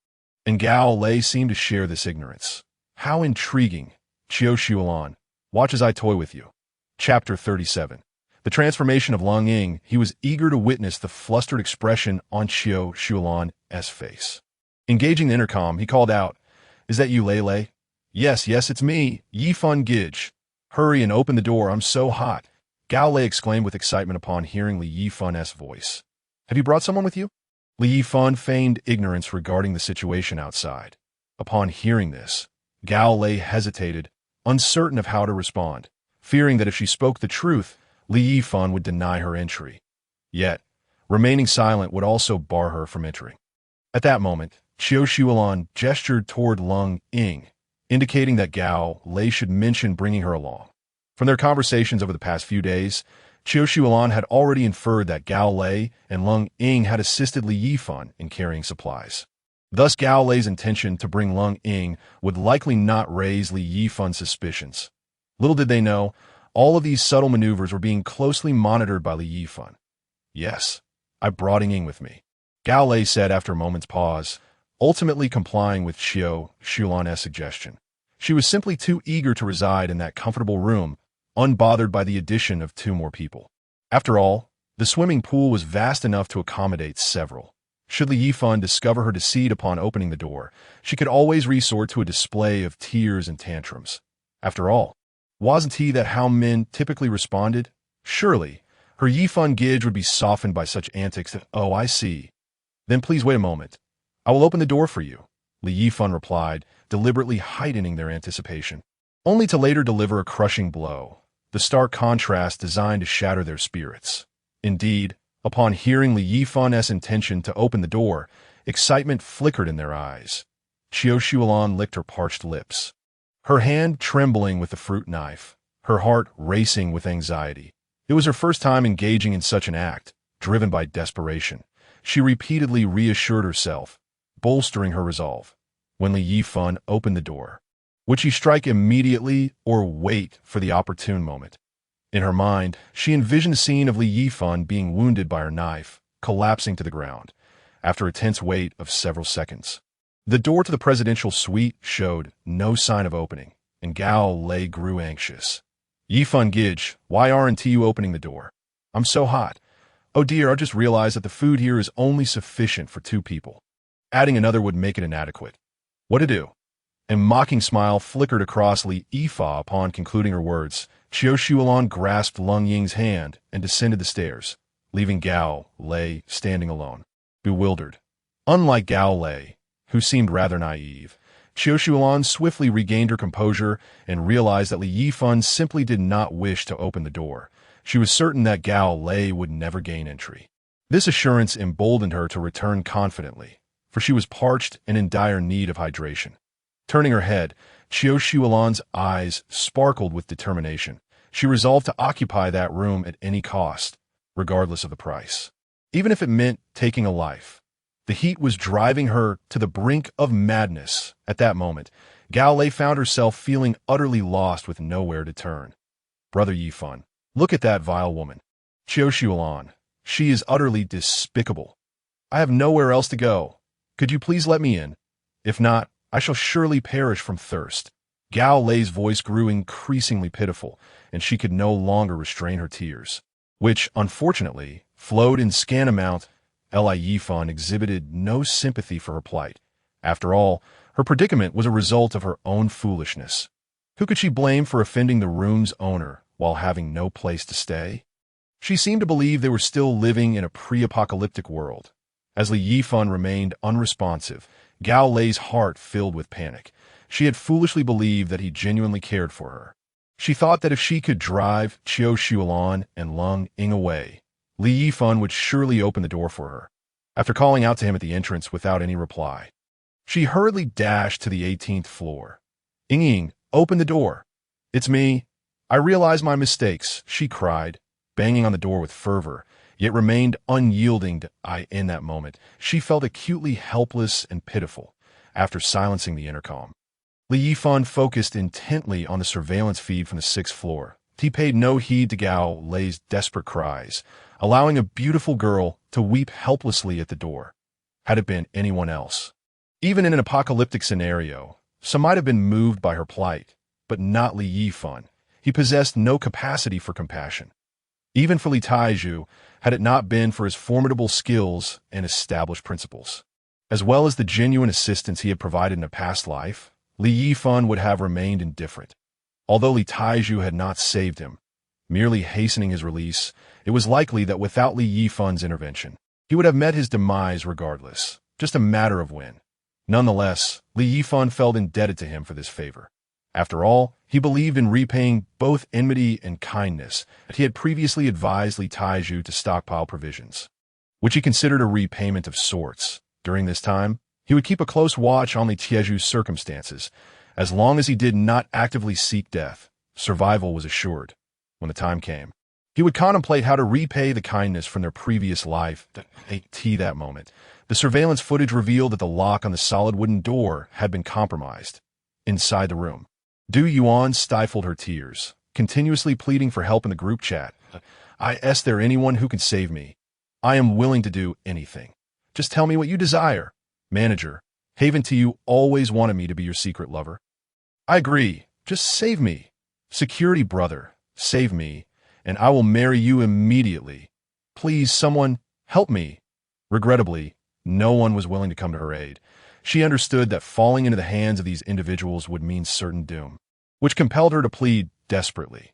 and Gao Lei seemed to share this ignorance. How intriguing. Qiu Shuolan, watch as I toy with you. Chapter 37. The transformation of Lung Ying. He was eager to witness the flustered expression on Qiu Shuolan's face. Engaging the intercom, he called out, "Is that you, Lei?" Yes, it's me, Yifan Gij. Hurry and open the door, I'm so hot," Gao Lei exclaimed with excitement upon hearing Li Yifan's voice. "Have you brought someone with you?" Li Yifan feigned ignorance regarding the situation outside. Upon hearing this, Gao Lei hesitated, uncertain of how to respond, fearing that if she spoke the truth, Li Yifan would deny her entry. Yet, remaining silent would also bar her from entering. At that moment, Qiu Shuolan gestured toward Lung Ying, indicating that Gao Lei should mention bringing her along. From their conversations over the past few days, Qiu Shuolan had already inferred that Gao Lei and Lung Ying had assisted Li Yifan in carrying supplies. Thus, Gao Lei's intention to bring Lung Ying would likely not raise Li Yifan's suspicions. Little did they know, all of these subtle maneuvers were being closely monitored by Li Yifan. "Yes, I brought Ying with me," Gao Lei said after a moment's pause, ultimately complying with Qiu Shuolan's suggestion. She was simply too eager to reside in that comfortable room, unbothered by the addition of 2 more people. After all, the swimming pool was vast enough to accommodate several. Should Li Yifan discover her deceit upon opening the door, she could always resort to a display of tears and tantrums. After all, wasn't he that how men typically responded? Surely, her Yifan Gij would be softened by such antics that, "Oh, I see. Then please wait a moment. I will open the door for you," Li Yifan replied, deliberately heightening their anticipation, only to later deliver a crushing blow, the stark contrast designed to shatter their spirits. Indeed, upon hearing Li Yifan's intention to open the door, excitement flickered in their eyes. Qiu Shuolan licked her parched lips, her hand trembling with the fruit knife, her heart racing with anxiety. It was her first time engaging in such an act, driven by desperation. She repeatedly reassured herself, bolstering her resolve. When Li Yifan opened the door, Would she strike immediately or wait for the opportune moment? In her mind, she envisioned a scene of Yifan being wounded by her knife, collapsing to the ground, after a tense wait of several seconds. The door to the presidential suite showed no sign of opening, and Gao Lei grew anxious. Yifan Gidge, why aren't you opening the door? I'm so hot. Oh dear, I just realized that the food here is only sufficient for 2 people. Adding another would make it inadequate. What to do? A mocking smile flickered across Li Yifa upon concluding her words. Qiu Shuolan grasped Lung Ying's hand and descended the stairs, leaving Gao Lei standing alone, bewildered. Unlike Gao Lei, who seemed rather naive, Qiu Shuolan swiftly regained her composure and realized that Li Yifan simply did not wish to open the door. She was certain that Gao Lei would never gain entry. This assurance emboldened her to return confidently, for she was parched and in dire need of hydration. Turning her head, Qiu Shuolan's eyes sparkled with determination. She resolved to occupy that room at any cost, regardless of the price, even if it meant taking a life. The heat was driving her to the brink of madness. At that moment, Gao Lei found herself feeling utterly lost with nowhere to turn. Brother Yifan, look at that vile woman. Qiu Shuolan, she is utterly despicable. I have nowhere else to go. Could you please let me in? If not, I shall surely perish from thirst. Gao Lei's voice grew increasingly pitiful, and she could no longer restrain her tears, which, unfortunately, flowed in scant amount. Li Yifan exhibited no sympathy for her plight. After all, her predicament was a result of her own foolishness. Who could she blame for offending the room's owner while having no place to stay? She seemed to believe they were still living in a pre-apocalyptic world. As Li Yifan remained unresponsive, Gao Lei's heart filled with panic. She had foolishly believed that he genuinely cared for her. She thought that if she could drive Qiu Shuolan and Lung Ying away, Li Yifan would surely open the door for her. After calling out to him at the entrance without any reply, she hurriedly dashed to the 18th floor. Ying, open the door. It's me. I realize my mistakes, she cried, banging on the door with fervor, yet remained unyielding in that moment. She felt acutely helpless and pitiful. After silencing the intercom, Li Yifan focused intently on the surveillance feed from the 6th floor. He paid no heed to Gao Lei's desperate cries, allowing a beautiful girl to weep helplessly at the door. Had it been anyone else, even in an apocalyptic scenario, some might have been moved by her plight, but not Li Yifan. He possessed no capacity for compassion. Even for Li Taiju, had it not been for his formidable skills and established principles, as well as the genuine assistance he had provided in a past life, Li Yifan would have remained indifferent. Although Li Taiju had not saved him, merely hastening his release, it was likely that without Li Yifan's intervention, he would have met his demise regardless, just a matter of when. Nonetheless, Li Yifan felt indebted to him for this favor. After all, he believed in repaying both enmity and kindness, and he had previously advised Li Taiju to stockpile provisions, which he considered a repayment of sorts. During this time, he would keep a close watch on Li Tieju's circumstances. As long as he did not actively seek death, survival was assured. When the time came, he would contemplate how to repay the kindness from their previous life. That moment, the surveillance footage revealed that the lock on the solid wooden door had been compromised. Inside the room, Du Yuan stifled her tears, continuously pleading for help in the group chat. Is there anyone who can save me? I am willing to do anything. Just tell me what you desire. Manager, Haven to you always wanted me to be your secret lover. I agree. Just save me. Security brother, save me, and I will marry you immediately. Please, someone, help me. Regrettably, no one was willing to come to her aid. She understood that falling into the hands of these individuals would mean certain doom, which compelled her to plead desperately.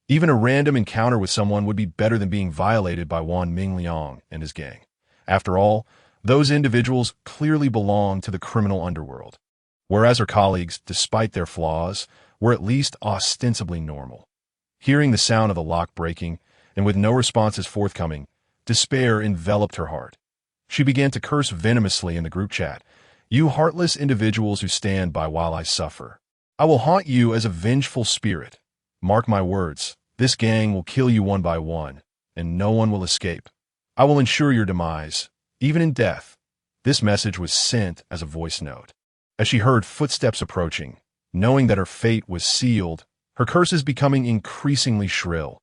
Even a random encounter with someone would be better than being violated by Wan Mingliang and his gang. After all, those individuals clearly belonged to the criminal underworld, whereas her colleagues, despite their flaws, were at least ostensibly normal. Hearing the sound of the lock breaking, and with no responses forthcoming, despair enveloped her heart. She began to curse venomously in the group chat. You heartless individuals who stand by while I suffer. I will haunt you as a vengeful spirit. Mark my words, this gang will kill you one by one, and no one will escape. I will ensure your demise, even in death. This message was sent as a voice note. As she heard footsteps approaching, Knowing that her fate was sealed, her curses becoming increasingly shrill.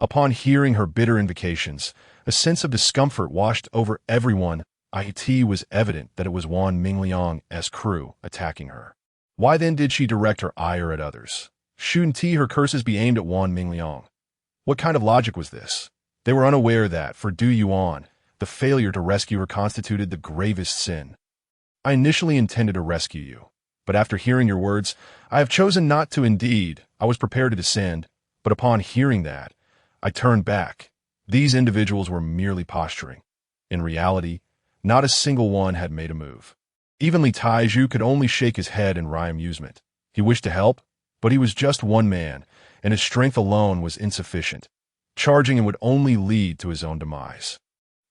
Upon hearing her bitter invocations, a sense of discomfort washed over everyone. It was evident that it was Wan Mingliang's crew attacking her. Why then did she direct her ire at others? Shouldn't her curses be aimed at Wan Mingliang? What kind of logic was this? They were unaware that, for Du Yuan, the failure to rescue her constituted the gravest sin. I initially intended to rescue you, but after hearing your words, I have chosen not to. Indeed, I was prepared to descend, but upon hearing that, I turned back. These individuals were merely posturing. In reality, not a single one had made a move. Even Li Taiju could only shake his head in wry amusement. He wished to help, but he was just one man, and his strength alone was insufficient. Charging him would only lead to his own demise.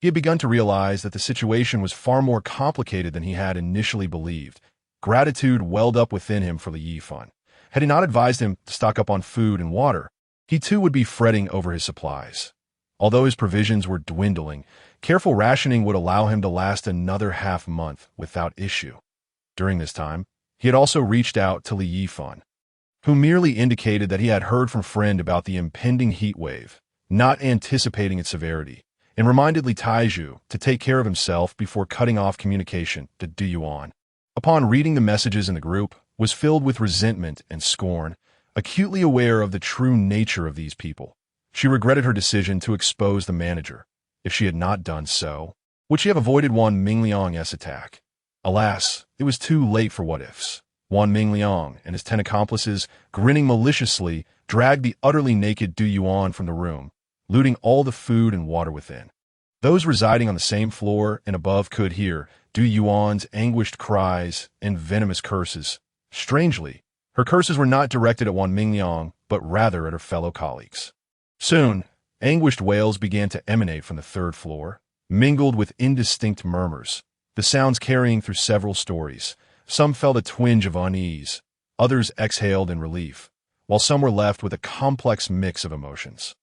He had begun to realize that the situation was far more complicated than he had initially believed. Gratitude welled up within him for Li Yifan. Had he not advised him to stock up on food and water, he too would be fretting over his supplies. Although his provisions were dwindling, careful rationing would allow him to last another half-month without issue. During this time, he had also reached out to Li Yifan, who merely indicated that he had heard from friend about the impending heat wave, not anticipating its severity, and reminded Li Taiju to take care of himself before cutting off communication to Du Yuan. Upon reading the messages in the group, was filled with resentment and scorn, acutely aware of the true nature of these people. She regretted her decision to expose the manager. If she had not done so, would she have avoided Wan Mingliang's attack? Alas, it was too late for what-ifs. Wan Mingliang and his 10 accomplices, grinning maliciously, dragged the utterly naked Du Yuan from the room, looting all the food and water within. Those residing on the same floor and above could hear Du Yuan's anguished cries and venomous curses. Strangely, her curses were not directed at Wan Mingliang, but rather at her fellow colleagues. Soon, anguished wails began to emanate from the 3rd floor, mingled with indistinct murmurs, the sounds carrying through several stories. Some felt a twinge of unease, others exhaled in relief, while some were left with a complex mix of emotions.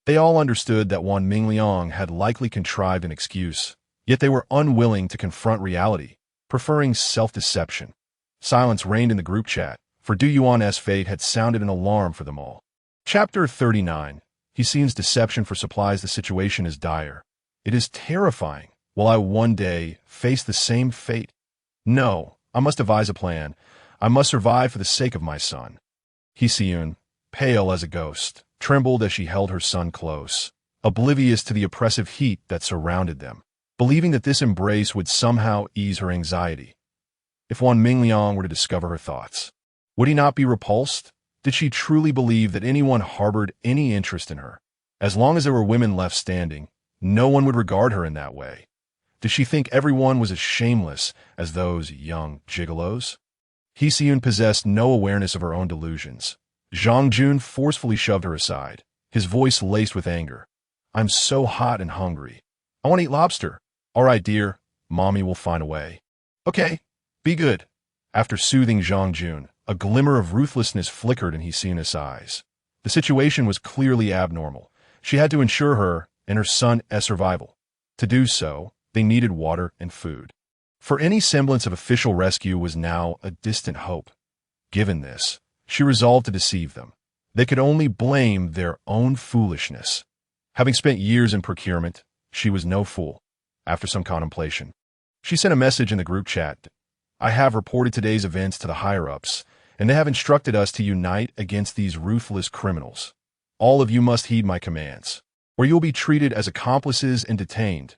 They all understood that Wan Mingliang had likely contrived an excuse, yet they were unwilling to confront reality, preferring self-deception. Silence reigned in the group chat, for Du Yuan's fate had sounded an alarm for them all. Chapter 39. He sees deception for supplies. The situation is dire. It is terrifying. Will I one day face the same fate? No, I must devise a plan. I must survive for the sake of my son. Hsiyun, pale as a ghost, trembled as she held her son close, oblivious to the oppressive heat that surrounded them, believing that this embrace would somehow ease her anxiety. If Wan Mingliang were to discover her thoughts, would he not be repulsed? Did she truly believe that anyone harbored any interest in her? As long as there were women left standing, no one would regard her in that way. Did she think everyone was as shameless as those young gigolos? Hsiyun possessed no awareness of her own delusions. Zhang Jun forcefully shoved her aside, his voice laced with anger. I'm so hot and hungry. I want to eat lobster. All right, dear. Mommy will find a way. Okay, be good. After soothing Zhang Jun, a glimmer of ruthlessness flickered in Hsiyun's eyes. The situation was clearly abnormal. She had to ensure her and her son's survival. To do so, they needed water and food. For any semblance of official rescue was now a distant hope. Given this, she resolved to deceive them. They could only blame their own foolishness. Having spent years in procurement, she was no fool. After some contemplation, she sent a message in the group chat. I have reported today's events to the higher-ups, and they have instructed us to unite against these ruthless criminals. All of you must heed my commands, or you'll be treated as accomplices and detained.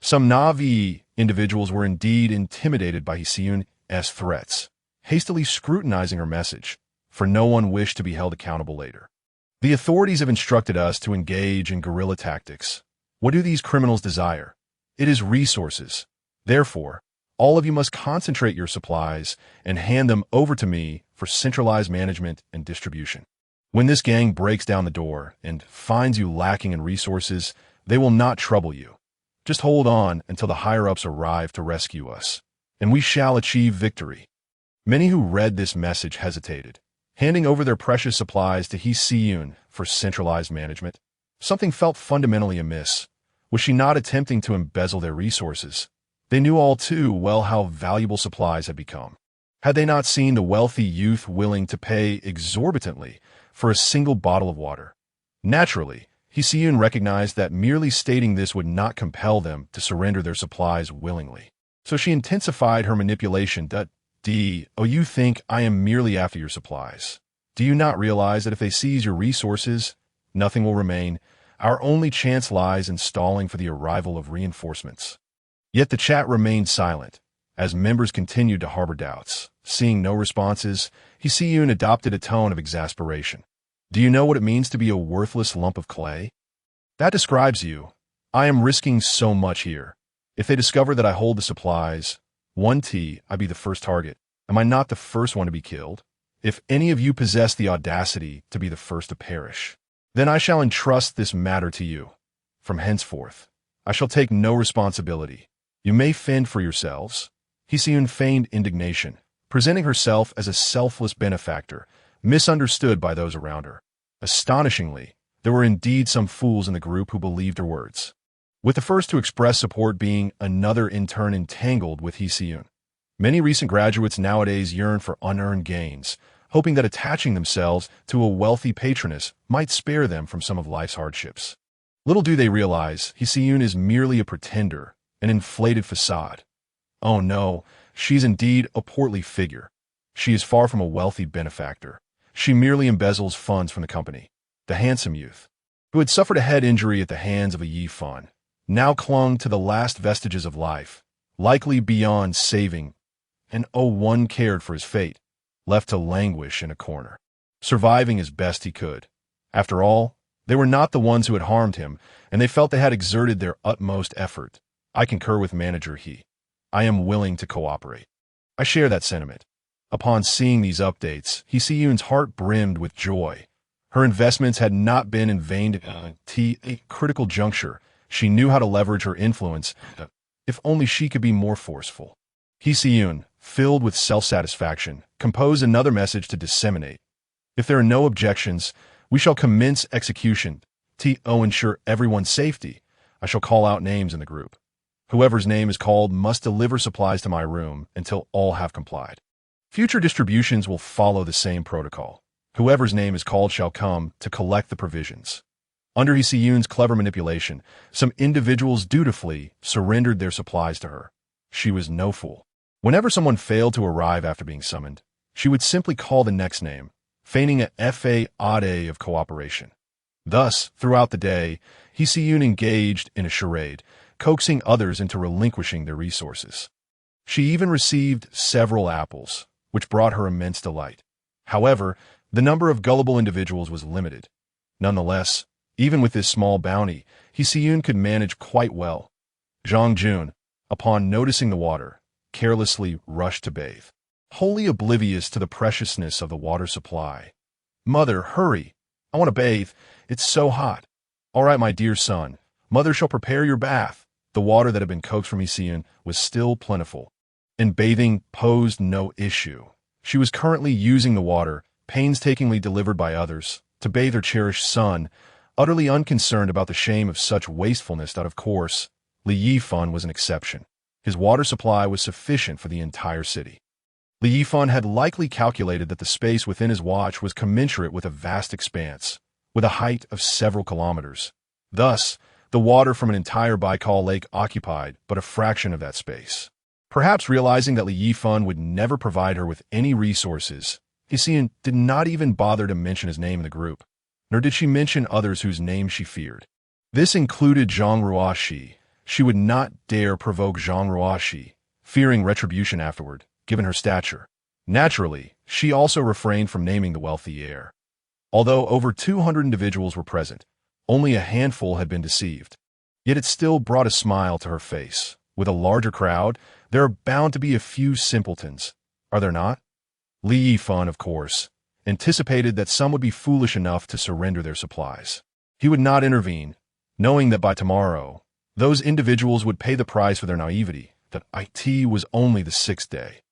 Some Na'vi individuals were indeed intimidated by Hsiyun's threats, hastily scrutinizing her message, for no one wished to be held accountable later. The authorities have instructed us to engage in guerrilla tactics. What do these criminals desire? It is resources. Therefore, all of you must concentrate your supplies and hand them over to me for centralized management and distribution. When this gang breaks down the door and finds you lacking in resources, they will not trouble you. Just hold on until the higher-ups arrive to rescue us, and we shall achieve victory. Many who read this message hesitated, handing over their precious supplies to Hsiyun for centralized management. Something felt fundamentally amiss. Was she not attempting to embezzle their resources? They knew all too well how valuable supplies had become. Had they not seen the wealthy youth willing to pay exorbitantly for a single bottle of water? Naturally, Hsiyun recognized that merely stating this would not compel them to surrender their supplies willingly. So she intensified her manipulation. Oh, you think I am merely after your supplies. Do you not realize that if they seize your resources, nothing will remain? Our only chance lies in stalling for the arrival of reinforcements. Yet the chat remained silent, as members continued to harbor doubts. Seeing no responses, Hsiyun adopted a tone of exasperation. Do you know what it means to be a worthless lump of clay? That describes you. I am risking so much here. If they discover that I hold the supplies, I'd be the first target. Am I not the first one to be killed? If any of you possess the audacity to be the first to perish, then I shall entrust this matter to you. From henceforth, I shall take no responsibility. You may fend for yourselves. Hsiyun feigned indignation, presenting herself as a selfless benefactor, misunderstood by those around her. Astonishingly, there were indeed some fools in the group who believed her words, with the first to express support being another in turn entangled with Hsiyun. Many recent graduates nowadays yearn for unearned gains, hoping that attaching themselves to a wealthy patroness might spare them from some of life's hardships. Little do they realize, Hsiyun is merely a pretender, an inflated facade. Oh no, she's indeed a portly figure. She is far from a wealthy benefactor. She merely embezzles funds from the company. The handsome youth, who had suffered a head injury at the hands of a Yifan, now clung to the last vestiges of life, likely beyond saving, and one cared for his fate, left to languish in a corner, surviving as best he could. After all, they were not the ones who had harmed him, and they felt they had exerted their utmost effort. I concur with manager He. I am willing to cooperate. I share that sentiment. Upon seeing these updates, Hsiyun's heart brimmed with joy. Her investments had not been in vain. At a critical juncture, she knew how to leverage her influence. If only she could be more forceful. Hsiyun, filled with self-satisfaction, composed another message to disseminate. If there are no objections, we shall commence execution. Ensure everyone's safety. I shall call out names in the group. Whoever's name is called must deliver supplies to my room until all have complied. Future distributions will follow the same protocol. Whoever's name is called shall come to collect the provisions. Under Hsiyun's clever manipulation, some individuals dutifully surrendered their supplies to her. She was no fool. Whenever someone failed to arrive after being summoned, she would simply call the next name, feigning a fa of cooperation. Thus, throughout the day, Hsiyun engaged in a charade, coaxing others into relinquishing their resources. She even received several apples, which brought her immense delight. However, the number of gullible individuals was limited. Nonetheless, even with this small bounty, Hsiyun could manage quite well. Zhang Jun, upon noticing the water, carelessly rushed to bathe, wholly oblivious to the preciousness of the water supply. Mother, hurry! I want to bathe. It's so hot. All right, my dear son. Mother shall prepare your bath. The water that had been coaxed from Hsiyun was still plentiful, and bathing posed no issue. She was currently using the water, painstakingly delivered by others, to bathe her cherished son, utterly unconcerned about the shame of such wastefulness that, of course, Li Yifan was an exception. His water supply was sufficient for the entire city. Li Yifan had likely calculated that the space within his watch was commensurate with a vast expanse, with a height of several kilometers. Thus, the water from an entire Baikal lake occupied but a fraction of that space. Perhaps realizing that Li Yifan would never provide her with any resources, Hsiyun did not even bother to mention his name in the group, nor did she mention others whose names she feared. This included Zhang Ruoxi. She would not dare provoke Zhang Ruoxi, fearing retribution afterward, given her stature. Naturally, she also refrained from naming the wealthy heir. Although over 200 individuals were present, only a handful had been deceived. Yet it still brought a smile to her face. With a larger crowd, there are bound to be a few simpletons, are there not? Li Yifan, of course, anticipated that some would be foolish enough to surrender their supplies. He would not intervene, knowing that by tomorrow, those individuals would pay the price for their naivety, that it was only the 6th day.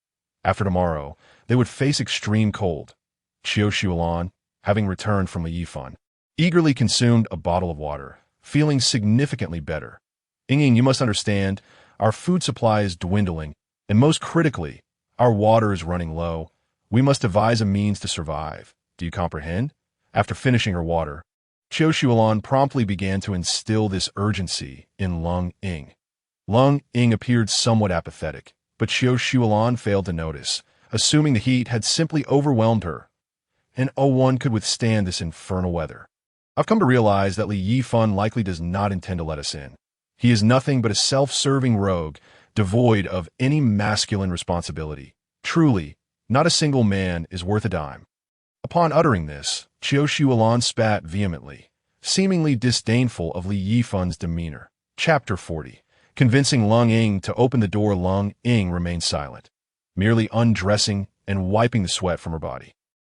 After tomorrow, they would face extreme cold. Qiu Xulan, having returned from Li Yifan, eagerly consumed a bottle of water, feeling significantly better. Ying, you must understand, our food supply is dwindling, and most critically, Our water is running low. We must devise a means to survive. Do you comprehend? After finishing her water, Qiu Shuolan promptly began to instill this urgency in Lung Ying. Lung Ying appeared somewhat apathetic, but Qiu Shuolan failed to notice, assuming the heat had simply overwhelmed her. And one could withstand this infernal weather. I've come to realize that Li Yifan likely does not intend to let us in. He is nothing but a self-serving rogue, devoid of any masculine responsibility. Truly, not a single man is worth a dime. Upon uttering this, Qiu Shuolan spat vehemently, seemingly disdainful of Li Yifan's demeanor. Chapter 40. Convincing Lung Ying to open the door, Lung Ying remained silent, merely undressing and wiping the sweat from her body.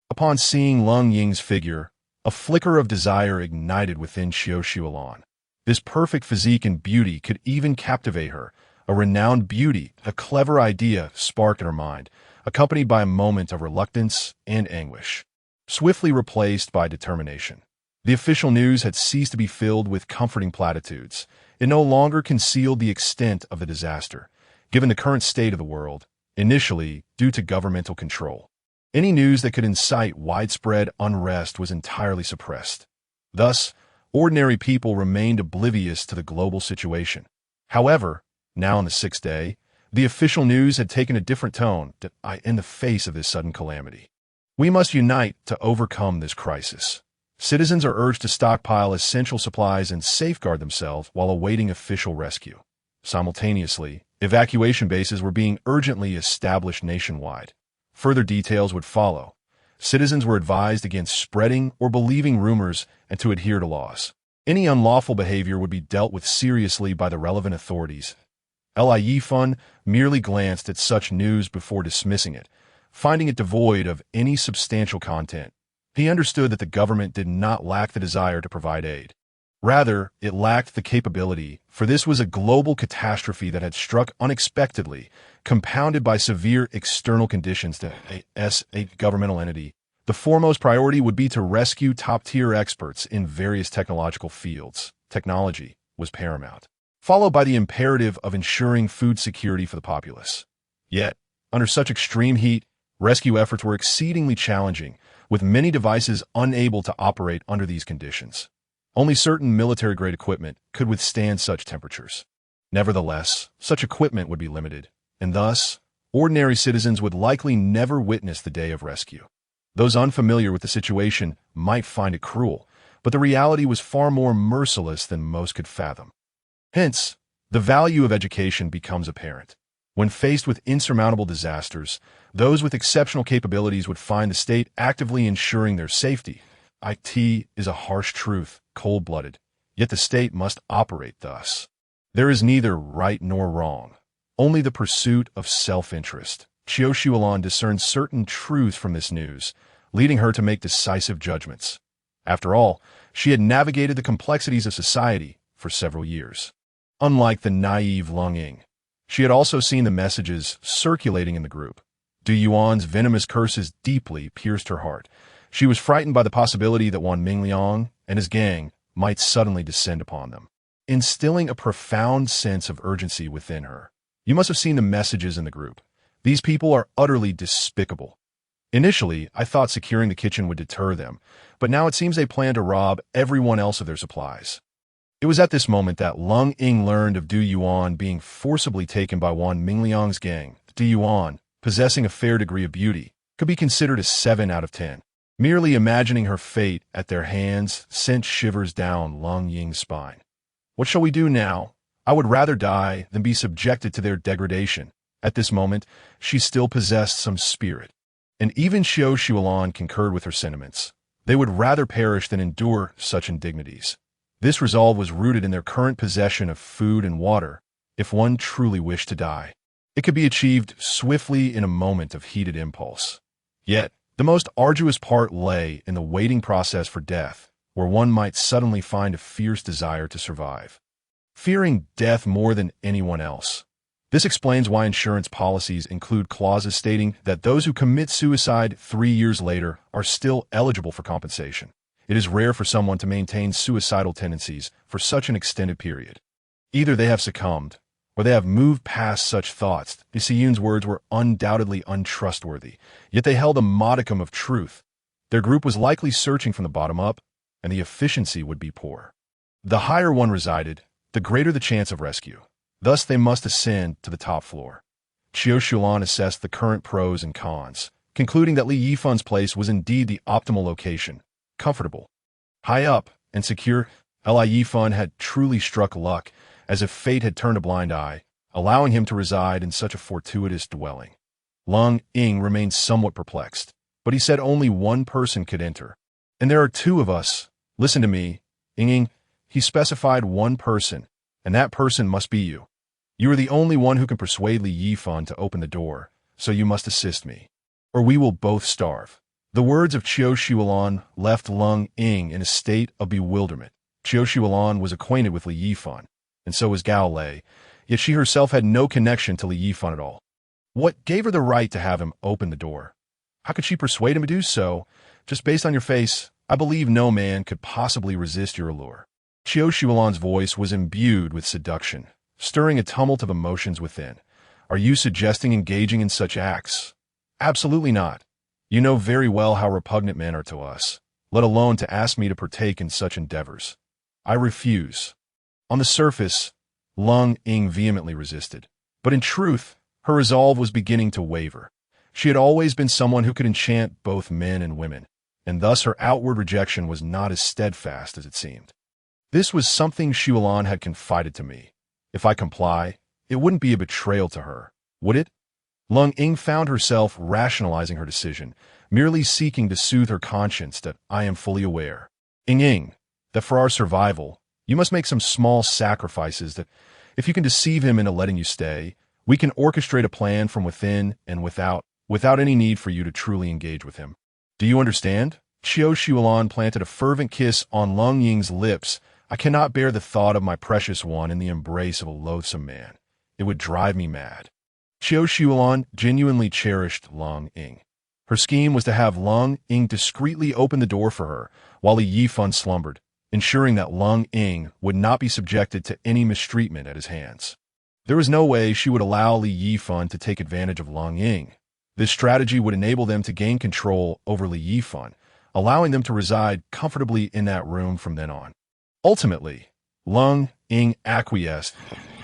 Upon seeing Lung Ying's figure, a flicker of desire ignited within Qiu Shuolan. This perfect physique and beauty could even captivate her. A renowned beauty, a clever idea sparked in her mind, accompanied by a moment of reluctance and anguish, swiftly replaced by determination. The official news had ceased to be filled with comforting platitudes. It no longer concealed the extent of the disaster, given the current state of the world, initially due to governmental control. Any news that could incite widespread unrest was entirely suppressed. Thus, ordinary people remained oblivious to the global situation. However, now on the sixth day, the official news had taken a different tone in the face of this sudden calamity. We must unite to overcome this crisis. Citizens are urged to stockpile essential supplies and safeguard themselves while awaiting official rescue. Simultaneously, evacuation bases were being urgently established nationwide. Further details would follow. Citizens were advised against spreading or believing rumors and to adhere to laws. Any unlawful behavior would be dealt with seriously by the relevant authorities. Li Yifan merely glanced at such news before dismissing it, finding it devoid of any substantial content. He understood that the government did not lack the desire to provide aid. Rather, it lacked the capability, for this was a global catastrophe that had struck unexpectedly, compounded by severe external conditions to a governmental entity. The foremost priority would be to rescue top-tier experts in various technological fields. Technology was paramount, followed by the imperative of ensuring food security for the populace. Yet, under such extreme heat, rescue efforts were exceedingly challenging, with many devices unable to operate under these conditions. Only certain military-grade equipment could withstand such temperatures. Nevertheless, such equipment would be limited, and thus, ordinary citizens would likely never witness the day of rescue. Those unfamiliar with the situation might find it cruel, but the reality was far more merciless than most could fathom. Hence, the value of education becomes apparent. When faced with insurmountable disasters, those with exceptional capabilities would find the state actively ensuring their safety. It is a harsh truth, cold-blooded, yet the state must operate thus. There is neither right nor wrong, only the pursuit of self-interest. Qiu Shuolan discerned certain truths from this news, leading her to make decisive judgments. After all, she had navigated the complexities of society for several years. Unlike the naive Lung Ying, she had also seen the messages circulating in the group. Du Yuan's venomous curses deeply pierced her heart. She was frightened by the possibility that Wan Mingliang and his gang might suddenly descend upon them, instilling a profound sense of urgency within her. You must have seen the messages in the group. These people are utterly despicable. Initially, I thought securing the kitchen would deter them, but now it seems they plan to rob everyone else of their supplies. It was at this moment that Lung Ying learned of Du Yuan being forcibly taken by Wan Mingliang's gang. Du Yuan, possessing a fair degree of beauty, could be considered a 7 out of 10. Merely imagining her fate at their hands sent shivers down Lung Ying's spine. What shall we do now? I would rather die than be subjected to their degradation. At this moment, she still possessed some spirit. And even Qiu Shuolan concurred with her sentiments. They would rather perish than endure such indignities. This resolve was rooted in their current possession of food and water. If one truly wished to die, it could be achieved swiftly in a moment of heated impulse. Yet, the most arduous part lay in the waiting process for death, where one might suddenly find a fierce desire to survive, fearing death more than anyone else. This explains why insurance policies include clauses stating that those who commit suicide 3 years later are still eligible for compensation. It is rare for someone to maintain suicidal tendencies for such an extended period. Either they have succumbed, or they have moved past such thoughts. Yifan's words were undoubtedly untrustworthy, yet they held a modicum of truth. Their group was likely searching from the bottom up, and the efficiency would be poor. The higher one resided, the greater the chance of rescue. Thus they must ascend to the top floor. Xiao assessed the current pros and cons, concluding that Li Yifan's place was indeed the optimal location, comfortable, high up, and secure. Li Yifan had truly struck luck, as if fate had turned a blind eye, allowing him to reside in such a fortuitous dwelling. Lung Ying remained somewhat perplexed, but he said only one person could enter. And there are two of us. Listen to me, Ying. He specified one person, and that person must be you. You are the only one who can persuade Li Yifan to open the door, so you must assist me, or we will both starve. The words of Xiao left Lung Ying in a state of bewilderment. Xiao was acquainted with Li Yifan, and so was Gao Lei, yet she herself had no connection to Li Yifan at all. What gave her the right to have him open the door? How could she persuade him to do so? Just based on your face, I believe no man could possibly resist your allure. Xiao voice was imbued with seduction, stirring a tumult of emotions within. Are you suggesting engaging in such acts? Absolutely not. You know very well how repugnant men are to us, let alone to ask me to partake in such endeavors. I refuse. On the surface, Lung Ying vehemently resisted, but in truth, her resolve was beginning to waver. She had always been someone who could enchant both men and women, and thus her outward rejection was not as steadfast as it seemed. This was something Xiao had confided to me. If I comply, it wouldn't be a betrayal to her, would it? Lung Ying found herself rationalizing her decision, merely seeking to soothe her conscience that I am fully aware. Ying, that for our survival, you must make some small sacrifices that, if you can deceive him into letting you stay, we can orchestrate a plan from within and without any need for you to truly engage with him. Do you understand? Xiao planted a fervent kiss on Lung Ying's lips. I cannot bear the thought of my precious one in the embrace of a loathsome man. It would drive me mad. Xiao genuinely cherished Lung Ying. Her scheme was to have Lung Ying discreetly open the door for her while Li Yifan slumbered, ensuring that Lung Ying would not be subjected to any mistreatment at his hands. There was no way she would allow Li Yifan to take advantage of Lung Ying. This strategy would enable them to gain control over Li Yifan, allowing them to reside comfortably in that room from then on. Ultimately, Lung Ying acquiesced.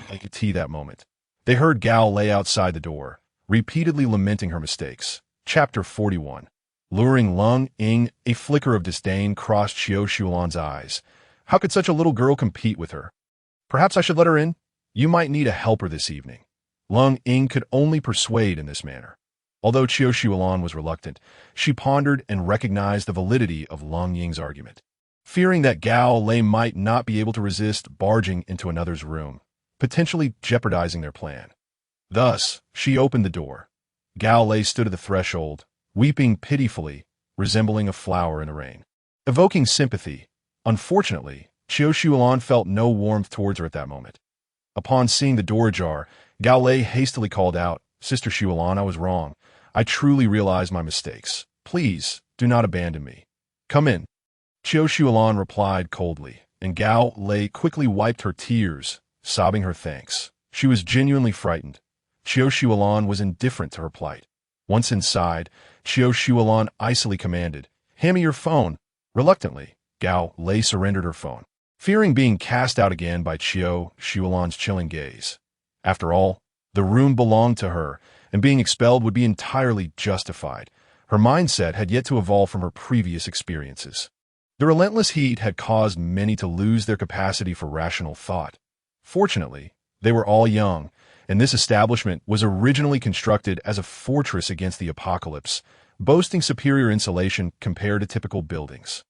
I could see that moment. They heard Gao Lei outside the door, repeatedly lamenting her mistakes. Chapter 41. Luring Lung Ying, a flicker of disdain crossed Xiao eyes. How could such a little girl compete with her? Perhaps I should let her in? You might need a helper this evening. Lung Ying could only persuade in this manner. Although Xiao was reluctant, she pondered and recognized the validity of Lung Ying's argument. Fearing that Gao Lei might not be able to resist barging into another's room, potentially jeopardizing their plan. Thus, she opened the door. Gao Lei stood at the threshold, weeping pitifully, resembling a flower in the rain. Evoking sympathy, unfortunately, Xiao felt no warmth towards her at that moment. Upon seeing the door ajar, Gao Lei hastily called out, Sister Xiao, I was wrong. I truly realize my mistakes. Please, do not abandon me. Come in. Xiao replied coldly, and Gao Lei quickly wiped her tears, sobbing her thanks. She was genuinely frightened. Xiao was indifferent to her plight. Once inside, Xiao icily commanded, Hand me your phone. Reluctantly, Gao Lei surrendered her phone, fearing being cast out again by Xiao's chilling gaze. After all, the room belonged to her, and being expelled would be entirely justified. Her mindset had yet to evolve from her previous experiences. The relentless heat had caused many to lose their capacity for rational thought. Fortunately, they were all young, and this establishment was originally constructed as a fortress against the apocalypse, boasting superior insulation compared to typical buildings.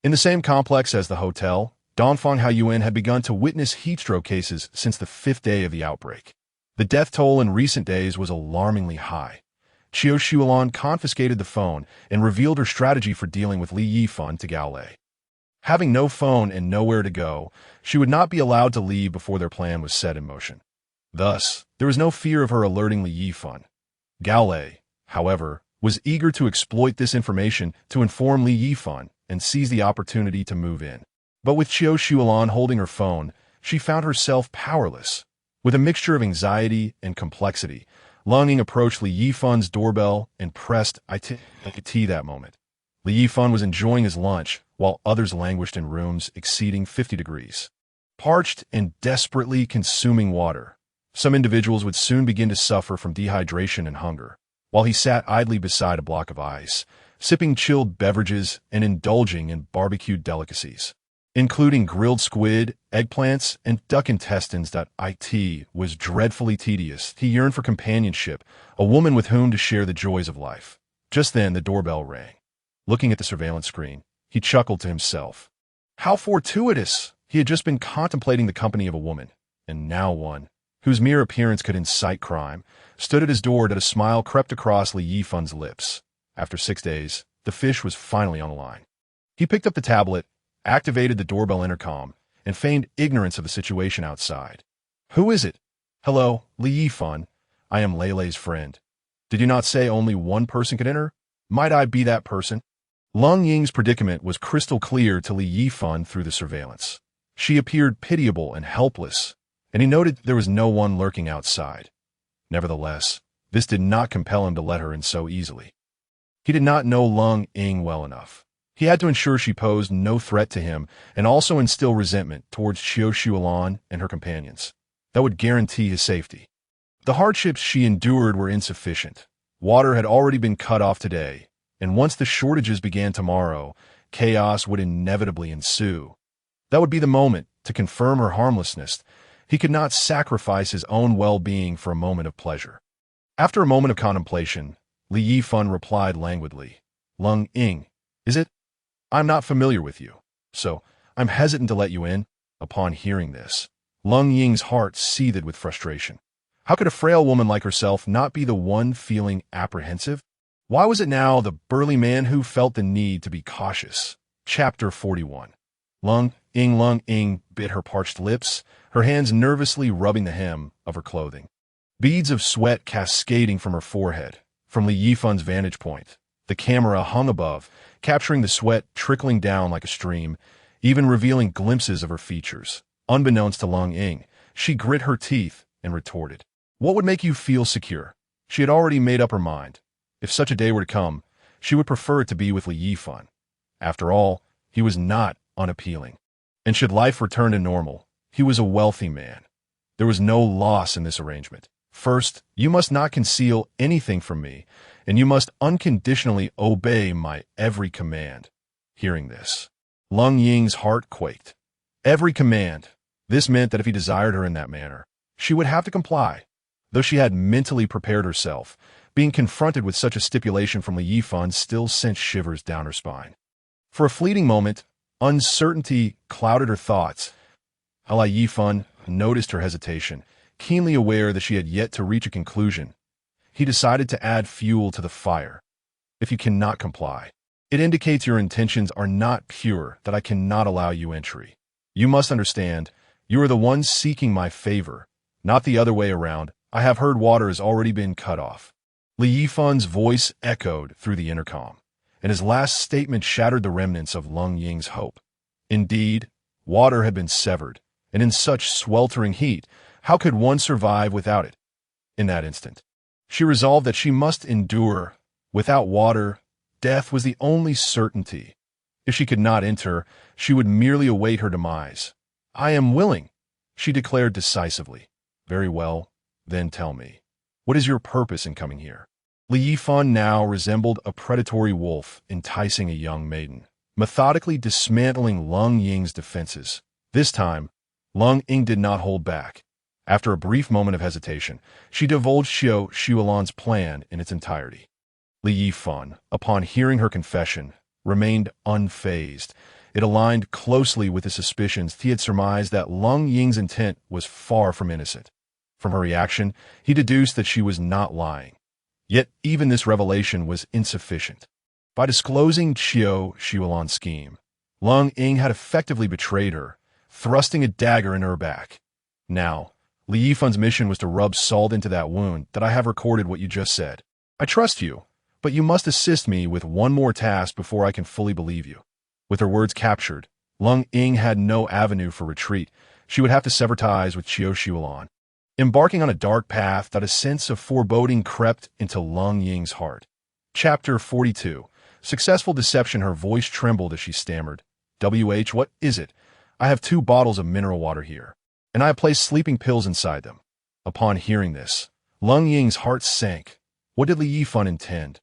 In the same complex as the hotel, Dongfang Haoyuan had begun to witness heatstroke cases since the 5th day of the outbreak. The death toll in recent days was alarmingly high. Xiao confiscated the phone and revealed her strategy for dealing with Li Yifan to Gao Lei. Having no phone and nowhere to go, she would not be allowed to leave before their plan was set in motion. Thus, there was no fear of her alerting Li Yifan. Gao Lei, however, was eager to exploit this information to inform Li Yifan and seize the opportunity to move in. But with Xiao holding her phone, she found herself powerless. With a mixture of anxiety and complexity, Lung Ying approached Li Yifan's doorbell and pressed IT that moment. Li Yifan was enjoying his lunch, while others languished in rooms exceeding 50 degrees. Parched and desperately consuming water, some individuals would soon begin to suffer from dehydration and hunger, while he sat idly beside a block of ice, sipping chilled beverages and indulging in barbecued delicacies, including grilled squid, eggplants, and duck intestines. It was dreadfully tedious. He yearned for companionship, a woman with whom to share the joys of life. Just then the doorbell rang. Looking at the surveillance screen, he chuckled to himself. How fortuitous! He had just been contemplating the company of a woman, and now one, whose mere appearance could incite crime, stood at his door. A smile crept across Li Yifan's lips. After 6 days, the fish was finally on the line. He picked up the tablet, activated the doorbell intercom, and feigned ignorance of the situation outside. Who is it? Hello, Li Yifan. I am Leilei's friend. Did you not say only one person could enter? Might I be that person? Lung Ying's predicament was crystal clear to Li Yifan through the surveillance. She appeared pitiable and helpless, and he noted there was no one lurking outside. Nevertheless, this did not compel him to let her in so easily. He did not know Lung Ying well enough. He had to ensure she posed no threat to him and also instill resentment towards Xiao Xuelan and her companions. That would guarantee his safety. The hardships she endured were insufficient. Water had already been cut off today, and once the shortages began tomorrow, chaos would inevitably ensue. That would be the moment to confirm her harmlessness. He could not sacrifice his own well-being for a moment of pleasure. After a moment of contemplation, Li Yifan replied languidly, Lung Ying, is it? I'm not familiar with you, so I'm hesitant to let you in. Upon hearing this, Lung Ying's heart seethed with frustration. How could a frail woman like herself not be the one feeling apprehensive? Why was it now the burly man who felt the need to be cautious? Chapter 41. Lung Ying bit her parched lips, her hands nervously rubbing the hem of her clothing. Beads of sweat cascading from her forehead. From Li Yifan's vantage point, the camera hung above, capturing the sweat trickling down like a stream, even revealing glimpses of her features. Unbeknownst to Lung Ying, she grit her teeth and retorted. What would make you feel secure? She had already made up her mind. If such a day were to come, she would prefer it to be with Li Yifan. After all, he was not unappealing. And should life return to normal, he was a wealthy man. There was no loss in this arrangement. First, you must not conceal anything from me, and you must unconditionally obey my every command. Hearing this, Lung Ying's heart quaked. Every command. This meant that if he desired her in that manner, she would have to comply. Though she had mentally prepared herself, being confronted with such a stipulation from Li Yifan still sent shivers down her spine. For a fleeting moment, uncertainty clouded her thoughts. Li Yifan noticed her hesitation, keenly aware that she had yet to reach a conclusion. He decided to add fuel to the fire. If you cannot comply, it indicates your intentions are not pure, that I cannot allow you entry. You must understand, you are the one seeking my favor, not the other way around. I have heard water has already been cut off. Li Yifan's voice echoed through the intercom, and his last statement shattered the remnants of Lung Ying's hope. Indeed, water had been severed, and in such sweltering heat, how could one survive without it? In that instant, she resolved that she must endure. Without water, death was the only certainty. If she could not enter, she would merely await her demise. I am willing, she declared decisively. Very well, then tell me, what is your purpose in coming here? Li Yifan now resembled a predatory wolf enticing a young maiden, methodically dismantling Lung Ying's defenses. This time, Lung Ying did not hold back. After a brief moment of hesitation, she divulged Xiao Xuelan's plan in its entirety. Li Yifan, upon hearing her confession, remained unfazed. It aligned closely with the suspicions he had surmised that Lung Ying's intent was far from innocent. From her reaction, he deduced that she was not lying. Yet even this revelation was insufficient. By disclosing Xiao Xuelan's scheme, Lung Ying had effectively betrayed her, thrusting a dagger in her back. Now, Li Yifan's mission was to rub salt into that wound that I have recorded what you just said. I trust you, but you must assist me with one more task before I can fully believe you. With her words captured, Lung Ying had no avenue for retreat. She would have to sever ties with Xiao Xuelan. Embarking on a dark path that a sense of foreboding crept into Lung Ying's heart. Chapter 42. Successful deception. Her voice trembled as she stammered. What is it? I have 2 bottles of mineral water here, and I have placed sleeping pills inside them. Upon hearing this, Lung Ying's heart sank. What did Li Yifan intend?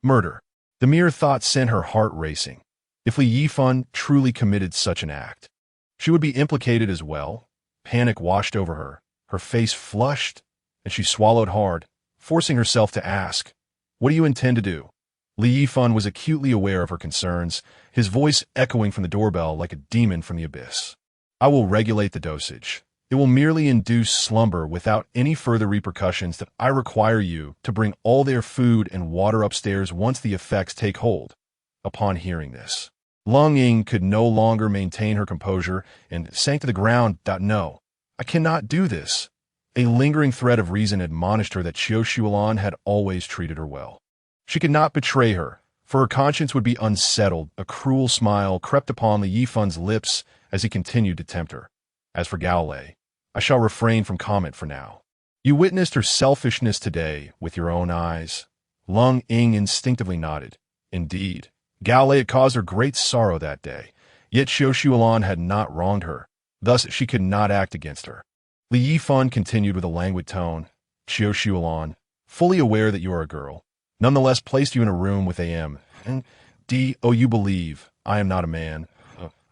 Murder. The mere thought sent her heart racing. If Li Yifan truly committed such an act, she would be implicated as well. Panic washed over her. Her face flushed, and she swallowed hard, forcing herself to ask, "What do you intend to do?" Li Yifan was acutely aware of her concerns, his voice echoing from the doorbell like a demon from the abyss. "I will regulate the dosage. It will merely induce slumber without any further repercussions that I require you to bring all their food and water upstairs once the effects take hold." Upon hearing this, Lung Ying could no longer maintain her composure and sank to the ground. "No, I cannot do this." A lingering thread of reason admonished her that Xiao had always treated her well. She could not betray her, for her conscience would be unsettled. A cruel smile crept upon Li Yifan's lips as he continued to tempt her. "As for Gao, I shall refrain from comment for now. You witnessed her selfishness today with your own eyes." Lung Ying instinctively nodded. Indeed, Gao had caused her great sorrow that day, yet Xiao had not wronged her. Thus she could not act against her. Li Yifan continued with a languid tone. "Xiao, fully aware that you are a girl, nonetheless placed you in a room with AM. And you believe I am not a man,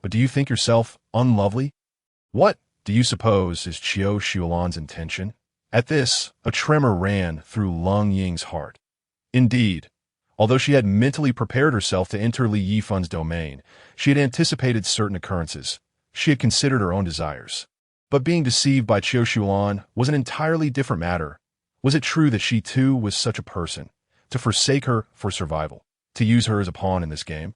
but do you think yourself unlovely? What do you suppose is Xiao's intention?" At this, a tremor ran through Lung Ying's heart. Indeed, although she had mentally prepared herself to enter Li Yifan's domain, she had anticipated certain occurrences. She had considered her own desires. But being deceived by Xiao was an entirely different matter. Was it true that she too was such a person, to forsake her for survival, to use her as a pawn in this game?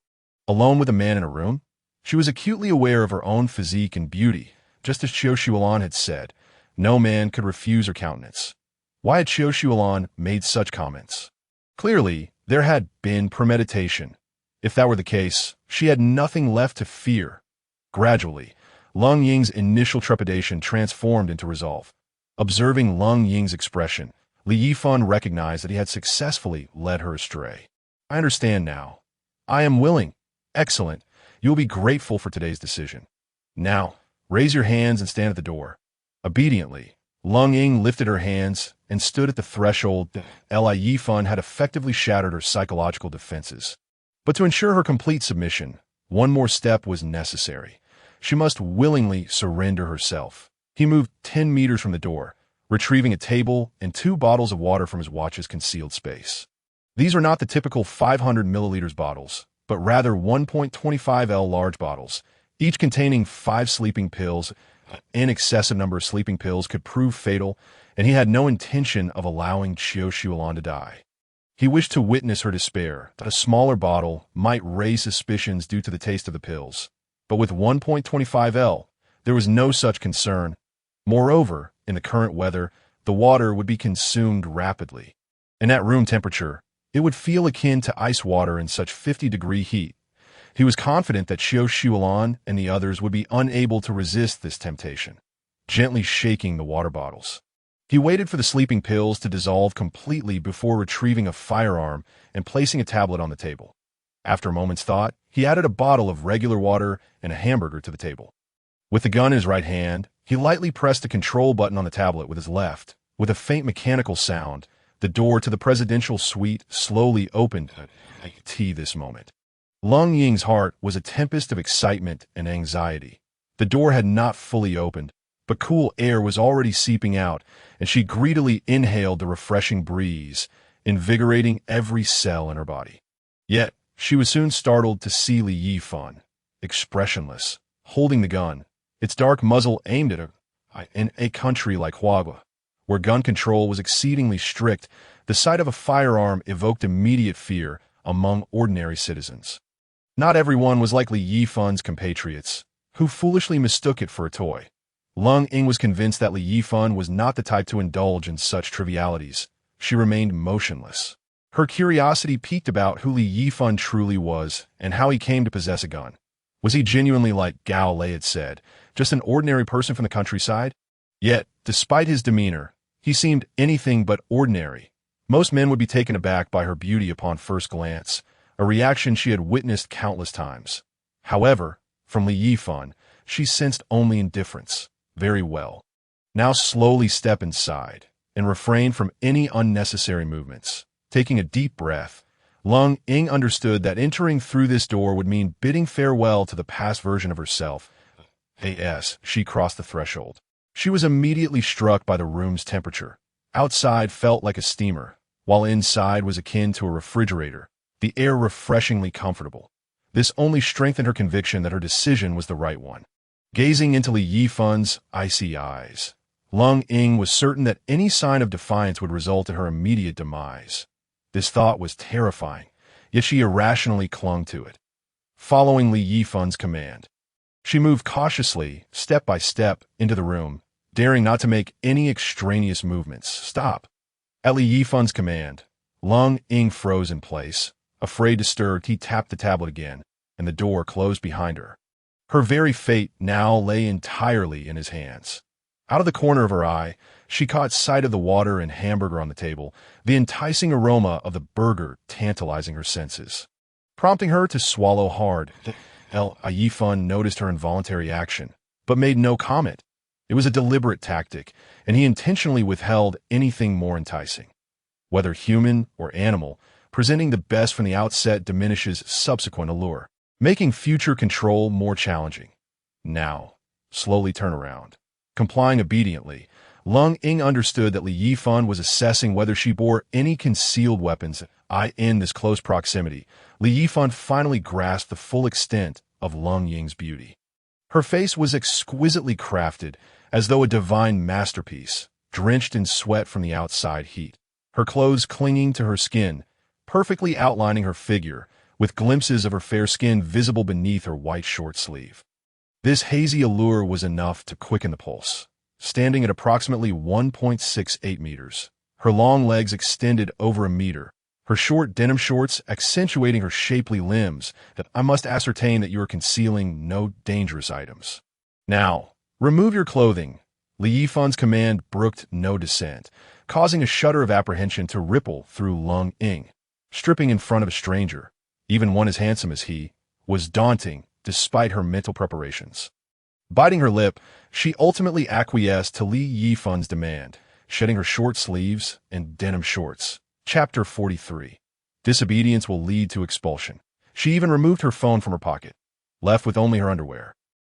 Alone with a man in a room, she was acutely aware of her own physique and beauty. Just as Xiao had said, no man could refuse her countenance. Why had Xiao made such comments? Clearly, there had been premeditation. If that were the case, she had nothing left to fear. Gradually, Lung Ying's initial trepidation transformed into resolve. Observing Lung Ying's expression, Li Yifan recognized that he had successfully led her astray. "I understand now. I am willing." "Excellent. You will be grateful for today's decision. Now, raise your hands and stand at the door." Obediently, Lung Ying lifted her hands and stood at the threshold. Li Yifan had effectively shattered her psychological defenses. But to ensure her complete submission, one more step was necessary. She must willingly surrender herself. He moved 10 meters from the door, retrieving a table and 2 bottles of water from his watch's concealed space. These were not the typical 500 milliliters bottles, but rather 1.25 L large bottles, each containing 5 sleeping pills. An excessive number of sleeping pills could prove fatal, and he had no intention of allowing Xiao to die. He wished to witness her despair, that a smaller bottle might raise suspicions due to the taste of the pills. But with 1.25 L, there was no such concern. Moreover, in the current weather, the water would be consumed rapidly. And at room temperature, it would feel akin to ice water in such 50-degree heat. He was confident that Xiao and the others would be unable to resist this temptation. Gently shaking the water bottles, he waited for the sleeping pills to dissolve completely before retrieving a firearm and placing a tablet on the table. After a moment's thought, he added a bottle of regular water and a hamburger to the table. With the gun in his right hand, he lightly pressed the control button on the tablet with his left. With a faint mechanical sound, the door to the presidential suite slowly opened. This moment, Lung Ying's heart was a tempest of excitement and anxiety. The door had not fully opened, but cool air was already seeping out, and she greedily inhaled the refreshing breeze, invigorating every cell in her body. Yet, she was soon startled to see Li Yifan, expressionless, holding the gun, its dark muzzle aimed at her. In a country like Huagua, where gun control was exceedingly strict, the sight of a firearm evoked immediate fear among ordinary citizens. Not everyone was like Li Yifan's compatriots, who foolishly mistook it for a toy. Lung Ying was convinced that Li Yifan was not the type to indulge in such trivialities. She remained motionless. Her curiosity piqued about who Li Yifan truly was and how he came to possess a gun. Was he genuinely like Gao Lei had said, just an ordinary person from the countryside? Yet, despite his demeanor, he seemed anything but ordinary. Most men would be taken aback by her beauty upon first glance, a reaction she had witnessed countless times. However, from Li Yifan, she sensed only indifference. Very well. Now slowly step inside, and refrain from any unnecessary movements. Taking a deep breath, Lung Ying understood that entering through this door would mean bidding farewell to the past version of herself. As she crossed the threshold, she was immediately struck by the room's temperature. Outside felt like a steamer, while inside was akin to a refrigerator, the air refreshingly comfortable. This only strengthened her conviction that her decision was the right one. Gazing into Li Yifan's icy eyes, Lung Ying was certain that any sign of defiance would result in her immediate demise. This thought was terrifying, yet she irrationally clung to it. Following Li Yifan's command, she moved cautiously, step by step, into the room, daring not to make any extraneous movements. Stop. At Li Yifan's command, Lung Ying froze in place. Afraid to stir, he tapped the tablet again, and the door closed behind her. Her very fate now lay entirely in his hands. Out of the corner of her eye, she caught sight of the water and hamburger on the table, the enticing aroma of the burger tantalizing her senses. Prompting her to swallow hard, Yifan noticed her involuntary action, but made no comment. It was a deliberate tactic, and he intentionally withheld anything more enticing. Whether human or animal, presenting the best from the outset diminishes subsequent allure, making future control more challenging. Now, slowly turn around. Complying obediently, Lung Ying understood that Li Yifan was assessing whether she bore any concealed weapons. In this close proximity, Li Yifan finally grasped the full extent of Lung Ying's beauty. Her face was exquisitely crafted, as though a divine masterpiece, drenched in sweat from the outside heat. Her clothes clinging to her skin, perfectly outlining her figure, with glimpses of her fair skin visible beneath her white short sleeve. This hazy allure was enough to quicken the pulse. Standing at approximately 1.68 meters, her long legs extended over a meter, her short denim shorts accentuating her shapely limbs, that I must ascertain that you are concealing no dangerous items. Now, remove your clothing. Li Yifan's command brooked no dissent, causing a shudder of apprehension to ripple through Lung Ying. Stripping in front of a stranger, even one as handsome as he, was daunting despite her mental preparations. Biting her lip, she ultimately acquiesced to Li Yifan's demand, shedding her short sleeves and denim shorts. Chapter 43. Disobedience will lead to expulsion. She even removed her phone from her pocket, left with only her underwear.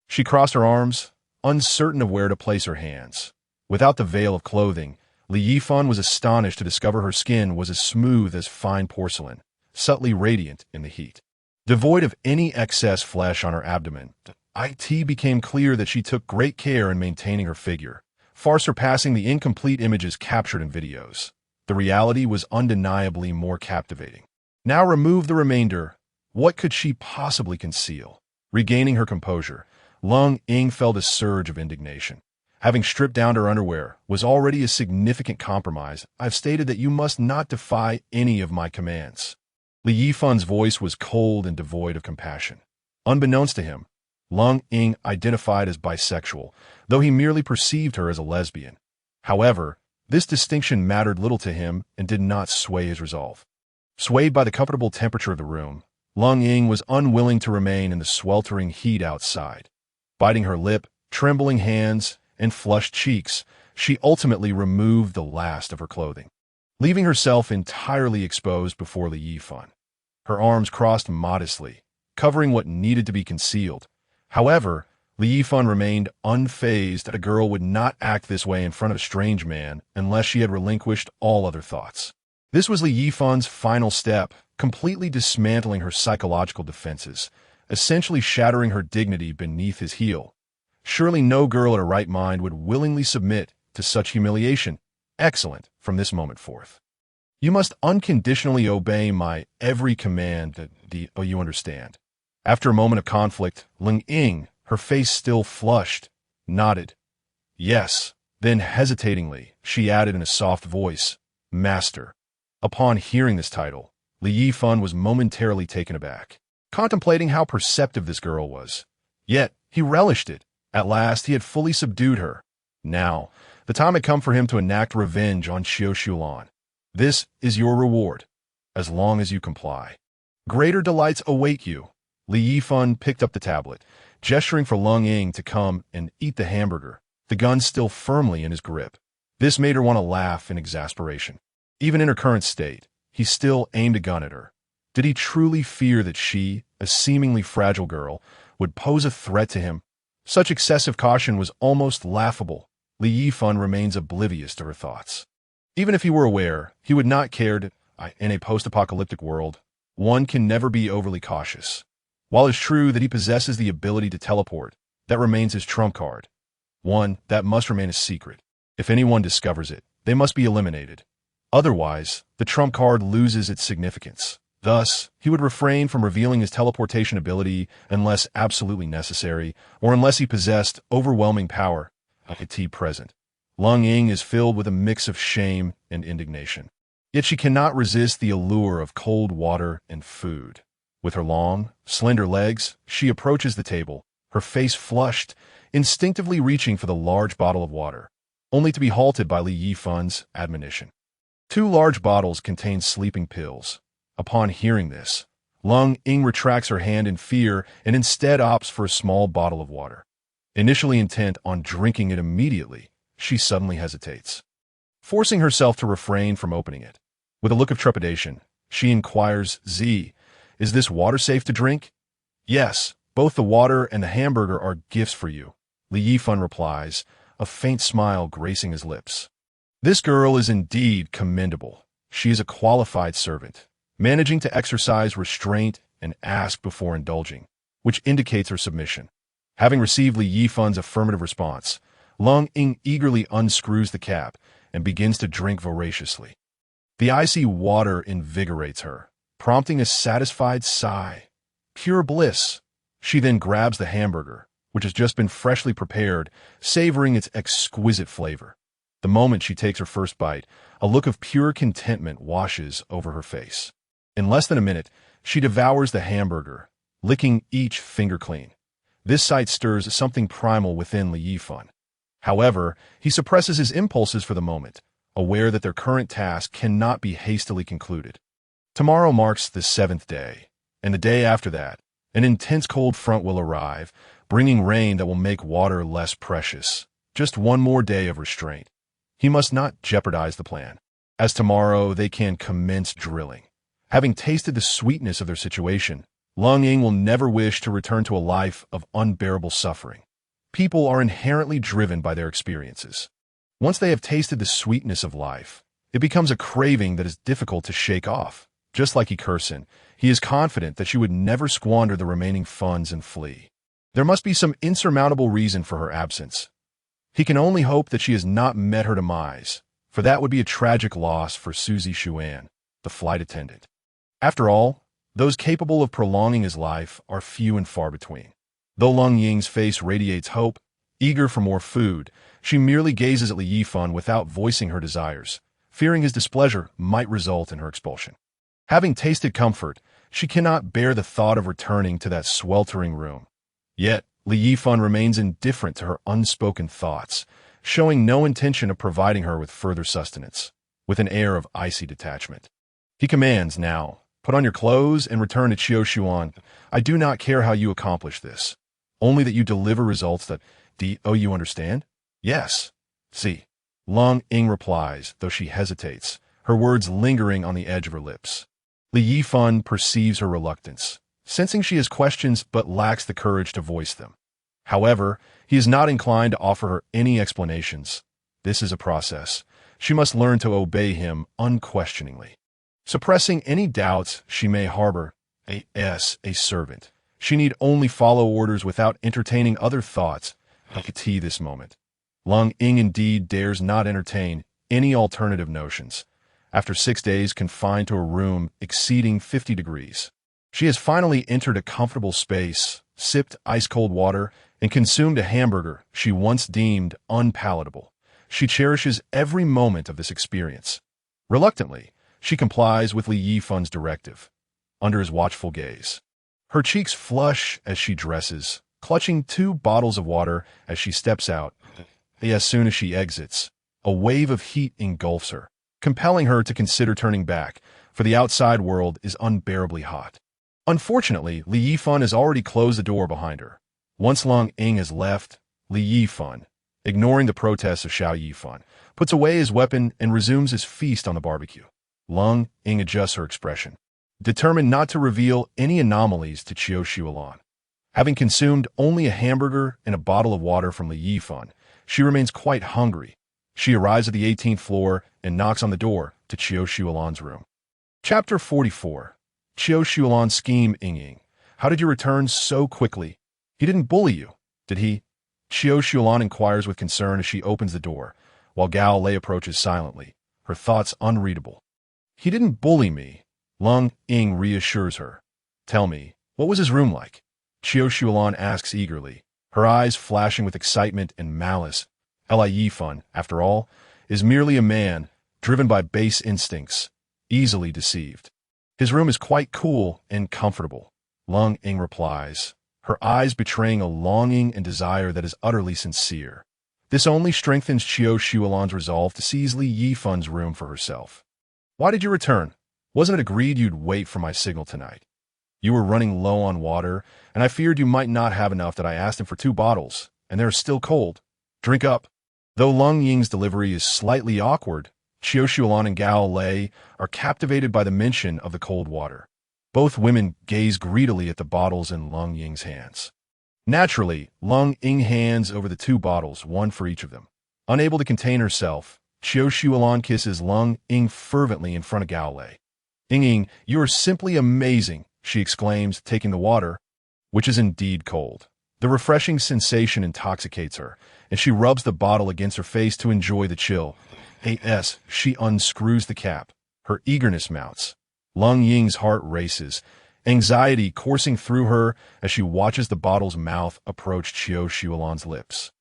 She crossed her arms, uncertain of where to place her hands. Without the veil of clothing, Li Yifan was astonished to discover her skin was as smooth as fine porcelain, subtly radiant in the heat. Devoid of any excess flesh on her abdomen, it became clear that she took great care in maintaining her figure, far surpassing the incomplete images captured in videos. The reality was undeniably more captivating. Now remove the remainder. What could she possibly conceal? Regaining her composure, Lung Ying felt a surge of indignation. Having stripped down her underwear was already a significant compromise. I've stated that you must not defy any of my commands. Li Yifan's voice was cold and devoid of compassion. Unbeknownst to him, Lung Ying identified as bisexual, though he merely perceived her as a lesbian. However, this distinction mattered little to him and did not sway his resolve. Swayed by the comfortable temperature of the room, Lung Ying was unwilling to remain in the sweltering heat outside. Biting her lip, trembling hands, and flushed cheeks, she ultimately removed the last of her clothing, leaving herself entirely exposed before Li Yifan. Her arms crossed modestly, covering what needed to be concealed. However, Li Yifan remained unfazed that a girl would not act this way in front of a strange man unless she had relinquished all other thoughts. This was Li Yifan's final step, completely dismantling her psychological defenses, essentially shattering her dignity beneath his heel. Surely no girl in her right mind would willingly submit to such humiliation. Excellent, from this moment forth. You must unconditionally obey my every command. You understand. After a moment of conflict, Lung Ying, her face still flushed, nodded. Yes. Then hesitatingly, she added in a soft voice, Master. Upon hearing this title, Li Yifan was momentarily taken aback, contemplating how perceptive this girl was. Yet, he relished it. At last, he had fully subdued her. Now, the time had come for him to enact revenge on Xiao. This is your reward, as long as you comply. Greater delights await you. Li Yifan picked up the tablet, gesturing for Lung Ying to come and eat the hamburger, the gun still firmly in his grip. This made her want to laugh in exasperation. Even in her current state, he still aimed a gun at her. Did he truly fear that she, a seemingly fragile girl, would pose a threat to him? Such excessive caution was almost laughable. Li Yifan remains oblivious to her thoughts. Even if he were aware, he would not care to. In a post-apocalyptic world, one can never be overly cautious. While it's true that he possesses the ability to teleport, that remains his trump card. One that must remain a secret. If anyone discovers it, they must be eliminated. Otherwise, the trump card loses its significance. Thus, he would refrain from revealing his teleportation ability unless absolutely necessary, or unless he possessed overwhelming power. Present. Lung Ying is filled with a mix of shame and indignation. Yet she cannot resist the allure of cold water and food. With her long, slender legs, she approaches the table, her face flushed, instinctively reaching for the large bottle of water, only to be halted by Li Yifan's admonition. 2 large bottles contain sleeping pills. Upon hearing this, Lung Ying retracts her hand in fear and instead opts for a small bottle of water. Initially intent on drinking it immediately, she suddenly hesitates, forcing herself to refrain from opening it. With a look of trepidation, she inquires, "Is this water safe to drink?" "Yes, both the water and the hamburger are gifts for you," Li Yifan replies, a faint smile gracing his lips. This girl is indeed commendable. She is a qualified servant, managing to exercise restraint and ask before indulging, which indicates her submission. Having received Li Yifan's affirmative response, Lung Ying eagerly unscrews the cap and begins to drink voraciously. The icy water invigorates her, prompting a satisfied sigh. Pure bliss. She then grabs the hamburger, which has just been freshly prepared, savoring its exquisite flavor. The moment she takes her first bite, a look of pure contentment washes over her face. In less than a minute, she devours the hamburger, licking each finger clean. This sight stirs something primal within Li Yifan. However, he suppresses his impulses for the moment, aware that their current task cannot be hastily concluded. Tomorrow marks the 7th day, and the day after that, an intense cold front will arrive, bringing rain that will make water less precious. Just one more day of restraint. He must not jeopardize the plan, as tomorrow they can commence drilling. Having tasted the sweetness of their situation, Lung Ying will never wish to return to a life of unbearable suffering. People are inherently driven by their experiences. Once they have tasted the sweetness of life, it becomes a craving that is difficult to shake off. Just like Icursin, he is confident that she would never squander the remaining funds and flee. There must be some insurmountable reason for her absence. He can only hope that she has not met her demise, for that would be a tragic loss for Suzy Xuan, the flight attendant. After all, those capable of prolonging his life are few and far between. Though Lung Ying's face radiates hope, eager for more food, she merely gazes at Li Yifan without voicing her desires, fearing his displeasure might result in her expulsion. Having tasted comfort, she cannot bear the thought of returning to that sweltering room. Yet, Li Yifan remains indifferent to her unspoken thoughts, showing no intention of providing her with further sustenance, with an air of icy detachment. He commands now, "Put on your clothes and return to Xiao. I do not care how you accomplish this. Only that you deliver results that you understand?" "Yes." "See." Lung Ying replies, though she hesitates, her words lingering on the edge of her lips. Li Yifan perceives her reluctance, sensing she has questions but lacks the courage to voice them. However, he is not inclined to offer her any explanations. This is a process. She must learn to obey him unquestioningly. Suppressing any doubts she may harbor, as a servant, she need only follow orders without entertaining other thoughts. This moment. Lung Ying indeed dares not entertain any alternative notions. After 6 days confined to a room exceeding 50 degrees, she has finally entered a comfortable space, sipped ice-cold water, and consumed a hamburger she once deemed unpalatable. She cherishes every moment of this experience. Reluctantly, she complies with Li Yifan's directive, under his watchful gaze. Her cheeks flush as she dresses, clutching 2 bottles of water as she steps out. As soon as she exits, a wave of heat engulfs her, compelling her to consider turning back, for the outside world is unbearably hot. Unfortunately, Li Yifan has already closed the door behind her. Once Long Ying has left, Li Yifan, ignoring the protests of Xiao Yifan, puts away his weapon and resumes his feast on the barbecue. Long Ying adjusts her expression, determined not to reveal any anomalies to Qiu Shuolan. Having consumed only a hamburger and a bottle of water from Li Yifan, she remains quite hungry. She arrives at the 18th floor and knocks on the door to Qiu Shuolan's room. Chapter 44. Qiu Shuolan's scheme. Ying, how did you return so quickly? He didn't bully you, did he? Qiu Shuolan inquires with concern as she opens the door, while Gao Lei approaches silently, her thoughts unreadable. He didn't bully me, Long Ying reassures her. Tell me, what was his room like? Qiu Shuolan asks eagerly, her eyes flashing with excitement and malice. Li Yifan, after all, is merely a man, driven by base instincts, easily deceived. His room is quite cool and comfortable, Long Ying replies, her eyes betraying a longing and desire that is utterly sincere. This only strengthens Qiu Shuolan's resolve to seize Li Yifan's room for herself. Why did you return? Wasn't it agreed you'd wait for my signal tonight? You were running low on water, and I feared you might not have enough that I asked him for 2 bottles, and they're still cold. Drink up. Though Long Ying's delivery is slightly awkward, Qiu Shuolan and Gao Lei are captivated by the mention of the cold water. Both women gaze greedily at the bottles in Long Ying's hands. Naturally, Long Ying hands over the 2 bottles, one for each of them. Unable to contain herself, Qiu Shuolan kisses Long Ying fervently in front of Gao Lei. Ying, you are simply amazing, she exclaims, taking the water, which is indeed cold. The refreshing sensation intoxicates her, and she rubs the bottle against her face to enjoy the chill. She unscrews the cap. Her eagerness mounts. Long Ying's heart races, anxiety coursing through her as she watches the bottle's mouth approach Qiu Shuolan's lips.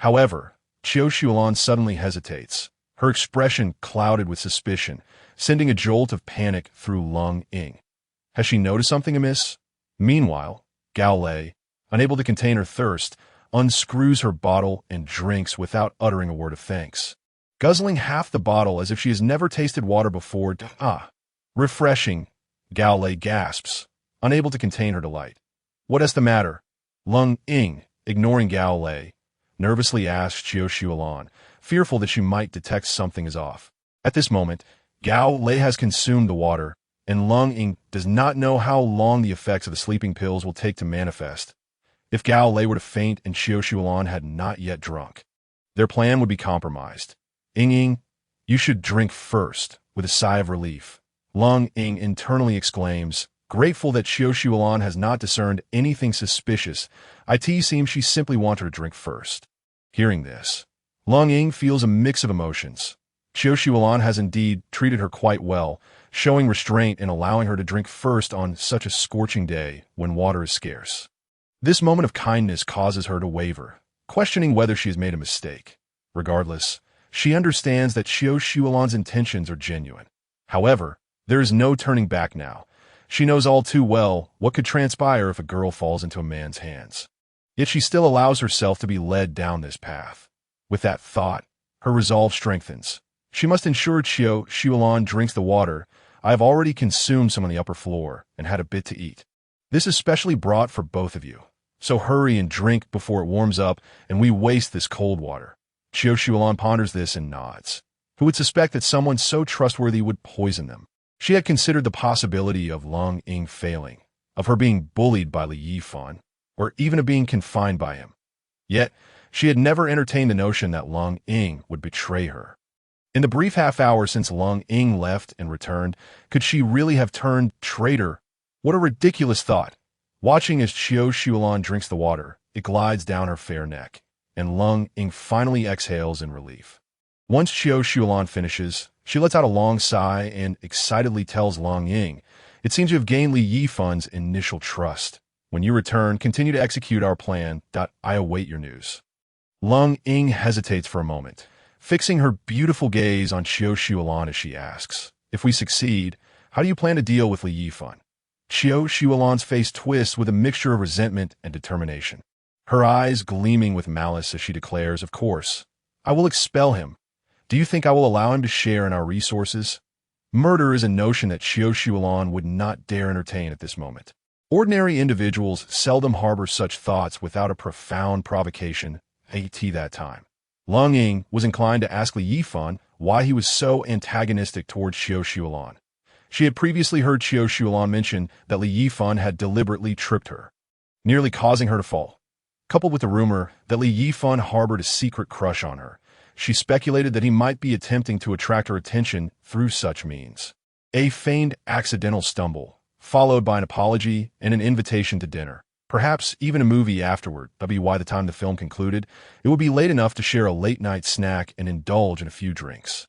However, Qiu Shuolan suddenly hesitates, her expression clouded with suspicion, sending a jolt of panic through Long Ying. Has she noticed something amiss? Meanwhile, Gao Lei, unable to contain her thirst, unscrews her bottle and drinks without uttering a word of thanks. Guzzling half the bottle as if she has never tasted water before. Refreshing, Gao Lei gasps, unable to contain her delight. What is the matter? Long Ying, ignoring Gao Lei, nervously asks Qiu Shuolan, fearful that she might detect something is off. At this moment, Gao Lei has consumed the water, and Long Ying does not know how long the effects of the sleeping pills will take to manifest. If Gao Lei were to faint and Qiu Shuolan had not yet drunk, their plan would be compromised. Ying, you should drink first, with a sigh of relief. Long Ying internally exclaims, grateful that Qiu Shuolan has not discerned anything suspicious. It seems she simply wanted to drink first. Hearing this, Long Ying feels a mix of emotions. Qiu Shuolan has indeed treated her quite well, showing restraint in allowing her to drink first on such a scorching day when water is scarce. This moment of kindness causes her to waver, questioning whether she has made a mistake. Regardless, she understands that Qiu Shuolan's intentions are genuine. However, there is no turning back now. She knows all too well what could transpire if a girl falls into a man's hands. Yet she still allows herself to be led down this path. With that thought, her resolve strengthens. She must ensure Qiu Shuolan drinks the water. I have already consumed some on the upper floor and had a bit to eat. This is specially brought for both of you. So hurry and drink before it warms up and we waste this cold water. Qiu Shuolan ponders this and nods. Who would suspect that someone so trustworthy would poison them? She had considered the possibility of Long Ying failing, of her being bullied by Li Yifan, or even of being confined by him. Yet, she had never entertained the notion that Long Ying would betray her. In the brief half hour since Long Ying left and returned, could she really have turned traitor? What a ridiculous thought. Watching as Qiu Shuolan drinks the water, it glides down her fair neck, and Long Ying finally exhales in relief. Once Qiu Shuolan finishes, she lets out a long sigh and excitedly tells Long Ying, it seems you have gained Li Yifan's initial trust. When you return, continue to execute our plan. I await your news. Long Ying hesitates for a moment, fixing her beautiful gaze on Qiu Shuolan as she asks, if we succeed, how do you plan to deal with Li Yifan? Qiu Shuolan's face twists with a mixture of resentment and determination, her eyes gleaming with malice as she declares, of course, I will expel him. Do you think I will allow him to share in our resources? Murder is a notion that Xiao Shuolan would not dare entertain at this moment. Ordinary individuals seldom harbor such thoughts without a profound provocation, at that time. Lung Ying was inclined to ask Li Yifan why he was so antagonistic towards Xiao Shuolan. She had previously heard Xiao Shuolan mention that Li Yifan had deliberately tripped her, nearly causing her to fall. Coupled with the rumor that Li Yifan harbored a secret crush on her, she speculated that he might be attempting to attract her attention through such means. A feigned accidental stumble, followed by an apology and an invitation to dinner, perhaps even a movie afterward. By the time the film concluded, it would be late enough to share a late-night snack and indulge in a few drinks,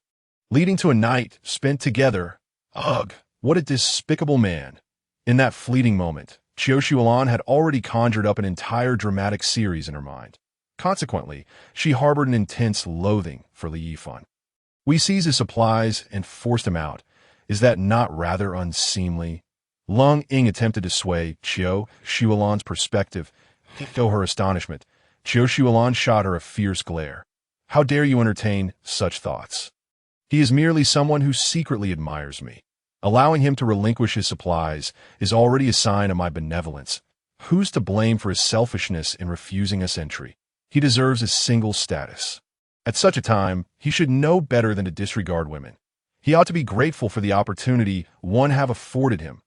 leading to a night spent together. Ugh, what a despicable man. In that fleeting moment, Xiao Shuolan had already conjured up an entire dramatic series in her mind. Consequently, she harbored an intense loathing for Li Yifan. We seized his supplies and forced him out. Is that not rather unseemly? Lung Ying attempted to sway Xiao Shuolan's perspective. To her astonishment, Xiao Shuolan shot her a fierce glare. How dare you entertain such thoughts? He is merely someone who secretly admires me. Allowing him to relinquish his supplies is already a sign of my benevolence. Who's to blame for his selfishness in refusing us entry? He deserves a single status. At such a time, he should know better than to disregard women. He ought to be grateful for the opportunity one have afforded him.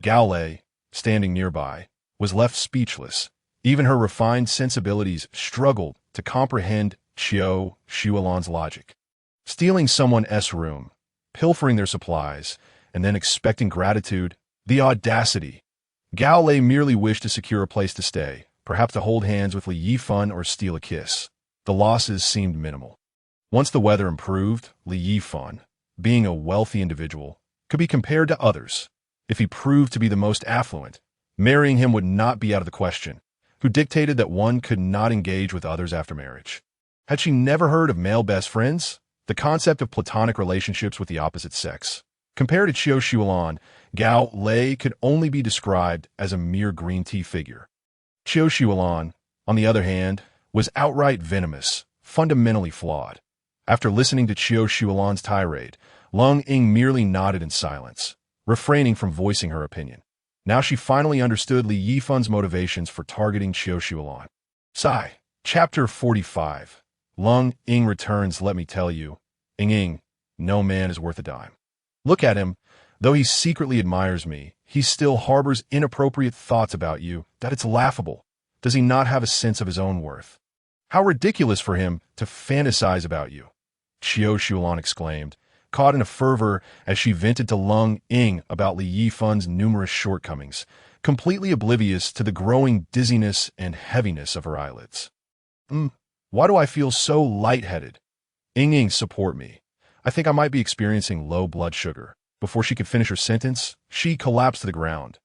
Belle, standing nearby, was left speechless. Even her refined sensibilities struggled to comprehend Xiao Shuolan's logic. Stealing someone's room, pilfering their supplies, and then expecting gratitude, the audacity. Belle merely wished to secure a place to stay, perhaps to hold hands with Li Yifan or steal a kiss. The losses seemed minimal. Once the weather improved, Li Yifan, being a wealthy individual, could be compared to others. If he proved to be the most affluent, marrying him would not be out of the question, who dictated that one could not engage with others after marriage. Had she never heard of male best friends? The concept of platonic relationships with the opposite sex. Compared to Xiao Shuolan, Gao Lei could only be described as a mere green tea figure. Xiao Shuolan, on the other hand, was outright venomous, fundamentally flawed. After listening to Xiao Shuolan's tirade, Lung Ying merely nodded in silence, refraining from voicing her opinion. Now she finally understood Li Yifan's motivations for targeting Xiao Shuolan. Sigh. Chapter 45. Lung Ying returns. Let me tell you, Ying, no man is worth a dime. Look at him. Though he secretly admires me, he still harbors inappropriate thoughts about you. That it's laughable. Does he not have a sense of his own worth? How ridiculous for him to fantasize about you, Xiao Shuolan exclaimed, caught in a fervor as she vented to Lung Ying about Li Yifan's numerous shortcomings, completely oblivious to the growing dizziness and heaviness of her eyelids. Why do I feel so lightheaded? Ying, support me. I think I might be experiencing low blood sugar. Before she could finish her sentence, she collapsed to the ground.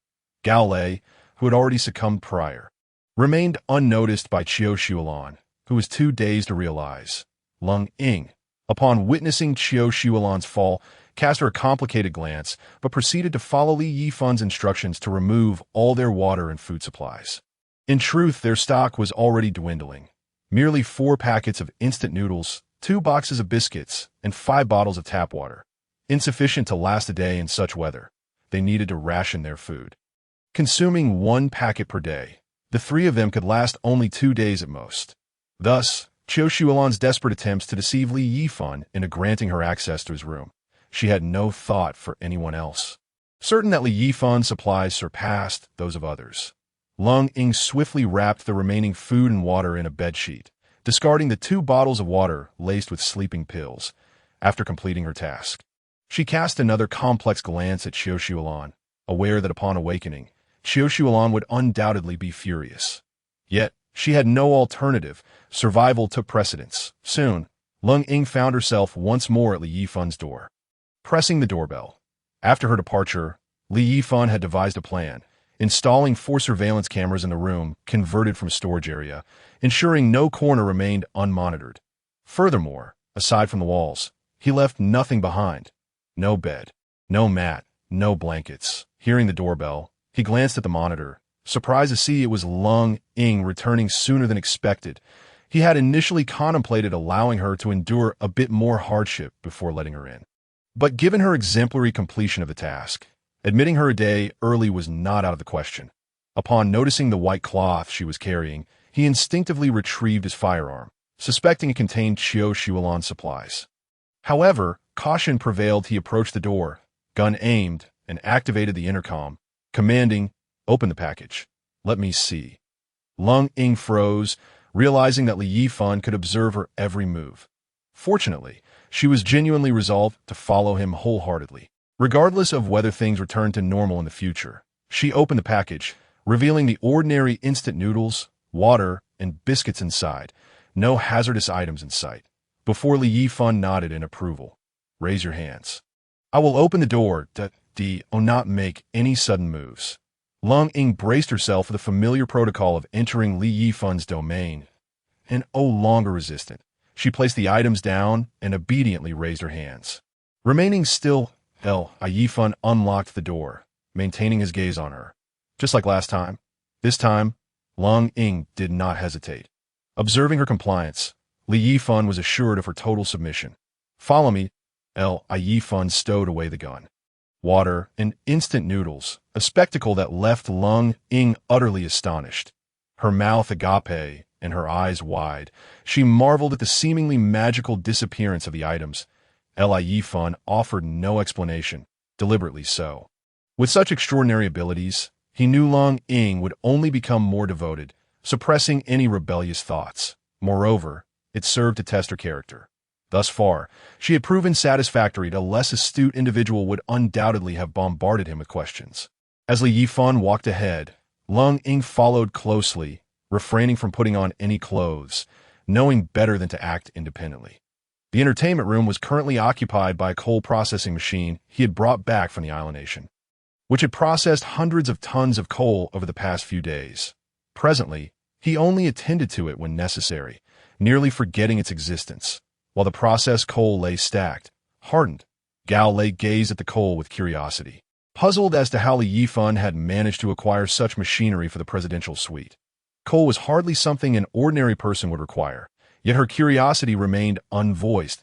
Gao Lei, who had already succumbed prior, remained unnoticed by Xiao Shuolan, who was too dazed to realize. Lung Ying, upon witnessing Xiao Shuolan's fall, cast her a complicated glance, but proceeded to follow Li Yifan's instructions to remove all their water and food supplies. In truth, their stock was already dwindling. Merely 4 packets of instant noodles, 2 boxes of biscuits, and 5 bottles of tap water. Insufficient to last a day in such weather. They needed to ration their food. Consuming 1 packet per day, the 3 of them could last only 2 days at most. Thus, Xiao Shuolan's desperate attempts to deceive Li Yifan into granting her access to his room. She had no thought for anyone else. Certain that Li Yifan's supplies surpassed those of others, Lung Ying swiftly wrapped the remaining food and water in a bedsheet, discarding the 2 bottles of water laced with sleeping pills. After completing her task, she cast another complex glance at Xiao Shuolan, aware that upon awakening, Xiao Shuolan would undoubtedly be furious. Yet, she had no alternative. Survival took precedence. Soon, Lung Ying found herself once more at Li Yifan's door, pressing the doorbell. After her departure, Li Yifan had devised a plan, installing 4 surveillance cameras in the room converted from storage area, ensuring no corner remained unmonitored. Furthermore, aside from the walls, he left nothing behind. No bed, no mat, no blankets. Hearing the doorbell, he glanced at the monitor, surprised to see it was Lung Ying returning sooner than expected. He had initially contemplated allowing her to endure a bit more hardship before letting her in. But given her exemplary completion of the task, admitting her a day early was not out of the question. Upon noticing the white cloth she was carrying, he instinctively retrieved his firearm, suspecting it contained Xiulan supplies. However, caution prevailed. He approached the door, gun aimed, and activated the intercom, commanding, "Open the package. Let me see." Lung Ying froze, realizing that Li Yifan could observe her every move. Fortunately, she was genuinely resolved to follow him wholeheartedly. Regardless of whether things returned to normal in the future, she opened the package, revealing the ordinary instant noodles, water, and biscuits inside, no hazardous items in sight. Before Li Yifan nodded in approval. "Raise your hands. I will open the door. Not make any sudden moves." Lung Ying braced herself for the familiar protocol of entering Li Yifan's domain, and no longer resistant. She placed the items down and obediently raised her hands. Remaining still, Yifan unlocked the door, maintaining his gaze on her. Just like last time, this time, Lung Ying did not hesitate. Observing her compliance, Li Yifan was assured of her total submission. "Follow me." Yifan stowed away the gun. Water and instant noodles, a spectacle that left Lung Ying utterly astonished. Her mouth agape and her eyes wide, she marveled at the seemingly magical disappearance of the items. Yifan offered no explanation, deliberately so. With such extraordinary abilities, he knew Lung Ying would only become more devoted, suppressing any rebellious thoughts. Moreover, it served to test her character. Thus far, she had proven satisfactory. A less astute individual would undoubtedly have bombarded him with questions. As Li Yifan walked ahead, Lung Ying followed closely, refraining from putting on any clothes, knowing better than to act independently. The entertainment room was currently occupied by a coal processing machine he had brought back from the island nation, which had processed hundreds of tons of coal over the past few days. Presently, he only attended to it when necessary, nearly forgetting its existence. While the processed coal lay stacked, hardened, Gao Lei gazed at the coal with curiosity, puzzled as to how Li Yifan had managed to acquire such machinery for the presidential suite. Coal was hardly something an ordinary person would require, yet her curiosity remained unvoiced.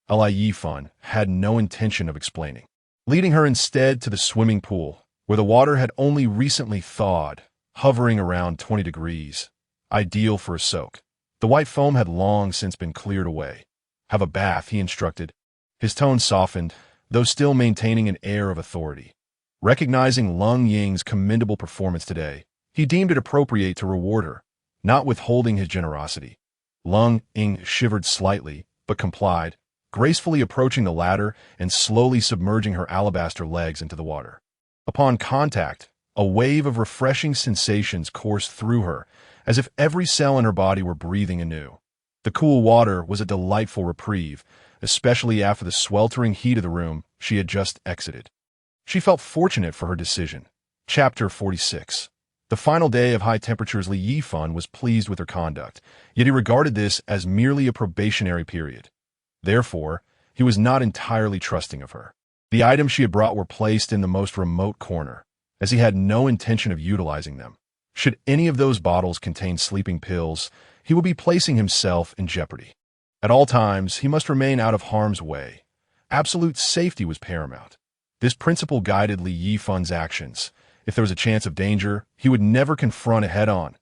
Li Yifan had no intention of explaining, leading her instead to the swimming pool, where the water had only recently thawed, hovering around 20 degrees, ideal for a soak. The white foam had long since been cleared away. "Have a bath," he instructed. His tone softened, though still maintaining an air of authority. Recognizing Lung Ying's commendable performance today, he deemed it appropriate to reward her, not withholding his generosity. Lung Ying shivered slightly, but complied, gracefully approaching the ladder and slowly submerging her alabaster legs into the water. Upon contact, a wave of refreshing sensations coursed through her, as if every cell in her body were breathing anew. The cool water was a delightful reprieve, especially after the sweltering heat of the room she had just exited. She felt fortunate for her decision. Chapter 46. The final day of high temperatures. Li Yifan was pleased with her conduct, yet he regarded this as merely a probationary period. Therefore, he was not entirely trusting of her. The items she had brought were placed in the most remote corner, as he had no intention of utilizing them. Should any of those bottles contain sleeping pills, he would be placing himself in jeopardy. At all times, he must remain out of harm's way. Absolute safety was paramount. This principle guided Li Yifan's actions. If there was a chance of danger, he would never confront it head-on.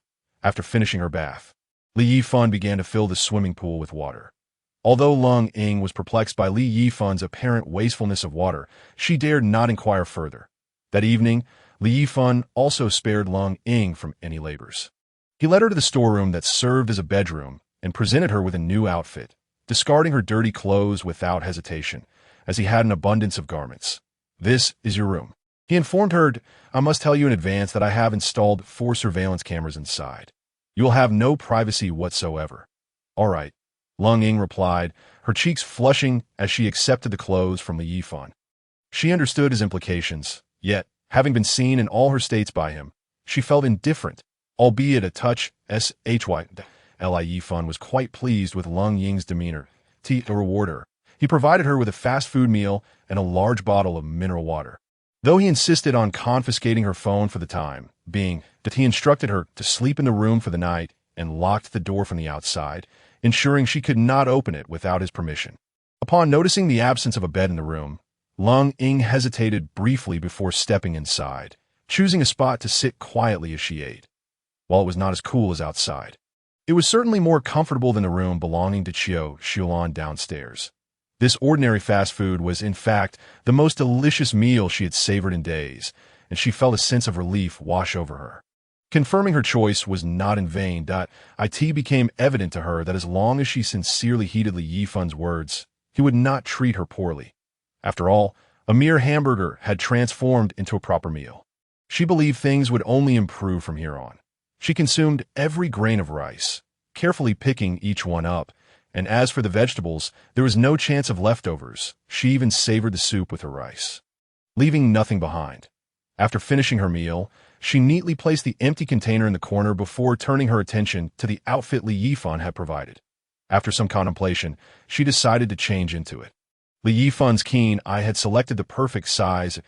After finishing her bath, Li Yifan began to fill the swimming pool with water. Although Lung Ying was perplexed by Li Yifan's apparent wastefulness of water, she dared not inquire further. That evening, Li Yifan also spared Lung Ying from any labors. He led her to the storeroom that served as a bedroom and presented her with a new outfit, discarding her dirty clothes without hesitation, as he had an abundance of garments. "This is your room." He informed her, "I must tell you in advance that I have installed 4 surveillance cameras inside. You will have no privacy whatsoever." "All right," Lung Ying replied, her cheeks flushing as she accepted the clothes from Li Yifan. She understood his implications, yet, having been seen in all her states by him, she felt indifferent, albeit a touch shy. Li Yifan was quite pleased with Lung Ying's demeanor. To reward her, he provided her with a fast food meal and a large bottle of mineral water. Though he insisted on confiscating her phone for the time being, he instructed her to sleep in the room for the night and locked the door from the outside, ensuring she could not open it without his permission. Upon noticing the absence of a bed in the room, Lung Ying hesitated briefly before stepping inside, choosing a spot to sit quietly as she ate. While it was not as cool as outside, it was certainly more comfortable than the room belonging to Qiu Xiulan downstairs. This ordinary fast food was, in fact, the most delicious meal she had savored in days, and she felt a sense of relief wash over her. Confirming her choice was not in vain. It became evident to her that as long as she sincerely heeded Li Yifan's words, he would not treat her poorly. After all, a mere hamburger had transformed into a proper meal. She believed things would only improve from here on. She consumed every grain of rice, carefully picking each one up, and as for the vegetables, there was no chance of leftovers. She even savored the soup with her rice, leaving nothing behind. After finishing her meal, she neatly placed the empty container in the corner before turning her attention to the outfit Li Yifan had provided. After some contemplation, she decided to change into it. Li Yifan's keen eye had selected the perfect size.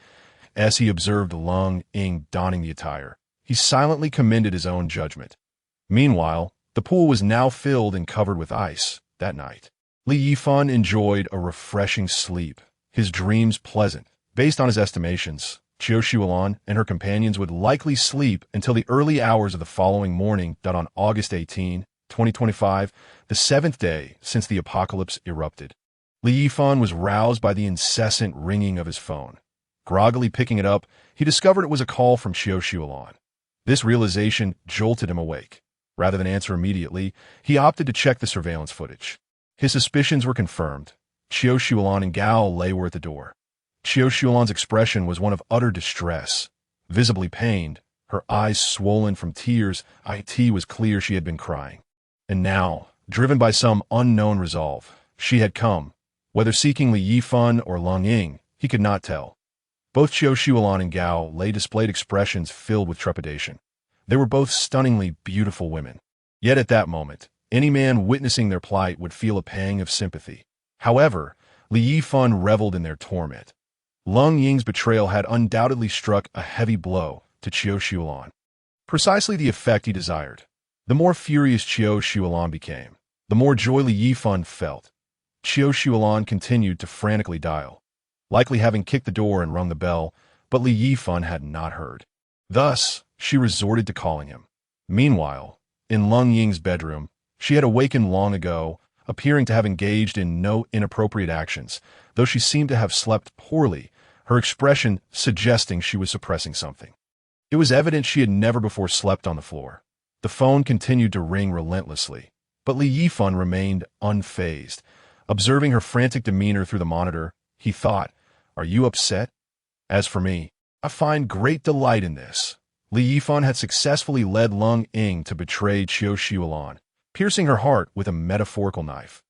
As he observed Lung Ying donning the attire, he silently commended his own judgment. Meanwhile, the pool was now filled and covered with ice. That night, Li Yifan enjoyed a refreshing sleep, his dreams pleasant. Based on his estimations, Qiu Xiulan and her companions would likely sleep until the early hours of the following morning. On August 18, 2025, the 7th day since the apocalypse erupted, Li Yifan was roused by the incessant ringing of his phone. Groggily picking it up, he discovered it was a call from Qiu Xiulan. This realization jolted him awake. Rather than answer immediately, he opted to check the surveillance footage. His suspicions were confirmed. Qiu Xiulan and Gao Lei were at the door. Qiu Xiulan's expression was one of utter distress. Visibly pained, her eyes swollen from tears, it was clear she had been crying. And now, driven by some unknown resolve, she had come. Whether seeking Li Yifan or Lung Ying, he could not tell. Both Qiu Xiulan and Gao Lei displayed expressions filled with trepidation. They were both stunningly beautiful women. Yet at that moment, any man witnessing their plight would feel a pang of sympathy. However, Li Yifan reveled in their torment. Lung Ying's betrayal had undoubtedly struck a heavy blow to Qiu Xiulan. Precisely the effect he desired. The more furious Qiu Xiulan became, the more joy Li Yifan felt. Qiu Xiulan continued to frantically dial, likely having kicked the door and rung the bell, but Li Yifan had not heard. Thus, she resorted to calling him. Meanwhile, in Lung Ying's bedroom, she had awakened long ago, appearing to have engaged in no inappropriate actions, though she seemed to have slept poorly, her expression suggesting she was suppressing something. It was evident she had never before slept on the floor. The phone continued to ring relentlessly, but Li Yifan remained unfazed. Observing her frantic demeanor through the monitor, he thought, "Are you upset? As for me, I find great delight in this." Li Yifan had successfully led Lung Ying to betray Qiu Xiulan, piercing her heart with a metaphorical knife.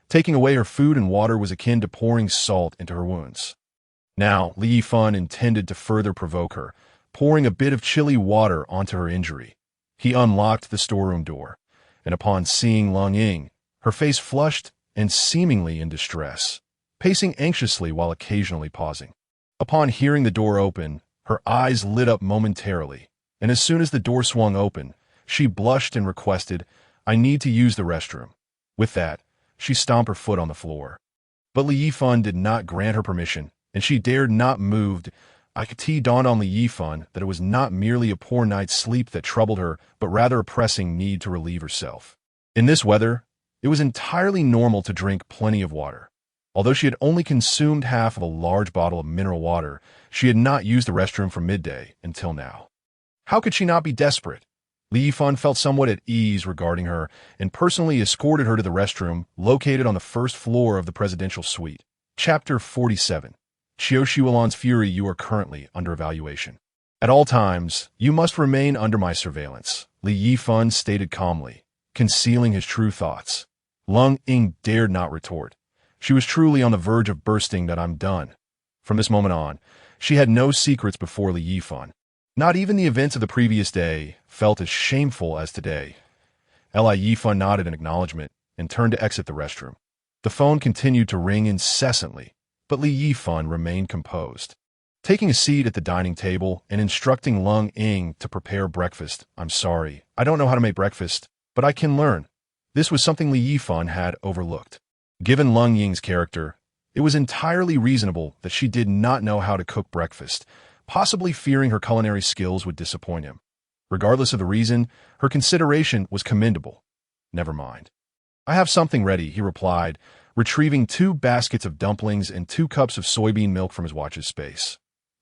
Taking away her food and water was akin to pouring salt into her wounds. Now, Li Yifan intended to further provoke her, pouring a bit of chilly water onto her injury. He unlocked the storeroom door, and upon seeing Lung Ying, her face flushed and seemingly in distress, pacing anxiously while occasionally pausing. Upon hearing the door open, her eyes lit up momentarily, and as soon as the door swung open, she blushed and requested, "I need to use the restroom." With that, she stomped her foot on the floor. But Li Yifan did not grant her permission, and she dared not move. It dawned on Li Yifan that it was not merely a poor night's sleep that troubled her, but rather a pressing need to relieve herself. In this weather, it was entirely normal to drink plenty of water. Although she had only consumed half of a large bottle of mineral water, she had not used the restroom from midday until now. How could she not be desperate? Li Yifan felt somewhat at ease regarding her and personally escorted her to the restroom located on the first floor of the presidential suite. Chapter 47. Qiu Xiulan's fury. You are currently under evaluation. At all times, you must remain under my surveillance, Li Yifan stated calmly, concealing his true thoughts. Lung Ying dared not retort. She was truly on the verge of bursting. I'm done. From this moment on, she had no secrets before Li Yifan. Not even the events of the previous day felt as shameful as today. Li Yifan nodded in acknowledgement and turned to exit the restroom. The phone continued to ring incessantly, but Li Yifan remained composed. Taking a seat at the dining table and instructing Lung Ying to prepare breakfast. "I'm sorry, I don't know how to make breakfast," But I can learn. This was something Li Yifan had overlooked. Given Lung Ying's character, it was entirely reasonable that she did not know how to cook breakfast, possibly fearing her culinary skills would disappoint him. Regardless of the reason, her consideration was commendable. Never mind. I have something ready, he replied, retrieving 2 baskets of dumplings and 2 cups of soybean milk from his watch's space.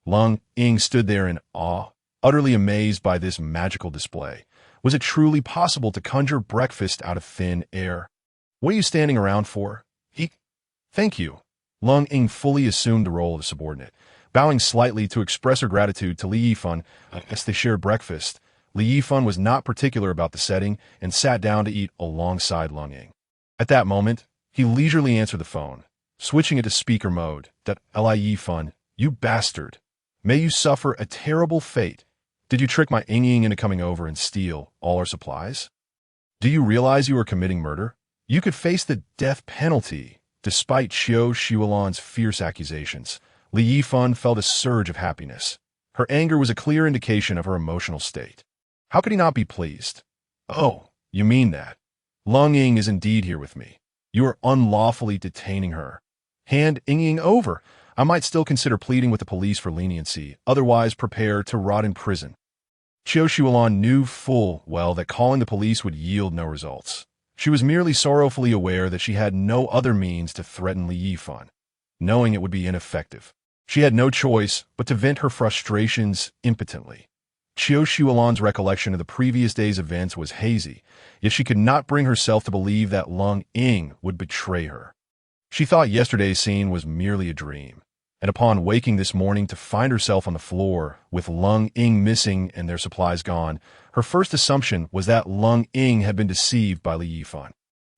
Lung Ying stood there in awe, utterly amazed by this magical display. Was it truly possible to conjure breakfast out of thin air? What are you standing around for? Thank you. Lung Ying fully assumed the role of subordinate, bowing slightly to express her gratitude to Li Yifan as they shared breakfast. Li Yifan was not particular about the setting and sat down to eat alongside Lung Ying. At that moment, he leisurely answered the phone, switching it to speaker mode. Li Yifan, you bastard. May you suffer a terrible fate. Did you trick my Ying into coming over and steal all our supplies? Do you realize you are committing murder? You could face the death penalty. Despite Qiu Xuelan's fierce accusations, Li Yifan felt a surge of happiness. Her anger was a clear indication of her emotional state. How could he not be pleased? Oh, you mean that? Lung Ying is indeed here with me. You are unlawfully detaining her. Hand Ying over. I might still consider pleading with the police for leniency, otherwise prepare to rot in prison. Qiu Xuelan knew full well that calling the police would yield no results. She was merely sorrowfully aware that she had no other means to threaten Li Yifan, knowing it would be ineffective. She had no choice but to vent her frustrations impotently. Qiu Xuelan's recollection of the previous day's events was hazy, yet she could not bring herself to believe that Lung Ying would betray her. She thought yesterday's scene was merely a dream, and upon waking this morning to find herself on the floor with Lung Ying missing and their supplies gone, her first assumption was that Lung Ying had been deceived by Li Yifan.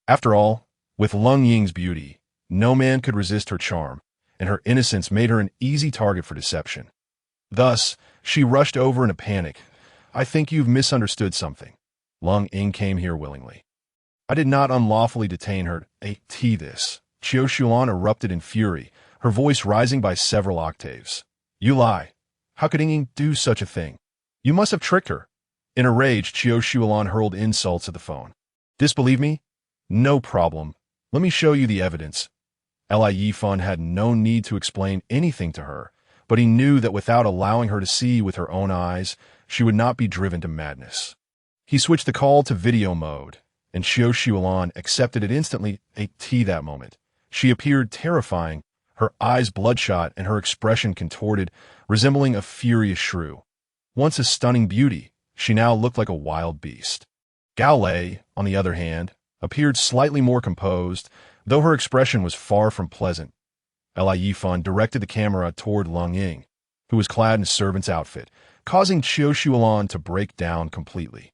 After all, with Lung Ying's beauty, no man could resist her charm, and her innocence made her an easy target for deception. Thus, she rushed over in a panic. I think you've misunderstood something. Lung Ying came here willingly. I did not unlawfully detain her. This. Qiu Xuelan erupted in fury, her voice rising by several octaves. You lie. How could Ying do such a thing? You must have tricked her. In a rage, Qiu Xuelan hurled insults at the phone. Disbelieve me? No problem. Let me show you the evidence. Li Yifan had no need to explain anything to her, but he knew that without allowing her to see with her own eyes, she would not be driven to madness. He switched the call to video mode, and Qiu Xuelan accepted it instantly. That moment. She appeared terrifying, her eyes bloodshot and her expression contorted, resembling a furious shrew. Once a stunning beauty, she now looked like a wild beast. Gao Lei, on the other hand, appeared slightly more composed, though her expression was far from pleasant. Li Yifan directed the camera toward Lung Ying, who was clad in a servant's outfit, causing Qiu Xuelan to break down completely.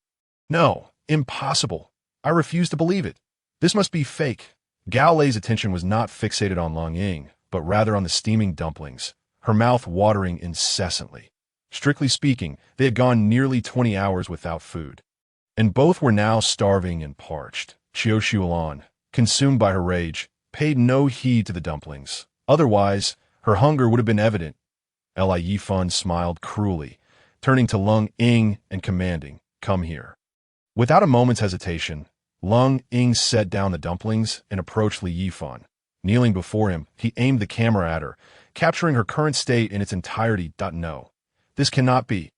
No, impossible. I refuse to believe it. This must be fake. Gao Lei's attention was not fixated on Lung Ying, but rather on the steaming dumplings, her mouth watering incessantly. Strictly speaking, they had gone nearly 20 hours without food, and both were now starving and parched. Qiu Xuelan, consumed by her rage, paid no heed to the dumplings. Otherwise, her hunger would have been evident. Li Yifan smiled cruelly, turning to Lung Ying and commanding, "Come here." Without a moment's hesitation, Lung Ying set down the dumplings and approached Li Yifan. Kneeling before him, he aimed the camera at her, capturing her current state in its entirety. No, this cannot be.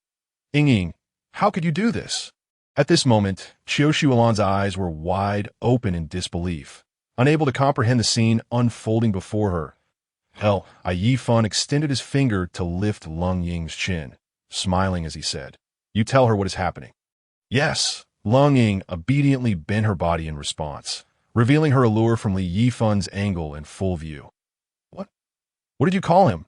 Ying, how could you do this? At this moment, Qiu Xuelan's eyes were wide open in disbelief, unable to comprehend the scene unfolding before her. Yifan extended his finger to lift Lung Ying's chin, smiling as he said, "You tell her what is happening." Yes, Lung Ying obediently bent her body in response, revealing her allure from Li Yifan's angle in full view. What did you call him?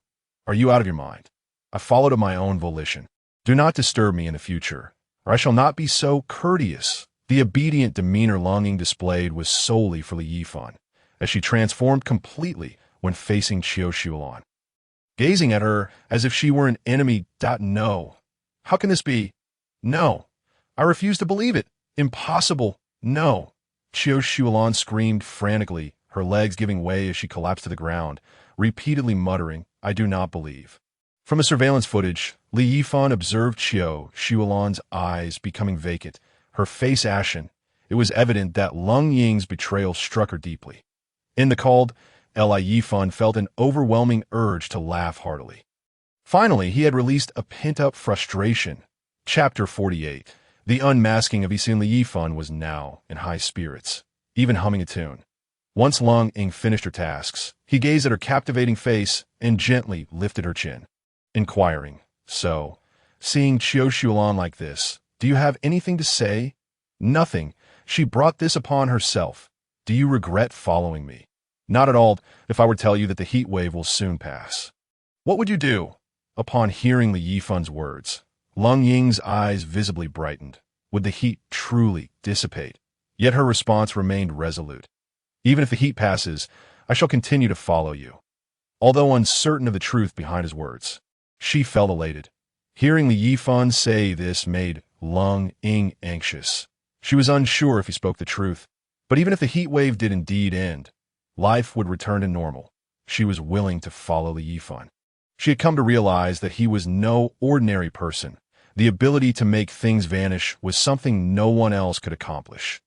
Are you out of your mind? I followed of my own volition. Do not disturb me in the future, or I shall not be so courteous. The obedient demeanor Lung Ying displayed was solely for Li Yifan, as she transformed completely when facing Qiu Xuelan, gazing at her as if she were an enemy. No. How can this be? No. I refuse to believe it. Impossible. No. Qiu Xuelan screamed frantically, her legs giving way as she collapsed to the ground, repeatedly muttering, "I do not believe." From the surveillance footage, Li Yifan observed Qiu Xuelan's eyes becoming vacant, her face ashen, It was evident that Lung Ying's betrayal struck her deeply. In the cold, Yifan felt an overwhelming urge to laugh heartily. Finally, he had released a pent-up frustration. Chapter 48. The unmasking of Yifan was now in high spirits, even humming a tune. Once Lung Ying finished her tasks, he gazed at her captivating face and gently lifted her chin, inquiring, "So, seeing Qiu like this, do you have anything to say?" "Nothing. She brought this upon herself. Do you regret following me?" "Not at all, if I were to tell you that the heat wave will soon pass." "What would you do?" Upon hearing Yifan's words, Lung Ying's eyes visibly brightened. Would the heat truly dissipate? Yet her response remained resolute. "Even if the heat passes, I shall continue to follow you." Although uncertain of the truth behind his words, she felt elated. Hearing Yifan say this made Lung Ying anxious. She was unsure if he spoke the truth, but even if the heat wave did indeed end, life would return to normal. She was willing to follow Yifan. She had come to realize that he was no ordinary person. The ability to make things vanish was something no one else could accomplish.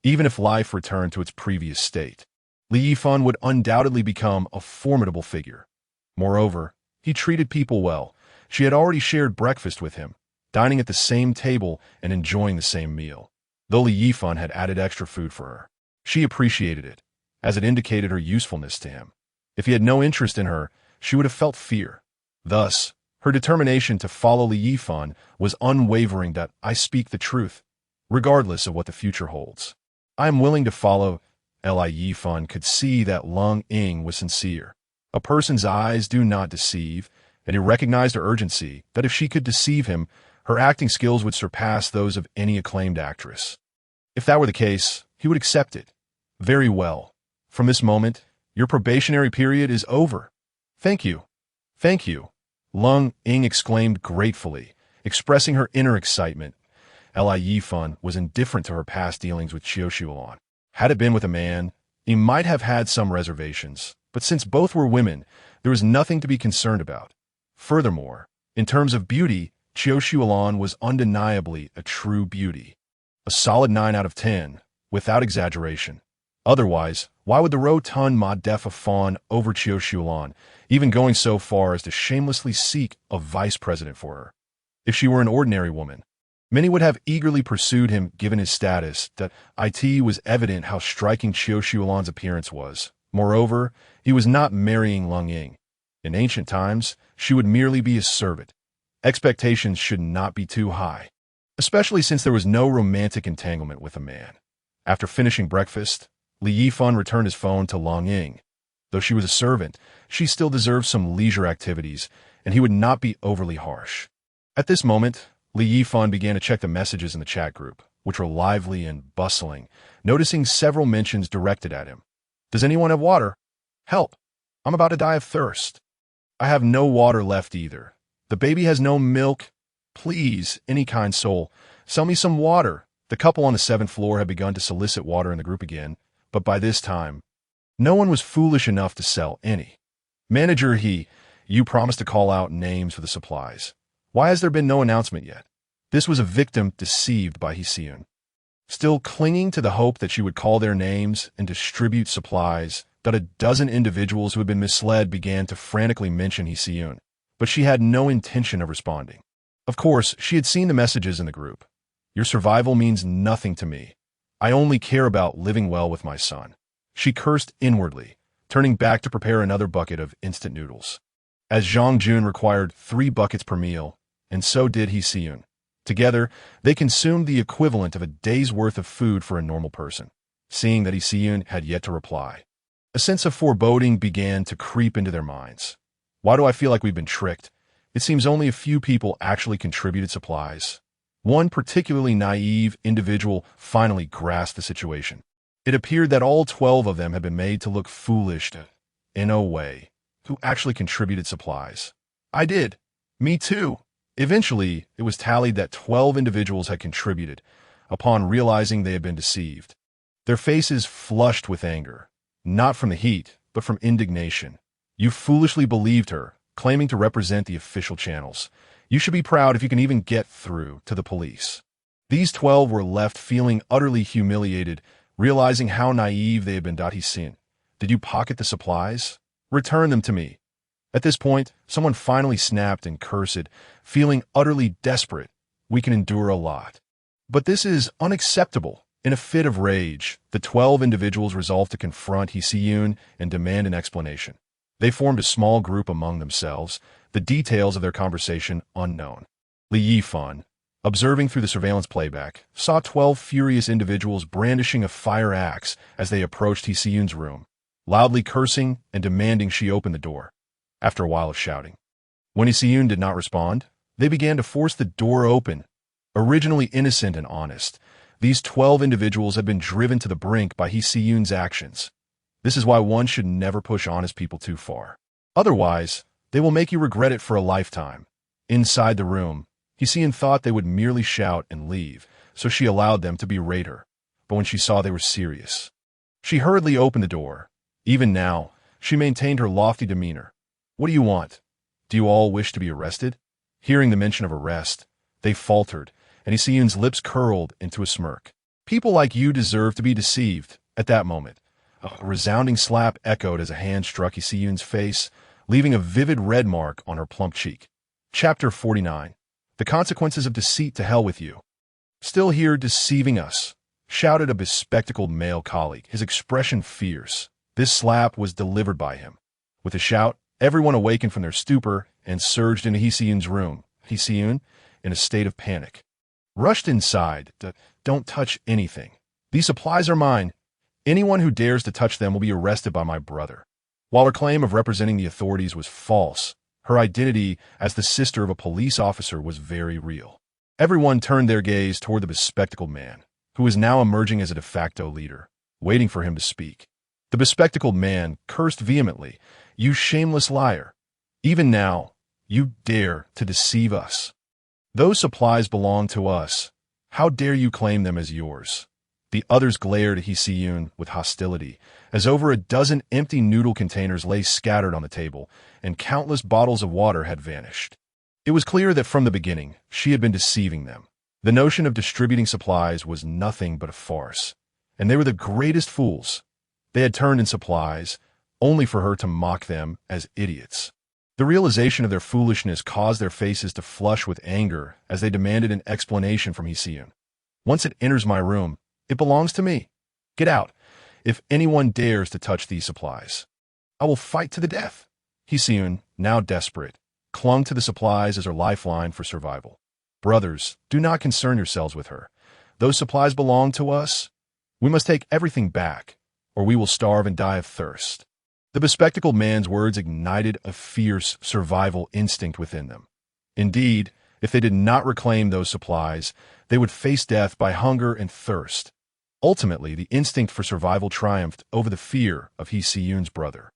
Even if life returned to its previous state, Yifan would undoubtedly become a formidable figure. Moreover, he treated people well. She had already shared breakfast with him, dining at the same table and enjoying the same meal. Though Yifan had added extra food for her, she appreciated it, as it indicated her usefulness to him. If he had no interest in her, she would have felt fear. Thus, her determination to follow Yifan was unwavering. That "I speak the truth, regardless of what the future holds. I am willing to follow." Yifan could see that Lung Ying was sincere. A person's eyes do not deceive, and he recognized her urgency that if she could deceive him, her acting skills would surpass those of any acclaimed actress. If that were the case, he would accept it. "Very well. From this moment, your probationary period is over." "Thank you. Thank you," Lung Ying exclaimed gratefully, expressing her inner excitement. Yifan was indifferent to her past dealings with Qiu. Had it been with a man, he might have had some reservations, but since both were women, there was nothing to be concerned about. Furthermore, in terms of beauty, Qiu was undeniably a true beauty. A solid 9 out of 10, without exaggeration. Otherwise, why would the rotund ma def fawn over Qiu, even going so far as to shamelessly seek a vice president for her? If she were an ordinary woman, many would have eagerly pursued him given his status. That it was evident how striking Qiu's appearance was. Moreover, he was not marrying Lung Ying. In ancient times, she would merely be his servant. Expectations should not be too high, especially since there was no romantic entanglement with a man. After finishing breakfast, Yifan returned his phone to Lung Ying. Though she was a servant, she still deserved some leisure activities, and he would not be overly harsh. At this moment, Yifan began to check the messages in the chat group, which were lively and bustling, noticing several mentions directed at him. "Does anyone have water? Help! I'm about to die of thirst. I have no water left either. The baby has no milk. Please, any kind soul, sell me some water." The couple on the 7th floor had begun to solicit water in the group again, but by this time, no one was foolish enough to sell any. "Manager, you promised to call out names for the supplies. Why has there been no announcement yet?" This was a victim deceived by Hsiun. Still clinging to the hope that she would call their names and distribute supplies, that a dozen individuals who had been misled began to frantically mention Hsiun, but she had no intention of responding. Of course, she had seen the messages in the group. "Your survival means nothing to me. I only care about living well with my son." She cursed inwardly, turning back to prepare another bucket of instant noodles. As Zhang Jun required 3 buckets per meal, and so did Hsiun. Together, they consumed the equivalent of a day's worth of food for a normal person. Seeing that Hsiun had yet to reply, a sense of foreboding began to creep into their minds. "Why do I feel like we've been tricked? It seems only a few people actually contributed supplies." One particularly naive individual finally grasped the situation. It appeared that all 12 of them had been made to look foolish in a way. Who actually contributed supplies? "I did. Me too." Eventually, it was tallied that 12 individuals had contributed, upon realizing they had been deceived. Their faces flushed with anger, not from the heat, but from indignation. "You foolishly believed her, claiming to represent the official channels. You should be proud if you can even get through to the police." These 12 were left feeling utterly humiliated, realizing how naive they had been. He said, "Did you pocket the supplies? Return them to me." At this point, someone finally snapped and cursed, feeling utterly desperate. "We can endure a lot, but this is unacceptable." In a fit of rage, the 12 individuals resolved to confront Yifan and demand an explanation. They formed a small group among themselves, the details of their conversation unknown. Yifan, observing through the surveillance playback, saw 12 furious individuals brandishing a fire axe as they approached Yifan's room, loudly cursing and demanding she open the door. After a while of shouting, when Yifan did not respond, they began to force the door open. Originally innocent and honest, these 12 individuals had been driven to the brink by Yifan's actions. This is why one should never push honest people too far. Otherwise, they will make you regret it for a lifetime. Inside the room, Yifan thought they would merely shout and leave, so she allowed them to berate her. But when she saw they were serious, she hurriedly opened the door. Even now, she maintained her lofty demeanor. "What do you want? Do you all wish to be arrested?" Hearing the mention of arrest, they faltered, and Yifan's lips curled into a smirk. "People like you deserve to be deceived." At that moment, a resounding slap echoed as a hand struck Yifan's face, leaving a vivid red mark on her plump cheek. Chapter 49. The consequences of deceit. "To hell with you. Still here deceiving us," shouted a bespectacled male colleague, his expression fierce. This slap was delivered by him. With a shout, everyone awakened from their stupor and surged into Yifan's room. Yifan, in a state of panic, rushed inside. "Don't touch anything. These supplies are mine. Anyone who dares to touch them will be arrested by my brother." While her claim of representing the authorities was false, her identity as the sister of a police officer was very real. Everyone turned their gaze toward the bespectacled man, who was now emerging as a de facto leader, waiting for him to speak. The bespectacled man cursed vehemently. "You shameless liar. Even now, you dare to deceive us. Those supplies belong to us. How dare you claim them as yours?" The others glared at Yifan with hostility, as over a dozen empty noodle containers lay scattered on the table, and countless bottles of water had vanished. It was clear that from the beginning, she had been deceiving them. The notion of distributing supplies was nothing but a farce, and they were the greatest fools. They had turned in supplies, only for her to mock them as idiots. The realization of their foolishness caused their faces to flush with anger as they demanded an explanation from Yifan. "Once it enters my room, it belongs to me. Get out, if anyone dares to touch these supplies. I will fight to the death." Yifan, now desperate, clung to the supplies as her lifeline for survival. "Brothers, do not concern yourselves with her. Those supplies belong to us. We must take everything back, or we will starve and die of thirst." The bespectacled man's words ignited a fierce survival instinct within them. Indeed, if they did not reclaim those supplies, they would face death by hunger and thirst. Ultimately, the instinct for survival triumphed over the fear of Yifan's brother.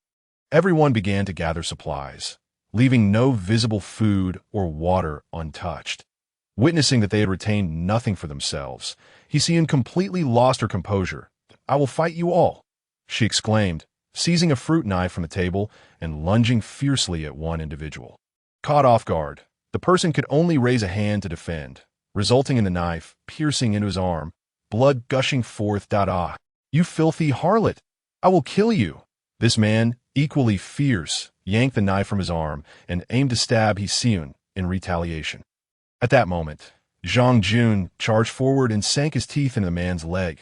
Everyone began to gather supplies, leaving no visible food or water untouched. Witnessing that they had retained nothing for themselves, Yifan completely lost her composure. "I will fight you all," she exclaimed, seizing a fruit knife from the table and lunging fiercely at one individual. Caught off guard, the person could only raise a hand to defend, resulting in the knife piercing into his arm, blood gushing forth. "Ah, you filthy harlot! I will kill you!" This man, equally fierce, yanked the knife from his arm and aimed to stab Yifan in retaliation. At that moment, Zhang Jun charged forward and sank his teeth into the man's leg.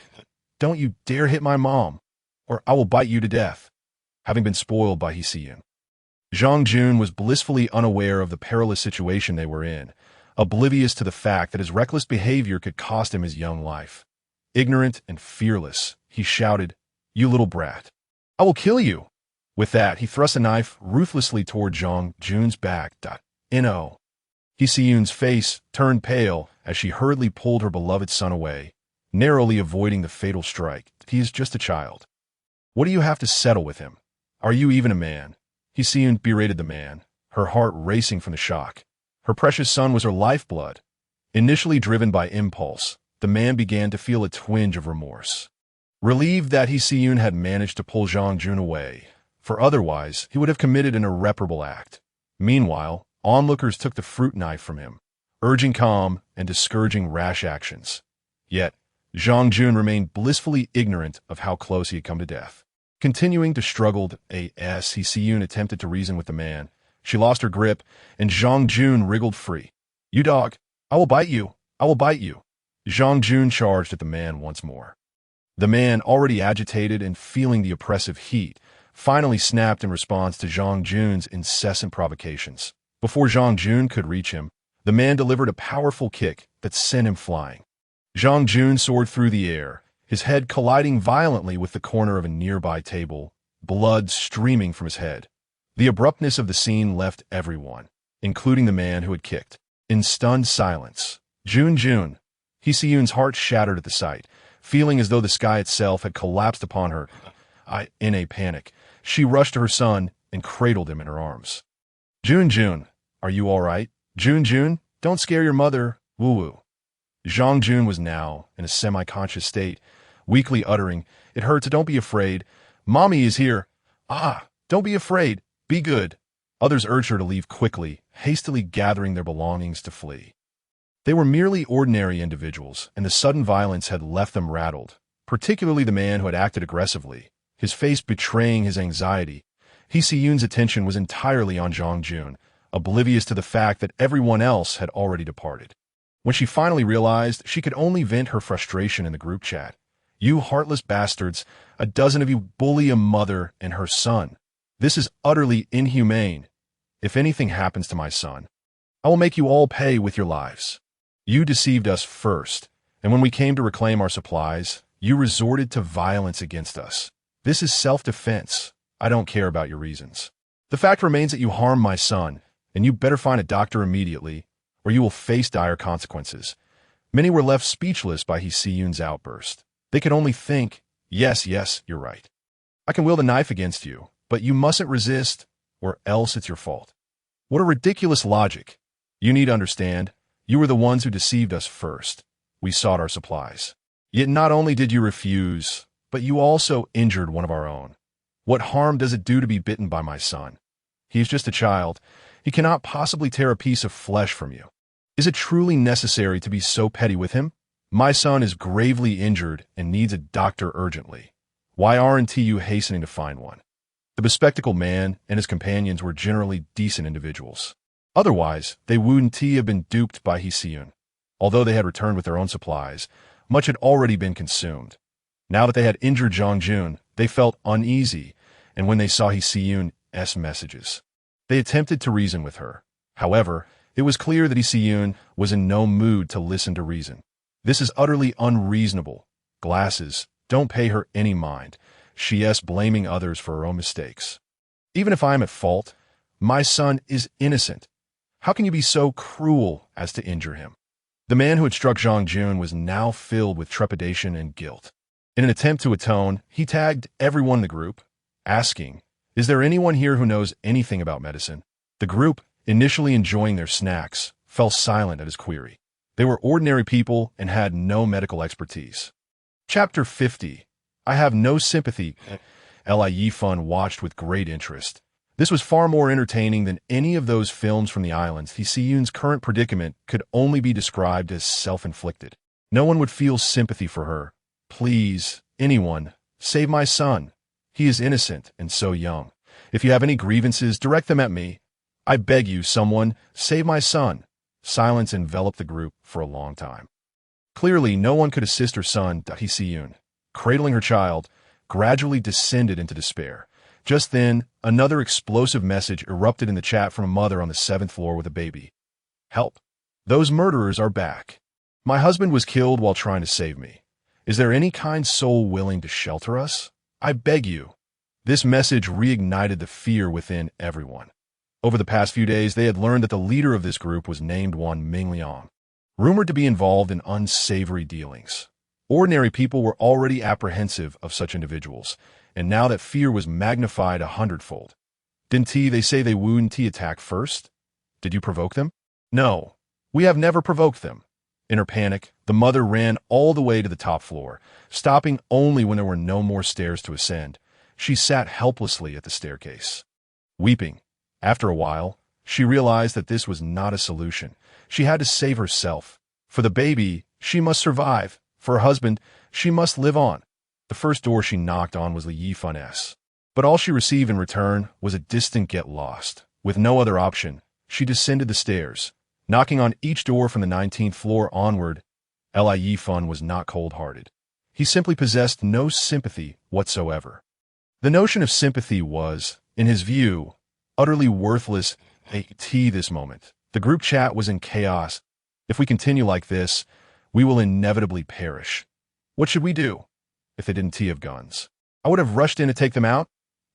"Don't you dare hit my mom, or I will bite you to death." Having been spoiled by Yifan, Zhang Jun was blissfully unaware of the perilous situation they were in, oblivious to the fact that his reckless behavior could cost him his young life. Ignorant and fearless, he shouted, "You little brat! I will kill you!" With that, he thrust a knife ruthlessly toward Zhang Jun's back. No. Yifan's face turned pale as she hurriedly pulled her beloved son away, narrowly avoiding the fatal strike. "He is just a child. What do you have to settle with him? Are you even a man?" Yifan berated the man, her heart racing from the shock. Her precious son was her lifeblood. Initially driven by impulse, the man began to feel a twinge of remorse. Relieved that Yifan had managed to pull Zhang Jun away, for otherwise he would have committed an irreparable act. Meanwhile, onlookers took the fruit knife from him, urging calm and discouraging rash actions. Yet, Zhang Jun remained blissfully ignorant of how close he had come to death. Continuing to struggle, Hsiyun attempted to reason with the man. She lost her grip, and Zhang Jun wriggled free. "You dog! I will bite you! I will bite you!" Zhang Jun charged at the man once more. The man, already agitated and feeling the oppressive heat, finally snapped in response to Zhang Jun's incessant provocations. Before Zhang Jun could reach him, the man delivered a powerful kick that sent him flying. Zhang Jun soared through the air, his head colliding violently with the corner of a nearby table, blood streaming from his head. The abruptness of the scene left everyone, including the man who had kicked, in stunned silence. Jun, Hsiyun's heart shattered at the sight, feeling as though the sky itself had collapsed upon her. In a panic, she rushed to her son and cradled him in her arms. Jun, are you all right? Jun, don't scare your mother, woo-woo. Zhang Jun was now in a semi-conscious state, weakly uttering, "It hurts, don't be afraid. Mommy is here. Don't be afraid. Be good." Others urged her to leave quickly, hastily gathering their belongings to flee. They were merely ordinary individuals, and the sudden violence had left them rattled, particularly the man who had acted aggressively, his face betraying his anxiety. Hsiyun's attention was entirely on Zhang Jun, oblivious to the fact that everyone else had already departed. When she finally realized she could only vent her frustration in the group chat, "You heartless bastards, a dozen of you bully a mother and her son. This is utterly inhumane. If anything happens to my son, I will make you all pay with your lives. You deceived us first, and when we came to reclaim our supplies, you resorted to violence against us. This is self-defense. I don't care about your reasons. The fact remains that you harmed my son, and you better find a doctor immediately, or you will face dire consequences." Many were left speechless by Hsiyun's outburst. They could only think, yes, you're right. I can wield a knife against you, but you mustn't resist, or else it's your fault. What a ridiculous logic. You need to understand, you were the ones who deceived us first. We sought our supplies. Yet not only did you refuse, but you also injured one of our own. What harm does it do to be bitten by my son? He is just a child. He cannot possibly tear a piece of flesh from you. Is it truly necessary to be so petty with him? My son is gravely injured and needs a doctor urgently. Why aren't you hastening to find one? The bespectacled man and his companions were generally decent individuals. Otherwise, they wouldn't have been duped by Hsiyun. Although they had returned with their own supplies, much had already been consumed. Now that they had injured Zhang Jun, they felt uneasy, and when they saw Hsiyun's messages, they attempted to reason with her. However, it was clear that Hsiyun was in no mood to listen to reason. "This is utterly unreasonable. Glasses, don't pay her any mind. She is blaming others for her own mistakes. Even if I am at fault, my son is innocent. How can you be so cruel as to injure him?" The man who had struck Zhang Jun was now filled with trepidation and guilt. In an attempt to atone, he tagged everyone in the group, asking, "Is there anyone here who knows anything about medicine?" The group, initially enjoying their snacks, fell silent at his query. They were ordinary people and had no medical expertise. Chapter 50. I have no sympathy. Yifan watched with great interest. This was far more entertaining than any of those films from the islands. Hsiyun's current predicament could only be described as self-inflicted. No one would feel sympathy for her. "Please, anyone, save my son. He is innocent and so young. If you have any grievances, direct them at me. I beg you, someone, save my son." Silence enveloped the group for a long time. Clearly, no one could assist her son. Hsiyun, cradling her child, gradually descended into despair. Just then, another explosive message erupted in the chat from a mother on the 7th floor with a baby. "Help! Those murderers are back. My husband was killed while trying to save me. Is there any kind soul willing to shelter us? I beg you." This message reignited the fear within everyone. Over the past few days, they had learned that the leader of this group was named one Mingliang, rumored to be involved in unsavory dealings. Ordinary people were already apprehensive of such individuals, and now that fear was magnified 100-fold. "Didn't they say they wouldn't attack first? Did you provoke them?" "No, we have never provoked them." In her panic, the mother ran all the way to the top floor, stopping only when there were no more stairs to ascend. She sat helplessly at the staircase, weeping. After a while, she realized that this was not a solution. She had to save herself. For the baby, she must survive. For her husband, she must live on. The first door she knocked on was the Yifan's. But all she received in return was a distant get lost. With no other option, she descended the stairs, knocking on each door from the 19th floor onward. Yifan was not cold-hearted. He simply possessed no sympathy whatsoever. The notion of sympathy was, in his view, utterly worthless at this moment. The group chat was in chaos. If we continue like this, we will inevitably perish. What should we do? If they didn't have guns, I would have rushed in to take them out.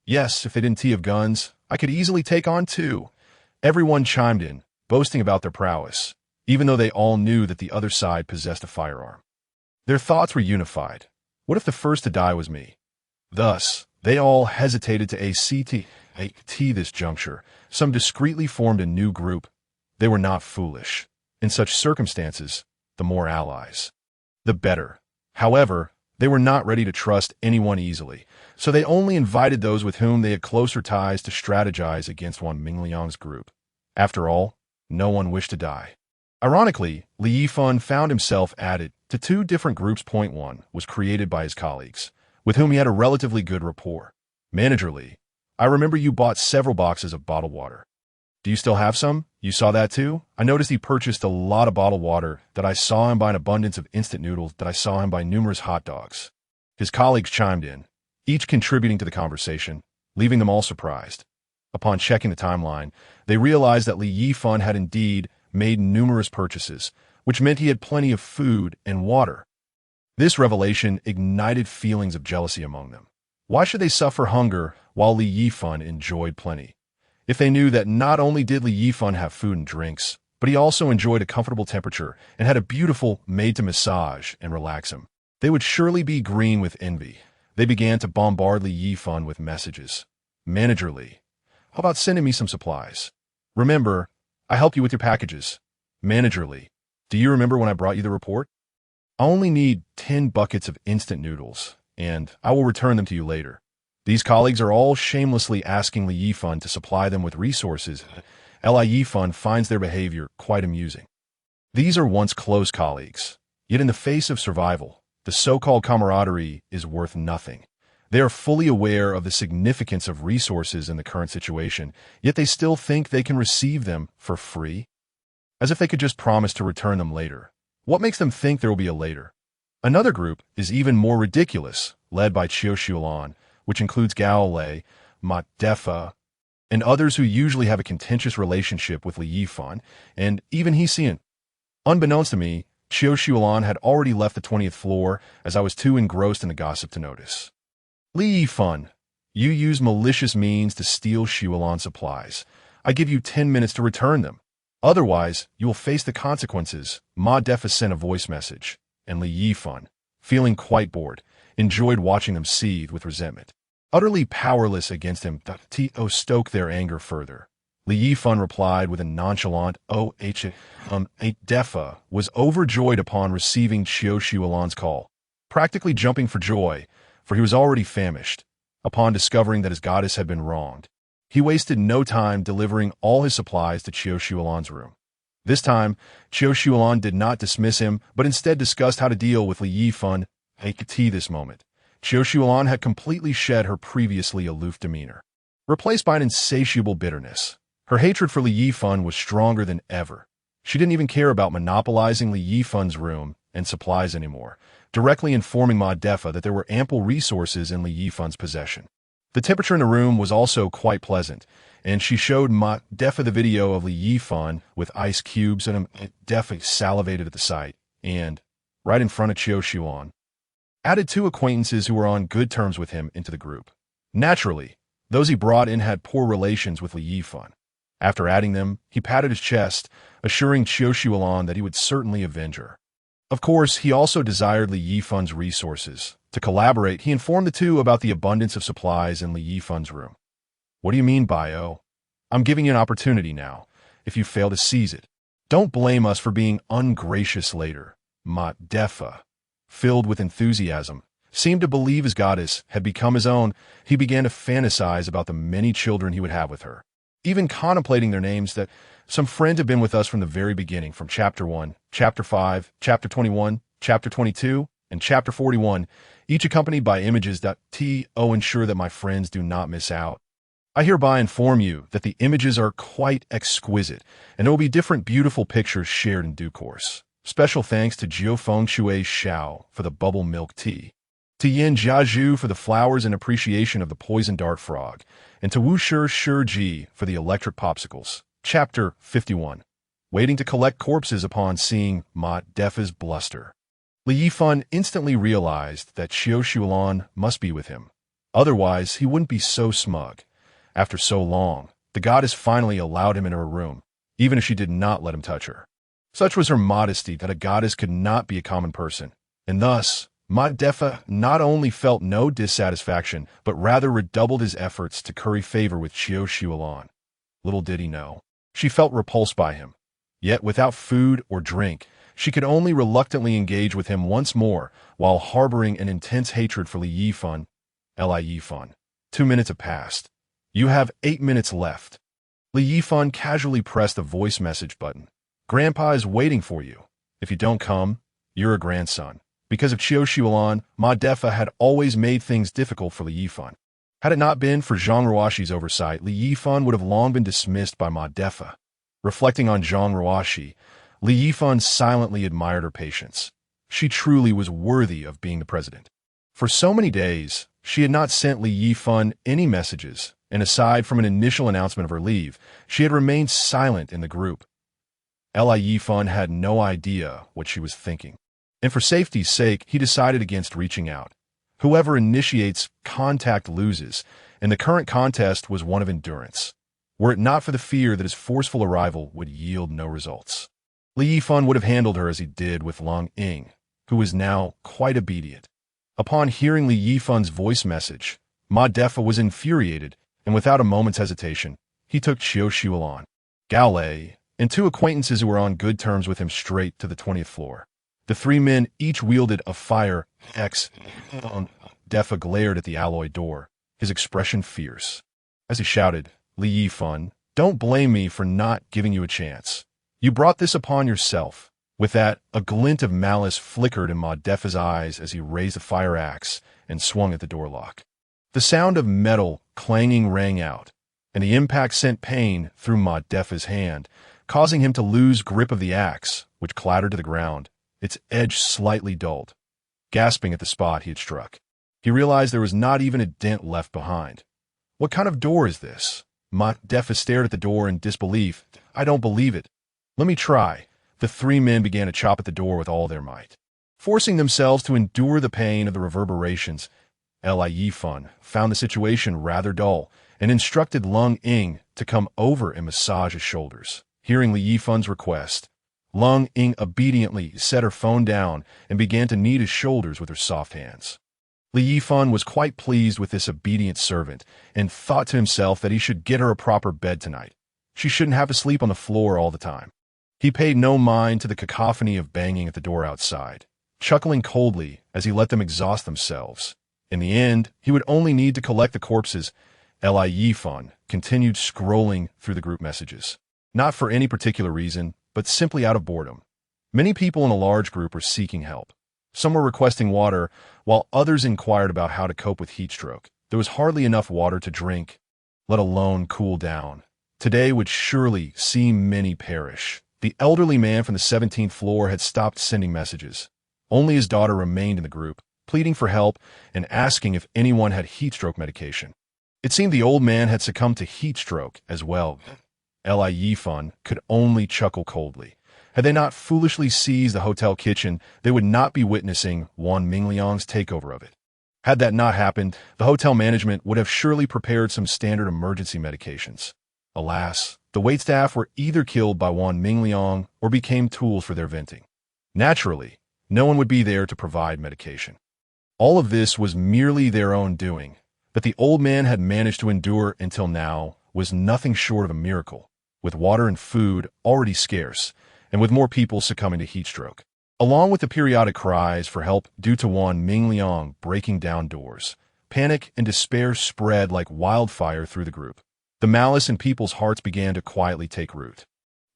Yes, if they didn't have guns, I could easily take on two. Everyone chimed in, boasting about their prowess, even though they all knew that the other side possessed a firearm. Their thoughts were unified. What if the first to die was me? Thus, they all hesitated to at this juncture. Some discreetly formed a new group. They were not foolish. In such circumstances, the more allies, the better. However, they were not ready to trust anyone easily, so they only invited those with whom they had closer ties to strategize against Wan Mingliang's group. After all, no one wished to die. Ironically, Li Yifan found himself added to two different groups. Point one was created by his colleagues, with whom he had a relatively good rapport. Manager Li, I remember you bought several boxes of bottled water. Do you still have some? You saw that too? I noticed he purchased a lot of bottled water, that I saw him buy an abundance of instant noodles, that I saw him buy numerous hot dogs. His colleagues chimed in, each contributing to the conversation, leaving them all surprised. Upon checking the timeline, they realized that Li Yifan had indeed made numerous purchases, which meant he had plenty of food and water. This revelation ignited feelings of jealousy among them. Why should they suffer hunger while Li Yifan enjoyed plenty? If they knew that not only did Li Yifan have food and drinks, but he also enjoyed a comfortable temperature and had a beautiful maid to massage and relax him, they would surely be green with envy. They began to bombard Li Yifan with messages. Manager Li, how about sending me some supplies? Remember, I help you with your packages. Manager Li, do you remember when I brought you the report? I only need 10 buckets of instant noodles, and I will return them to you later. These colleagues are all shamelessly asking Li Yifan to supply them with resources. Li Yifan finds their behavior quite amusing. These are once close colleagues, yet in the face of survival, the so-called camaraderie is worth nothing. They are fully aware of the significance of resources in the current situation, yet they still think they can receive them for free, as if they could just promise to return them later. What makes them think there will be a later? Another group is even more ridiculous, led by Qiu Shulan, which includes Gao Lei, Ma Defa, and others who usually have a contentious relationship with Li Yifan, and even Xian. Unbeknownst to me, Qiu Shulan had already left the 20th floor, as I was too engrossed in the gossip to notice. Li Yifan, you use malicious means to steal Shulan supplies. I give you 10 minutes to return them. Otherwise, you will face the consequences. Ma Defa sent a voice message, and Li Yifan, feeling quite bored, enjoyed watching them seethe with resentment. Utterly powerless against him, to stoke their anger further. Li Yifan replied with a nonchalant Defa was overjoyed upon receiving Qiu Shulan's call, practically jumping for joy, for he was already famished, upon discovering that his goddess had been wronged. He wasted no time delivering all his supplies to Qiu Shulan's room. This time, Qiu Shulan did not dismiss him, but instead discussed how to deal with Li Yifan. This moment, Qiu Shulan had completely shed her previously aloof demeanor, replaced by an insatiable bitterness. Her hatred for Li Yifan was stronger than ever. She didn't even care about monopolizing Li Yifan's room and supplies anymore, directly informing Ma Defa that there were ample resources in Li Yifan's possession. The temperature in the room was also quite pleasant, and she showed Ma Defa the video of Li Yifan with ice cubes in him. Defa salivated at the sight, and, right in front of Qiu Shulan, added two acquaintances who were on good terms with him into the group. Naturally, those he brought in had poor relations with Li Yifan. After adding them, he patted his chest, assuring Qiu Shulan that he would certainly avenge her. Of course, he also desired Li Yifan's resources. To collaborate, he informed the two about the abundance of supplies in Li Yifan's room. What do you mean, Bio? I'm giving you an opportunity now, if you fail to seize it. Don't blame us for being ungracious later. Ma Defa, filled with enthusiasm, seemed to believe his goddess had become his own. He began to fantasize about the many children he would have with her, even contemplating their names. That some friend had been with us from the very beginning, from Chapter 1, Chapter 5, Chapter 21, Chapter 22, And Chapter 41, each accompanied by images that ensure that my friends do not miss out. I hereby inform you that the images are quite exquisite, and there will be different beautiful pictures shared in due course. Special thanks to Jiufeng Shui Xiao for the bubble milk tea, to Yin Jiazhu for the flowers and appreciation of the poison dart frog, and to Wu Shi Ji for the electric popsicles. Chapter 51. Waiting to collect corpses upon seeing Ma Defa's bluster. Li Yifan instantly realized that Xiao Xulan must be with him. Otherwise, he wouldn't be so smug. After so long, the goddess finally allowed him into her room, even if she did not let him touch her. Such was her modesty that a goddess could not be a common person, and thus, Ma Defa not only felt no dissatisfaction, but rather redoubled his efforts to curry favor with Xiao Xulan. Little did he know, she felt repulsed by him. Yet without food or drink, she could only reluctantly engage with him once more, while harboring an intense hatred for Li Yifan. Li Yifan. 2 minutes have passed. You have 8 minutes left. Li Yifan casually pressed the voice message button. Grandpa is waiting for you. If you don't come, you're a grandson. Because of Xiao Xulan, Ma Defa had always made things difficult for Li Yifan. Had it not been for Zhang Ruoxi's oversight, Li Yifan would have long been dismissed by Ma Defa. Reflecting on Zhang Ruoxi, Li Yifan silently admired her patience. She truly was worthy of being the president. For so many days, she had not sent Li Yifan any messages, and aside from an initial announcement of her leave, she had remained silent in the group. Li Yifan had no idea what she was thinking, and for safety's sake, he decided against reaching out. Whoever initiates contact loses, and the current contest was one of endurance. Were it not for the fear that his forceful arrival would yield no results, Li Yifan would have handled her as he did with Long Ying, who was now quite obedient. Upon hearing Li Yifan's voice message, Ma Defa was infuriated, and without a moment's hesitation, he took Xiao Xulan, Gao Lei, and 2 acquaintances who were on good terms with him straight to the 20th floor. The 3 men each wielded a fire axe. Defa glared at the alloy door, his expression fierce. As he shouted, Li Yifan, don't blame me for not giving you a chance. You brought this upon yourself. With that, a glint of malice flickered in Ma Defa's eyes as he raised the fire axe and swung at the door lock. The sound of metal clanging rang out, and the impact sent pain through Ma Defa's hand, causing him to lose grip of the axe, which clattered to the ground, its edge slightly dulled. Gasping at the spot he had struck, he realized there was not even a dent left behind. What kind of door is this? Ma Defa stared at the door in disbelief. I don't believe it. Let me try. The 3 men began to chop at the door with all their might. Forcing themselves to endure the pain of the reverberations, Li Yifan found the situation rather dull and instructed Lung Ying to come over and massage his shoulders. Hearing Li Yifan's request, Lung Ying obediently set her phone down and began to knead his shoulders with her soft hands. Li Yifan was quite pleased with this obedient servant and thought to himself that he should get her a proper bed tonight. She shouldn't have to sleep on the floor all the time. He paid no mind to the cacophony of banging at the door outside, chuckling coldly as he let them exhaust themselves. In the end, he would only need to collect the corpses. Li Yifan continued scrolling through the group messages, not for any particular reason, but simply out of boredom. Many people in a large group were seeking help. Some were requesting water, while others inquired about how to cope with heat stroke. There was hardly enough water to drink, let alone cool down. Today would surely see many perish. The elderly man from the 17th floor had stopped sending messages. Only his daughter remained in the group, pleading for help and asking if anyone had heat stroke medication. It seemed the old man had succumbed to heat stroke as well. Li Yifan could only chuckle coldly. Had they not foolishly seized the hotel kitchen, they would not be witnessing Wan Mingliang's takeover of it. Had that not happened, the hotel management would have surely prepared some standard emergency medications. Alas, the waitstaff were either killed by Wan Mingliang or became tools for their venting. Naturally, no one would be there to provide medication. All of this was merely their own doing. That the old man had managed to endure until now was nothing short of a miracle, with water and food already scarce, and with more people succumbing to heat stroke. Along with the periodic cries for help due to Wan Mingliang breaking down doors, panic and despair spread like wildfire through the group. The malice in people's hearts began to quietly take root.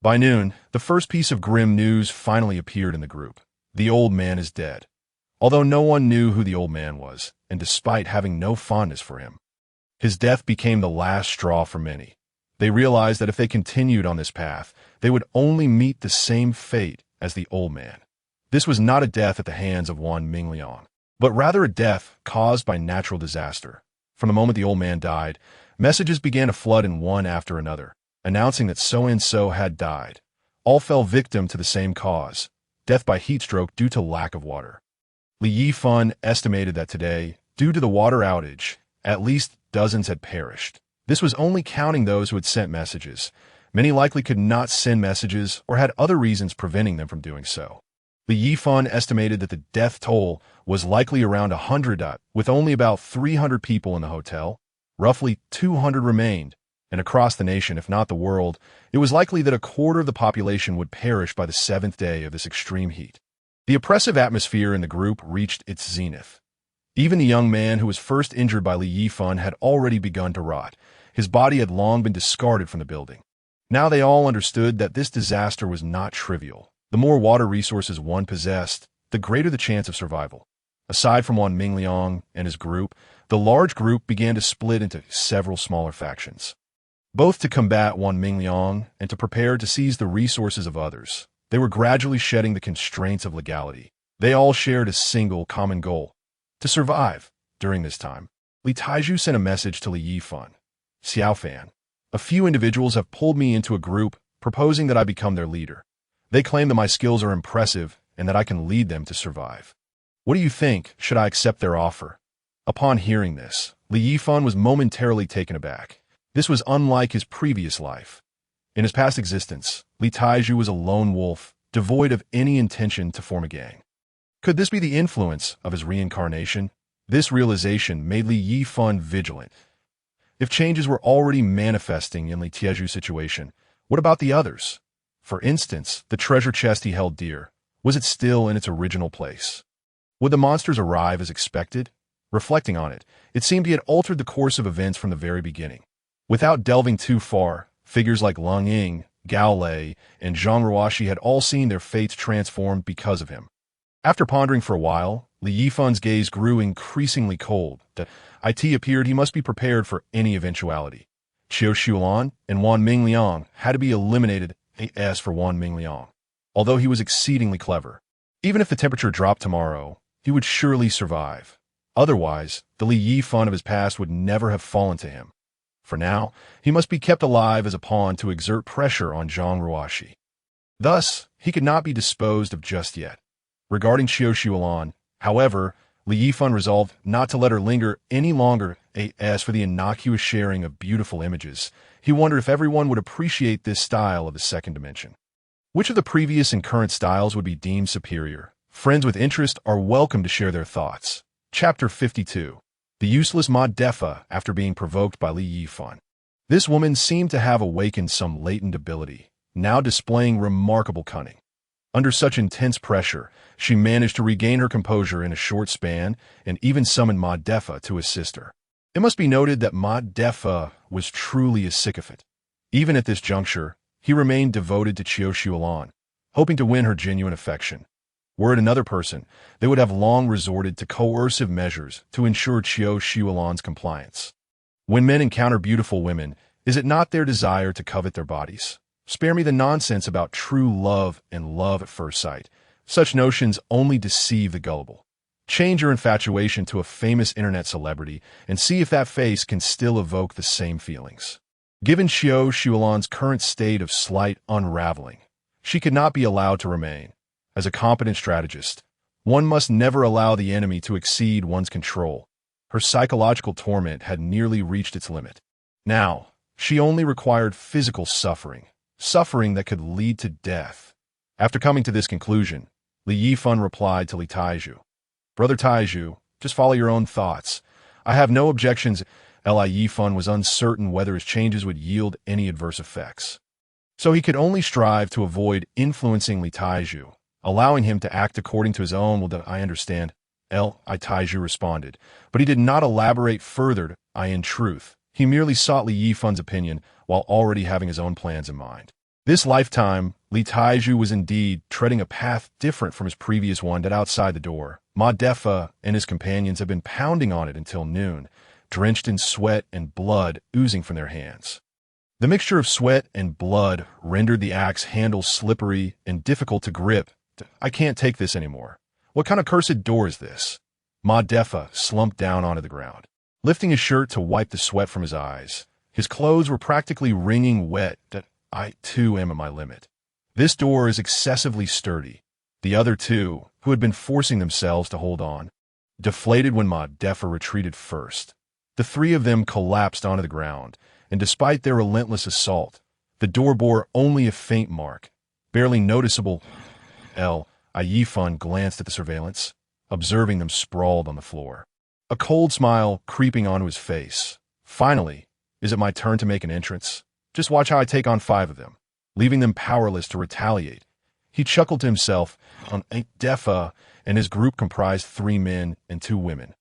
By noon, the first piece of grim news finally appeared in the group. The old man is dead. although no one knew who the old man was, and despite having no fondness for him. His death became the last straw for many. They realized that if they continued on this path, they would only meet the same fate as the old man. This was not a death at the hands of Wan Mingliang, but rather a death caused by natural disaster. From the moment the old man died, messages began to flood in one after another, announcing that so-and-so had died. All fell victim to the same cause, death by heat stroke due to lack of water. Li Yifan estimated that today, due to the water outage, at least dozens had perished. This was only counting those who had sent messages. Many likely could not send messages or had other reasons preventing them from doing so. Li Yifan estimated that the death toll was likely around 100, with only about 300 people in the hotel. Roughly 200 remained, and across the nation, if not the world, it was likely that a quarter of the population would perish by the 7th day of this extreme heat. The oppressive atmosphere in the group reached its zenith. Even the young man who was first injured by Li Yifan had already begun to rot. His body had long been discarded from the building. Now they all understood that this disaster was not trivial. The more water resources one possessed, the greater the chance of survival. Aside from Wan Mingliang and his group, the large group began to split into several smaller factions, both to combat Wan Mingliang and to prepare to seize the resources of others. They were gradually shedding the constraints of legality. They all shared a single common goal: to survive. During this time, Li Taiju sent a message to Li Yifan. Xiaofan, a few individuals have pulled me into a group proposing that I become their leader. They claim that my skills are impressive and that I can lead them to survive. What do you think? Should I accept their offer? Upon hearing this, Li Yifan was momentarily taken aback. This was unlike his previous life. In his past existence, Li Taiju was a lone wolf, devoid of any intention to form a gang. Could this be the influence of his reincarnation? This realization made Li Yifan vigilant. If changes were already manifesting in Li Tieju's situation, what about the others? For instance, the treasure chest he held dear. Was it still in its original place? Would the monsters arrive as expected? Reflecting on it, it seemed he had altered the course of events from the very beginning. Without delving too far, figures like Lung Ying, Gao Lei, and Zhang Ruoxi had all seen their fates transformed because of him. After pondering for a while, Li Yifan's gaze grew increasingly cold. It appeared he must be prepared for any eventuality. Qiu Xulan and Wan Mingliang had to be eliminated as for Wan Mingliang. Although he was exceedingly clever, even if the temperature dropped tomorrow, he would surely survive. Otherwise, the Li Yifan of his past would never have fallen to him. For now, he must be kept alive as a pawn to exert pressure on Zhang Ruoxi. Thus, he could not be disposed of just yet. Regarding Qiu Xulan, however, Li Yifan resolved not to let her linger any longer. As for the innocuous sharing of beautiful images, he wondered if everyone would appreciate this style of the second dimension. Which of the previous and current styles would be deemed superior? Friends with interest are welcome to share their thoughts. Chapter 52. The useless Ma Defa after being provoked by Li Yifan. This woman seemed to have awakened some latent ability, now displaying remarkable cunning. Under such intense pressure, she managed to regain her composure in a short span and even summoned Ma Defa to assist her. It must be noted that Ma Defa was truly a sycophant. Even at this juncture, he remained devoted to Qiu Xulan, hoping to win her genuine affection. Were it another person, they would have long resorted to coercive measures to ensure Qiu Xulan's compliance. When men encounter beautiful women, is it not their desire to covet their bodies? Spare me the nonsense about true love and love at first sight. Such notions only deceive the gullible. Change your infatuation to a famous internet celebrity and see if that face can still evoke the same feelings. Given Qiu Xulan's current state of slight unraveling, she could not be allowed to remain. As a competent strategist, one must never allow the enemy to exceed one's control. Her psychological torment had nearly reached its limit. Now, she only required physical suffering that could lead to death. After coming to this conclusion, Li Yifan replied to Li Taiju, "Brother Taiju, just follow your own thoughts. I have no objections." Li Yifan was uncertain whether his changes would yield any adverse effects, so he could only strive to avoid influencing Li Taiju, allowing him to act according to his own will. "I understand," Li Taiju responded, but he did not elaborate further. In truth, he merely sought Li Yifan's opinion while already having his own plans in mind. This lifetime, Li Taiju was indeed treading a path different from his previous one that outside the door. Ma Defa and his companions had been pounding on it until noon, drenched in sweat and blood oozing from their hands. The mixture of sweat and blood rendered the axe handle slippery and difficult to grip. I can't take this anymore. What kind of cursed door is this? Ma Defa slumped down onto the ground, lifting his shirt to wipe the sweat from his eyes. His clothes were practically wringing wet. I, too, am at my limit. This door is excessively sturdy. The other two, who had been forcing themselves to hold on, deflated when Ma Defa retreated first. The three of them collapsed onto the ground, and despite their relentless assault, the door bore only a faint mark, barely noticeable. Yifan glanced at the surveillance, observing them sprawled on the floor, a cold smile creeping onto his face. Finally, is it my turn to make an entrance? Just watch how I take on 5 of them, leaving them powerless to retaliate. He chuckled to himself. Defa and his group comprised 3 men and 2 women,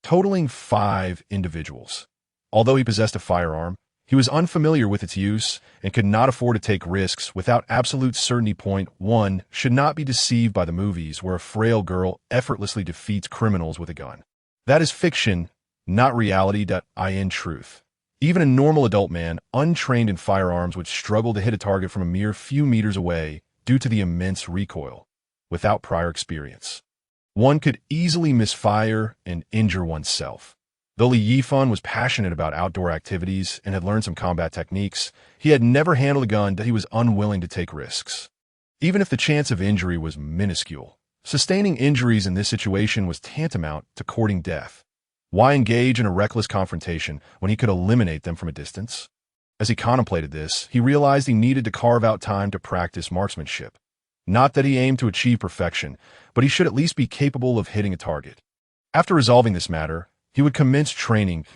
totaling 5 individuals. Although he possessed a firearm, he was unfamiliar with its use and could not afford to take risks without absolute certainty. One should not be deceived by the movies where a frail girl effortlessly defeats criminals with a gun. That is fiction, not reality. In truth, even a normal adult man, untrained in firearms, would struggle to hit a target from a mere few meters away due to the immense recoil, without prior experience. One could easily misfire and injure oneself. Though Li Yifan was passionate about outdoor activities and had learned some combat techniques, he had never handled a gun that he was unwilling to take risks. Even if the chance of injury was minuscule, sustaining injuries in this situation was tantamount to courting death. Why engage in a reckless confrontation when he could eliminate them from a distance? As he contemplated this, he realized he needed to carve out time to practice marksmanship. Not that he aimed to achieve perfection, but he should at least be capable of hitting a target. After resolving this matter, he would commence training.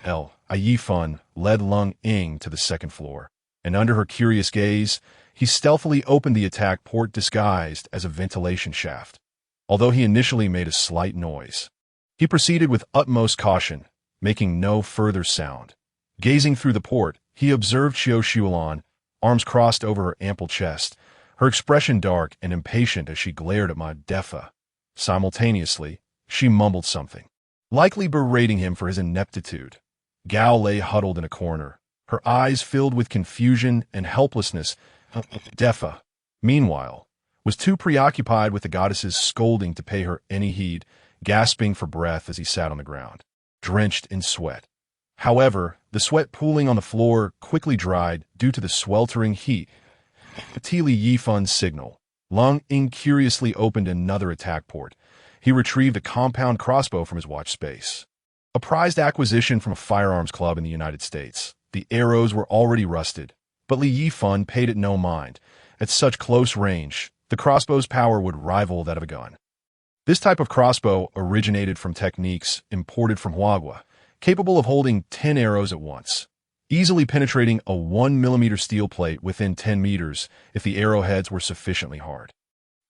Yifan led Lung Ying to the 2nd floor, and under her curious gaze, he stealthily opened the attack port disguised as a ventilation shaft. Although he initially made a slight noise, he proceeded with utmost caution, making no further sound. Gazing through the port, he observed Xiao Xuelan, arms crossed over her ample chest, her expression dark and impatient as she glared at Ma Defa. Simultaneously, she mumbled something, likely berating him for his ineptitude. Gao lay huddled in a corner, her eyes filled with confusion and helplessness. Defa, meanwhile, was too preoccupied with the goddess's scolding to pay her any heed, gasping for breath as he sat on the ground, drenched in sweat. However, the sweat pooling on the floor quickly dried due to the sweltering heat. Li Yifan's signal, Lung Ying curiously opened another attack port. He retrieved a compound crossbow from his watch space. A prized acquisition from a firearms club in the United States. The arrows were already rusted, but Li Yifan paid it no mind. At such close range, the crossbow's power would rival that of a gun. This type of crossbow originated from techniques imported from Huagua, capable of holding 10 arrows at once, easily penetrating a 1mm steel plate within 10 meters if the arrowheads were sufficiently hard.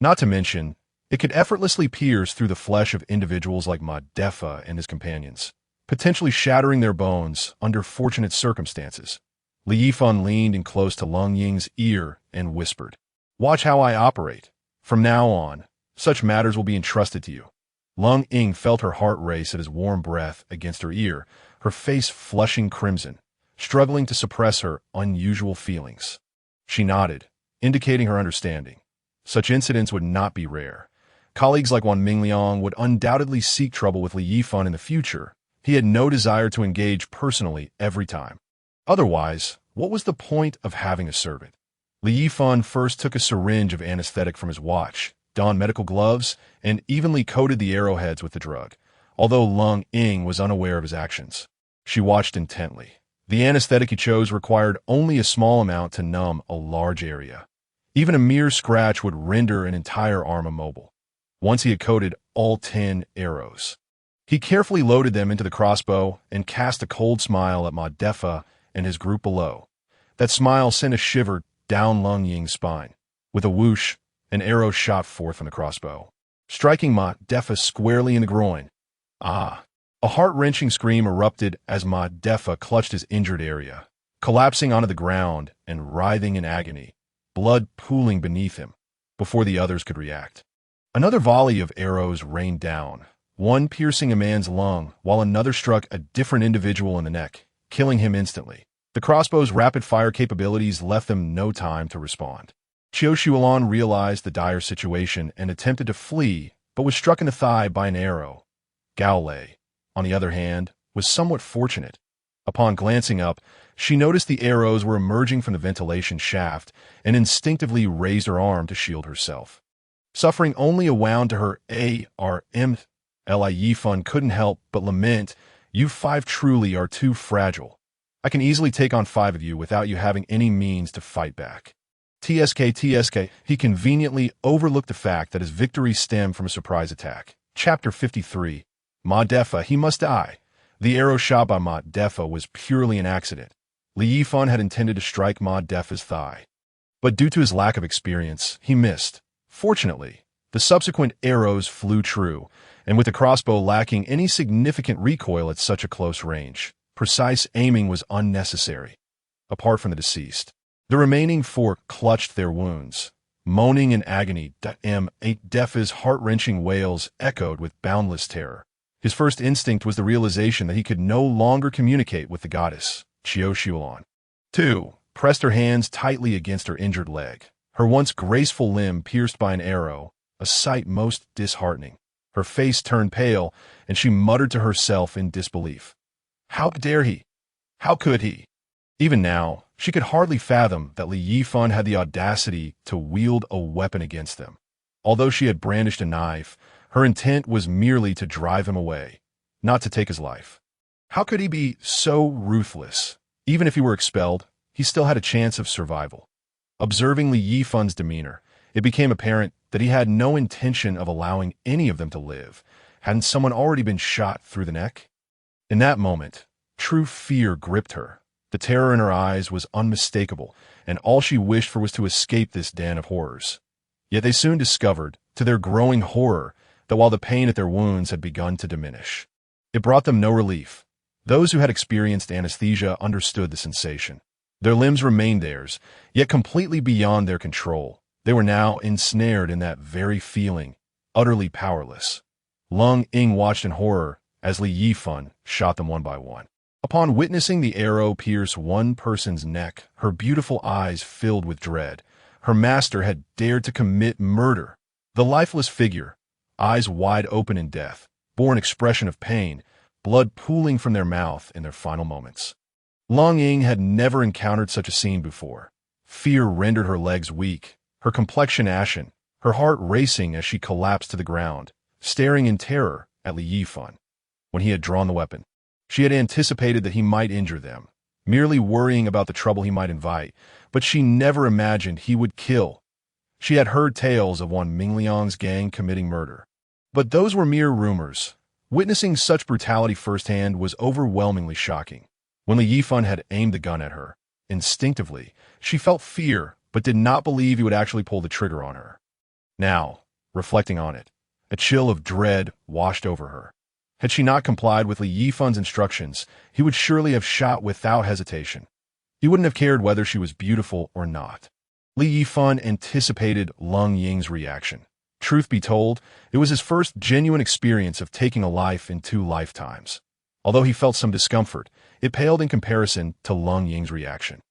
Not to mention, it could effortlessly pierce through the flesh of individuals like Ma Defa and his companions, potentially shattering their bones under fortunate circumstances. Li Yifan leaned in close to Lung Ying's ear and whispered, "Watch how I operate. From now on, such matters will be entrusted to you." Lung Ying felt her heart race at his warm breath against her ear, her face flushing crimson, struggling to suppress her unusual feelings. She nodded, indicating her understanding. Such incidents would not be rare. Colleagues like Wan Mingliang would undoubtedly seek trouble with Li Yifan in the future. He had no desire to engage personally every time. Otherwise, what was the point of having a servant? Li Yifan first took a syringe of anesthetic from his watch, donned medical gloves, and evenly coated the arrowheads with the drug, although Lung Ying was unaware of his actions. She watched intently. The anesthetic he chose required only a small amount to numb a large area. Even a mere scratch would render an entire arm immobile. Once he had coated all 10 arrows, he carefully loaded them into the crossbow and cast a cold smile at Ma Defa and his group below. That smile sent a shiver down Lung Ying's spine. With a whoosh, an arrow shot forth from the crossbow, striking Ma Defa squarely in the groin. Ah! A heart-wrenching scream erupted as Ma Defa clutched his injured area, collapsing onto the ground and writhing in agony. blood pooling beneath him, before the others could react. Another volley of arrows rained down, one piercing a man's lung, while another struck a different individual in the neck, killing him instantly. The crossbow's rapid-fire capabilities left them no time to respond. Xiao realized the dire situation and attempted to flee, but was struck in the thigh by an arrow. Gao Lei, on the other hand, was somewhat fortunate. Upon glancing up, she noticed the arrows were emerging from the ventilation shaft and instinctively raised her arm to shield herself. Suffering only a wound to her arm, Yifan couldn't help but lament, "You five truly are too fragile. I can easily take on 5 of you without you having any means to fight back." TSK, he conveniently overlooked the fact that his victory stemmed from a surprise attack. Chapter 53. Ma Defa, he must die. The arrow shot by Ma Defa was purely an accident. Li Yifan had intended to strike Ma Defa's thigh, but due to his lack of experience, he missed. Fortunately, the subsequent arrows flew true, and with the crossbow lacking any significant recoil at such a close range, precise aiming was unnecessary. Apart from the deceased, the remaining 4 clutched their wounds, moaning in agony. Defa's heart-wrenching wails echoed with boundless terror. His first instinct was the realization that he could no longer communicate with the goddess. Xiao 2 pressed her hands tightly against her injured leg, her once graceful limb pierced by an arrow, a sight most disheartening. Her face turned pale, and she muttered to herself in disbelief. How dare he? How could he? Even now, she could hardly fathom that Li Yifan had the audacity to wield a weapon against them. Although she had brandished a knife, her intent was merely to drive him away, not to take his life. How could he be so ruthless? Even if he were expelled, he still had a chance of survival. Observing Li Yifan's demeanor, it became apparent that he had no intention of allowing any of them to live. Hadn't someone already been shot through the neck? In that moment, true fear gripped her. The terror in her eyes was unmistakable, and all she wished for was to escape this den of horrors. Yet they soon discovered, to their growing horror, that while the pain at their wounds had begun to diminish, it brought them no relief. Those who had experienced anesthesia understood the sensation. Their limbs remained theirs, yet completely beyond their control. They were now ensnared in that very feeling, utterly powerless. Lung Ying watched in horror as Li Yifan shot them one by one. Upon witnessing the arrow pierce one person's neck, her beautiful eyes filled with dread. Her master had dared to commit murder. The lifeless figure, eyes wide open in death, bore an expression of pain, blood pooling from their mouth in their final moments. Lung Ying had never encountered such a scene before. Fear rendered her legs weak, her complexion ashen, her heart racing as she collapsed to the ground, staring in terror at Li Yifan. When he had drawn the weapon, she had anticipated that he might injure them, merely worrying about the trouble he might invite, but she never imagined he would kill. She had heard tales of one Mingliang's gang committing murder, but those were mere rumors. Witnessing such brutality firsthand was overwhelmingly shocking. When Li Yifan had aimed the gun at her, instinctively, she felt fear, but did not believe he would actually pull the trigger on her. Now, reflecting on it, a chill of dread washed over her. Had she not complied with Li Yifan's instructions, he would surely have shot without hesitation. He wouldn't have cared whether she was beautiful or not. Li Yifan anticipated Lung Ying's reaction. Truth be told, it was his first genuine experience of taking a life in 2 lifetimes. Although he felt some discomfort, it paled in comparison to Lung Ying's reaction.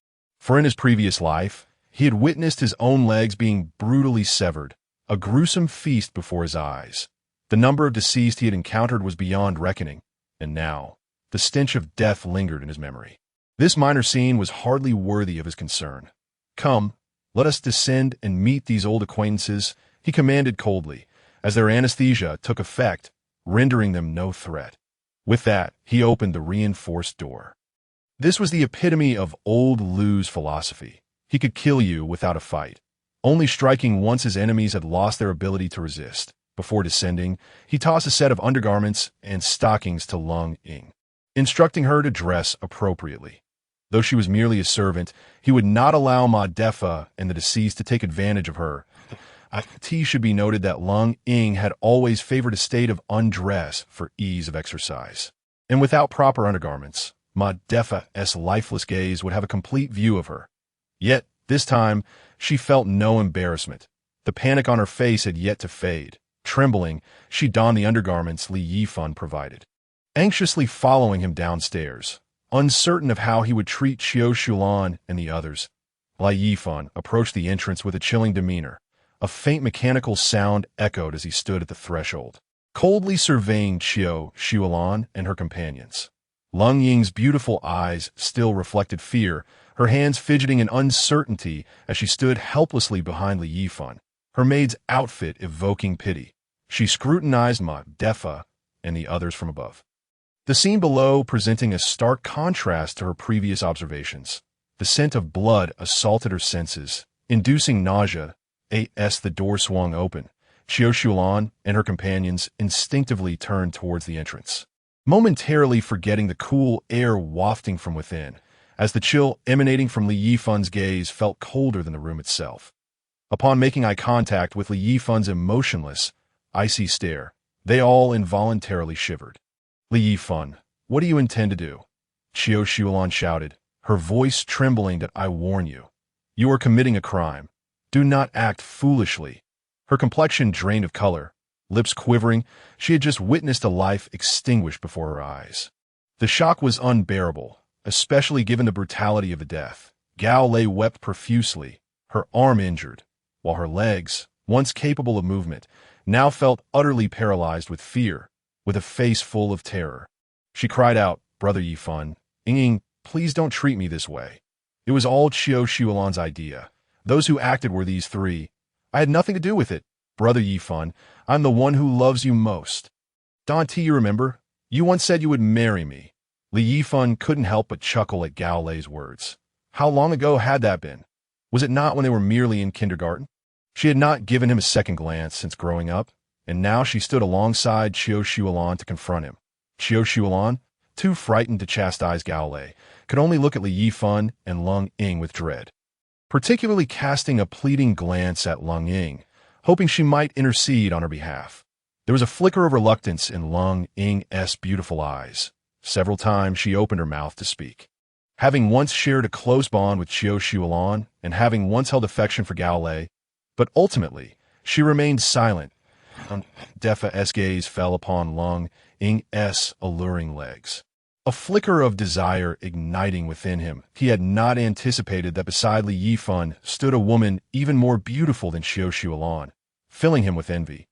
For in his previous life, he had witnessed his own legs being brutally severed, a gruesome feast before his eyes. The number of deceased he had encountered was beyond reckoning, and now, the stench of death lingered in his memory. This minor scene was hardly worthy of his concern. "Come, let us descend and meet these old acquaintances," he commanded coldly, as their anesthesia took effect, rendering them no threat. With that, he opened the reinforced door. This was the epitome of old Lu's philosophy. He could kill you without a fight, only striking once his enemies had lost their ability to resist. Before descending, he tossed a set of undergarments and stockings to Lung Ying, instructing her to dress appropriately. Though she was merely a servant, he would not allow Ma Defa and the deceased to take advantage of her. It should be noted that Lung Ying had always favored a state of undress for ease of exercise. And without proper undergarments, Ma Defa's lifeless gaze would have a complete view of her. Yet, This time, she felt no embarrassment. The panic on her face had yet to fade. Trembling, she donned the undergarments Li Yifan provided, anxiously following him downstairs, uncertain of how he would treat Qiu Shulan and the others. Li Yifan approached the entrance with a chilling demeanor. A faint mechanical sound echoed as he stood at the threshold, coldly surveying Qiu Shulan and her companions. Lung Ying's beautiful eyes still reflected fear, her hands fidgeting in uncertainty as she stood helplessly behind Li Yifan, her maid's outfit evoking pity. She scrutinized Ma Defa and the others from above, the scene below presenting a stark contrast to her previous observations. The scent of blood assaulted her senses, inducing nausea. As the door swung open, Qiu Shulan and her companions instinctively turned towards the entrance, momentarily forgetting the cool air wafting from within, as the chill emanating from Li Yifan's gaze felt colder than the room itself. Upon making eye contact with Li Yifan's emotionless, icy stare, they all involuntarily shivered. Li Yifan, what do you intend to do? Qiu Shulan shouted, her voice trembling that I warn you. You are committing a crime. Do not act foolishly. Her complexion drained of color, lips quivering, she had just witnessed a life extinguished before her eyes. The shock was unbearable, especially given the brutality of the death. Gao Lei wept profusely, her arm injured, while her legs, once capable of movement, now felt utterly paralyzed with fear, with a face full of terror. She cried out, Brother Yifan, Ying, please don't treat me this way. It was all Qiu Shulan's idea. Those who acted were these three. I had nothing to do with it. Brother Yifan, I'm the one who loves you most. Dante, you remember? You once said you would marry me. Li Yifan couldn't help but chuckle at Gao Lei's words. How long ago had that been? Was it not when they were merely in kindergarten? She had not given him a second glance since growing up, and now she stood alongside Qiu Shulan to confront him. Qiu Shulan, too frightened to chastise Gao Lei, could only look at Li Yifan and Lung Ying with dread, particularly casting a pleading glance at Lung Ying, hoping she might intercede on her behalf. There was a flicker of reluctance in Lung Ying's beautiful eyes. Several times she opened her mouth to speak. Having once shared a close bond with Qiu Shulan and having once held affection for Gao Lei, but ultimately she remained silent. Defa's gaze fell upon Lung Ying's alluring legs, a flicker of desire igniting within him. He had not anticipated that beside Li Yifan stood a woman even more beautiful than Qiu Shulan, filling him with envy.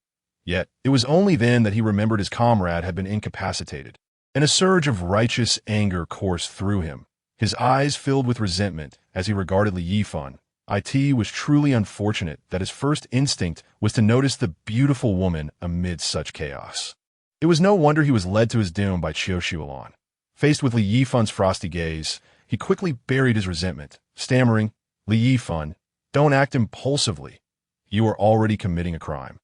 Yet it was only then that he remembered his comrade had been incapacitated, and a surge of righteous anger coursed through him. His eyes filled with resentment as he regarded Li Yifan. It was truly unfortunate that his first instinct was to notice the beautiful woman amid such chaos. It was no wonder he was led to his doom by Qiu Shulan. Faced with Li Yifan's frosty gaze, he quickly buried his resentment, stammering, Li Yifan, don't act impulsively. You are already committing a crime.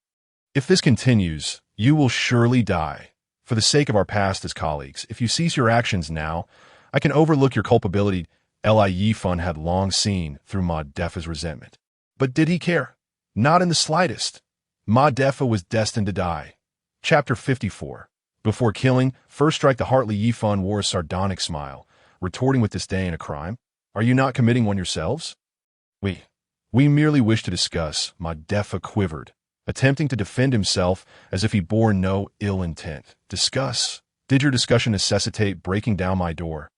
If this continues, you will surely die. For the sake of our past as colleagues, if you cease your actions now, I can overlook your culpability. Li Yifan had long seen through Ma Defa's resentment. But did he care? Not in the slightest. Ma Defa was destined to die. Chapter 54. Before killing, first strike the heart. Li Yifan wore a sardonic smile, retorting with disdain, a crime? Are you not committing one yourselves? We merely wish to discuss. Ma Defa quivered, attempting to defend himself as if he bore no ill intent. Discuss? Did your discussion necessitate breaking down my door?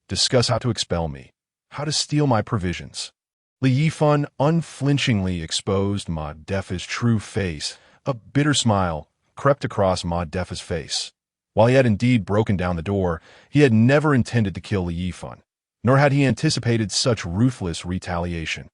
Discuss how to expel me, how to steal my provisions. Li Yifan unflinchingly exposed Ma Defa's true face. A bitter smile crept across Ma Defa's face. While he had indeed broken down the door, he had never intended to kill Li Yifan, nor had he anticipated such ruthless retaliation.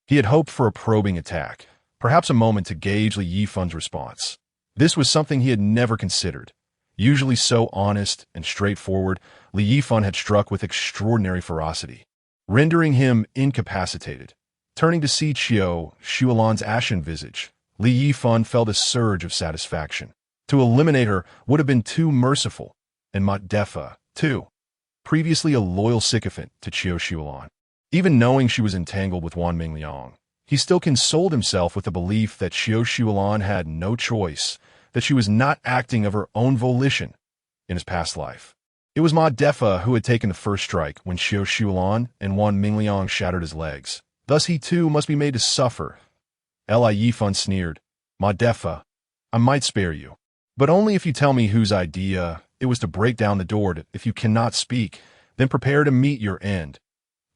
He had hoped for a probing attack, perhaps a moment to gauge Li Yifan's response. This was something he had never considered. Usually so honest and straightforward, Li Yifan had struck with extraordinary ferocity, rendering him incapacitated. Turning to see Qiu Shulan's ashen visage, Li Yifan felt a surge of satisfaction. To eliminate her would have been too merciful, and Ma Defa, too, previously a loyal sycophant to Qiu Shulan. Even knowing she was entangled with Wan Mingliang, he still consoled himself with the belief that Qiu Shulan had no choice, that she was not acting of her own volition in his past life. It was Ma Defa who had taken the first strike when Qiu Shulan and Wan Mingliang shattered his legs. Thus he too must be made to suffer. Yifan sneered. Ma defa, I might spare you, but only if you tell me whose idea it was to break down the door. If you cannot speak, then prepare to meet your end.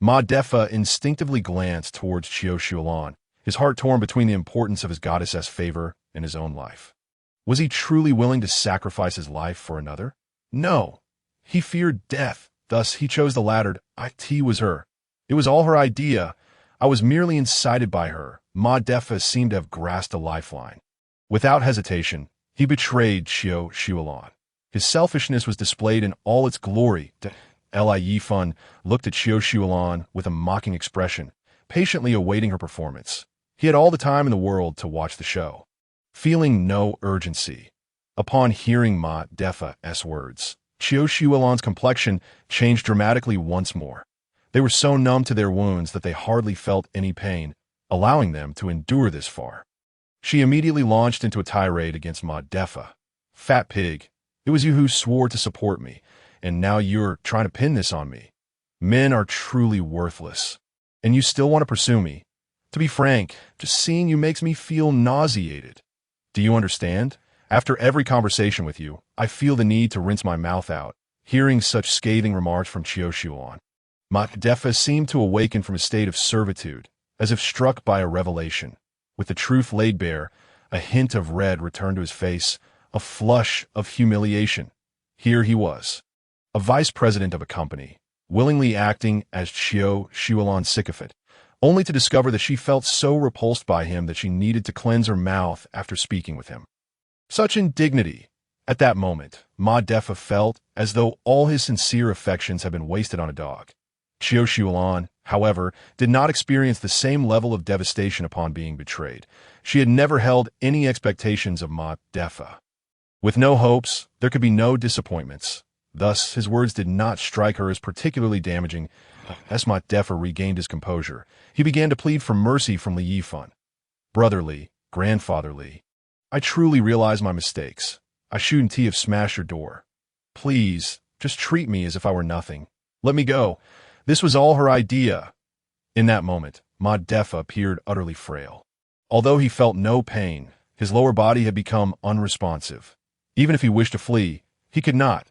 Ma defa instinctively glanced towards Qiu Shulan, his heart torn between the importance of his goddess's favor and his own life. Was he truly willing to sacrifice his life for another? No. He feared death, thus he chose the latter. It was her. It was all her idea. I was merely incited by her. Ma defa seemed to have grasped a lifeline. Without hesitation, he betrayed Qiu Shulan. His selfishness was displayed in all its glory. Yifan looked at Qiu Shulan with a mocking expression, patiently awaiting her performance. He had all the time in the world to watch the show. Feeling no urgency, upon hearing Ma defa's words, Qiu Shulan's complexion changed dramatically once more. They were so numb to their wounds that they hardly felt any pain, allowing them to endure this far. She immediately launched into a tirade against Ma defa. Fat pig, it was you who swore to support me, and now you're trying to pin this on me. Men are truly worthless, and you still want to pursue me. To be frank, just seeing you makes me feel nauseated. Do you understand? After every conversation with you, I feel the need to rinse my mouth out, hearing such scathing remarks from Qiu Shulan. Ma defa seemed to awaken from a state of servitude, as if struck by a revelation. With the truth laid bare, a hint of red returned to his face, a flush of humiliation. Here he was, a vice president of a company, willingly acting as Qiu Shulan's sycophant, only to discover that she felt so repulsed by him that she needed to cleanse her mouth after speaking with him. Such indignity! At that moment, Ma defa felt as though all his sincere affections had been wasted on a dog. Qiu Shulan, however, did not experience the same level of devastation upon being betrayed. She had never held any expectations of Ma defa. With no hopes, there could be no disappointments. Thus, his words did not strike her as particularly damaging. As Ma defa regained his composure, he began to plead for mercy from Yifan. Brotherly, grandfatherly, I truly realize my mistakes. I shouldn't have smashed your door. Please, just treat me as if I were nothing. Let me go. This was all her idea. In that moment, Ma defa appeared utterly frail. Although he felt no pain, his lower body had become unresponsive. Even if he wished to flee, he could not.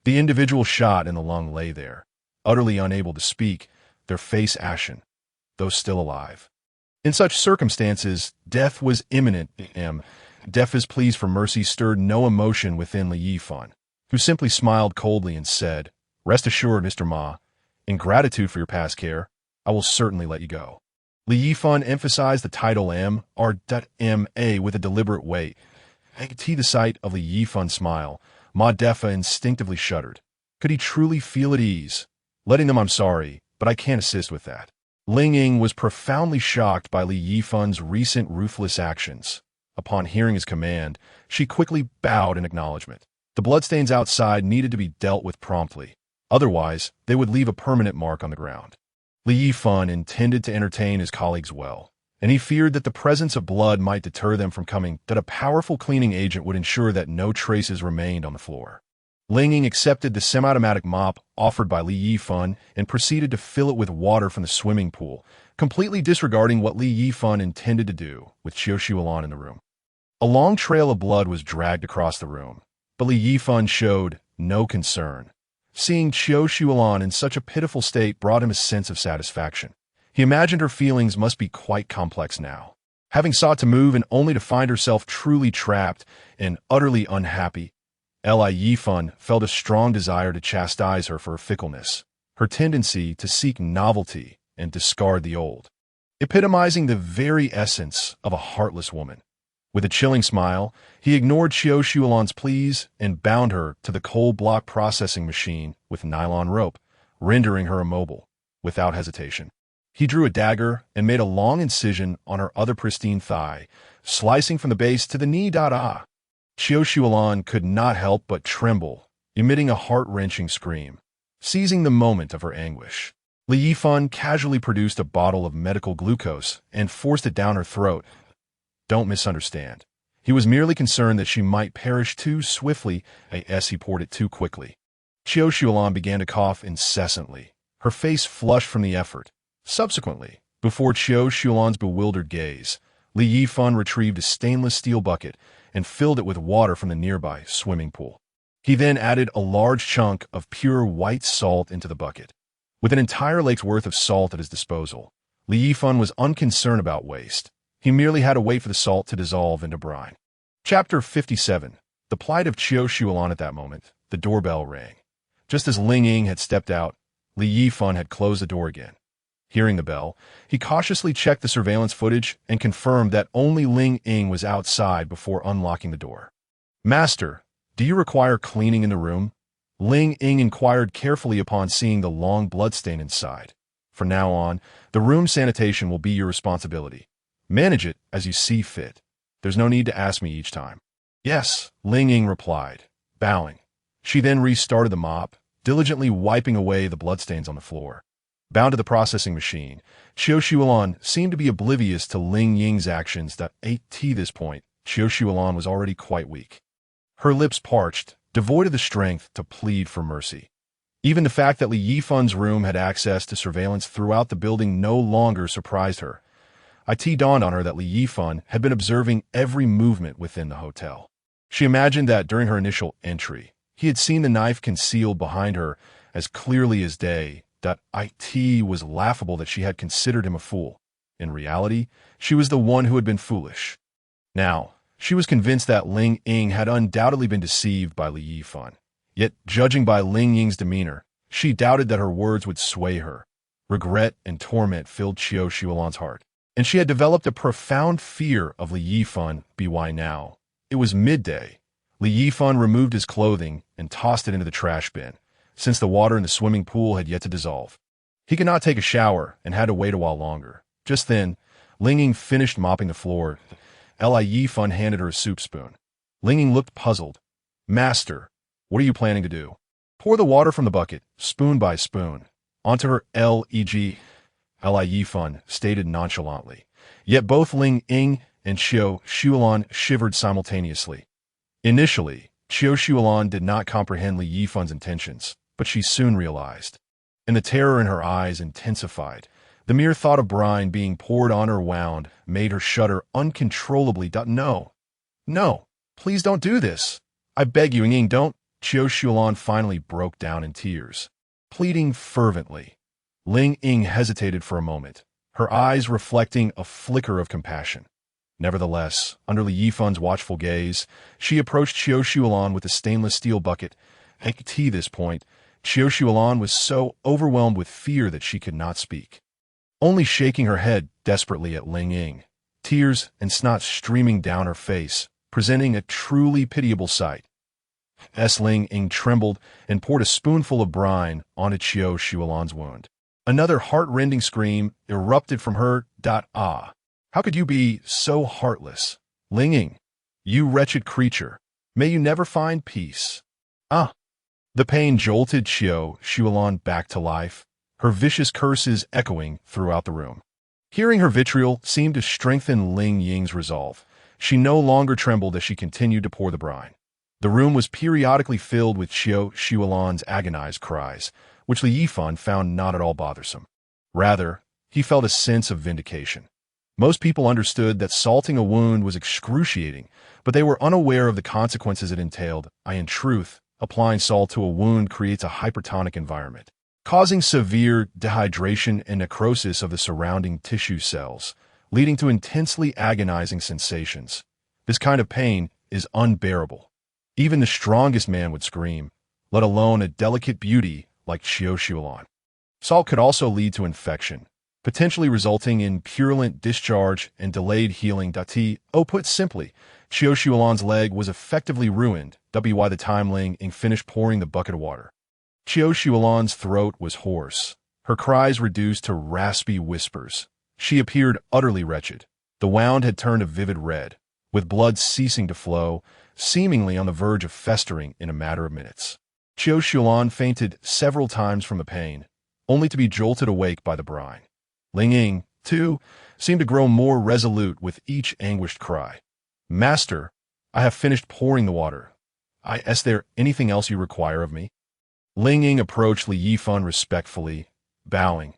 The individual shot in the lung lay there, utterly unable to speak, their face ashen, though still alive. In such circumstances, death was imminent. Defa's pleas for mercy stirred no emotion within Yifan, who simply smiled coldly and said, Rest assured, Mr. Ma, in gratitude for your past care, I will certainly let you go. Yifan emphasized the title M.A. with a deliberate weight. At the sight of Yifan's smile, Ma defa instinctively shuddered. Could he truly feel at ease? Letting them, I'm sorry, but I can't assist with that. Ling Ying was profoundly shocked by Yifan's recent ruthless actions. Upon hearing his command, she quickly bowed in acknowledgement. The bloodstains outside needed to be dealt with promptly. Otherwise, they would leave a permanent mark on the ground. Yifan intended to entertain his colleagues well, and he feared that the presence of blood might deter them from coming, that a powerful cleaning agent would ensure that no traces remained on the floor. Ling Ying accepted the semi-automatic mop offered by Yifan and proceeded to fill it with water from the swimming pool, completely disregarding what Yifan intended to do with Qiu Shulan in the room. A long trail of blood was dragged across the room, but Yifan showed no concern. Seeing Qiu Shulan in such a pitiful state brought him a sense of satisfaction. He imagined her feelings must be quite complex now. Having sought to move and only to find herself truly trapped and utterly unhappy, Yifan felt a strong desire to chastise her for her fickleness, her tendency to seek novelty and discard the old, epitomizing the very essence of a heartless woman. With a chilling smile, he ignored Qiu Shulan's pleas and bound her to the coal block processing machine with nylon rope, rendering her immobile, without hesitation. He drew a dagger and made a long incision on her other pristine thigh, slicing from the base to the knee. Qiu Shulan could not help but tremble, emitting a heart-wrenching scream. Seizing the moment of her anguish, Yifan casually produced a bottle of medical glucose and forced it down her throat. Don't misunderstand. He was merely concerned that she might perish too swiftly as he poured it too quickly. Qiu Shulan began to cough incessantly, her face flushed from the effort. Subsequently, Before Qiu Shulan's bewildered gaze, Li Yifan retrieved a stainless steel bucket and filled it with water from the nearby swimming pool. He then added a large chunk of pure white salt into the bucket. With an entire lake's worth of salt at his disposal, Li Yifan was unconcerned about waste. He merely had to wait for the salt to dissolve into brine. Chapter 57. The plight of Qiu Shulan. At that moment, the doorbell rang. Just as Ling Ying had stepped out, Li Yifan had closed the door again. Hearing the bell, he cautiously checked the surveillance footage and confirmed that only Ling Ying was outside before unlocking the door. "Master, do you require cleaning in the room?" Ling Ying inquired carefully upon seeing the long bloodstain inside. "From now on, the room sanitation will be your responsibility. Manage it as you see fit. There's no need to ask me each time." "Yes," Ling Ying replied, bowing. She then restarted the mop, diligently wiping away the bloodstains on the floor. Bound to the processing machine, Qiu Shulan seemed to be oblivious to Ling Ying's actions. At this point, Qiu Shulan was already quite weak. Her lips parched, devoid of the strength to plead for mercy. Even the fact that Li Yifan's room had access to surveillance throughout the building no longer surprised her. It dawned on her that Li Yifan had been observing every movement within the hotel. She imagined that during her initial entry, he had seen the knife concealed behind her as clearly as day. It was laughable that she had considered him a fool. In reality, she was the one who had been foolish. Now, she was convinced that Ling Ying had undoubtedly been deceived by Li Yifan. Yet, judging by Ling Ying's demeanor, she doubted that her words would sway her. Regret and torment filled Qiu Shulan's heart, and she had developed a profound fear of Li Yifan. Why now? It was midday. Li Yifan removed his clothing and tossed it into the trash bin, since the water in the swimming pool had yet to dissolve. He could not take a shower and had to wait a while longer. Just then, Ling Ying finished mopping the floor. Li Yifan handed her a soup spoon. Ling Ying looked puzzled. "Master, what are you planning to do?" "Pour the water from the bucket, spoon by spoon, onto her leg," Li Yifan stated nonchalantly. Yet both Ling Ying and Qiu Shulan shivered simultaneously. Initially, Qiu Shulan did not comprehend Li Yifan's intentions, but she soon realized, and the terror in her eyes intensified. The mere thought of brine being poured on her wound made her shudder uncontrollably. "No, no, please don't do this. I beg you, Ying, don't." Qiu Shulan finally broke down in tears, pleading fervently. Ling Ying hesitated for a moment, her eyes reflecting a flicker of compassion. Nevertheless, under Li Yifan's watchful gaze, she approached Qiu Shulan with a stainless steel bucket. At this point, Qiu Shulan was so overwhelmed with fear that she could not speak, only shaking her head desperately at Ling Ying, tears and snot streaming down her face, presenting a truly pitiable sight. Ling Ying trembled and poured a spoonful of brine onto Qiu Shulan's wound. Another heart-rending scream erupted from her. "Ah! How could you be so heartless? Ling Ying, you wretched creature, may you never find peace." "Ah!" The pain jolted Qiu Shulan back to life, her vicious curses echoing throughout the room. Hearing her vitriol seemed to strengthen Ling Ying's resolve. She no longer trembled as she continued to pour the brine. The room was periodically filled with Qiu Shulan's agonized cries, which Li Yifan found not at all bothersome. Rather, he felt a sense of vindication. Most people understood that salting a wound was excruciating, but they were unaware of the consequences it entailed. In truth, applying salt to a wound creates a hypertonic environment, causing severe dehydration and necrosis of the surrounding tissue cells, leading to intensely agonizing sensations. This kind of pain is unbearable. Even the strongest man would scream, let alone a delicate beauty like Qiu Shulan. Salt could also lead to infection, potentially resulting in purulent discharge and delayed healing. Put simply, Qiu Shulan's leg was effectively ruined. By the time Ling Ying finished pouring the bucket of water, Qiu Shulan's throat was hoarse, her cries reduced to raspy whispers. She appeared utterly wretched. The wound had turned a vivid red, with blood ceasing to flow, seemingly on the verge of festering in a matter of minutes. Qiu Shulan fainted several times from the pain, only to be jolted awake by the brine. Ling Ying, too, seemed to grow more resolute with each anguished cry. "Master, I have finished pouring the water. Is there anything else you require of me?" Ling Ying approached Li Yifan respectfully, bowing.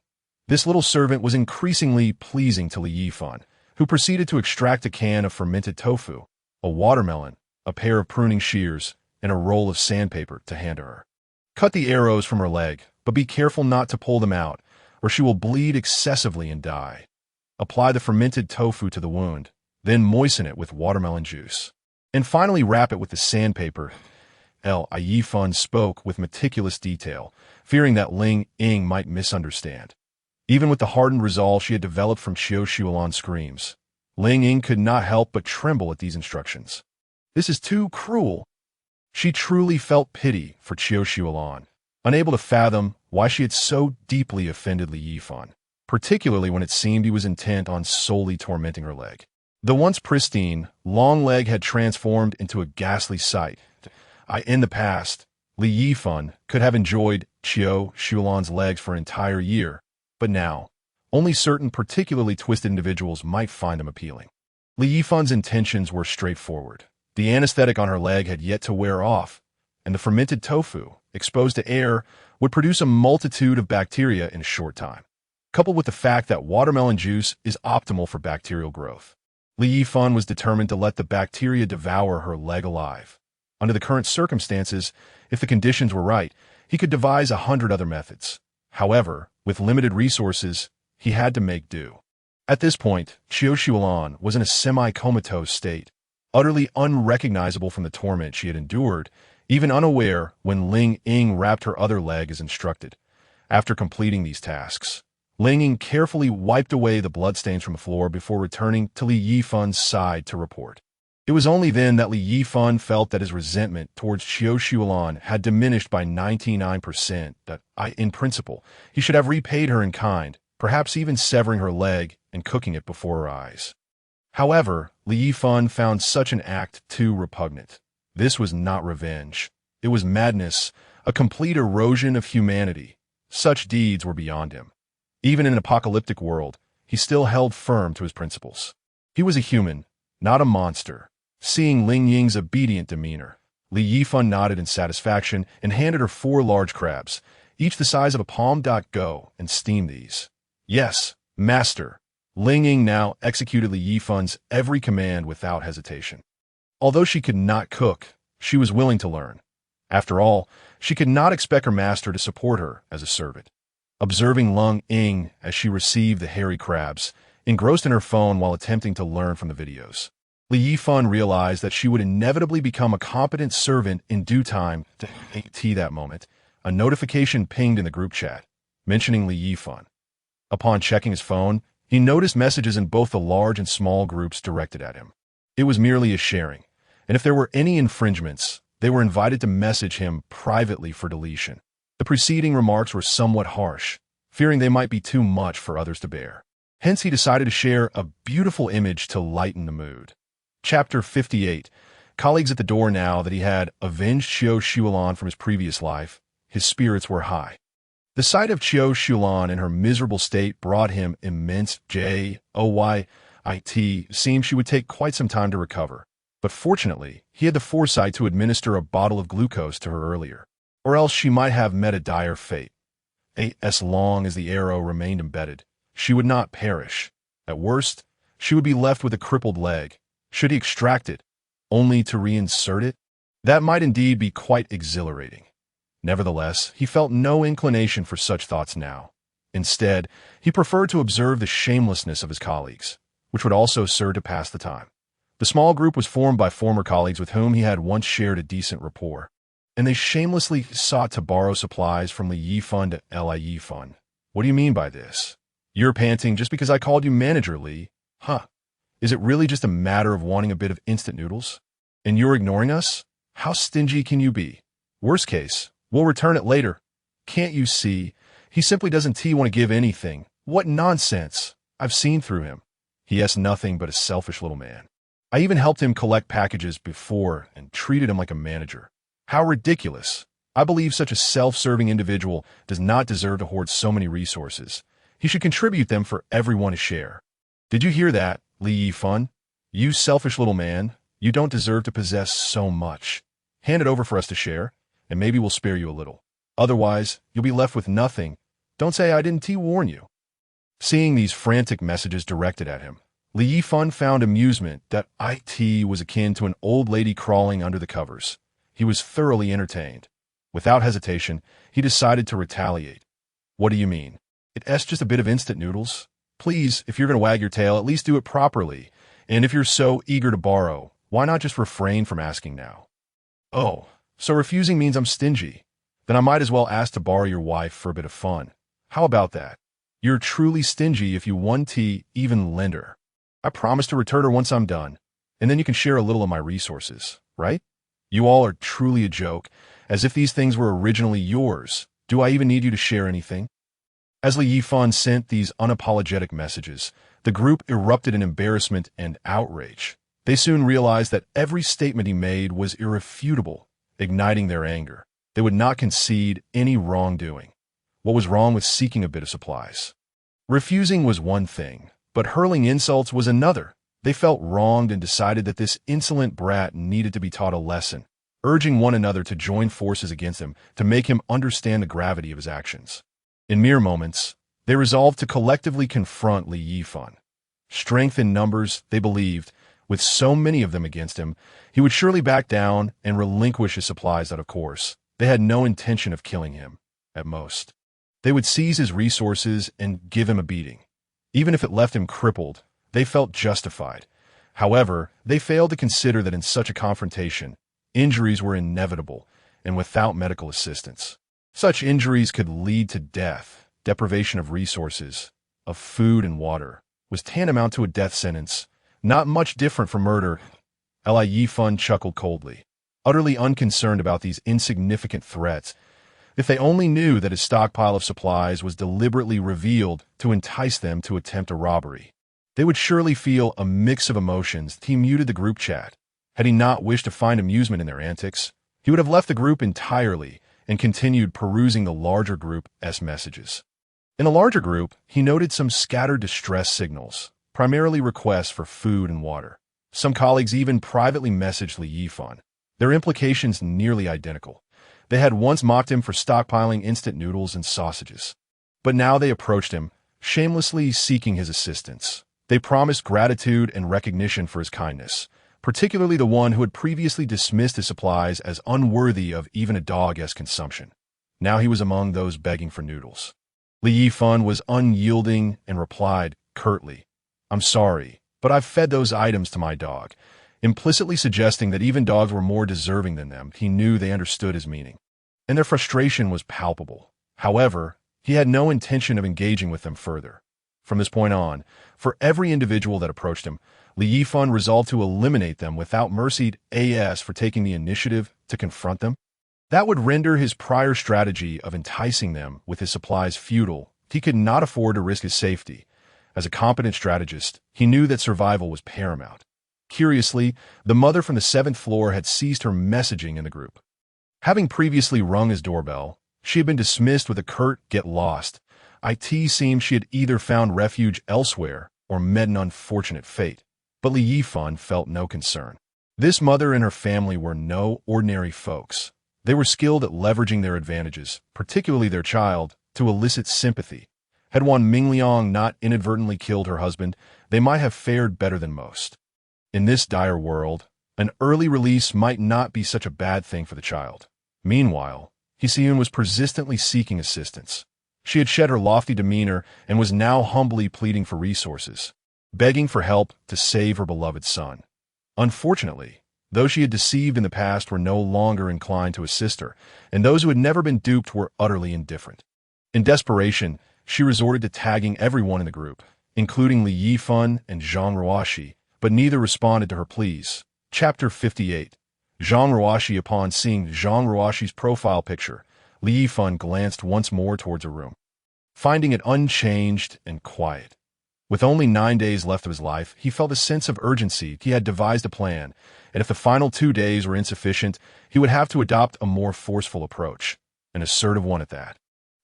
This little servant was increasingly pleasing to Yifan, who proceeded to extract a can of fermented tofu, a watermelon, a pair of pruning shears, and a roll of sandpaper to hand to her. Cut the arrows from her leg, but be careful not to pull them out, or she will bleed excessively and die. Apply the fermented tofu to the wound, then moisten it with watermelon juice. And finally wrap it with the sandpaper. Yifan spoke with meticulous detail, fearing that Ling Ying might misunderstand. Even with the hardened resolve she had developed from Qiu Shuolan's screams, Ling Ying could not help but tremble at these instructions. This is too cruel. She truly felt pity for Qiu Shuolan, unable to fathom why she had so deeply offended Yifan, particularly when it seemed he was intent on solely tormenting her leg. The once pristine, long leg had transformed into a ghastly sight. In the past, Yifan could have enjoyed Qiu Shuolan's legs for an entire year, but now, only certain particularly twisted individuals might find them appealing. Yifan's intentions were straightforward. The anesthetic on her leg had yet to wear off, and the fermented tofu, exposed to air, would produce a multitude of bacteria in a short time, coupled with the fact that watermelon juice is optimal for bacterial growth. Yifan was determined to let the bacteria devour her leg alive. Under the current circumstances, if the conditions were right, he could devise 100 other methods. However, with limited resources, he had to make do. At this point, Qiu Shuolan was in a semi-comatose state, utterly unrecognizable from the torment she had endured, even unaware when Ling Ying wrapped her other leg as instructed. After completing these tasks, Ling Ying carefully wiped away the bloodstains from the floor before returning to Yifan's side to report. It was only then that Yifan felt that his resentment towards Qiu Shuolan had diminished by 99%, that, in principle, he should have repaid her in kind, perhaps even severing her leg and cooking it before her eyes. However, Yifan found such an act too repugnant. This was not revenge. It was madness, a complete erosion of humanity. Such deeds were beyond him. Even in an apocalyptic world, he still held firm to his principles. He was a human, not a monster. Seeing Ling Ying's obedient demeanor, Yifan nodded in satisfaction and handed her 4 large crabs, each the size of a palm. Go and steam these. Yes, master. Ling Ying now executed Yifan's every command without hesitation. Although she could not cook, she was willing to learn. After all, she could not expect her master to support her as a servant. Observing Ling Ying as she received the hairy crabs, engrossed in her phone while attempting to learn from the videos, Yifan realized that she would inevitably become a competent servant in due time. That moment, a notification pinged in the group chat, mentioning Yifan. Upon checking his phone, he noticed messages in both the large and small groups directed at him. It was merely a sharing, and if there were any infringements, they were invited to message him privately for deletion. The preceding remarks were somewhat harsh, fearing they might be too much for others to bear. Hence, he decided to share a beautiful image to lighten the mood. Chapter 58. Colleagues at the door. Now that he had avenged Qiu Shuolan from his previous life, his spirits were high. The sight of Qiu Shuolan in her miserable state brought him immense joy. It seemed she would take quite some time to recover, but fortunately, he had the foresight to administer a bottle of glucose to her earlier, or else she might have met a dire fate. As long as the arrow remained embedded, she would not perish. At worst, she would be left with a crippled leg. Should he extract it, only to reinsert it? That might indeed be quite exhilarating. Nevertheless, he felt no inclination for such thoughts now. Instead, he preferred to observe the shamelessness of his colleagues, which would also serve to pass the time. The small group was formed by former colleagues with whom he had once shared a decent rapport, and they shamelessly sought to borrow supplies from Yifan to Yifan. What do you mean by this? You're panting just because I called you manager, Li. Huh. Is it really just a matter of wanting a bit of instant noodles? And you're ignoring us? How stingy can you be? Worst case, we'll return it later. Can't you see? He simply doesn't want to give anything. What nonsense. I've seen through him. He is nothing but a selfish little man. I even helped him collect packages before and treated him like a manager. How ridiculous. I believe such a self-serving individual does not deserve to hoard so many resources. He should contribute them for everyone to share. Did you hear that, Yifan? You selfish little man, you don't deserve to possess so much. Hand it over for us to share, and maybe we'll spare you a little. Otherwise, you'll be left with nothing. Don't say I didn't warn you. Seeing these frantic messages directed at him, Li Yifan found amusement that it was akin to an old lady crawling under the covers. He was thoroughly entertained. Without hesitation, he decided to retaliate. What do you mean? It's just a bit of instant noodles. Please, if you're going to wag your tail, at least do it properly. And if you're so eager to borrow, why not just refrain from asking now? Oh, so refusing means I'm stingy. Then I might as well ask to borrow your wife for a bit of fun. How about that? You're truly stingy if you even lend her. I promise to return her once I'm done, and then you can share a little of my resources, right? You all are truly a joke, as if these things were originally yours. Do I even need you to share anything? As Li Yifan sent these unapologetic messages, the group erupted in embarrassment and outrage. They soon realized that every statement he made was irrefutable, igniting their anger. They would not concede any wrongdoing. What was wrong with seeking a bit of supplies? Refusing was one thing, but hurling insults was another. They felt wronged and decided that this insolent brat needed to be taught a lesson, urging one another to join forces against him to make him understand the gravity of his actions. In mere moments, they resolved to collectively confront Li Yifan. Strength in numbers, they believed, with so many of them against him, he would surely back down and relinquish his supplies out of course. They had no intention of killing him, at most. They would seize his resources and give him a beating. Even if it left him crippled, they felt justified. However, they failed to consider that in such a confrontation, injuries were inevitable and without medical assistance. Such injuries could lead to death. Deprivation of resources, of food and water, was tantamount to a death sentence, not much different from murder. Li Yifan chuckled coldly, utterly unconcerned about these insignificant threats. If they only knew that his stockpile of supplies was deliberately revealed to entice them to attempt a robbery, they would surely feel a mix of emotions. He muted the group chat. Had he not wished to find amusement in their antics, he would have left the group entirely and continued perusing the larger group's messages. In the larger group, he noted some scattered distress signals, primarily requests for food and water. Some colleagues even privately messaged Li Yifan, their implications nearly identical. They had once mocked him for stockpiling instant noodles and sausages. But now they approached him, shamelessly seeking his assistance. They promised gratitude and recognition for his kindness, particularly the one who had previously dismissed his supplies as unworthy of even a dog's consumption. Now he was among those begging for noodles. Li Yifan was unyielding and replied curtly, "I'm sorry, but I've fed those items to my dog," implicitly suggesting that even dogs were more deserving than them. He knew they understood his meaning, and their frustration was palpable. However, he had no intention of engaging with them further. From this point on, for every individual that approached him, Li Yifan resolved to eliminate them without mercy for taking the initiative to confront them. That would render his prior strategy of enticing them with his supplies futile. He could not afford to risk his safety. As a competent strategist, he knew that survival was paramount. Curiously, the mother from the 7th floor had ceased her messaging in the group. Having previously rung his doorbell, she had been dismissed with a curt "get lost." It seemed she had either found refuge elsewhere or met an unfortunate fate. But Li Yifan felt no concern. This mother and her family were no ordinary folks. They were skilled at leveraging their advantages, particularly their child, to elicit sympathy. Had one Mingliang not inadvertently killed her husband, they might have fared better than most. In this dire world, an early release might not be such a bad thing for the child. Meanwhile, Hsien was persistently seeking assistance. She had shed her lofty demeanor and was now humbly pleading for resources, begging for help to save her beloved son. Unfortunately, those she had deceived in the past were no longer inclined to assist her, and those who had never been duped were utterly indifferent. In desperation, she resorted to tagging everyone in the group, including Li Yifan and Zhang Ruoxi, but neither responded to her pleas. Chapter 58. Zhang Ruoxi. Upon seeing Zhang Ruoxi's profile picture, Li Yifan glanced once more towards her room, finding it unchanged and quiet. With only 9 days left of his life, he felt a sense of urgency. He had devised a plan, and if the final 2 days were insufficient, he would have to adopt a more forceful approach, an assertive one at that.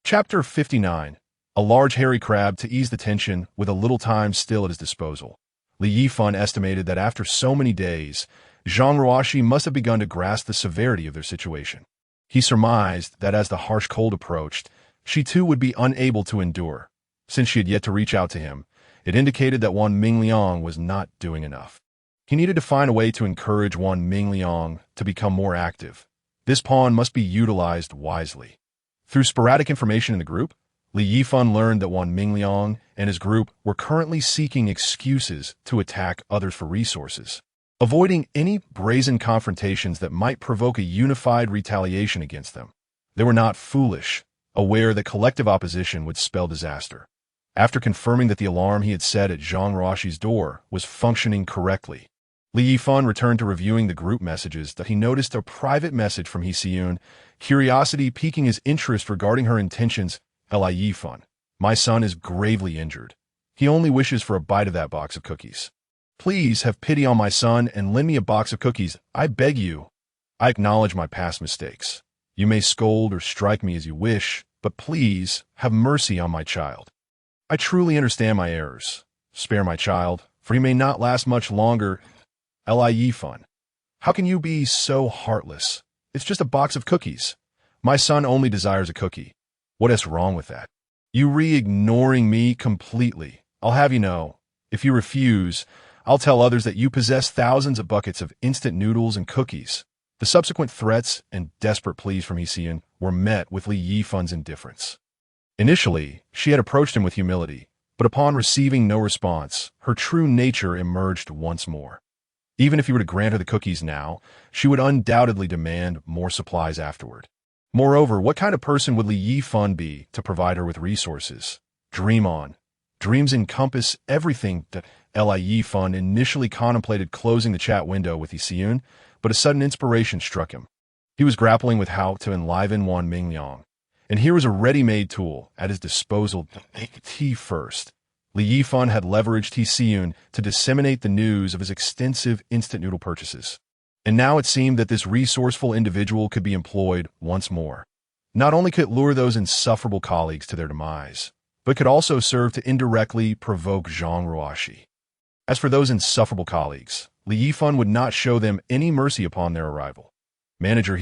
Chapter 59. A large hairy crab to ease the tension with a little time still at his disposal. Li Yifan estimated that after so many days, Zhang Ruoxi must have begun to grasp the severity of their situation. He surmised that as the harsh cold approached, she too would be unable to endure. Since she had yet to reach out to him, it indicated that Wan Mingliang was not doing enough. He needed to find a way to encourage Wan Mingliang to become more active. This pawn must be utilized wisely. Through sporadic information in the group, Li Yifan learned that Wan Mingliang and his group were currently seeking excuses to attack others for resources, avoiding any brazen confrontations that might provoke a unified retaliation against them. They were not foolish, aware that collective opposition would spell disaster. After confirming that the alarm he had set at Zhang Ruoxi's door was functioning correctly, Li Yifan returned to reviewing the group messages that he noticed a private message from Hsiyun, curiosity piquing his interest regarding her intentions. Li Yifan, my son is gravely injured. He only wishes for a bite of that box of cookies. Please have pity on my son and lend me a box of cookies, I beg you. I acknowledge my past mistakes. You may scold or strike me as you wish, but please have mercy on my child. I truly understand my errors. Spare my child, for he may not last much longer. Li Yifan, how can you be so heartless? It's just a box of cookies. My son only desires a cookie. What is wrong with that? You ignoring me completely. I'll have you know, if you refuse, I'll tell others that you possess thousands of buckets of instant noodles and cookies. The subsequent threats and desperate pleas from Hsiyun were met with Li Yifan's indifference. Initially, she had approached him with humility, but upon receiving no response, her true nature emerged once more. Even if he were to grant her the cookies now, she would undoubtedly demand more supplies afterward. Moreover, what kind of person would Li Yifan be to provide her with resources? Dream on. Dreams encompass everything that Li Yifan initially contemplated closing the chat window with Hsiyun, but a sudden inspiration struck him. He was grappling with how to enliven Wan Mingliang, and here was a ready-made tool at his disposal to make tea first. Li Yifan had leveraged Hsiyun to disseminate the news of his extensive instant noodle purchases. And now it seemed that this resourceful individual could be employed once more. Not only could it lure those insufferable colleagues to their demise, but could also serve to indirectly provoke Zhang Ruoxi. As for those insufferable colleagues, Li Yifan would not show them any mercy upon their arrival. Manager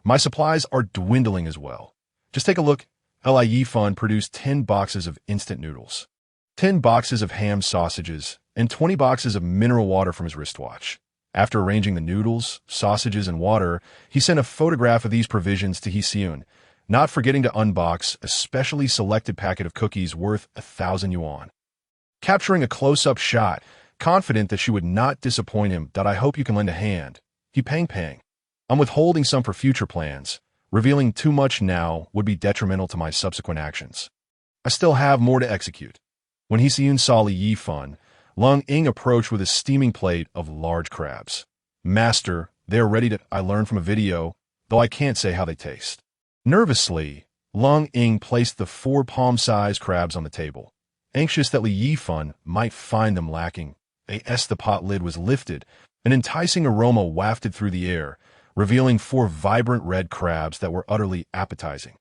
my supplies are dwindling as well. Just take a look. Li Yifan produced 10 boxes of instant noodles, 10 boxes of ham sausages, and 20 boxes of mineral water from his wristwatch. After arranging the noodles, sausages, and water, he sent a photograph of these provisions to Hsiyun, not forgetting to unbox a specially selected packet of cookies worth 1,000 yuan. Capturing a close-up shot, confident that she would not disappoint him, I hope you can lend a hand. He pang. I'm withholding some for future plans. Revealing too much now would be detrimental to my subsequent actions. I still have more to execute. When Hsiyun saw Li Yifan, Lung Ying approached with a steaming plate of large crabs. Master, they are ready to, I learned from a video, though I can't say how they taste. Nervously, Lung Ying placed the 4 palm-sized crabs on the table. Anxious that Li Yifan might find them lacking, the pot lid was lifted, an enticing aroma wafted through the air, revealing 4 vibrant red crabs that were utterly appetizing.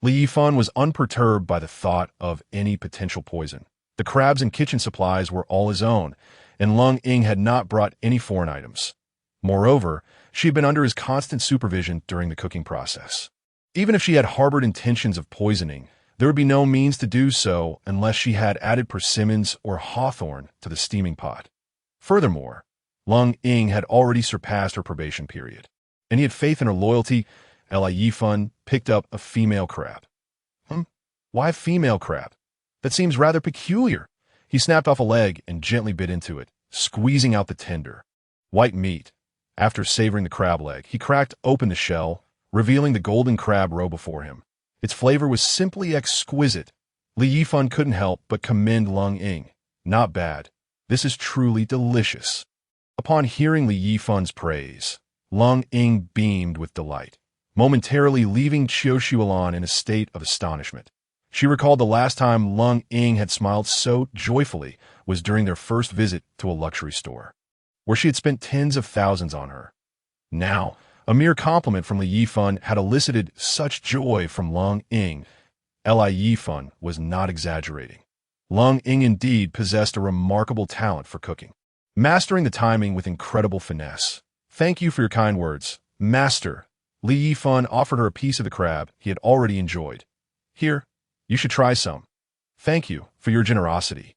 Li Yifan was unperturbed by the thought of any potential poison. The crabs and kitchen supplies were all his own, and Lung Ying had not brought any foreign items. Moreover, she had been under his constant supervision during the cooking process. Even if she had harbored intentions of poisoning, there would be no means to do so unless she had added persimmons or hawthorn to the steaming pot. Furthermore, Lung Ying had already surpassed her probation period, and he had faith in her loyalty. Li Yifan picked up a female crab. Why a female crab? That seems rather peculiar. He snapped off a leg and gently bit into it, squeezing out the tender, white meat. After savoring the crab leg, he cracked open the shell, revealing the golden crab roe before him. Its flavor was simply exquisite. Li Yifan couldn't help but commend Lung Ying. Not bad. This is truly delicious. Upon hearing Li Yifan's praise, Lung Ying beamed with delight, momentarily leaving Qiushualan in a state of astonishment. She recalled the last time Lung Ying had smiled so joyfully was during their first visit to a luxury store, where she had spent tens of thousands on her. Now, a mere compliment from Li Yifan had elicited such joy from Lung Ying. Li Yifan was not exaggerating. Lung Ying indeed possessed a remarkable talent for cooking, mastering the timing with incredible finesse. Thank you for your kind words, Master. Li Yifan offered her a piece of the crab he had already enjoyed. Here, you should try some. Thank you for your generosity.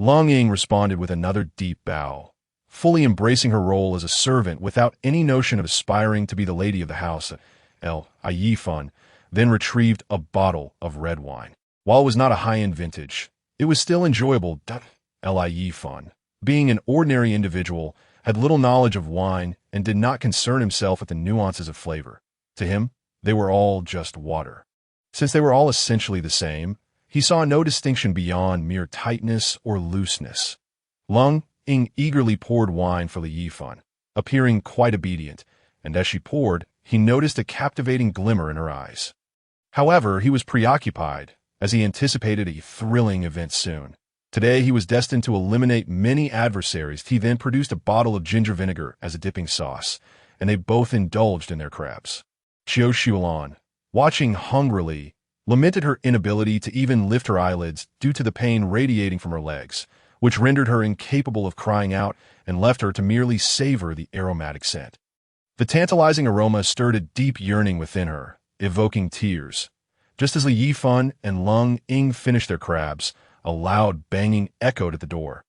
Long Ying responded with another deep bow, fully embracing her role as a servant without any notion of aspiring to be the lady of the house. Yifan then retrieved a bottle of red wine. While it was not a high-end vintage, it was still enjoyable. Yifan, being an ordinary individual, had little knowledge of wine and did not concern himself with the nuances of flavor. To him, they were all just water. Since they were all essentially the same, he saw no distinction beyond mere tightness or looseness. Long Ying eagerly poured wine for Yifan, appearing quite obedient, and as she poured, he noticed a captivating glimmer in her eyes. However, he was preoccupied, as he anticipated a thrilling event soon. Today, he was destined to eliminate many adversaries. He then produced a bottle of ginger vinegar as a dipping sauce, and they both indulged in their crabs. Qiu Shulan, watching hungrily, lamented her inability to even lift her eyelids due to the pain radiating from her legs, which rendered her incapable of crying out and left her to merely savor the aromatic scent. The tantalizing aroma stirred a deep yearning within her, evoking tears. Just as Yifan and Long Ying finished their crabs, a loud banging echoed at the door.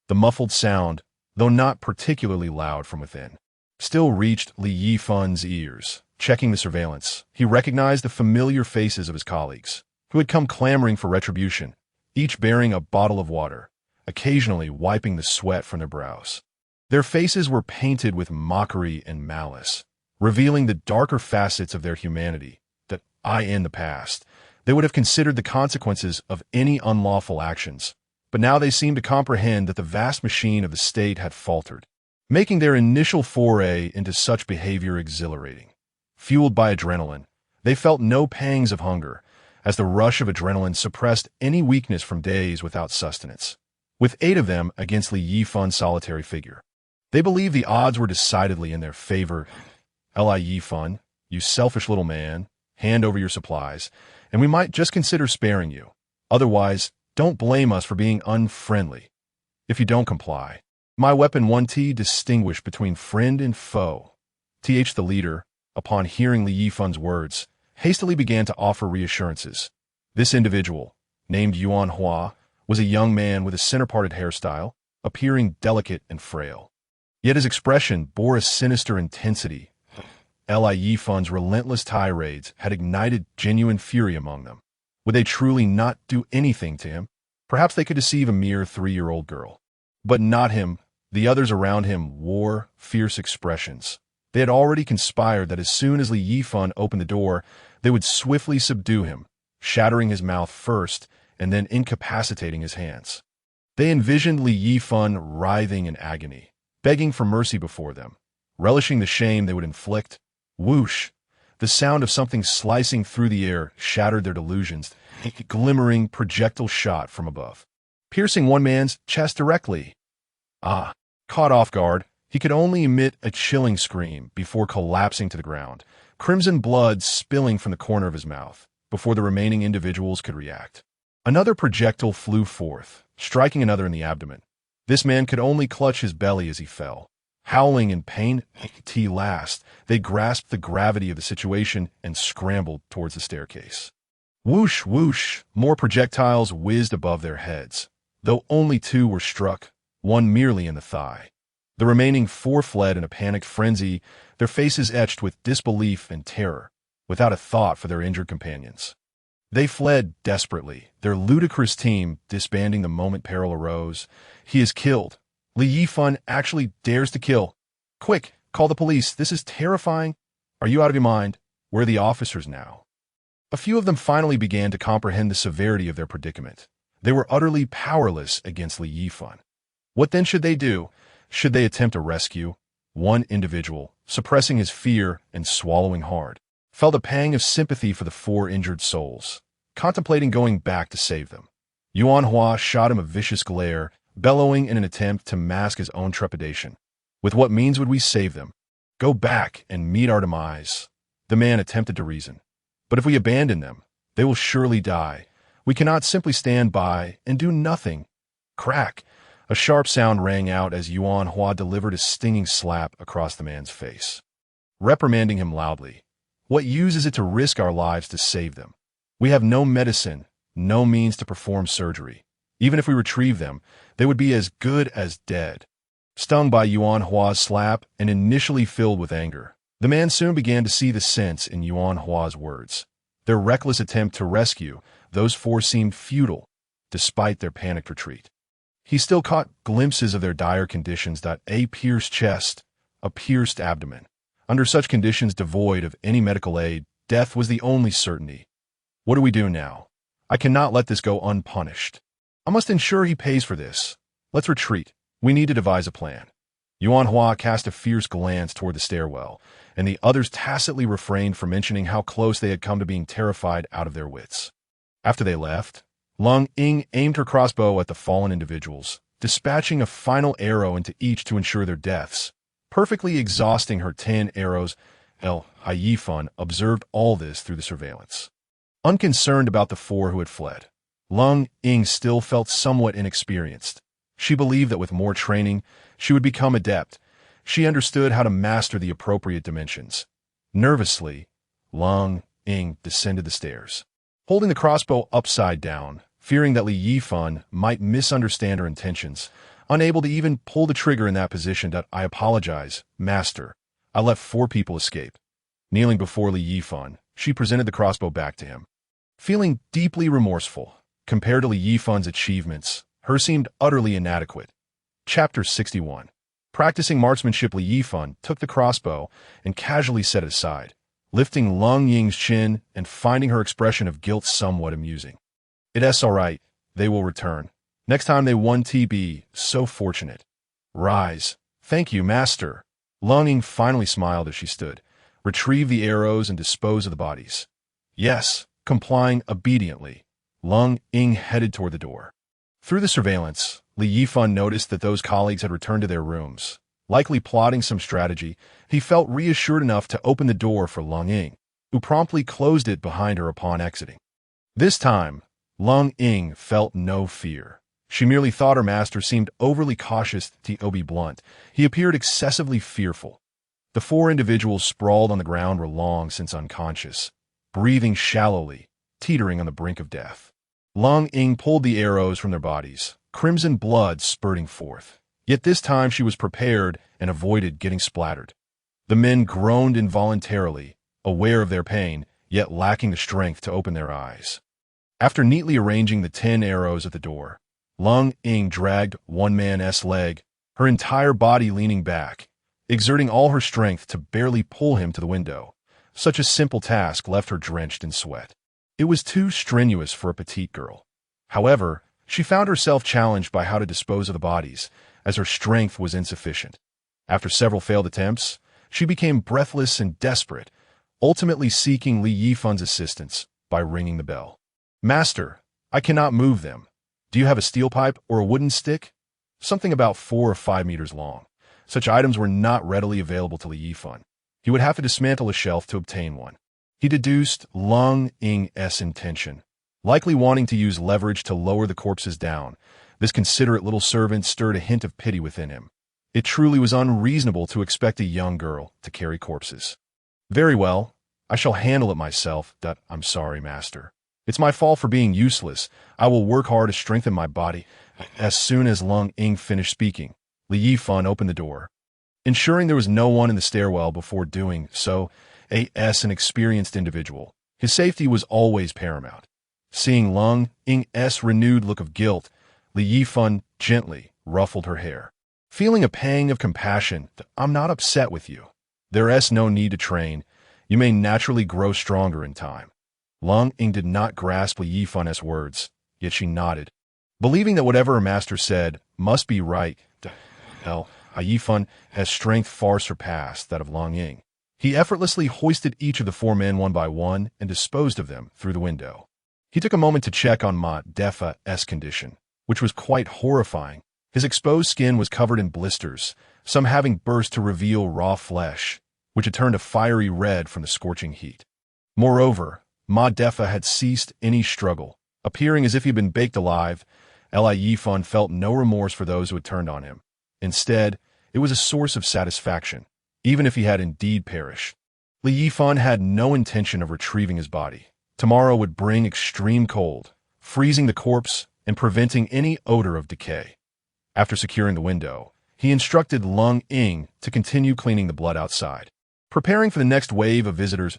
The muffled sound, though not particularly loud from within, still reached Yifan's ears. Checking the surveillance, he recognized the familiar faces of his colleagues, who had come clamoring for retribution, each bearing a bottle of water, occasionally wiping the sweat from their brows. Their faces were painted with mockery and malice, revealing the darker facets of their humanity that, in the past, they would have considered the consequences of any unlawful actions, but now they seemed to comprehend that the vast machine of the state had faltered, making their initial foray into such behavior exhilarating. Fueled by adrenaline, they felt no pangs of hunger, as the rush of adrenaline suppressed any weakness from days without sustenance. With 8 of them against Yifan's solitary figure, they believed the odds were decidedly in their favor. Yifan, you selfish little man, hand over your supplies, and we might just consider sparing you. Otherwise, don't blame us for being unfriendly. If you don't comply, my weapon 1T distinguish between friend and foe. The leader, upon hearing Yifan's words, hastily began to offer reassurances. This individual, named Yuan Hua, was a young man with a center-parted hairstyle, appearing delicate and frail. Yet his expression bore a sinister intensity. Yifan's relentless tirades had ignited genuine fury among them. Would they truly not do anything to him? Perhaps they could deceive a mere 3-year-old girl. But not him. The others around him wore fierce expressions. They had already conspired that as soon as Yifan opened the door, they would swiftly subdue him, shattering his mouth first and then incapacitating his hands. They envisioned Yifan writhing in agony, begging for mercy before them, relishing the shame they would inflict. Whoosh! The sound of something slicing through the air shattered their delusions, a glimmering projectile shot from above, piercing one man's chest directly. Caught off guard, he could only emit a chilling scream before collapsing to the ground, crimson blood spilling from the corner of his mouth, before the remaining individuals could react. Another projectile flew forth, striking another in the abdomen. This man could only clutch his belly as he fell. Howling in pain, last, they grasped the gravity of the situation and scrambled towards the staircase. Whoosh, whoosh, more projectiles whizzed above their heads, though only 2 were struck, one merely in the thigh. The remaining 4 fled in a panicked frenzy, their faces etched with disbelief and terror, without a thought for their injured companions. They fled desperately, their ludicrous team disbanding the moment peril arose. He is killed. Yifan actually dares to kill. Quick, call the police. This is terrifying. Are you out of your mind? Where are the officers now? A few of them finally began to comprehend the severity of their predicament. They were utterly powerless against Yifan. What then should they do? Should they attempt a rescue? One individual, suppressing his fear and swallowing hard, felt a pang of sympathy for the 4 injured souls, contemplating going back to save them. Yuan Hua shot him a vicious glare, bellowing in an attempt to mask his own trepidation. With what means would we save them? Go back and meet our demise. The man attempted to reason. But if we abandon them, they will surely die. We cannot simply stand by and do nothing. Crack! A sharp sound rang out as Yuan Hua delivered a stinging slap across the man's face, reprimanding him loudly. What use is it to risk our lives to save them? We have no medicine, no means to perform surgery. Even if we retrieve them, they would be as good as dead. Stung by Yuan Hua's slap and initially filled with anger, the man soon began to see the sense in Yuan Hua's words. Their reckless attempt to rescue those four seemed futile, despite their panicked retreat. He still caught glimpses of their dire conditions: a pierced chest, a pierced abdomen. Under such conditions devoid of any medical aid, death was the only certainty. What do we do now? I cannot let this go unpunished. I must ensure he pays for this. Let's retreat. We need to devise a plan. Yuan Hua cast a fierce glance toward the stairwell, and the others tacitly refrained from mentioning how close they had come to being terrified out of their wits. After they left, Lung Ying aimed her crossbow at the fallen individuals, dispatching a final arrow into each to ensure their deaths, perfectly exhausting her 10 arrows. Yifan observed all this through the surveillance. Unconcerned about the four who had fled, Lung Ying still felt somewhat inexperienced. She believed that with more training, she would become adept. She understood how to master the appropriate dimensions. Nervously, Lung Ying descended the stairs, holding the crossbow upside down, fearing that Li Yifan might misunderstand her intentions. Unable to even pull the trigger in that position, I apologize, Master. I let 4 people escape. Kneeling before Li Yifan, she presented the crossbow back to him. Feeling deeply remorseful, compared to Li Yifan's achievements, hers seemed utterly inadequate. Chapter 61. Practicing marksmanship, Li Yifan took the crossbow and casually set it aside, lifting Lung Ying's chin and finding her expression of guilt somewhat amusing. It's all right. They will return. Next time they won't be so fortunate. Rise. Thank you, Master. Lung Ying finally smiled as she stood, retrieved the arrows and disposed of the bodies. Yes, complying obediently, Lung Ying headed toward the door. Through the surveillance, Li Yifan noticed that those colleagues had returned to their rooms. Likely plotting some strategy, he felt reassured enough to open the door for Lung Ying, who promptly closed it behind her upon exiting. This time, Lung Ying felt no fear. She merely thought her master seemed overly cautious. To be blunt, he appeared excessively fearful. The 4 individuals sprawled on the ground were long since unconscious, breathing shallowly, teetering on the brink of death. Lung Ying pulled the arrows from their bodies, crimson blood spurting forth. Yet this time she was prepared and avoided getting splattered. The men groaned involuntarily, aware of their pain, yet lacking the strength to open their eyes. After neatly arranging the 10 arrows at the door, Lung Ying dragged one man's leg, her entire body leaning back, exerting all her strength to barely pull him to the window. Such a simple task left her drenched in sweat. It was too strenuous for a petite girl. However, she found herself challenged by how to dispose of the bodies, as her strength was insufficient. After several failed attempts, she became breathless and desperate, ultimately seeking Li Yifan's assistance by ringing the bell. Master, I cannot move them. Do you have a steel pipe or a wooden stick? Something about 4 or 5 meters long. Such items were not readily available to Li Yifan. He would have to dismantle a shelf to obtain one. He deduced Lung Ying's intention, likely wanting to use leverage to lower the corpses down. This considerate little servant stirred a hint of pity within him. It truly was unreasonable to expect a young girl to carry corpses. Very well, I shall handle it myself. I'm sorry, Master. It's my fault for being useless. I will work hard to strengthen my body. As soon as Lung Ying finished speaking, Li Yifan opened the door, ensuring there was no one in the stairwell before doing so. An experienced individual, his safety was always paramount. Seeing Lung Ying's renewed look of guilt, Li Yifan gently ruffled her hair. Feeling a pang of compassion, I'm not upset with you. There's no need to train. You may naturally grow stronger in time. Lung Ying did not grasp Li Yifan's words, yet she nodded, believing that whatever her master said must be right. Yifan has strength far surpassed that of Lung Ying. He effortlessly hoisted each of the 4 men one by one and disposed of them through the window. He took a moment to check on Ma Defa's condition, which was quite horrifying. His exposed skin was covered in blisters, some having burst to reveal raw flesh, which had turned a fiery red from the scorching heat. Moreover, Ma Defa had ceased any struggle, appearing as if he had been baked alive. Yifan felt no remorse for those who had turned on him. Instead, it was a source of satisfaction, even if he had indeed perished. Li Yifan had no intention of retrieving his body. Tomorrow would bring extreme cold, freezing the corpse and preventing any odor of decay. After securing the window, he instructed Lung Ying to continue cleaning the blood outside. Preparing for the next wave of visitors,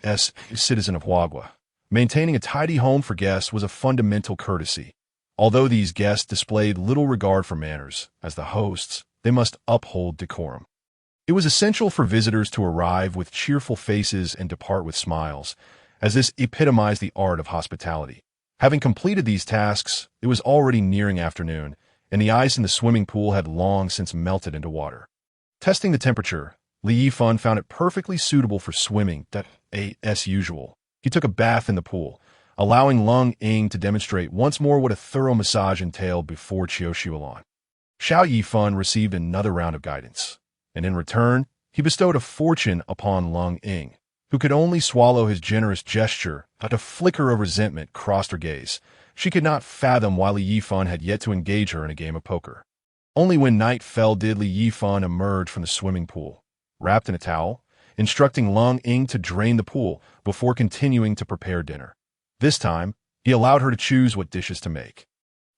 as a citizen of Huagua, maintaining a tidy home for guests was a fundamental courtesy. Although these guests displayed little regard for manners, as the hosts, they must uphold decorum. It was essential for visitors to arrive with cheerful faces and depart with smiles, as this epitomized the art of hospitality. Having completed these tasks, it was already nearing afternoon, and the ice in the swimming pool had long since melted into water. Testing the temperature, Yifan found it perfectly suitable for swimming, as usual. He took a bath in the pool, allowing Lung Ying to demonstrate once more what a thorough massage entailed before Xiao Yifan received another round of guidance, and in return, he bestowed a fortune upon Lung Ying, who could only swallow his generous gesture. A flicker of resentment crossed her gaze. She could not fathom why Yifan had yet to engage her in a game of poker. Only when night fell did Yifan emerge from the swimming pool, wrapped in a towel, instructing Lung Ying to drain the pool before continuing to prepare dinner. This time, he allowed her to choose what dishes to make.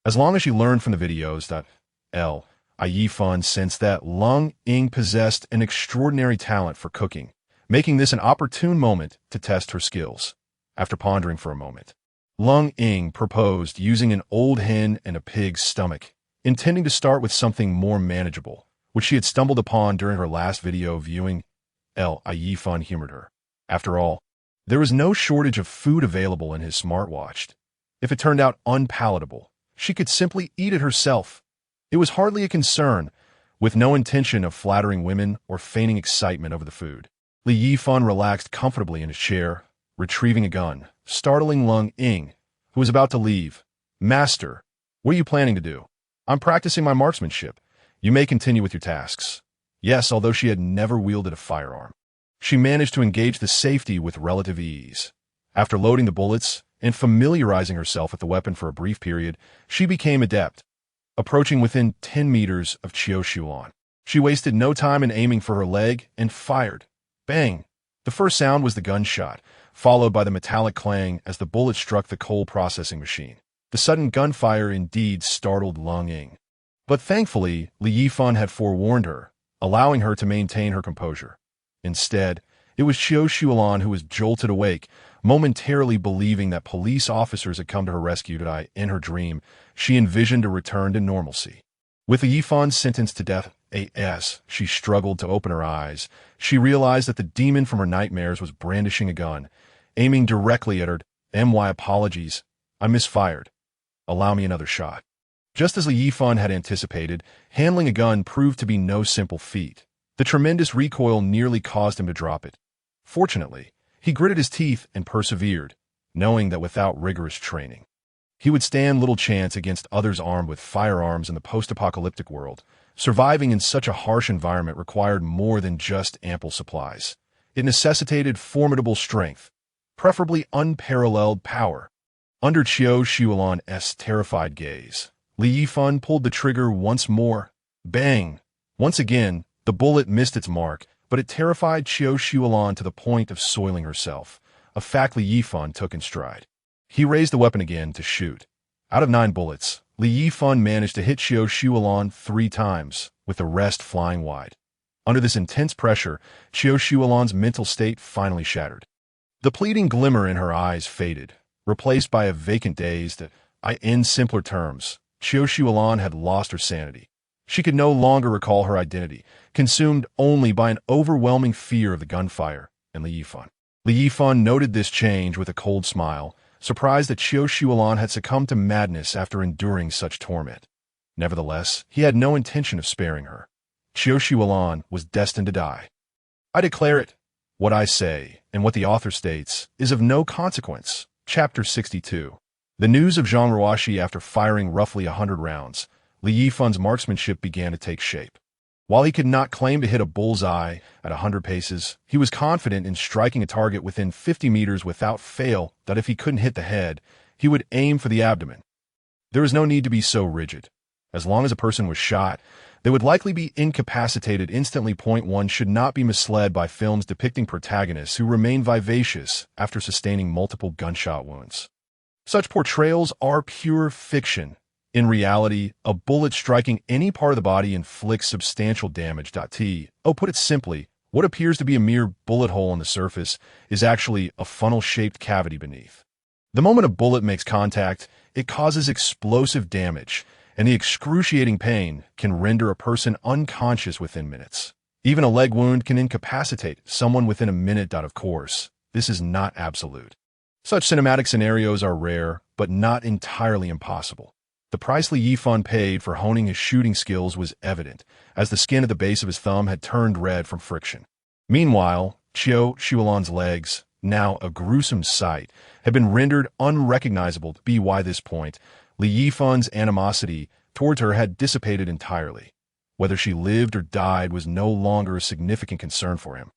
As long as she learned from the videos, Yifan sensed that Lung Ying possessed an extraordinary talent for cooking, making this an opportune moment to test her skills. After pondering for a moment, Lung Ying proposed using an old hen and a pig's stomach, intending to start with something more manageable, which she had stumbled upon during her last video viewing. Yifan humored her. After all, there was no shortage of food available in his smartwatch. If it turned out unpalatable, she could simply eat it herself. It was hardly a concern, with no intention of flattering women or feigning excitement over the food. Yifan relaxed comfortably in his chair, retrieving a gun, startling Lung Ying, who was about to leave. "Master, what are you planning to do?" "I'm practicing my marksmanship. You may continue with your tasks." Yes, although she had never wielded a firearm, she managed to engage the safety with relative ease. After loading the bullets and familiarizing herself with the weapon for a brief period, she became adept. Approaching within 10 meters of Xiao, she wasted no time in aiming for her leg and fired. Bang! The first sound was the gunshot, followed by the metallic clang as the bullet struck the coal processing machine. The sudden gunfire indeed startled Lung Ying. But thankfully, Yifan had forewarned her, allowing her to maintain her composure. Instead, it was Xiao who was jolted awake, momentarily believing that police officers had come to her rescue. In her dream, she envisioned a return to normalcy. With Yifan sentenced to death, she struggled to open her eyes. She realized that the demon from her nightmares was brandishing a gun, aiming directly at her. Apologies. I misfired. Allow me another shot. Just as Yifan had anticipated, handling a gun proved to be no simple feat. The tremendous recoil nearly caused him to drop it. Fortunately, he gritted his teeth and persevered, knowing that without rigorous training, he would stand little chance against others armed with firearms in the post-apocalyptic world. Surviving in such a harsh environment required more than just ample supplies. It necessitated formidable strength, preferably unparalleled power. Under Xiao's terrified gaze, Yifan pulled the trigger once more. Bang! Once again, the bullet missed its mark, but it terrified Xiao to the point of soiling herself, a fact Yifan took in stride. He raised the weapon again to shoot. Out of 9 bullets, Yifan managed to hit Xiao 3 times, with the rest flying wide. Under this intense pressure, Xiao's mental state finally shattered. The pleading glimmer in her eyes faded, replaced by a vacant daze that, in simpler terms, Xiao had lost her sanity. She could no longer recall her identity, consumed only by an overwhelming fear of the gunfire and Yifan. Yifan noted this change with a cold smile, surprised that Xiao had succumbed to madness after enduring such torment. Nevertheless, he had no intention of sparing her. Xiao was destined to die. I declare it. What I say, and what the author states, is of no consequence. Chapter 62. The news of Zhang Ruoxi after firing roughly 100 rounds, Yifan's marksmanship began to take shape. While he could not claim to hit a bullseye at 100 paces, he was confident in striking a target within 50 meters without fail that if he couldn't hit the head, he would aim for the abdomen. There was no need to be so rigid. As long as a person was shot, they would likely be incapacitated instantly. One should not be misled by films depicting protagonists who remain vivacious after sustaining multiple gunshot wounds. Such portrayals are pure fiction. In reality, a bullet striking any part of the body inflicts substantial damage. Put it simply, what appears to be a mere bullet hole on the surface is actually a funnel-shaped cavity beneath. The moment a bullet makes contact, it causes explosive damage, and the excruciating pain can render a person unconscious within minutes. Even a leg wound can incapacitate someone within a minute. Of course, this is not absolute. Such cinematic scenarios are rare, but not entirely impossible. The price Yifan paid for honing his shooting skills was evident, as the skin at the base of his thumb had turned red from friction. Meanwhile, Qiu Shuolan's legs, now a gruesome sight, had been rendered unrecognizable. By this point, Yifan's animosity towards her had dissipated entirely. Whether she lived or died was no longer a significant concern for him.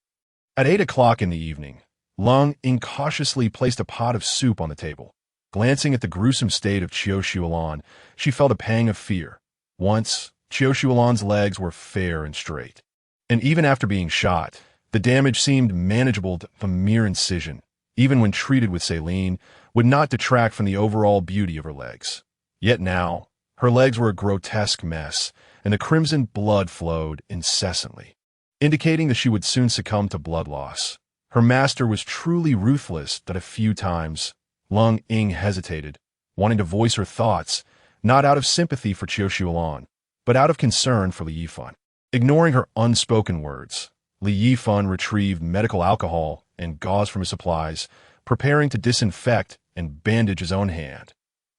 At 8 o'clock in the evening, Lung incautiously placed a pot of soup on the table. Glancing at the gruesome state of Qiu Shuolan, she felt a pang of fear. Once, Qiu Shuolan's legs were fair and straight. And even after being shot, the damage seemed manageable. A mere incision, even when treated with saline, would not detract from the overall beauty of her legs. Yet now, her legs were a grotesque mess, and the crimson blood flowed incessantly, indicating that she would soon succumb to blood loss. Her master was truly ruthless. That a few times, Lung Ying hesitated, wanting to voice her thoughts, not out of sympathy for Qiu Shuolan, but out of concern for Yifan. Ignoring her unspoken words, Yifan retrieved medical alcohol and gauze from his supplies, preparing to disinfect and bandage his own hand.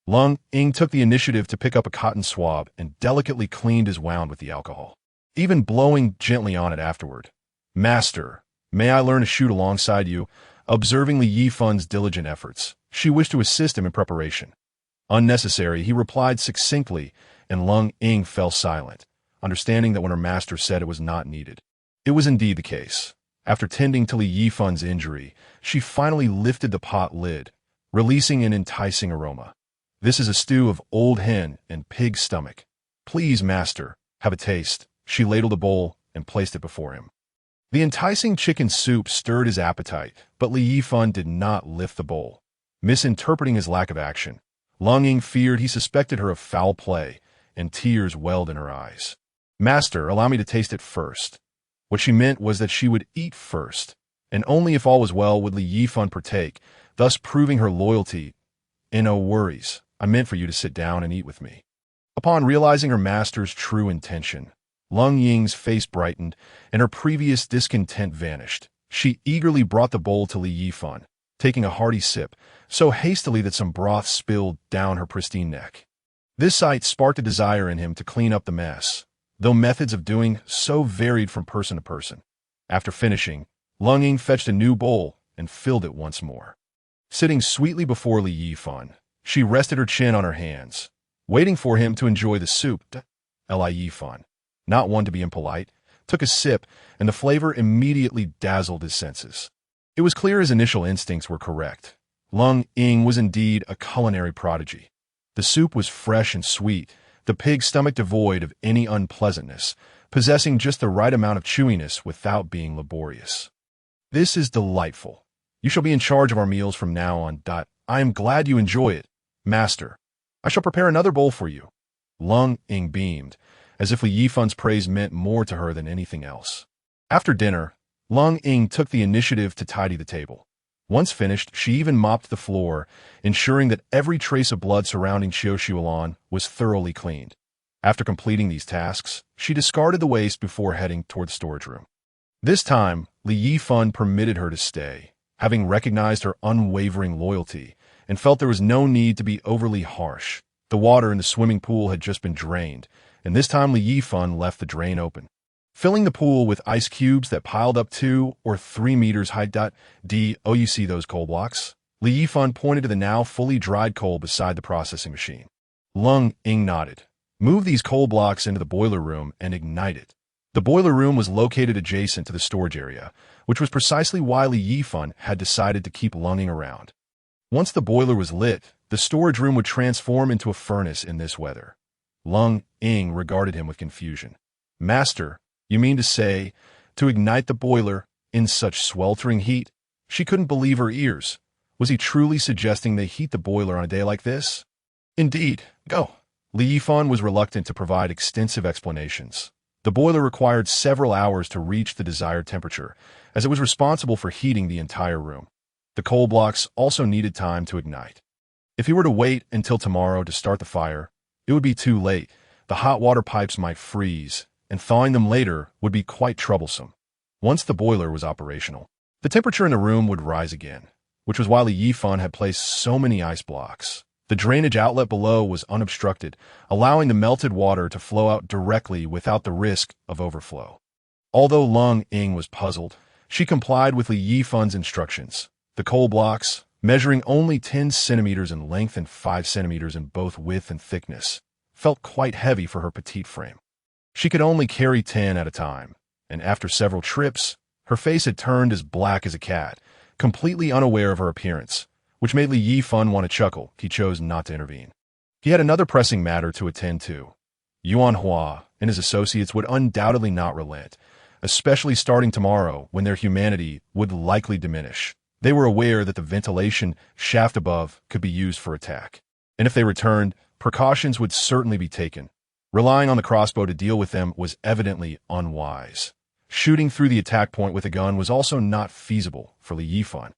Lung Ying took the initiative to pick up a cotton swab and delicately cleaned his wound with the alcohol, even blowing gently on it afterward. "Master, may I learn to shoot alongside you?" Observing Yifan's diligent efforts, she wished to assist him in preparation. "Unnecessary," he replied succinctly, and Lung Ying fell silent, understanding that when her master said it was not needed. It was indeed the case. After tending to Yifan's injury, she finally lifted the pot lid, releasing an enticing aroma. "This is a stew of old hen and pig stomach. Please, master, have a taste." She ladled a bowl and placed it before him. The enticing chicken soup stirred his appetite, but Yifan did not lift the bowl. Misinterpreting his lack of action, Lung Ying feared he suspected her of foul play, and tears welled in her eyes. "Master, allow me to taste it first." What she meant was that she would eat first, and only if all was well would Yifan partake, thus proving her loyalty. "No worries, I meant for you to sit down and eat with me." Upon realizing her master's true intention, Lung Ying's face brightened, and her previous discontent vanished. She eagerly brought the bowl to Yifan, taking a hearty sip, so hastily that some broth spilled down her pristine neck. This sight sparked a desire in him to clean up the mess, though methods of doing so varied from person to person. After finishing, Lung Ying fetched a new bowl and filled it once more. Sitting sweetly before Yifan, she rested her chin on her hands, waiting for him to enjoy the soup. Yifan, not one to be impolite, took a sip, and the flavor immediately dazzled his senses. It was clear his initial instincts were correct. Lung Ying was indeed a culinary prodigy. The soup was fresh and sweet, the pig's stomach devoid of any unpleasantness, possessing just the right amount of chewiness without being laborious. "This is delightful. You shall be in charge of our meals from now on. I am glad you enjoy it, master. I shall prepare another bowl for you." Lung Ying beamed, as if Yifan's praise meant more to her than anything else. After dinner, Lung Ying took the initiative to tidy the table. Once finished, she even mopped the floor, ensuring that every trace of blood surrounding Qiu Shuolan was thoroughly cleaned. After completing these tasks, she discarded the waste before heading toward the storage room. This time, Yifan permitted her to stay, having recognized her unwavering loyalty, and felt there was no need to be overly harsh. The water in the swimming pool had just been drained, and this time Yifan left the drain open, filling the pool with ice cubes that piled up 2 or 3 meters high. You see those coal blocks? Yifan pointed to the now fully dried coal beside the processing machine. Lung Ying nodded. "Move these coal blocks into the boiler room and ignite it." The boiler room was located adjacent to the storage area, which was precisely why Yifan had decided to keep Lung Ying around. Once the boiler was lit, the storage room would transform into a furnace in this weather. Lung Ying regarded him with confusion. "Master, you mean to say, to ignite the boiler in such sweltering heat?" She couldn't believe her ears. Was he truly suggesting they heat the boiler on a day like this? Indeed, go. Li Yifan was reluctant to provide extensive explanations. The boiler required several hours to reach the desired temperature, as it was responsible for heating the entire room. The coal blocks also needed time to ignite. If he were to wait until tomorrow to start the fire, it would be too late. The hot water pipes might freeze, and thawing them later would be quite troublesome. Once the boiler was operational, the temperature in the room would rise again, which was why Li Yifan had placed so many ice blocks. The drainage outlet below was unobstructed, allowing the melted water to flow out directly without the risk of overflow. Although Lung Ying was puzzled, she complied with Li Yifan's instructions. The coal blocks, measuring only 10 centimeters in length and 5 centimeters in both width and thickness, felt quite heavy for her petite frame. She could only carry 10 at a time, and after several trips, her face had turned as black as a cat, completely unaware of her appearance, which made Li Yifan want to chuckle. He chose not to intervene. He had another pressing matter to attend to. Yuan Hua and his associates would undoubtedly not relent, especially starting tomorrow when their humanity would likely diminish. They were aware that the ventilation shaft above could be used for attack, and if they returned, precautions would certainly be taken. Relying on the crossbow to deal with them was evidently unwise. Shooting through the attack point with a gun was also not feasible for Li Yifan,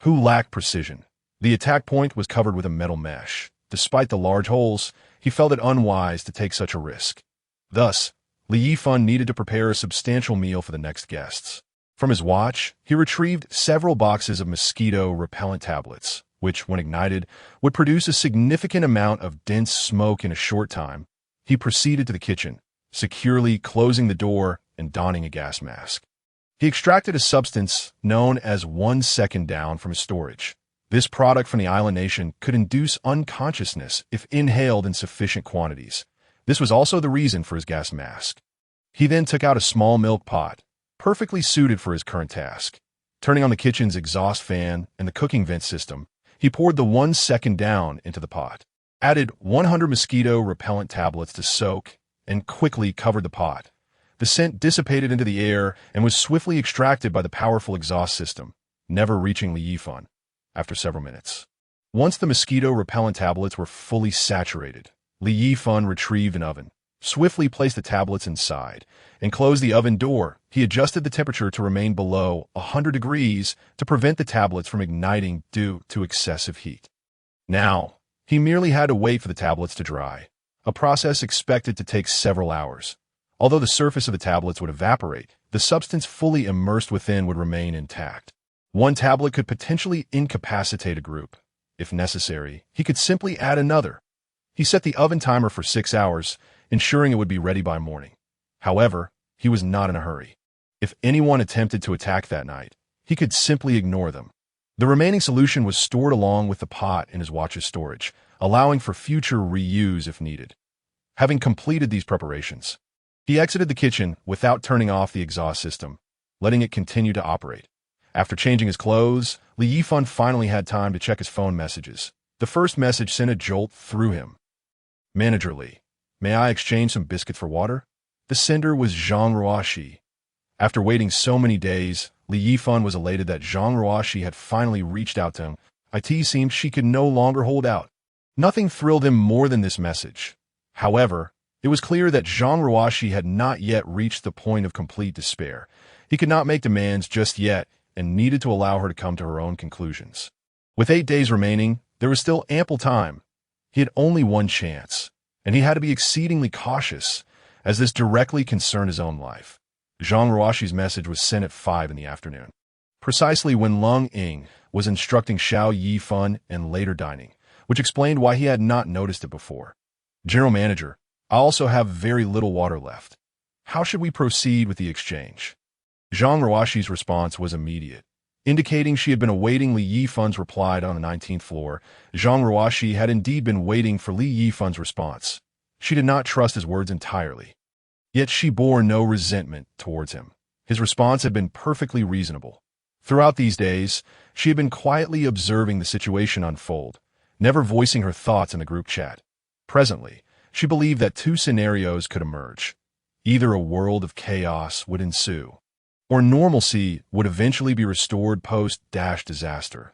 who lacked precision. The attack point was covered with a metal mesh. Despite the large holes, he felt it unwise to take such a risk. Thus, Li Yifan needed to prepare a substantial meal for the next guests. From his watch, he retrieved several boxes of mosquito-repellent tablets, which, when ignited, would produce a significant amount of dense smoke in a short time. He proceeded to the kitchen, securely closing the door and donning a gas mask. He extracted a substance known as 1 second down from his storage. This product from the island nation could induce unconsciousness if inhaled in sufficient quantities. This was also the reason for his gas mask. He then took out a small milk pot, perfectly suited for his current task. Turning on the kitchen's exhaust fan and the cooking vent system, he poured the 1 second down into the pot, added 100 mosquito-repellent tablets to soak, and quickly covered the pot. The scent dissipated into the air and was swiftly extracted by the powerful exhaust system, never reaching Li Yifan after several minutes. Once the mosquito-repellent tablets were fully saturated, Li Yifan retrieved an oven, swiftly placed the tablets inside, and closed the oven door. He adjusted the temperature to remain below 100 degrees to prevent the tablets from igniting due to excessive heat. Now, he merely had to wait for the tablets to dry, a process expected to take several hours. Although the surface of the tablets would evaporate, the substance fully immersed within would remain intact. One tablet could potentially incapacitate a group. If necessary, he could simply add another. He set the oven timer for 6 hours, ensuring it would be ready by morning. However, he was not in a hurry. If anyone attempted to attack that night, he could simply ignore them. The remaining solution was stored along with the pot in his watch's storage, allowing for future reuse if needed. Having completed these preparations, he exited the kitchen without turning off the exhaust system, letting it continue to operate. After changing his clothes, Li Yifan finally had time to check his phone messages. The first message sent a jolt through him. Manager Li, may I exchange some biscuit for water? The sender was Zhang Ruoxi. After waiting so many days, Li Yifan was elated that Zhang Ruoxi had finally reached out to him. It seemed she could no longer hold out. Nothing thrilled him more than this message. However, it was clear that Zhang Ruoxi had not yet reached the point of complete despair. He could not make demands just yet and needed to allow her to come to her own conclusions. With 8 days remaining, there was still ample time. He had only one chance, and he had to be exceedingly cautious, as this directly concerned his own life. Zhang Ruoxi's message was sent at 5 in the afternoon, precisely when Lung Ying was instructing Xiao Yifan and later dining, which explained why he had not noticed it before. General Manager, I also have very little water left. How should we proceed with the exchange? Zhang Ruoxi's response was immediate, indicating she had been awaiting Li Yifan's reply on the 19th floor. Zhang Ruoxi had indeed been waiting for Li Yifan's response. She did not trust his words entirely. Yet she bore no resentment towards him. His response had been perfectly reasonable. Throughout these days, she had been quietly observing the situation unfold, never voicing her thoughts in the group chat. Presently, she believed that 2 scenarios could emerge. Either a world of chaos would ensue, or normalcy would eventually be restored post-disaster.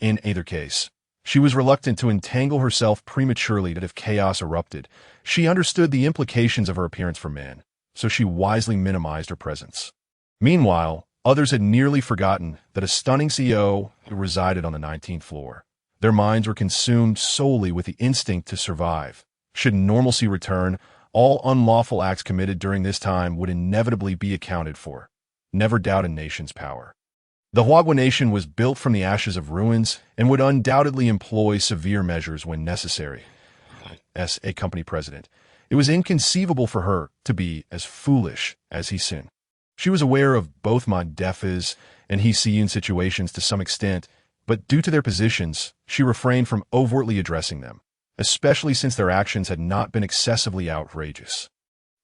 In either case, she was reluctant to entangle herself prematurely that if chaos erupted, she understood the implications of her appearance for men, so she wisely minimized her presence. Meanwhile, others had nearly forgotten that a stunning CEO resided on the 19th floor. Their minds were consumed solely with the instinct to survive. Should normalcy return, all unlawful acts committed during this time would inevitably be accounted for. Never doubt a nation's power. The Huagua nation was built from the ashes of ruins and would undoubtedly employ severe measures when necessary. As a company president, it was inconceivable for her to be as foolish as Yifan. She was aware of both Mindless and Yifan situations to some extent, but due to their positions, she refrained from overtly addressing them, especially since their actions had not been excessively outrageous.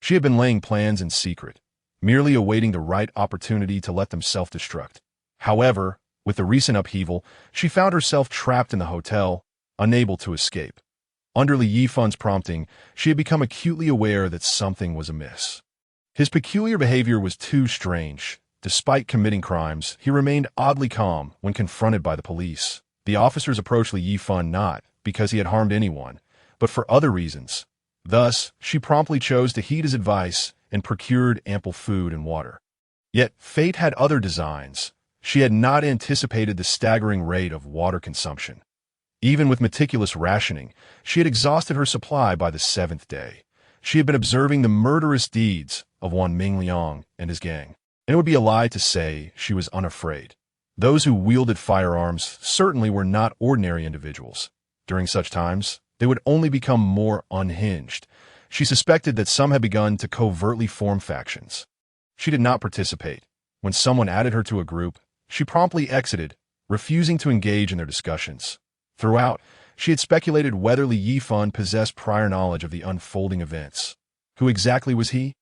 She had been laying plans in secret, merely awaiting the right opportunity to let them self-destruct. However, with the recent upheaval, she found herself trapped in the hotel, unable to escape. Under Yifan's prompting, she had become acutely aware that something was amiss. His peculiar behavior was too strange. Despite committing crimes, he remained oddly calm when confronted by the police. The officers approached Yifan not because he had harmed anyone, but for other reasons. Thus, she promptly chose to heed his advice and procured ample food and water. Yet, fate had other designs. She had not anticipated the staggering rate of water consumption. Even with meticulous rationing, she had exhausted her supply by the 7th day. She had been observing the murderous deeds of Wan Mingliang and his gang, and it would be a lie to say she was unafraid. Those who wielded firearms certainly were not ordinary individuals. During such times, they would only become more unhinged. She suspected that some had begun to covertly form factions. She did not participate. When someone added her to a group, she promptly exited, refusing to engage in their discussions. Throughout, she had speculated whether Yifan possessed prior knowledge of the unfolding events. Who exactly was he?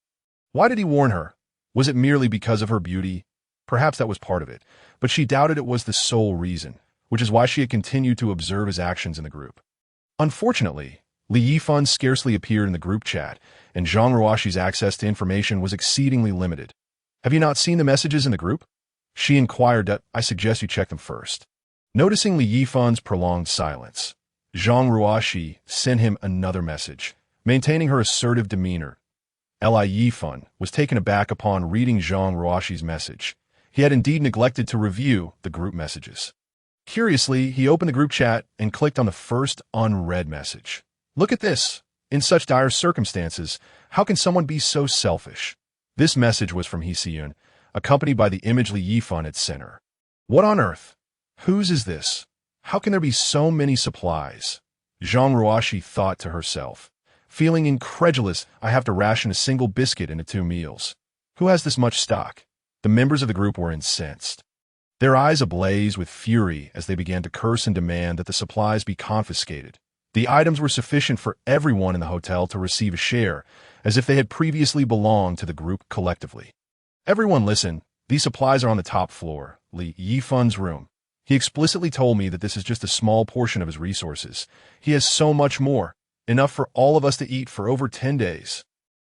Why did he warn her? Was it merely because of her beauty? Perhaps that was part of it, but she doubted it was the sole reason, which is why she had continued to observe his actions in the group. Unfortunately, Yifan scarcely appeared in the group chat, and Zhang Ruoshi's access to information was exceedingly limited. Have you not seen the messages in the group? She inquired. I suggest you check them first. Noticing Yifan's prolonged silence, Zhang Ruoshi sent him another message, maintaining her assertive demeanor. Yifan was taken aback upon reading Zhang Ruoshi's message. He had indeed neglected to review the group messages. Curiously, he opened the group chat and clicked on the first unread message. Look at this. In such dire circumstances, how can someone be so selfish? This message was from Yifan, accompanied by the image Yifan had sent her. What on earth? Whose is this? How can there be so many supplies? Zhang Ruoshi thought to herself. Feeling incredulous, I have to ration a single biscuit into 2 meals. Who has this much stock? The members of the group were incensed. Their eyes ablaze with fury as they began to curse and demand that the supplies be confiscated. The items were sufficient for everyone in the hotel to receive a share, as if they had previously belonged to the group collectively. Everyone listen, these supplies are on the top floor, Yifan's room. He explicitly told me that this is just a small portion of his resources. He has so much more, enough for all of us to eat for over 10 days.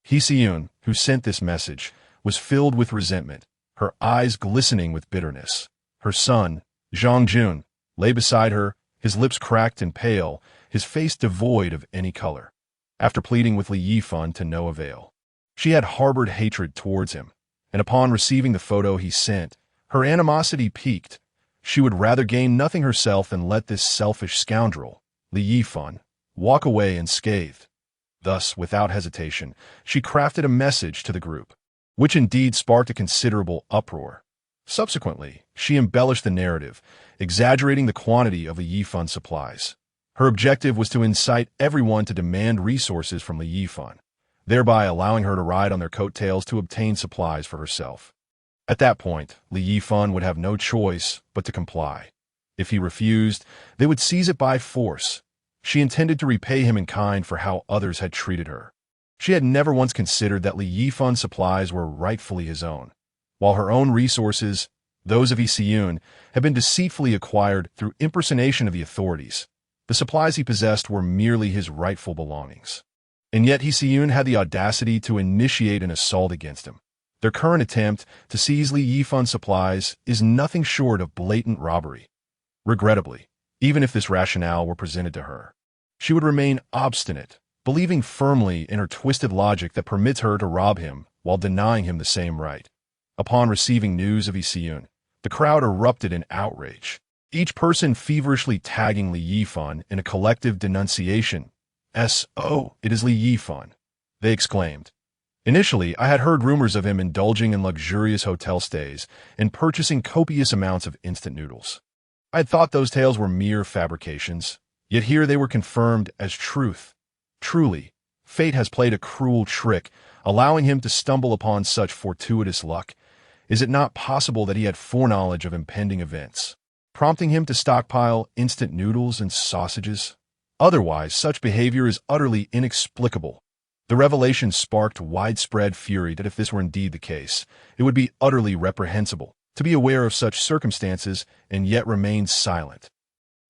Yifan, who sent this message, was filled with resentment, her eyes glistening with bitterness. Her son, Zhang Jun, lay beside her, his lips cracked and pale, his face devoid of any color. After pleading with Yifan to no avail, she had harbored hatred towards him, and upon receiving the photo he sent, her animosity peaked. She would rather gain nothing herself than let this selfish scoundrel, Yifan, walk away unscathed. Thus, without hesitation, she crafted a message to the group, which indeed sparked a considerable uproar. Subsequently, she embellished the narrative, exaggerating the quantity of Yifan's supplies. Her objective was to incite everyone to demand resources from Yifan, thereby allowing her to ride on their coattails to obtain supplies for herself. At that point, Yifan would have no choice but to comply. If he refused, they would seize it by force. She intended to repay him in kind for how others had treated her. She had never once considered that Yifan's supplies were rightfully his own, while her own resources, those of Yifan, had been deceitfully acquired through impersonation of the authorities. The supplies he possessed were merely his rightful belongings. And yet Yifan had the audacity to initiate an assault against him. Their current attempt to seize Yifan's supplies is nothing short of blatant robbery. Regrettably, even if this rationale were presented to her, she would remain obstinate, believing firmly in her twisted logic that permits her to rob him while denying him the same right. Upon receiving news of Yifan, the crowd erupted in outrage, each person feverishly tagging Yifan in a collective denunciation. "Oh, it is Yifan," they exclaimed. "Initially, I had heard rumors of him indulging in luxurious hotel stays and purchasing copious amounts of instant noodles. I had thought those tales were mere fabrications, yet here they were confirmed as truth. Truly, fate has played a cruel trick, allowing him to stumble upon such fortuitous luck. Is it not possible that he had foreknowledge of impending events, prompting him to stockpile instant noodles and sausages? Otherwise, such behavior is utterly inexplicable." The revelation sparked widespread fury that if this were indeed the case, it would be utterly reprehensible to be aware of such circumstances and yet remain silent.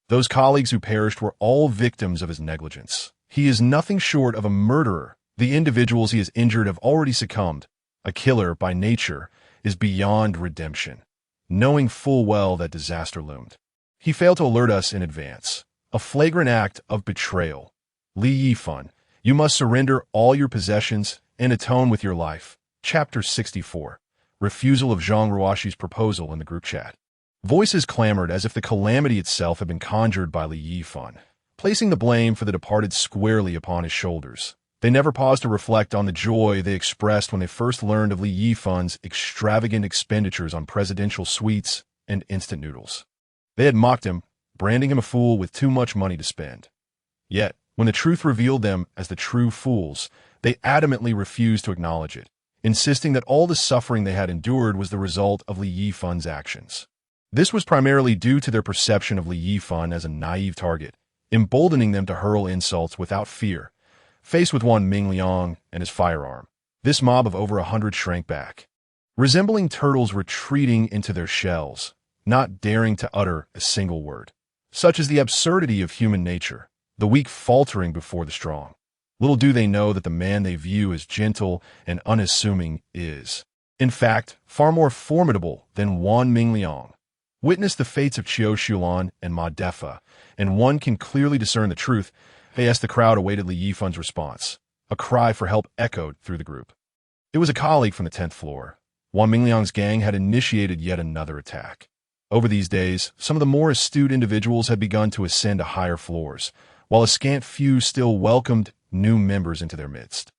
Those colleagues who perished were all victims of his negligence. He is nothing short of a murderer. The individuals he has injured have already succumbed. A killer, by nature, is beyond redemption. Knowing full well that disaster loomed, he failed to alert us in advance. A flagrant act of betrayal. Yifan, you must surrender all your possessions and atone with your life. Chapter 64. Refusal of Zhang Ruoshi's proposal in the group chat. Voices clamored as if the calamity itself had been conjured by Yifan, placing the blame for the departed squarely upon his shoulders. They never paused to reflect on the joy they expressed when they first learned of Yifan's extravagant expenditures on presidential suites and instant noodles. They had mocked him, branding him a fool with too much money to spend. Yet, when the truth revealed them as the true fools, they adamantly refused to acknowledge it, insisting that all the suffering they had endured was the result of Yifan's actions. This was primarily due to their perception of Yifan as a naive target, emboldening them to hurl insults without fear. Faced with Wan Mingliang and his firearm, this mob of over 100 shrank back, resembling turtles retreating into their shells, not daring to utter a single word. Such is the absurdity of human nature, the weak faltering before the strong. Little do they know that the man they view as gentle and unassuming is, in fact, far more formidable than Wan Mingliang. Witness the fates of Qiu Shulan and Ma Defa, and one can clearly discern the truth. As the crowd awaited Yifan's response, a cry for help echoed through the group. It was a colleague from the 10th floor. Wan Mingliang's gang had initiated yet another attack. Over these days, some of the more astute individuals had begun to ascend to higher floors, while a scant few still welcomed new members into their midst.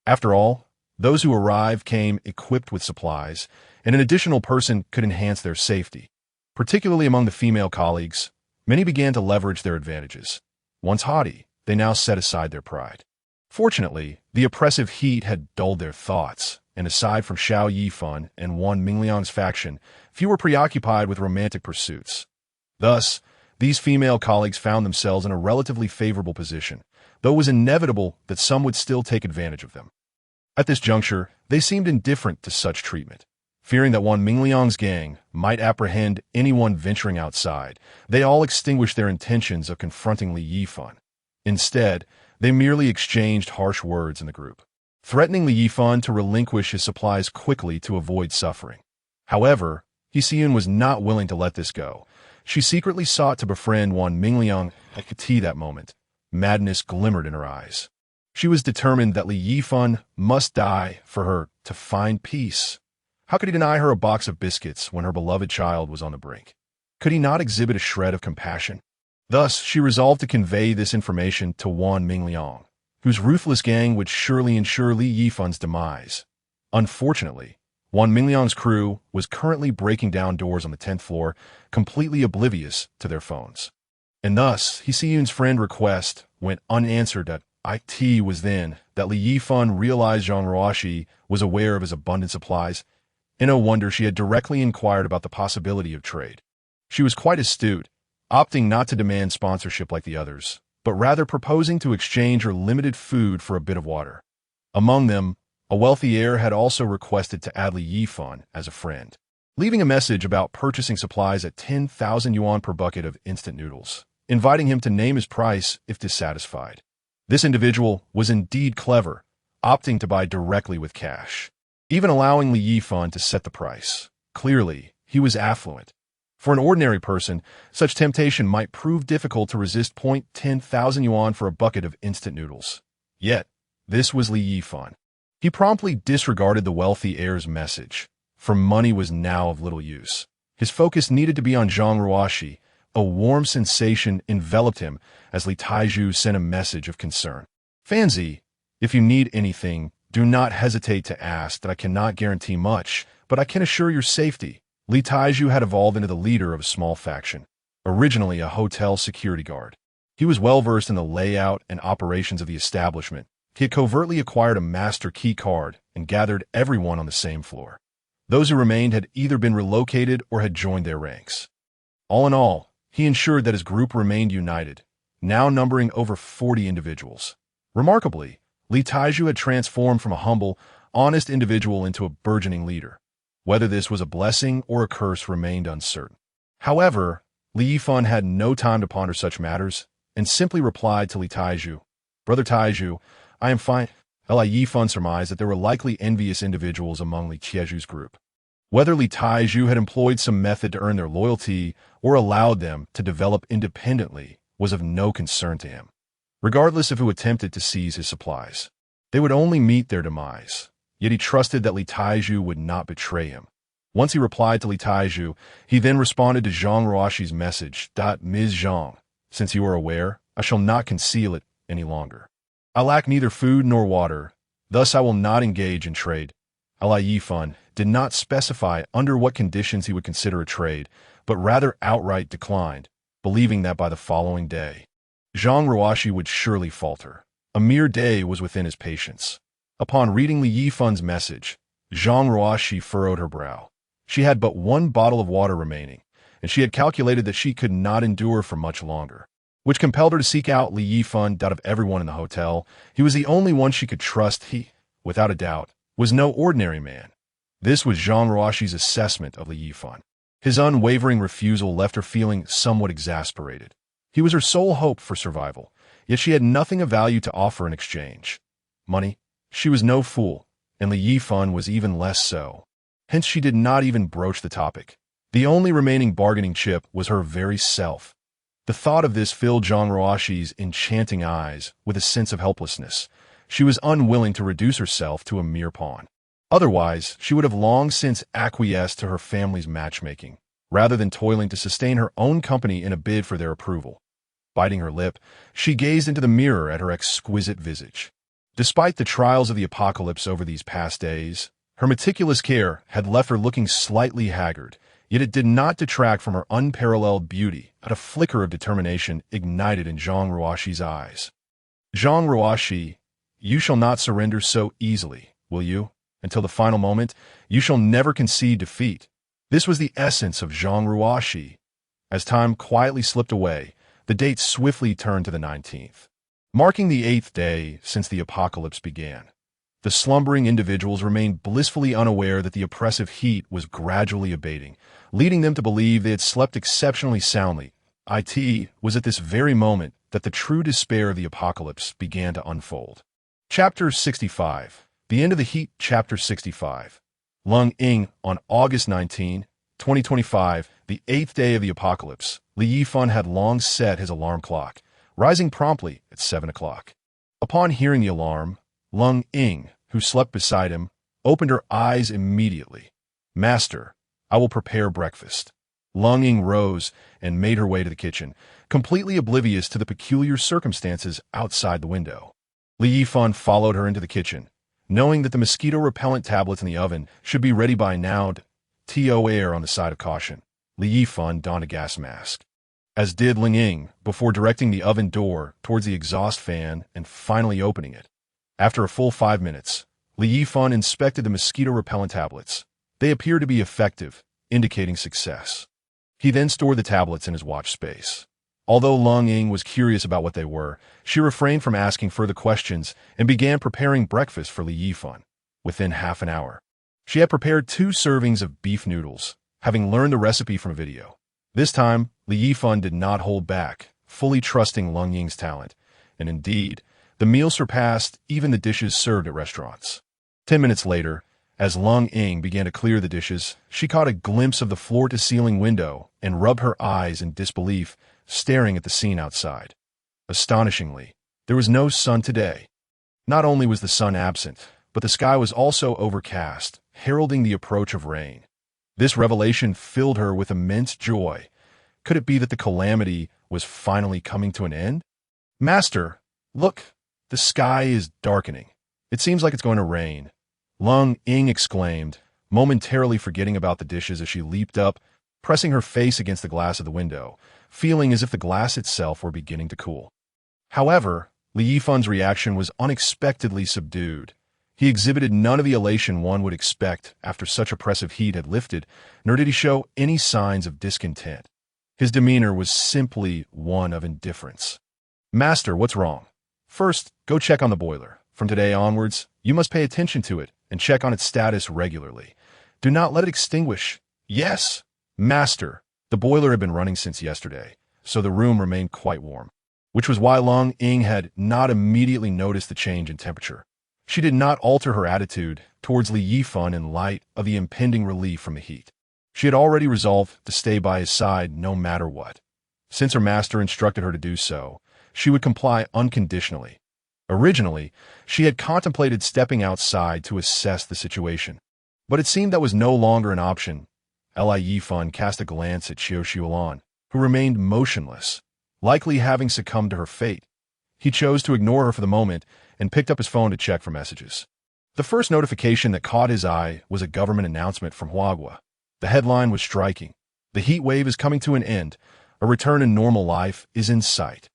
After all, those who arrived came equipped with supplies, and an additional person could enhance their safety. Particularly among the female colleagues, many began to leverage their advantages. Once haughty, they now set aside their pride. Fortunately, the oppressive heat had dulled their thoughts, and aside from Xiao Yifan and Wan Mingliang's faction, few were preoccupied with romantic pursuits. Thus, these female colleagues found themselves in a relatively favorable position, though it was inevitable that some would still take advantage of them. At this juncture, they seemed indifferent to such treatment. Fearing that Wan Mingliang's gang might apprehend anyone venturing outside, they all extinguished their intentions of confronting Yifan. Instead, they merely exchanged harsh words in the group, threatening Yifan to relinquish his supplies quickly to avoid suffering. However, Hsiyun was not willing to let this go. She secretly sought to befriend Wan Mingliang. I could see that moment. Madness glimmered in her eyes. She was determined that Yifan must die for her to find peace. How could he deny her a box of biscuits when her beloved child was on the brink? Could he not exhibit a shred of compassion? Thus, she resolved to convey this information to Wan Mingliang, whose ruthless gang would surely ensure Yifan's demise. Unfortunately, Wan Mingliang's crew was currently breaking down doors on the 10th floor, completely oblivious to their phones. And thus, Hsiyun's friend's request went unanswered. It was then that Yifan realized Zhang Ruoshi was aware of his abundant supplies. In no wonder she had directly inquired about the possibility of trade. She was quite astute, opting not to demand sponsorship like the others, but rather proposing to exchange her limited food for a bit of water. Among them, a wealthy heir had also requested to add Yifan as a friend, leaving a message about purchasing supplies at 10,000 yuan per bucket of instant noodles, inviting him to name his price if dissatisfied. This individual was indeed clever, opting to buy directly with cash, even allowing Yifan to set the price. Clearly, he was affluent. For an ordinary person, such temptation might prove difficult to resist. 10,000 yuan for a bucket of instant noodles. Yet, this was Li Yifan. He promptly disregarded the wealthy heir's message, for money was now of little use. His focus needed to be on Zhang Ruoxi. A warm sensation enveloped him as Li Taizhu sent a message of concern. Fanzi, if you need anything, do not hesitate to ask. That I cannot guarantee much, but I can assure your safety. Li Taizhu had evolved into the leader of a small faction, originally a hotel security guard. He was well-versed in the layout and operations of the establishment. He had covertly acquired a master key card and gathered everyone on the same floor. Those who remained had either been relocated or had joined their ranks. All in all, he ensured that his group remained united, now numbering over 40 individuals. Remarkably, Li Taizhu had transformed from a humble, honest individual into a burgeoning leader. Whether this was a blessing or a curse remained uncertain. However, Li Yifan had no time to ponder such matters and simply replied to Li Taizhu, "Brother Taizhu, I am fine." Li Yifan surmised that there were likely envious individuals among Li Taizhu's group. Whether Li Taizhu had employed some method to earn their loyalty or allowed them to develop independently was of no concern to him. Regardless of who attempted to seize his supplies, they would only meet their demise. Yet he trusted that Li Taizhu would not betray him. Once he replied to Li Taizhu, he then responded to Zhang Ruoxi's message. Ms. Zhang, since you are aware, I shall not conceal it any longer. I lack neither food nor water, thus I will not engage in trade. Li Yifan did not specify under what conditions he would consider a trade, but rather outright declined, believing that by the following day, Zhang Ruoxi would surely falter. A mere day was within his patience. Upon reading Li Yifan's message, Zhang Ruoxi furrowed her brow. She had but one bottle of water remaining, and she had calculated that she could not endure for much longer, which compelled her to seek out Li Yifan. Out of everyone in the hotel, he was the only one she could trust. He, without a doubt, was no ordinary man. This was Zhang Ruoxi's assessment of Li Yifan. His unwavering refusal left her feeling somewhat exasperated. He was her sole hope for survival, yet she had nothing of value to offer in exchange. Money? She was no fool, and Li Yifan was even less so. Hence she did not even broach the topic. The only remaining bargaining chip was her very self. The thought of this filled Zhang Ruoxi's enchanting eyes with a sense of helplessness. She was unwilling to reduce herself to a mere pawn. Otherwise, she would have long since acquiesced to her family's matchmaking, rather than toiling to sustain her own company in a bid for their approval. Biting her lip, she gazed into the mirror at her exquisite visage. Despite the trials of the apocalypse over these past days, her meticulous care had left her looking slightly haggard, yet it did not detract from her unparalleled beauty. A flicker of determination ignited in Zhang Ruoxi's eyes. Zhang Ruoxi, you shall not surrender so easily, will you? Until the final moment, you shall never concede defeat. This was the essence of Zhang Ruoxi. As time quietly slipped away, the date swiftly turned to the 19th, marking the 8th day since the apocalypse began. The slumbering individuals remained blissfully unaware that the oppressive heat was gradually abating, leading them to believe they had slept exceptionally soundly. It was at this very moment that the true despair of the apocalypse began to unfold. Chapter 65. The End of the Heat. Chapter 65. Lung Ying, on August 19, 2025, the 8th day of the apocalypse, Li Yifan had long set his alarm clock, rising promptly at 7 o'clock. Upon hearing the alarm, Lung Ying, who slept beside him, opened her eyes immediately. "Master, I will prepare breakfast." Lung Ying rose and made her way to the kitchen, completely oblivious to the peculiar circumstances outside the window. Li Yifan followed her into the kitchen, knowing that the mosquito-repellent tablets in the oven should be ready by now. Air on the side of caution, Li Yifan donned a gas mask, as did Ling Ying, before directing the oven door towards the exhaust fan and finally opening it. After a full 5 minutes, Li Yifan inspected the mosquito-repellent tablets. They appeared to be effective, indicating success. He then stored the tablets in his watch space. Although Lung Ying was curious about what they were, she refrained from asking further questions and began preparing breakfast for Li Yifan. Within half an hour, she had prepared 2 servings of beef noodles, having learned the recipe from a video. This time, Li Yifan did not hold back, fully trusting Lung Ying's talent, and indeed, the meal surpassed even the dishes served at restaurants. 10 minutes later, As Lung Ying began to clear the dishes, she caught a glimpse of the floor-to-ceiling window and rubbed her eyes in disbelief, staring at the scene outside. Astonishingly, there was no sun today. Not only was the sun absent, but the sky was also overcast, heralding the approach of rain. This revelation filled her with immense joy. Could it be that the calamity was finally coming to an end? "Master, look, the sky is darkening. It seems like it's going to rain," Lung Ying exclaimed, momentarily forgetting about the dishes as she leaped up, pressing her face against the glass of the window, feeling as if the glass itself were beginning to cool. However, Yifan's reaction was unexpectedly subdued. He exhibited none of the elation one would expect after such oppressive heat had lifted, nor did he show any signs of discontent. His demeanor was simply one of indifference. "Master, what's wrong? First, go check on the boiler. From today onwards, you must pay attention to it and check on its status regularly. Do not let it extinguish." "Yes, master." The boiler had been running since yesterday, so the room remained quite warm, which was why Lung Ying had not immediately noticed the change in temperature. She did not alter her attitude towards Yifan in light of the impending relief from the heat. She had already resolved to stay by his side no matter what. Since her master instructed her to do so, she would comply unconditionally. Originally, she had contemplated stepping outside to assess the situation, but it seemed that was no longer an option. Yifan cast a glance at Xiao Xulan, who remained motionless, likely having succumbed to her fate. He chose to ignore her for the moment and picked up his phone to check for messages. The first notification that caught his eye was a government announcement from Huagua. The headline was striking. "The heat wave is coming to an end. A return to normal life is in sight."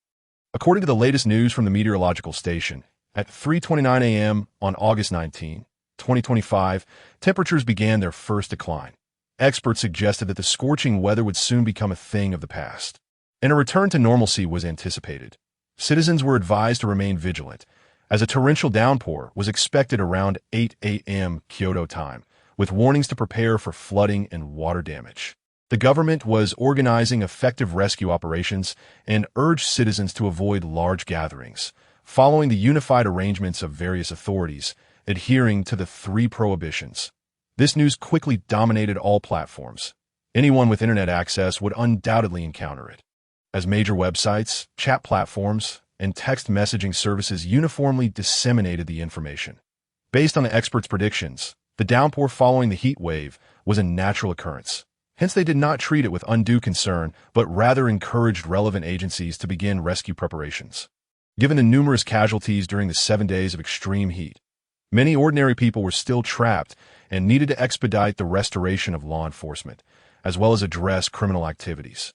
According to the latest news from the meteorological station, at 3:29 a.m. on August 19, 2025, temperatures began their first decline. Experts suggested that the scorching weather would soon become a thing of the past, and a return to normalcy was anticipated. Citizens were advised to remain vigilant, as a torrential downpour was expected around 8 a.m. Kyoto time, with warnings to prepare for flooding and water damage. The government was organizing effective rescue operations and urged citizens to avoid large gatherings, following the unified arrangements of various authorities, adhering to the 3 prohibitions. This news quickly dominated all platforms. Anyone with internet access would undoubtedly encounter it, as major websites, chat platforms, and text messaging services uniformly disseminated the information. Based on the experts' predictions, the downpour following the heat wave was a natural occurrence. Hence, they did not treat it with undue concern, but rather encouraged relevant agencies to begin rescue preparations. Given the numerous casualties during the 7 days of extreme heat, many ordinary people were still trapped and needed to expedite the restoration of law enforcement, as well as address criminal activities.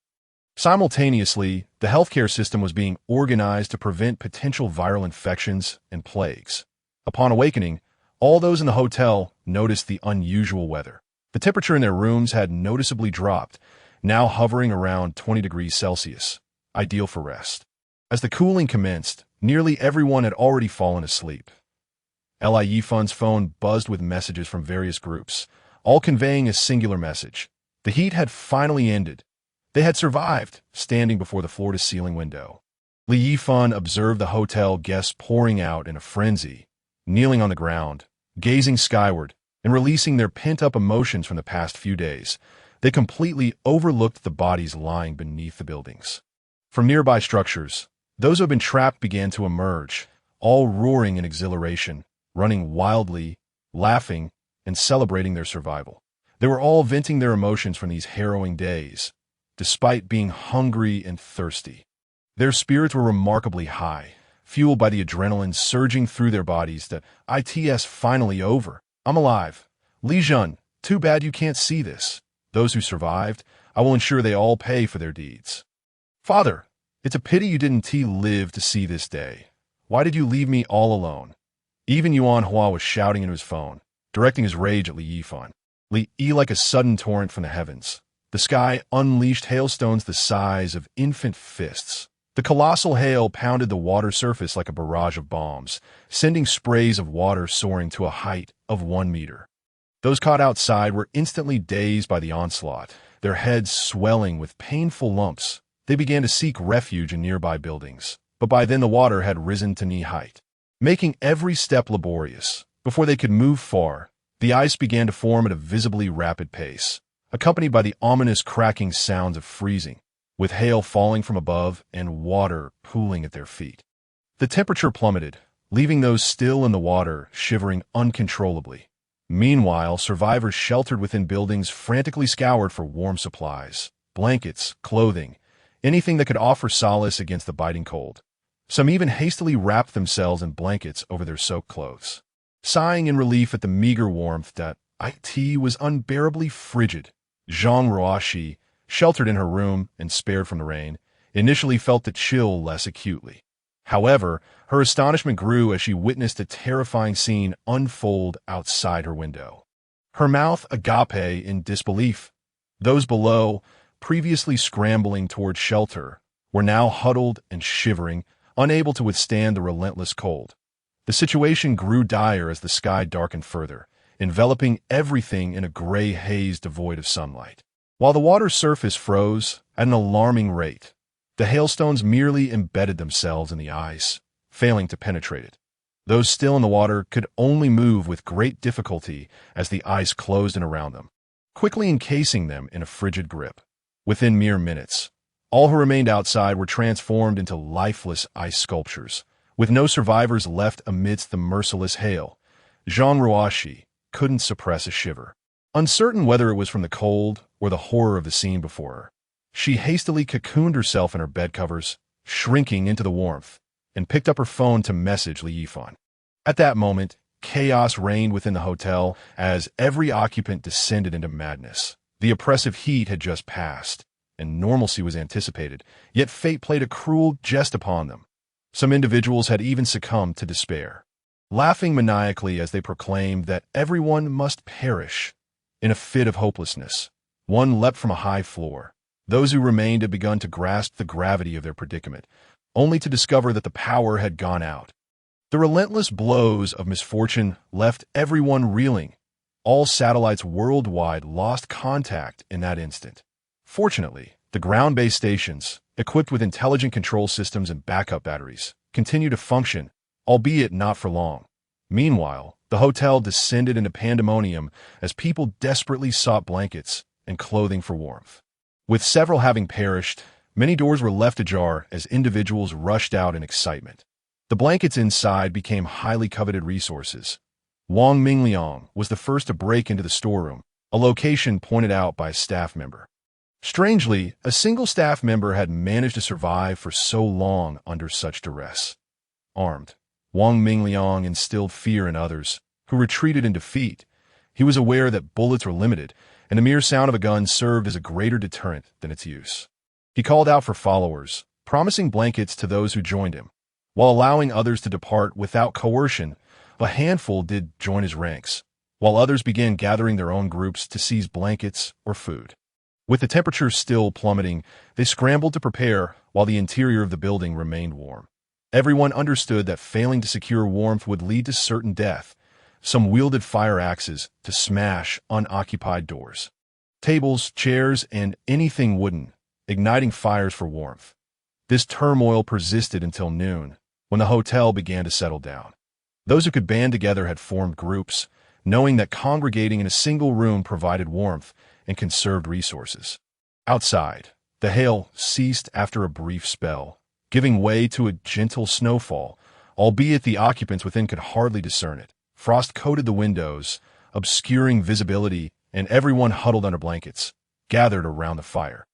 Simultaneously, the healthcare system was being organized to prevent potential viral infections and plagues. Upon awakening, all those in the hotel noticed the unusual weather. The temperature in their rooms had noticeably dropped, now hovering around 20 degrees Celsius, ideal for rest. As the cooling commenced, nearly everyone had already fallen asleep. Yifan's phone buzzed with messages from various groups, all conveying a singular message. The heat had finally ended. They had survived, standing before the floor-to-ceiling window. Yifan observed the hotel guests pouring out in a frenzy, kneeling on the ground, gazing skyward, and releasing their pent-up emotions from the past few days. They completely overlooked the bodies lying beneath the buildings. From nearby structures, those who had been trapped began to emerge, all roaring in exhilaration, running wildly, laughing, and celebrating their survival. They were all venting their emotions from these harrowing days, despite being hungry and thirsty. Their spirits were remarkably high, fueled by the adrenaline surging through their bodies. The "It's finally over. I'm alive. Li Jun, too bad you can't see this. Those who survived, I will ensure they all pay for their deeds. Father, it's a pity you didn't live to see this day. Why did you leave me all alone?" Even Yuan Hua was shouting into his phone, directing his rage at Li Yifan. Like a sudden torrent from the heavens, the sky unleashed hailstones the size of infant fists. The colossal hail pounded the water surface like a barrage of bombs, sending sprays of water soaring to a height of 1 meter. Those caught outside were instantly dazed by the onslaught, their heads swelling with painful lumps. They began to seek refuge in nearby buildings, but by then the water had risen to knee height, making every step laborious. Before they could move far, The ice began to form at a visibly rapid pace, accompanied by the ominous cracking sounds of freezing, with hail falling from above and water pooling at their feet. The temperature plummeted, leaving those still in the water shivering uncontrollably. Meanwhile, survivors sheltered within buildings frantically scoured for warm supplies, blankets, clothing, anything that could offer solace against the biting cold. Some even hastily wrapped themselves in blankets over their soaked clothes, sighing in relief at the meager warmth that it was unbearably frigid. Zhang Ruoxi, sheltered in her room and spared from the rain, initially felt the chill less acutely. However, her astonishment grew as she witnessed a terrifying scene unfold outside her window. Her mouth agape in disbelief. Those below, previously scrambling toward shelter, were now huddled and shivering, unable to withstand the relentless cold. The situation grew dire as the sky darkened further, enveloping everything in a gray haze devoid of sunlight. While the water's surface froze at an alarming rate, the hailstones merely embedded themselves in the ice, failing to penetrate it. Those still in the water could only move with great difficulty as the ice closed in around them, quickly encasing them in a frigid grip. Within mere minutes, all who remained outside were transformed into lifeless ice sculptures, with no survivors left amidst the merciless hail. Zhang Ruoxi couldn't suppress a shiver. Uncertain whether it was from the cold or the horror of the scene before her, she hastily cocooned herself in her bed covers, shrinking into the warmth, and picked up her phone to message Yifan. At that moment, chaos reigned within the hotel as every occupant descended into madness. The oppressive heat had just passed, and normalcy was anticipated, yet fate played a cruel jest upon them. Some individuals had even succumbed to despair, laughing maniacally as they proclaimed that everyone must perish. In a fit of hopelessness, one leapt from a high floor. Those who remained had begun to grasp the gravity of their predicament, only to discover that the power had gone out. The relentless blows of misfortune left everyone reeling. All satellites worldwide lost contact in that instant. Fortunately, the ground-based stations, equipped with intelligent control systems and backup batteries, continued to function, albeit not for long. Meanwhile, the hotel descended into pandemonium as people desperately sought blankets and clothing for warmth. With several having perished, many doors were left ajar as individuals rushed out in excitement. The blankets inside became highly coveted resources. Wang Mingliang was the first to break into the storeroom, a location pointed out by a staff member. Strangely, a single staff member had managed to survive for so long under such duress. Armed, Wang Mingliang instilled fear in others, who retreated in defeat. He was aware that bullets were limited, and the mere sound of a gun served as a greater deterrent than its use. He called out for followers, promising blankets to those who joined him. While allowing others to depart without coercion, a handful did join his ranks, while others began gathering their own groups to seize blankets or food. With the temperature still plummeting, they scrambled to prepare while the interior of the building remained warm. Everyone understood that failing to secure warmth would lead to certain death. Some wielded fire axes to smash unoccupied doors, tables, chairs, and anything wooden, igniting fires for warmth. This turmoil persisted until noon, when the hotel began to settle down. Those who could band together had formed groups, knowing that congregating in a single room provided warmth and conserved resources. Outside, the hail ceased after a brief spell, giving way to a gentle snowfall, albeit the occupants within could hardly discern it. Frost coated the windows, obscuring visibility, and everyone huddled under blankets, gathered around the fire.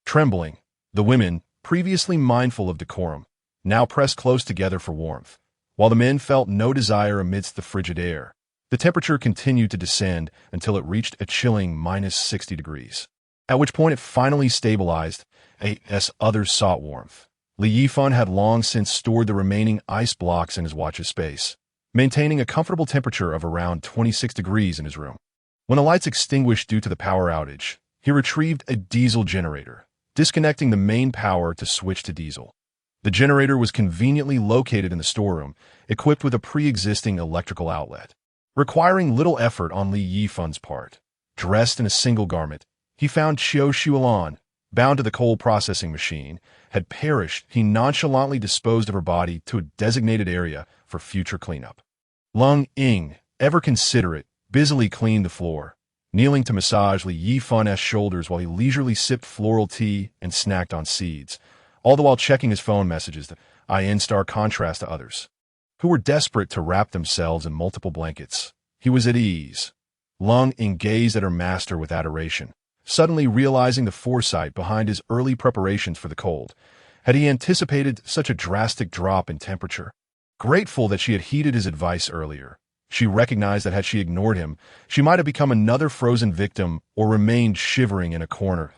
Trembling, the women, previously mindful of decorum, now pressed close together for warmth, while the men felt no desire amidst the frigid air. The temperature continued to descend until it reached a chilling -60 degrees, at which point it finally stabilized as others sought warmth. Yifan had long since stored the remaining ice blocks in his watch's space, maintaining a comfortable temperature of around 26 degrees in his room. When the lights extinguished due to the power outage, he retrieved a diesel generator, disconnecting the main power to switch to diesel. The generator was conveniently located in the storeroom, equipped with a pre-existing electrical outlet, requiring little effort on Li Yifan's part. Dressed in a single garment, he found Qiu Xuelan, bound to the coal processing machine, had perished. He nonchalantly disposed of her body to a designated area for future cleanup. Lung Ying, ever considerate, busily cleaned the floor, kneeling to massage Li Yifan's shoulders while he leisurely sipped floral tea and snacked on seeds, all the while checking his phone messages, in stark contrast to others, who were desperate to wrap themselves in multiple blankets. He was at ease. Lung gazed at her master with adoration, suddenly realizing the foresight behind his early preparations for the cold. Had he anticipated such a drastic drop in temperature? Grateful that she had heeded his advice earlier, she recognized that had she ignored him, she might have become another frozen victim or remained shivering in a corner.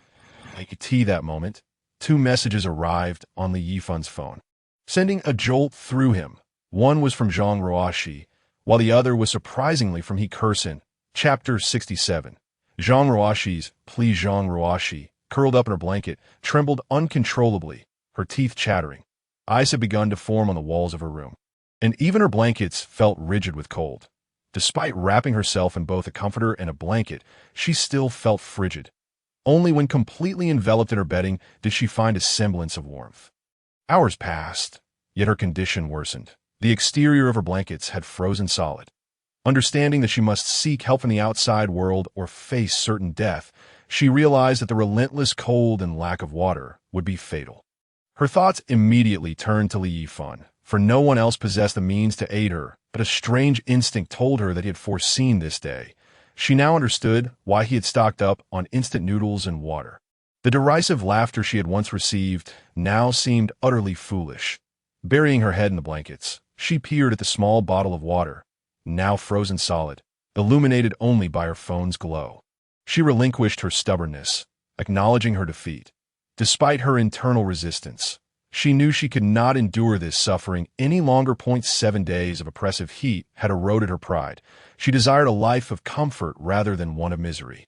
Like tea that moment, 2 messages arrived on Li Yifan's phone, sending a jolt through him. One was from Zhang Ruoxi, while the other was surprisingly from He Kursin. Chapter 67. Zhang Ruoxi's "Please Zhang Ruoxi," curled up in her blanket, trembled uncontrollably, her teeth chattering. Ice had begun to form on the walls of her room, and even her blankets felt rigid with cold. Despite wrapping herself in both a comforter and a blanket, she still felt frigid. Only when completely enveloped in her bedding did she find a semblance of warmth. Hours passed, yet her condition worsened. The exterior of her blankets had frozen solid. Understanding that she must seek help from the outside world or face certain death, she realized that the relentless cold and lack of water would be fatal. Her thoughts immediately turned to Li Yifan, for no one else possessed the means to aid her, but a strange instinct told her that he had foreseen this day. She now understood why he had stocked up on instant noodles and water. The derisive laughter she had once received now seemed utterly foolish. Burying her head in the blankets, she peered at the small bottle of water, now frozen solid, illuminated only by her phone's glow. She relinquished her stubbornness, acknowledging her defeat. Despite her internal resistance, she knew she could not endure this suffering any longer. 7 days of oppressive heat had eroded her pride. She desired a life of comfort rather than one of misery.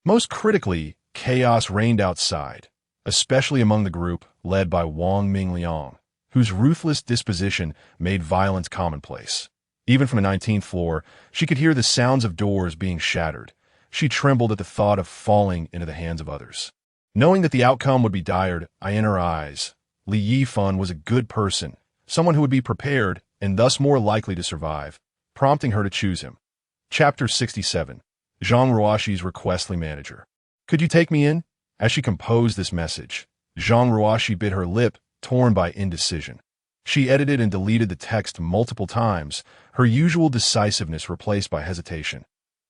Most critically, chaos reigned outside, especially among the group led by Wang Mingliang, whose ruthless disposition made violence commonplace. Even from the 19th floor, she could hear the sounds of doors being shattered. She trembled at the thought of falling into the hands of others. Knowing that the outcome would be dire in her eyes, Li Yifan was a good person, someone who would be prepared and thus more likely to survive, prompting her to choose him. Chapter 67. Zhang Ruoxi's requestly manager. Could you take me in? As she composed this message, Zhang Ruoxi bit her lip, torn by indecision. She edited and deleted the text multiple times, her usual decisiveness replaced by hesitation.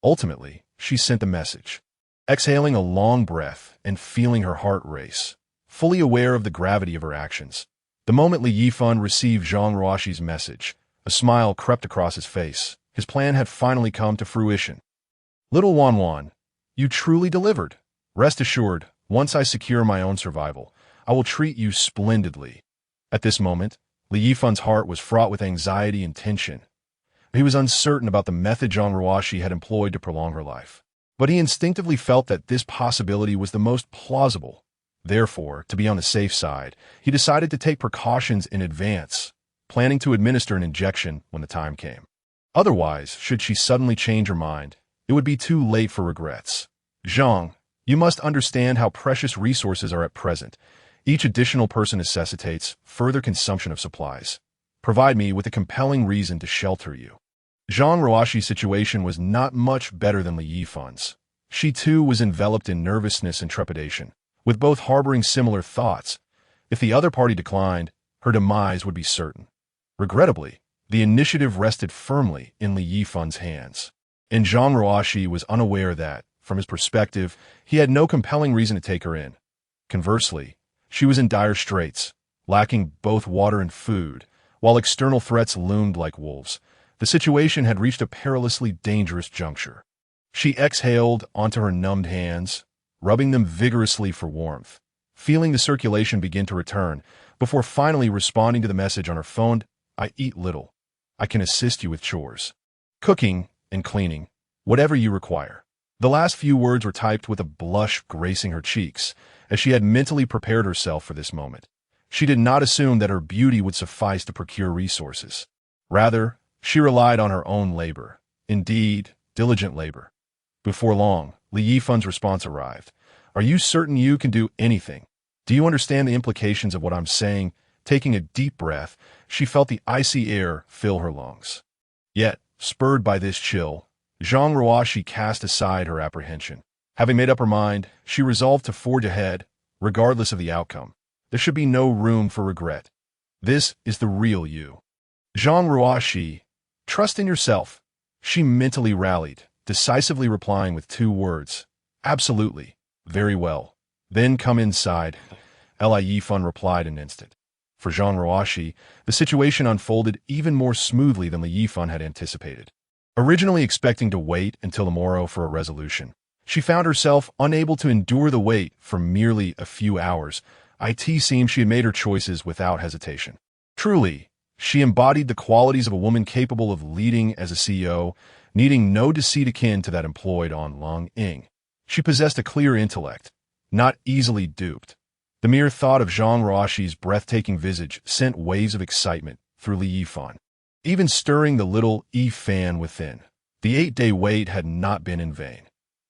Ultimately, she sent the message. Exhaling a long breath and feeling her heart race, fully aware of the gravity of her actions. The moment Li Yifan received Zhang Ruoxi's message, a smile crept across his face. His plan had finally come to fruition. Little Wan, you truly delivered. Rest assured, once I secure my own survival, I will treat you splendidly. At this moment, Li Yifan's heart was fraught with anxiety and tension. He was uncertain about the method Zhang Ruoxi had employed to prolong her life, but he instinctively felt that this possibility was the most plausible. Therefore, to be on the safe side, he decided to take precautions in advance, planning to administer an injection when the time came. Otherwise, should she suddenly change her mind, it would be too late for regrets. Zhang, you must understand how precious resources are at present. Each additional person necessitates further consumption of supplies. Provide me with a compelling reason to shelter you. Zhang Ruoxi's situation was not much better than Li Yifan's. She too was enveloped in nervousness and trepidation, with both harboring similar thoughts. If the other party declined, her demise would be certain. Regrettably, the initiative rested firmly in Li Yifan's hands, and Zhang Ruoxi was unaware that, from his perspective, he had no compelling reason to take her in. Conversely, she was in dire straits, lacking both water and food, while external threats loomed like wolves. The situation had reached a perilously dangerous juncture. She exhaled onto her numbed hands, rubbing them vigorously for warmth, feeling the circulation begin to return, before finally responding to the message on her phone. I eat little. I can assist you with chores, cooking, and cleaning, whatever you require. The last few words were typed with a blush gracing her cheeks, as she had mentally prepared herself for this moment. She did not assume that her beauty would suffice to procure resources. Rather, she relied on her own labor, indeed, diligent labor. Before long, Li Yifan's response arrived. Are you certain you can do anything? Do you understand the implications of what I'm saying? Taking a deep breath, she felt the icy air fill her lungs. Yet, spurred by this chill, Zhang Ruoxi cast aside her apprehension. Having made up her mind, she resolved to forge ahead, regardless of the outcome. There should be no room for regret. This is the real you. Zhang Ruoxi, trust in yourself. She mentally rallied, decisively replying with 2 words. Absolutely. Very well. Then come inside. Yifan replied in an instant. For Zhang Ruoxi, the situation unfolded even more smoothly than Yifan had anticipated. Originally expecting to wait until the morrow for a resolution, she found herself unable to endure the wait for merely a few hours. It seemed she had made her choices without hesitation. Truly, she embodied the qualities of a woman capable of leading as a CEO, needing no deceit akin to that employed on Lung Ying. She possessed a clear intellect, not easily duped. The mere thought of Zhang Ruoxi's breathtaking visage sent waves of excitement through Yifan, even stirring the little Yifan within. The 8-day wait had not been in vain.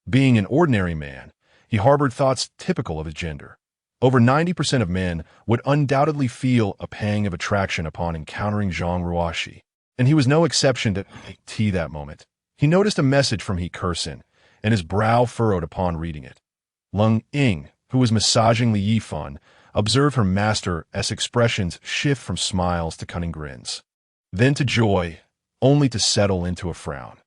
Being an ordinary man, he harbored thoughts typical of his gender. Over 90% of men would undoubtedly feel a pang of attraction upon encountering Zhang Ruoxi, and he was no exception to that moment. He noticed a message from He Kursin, and his brow furrowed upon reading it. Lung Ying, who was massaging Yifan, observed her master's expressions shift from smiles to cunning grins, then to joy, only to settle into a frown.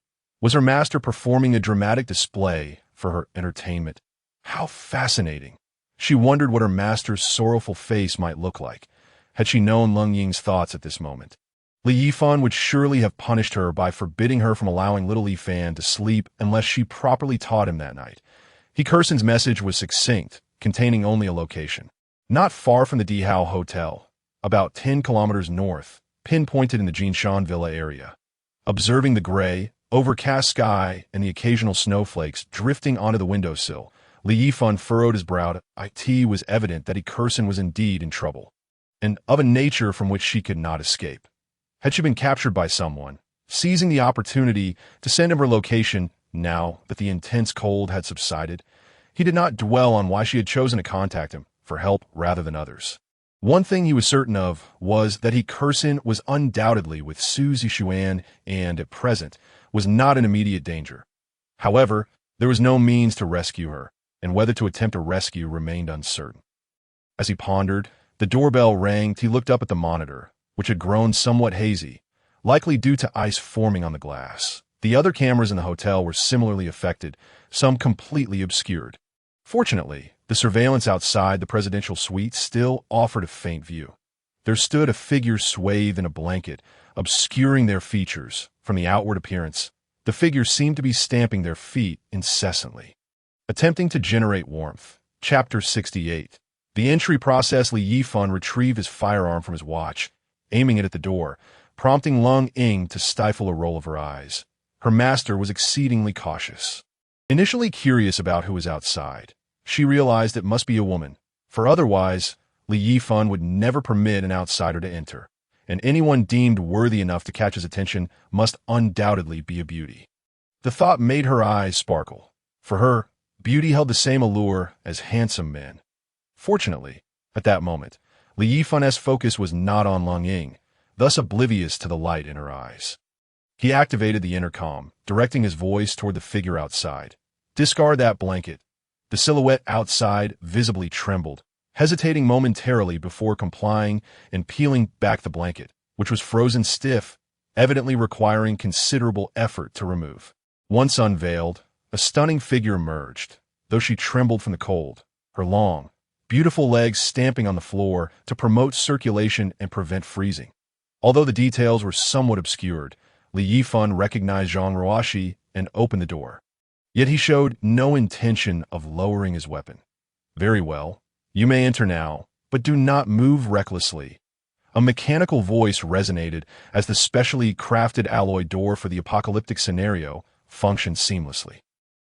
Was her master performing a dramatic display for her entertainment? How fascinating! She wondered what her master's sorrowful face might look like, had she known Lung Ying's thoughts at this moment. Yifan would surely have punished her by forbidding her from allowing little Yifan to sleep unless she properly taught him that night. He Kursin's message was succinct, containing only a location. Not far from the Dihao Hotel, about 10 kilometers north, pinpointed in the Jinshan Villa area. Observing the gray, overcast sky and the occasional snowflakes drifting onto the windowsill, Yifan furrowed his brow. It was evident that He Kursin was indeed in trouble, and of a nature from which she could not escape. Had she been captured by someone, seizing the opportunity to send him her location now that the intense cold had subsided, he did not dwell on why she had chosen to contact him for help rather than others. One thing he was certain of was that He Kursin was undoubtedly with Su Zixuan and, at present, was not in immediate danger. However, there was no means to rescue her, and whether to attempt a rescue remained uncertain. As he pondered, the doorbell rang. He looked up at the monitor, which had grown somewhat hazy, likely due to ice forming on the glass. The other cameras in the hotel were similarly affected, some completely obscured. Fortunately, the surveillance outside the presidential suite still offered a faint view. There stood a figure swathed in a blanket, obscuring their features. From the outward appearance, the figure seemed to be stamping their feet incessantly. Attempting to generate warmth. Chapter 68. The entry process. Yifan retrieved his firearm from his watch, aiming it at the door, prompting Lung Ying to stifle a roll of her eyes. Her master was exceedingly cautious. Initially curious about who was outside, she realized it must be a woman, for otherwise, Yifan would never permit an outsider to enter, and anyone deemed worthy enough to catch his attention must undoubtedly be a beauty. The thought made her eyes sparkle. For her, beauty held the same allure as handsome men. Fortunately, at that moment, Yifan's focus was not on Lung Ying, thus oblivious to the light in her eyes. He activated the intercom, directing his voice toward the figure outside. Discard that blanket. The silhouette outside visibly trembled, hesitating momentarily before complying and peeling back the blanket, which was frozen stiff, evidently requiring considerable effort to remove. Once unveiled, a stunning figure emerged, though she trembled from the cold, her long, beautiful legs stamping on the floor to promote circulation and prevent freezing. Although the details were somewhat obscured, Yifan recognized Zhang Ruoxi and opened the door. Yet he showed no intention of lowering his weapon. Very well, you may enter now, but do not move recklessly. A mechanical voice resonated as the specially crafted alloy door for the apocalyptic scenario functioned seamlessly.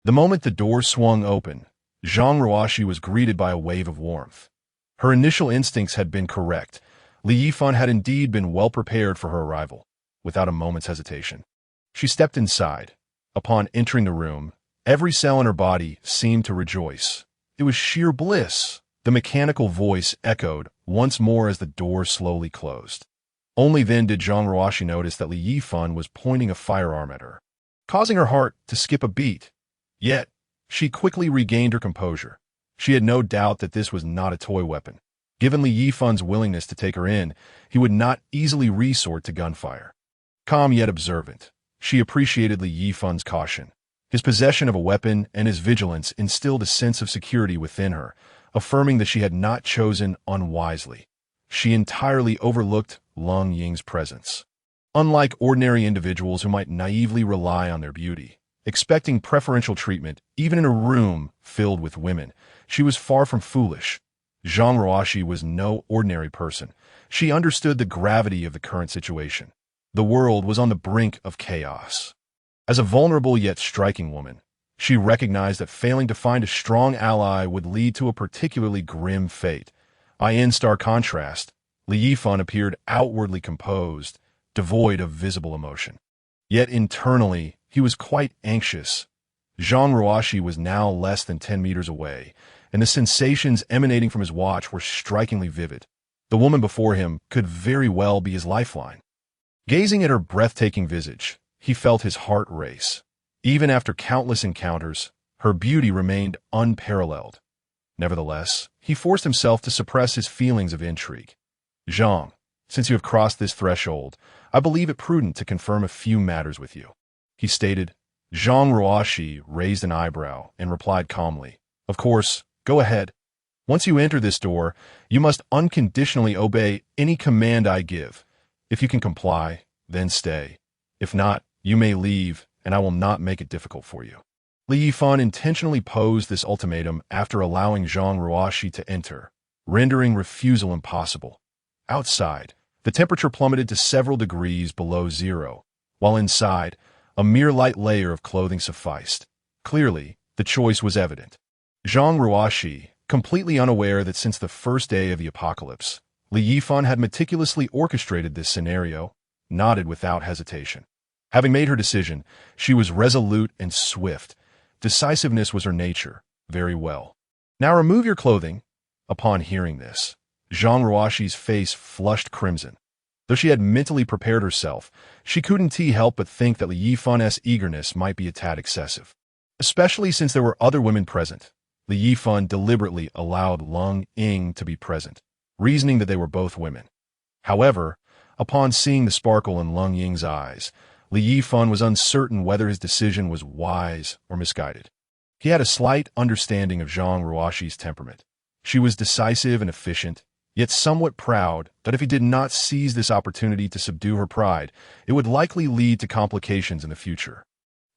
The moment the door swung open, Zhang Ruoxi was greeted by a wave of warmth. Her initial instincts had been correct. Yifan had indeed been well prepared for her arrival. Without a moment's hesitation, she stepped inside. Upon entering the room, every cell in her body seemed to rejoice. It was sheer bliss. The mechanical voice echoed once more as the door slowly closed. Only then did Zhang Ruoxi notice that Yifan was pointing a firearm at her. causing her heart to skip a beat. Yet, she quickly regained her composure. She had no doubt that this was not a toy weapon. Given Li Yifan's willingness to take her in, he would not easily resort to gunfire. Calm yet observant, she appreciated Li Yifan's caution. His possession of a weapon and his vigilance instilled a sense of security within her, affirming that she had not chosen unwisely. She entirely overlooked Lung Ying's presence. Unlike ordinary individuals who might naively rely on their beauty, expecting preferential treatment even in a room filled with women, she was far from foolish. Zhang Ruoxi was no ordinary person. She understood the gravity of the current situation. The world was on the brink of chaos. As a vulnerable yet striking woman, she recognized that failing to find a strong ally would lead to a particularly grim fate. In stark contrast, Li Yifan appeared outwardly composed, devoid of visible emotion. Yet internally, he was quite anxious. Zhang Ruoxi was now less than 10 meters away, and the sensations emanating from his watch were strikingly vivid. The woman before him could very well be his lifeline. Gazing at her breathtaking visage, he felt his heart race. Even after countless encounters, her beauty remained unparalleled. Nevertheless, he forced himself to suppress his feelings of intrigue. Zhang, since you have crossed this threshold, I believe it prudent to confirm a few matters with you, he stated. Zhang Ruoxi raised an eyebrow and replied calmly, Of course, go ahead. Once you enter this door, you must unconditionally obey any command I give. If you can comply, then stay. If not, you may leave, and I will not make it difficult for you. Li Yifan intentionally posed this ultimatum after allowing Zhang Ruoxi to enter, rendering refusal impossible. Outside, the temperature plummeted to several degrees below zero, while inside, a mere light layer of clothing sufficed. Clearly, the choice was evident. Zhang Ruoxi, completely unaware that since the first day of the apocalypse, Li Yifan had meticulously orchestrated this scenario, nodded without hesitation. Having made her decision, she was resolute and swift. Decisiveness was her nature. Very well. Now remove your clothing. Upon hearing this, Zhang Ruoxi's face flushed crimson. Though she had mentally prepared herself, she couldn't help but think that Li Yifan's eagerness might be a tad excessive. Especially since there were other women present, Li Yifan deliberately allowed Lung Ying to be present, reasoning that they were both women. However, upon seeing the sparkle in Lung Ying's eyes, Li Yifan was uncertain whether his decision was wise or misguided. He had a slight understanding of Zhang Ruoxi's temperament. She was decisive and efficient, yet somewhat proud that if he did not seize this opportunity to subdue her pride, it would likely lead to complications in the future.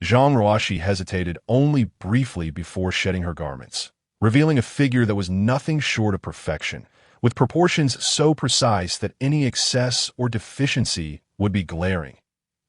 Zhang Ruoxi hesitated only briefly before shedding her garments, revealing a figure that was nothing short of perfection, with proportions so precise that any excess or deficiency would be glaring.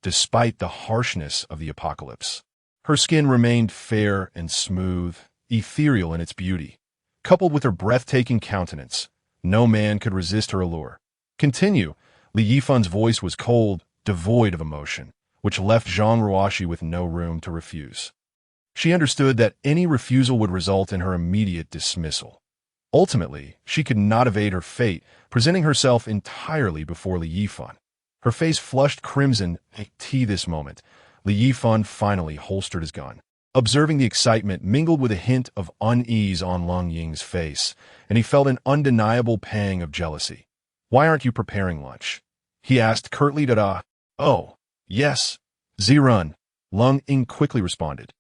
Despite the harshness of the apocalypse, her skin remained fair and smooth, ethereal in its beauty. Coupled with her breathtaking countenance, no man could resist her allure. Continue. Li Yifan's voice was cold, devoid of emotion, which left Zhang Ruoxi with no room to refuse. She understood that any refusal would result in her immediate dismissal. Ultimately, she could not evade her fate, presenting herself entirely before Li Yifan. Her face flushed crimson at this moment. Li Yifan finally holstered his gun. Observing the excitement mingled with a hint of unease on Lung Ying's face, and he felt an undeniable pang of jealousy. Why aren't you preparing lunch? He asked curtly. Oh, yes. Zirun, Lung Ying quickly responded.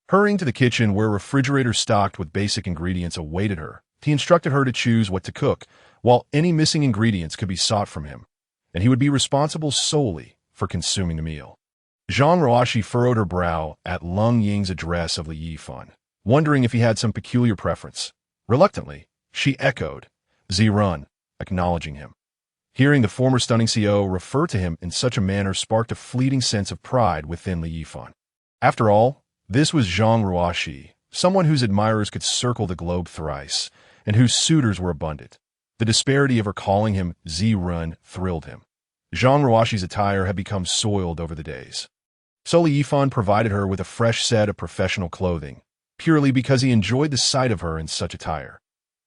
Hurrying to the kitchen where a refrigerator stocked with basic ingredients awaited her, he instructed her to choose what to cook, while any missing ingredients could be sought from him, and he would be responsible solely for consuming the meal. Zhang Ruoxi furrowed her brow at Lung Ying's address of Li Yifan, wondering if he had some peculiar preference. Reluctantly, she echoed, Zirun, acknowledging him. Hearing the former stunning CO refer to him in such a manner sparked a fleeting sense of pride within Li Yifan. After all, this was Zhang Ruoxi, someone whose admirers could circle the globe thrice, and whose suitors were abundant. The disparity of her calling him Zirun thrilled him. Zhang Ruoxi's attire had become soiled over the days. So Li Yifan provided her with a fresh set of professional clothing, purely because he enjoyed the sight of her in such attire.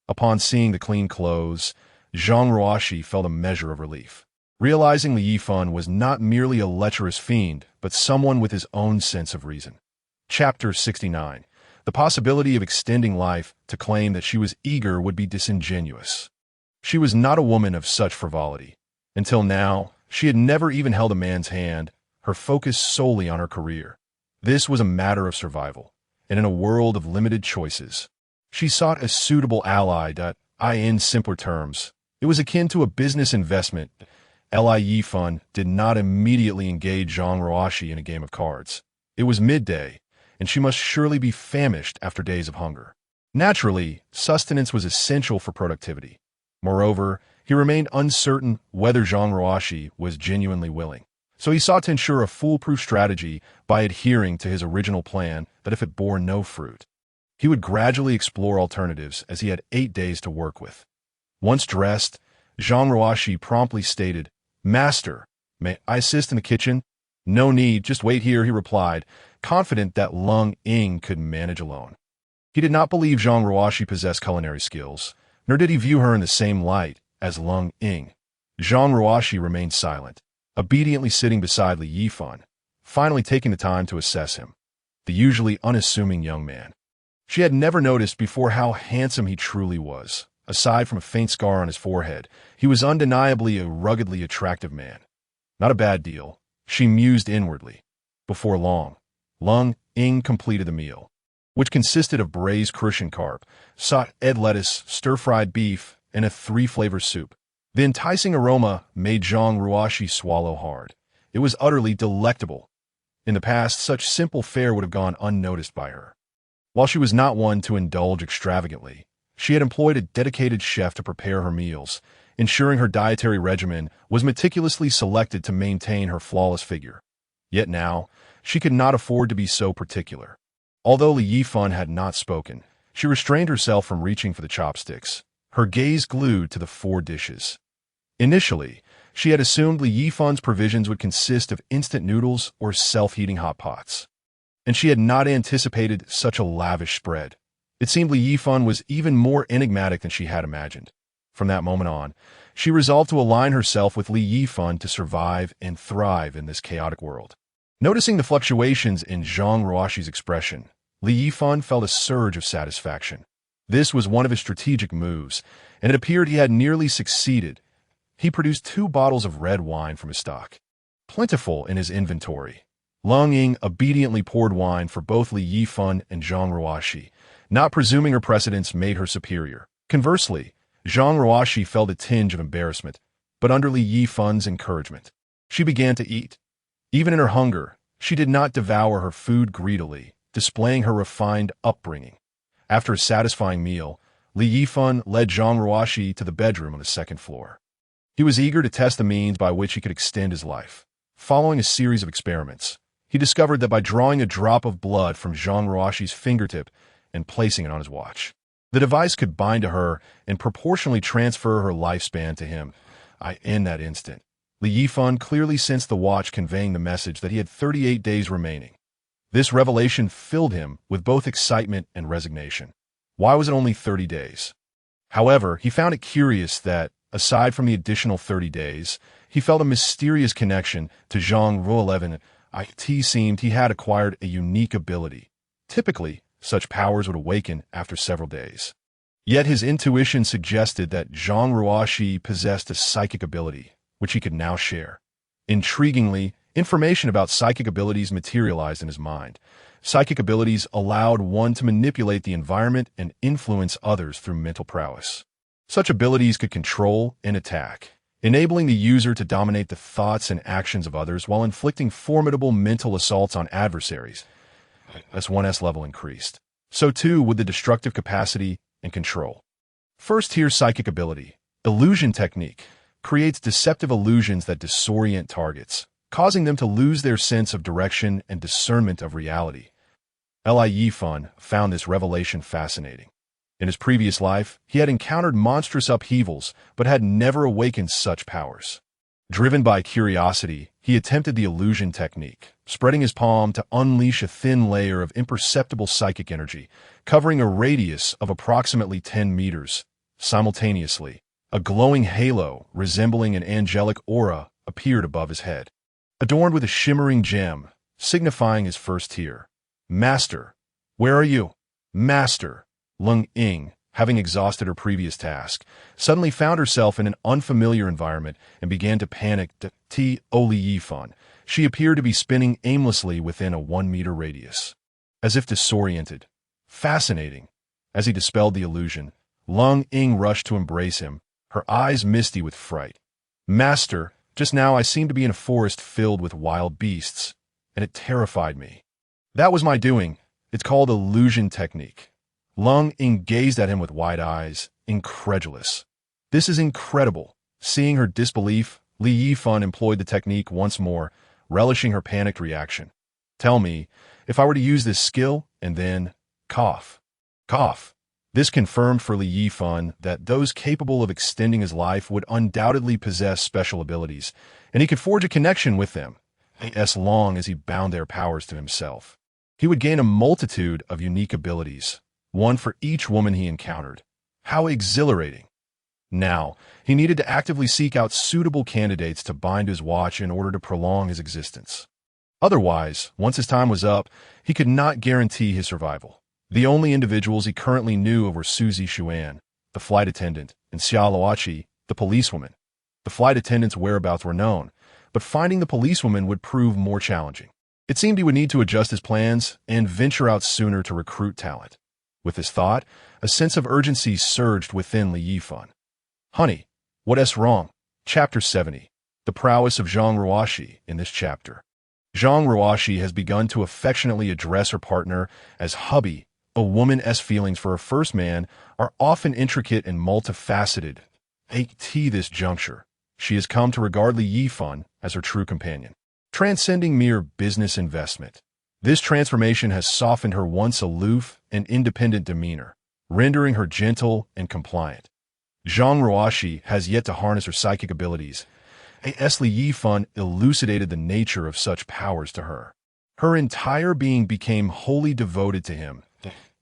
Upon seeing the clean clothes, Zhang Ruoxi felt a measure of relief. realizing Li Yifan was not merely a lecherous fiend, but someone with his own sense of reason. Chapter 69. The possibility of extending life to claim that she was eager would be disingenuous. She was not a woman of such frivolity. Until now, she had never even held a man's hand, her focus solely on her career. This was a matter of survival, and in a world of limited choices, she sought a suitable ally that, in simpler terms, it was akin to a business investment. Li Yifan did not immediately engage Zhang Ruoxi in a game of cards. It was midday, and she must surely be famished after days of hunger. Naturally, sustenance was essential for productivity. Moreover, he remained uncertain whether Zhang Ruoxi was genuinely willing. So he sought to ensure a foolproof strategy by adhering to his original plan that if it bore no fruit, he would gradually explore alternatives as he had 8 days to work with. Once dressed, Zhang Ruoxi promptly stated, "Master, may I assist in the kitchen?" "No need, just wait here," he replied, confident that Lung Ying could manage alone. He did not believe Zhang Ruoxi possessed culinary skills, nor did he view her in the same light as Lung Ying. Zhang Ruoxi remained silent, obediently sitting beside Li Yifan, finally taking the time to assess him, the usually unassuming young man. She had never noticed before how handsome he truly was. Aside from a faint scar on his forehead, he was undeniably a ruggedly attractive man. Not a bad deal, she mused inwardly. Before long, Lung Ying completed the meal, which consisted of braised Crucian carp, sauteed lettuce, stir-fried beef, and a 3-flavor soup. The enticing aroma made Zhang Ruoxi swallow hard. It was utterly delectable. In the past, such simple fare would have gone unnoticed by her. While she was not one to indulge extravagantly, she had employed a dedicated chef to prepare her meals, ensuring her dietary regimen was meticulously selected to maintain her flawless figure. Yet now, she could not afford to be so particular. Although Li Yifan had not spoken, she restrained herself from reaching for the chopsticks, her gaze glued to the 4 dishes. Initially, she had assumed Li Yifan's provisions would consist of instant noodles or self-heating hot pots, and she had not anticipated such a lavish spread. It seemed Li Yifan was even more enigmatic than she had imagined. From that moment on, she resolved to align herself with Li Yifan to survive and thrive in this chaotic world. Noticing the fluctuations in Zhang Ruoxi's expression, Li Yifan felt a surge of satisfaction. This was one of his strategic moves, and it appeared he had nearly succeeded. He produced 2 bottles of red wine from his stock, plentiful in his inventory. Lung Ying obediently poured wine for both Li Yifan and Zhang Ruoxi, not presuming her precedence made her superior. Conversely, Zhang Ruoxi felt a tinge of embarrassment, but under Li Yifan's encouragement, she began to eat. Even in her hunger, she did not devour her food greedily, displaying her refined upbringing. After a satisfying meal, Li Yifan led Zhang Ruoxi to the bedroom on the 2nd floor. He was eager to test the means by which he could extend his life. Following a series of experiments, he discovered that by drawing a drop of blood from Zhang Ruoxi's fingertip and placing it on his watch, the device could bind to her and proportionally transfer her lifespan to him. In that instant, Li Yifan clearly sensed the watch conveying the message that he had 38 days remaining. This revelation filled him with both excitement and resignation. Why was it only 30 days? However, he found it curious that, aside from the additional 30 days, he felt a mysterious connection to Zhang Ruoxi. It seemed he had acquired a unique ability. Typically, such powers would awaken after several days. Yet his intuition suggested that Zhang Ruoxi possessed a psychic ability, which he could now share. Intriguingly, information about psychic abilities materialized in his mind. Psychic abilities allowed one to manipulate the environment and influence others through mental prowess. Such abilities could control and attack, enabling the user to dominate the thoughts and actions of others while inflicting formidable mental assaults on adversaries. As one's level increased, so too would the destructive capacity and control. First-tier psychic ability, illusion technique, creates deceptive illusions that disorient targets, causing them to lose their sense of direction and discernment of reality. Li Yifan found this revelation fascinating. In his previous life, he had encountered monstrous upheavals, but had never awakened such powers. Driven by curiosity, he attempted the illusion technique, spreading his palm to unleash a thin layer of imperceptible psychic energy, covering a radius of approximately 10 meters. Simultaneously, a glowing halo resembling an angelic aura appeared above his head, adorned with a shimmering gem, signifying his first tier. Master, where are you? Master. Lung Ying, having exhausted her previous task, suddenly found herself in an unfamiliar environment and began to panic. Yifan. She appeared to be spinning aimlessly within a 1-meter radius, as if disoriented. Fascinating. As he dispelled the illusion, Lung Ying rushed to embrace him, her eyes misty with fright. Master, just now I seemed to be in a forest filled with wild beasts, and it terrified me. That was my doing. It's called illusion technique. Lung Ying gazed at him with wide eyes, incredulous. This is incredible. Seeing her disbelief, Li Yifan employed the technique once more, relishing her panicked reaction. Tell me, if I were to use this skill, and then cough. Cough. This confirmed for Li Yifan that those capable of extending his life would undoubtedly possess special abilities, and he could forge a connection with them, as long as he bound their powers to himself. He would gain a multitude of unique abilities, one for each woman he encountered. How exhilarating! Now, he needed to actively seek out suitable candidates to bind his watch in order to prolong his existence. Otherwise, once his time was up, he could not guarantee his survival. The only individuals he currently knew of were Suzy Xuan, the flight attendant, and Xia Luoqi, the policewoman. The flight attendant's whereabouts were known, but finding the policewoman would prove more challenging. It seemed he would need to adjust his plans and venture out sooner to recruit talent. With this thought, a sense of urgency surged within Li Yifan. Honey, what's wrong? Chapter 70. The prowess of Zhang Ruoxi in this chapter. Zhang Ruoxi has begun to affectionately address her partner as hubby. A woman's feelings for her first man are often intricate and multifaceted. At this juncture, she has come to regard Li Yifan as her true companion, transcending mere business investment. This transformation has softened her once aloof and independent demeanor, rendering her gentle and compliant. Zhang Ruoxi has yet to harness her psychic abilities. As Li Yifan elucidated the nature of such powers to her, her entire being became wholly devoted to him.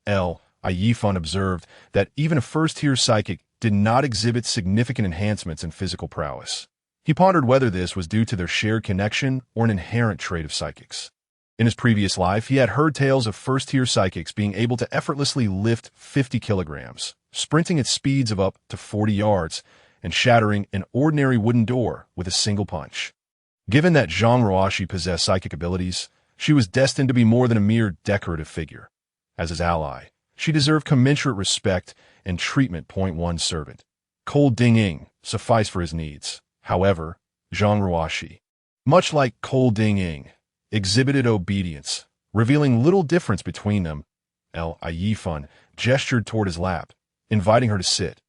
Yifan observed that even a first-tier psychic did not exhibit significant enhancements in physical prowess. He pondered whether this was due to their shared connection or an inherent trait of psychics. In his previous life, he had heard tales of first-tier psychics being able to effortlessly lift 50 kilograms, sprinting at speeds of up to 40 yards, and shattering an ordinary wooden door with a single punch. Given that Zhang Ruoxi possessed psychic abilities, she was destined to be more than a mere decorative figure. As his ally, she deserved commensurate respect and treatment. 1 Servant. Cold Ding Ying sufficed for his needs. However, Zhang Ruoxi, much like Cold Ding Ying, exhibited obedience, revealing little difference between them. Yifan gestured toward his lap, inviting her to sit.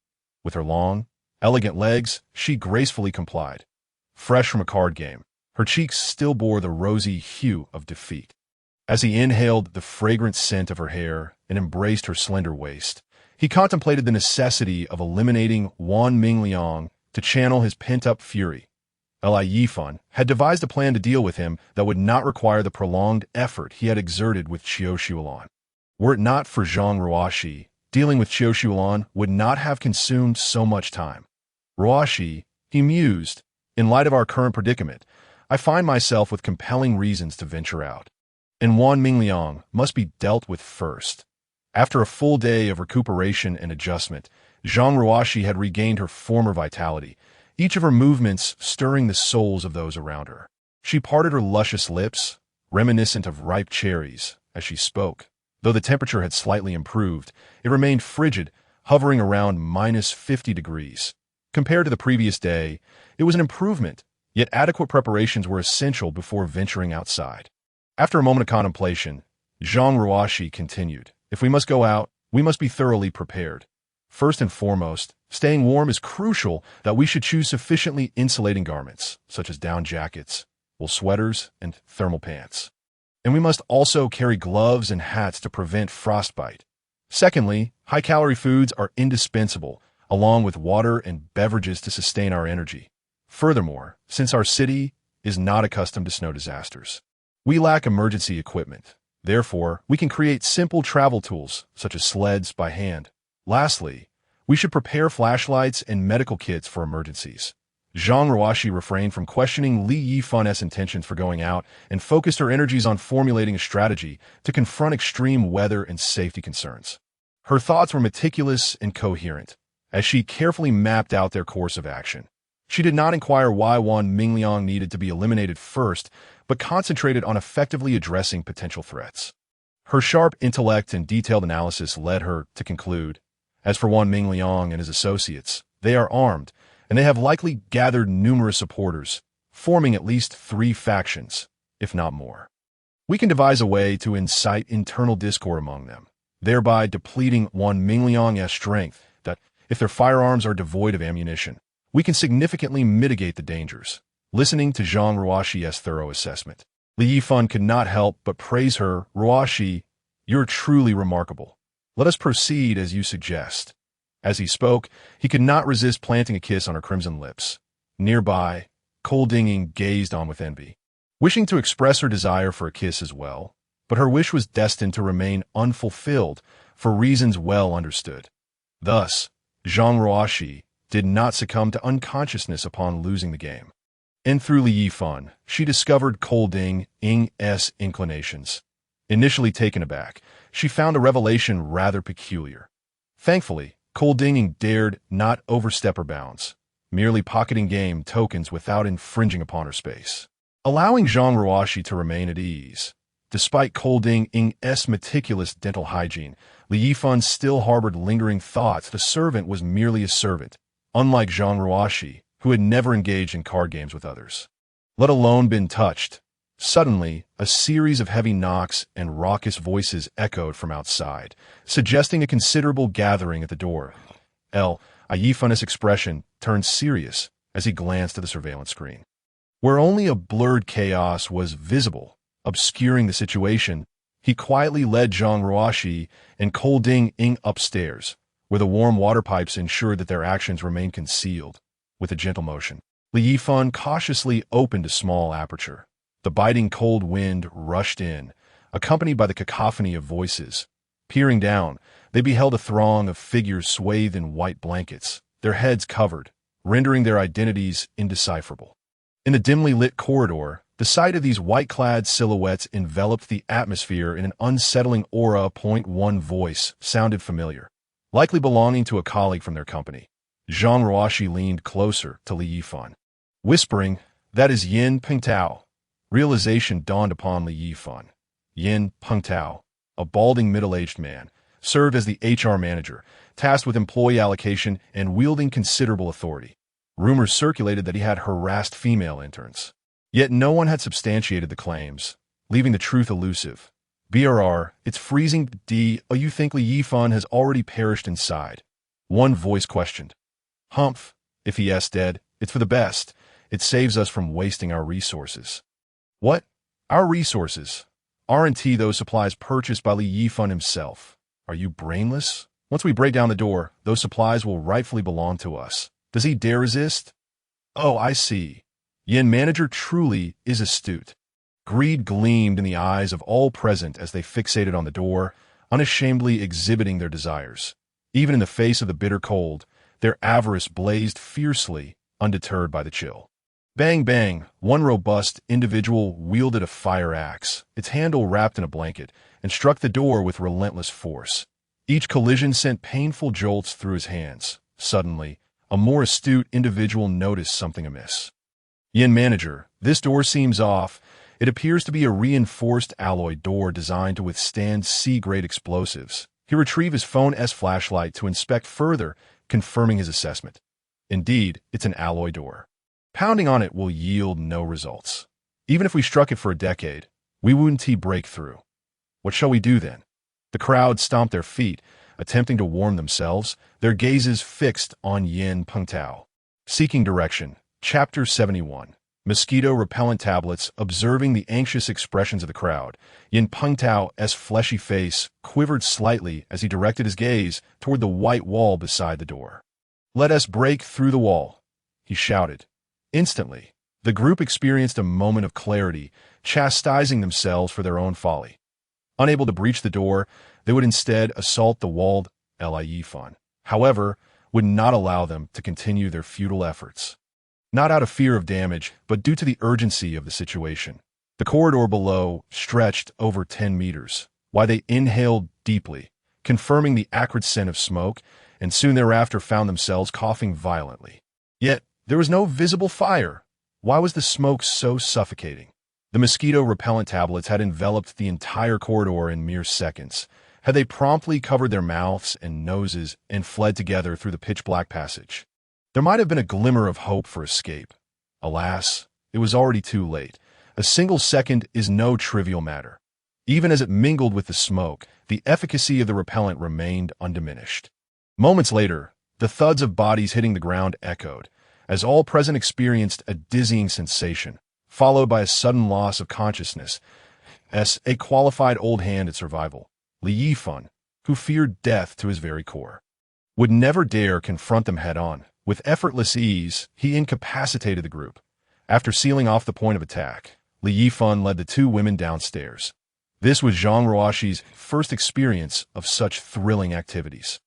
With her long, elegant legs, she gracefully complied. Fresh from a card game, her cheeks still bore the rosy hue of defeat. As he inhaled the fragrant scent of her hair and embraced her slender waist, he contemplated the necessity of eliminating Wan Mingliang to channel his pent-up fury. Yifan had devised a plan to deal with him that would not require the prolonged effort he had exerted with Qiu Shulan. Were it not for Zhang Ruoxi, dealing with Qiu Shulan would not have consumed so much time. Ruoxi, he mused, in light of our current predicament, I find myself with compelling reasons to venture out. And Wan Mingliang must be dealt with first. After a full day of recuperation and adjustment, Zhang Ruoxi had regained her former vitality, each of her movements stirring the souls of those around her. She parted her luscious lips, reminiscent of ripe cherries, as she spoke. Though the temperature had slightly improved, it remained frigid, hovering around -50 degrees. Compared to the previous day, it was an improvement, yet adequate preparations were essential before venturing outside. After a moment of contemplation, Zhang Ruoxi continued, if we must go out, we must be thoroughly prepared. First and foremost, staying warm is crucial that we should choose sufficiently insulating garments, such as down jackets, wool sweaters, and thermal pants. And we must also carry gloves and hats to prevent frostbite. Secondly, high-calorie foods are indispensable, along with water and beverages to sustain our energy. Furthermore, since our city is not accustomed to snow disasters, we lack emergency equipment. Therefore, we can create simple travel tools, such as sleds, by hand. Lastly, we should prepare flashlights and medical kits for emergencies. Zhang Ruoxi refrained from questioning Li Yifan's intentions for going out and focused her energies on formulating a strategy to confront extreme weather and safety concerns. Her thoughts were meticulous and coherent, as she carefully mapped out their course of action. She did not inquire why Wan Mingliang needed to be eliminated first, but concentrated on effectively addressing potential threats. Her sharp intellect and detailed analysis led her to conclude, as for Wan Mingliang and his associates, they are armed, and they have likely gathered numerous supporters, forming at least 3 factions, if not more. We can devise a way to incite internal discord among them, thereby depleting Wan Mingliang's strength that, if their firearms are devoid of ammunition, we can significantly mitigate the dangers. Listening to Zhang Ruoxi's thorough assessment, Li Yifan could not help but praise her. Ruoxi, you're truly remarkable. Let us proceed as you suggest. As he spoke, he could not resist planting a kiss on her crimson lips. Nearby, Kolding gazed on with envy, wishing to express her desire for a kiss as well, but her wish was destined to remain unfulfilled for reasons well understood. Thus, Zhang Ruoxi did not succumb to unconsciousness upon losing the game. And through Li Yifan, she discovered Kolding's inclinations. Initially taken aback, she found a revelation rather peculiar. Thankfully, Kolding dared not overstep her bounds, merely pocketing game tokens without infringing upon her space, allowing Zhang Ruoxi to remain at ease. Despite Kolding's meticulous dental hygiene, Li Yifan still harbored lingering thoughts the servant was merely a servant, unlike Zhang Ruoxi, who had never engaged in card games with others, let alone been touched. Suddenly, a series of heavy knocks and raucous voices echoed from outside, suggesting a considerable gathering at the door. Yifan's expression turned serious as he glanced at the surveillance screen, where only a blurred chaos was visible. Obscuring the situation, he quietly led Zhang Ruoxi and Kolding upstairs, where the warm water pipes ensured that their actions remained concealed. With a gentle motion, Li Yifan cautiously opened a small aperture. The biting cold wind rushed in, accompanied by the cacophony of voices. Peering down, they beheld a throng of figures swathed in white blankets, their heads covered, rendering their identities indecipherable. In the dimly lit corridor, the sight of these white-clad silhouettes enveloped the atmosphere in an unsettling aura. One voice sounded familiar, likely belonging to a colleague from their company. Zhang Ruoxi leaned closer to Li Yifan, whispering, "That is Yin Pengtao." Realization dawned upon Li Yifan. Yin Pengtao, a balding middle-aged man, served as the HR manager, tasked with employee allocation and wielding considerable authority. Rumors circulated that he had harassed female interns. Yet no one had substantiated the claims, leaving the truth elusive. "BRR, it's freezing. You think Li Yifan has already perished inside?" One voice questioned. "Humph, if he is dead, it's for the best. It saves us from wasting our resources." "What? Our resources? Aren't those supplies purchased by Li Yifan himself? Are you brainless? Once we break down the door, those supplies will rightfully belong to us. Does he dare resist?" "Oh, I see. Yin manager truly is astute." Greed gleamed in the eyes of all present as they fixated on the door, unashamedly exhibiting their desires. Even in the face of the bitter cold, their avarice blazed fiercely, undeterred by the chill. Bang bang, one robust individual wielded a fire axe, its handle wrapped in a blanket, and struck the door with relentless force. Each collision sent painful jolts through his hands. Suddenly, a more astute individual noticed something amiss. "Yin manager, this door seems off. It appears to be a reinforced alloy door designed to withstand C-grade explosives." He retrieved his phone's flashlight to inspect further, confirming his assessment. Indeed, it's an alloy door. Pounding on it will yield no results. Even if we struck it for a decade, we wouldn't break through. What shall we do then? The crowd stomped their feet, attempting to warm themselves, their gazes fixed on Yin Pengtao. Seeking direction. Chapter 71. Mosquito repellent tablets. Observing the anxious expressions of the crowd, Yin Pengtao's fleshy face quivered slightly as he directed his gaze toward the white wall beside the door. "Let us break through the wall," he shouted. Instantly, the group experienced a moment of clarity, chastising themselves for their own folly. Unable to breach the door, they would instead assault the walled Yifan, however, would not allow them to continue their futile efforts. not out of fear of damage, but due to the urgency of the situation. The corridor below stretched over 10 meters, while they inhaled deeply, confirming the acrid scent of smoke, and soon thereafter found themselves coughing violently. Yet, there was no visible fire. Why was the smoke so suffocating? The mosquito repellent tablets had enveloped the entire corridor in mere seconds. Had they promptly covered their mouths and noses and fled together through the pitch-black passage, there might have been a glimmer of hope for escape. Alas, it was already too late. A single second is no trivial matter. Even as it mingled with the smoke, the efficacy of the repellent remained undiminished. Moments later, the thuds of bodies hitting the ground echoed, as all present experienced a dizzying sensation, followed by a sudden loss of consciousness. As a qualified old hand at survival, Yifan, who feared death to his very core, would never dare confront them head-on. With effortless ease, he incapacitated the group. After sealing off the point of attack, Yifan led the two women downstairs. This was Zhang Ruoxi's first experience of such thrilling activities.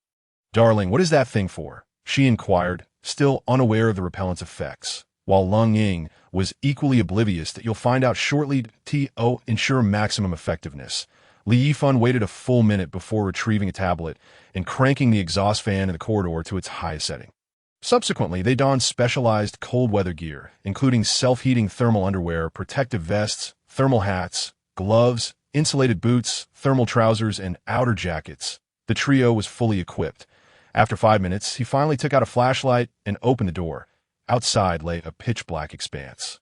"Darling, what is that thing for?" she inquired, still unaware of the repellent's effects, while Lung Ying was equally oblivious that you'll find out shortly to ensure maximum effectiveness. Yifan waited a full minute before retrieving a tablet and cranking the exhaust fan in the corridor to its highest setting. Subsequently, they donned specialized cold weather gear, including self-heating thermal underwear, protective vests, thermal hats, gloves, insulated boots, thermal trousers, and outer jackets. The trio was fully equipped. After 5 minutes, he finally took out a flashlight and opened the door. Outside lay a pitch-black expanse.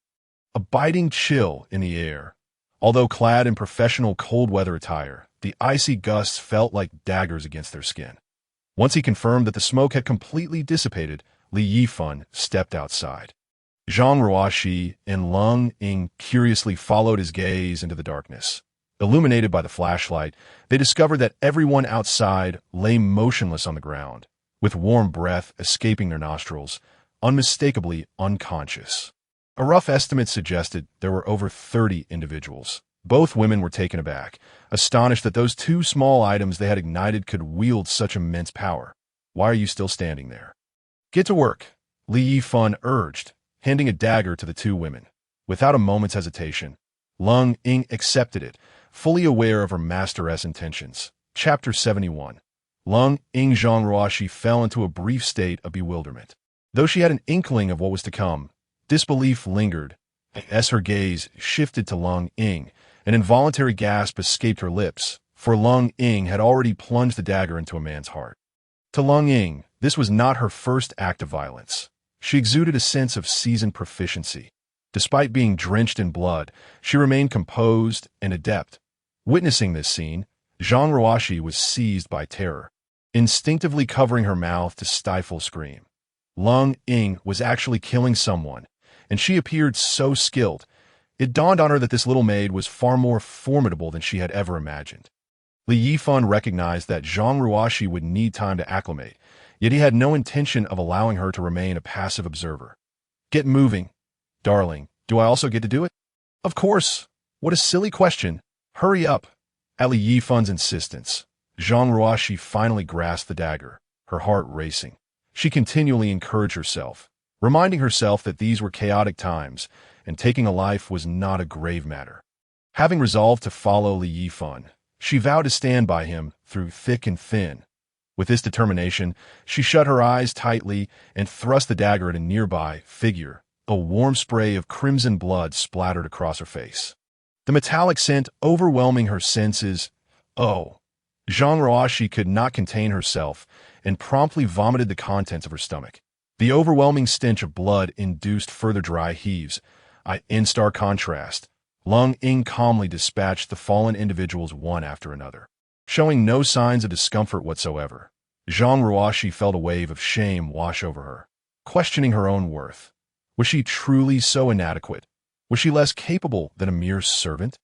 A biting chill in the air. Although clad in professional cold-weather attire, the icy gusts felt like daggers against their skin. Once he confirmed that the smoke had completely dissipated, Yifan stepped outside. Zhang Ruoxi and Lung Ying curiously followed his gaze into the darkness. Illuminated by the flashlight, they discovered that everyone outside lay motionless on the ground, with warm breath escaping their nostrils, unmistakably unconscious. A rough estimate suggested there were over 30 individuals. Both women were taken aback, astonished that those two small items they had ignited could wield such immense power. "Why are you still standing there?" "Get to work," Yifan urged, handing a dagger to the two women. Without a moment's hesitation, Lung Ying accepted it, fully aware of her master's intentions. Chapter 71. Lung Ying Zhang Ruoxi fell into a brief state of bewilderment. Though she had an inkling of what was to come, disbelief lingered. As her gaze shifted to Lung Ying, an involuntary gasp escaped her lips, for Lung Ying had already plunged the dagger into a man's heart. To Lung Ying, this was not her first act of violence. She exuded a sense of seasoned proficiency. Despite being drenched in blood, she remained composed and adept. Witnessing this scene, Zhang Ruoxi was seized by terror, instinctively covering her mouth to stifle a scream. Lung Ying was actually killing someone, and she appeared so skilled. It dawned on her that this little maid was far more formidable than she had ever imagined. Yifan recognized that Zhang Ruoxi would need time to acclimate, yet he had no intention of allowing her to remain a passive observer. "Get moving. Darling, do I also get to do it?" "Of course. What a silly question. Hurry up." At Yifan's insistence, Zhang Ruoxi finally grasped the dagger, her heart racing. She continually encouraged herself, reminding herself that these were chaotic times, and taking a life was not a grave matter. Having resolved to follow Yifan, she vowed to stand by him through thick and thin. With this determination, she shut her eyes tightly and thrust the dagger at a nearby figure. A warm spray of crimson blood splattered across her face, the metallic scent overwhelming her senses. Oh! Zhang Ruoxi could not contain herself and promptly vomited the contents of her stomach. The overwhelming stench of blood induced further dry heaves. In stark contrast, Lung Ying calmly dispatched the fallen individuals one after another. Showing no signs of discomfort whatsoever, Zhang Ruoxi felt a wave of shame wash over her, questioning her own worth. Was she truly so inadequate? Was she less capable than a mere servant?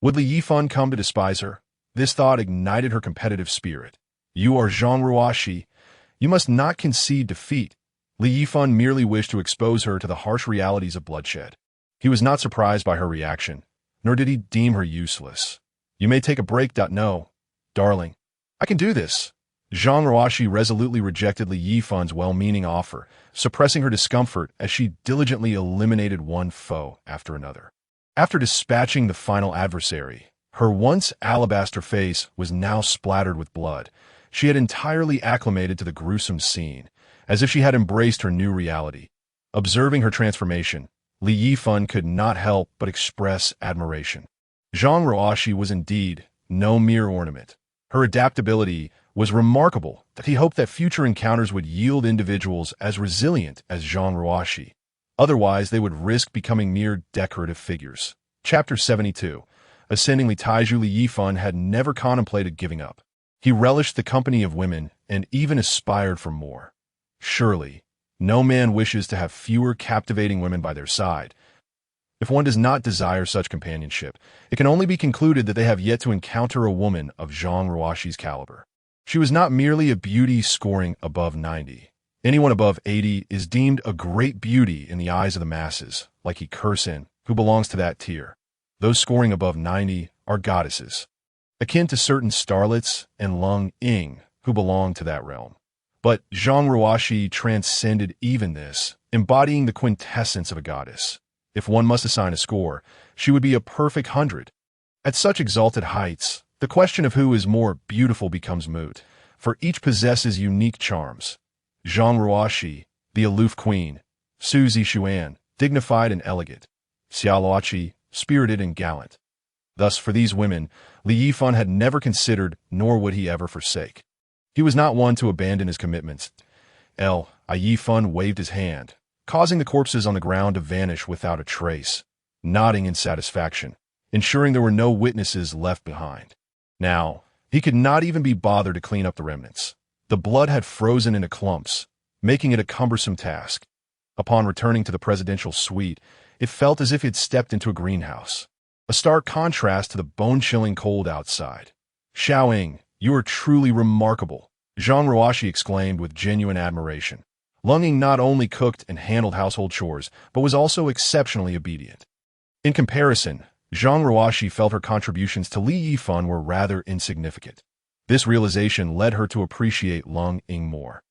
Would Yifan come to despise her? This thought ignited her competitive spirit. "You are Zhang Ruoxi. You must not concede defeat." Yifan merely wished to expose her to the harsh realities of bloodshed. He was not surprised by her reaction, nor did he deem her useless. "You may take a break. No, darling. I can do this." Zhang Ruoxi resolutely rejected Yifan's well-meaning offer, suppressing her discomfort as she diligently eliminated one foe after another. After dispatching the final adversary, her once alabaster face was now splattered with blood. She had entirely acclimated to the gruesome scene, as if she had embraced her new reality. Observing her transformation, Li Yifan could not help but express admiration. Zhang Ruoxi was indeed no mere ornament. Her adaptability was remarkable that he hoped that future encounters would yield individuals as resilient as Zhang Ruoxi. Otherwise, they would risk becoming mere decorative figures. Chapter 72. Ascending Li Taiju. Li Yifan had never contemplated giving up. He relished the company of women and even aspired for more. Surely, no man wishes to have fewer captivating women by their side. If one does not desire such companionship, it can only be concluded that they have yet to encounter a woman of Zhang Ruoxi's caliber. She was not merely a beauty scoring above 90. Anyone above 80 is deemed a great beauty in the eyes of the masses, like He Kursin, who belongs to that tier. Those scoring above 90 are goddesses, akin to certain starlets and Lung Ying, who belong to that realm. But Zhang Ruoxi transcended even this, embodying the quintessence of a goddess. If one must assign a score, she would be a perfect 100. At such exalted heights, the question of who is more beautiful becomes moot, for each possesses unique charms. Zhang Ruoxi, the aloof queen; Su Zixuan, dignified and elegant; Xia Luoqi, spirited and gallant. Thus, for these women, Li Yifan had never considered, nor would he ever forsake. He was not one to abandon his commitments. Yifan waved his hand, causing the corpses on the ground to vanish without a trace, nodding in satisfaction, ensuring there were no witnesses left behind. Now, he could not even be bothered to clean up the remnants. The blood had frozen into clumps, making it a cumbersome task. Upon returning to the presidential suite, it felt as if he had stepped into a greenhouse, a stark contrast to the bone-chilling cold outside. "Xiaoying, you are truly remarkable," Zhang Ruoxi exclaimed with genuine admiration. Lung Ying not only cooked and handled household chores, but was also exceptionally obedient. In comparison, Zhang Ruoxi felt her contributions to Li Yifan were rather insignificant. This realization led her to appreciate Lung Ying more.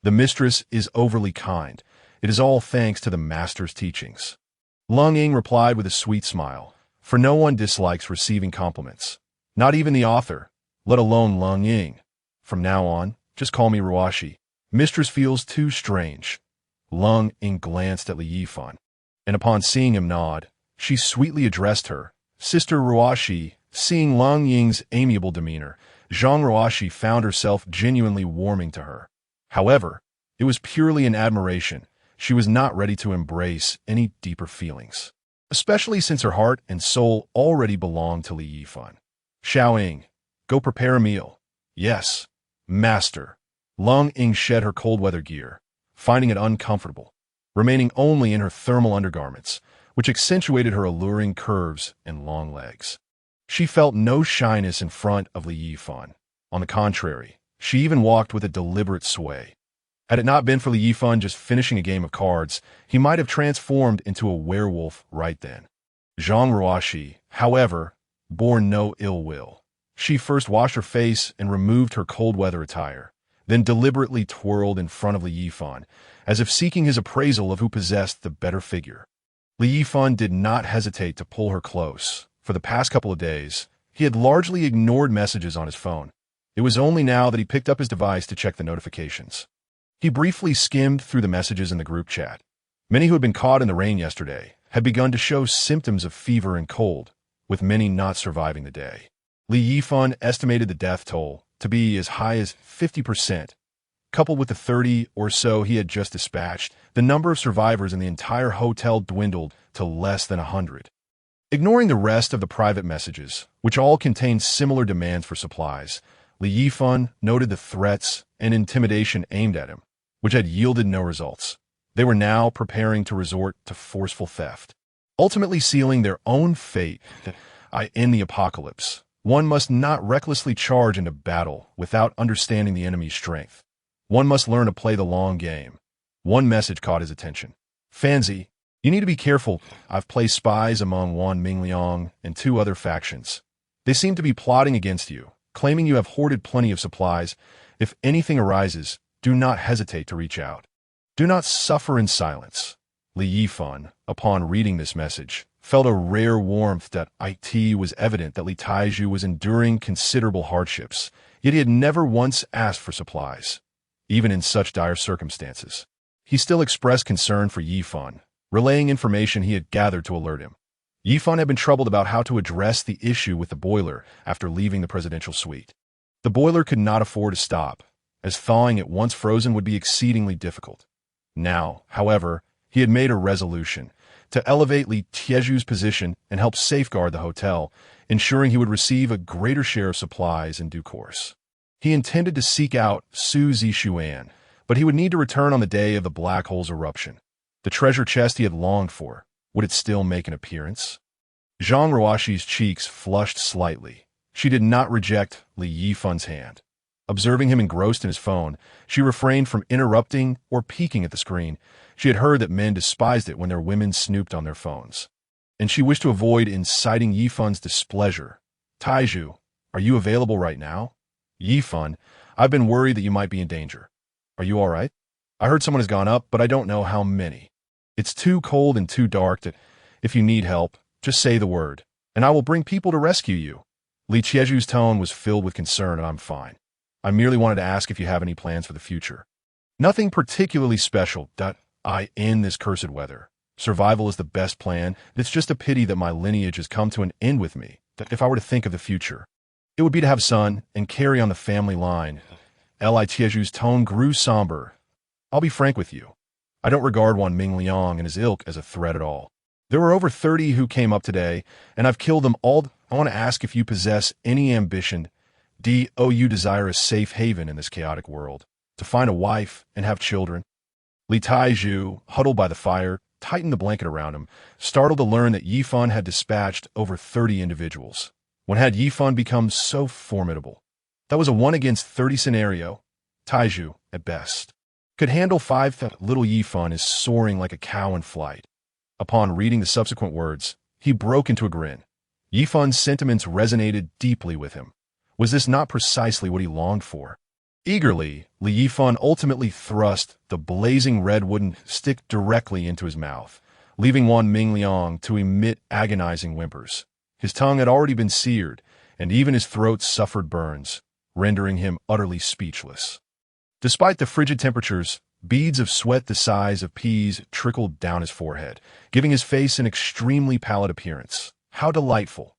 The mistress is overly kind. It is all thanks to the master's teachings. Lung Ying replied with a sweet smile, for no one dislikes receiving compliments. Not even the author, let alone Lung Ying. From now on, just call me Ruoxi. Mistress feels too strange. Lung Ying glanced at Li Yifan, and upon seeing him nod, she sweetly addressed her, Sister Ruoxi. Seeing Lung Ying's amiable demeanor, Zhang Ruoxi found herself genuinely warming to her. However, it was purely an admiration. She was not ready to embrace any deeper feelings, especially since her heart and soul already belonged to Li Yifan. "Xiaoying, go prepare a meal." "Yes, master." Lung Ying shed her cold-weather gear, finding it uncomfortable, remaining only in her thermal undergarments, which accentuated her alluring curves and long legs. She felt no shyness in front of Li Yifan. On the contrary, she even walked with a deliberate sway. Had it not been for Li Yifan just finishing a game of cards, he might have transformed into a werewolf right then. Zhang Ruoxi, however, bore no ill will. She first washed her face and removed her cold-weather attire, then deliberately twirled in front of Li Yifan, as if seeking his appraisal of who possessed the better figure. Li Yifan did not hesitate to pull her close. For the past couple of days, he had largely ignored messages on his phone. It was only now that he picked up his device to check the notifications. He briefly skimmed through the messages in the group chat. Many who had been caught in the rain yesterday had begun to show symptoms of fever and cold, with many not surviving the day. Li Yifan estimated the death toll to be as high as 50%. Coupled with the 30 or so he had just dispatched, the number of survivors in the entire hotel dwindled to less than 100. Ignoring the rest of the private messages, which all contained similar demands for supplies, Li Yifan noted the threats and intimidation aimed at him, which had yielded no results. They were now preparing to resort to forceful theft, ultimately sealing their own fate in the apocalypse. One must not recklessly charge into battle without understanding the enemy's strength. One must learn to play the long game. One message caught his attention. "Fanzi, you need to be careful. I've placed spies among Wan Mingliang and 2 other factions. They seem to be plotting against you, claiming you have hoarded plenty of supplies. If anything arises, do not hesitate to reach out." Do not suffer in silence. Li Yifan, upon reading this message, felt a rare warmth that it was evident that Li Taiju was enduring considerable hardships, yet he had never once asked for supplies. Even in such dire circumstances, he still expressed concern for Yifan, relaying information he had gathered to alert him. Yifan had been troubled about how to address the issue with the boiler after leaving the presidential suite. The boiler could not afford to stop, as thawing it once frozen would be exceedingly difficult. Now, however, he had made a resolution to elevate Li Tieju's position and help safeguard the hotel, ensuring he would receive a greater share of supplies in due course. He intended to seek out Su Zixuan, but he would need to return on the day of the black hole's eruption. The treasure chest he had longed for, would it still make an appearance? Zhang Ruoxi's cheeks flushed slightly. She did not reject Li Yifan's hand. Observing him engrossed in his phone, she refrained from interrupting or peeking at the screen. She had heard that men despised it when their women snooped on their phones, and she wished to avoid inciting Yifan's displeasure. Taiju, are you available right now? Yifan, I've been worried that you might be in danger. Are you all right? I heard someone has gone up, but I don't know how many. It's too cold and too dark that, if you need help, just say the word, and I will bring people to rescue you. Li Tieju's tone was filled with concern, and I'm fine. I merely wanted to ask if you have any plans for the future. Nothing particularly special. In this cursed weather. Survival is the best plan. It's just a pity that my lineage has come to an end with me, that if I were to think of the future, it would be to have a son and carry on the family line. Li Tieju's tone grew somber. I'll be frank with you. I don't regard Wan Mingliang and his ilk as a threat at all. There were over 30 who came up today, and I've killed them all. I want to ask if you possess any ambition. You desire a safe haven in this chaotic world, to find a wife and have children. Li Taiju, huddled by the fire, tightened the blanket around him, startled to learn that Yifan had dispatched over 30 individuals. When had Yifan become so formidable? That was a 1 against 30 scenario. Taiju, at best, could handle 5. Little Yifan is soaring like a cow in flight. Upon reading the subsequent words, he broke into a grin. Yifan's sentiments resonated deeply with him. Was this not precisely what he longed for? Eagerly, Li Yifan ultimately thrust the blazing red wooden stick directly into his mouth, leaving Wan Mingliang to emit agonizing whimpers. His tongue had already been seared, and even his throat suffered burns, rendering him utterly speechless. Despite the frigid temperatures, beads of sweat the size of peas trickled down his forehead, giving his face an extremely pallid appearance. How delightful!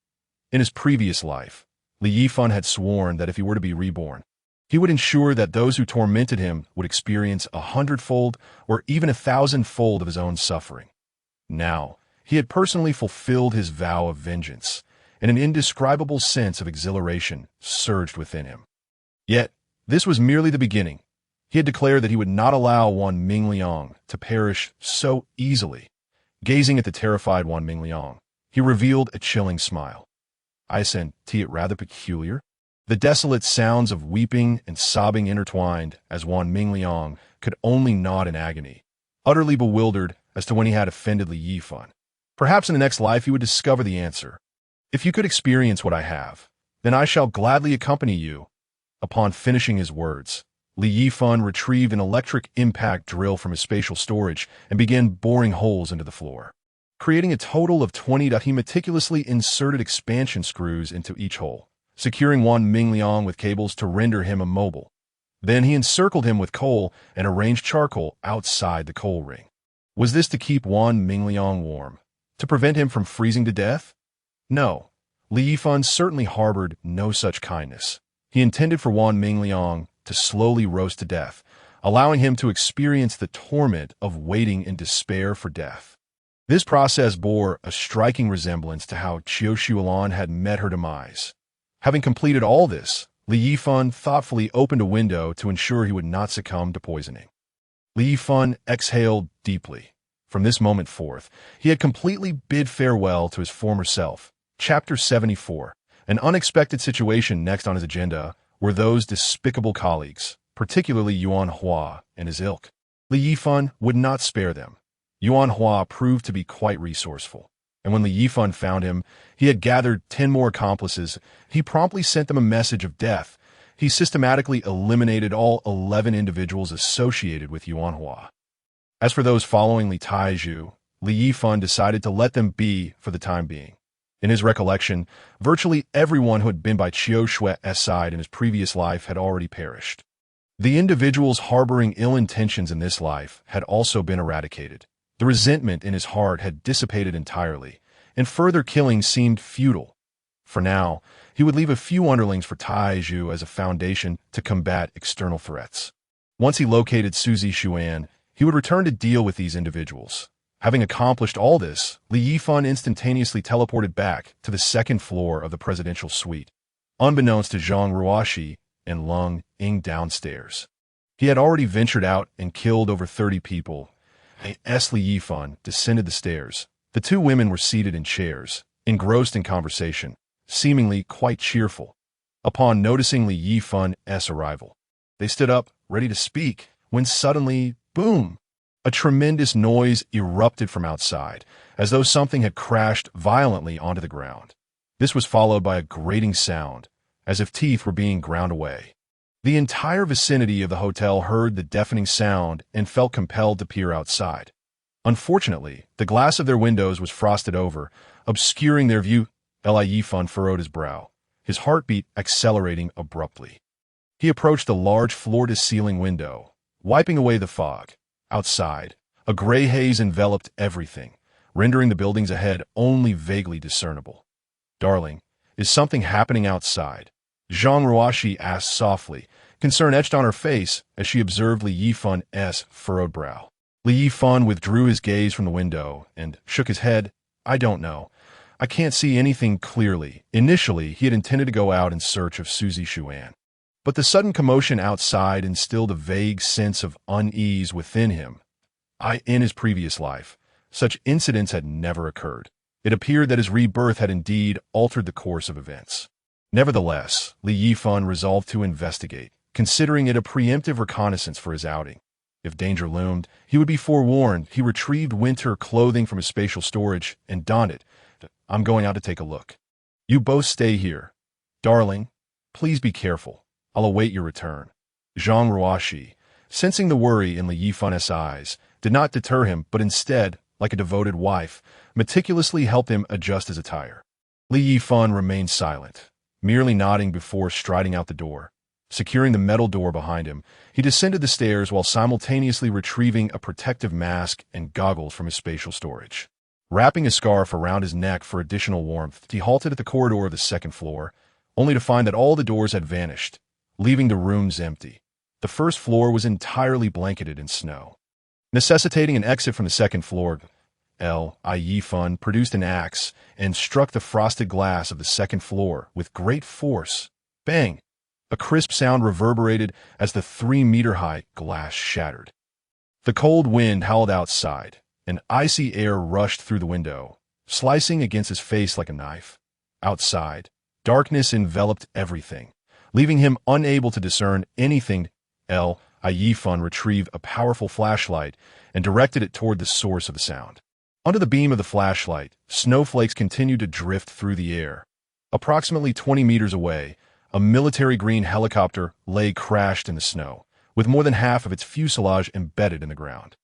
In his previous life, Li Yifan had sworn that if he were to be reborn, he would ensure that those who tormented him would experience 100-fold or even 1,000-fold of his own suffering. Now, he had personally fulfilled his vow of vengeance, and an indescribable sense of exhilaration surged within him. Yet, this was merely the beginning. He had declared that he would not allow Wan Mingliang to perish so easily. Gazing at the terrified Wan Mingliang, he revealed a chilling smile. I sent it rather peculiar. The desolate sounds of weeping and sobbing intertwined as Wan Mingliang could only nod in agony, utterly bewildered as to when he had offended Li Yifan. Perhaps in the next life he would discover the answer. If you could experience what I have, then I shall gladly accompany you. Upon finishing his words, Li Yifan retrieved an electric impact drill from his spatial storage and began boring holes into the floor, creating a total of 20. He meticulously inserted expansion screws into each hole, securing Wan Mingliang with cables to render him immobile. Then he encircled him with coal and arranged charcoal outside the coal ring. Was this to keep Wan Mingliang warm? To prevent him from freezing to death? No. Li Yifan certainly harbored no such kindness. He intended for Wan Mingliang to slowly roast to death, allowing him to experience the torment of waiting in despair for death. This process bore a striking resemblance to how Qiu Xuelan had met her demise. Having completed all this, Li Yifan thoughtfully opened a window to ensure he would not succumb to poisoning. Li Yifan exhaled deeply. From this moment forth, he had completely bid farewell to his former self. Chapter 74. An unexpected situation next on his agenda were those despicable colleagues, particularly Yuan Hua and his ilk. Li Yifan would not spare them. Yuan Hua proved to be quite resourceful, and when Li Yifan found him, he had gathered 10 more accomplices. He promptly sent them a message of death. He systematically eliminated all 11 individuals associated with Yuan Hua. As for those following Li Taiju, Li Yifan decided to let them be for the time being. In his recollection, virtually everyone who had been by Qiu Shue's side in his previous life had already perished. The individuals harboring ill intentions in this life had also been eradicated. The resentment in his heart had dissipated entirely, and further killing seemed futile. For now, he would leave a few underlings for Taiju as a foundation to combat external threats. Once he located Suzy Xuan, he would return to deal with these individuals. Having accomplished all this, Li Yifan instantaneously teleported back to the second floor of the presidential suite, unbeknownst to Zhang Ruoxi and Lung Ying downstairs. He had already ventured out and killed over 30 people. As Li Yifan descended the stairs, the two women were seated in chairs, engrossed in conversation, seemingly quite cheerful. Upon noticing Li Yifan's arrival, they stood up, ready to speak, when suddenly, boom! A tremendous noise erupted from outside, as though something had crashed violently onto the ground. This was followed by a grating sound, as if teeth were being ground away. The entire vicinity of the hotel heard the deafening sound and felt compelled to peer outside. Unfortunately, the glass of their windows was frosted over, obscuring their view. Li Yifan furrowed his brow, his heartbeat accelerating abruptly. He approached the large floor-to-ceiling window, wiping away the fog. Outside, a gray haze enveloped everything, rendering the buildings ahead only vaguely discernible. "Darling, is something happening outside?" Zhang Ruoxi asked softly, concern etched on her face as she observed Li Yifan's furrowed brow. Li Yifan withdrew his gaze from the window and shook his head. "I don't know. I can't see anything clearly." Initially, he had intended to go out in search of Suzy Xuan. But the sudden commotion outside instilled a vague sense of unease within him. In his previous life, such incidents had never occurred. It appeared that his rebirth had indeed altered the course of events. Nevertheless, Li Yifan resolved to investigate, considering it a preemptive reconnaissance for his outing. If danger loomed, he would be forewarned. He retrieved winter clothing from his spatial storage and donned it. "I'm going out to take a look. You both stay here. Darling, please be careful. I'll await your return." Zhang Ruoxi, sensing the worry in Li Yifan's eyes, did not deter him, but instead, like a devoted wife, meticulously helped him adjust his attire. Li Yifan remained silent, merely nodding before striding out the door. Securing the metal door behind him, he descended the stairs while simultaneously retrieving a protective mask and goggles from his spatial storage. Wrapping a scarf around his neck for additional warmth, he halted at the corridor of the second floor, only to find that all the doors had vanished, leaving the rooms empty. The first floor was entirely blanketed in snow. Necessitating an exit from the second floor, Li Yifan produced an axe and struck the frosted glass of the second floor with great force. Bang! A crisp sound reverberated as the 3-meter-high glass shattered. The cold wind howled outside, and icy air rushed through the window, slicing against his face like a knife. Outside, darkness enveloped everything, leaving him unable to discern anything. Li Yifan retrieved a powerful flashlight and directed it toward the source of the sound. Under the beam of the flashlight, snowflakes continued to drift through the air. Approximately 20 meters away, a military green helicopter lay crashed in the snow, with more than half of its fuselage embedded in the ground.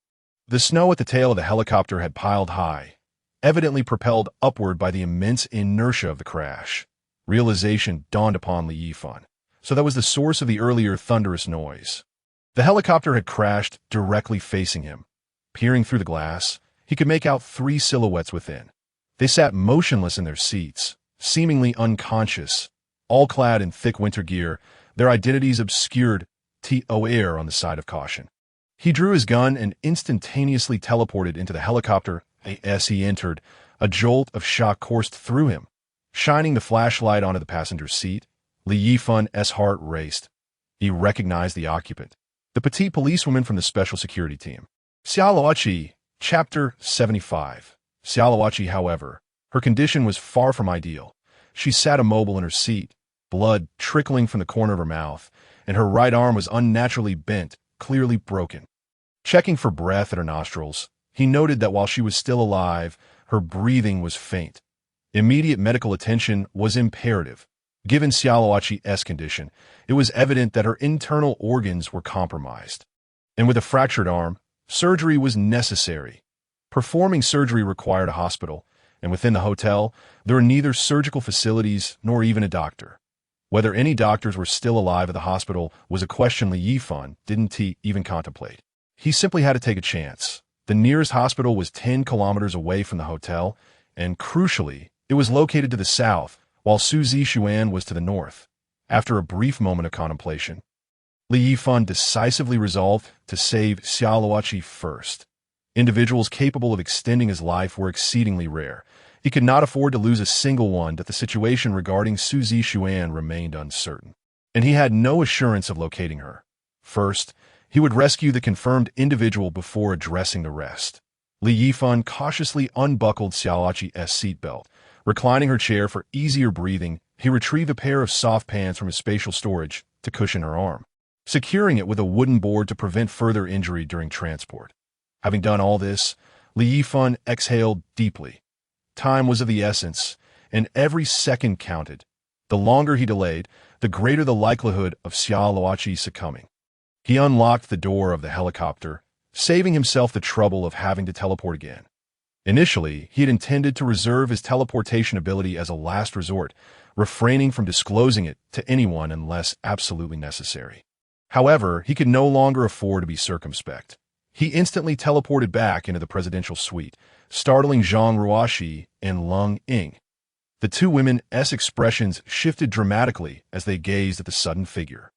The snow at the tail of the helicopter had piled high, evidently propelled upward by the immense inertia of the crash. Realization dawned upon Li Yifan. So that was the source of the earlier thunderous noise. The helicopter had crashed directly facing him. Peering through the glass, he could make out 3 silhouettes within. They sat motionless in their seats, seemingly unconscious, all clad in thick winter gear, their identities obscured. Air on the side of caution. He drew his gun and instantaneously teleported into the helicopter. As he entered, a jolt of shock coursed through him. Shining the flashlight onto the passenger seat, Li Yifan's heart raced. He recognized the occupant, the petite policewoman from the special security team. Xiaoluoqi, Chapter 75. Xiaoluoqi, however, her condition was far from ideal. She sat immobile in her seat, blood trickling from the corner of her mouth, and her right arm was unnaturally bent, clearly broken. Checking for breath at her nostrils, he noted that while she was still alive, her breathing was faint. Immediate medical attention was imperative. Given Xiaoluoqi's condition, it was evident that her internal organs were compromised. And with a fractured arm, Surgery was necessary. Performing surgery required a hospital, and within the hotel, there were neither surgical facilities nor even a doctor. Whether any doctors were still alive at the hospital was a question Yifan didn't even contemplate. He simply had to take a chance. The nearest hospital was 10 kilometers away from the hotel, and crucially, it was located to the south, while Xuan was to the north. After a brief moment of contemplation, Yifan decisively resolved to save Xiaoluoqi first. Individuals capable of extending his life were exceedingly rare. He could not afford to lose a single one, that the situation regarding Xuan remained uncertain, and he had no assurance of locating her. First, he would rescue the confirmed individual before addressing the rest. Yifan cautiously unbuckled Xiaoluoqi's seatbelt. Reclining her chair for easier breathing, he retrieved a pair of soft pants from his spatial storage to cushion her arm, securing it with a wooden board to prevent further injury during transport. Having done all this, Yifan exhaled deeply. Time was of the essence, and every second counted. The longer he delayed, the greater the likelihood of Xiaoluoqi succumbing. He unlocked the door of the helicopter, saving himself the trouble of having to teleport again. Initially, he had intended to reserve his teleportation ability as a last resort, refraining from disclosing it to anyone unless absolutely necessary. However, he could no longer afford to be circumspect. He instantly teleported back into the presidential suite, startling Zhang Ruoxi and Lung Ying. The two women's expressions shifted dramatically as they gazed at the sudden figure.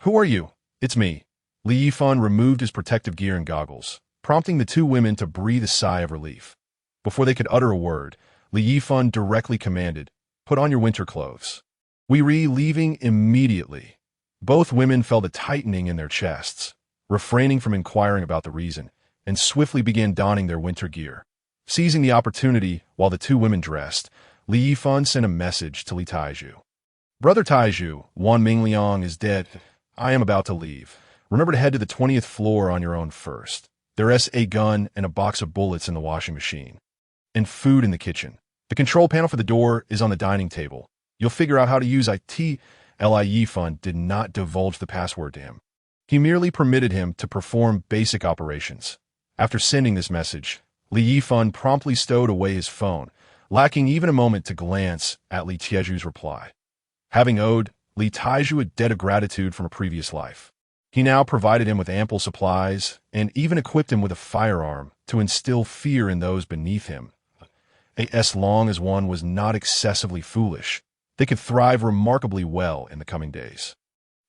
"Who are you?" "It's me." Yifan removed his protective gear and goggles, prompting the two women to breathe a sigh of relief. Before they could utter a word, Yifan directly commanded, "Put on your winter clothes." Leaving immediately. Both women felt a tightening in their chests, refraining from inquiring about the reason, and swiftly began donning their winter gear. Seizing the opportunity while the two women dressed, Yifan sent a message to Li Taiju. "Brother Taiju, Wan Mingliang is dead. I am about to leave. Remember to head to the 20th floor on your own first. There's a gun and a box of bullets in the washing machine. And food in the kitchen. The control panel for the door is on the dining table. You'll figure out how to use it." Yifan did not divulge the password to him. He merely permitted him to perform basic operations. After sending this message, Yifan promptly stowed away his phone, lacking even a moment to glance at Li Taiju's reply. Having owed Li Taiju a debt of gratitude from a previous life, he now provided him with ample supplies and even equipped him with a firearm to instill fear in those beneath him. As long as one was not excessively foolish, they could thrive remarkably well in the coming days.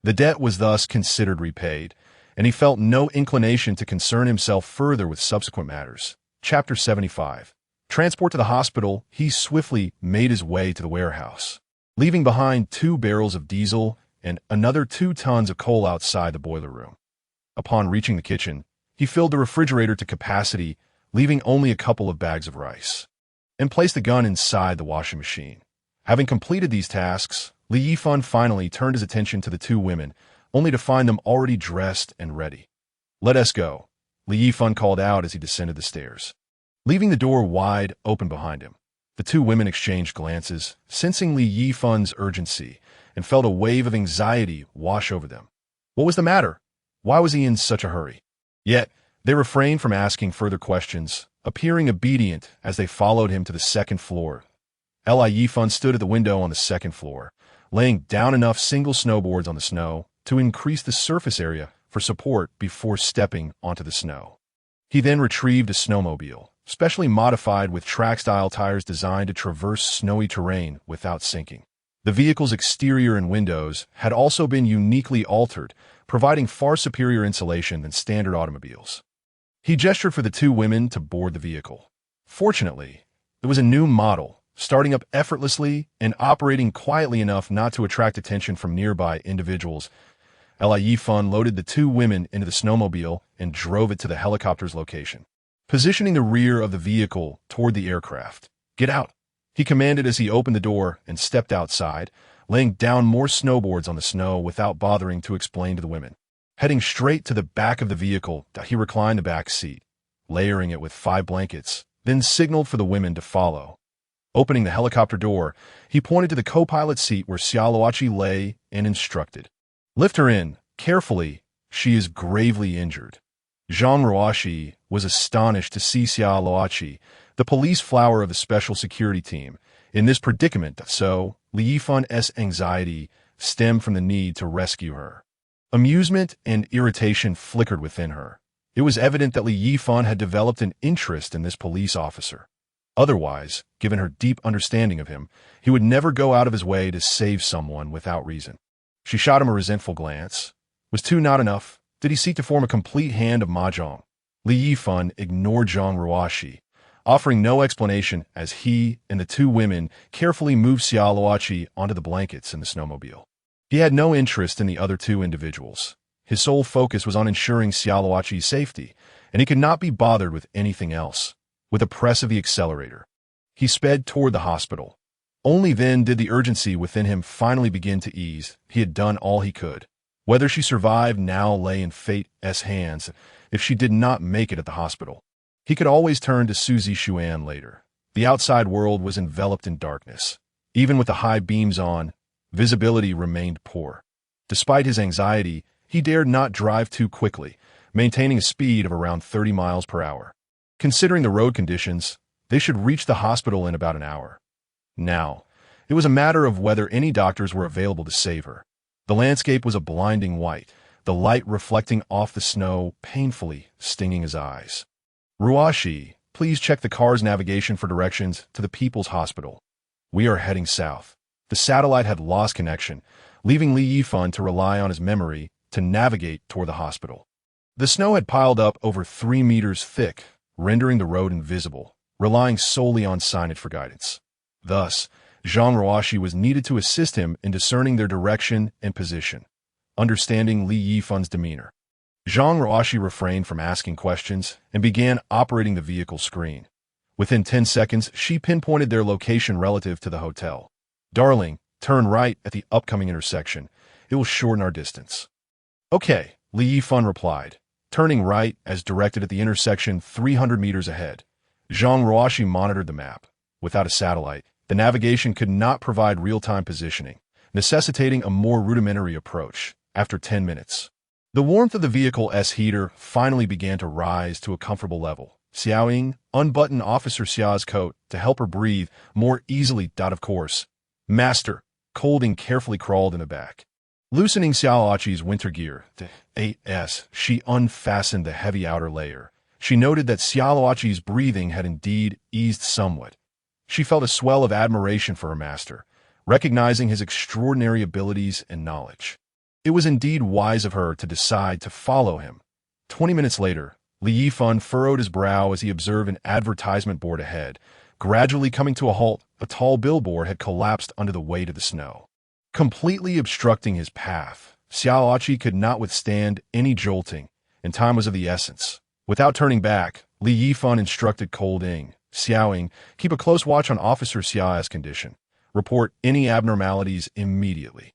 The debt was thus considered repaid, and he felt no inclination to concern himself further with subsequent matters. Chapter 75. Transport to the hospital, he swiftly made his way to the warehouse, leaving behind 2 barrels of diesel and another 2 tons of coal outside the boiler room. Upon reaching the kitchen, he filled the refrigerator to capacity, leaving only a couple of bags of rice, and placed the gun inside the washing machine. Having completed these tasks, Yifan finally turned his attention to the 2 women, only to find them already dressed and ready. "Let us go," Yifan called out as he descended the stairs, leaving the door wide open behind him. The 2 women exchanged glances, sensing Yifan's urgency, and felt a wave of anxiety wash over them. What was the matter? Why was he in such a hurry? Yet, they refrained from asking further questions, appearing obedient as they followed him to the 2nd floor. Yifan stood at the window on the 2nd floor, laying down enough single snowboards on the snow to increase the surface area for support before stepping onto the snow. He then retrieved a snowmobile, specially modified with track-style tires designed to traverse snowy terrain without sinking. The vehicle's exterior and windows had also been uniquely altered, providing far superior insulation than standard automobiles. He gestured for the 2 women to board the vehicle. Fortunately, it was a new model, starting up effortlessly and operating quietly enough not to attract attention from nearby individuals. Yifan loaded the 2 women into the snowmobile and drove it to the helicopter's location, positioning the rear of the vehicle toward the aircraft. "Get out," he commanded as he opened the door and stepped outside, laying down more snowboards on the snow without bothering to explain to the women. Heading straight to the back of the vehicle, he reclined the back seat, layering it with 5 blankets, then signaled for the women to follow. Opening the helicopter door, he pointed to the co-pilot seat where Xiaoluoqi lay and instructed, "Lift her in, carefully, she is gravely injured." Zhang Ruoxi was astonished to see Xia Luoqi, the police flower of the special security team, in this predicament, so Li Yifan's anxiety stemmed from the need to rescue her. Amusement and irritation flickered within her. It was evident that Li Yifan had developed an interest in this police officer. Otherwise, given her deep understanding of him, he would never go out of his way to save someone without reason. She shot him a resentful glance. Was two not enough? Did he seek to form a complete hand of mahjong? Li Yifan ignored Zhang Ruoxi, offering no explanation as he and the two women carefully moved Xia Luoqi onto the blankets in the snowmobile. He had no interest in the other two individuals. His sole focus was on ensuring Xia Luoqi's safety, and he could not be bothered with anything else. With a press of the accelerator, he sped toward the hospital. Only then did the urgency within him finally begin to ease. He had done all he could. Whether she survived now lay in fate's hands if she did not make it at the hospital. He could always turn to Suzy Xuan later. The outside world was enveloped in darkness. Even with the high beams on, visibility remained poor. Despite his anxiety, he dared not drive too quickly, maintaining a speed of around 30 miles per hour. Considering the road conditions, they should reach the hospital in about an hour. Now, it was a matter of whether any doctors were available to save her. The landscape was a blinding white, the light reflecting off the snow, painfully stinging his eyes. Ruoxi, please check the car's navigation for directions to the People's Hospital. We are heading south. The satellite had lost connection, leaving Li Yifan to rely on his memory to navigate toward the hospital. The snow had piled up over 3 meters thick, rendering the road invisible, relying solely on signage for guidance. Thus, Zhang Ruoxi was needed to assist him in discerning their direction and position. Understanding Li Yifan's demeanor, Zhang Ruoxi refrained from asking questions and began operating the vehicle screen. Within 10 seconds, she pinpointed their location relative to the hotel. Darling, turn right at the upcoming intersection. It will shorten our distance. Okay, Li Yifan replied, turning right as directed at the intersection 300 meters ahead. Zhang Ruoxi monitored the map. Without a satellite, the navigation could not provide real-time positioning, necessitating a more rudimentary approach. After 10 minutes, the warmth of the vehicle's heater finally began to rise to a comfortable level. Xiaoying unbuttoned Officer Xia's coat to help her breathe more easily. Of course, Master, Colding carefully crawled in the back. Loosening Xia Luoqi's winter gear, she unfastened the heavy outer layer. She noted that Xia Luoqi's breathing had indeed eased somewhat. She felt a swell of admiration for her master, recognizing his extraordinary abilities and knowledge. It was indeed wise of her to decide to follow him. 20 minutes later, Li Yifan furrowed his brow as he observed an advertisement board ahead. Gradually coming to a halt, a tall billboard had collapsed under the weight of the snow, completely obstructing his path. Xia Luoqi could not withstand any jolting, and time was of the essence. Without turning back, Li Yifan instructed Colding, Xiaoying, keep a close watch on Officer Xia's condition. Report any abnormalities immediately.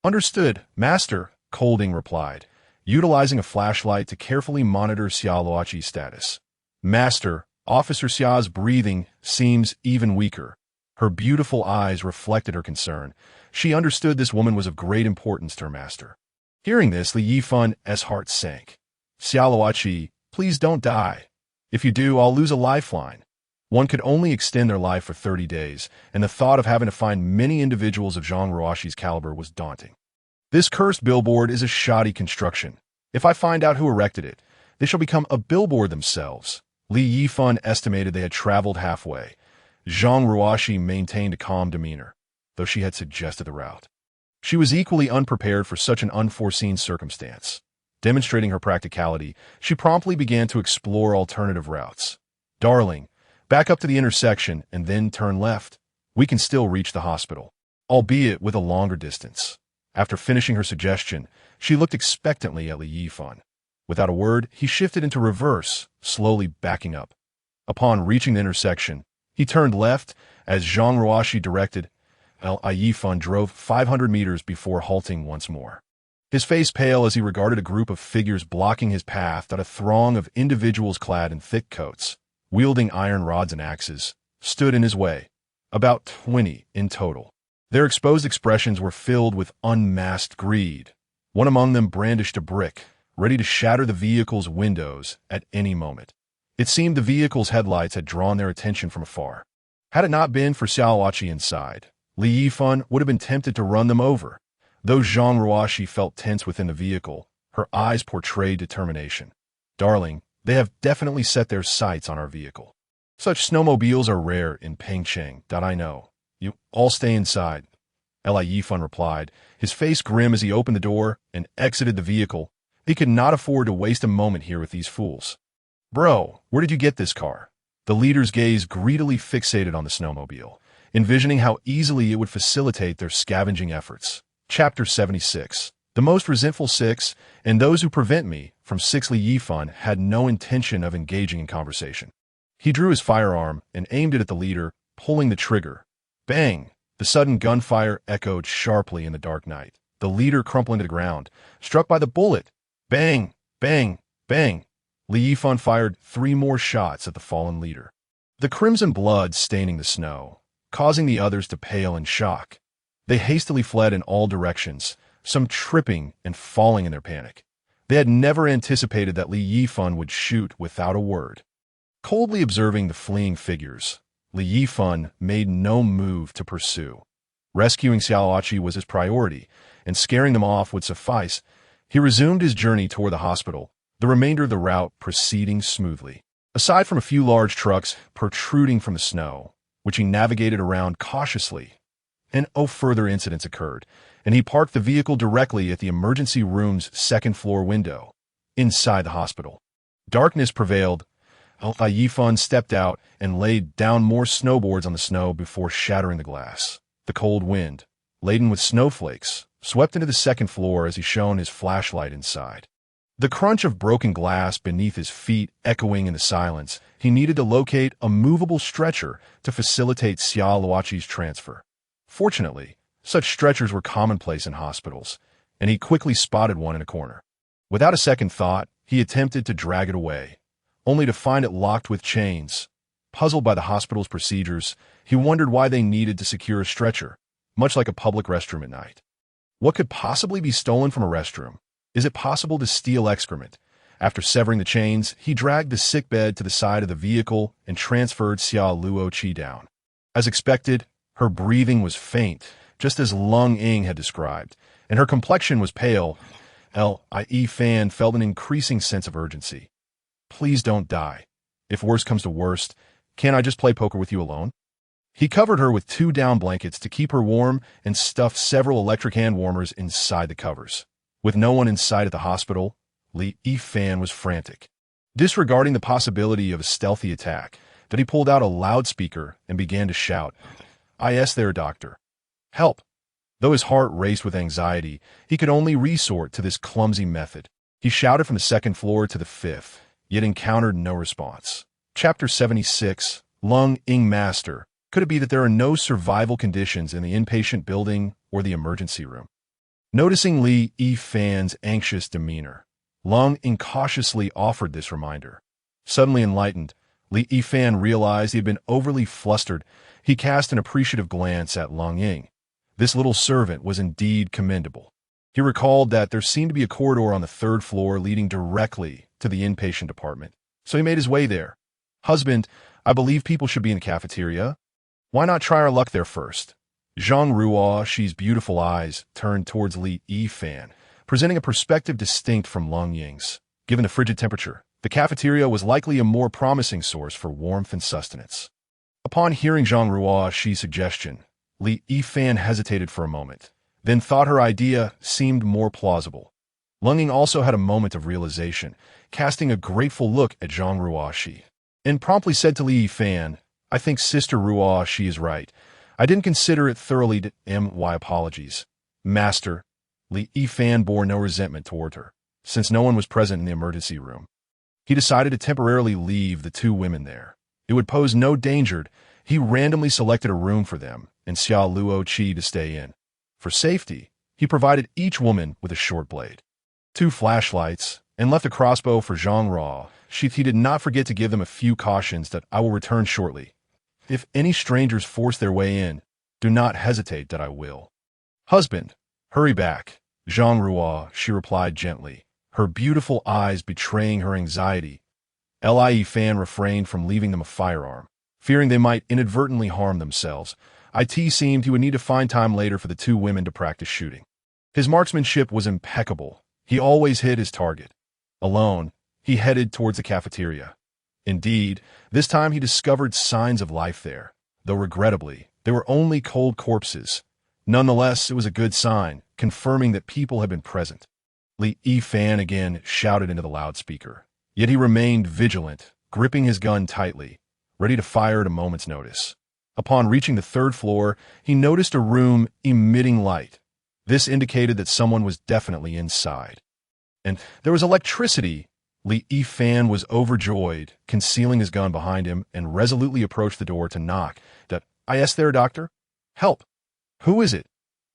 Understood, Master, Colding replied, utilizing a flashlight to carefully monitor Xia Luoqi's status. Master, Officer Xia's breathing seems even weaker. Her beautiful eyes reflected her concern. She understood this woman was of great importance to her master. Hearing this, Li Yifan's heart sank. Xia Luoqi, please don't die. If you do, I'll lose a lifeline. One could only extend their life for 30 days, and the thought of having to find many individuals of Zhang Ruoxi's caliber was daunting. This cursed billboard is a shoddy construction. If I find out who erected it, they shall become a billboard themselves. Li Yifan estimated they had traveled halfway. Zhang Ruoxi maintained a calm demeanor, though she had suggested the route. She was equally unprepared for such an unforeseen circumstance. Demonstrating her practicality, she promptly began to explore alternative routes. Darling, back up to the intersection and then turn left. We can still reach the hospital, albeit with a longer distance. After finishing her suggestion, she looked expectantly at Li Yifan. Without a word, he shifted into reverse, slowly backing up. Upon reaching the intersection, he turned left as Zhang Ruoxi directed. Yifan drove 500 meters before halting once more. His face pale as he regarded a group of figures blocking his path. A throng of individuals clad in thick coats, wielding iron rods and axes, stood in his way. About 20 in total. Their exposed expressions were filled with unmasked greed. One among them brandished a brick, ready to shatter the vehicle's windows at any moment. It seemed the vehicle's headlights had drawn their attention from afar. Had it not been for Xiaoqi inside, Li Yifan would have been tempted to run them over. Though Zhang Ruoxi felt tense within the vehicle, her eyes portrayed determination. "Darling, they have definitely set their sights on our vehicle. Such snowmobiles are rare in Pengcheng, that I know. You all stay inside," Li Yifan replied, his face grim as he opened the door and exited the vehicle. He could not afford to waste a moment here with these fools. "Bro, where did you get this car?" The leader's gaze greedily fixated on the snowmobile, envisioning how easily it would facilitate their scavenging efforts. Chapter 76. The most resentful six, and those who prevent me from Li Yifan had no intention of engaging in conversation. He drew his firearm and aimed it at the leader, pulling the trigger. Bang! The sudden gunfire echoed sharply in the dark night. The leader crumpled to the ground, struck by the bullet. Bang! Bang! Bang! Li Yifan fired 3 more shots at the fallen leader, the crimson blood staining the snow, causing the others to pale in shock. They hastily fled in all directions, some tripping and falling in their panic. They had never anticipated that Li Yifan would shoot without a word. Coldly observing the fleeing figures, Li Yifan made no move to pursue. Rescuing Xiaoqi was his priority, and scaring them off would suffice. He resumed his journey toward the hospital, the remainder of the route proceeding smoothly. Aside from a few large trucks protruding from the snow, which he navigated around cautiously, and no further incidents occurred, and he parked the vehicle directly at the emergency room's second-floor window, inside the hospital. Darkness prevailed. Yifan stepped out and laid down more snowboards on the snow before shattering the glass. The cold wind, laden with snowflakes, swept into the second floor as he shone his flashlight inside. The crunch of broken glass beneath his feet echoing in the silence, he needed to locate a movable stretcher to facilitate Xiaoqi's transfer. Fortunately, such stretchers were commonplace in hospitals, and he quickly spotted one in a corner. Without a second thought, he attempted to drag it away, only to find it locked with chains. Puzzled by the hospital's procedures, he wondered why they needed to secure a stretcher, much like a public restroom at night. What could possibly be stolen from a restroom? Is it possible to steal excrement? After severing the chains, he dragged the sickbed to the side of the vehicle and transferred Xiaoqi down. As expected, her breathing was faint, just as Lung Ying had described, and her complexion was pale. Yifan felt an increasing sense of urgency. "Please don't die. If worse comes to worst, can't I just play poker with you alone?" He covered her with 2 down blankets to keep her warm and stuffed several electric hand warmers inside the covers. With no one in sight at the hospital, Li Yifan was frantic. Disregarding the possibility of a stealthy attack, that he pulled out a loudspeaker and began to shout, "Yes there, doctor. Help!" Though his heart raced with anxiety, he could only resort to this clumsy method. He shouted from the 2nd floor to the 5th, yet encountered no response. Chapter 76. Lung Ying Master. Could it be that there are no survival conditions in the inpatient building or the emergency room? Noticing Li Yifan's anxious demeanor, Lung incautiously offered this reminder. Suddenly enlightened, Li Yifan realized he had been overly flustered. He cast an appreciative glance at Lung Ying. This little servant was indeed commendable. He recalled that there seemed to be a corridor on the 3rd floor leading directly to the inpatient department, so he made his way there. "Husband, I believe people should be in the cafeteria. Why not try our luck there first?" Zhang Ruoxi's beautiful eyes turned towards Li Yifan, presenting a perspective distinct from Lung Ying's. Given the frigid temperature, the cafeteria was likely a more promising source for warmth and sustenance. Upon hearing Zhang Ruoxi's suggestion, Li Yifan hesitated for a moment, then thought her idea seemed more plausible. Lung Ying also had a moment of realization, casting a grateful look at Zhang Ruoxi, and promptly said to Li Yifan, "I think Sister Ruoxi is right. I didn't consider it thoroughly. My apologies." "Master." Li Yifan bore no resentment toward her, since no one was present in the emergency room. He decided to temporarily leave the 2 women there. It would pose no danger. He randomly selected a room for them and Xiaoqi to stay in. For safety, he provided each woman with a short blade, 2 flashlights, and left a crossbow for Zhang Ruo. He did not forget to give them a few cautions that I will return shortly. If any strangers force their way in, do not hesitate that I will. "Husband, hurry back." "Zhang Ruo," she replied gently, her beautiful eyes betraying her anxiety. Yifan refrained from leaving them a firearm, fearing they might inadvertently harm themselves. It seemed he would need to find time later for the two women to practice shooting. His marksmanship was impeccable. He always hit his target. Alone, he headed towards the cafeteria. Indeed, this time he discovered signs of life there, though regrettably, they were only cold corpses. Nonetheless, it was a good sign, confirming that people had been present. Yifan again shouted into the loudspeaker. Yet he remained vigilant, gripping his gun tightly, ready to fire at a moment's notice. Upon reaching the third floor, he noticed a room emitting light. This indicated that someone was definitely inside. And there was electricity. Yifan was overjoyed, concealing his gun behind him, and resolutely approached the door to knock. Yes, there, doctor? Help! Who is it?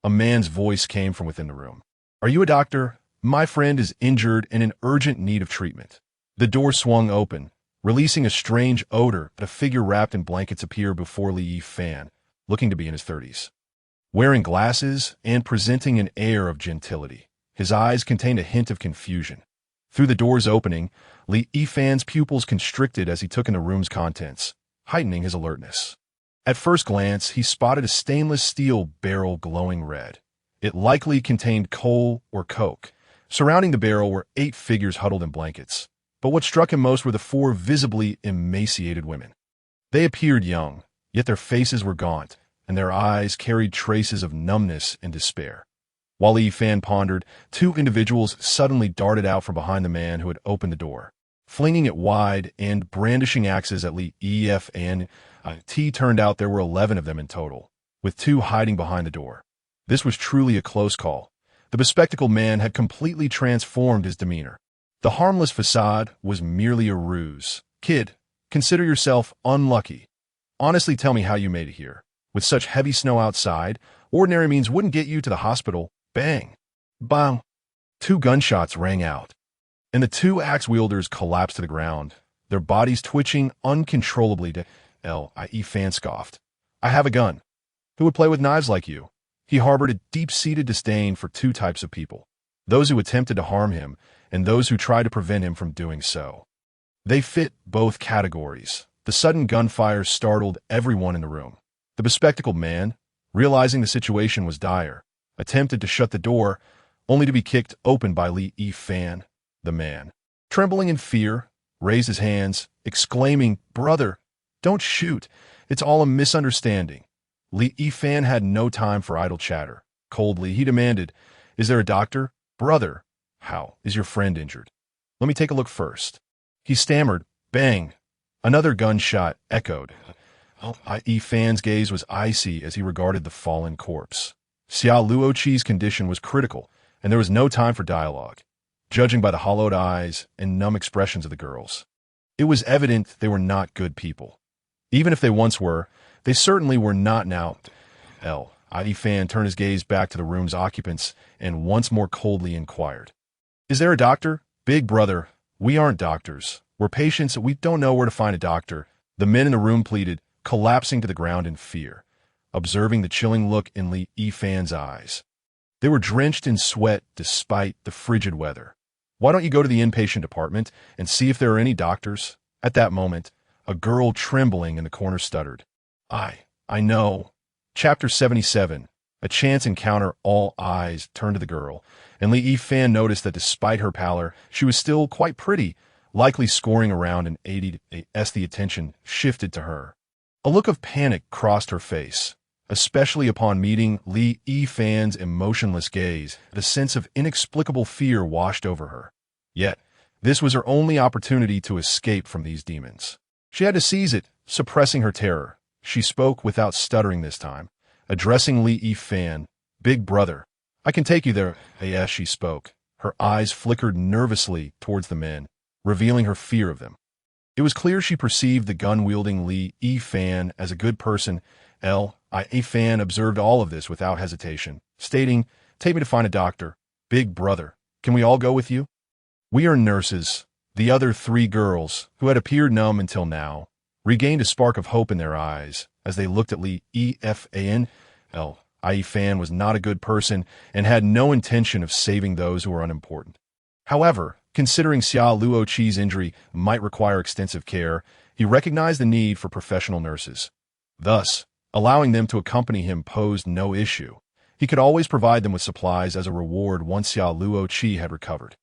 A man's voice came from within the room. Are you a doctor? My friend is injured and in urgent need of treatment. The door swung open, releasing a strange odor. A figure wrapped in blankets appeared before Yifan, looking to be in his 30s. Wearing glasses and presenting an air of gentility, his eyes contained a hint of confusion. Through the door's opening, Yifan's pupils constricted as he took in the room's contents, heightening his alertness. At first glance, he spotted a stainless steel barrel glowing red. It likely contained coal or coke. Surrounding the barrel were 8 figures huddled in blankets. But what struck him most were the 4 visibly emaciated women. They appeared young, yet their faces were gaunt, and their eyes carried traces of numbness and despair. While Yifan pondered, 2 individuals suddenly darted out from behind the man who had opened the door. Flinging it wide and brandishing axes at Yifan, it turned out there were 11 of them in total, with 2 hiding behind the door. This was truly a close call. The bespectacled man had completely transformed his demeanor. The harmless facade was merely a ruse. Kid, consider yourself unlucky. Honestly, tell me how you made it here. With such heavy snow outside, ordinary means wouldn't get you to the hospital. Bang! Bang! 2 gunshots rang out, and the 2 axe-wielders collapsed to the ground, their bodies twitching uncontrollably. Yifan scoffed. I have a gun. Who would play with knives like you? He harbored a deep-seated disdain for 2 types of people, those who attempted to harm him and those who tried to prevent him from doing so. They fit both categories. The sudden gunfire startled everyone in the room. The bespectacled man, realizing the situation was dire, attempted to shut the door, only to be kicked open by Yifan. The man, trembling in fear, raised his hands, exclaiming, Brother, don't shoot. It's all a misunderstanding. Yifan had no time for idle chatter. Coldly, he demanded, Is there a doctor? Brother, how is your friend injured? Let me take a look first. He stammered. Bang! Another gunshot echoed. Yifan's gaze was icy as he regarded the fallen corpse. Xia Luoqi's condition was critical, and there was no time for dialogue, judging by the hollowed eyes and numb expressions of the girls. It was evident they were not good people. Even if they once were, they certainly were not now. Yifan turned his gaze back to the room's occupants and once more coldly inquired. Is there a doctor? Big brother, we aren't doctors. We're patients, we don't know where to find a doctor. The men in the room pleaded, collapsing to the ground in fear, observing the chilling look in Yifan's eyes. They were drenched in sweat despite the frigid weather. Why don't you go to the inpatient department and see if there are any doctors? At that moment, a girl trembling in the corner stuttered. I know. Chapter 77. A chance encounter. All eyes turned to the girl, and Yifan noticed that despite her pallor, she was still quite pretty, likely scoring around an 80 as the attention shifted to her. A look of panic crossed her face, especially upon meeting Yifan's emotionless gaze. The sense of inexplicable fear washed over her. Yet, this was her only opportunity to escape from these demons. She had to seize it, suppressing her terror. She spoke without stuttering this time, addressing Yifan. Big brother, I can take you there. Yes, she spoke. Her eyes flickered nervously towards the men, revealing her fear of them. It was clear she perceived the gun-wielding Yifan as a good person. Yifan observed all of this without hesitation, stating, Take me to find a doctor. Big brother, can we all go with you? We are nurses. The other 3 girls, who had appeared numb until now, regained a spark of hope in their eyes as they looked at Yifan. Yifan was not a good person and had no intention of saving those who were unimportant. However, considering Xia Luoqi's injury might require extensive care, he recognized the need for professional nurses. Thus, allowing them to accompany him posed no issue. He could always provide them with supplies as a reward once Xia Luoqi had recovered.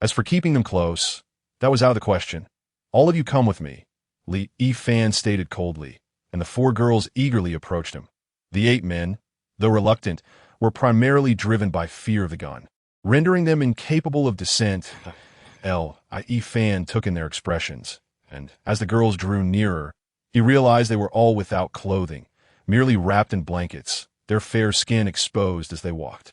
As for keeping them close, that was out of the question. All of you come with me, Li Yifan stated coldly, and the four girls eagerly approached him. The 8 men, though reluctant, were primarily driven by fear of the gun, rendering them incapable of dissent. Yifan took in their expressions, and as the girls drew nearer, he realized they were all without clothing, merely wrapped in blankets, their fair skin exposed as they walked.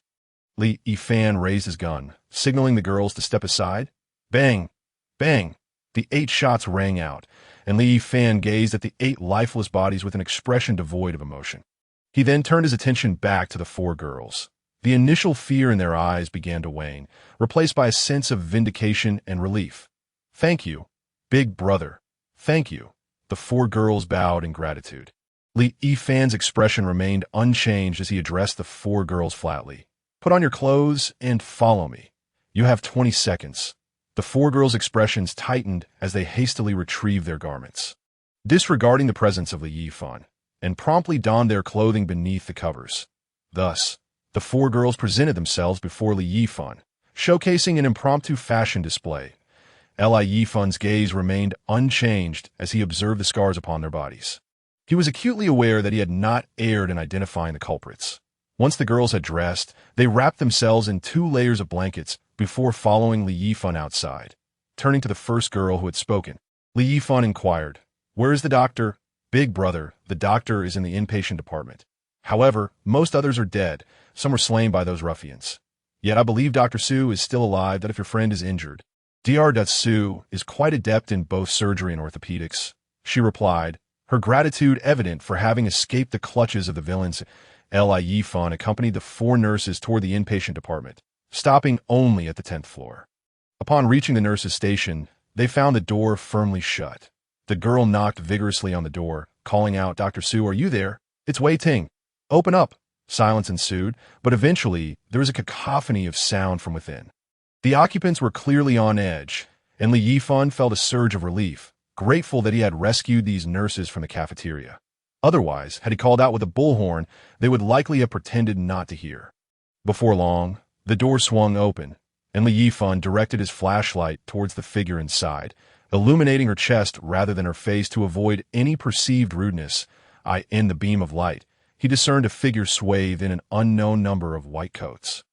Li Yifan raised his gun, signaling the girls to step aside. Bang! Bang! The 8 shots rang out, and Li Yifan gazed at the 8 lifeless bodies with an expression devoid of emotion. He then turned his attention back to the 4 girls. The initial fear in their eyes began to wane, replaced by a sense of vindication and relief. Thank you, big brother. Thank you. The 4 girls bowed in gratitude. Li Yifan's expression remained unchanged as he addressed the 4 girls flatly. Put on your clothes and follow me. You have 20 seconds. The 4 girls' expressions tightened as they hastily retrieved their garments, disregarding the presence of Li Yifan, and promptly donned their clothing beneath the covers. Thus, the 4 girls presented themselves before Li Yifan, showcasing an impromptu fashion display. Li Yifan's gaze remained unchanged as he observed the scars upon their bodies. He was acutely aware that he had not erred in identifying the culprits. Once the girls had dressed, they wrapped themselves in 2 layers of blankets before following Li Yifan outside. Turning to the first girl who had spoken, Li Yifan inquired, "Where is the doctor?" "Big brother, the doctor is in the inpatient department. However, most others are dead. Some were slain by those ruffians. Yet I believe Dr. Su is still alive, that if your friend is injured." Dr. Su is quite adept in both surgery and orthopedics, she replied, her gratitude evident for having escaped the clutches of the villains. Li Yifan accompanied the 4 nurses toward the inpatient department, stopping only at the 10th floor. Upon reaching the nurses' station, they found the door firmly shut. The girl knocked vigorously on the door, calling out, "Dr. Su, are you there? It's Wei Ting. Open up." Silence ensued, but eventually there was a cacophony of sound from within. The occupants were clearly on edge, and Li Yifan felt a surge of relief, grateful that he had rescued these nurses from the cafeteria. Otherwise, had he called out with a bullhorn, they would likely have pretended not to hear. Before long, the door swung open, and Li Yifan directed his flashlight towards the figure inside, illuminating her chest rather than her face to avoid any perceived rudeness. In the beam of light, he discerned a figure swathed in an unknown number of white coats,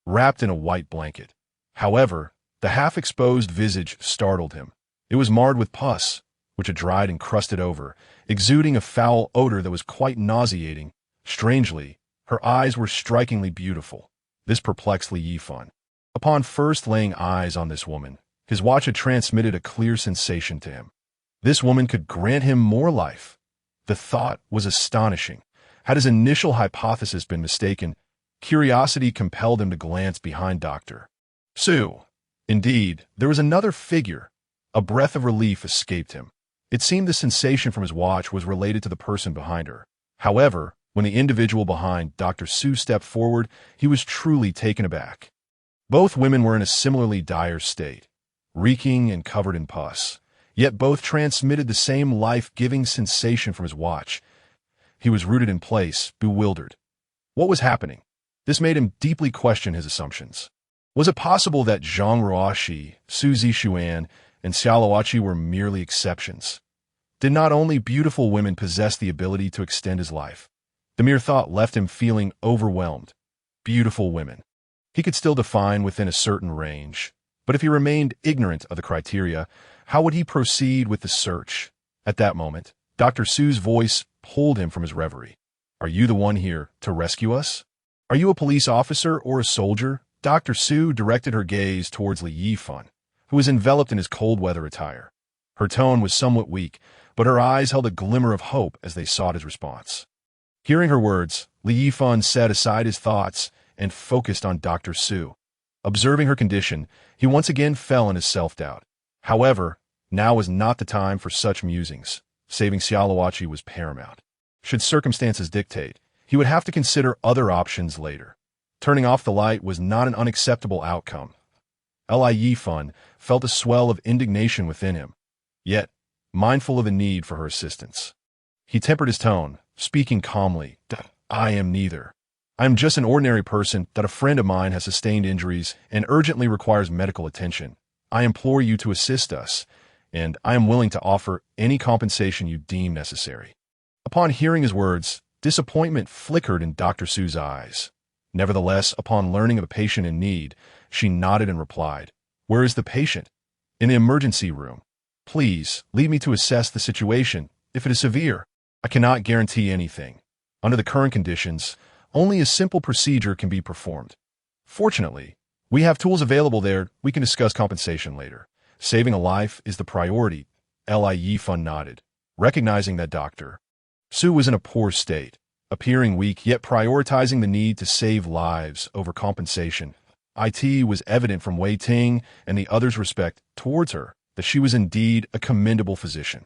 wrapped in a white blanket. However, the half-exposed visage startled him. It was marred with pus, which had dried and crusted over, exuding a foul odor that was quite nauseating. Strangely, her eyes were strikingly beautiful. This perplexed Li Yifan. Upon first laying eyes on this woman, his watch had transmitted a clear sensation to him. This woman could grant him more life. The thought was astonishing. Had his initial hypothesis been mistaken, curiosity compelled him to glance behind Dr. Su. Indeed, there was another figure. A breath of relief escaped him. It seemed the sensation from his watch was related to the person behind her. However, when the individual behind Dr. Su stepped forward, he was truly taken aback. Both women were in a similarly dire state, reeking and covered in pus, yet both transmitted the same life-giving sensation from his watch. He was rooted in place, bewildered. What was happening? This made him deeply question his assumptions. Was it possible that Zhang Ruoxi, Su Zixuan, and Xiaoluoqi were merely exceptions? Did not only beautiful women possess the ability to extend his life? The mere thought left him feeling overwhelmed. Beautiful women. He could still define within a certain range, but if he remained ignorant of the criteria, how would he proceed with the search? At that moment, Dr. Su's voice pulled him from his reverie. "Are you the one here to rescue us? Are you a police officer or a soldier?" Dr. Su directed her gaze towards Li Yifan, who was enveloped in his cold-weather attire. Her tone was somewhat weak, but her eyes held a glimmer of hope as they sought his response. Hearing her words, Li Yifan set aside his thoughts and focused on Dr. Su. Observing her condition, he once again fell in his self-doubt. However, now was not the time for such musings. Saving Xiaoluoqi was paramount. Should circumstances dictate, he would have to consider other options later. Turning off the light was not an unacceptable outcome. Yifan felt a swell of indignation within him, yet mindful of the need for her assistance. He tempered his tone, speaking calmly. I am neither. I am just an ordinary person that a friend of mine has sustained injuries and urgently requires medical attention. I implore you to assist us, and I am willing to offer any compensation you deem necessary. Upon hearing his words, disappointment flickered in Dr. Su's eyes. Nevertheless, upon learning of a patient in need, she nodded and replied, "Where is the patient?" "In the emergency room. Please, lead me to assess the situation. If it is severe, I cannot guarantee anything. Under the current conditions, only a simple procedure can be performed. Fortunately, we have tools available there. We can discuss compensation later. Saving a life is the priority." Yifan nodded, recognizing that Dr. Su was in a poor state, appearing weak yet prioritizing the need to save lives over compensation. It was evident from Wei Ting and the others' respect towards her that she was indeed a commendable physician.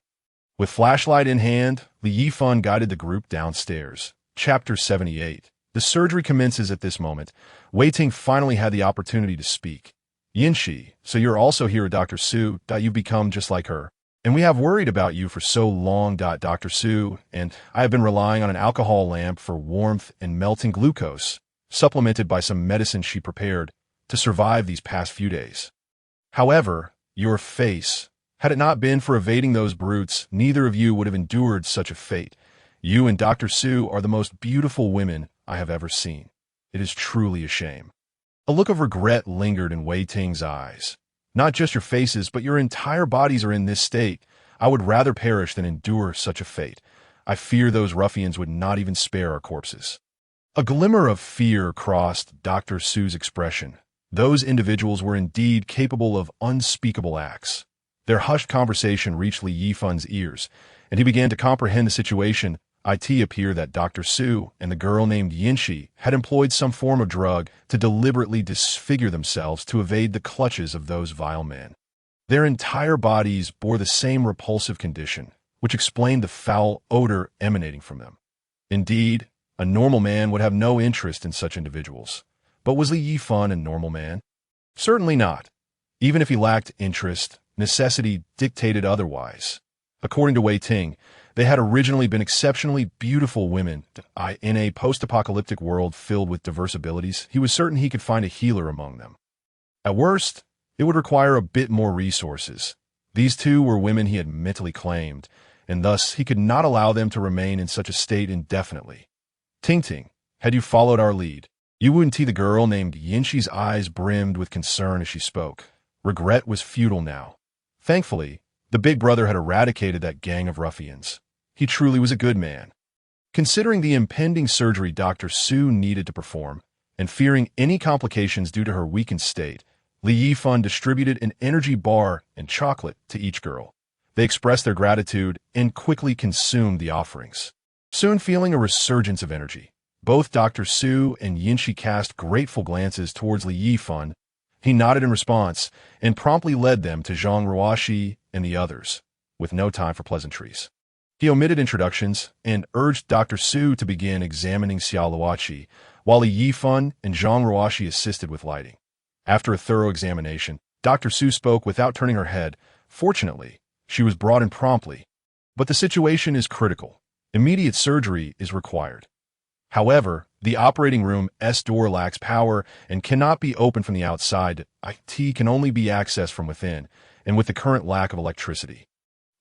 With flashlight in hand, Yifan guided the group downstairs. Chapter 78. The surgery commences at this moment. Wei Ting finally had the opportunity to speak. "Yinshi, so you're also here at Dr. Su. You've become just like her. And we have worried about you for so long. Dr. Su and I have been relying on an alcohol lamp for warmth and melting glucose, supplemented by some medicine she prepared, to survive these past few days. However, your face, had it not been for evading those brutes, neither of you would have endured such a fate. You and Dr. Su are the most beautiful women I have ever seen. It is truly a shame." A look of regret lingered in Wei Ting's eyes. "Not just your faces, but your entire bodies are in this state. I would rather perish than endure such a fate. I fear those ruffians would not even spare our corpses." A glimmer of fear crossed Dr. Su's expression. Those individuals were indeed capable of unspeakable acts. Their hushed conversation reached Yifan's ears, and he began to comprehend the situation. It appeared that Dr. Su and the girl named Yinshi had employed some form of drug to deliberately disfigure themselves to evade the clutches of those vile men. Their entire bodies bore the same repulsive condition, which explained the foul odor emanating from them. Indeed, a normal man would have no interest in such individuals. But was Yifan a normal man? Certainly not. Even if he lacked interest, necessity dictated otherwise. According to Wei Ting, they had originally been exceptionally beautiful women. In a post-apocalyptic world filled with diverse abilities, he was certain he could find a healer among them. At worst, it would require a bit more resources. These two were women he had mentally claimed, and thus he could not allow them to remain in such a state indefinitely. "Ting, had you followed our lead, you wouldn't see." The girl named Yinshi's eyes brimmed with concern as she spoke. Regret was futile now. Thankfully, the big brother had eradicated that gang of ruffians. He truly was a good man. Considering the impending surgery Dr. Su needed to perform, and fearing any complications due to her weakened state, Yifan distributed an energy bar and chocolate to each girl. They expressed their gratitude and quickly consumed the offerings. Soon feeling a resurgence of energy, both Dr. Su and Yinshi cast grateful glances towards Yifan. He nodded in response and promptly led them to Zhang Ruoxi and the others, with no time for pleasantries. He omitted introductions and urged Dr. Su to begin examining Xiao Luoqi, while Yifan and Zhang Ruoxi assisted with lighting. After a thorough examination, Dr. Su spoke without turning her head. Fortunately, she was brought in promptly. "But the situation is critical. Immediate surgery is required. However, the operating room's door lacks power and cannot be opened from the outside. It can only be accessed from within, and with the current lack of electricity,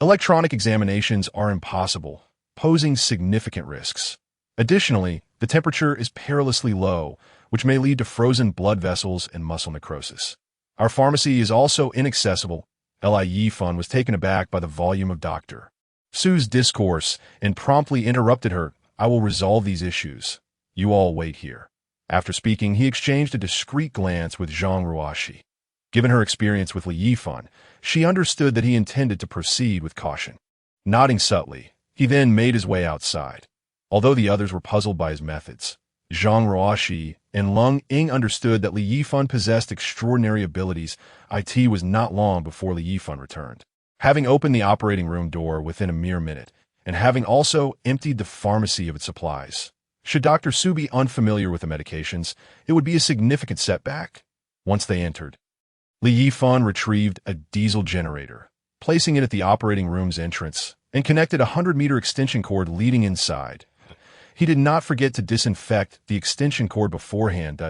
electronic examinations are impossible, posing significant risks. Additionally, the temperature is perilously low, which may lead to frozen blood vessels and muscle necrosis. Our pharmacy is also inaccessible." Yifan was taken aback by the volume of Dr. Su's discourse and promptly interrupted her. "I will resolve these issues. You all wait here." After speaking, he exchanged a discreet glance with Zhang Ruoxi. Given her experience with Yifan, she understood that he intended to proceed with caution. Nodding subtly, he then made his way outside. Although the others were puzzled by his methods, Zhang Ruoxi and Lung Ying understood that Yifan possessed extraordinary abilities. It was not long before Yifan returned, having opened the operating room door within a mere minute, and having also emptied the pharmacy of its supplies. Should Dr. Su be unfamiliar with the medications, it would be a significant setback. Once they entered, Li Yifan retrieved a diesel generator, placing it at the operating room's entrance, and connected a 100-meter extension cord leading inside. He did not forget to disinfect the extension cord beforehand.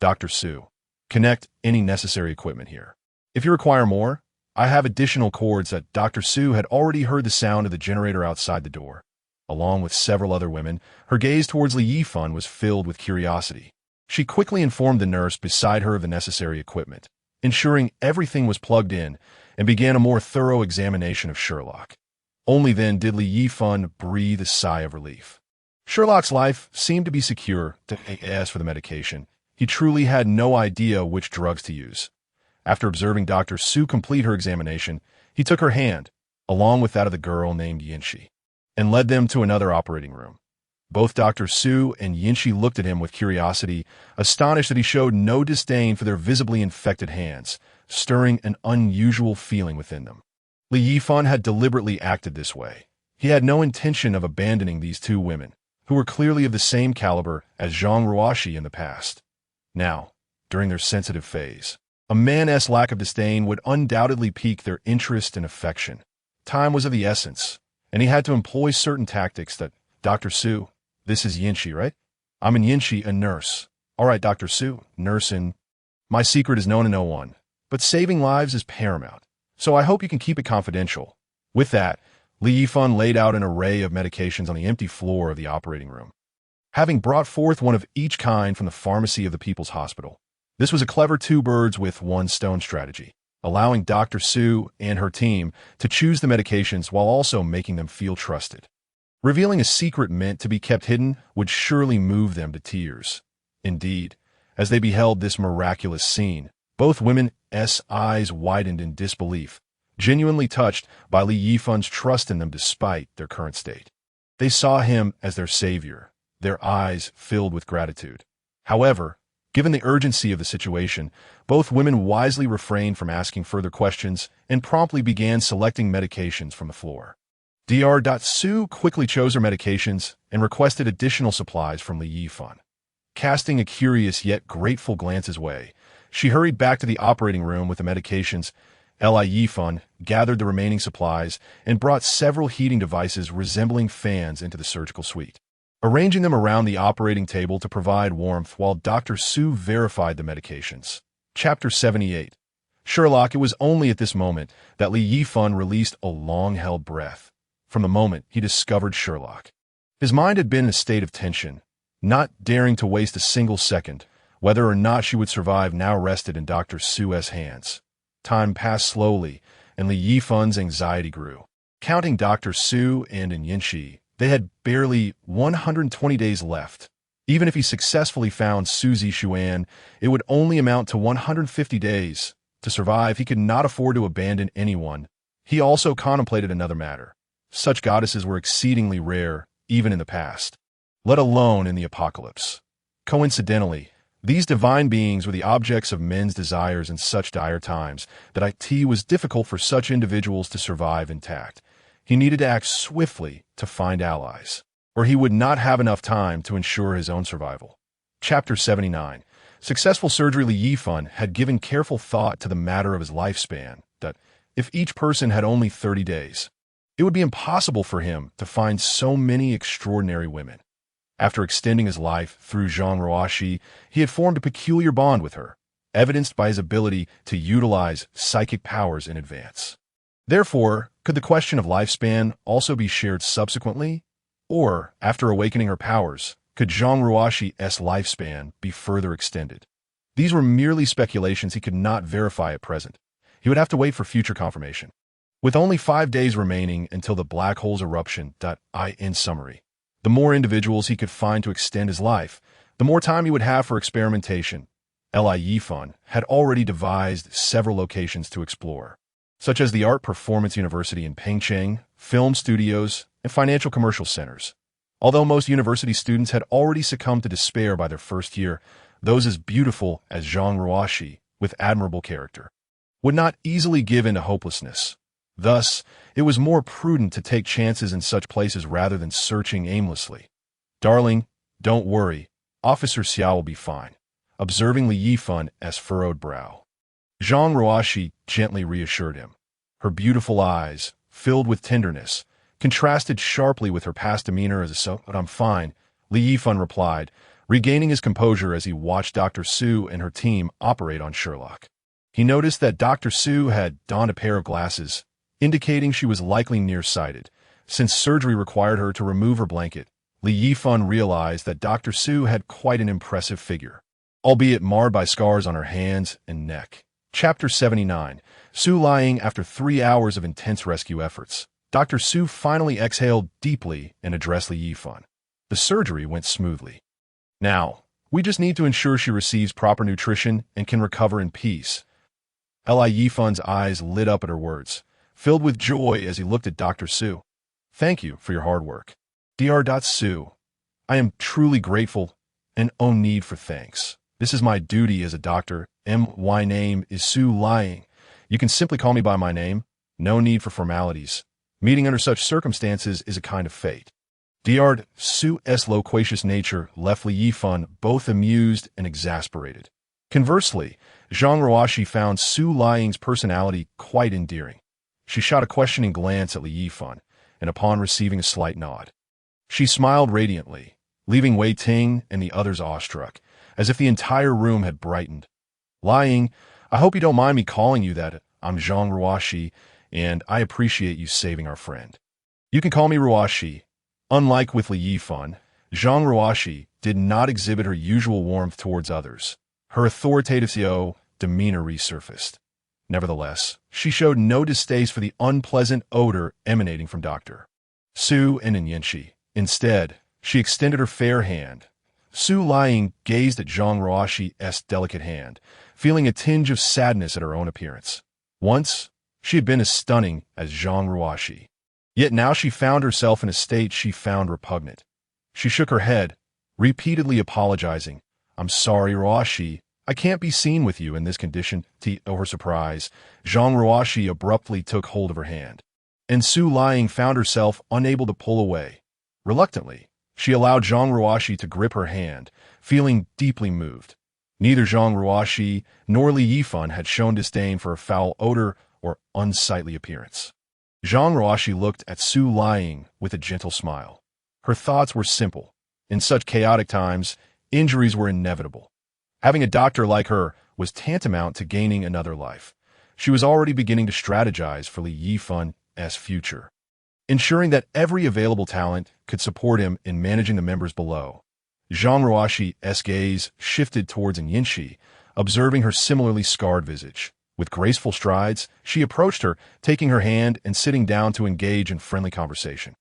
Dr. Su, connect any necessary equipment here. If you require more, I have additional cords. That Dr. Su had already heard the sound of the generator outside the door. Along with several other women, her gaze towards Li Yifan was filled with curiosity. She quickly informed the nurse beside her of the necessary equipment, ensuring everything was plugged in, and began a more thorough examination of Sherlock. Only then did Li Yifan breathe a sigh of relief. Sherlock's life seemed to be secure. As for the medication, he truly had no idea which drugs to use. After observing Dr. Su complete her examination, he took her hand, along with that of the girl named Yinshi, and led them to another operating room. Both Dr. Su and Yinshi looked at him with curiosity, astonished that he showed no disdain for their visibly infected hands, stirring an unusual feeling within them. Li Yifan had deliberately acted this way. He had no intention of abandoning these two women, who were clearly of the same caliber as Zhang Ruoxi in the past. Now, during their sensitive phase, a man's lack of disdain would undoubtedly pique their interest and affection. Time was of the essence, and he had to employ certain tactics. That Dr. Su, this is Yinshi, right? I'm in Yinshi, a nurse. All right, Dr. Su, nurse in. My secret is known to no one, but saving lives is paramount, so I hope you can keep it confidential. With that, Li Yifan laid out an array of medications on the empty floor of the operating room. Having brought forth one of each kind from the pharmacy of the People's Hospital, this was a clever two birds with one stone strategy, allowing Dr. Su and her team to choose the medications while also making them feel trusted. Revealing a secret meant to be kept hidden would surely move them to tears. Indeed, as they beheld this miraculous scene, both women's eyes widened in disbelief, genuinely touched by Li Yifan's trust in them despite their current state. They saw him as their savior, their eyes filled with gratitude. However, given the urgency of the situation, both women wisely refrained from asking further questions and promptly began selecting medications from the floor. Dr. Su quickly chose her medications and requested additional supplies from Li Yifan. Casting a curious yet grateful glance his way, she hurried back to the operating room with the medications. Li Yifan gathered the remaining supplies and brought several heating devices resembling fans into the surgical suite, arranging them around the operating table to provide warmth while Dr. Su verified the medications. Chapter 78. Sherlock, it was only at this moment that Li Yifan released a long-held breath. From the moment he discovered Sherlock, his mind had been in a state of tension, not daring to waste a single second. Whether or not she would survive now rested in Dr. Su's hands. Time passed slowly, and Li Yifan's anxiety grew. Counting Dr. Su and Yinshi, they had barely 120 days left. Even if he successfully found Suzy Xuan, it would only amount to 150 days. To survive, he could not afford to abandon anyone. He also contemplated another matter. Such goddesses were exceedingly rare, even in the past, let alone in the apocalypse. Coincidentally, these divine beings were the objects of men's desires in such dire times that it was difficult for such individuals to survive intact. He needed to act swiftly to find allies, or he would not have enough time to ensure his own survival. Chapter 79. Successful surgery. Li Yifan had given careful thought to the matter of his lifespan, that if each person had only 30 days, it would be impossible for him to find so many extraordinary women. After extending his life through Zhang Ruoxi, he had formed a peculiar bond with her, evidenced by his ability to utilize psychic powers in advance. Therefore, could the question of lifespan also be shared subsequently? Or, after awakening her powers, could Zhang Ruoxi's lifespan be further extended? These were merely speculations he could not verify at present. He would have to wait for future confirmation. With only 5 days remaining until the black hole's eruption. In summary, the more individuals he could find to extend his life, the more time he would have for experimentation. Li Yifan had already devised several locations to explore, such as the Art Performance University in Pengcheng, film studios, and financial commercial centers. Although most university students had already succumbed to despair by their first year, those as beautiful as Zhang Ruoxi, with admirable character, would not easily give in to hopelessness. Thus, it was more prudent to take chances in such places rather than searching aimlessly. Darling, don't worry. Officer Xiao will be fine. Observing Li Yifan's furrowed brow, Zhang Ruoxi gently reassured him. Her beautiful eyes, filled with tenderness, contrasted sharply with her past demeanor as a "but I'm fine," Li Yifan replied, regaining his composure as he watched Dr. Su and her team operate on Sherlock. He noticed that Dr. Su had donned a pair of glasses, indicating she was likely nearsighted. Since surgery required her to remove her blanket, Li Yifan realized that Dr. Su had quite an impressive figure, albeit marred by scars on her hands and neck. Chapter 79. Su lying after 3 hours of intense rescue efforts. Dr. Su finally exhaled deeply and addressed Li Yifan. The surgery went smoothly. Now, we just need to ensure she receives proper nutrition and can recover in peace. Li Yifan's eyes lit up at her words, filled with joy as he looked at Dr. Su. Thank you for your hard work. Dr. Su, I am truly grateful and no need for thanks. This is my duty as a doctor. My name is Su Lying. You can simply call me by my name. No need for formalities. Meeting under such circumstances is a kind of fate. Dr. Su's loquacious nature left Li Yifan both amused and exasperated. Conversely, Zhang Ruoxi found Su Lying's personality quite endearing. She shot a questioning glance at Li Yifan, and upon receiving a slight nod, she smiled radiantly, leaving Wei Ting and the others awestruck, as if the entire room had brightened. Lying, I hope you don't mind me calling you that. I'm Zhang Ruoxi, and I appreciate you saving our friend. You can call me Ruoxi. Unlike with Li Yifan, Zhang Ruoxi did not exhibit her usual warmth towards others. Her authoritative demeanor resurfaced. Nevertheless, she showed no distaste for the unpleasant odor emanating from Dr. Su and Yanxi. Instead, she extended her fair hand. Su Lying gazed at Zhang Ruoxi's delicate hand, feeling a tinge of sadness at her own appearance. Once, she had been as stunning as Zhang Ruoxi. Yet now she found herself in a state she found repugnant. She shook her head, repeatedly apologizing. I'm sorry, Ruoxi. I can't be seen with you in this condition. To her surprise, Zhang Ruoxi abruptly took hold of her hand, and Su Lying found herself unable to pull away. Reluctantly, she allowed Zhang Ruoxi to grip her hand, feeling deeply moved. Neither Zhang Ruoxi nor Li Yifan had shown disdain for a foul odor or unsightly appearance. Zhang Ruoxi looked at Su Lying with a gentle smile. Her thoughts were simple. In such chaotic times, injuries were inevitable. Having a doctor like her was tantamount to gaining another life. She was already beginning to strategize for Li Yifan's future, ensuring that every available talent could support him in managing the members below. Zhang Ruoxi's gaze shifted towards Yanxi, observing her similarly scarred visage. With graceful strides, she approached her, taking her hand and sitting down to engage in friendly conversation.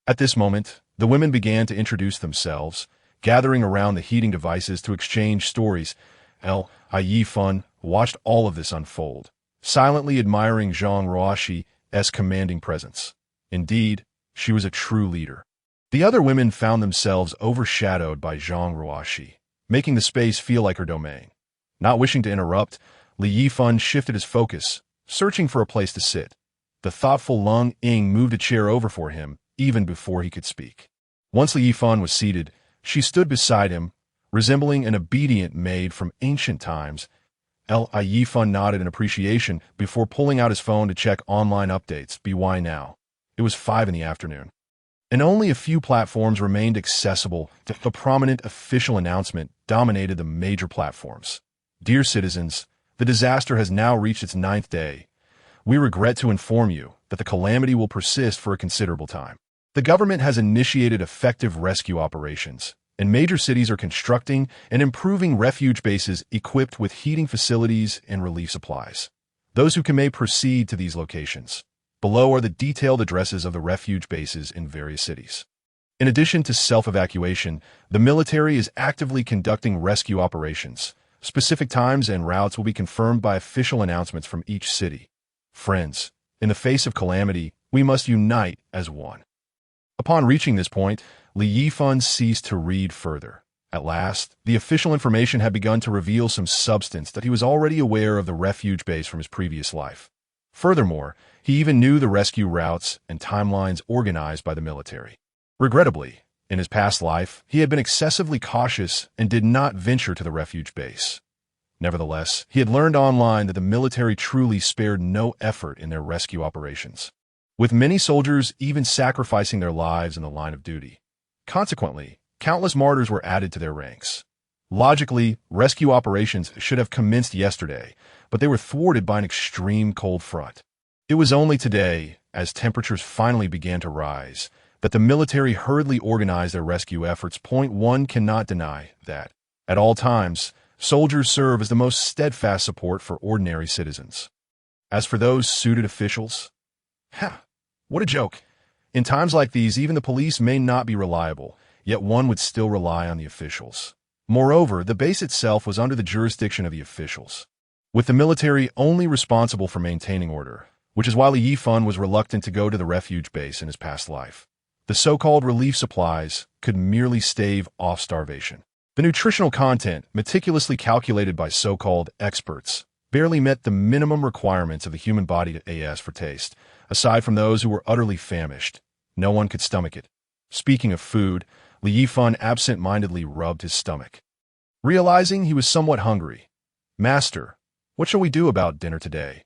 At this moment, the women began to introduce themselves, gathering around the heating devices to exchange stories. Yifan watched all of this unfold, silently admiring Zhang Ruoxi's commanding presence. Indeed, she was a true leader. The other women found themselves overshadowed by Zhang Ruoxi, making the space feel like her domain. Not wishing to interrupt, Li Yifan shifted his focus, searching for a place to sit. The thoughtful Lung Ying moved a chair over for him, even before he could speak. Once Li Yifan was seated, she stood beside him, resembling an obedient maid from ancient times. Yifan nodded in appreciation before pulling out his phone to check online updates. By now, it was 5 in the afternoon, and only a few platforms remained accessible. The prominent official announcement dominated the major platforms. Dear citizens, the disaster has now reached its 9th day. We regret to inform you that the calamity will persist for a considerable time. The government has initiated effective rescue operations, and major cities are constructing and improving refuge bases equipped with heating facilities and relief supplies. Those who can may proceed to these locations. Below are the detailed addresses of the refuge bases in various cities. In addition to self-evacuation, the military is actively conducting rescue operations. Specific times and routes will be confirmed by official announcements from each city. Friends, in the face of calamity, we must unite as one. Upon reaching this point, Li Yifan ceased to read further. At last, the official information had begun to reveal some substance that he was already aware of the refuge base from his previous life. Furthermore, he even knew the rescue routes and timelines organized by the military. Regrettably, in his past life, he had been excessively cautious and did not venture to the refuge base. Nevertheless, he had learned online that the military truly spared no effort in their rescue operations, with many soldiers even sacrificing their lives in the line of duty. Consequently, countless martyrs were added to their ranks. Logically, rescue operations should have commenced yesterday, but they were thwarted by an extreme cold front. It was only today, as temperatures finally began to rise, that the military hurriedly organized their rescue efforts. Point one cannot deny that, at all times, soldiers serve as the most steadfast support for ordinary citizens. As for those suited officials, what a joke. In times like these, even the police may not be reliable, yet one would still rely on the officials. Moreover, the base itself was under the jurisdiction of the officials, with the military only responsible for maintaining order, which is why Yifan was reluctant to go to the refuge base in his past life. The so-called relief supplies could merely stave off starvation. The nutritional content, meticulously calculated by so-called experts, barely met the minimum requirements of the human body for taste. Aside from those who were utterly famished, no one could stomach it. Speaking of food, Yifan absent-mindedly rubbed his stomach, realizing he was somewhat hungry. "Master, what shall we do about dinner today?"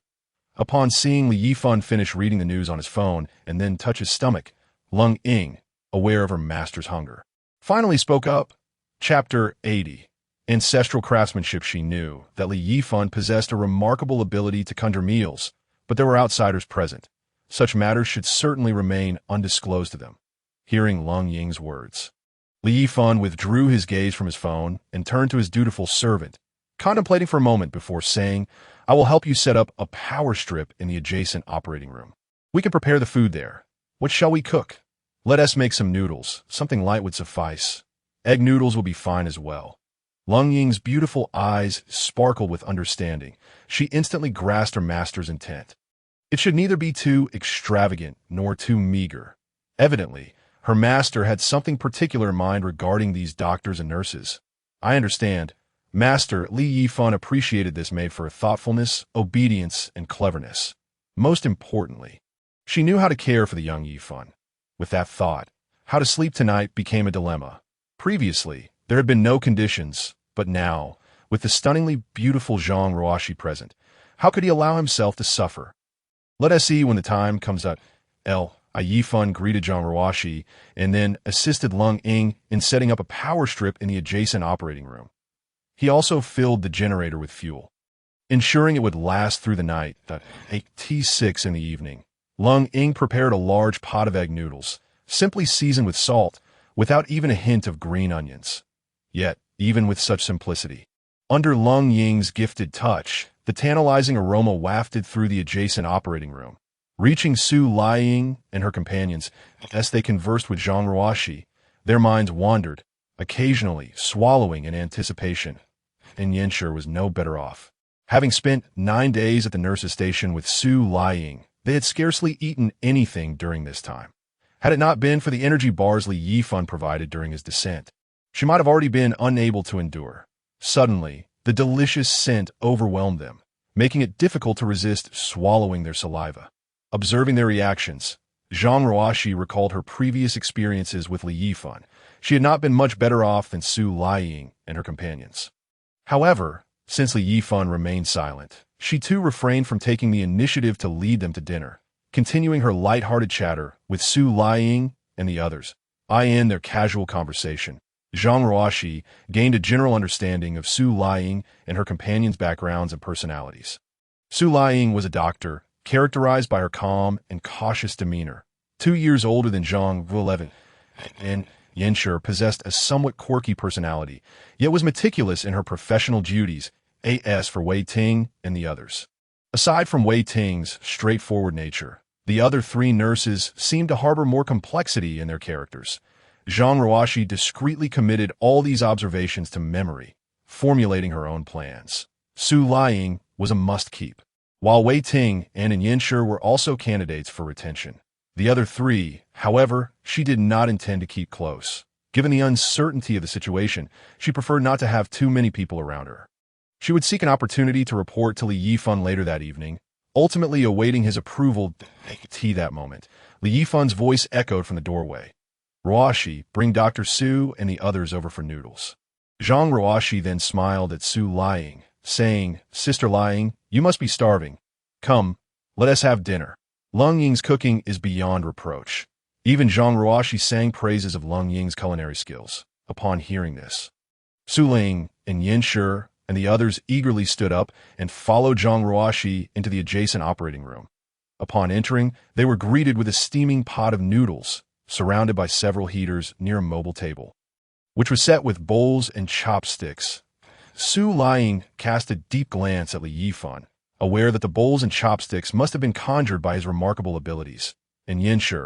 Upon seeing Yifan finish reading the news on his phone and then touch his stomach, Lung Ying, aware of her master's hunger, finally spoke up. Chapter 80. Ancestral craftsmanship. She knew that Yifan possessed a remarkable ability to conjure meals, but there were outsiders present. Such matters should certainly remain undisclosed to them. Hearing Lung Ying's words, Yifan withdrew his gaze from his phone and turned to his dutiful servant, contemplating for a moment before saying, "I will help you set up a power strip in the adjacent operating room. We can prepare the food there. What shall we cook? Let us make some noodles. Something light would suffice. Egg noodles will be fine as well." Lung Ying's beautiful eyes sparkled with understanding. She instantly grasped her master's intent. It should neither be too extravagant nor too meager. Evidently, her master had something particular in mind regarding these doctors and nurses. "I understand." Master Yifan appreciated this maid for her thoughtfulness, obedience, and cleverness. Most importantly, she knew how to care for the young Yifan. With that thought, how to sleep tonight became a dilemma. Previously, there had been no conditions, but now, with the stunningly beautiful Zhang Ruoxi present, how could he allow himself to suffer? "Let us see when the time comes up." Yifan greeted Zhang Ruoxi and then assisted Lung Ying in setting up a power strip in the adjacent operating room. He also filled the generator with fuel, ensuring it would last through the night. At T6 in the evening, Lung Ying prepared a large pot of egg noodles, simply seasoned with salt, without even a hint of green onions. Yet, even with such simplicity, under Lung Ying's gifted touch, the tantalizing aroma wafted through the adjacent operating room, reaching Su Liying and her companions. As they conversed with Zhang Ruoxi, their minds wandered, occasionally swallowing in anticipation. And Yanshi was no better off. Having spent 9 days at the nurse's station with Su Liying, they had scarcely eaten anything during this time. Had it not been for the energy bars Yifan provided during his descent, she might have already been unable to endure. Suddenly, the delicious scent overwhelmed them, making it difficult to resist swallowing their saliva. Observing their reactions, Zhang Ruoxi recalled her previous experiences with Yifan. She had not been much better off than Su Liying and her companions. However, since Yifan remained silent, she too refrained from taking the initiative to lead them to dinner, continuing her light-hearted chatter with Su Liying and the others. In their casual conversation, Zhang Ruoxi gained a general understanding of Su Liying and her companions' backgrounds and personalities. Su Liying was a doctor, characterized by her calm and cautious demeanor. 2 years older than Zhang Ruoxi, and Yanshi possessed a somewhat quirky personality, yet was meticulous in her professional duties. As for Wei Ting and the others, aside from Wei Ting's straightforward nature, the other 3 nurses seemed to harbor more complexity in their characters. Zhang Ruoxi discreetly committed all these observations to memory, formulating her own plans. Su Liying was a must-keep, while Wei Ting and Yanshi were also candidates for retention. The other 3, however, she did not intend to keep close. Given the uncertainty of the situation, she preferred not to have too many people around her. She would seek an opportunity to report to Yifan later that evening, ultimately awaiting his approval. That moment, Yifan's voice echoed from the doorway. "Ruoxi, bring Dr. Su and the others over for noodles." Zhang Ruoxi then smiled at Su Liying, saying, "Sister Lying, you must be starving. Come, let us have dinner." Lung Ying's cooking is beyond reproach. Even Zhang Ruoxi sang praises of Lung Ying's culinary skills. Upon hearing this, Su Ling and Yin Shi and the others eagerly stood up and followed Zhang Ruoxi into the adjacent operating room. Upon entering, they were greeted with a steaming pot of noodles, surrounded by several heaters near a mobile table, which was set with bowls and chopsticks. Su Lying cast a deep glance at Li Yifan, aware that the bowls and chopsticks must have been conjured by his remarkable abilities, and Yin Shi,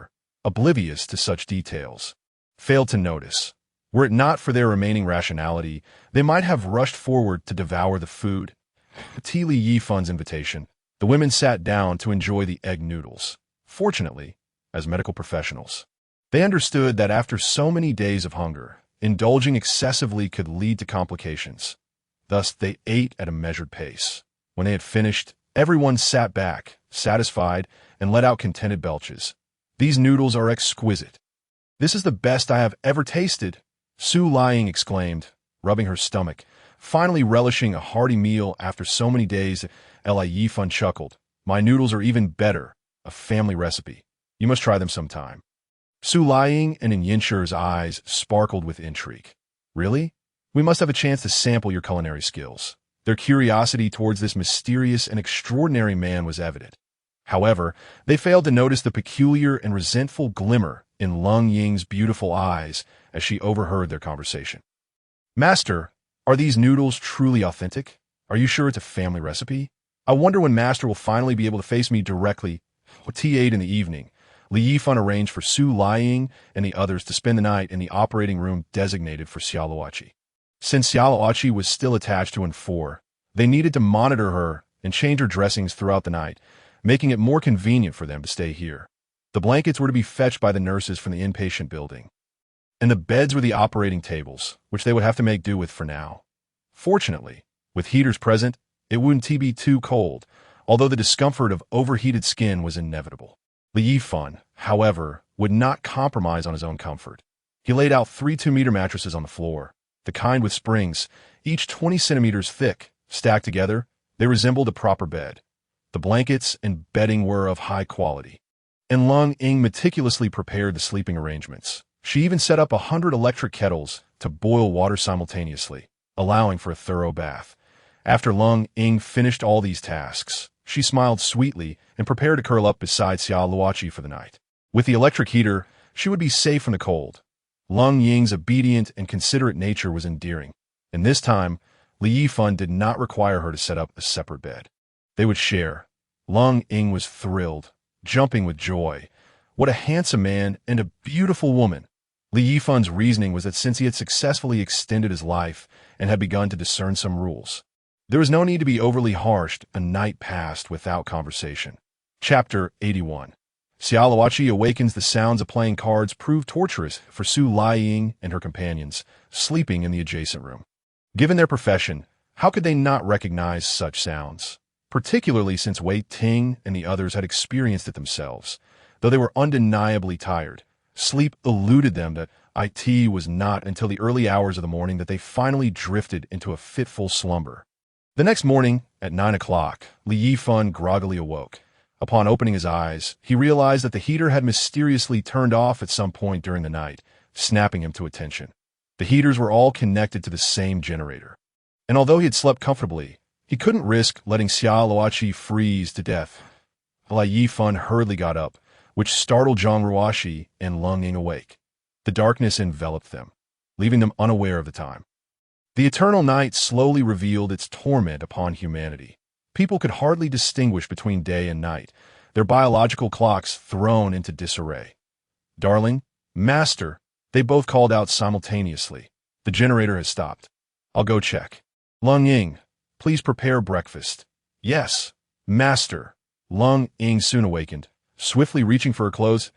oblivious to such details, failed to notice. Were it not for their remaining rationality, they might have rushed forward to devour the food. At Li Yifan's invitation, the women sat down to enjoy the egg noodles. Fortunately, as medical professionals, they understood that after so many days of hunger, indulging excessively could lead to complications. Thus, they ate at a measured pace. When they had finished, everyone sat back, satisfied, and let out contented belches. "These noodles are exquisite. This is the best I have ever tasted," Su Lying exclaimed, rubbing her stomach, finally relishing a hearty meal after so many days. Li Yifan chuckled. "My noodles are even better, a family recipe. You must try them sometime." Su Lying and in Yin Shi's eyes sparkled with intrigue. "Really? We must have a chance to sample your culinary skills." Their curiosity towards this mysterious and extraordinary man was evident. However, they failed to notice the peculiar and resentful glimmer in Lung Ying's beautiful eyes as she overheard their conversation. "Master, are these noodles truly authentic? Are you sure it's a family recipe? I wonder when Master will finally be able to face me directly." At T8 in the evening, Li Yifan arranged for Su Lying and the others to spend the night in the operating room designated for Xiaoluoqi. Since Xiaoluoqi was still attached to N4, they needed to monitor her and change her dressings throughout the night, making it more convenient for them to stay here. The blankets were to be fetched by the nurses from the inpatient building, and the beds were the operating tables, which they would have to make do with for now. Fortunately, with heaters present, it wouldn't be too cold, although the discomfort of overheated skin was inevitable. Li Yifan, however, would not compromise on his own comfort. He laid out 3 2-meter mattresses on the floor, the kind with springs, each 20 centimeters thick. Stacked together, they resembled a proper bed. The blankets and bedding were of high quality, and Lung Ying meticulously prepared the sleeping arrangements. She even set up 100 electric kettles to boil water simultaneously, allowing for a thorough bath. After Lung Ying finished all these tasks, she smiled sweetly and prepared to curl up beside Xiaoluoqi for the night. With the electric heater, she would be safe from the cold. Lung Ying's obedient and considerate nature was endearing, and this time, Li Yifan did not require her to set up a separate bed. They would share. Lung Ying was thrilled, jumping with joy. What a handsome man and a beautiful woman. Li Yifan's reasoning was that since he had successfully extended his life and had begun to discern some rules, there was no need to be overly harsh. A night passed without conversation. Chapter 81. Xiaoluoqi awakens. The sounds of playing cards proved torturous for Su Lying and her companions, sleeping in the adjacent room. Given their profession, how could they not recognize such sounds? Particularly since Wei Ting and the others had experienced it themselves. Though they were undeniably tired, sleep eluded them. That it was not until the early hours of the morning that they finally drifted into a fitful slumber. The next morning, at 9 o'clock, Li Yifan groggily awoke. Upon opening his eyes, he realized that the heater had mysteriously turned off at some point during the night, snapping him to attention. The heaters were all connected to the same generator, and although he had slept comfortably, he couldn't risk letting Xiaoluoqi freeze to death. Li Yifan hurriedly got up, which startled Zhang Ruoxi and Lung Ying awake. The darkness enveloped them, leaving them unaware of the time. The eternal night slowly revealed its torment upon humanity. People could hardly distinguish between day and night, their biological clocks thrown into disarray. "Darling, Master," they both called out simultaneously. "The generator has stopped. I'll go check." "Lung Ying, please prepare breakfast." "Yes, Master." Lung Ying soon awakened, swiftly reaching for her clothes.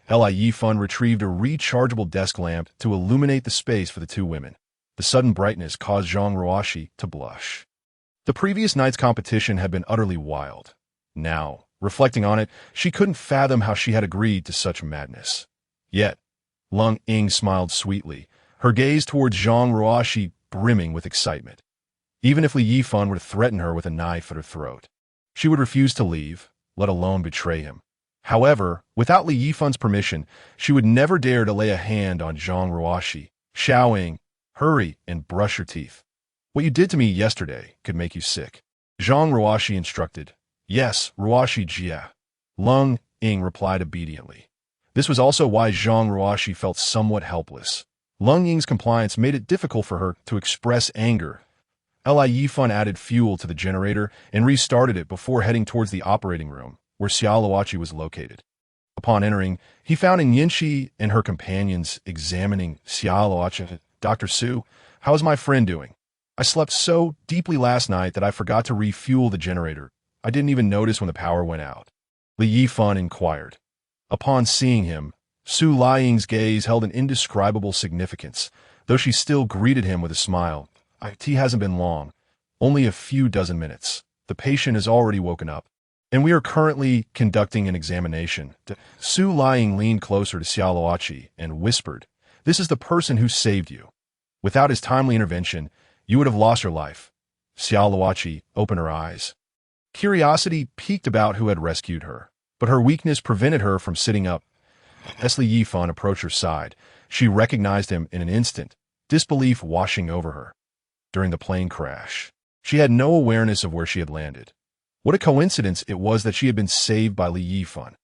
Li Yifan retrieved a rechargeable desk lamp to illuminate the space for the two women. The sudden brightness caused Zhang Ruoxi to blush. The previous night's competition had been utterly wild. Now, reflecting on it, she couldn't fathom how she had agreed to such madness. Yet, Lung Ying smiled sweetly, her gaze towards Zhang Ruoxi brimming with excitement. even if Li Yifan were to threaten her with a knife at her throat. She would refuse to leave, let alone betray him. However, without Li Yifan's permission, she would never dare to lay a hand on Zhang Ruoxi, shouting, "Hurry and brush your teeth. What you did to me yesterday could make you sick." Zhang Ruoxi instructed. "Yes, Ruoxi Jia." Lung Ying replied obediently. This was also why Zhang Ruoxi felt somewhat helpless. Lung Ying's compliance made it difficult for her to express anger. Li Yifan added fuel to the generator and restarted it before heading towards the operating room, where Xiao Luoqi was located. Upon entering, he found Yinxi and her companions examining Xiao Luoqi. "Dr. Su, how is my friend doing? I slept so deeply last night that I forgot to refuel the generator. I didn't even notice when the power went out." Li Yifan inquired. Upon seeing him, Su Liying's gaze held an indescribable significance, though she still greeted him with a smile. "It hasn't been long, only a few dozen minutes. The patient has already woken up, and we are currently conducting an examination." Su Liying leaned closer to Xiao Luoqi and whispered, "This is the person who saved you. Without his timely intervention, you would have lost your life." Xiao Luoqi opened her eyes. Curiosity piqued about who had rescued her, but her weakness prevented her from sitting up. As Li Yifan approached her side, she recognized him in an instant, disbelief washing over her. During the plane crash, she had no awareness of where she had landed. What a coincidence it was that she had been saved by Li Yifan.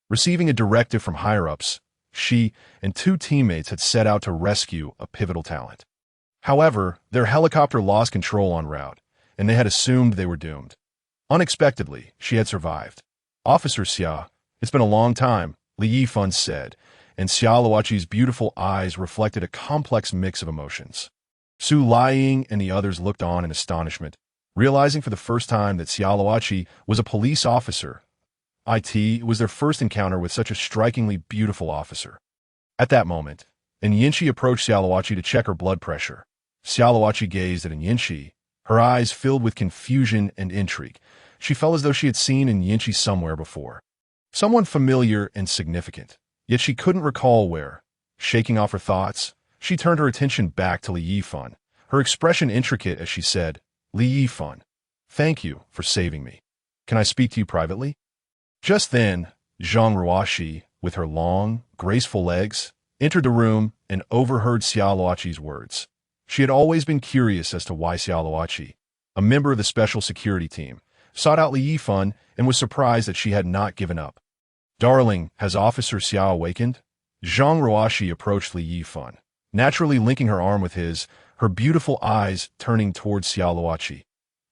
Receiving a directive from higher-ups, she and two teammates had set out to rescue a pivotal talent. However, their helicopter lost control en route, and they had assumed they were doomed. Unexpectedly, she had survived. "Officer Xia, it's been a long time," Li Yifan said, and Xiao Luoqi's beautiful eyes reflected a complex mix of emotions. Su Liying and the others looked on in astonishment, realizing for the first time that Xiao Luoqi was a police officer. It was their first encounter with such a strikingly beautiful officer. At that moment, Yinxi approached Xiao Luoqi to check her blood pressure. Xiao Luoqi gazed at Yinxi, her eyes filled with confusion and intrigue. She felt as though she had seen Yinxi somewhere before. Someone familiar and significant, yet she couldn't recall where. Shaking off her thoughts, she turned her attention back to Li Yifan, her expression intricate as she said, "Li Yifan, thank you for saving me. Can I speak to you privately?" Just then, Zhang Ruoxi, with her long, graceful legs, entered the room and overheard Xiao Luoqi's words. She had always been curious as to why Xiao Luoqi, a member of the special security team, sought out Li Yifan and was surprised that she had not given up. "Darling, has Officer Xiao awakened?" Zhang Ruoxi approached Li Yifan, naturally linking her arm with his, her beautiful eyes turning towards Xiao Luoqi.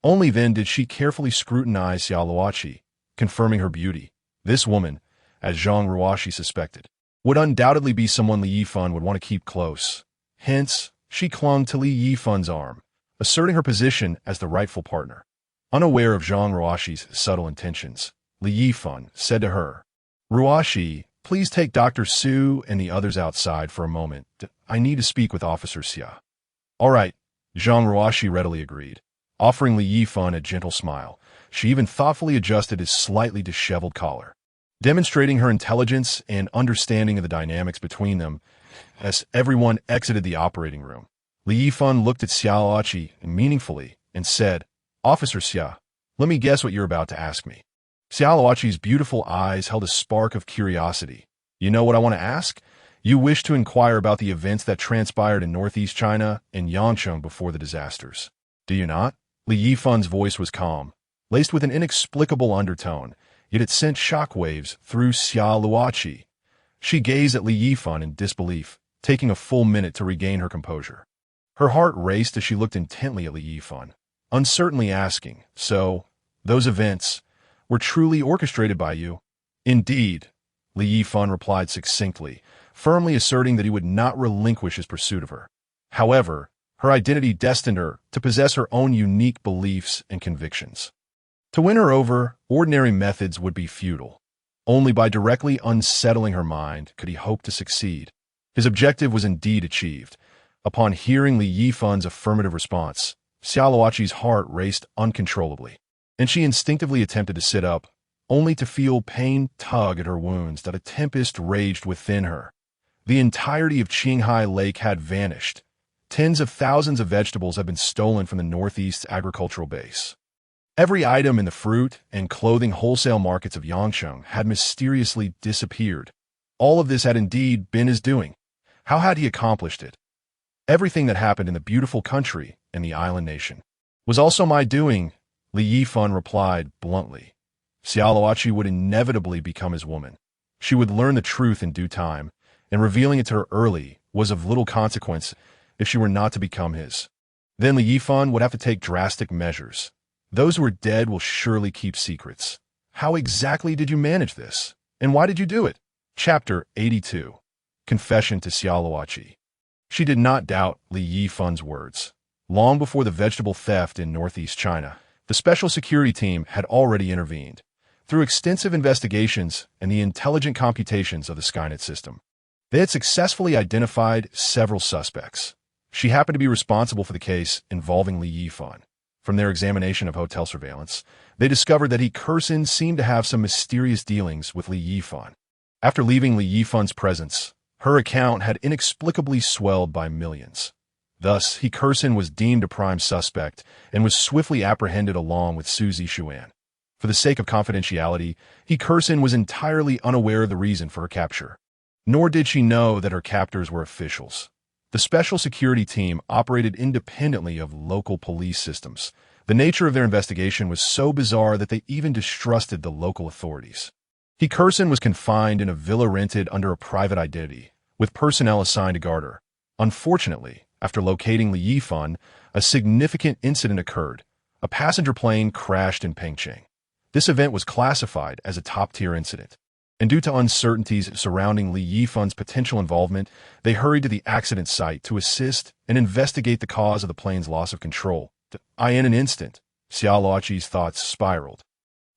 Only then did she carefully scrutinize Xiao Luoqi, confirming her beauty. This woman, as Zhang Ruoxi suspected, would undoubtedly be someone Li Yifan would want to keep close. Hence, she clung to Li Yifan's arm, asserting her position as the rightful partner. Unaware of Zhang Ruoxi's subtle intentions, Li Yifan said to her, "Ruoxi, please take Dr. Su and the others outside for a moment. I need to speak with Officer Xia." "All right," Zhang Ruoxi readily agreed, offering Li Yifan a gentle smile. She even thoughtfully adjusted his slightly disheveled collar, demonstrating her intelligence and understanding of the dynamics between them. As everyone exited the operating room, Li Yifan looked at Xiao Luoqi meaningfully and said, "Officer Xia, let me guess what you're about to ask me." Xiao Luoqi's beautiful eyes held a spark of curiosity. "You know what I want to ask? You wish to inquire about the events that transpired in northeast China and Yangcheng before the disasters, do you not?" Li Yifan's voice was calm, laced with an inexplicable undertone, yet it sent shockwaves through Xiao Luoqi. She gazed at Li Yifan in disbelief, taking a full minute to regain her composure. Her heart raced as she looked intently at Li Yifan, uncertainly asking, "So, those events were truly orchestrated by you?" "Indeed," Li Yifan replied succinctly, firmly asserting that he would not relinquish his pursuit of her. However, her identity destined her to possess her own unique beliefs and convictions. To win her over, ordinary methods would be futile. Only by directly unsettling her mind could he hope to succeed. His objective was indeed achieved. Upon hearing Li Yifan's affirmative response, Xiao Luoqi's heart raced uncontrollably, and she instinctively attempted to sit up, only to feel pain tug at her wounds that a tempest raged within her. The entirety of Qinghai Lake had vanished, Tens of thousands of vegetables have been stolen from the Northeast's agricultural base. Every item in the fruit and clothing wholesale markets of Yangsheng had mysteriously disappeared. All of this had indeed been his doing. How had he accomplished it? Everything that happened in the beautiful country and the island nation was also my doing, Li Yifan replied bluntly. Xiaoluoqi would inevitably become his woman. She would learn the truth in due time, and revealing it to her early was of little consequence if she were not to become his. Then Li Yifan would have to take drastic measures. Those who are dead will surely keep secrets. How exactly did you manage this? And why did you do it? Chapter 82. Confession to Xiaoluoqi. She did not doubt Li Yifan's words. Long before the vegetable theft in northeast China, the special security team had already intervened. Through extensive investigations and the intelligent computations of the Skynet system, they had successfully identified several suspects. She happened to be responsible for the case involving Li Yifan. From their examination of hotel surveillance, they discovered that Kersin seemed to have some mysterious dealings with Li Yifan. After leaving Li Yifan's presence, her account had inexplicably swelled by millions. Thus, Kersin was deemed a prime suspect and was swiftly apprehended along with Su Zixuan. For the sake of confidentiality, Kersin was entirely unaware of the reason for her capture. Nor did she know that her captors were officials. The special security team operated independently of local police systems. The nature of their investigation was so bizarre that they even distrusted the local authorities. Kersin was confined in a villa rented under a private identity, with personnel assigned to guard her. Unfortunately, after locating Li Yifan, a significant incident occurred. A passenger plane crashed in Pengcheng. This event was classified as a top-tier incident, and due to uncertainties surrounding Li Yifan's potential involvement, they hurried to the accident site to assist and investigate the cause of the plane's loss of control. In an instant, Xiaoluoqi's thoughts spiraled,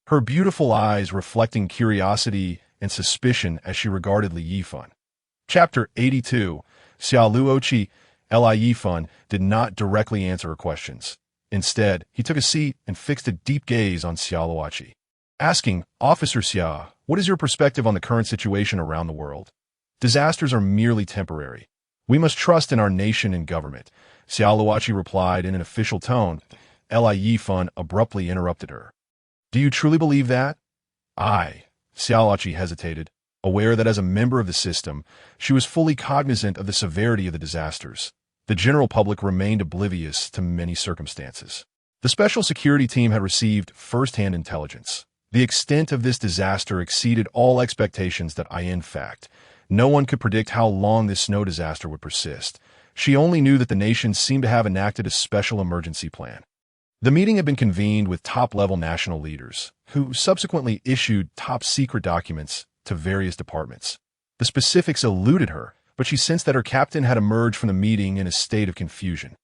her beautiful eyes reflecting curiosity and suspicion as she regarded Li Yifan. Chapter 82. Xiaoluoqi. Li Yifan did not directly answer her questions. Instead, he took a seat and fixed a deep gaze on Xiaoluoqi, asking, "Officer Xia, what is your perspective on the current situation around the world? Disasters are merely temporary. We must trust in our nation and government." Xiaoluoqi replied in an official tone. Li Yifan abruptly interrupted her. "Do you truly believe that?" Xiaoluoqi hesitated, aware that as a member of the system, she was fully cognizant of the severity of the disasters. The general public remained oblivious to many circumstances. The special security team had received first-hand intelligence. The extent of this disaster exceeded all expectations in fact. No one could predict how long this snow disaster would persist. She only knew that the nation seemed to have enacted a special emergency plan. The meeting had been convened with top-level national leaders, who subsequently issued top-secret documents to various departments. The specifics eluded her, but she sensed that her captain had emerged from the meeting in a state of confusion.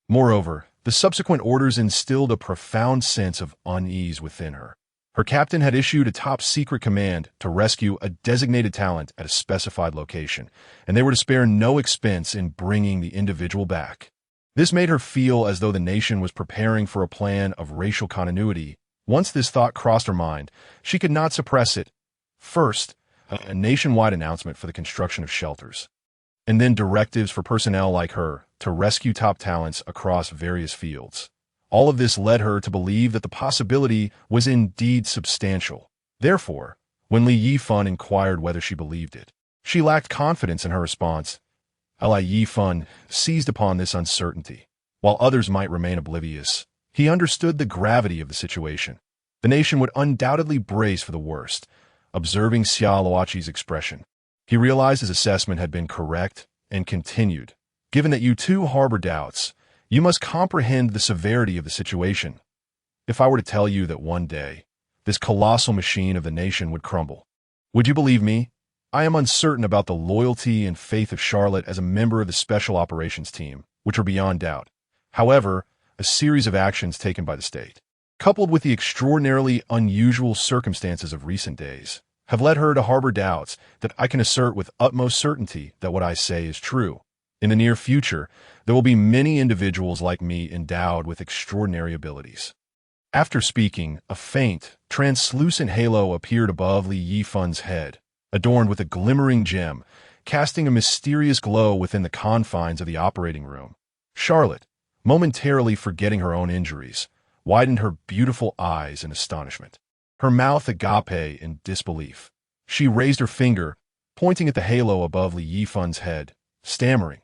Moreover, the subsequent orders instilled a profound sense of unease within her. Her captain had issued a top-secret command to rescue a designated talent at a specified location, and they were to spare no expense in bringing the individual back. This made her feel as though the nation was preparing for a plan of racial continuity. Once this thought crossed her mind, she could not suppress it. First, a nationwide announcement for the construction of shelters, and then directives for personnel like her to rescue top talents across various fields. All of this led her to believe that the possibility was indeed substantial. Therefore, when Li Yifan inquired whether she believed it, she lacked confidence in her response. Li Yifan seized upon this uncertainty. While others might remain oblivious, he understood the gravity of the situation. The nation would undoubtedly brace for the worst. Observing Xiaoluoqi's expression, he realized his assessment had been correct and continued. "Given that you too harbor doubts, you must comprehend the severity of the situation. If I were to tell you that one day, this colossal machine of the nation would crumble, would you believe me? I am uncertain about the loyalty and faith of Charlotte as a member of the Special Operations Team, which are beyond doubt. However, a series of actions taken by the state, coupled with the extraordinarily unusual circumstances of recent days, have led her to harbor doubts that I can assert with utmost certainty that what I say is true. In the near future, there will be many individuals like me endowed with extraordinary abilities." After speaking, a faint, translucent halo appeared above Li Yifan's head, adorned with a glimmering gem, casting a mysterious glow within the confines of the operating room. Charlotte, momentarily forgetting her own injuries, widened her beautiful eyes in astonishment, her mouth agape in disbelief. She raised her finger, pointing at the halo above Li Yifan's head, stammering.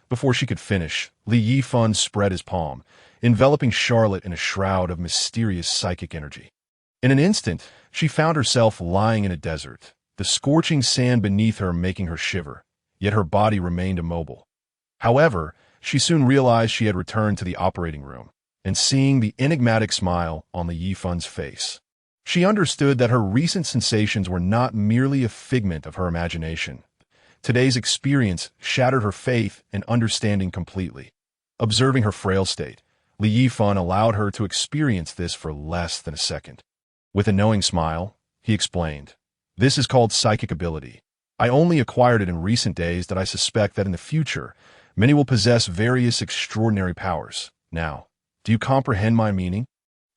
Before she could finish, Li Yifan spread his palm, enveloping Charlotte in a shroud of mysterious psychic energy. In an instant, she found herself lying in a desert, the scorching sand beneath her making her shiver, yet her body remained immobile. However, she soon realized she had returned to the operating room, and seeing the enigmatic smile on Li Yifan's face, she understood that her recent sensations were not merely a figment of her imagination. Today's experience shattered her faith and understanding completely. Observing her frail state, Li Yifan allowed her to experience this for less than a second. With a knowing smile, he explained, "This is called psychic ability. I only acquired it in recent days that I suspect that in the future, many will possess various extraordinary powers. Now, do you comprehend my meaning?"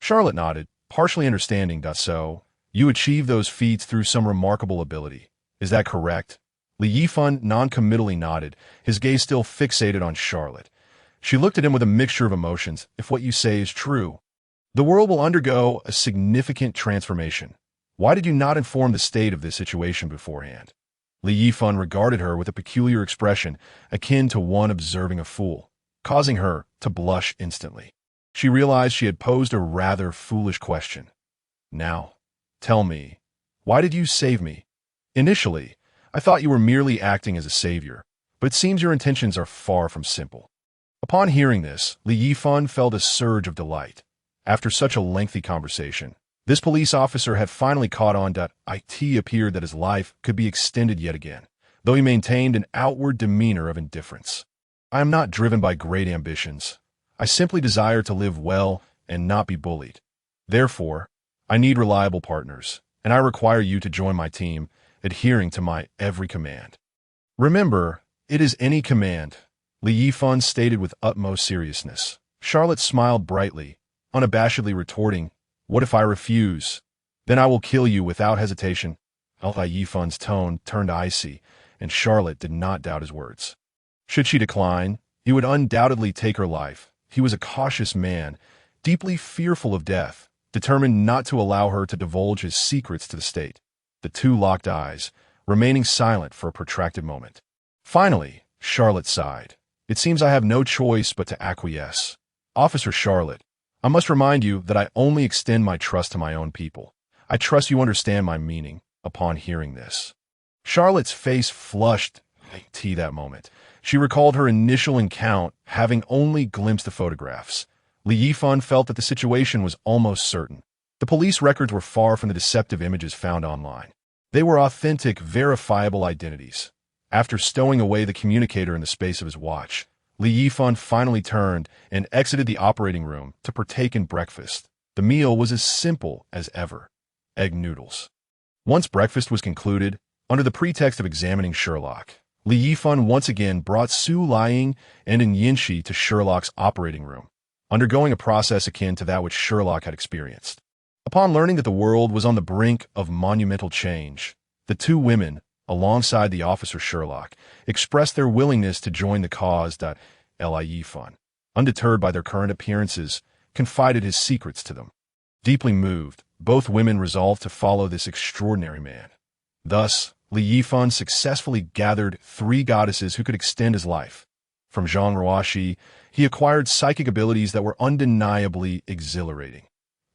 Charlotte nodded, partially understanding. "So, you achieved those feats through some remarkable ability. Is that correct?" Li Yifan non-committally nodded, his gaze still fixated on Charlotte. She looked at him with a mixture of emotions. "If what you say is true, the world will undergo a significant transformation. Why did you not inform the state of this situation beforehand?" Li Yifan regarded her with a peculiar expression, akin to one observing a fool, causing her to blush instantly. She realized she had posed a rather foolish question. "Now, tell me, why did you save me? Initially, I thought you were merely acting as a savior, but it seems your intentions are far from simple." Upon hearing this, Li Yifan felt a surge of delight. After such a lengthy conversation, this police officer had finally caught on that it appeared that his life could be extended yet again, though he maintained an outward demeanor of indifference. "I am not driven by great ambitions. I simply desire to live well and not be bullied. Therefore, I need reliable partners, and I require you to join my team, adhering to my every command." "Remember, it is any command," Li Yifan stated with utmost seriousness. Charlotte smiled brightly, unabashedly retorting, "What if I refuse? Then I will kill you without hesitation." Li Yifan's tone turned icy, and Charlotte did not doubt his words. Should she decline, he would undoubtedly take her life. He was a cautious man, deeply fearful of death, determined not to allow her to divulge his secrets to the state. The two locked eyes, remaining silent for a protracted moment. Finally, Charlotte sighed. "It seems I have no choice but to acquiesce. Officer Charlotte, I must remind you that I only extend my trust to my own people. I trust you understand my meaning." Upon hearing this, Charlotte's face flushed that moment. She recalled her initial encounter, having only glimpsed the photographs. Li Yifan felt that the situation was almost certain. The police records were far from the deceptive images found online. They were authentic, verifiable identities. After stowing away the communicator in the space of his watch, Li Yifan finally turned and exited the operating room to partake in breakfast. The meal was as simple as ever: egg noodles. Once breakfast was concluded, under the pretext of examining Sherlock, Li Yifan once again brought Su Liang and Yinshi to Sherlock's operating room, undergoing a process akin to that which Sherlock had experienced. Upon learning that the world was on the brink of monumental change, the two women, alongside the officer Sherlock, expressed their willingness to join the cause. Li Yifan, undeterred by their current appearances, confided his secrets to them. Deeply moved, both women resolved to follow this extraordinary man. Thus, Li Yifan successfully gathered 3 goddesses who could extend his life. From Zhang Ruoxi, he acquired psychic abilities that were undeniably exhilarating,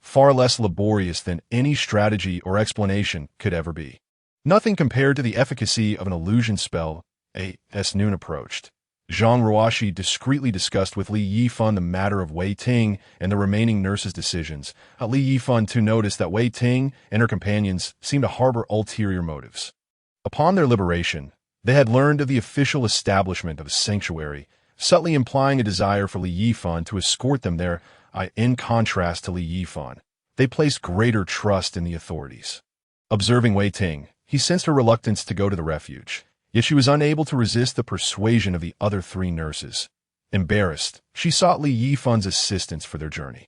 far less laborious than any strategy or explanation could ever be. Nothing compared to the efficacy of an illusion spell. As noon approached, Zhang Ruoxi discreetly discussed with Li Yifan the matter of Wei Ting and the remaining nurses' decisions. Li Yifan too noticed that Wei Ting and her companions seemed to harbor ulterior motives. Upon their liberation, they had learned of the official establishment of a sanctuary, subtly implying a desire for Li Yifan to escort them there. In contrast to Li Yifan, they placed greater trust in the authorities. Observing Wei Ting, he sensed her reluctance to go to the refuge, yet she was unable to resist the persuasion of the other 3 nurses. Embarrassed, she sought Li Yifan's assistance for their journey.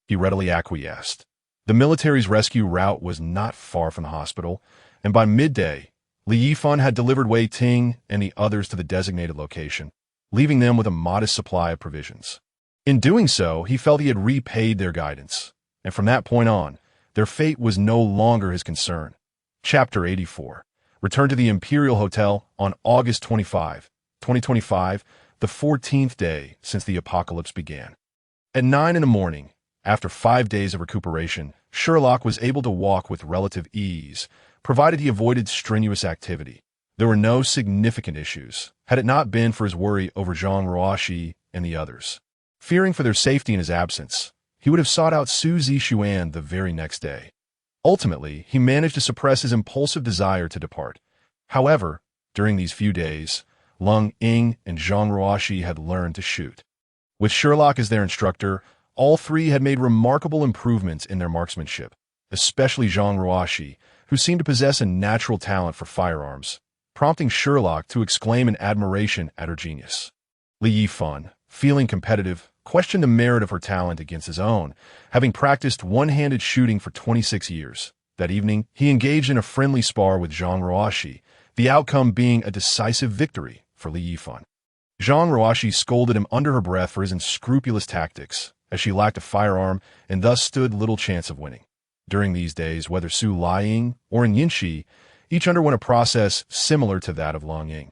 He readily acquiesced. The military's rescue route was not far from the hospital, and by midday, Li Yifan had delivered Wei Ting and the others to the designated location. leaving them with a modest supply of provisions. In doing so, he felt he had repaid their guidance, and from that point on, their fate was no longer his concern. Chapter 84. Return to the Imperial Hotel on August 25, 2025, the 14th day since the apocalypse began. At 9 in the morning, after 5 days of recuperation, Sherlock was able to walk with relative ease, provided he avoided strenuous activity. There were no significant issues, had it not been for his worry over Zhang Ruoxi and the others. Fearing for their safety in his absence, he would have sought out Su Zixuan the very next day. Ultimately, he managed to suppress his impulsive desire to depart. However, during these few days, Lung Ying and Zhang Ruoxi had learned to shoot. With Sherlock as their instructor, all three had made remarkable improvements in their marksmanship, especially Zhang Ruoxi, who seemed to possess a natural talent for firearms, prompting Sherlock to exclaim in admiration at her genius. Li Yifan, feeling competitive, questioned the merit of her talent against his own, having practiced one-handed shooting for 26 years. That evening, he engaged in a friendly spar with Zhang Ruoxi, the outcome being a decisive victory for Li Yifan. Zhang Ruoxi scolded him under her breath for his unscrupulous tactics, as she lacked a firearm and thus stood little chance of winning. During these days, whether Su Liying or Yinxi, each underwent a process similar to that of Long Ying.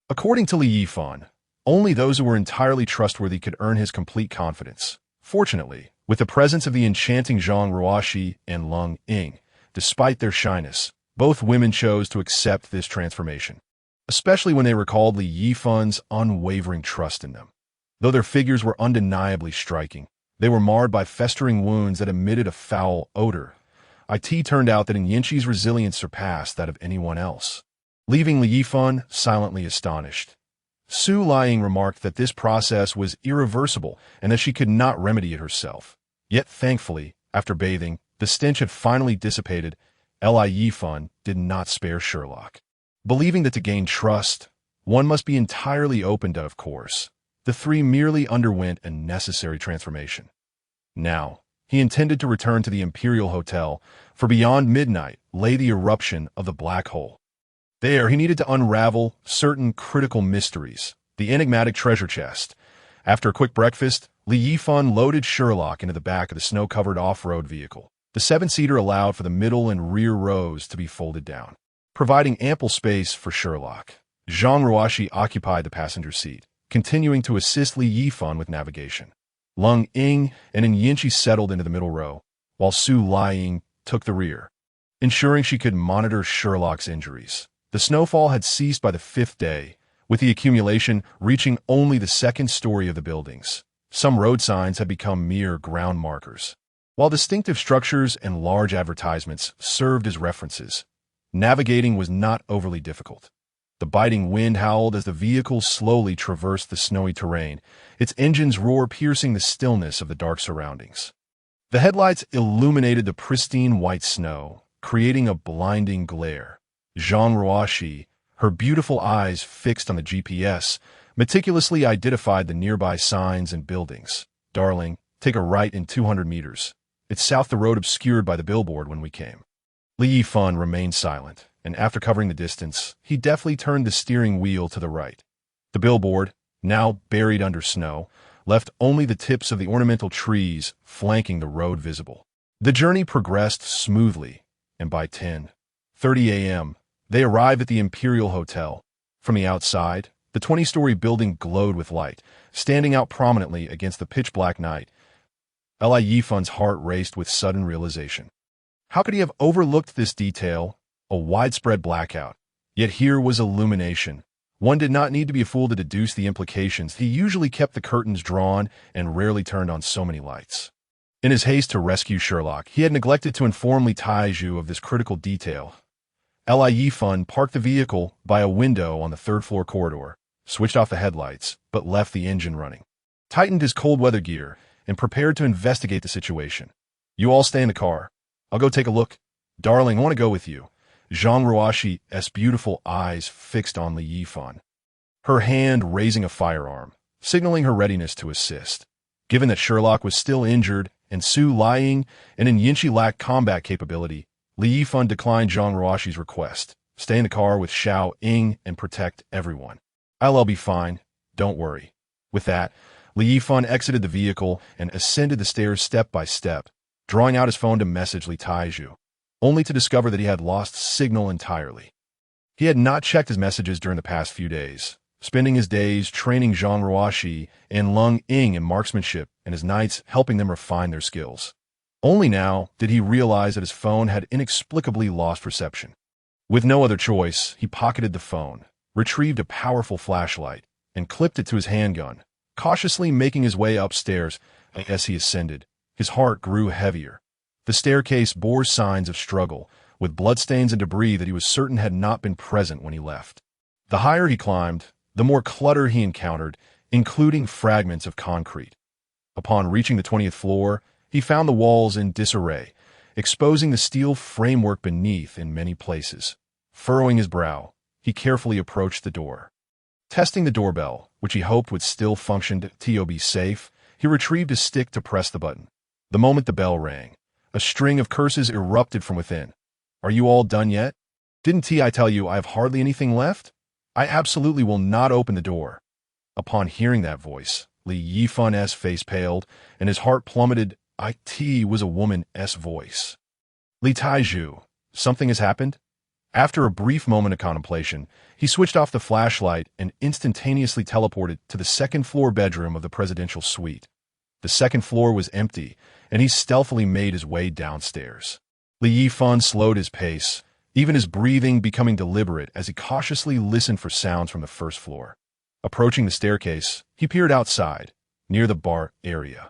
According to Li Yifan, only those who were entirely trustworthy could earn his complete confidence. Fortunately, with the presence of the enchanting Zhang Ruoxi and Lung Ying, despite their shyness, both women chose to accept this transformation, especially when they recalled Li Yifan's unwavering trust in them. Though their figures were undeniably striking, they were marred by festering wounds that emitted a foul odor. It turned out that Yinxi's resilience surpassed that of anyone else, leaving Li Yifan silently astonished. Su Liying remarked that this process was irreversible and that she could not remedy it herself. Yet thankfully, after bathing, the stench had finally dissipated. Li Yifan did not spare Sherlock. Believing that to gain trust, one must be entirely open to, of course, the three merely underwent a necessary transformation. Now, he intended to return to the Imperial Hotel, for beyond midnight lay the eruption of the black hole. There, he needed to unravel certain critical mysteries, the enigmatic treasure chest. After a quick breakfast, Li Yifan loaded Sherlock into the back of the snow-covered off-road vehicle. The 7-seater allowed for the middle and rear rows to be folded down, providing ample space for Sherlock. Zhang Ruoxi occupied the passenger seat, continuing to assist Li Yifan with navigation. Lung Ying and Yinxi settled into the middle row, while Su Liying took the rear, ensuring she could monitor Sherlock's injuries. The snowfall had ceased by the 5th day, with the accumulation reaching only the 2nd story of the buildings. Some road signs had become mere ground markers, while distinctive structures and large advertisements served as references. Navigating was not overly difficult. The biting wind howled as the vehicle slowly traversed the snowy terrain, its engine's roar piercing the stillness of the dark surroundings. The headlights illuminated the pristine white snow, creating a blinding glare. Zhang Ruoxi, her beautiful eyes fixed on the GPS, meticulously identified the nearby signs and buildings. "Darling, take a right in 200 meters. It's south the road obscured by the billboard when we came." Li Yifan remained silent, and after covering the distance, he deftly turned the steering wheel to the right. The billboard, now buried under snow, left only the tips of the ornamental trees flanking the road visible. The journey progressed smoothly, and by 10:30 a.m., they arrived at the Imperial Hotel. From the outside, the 20-story building glowed with light, standing out prominently against the pitch-black night. Li Yifan's heart raced with sudden realization. How could he have overlooked this detail? A widespread blackout. Yet here was illumination. One did not need to be a fool to deduce the implications. He usually kept the curtains drawn and rarely turned on so many lights. In his haste to rescue Sherlock, he had neglected to inform Li Taiju of this critical detail. Li Yifan parked the vehicle by a window on the 3rd-floor corridor, switched off the headlights, but left the engine running, tightened his cold-weather gear, and prepared to investigate the situation. "You all stay in the car. I'll go take a look." "Darling, I want to go with you." Zhang Ruoxi's beautiful eyes fixed on Li Yifan, her hand raising a firearm, signaling her readiness to assist. Given that Sherlock was still injured and Su Liying and Yinxi lacked combat capability, Li Yifan declined Zhang Ruoxi's request. "Stay in the car with Xiao Ying and protect everyone." "I'll be fine. Don't worry. With that, Yifan exited the vehicle and ascended the stairs step by step, drawing out his phone to message Li Taiju, only to discover that he had lost signal entirely. He had not checked his messages during the past few days, spending his days training Zhang Ruoxi and Lung Ying in marksmanship and his nights helping them refine their skills. Only now did he realize that his phone had inexplicably lost reception. With no other choice, he pocketed the phone, retrieved a powerful flashlight, and clipped it to his handgun, cautiously making his way upstairs. As he ascended, his heart grew heavier. The staircase bore signs of struggle, with bloodstains and debris that he was certain had not been present when he left. The higher he climbed, the more clutter he encountered, including fragments of concrete. Upon reaching the 20th floor, he found the walls in disarray, exposing the steel framework beneath in many places. Furrowing his brow, he carefully approached the door. Testing the doorbell, which he hoped would still function to be safe, he retrieved a stick to press the button. The moment the bell rang, a string of curses erupted from within. "Are you all done yet? Didn't I tell you I have hardly anything left? I absolutely will not open the door." Upon hearing that voice, Li Yifan's face paled, and his heart plummeted. It was a woman's voice. "Li Taiju, something has happened?" After a brief moment of contemplation, he switched off the flashlight and instantaneously teleported to the second-floor bedroom of the presidential suite. The second floor was empty, and he stealthily made his way downstairs. Li Yifan slowed his pace, even his breathing becoming deliberate as he cautiously listened for sounds from the first floor. Approaching the staircase, he peered outside, near the bar area.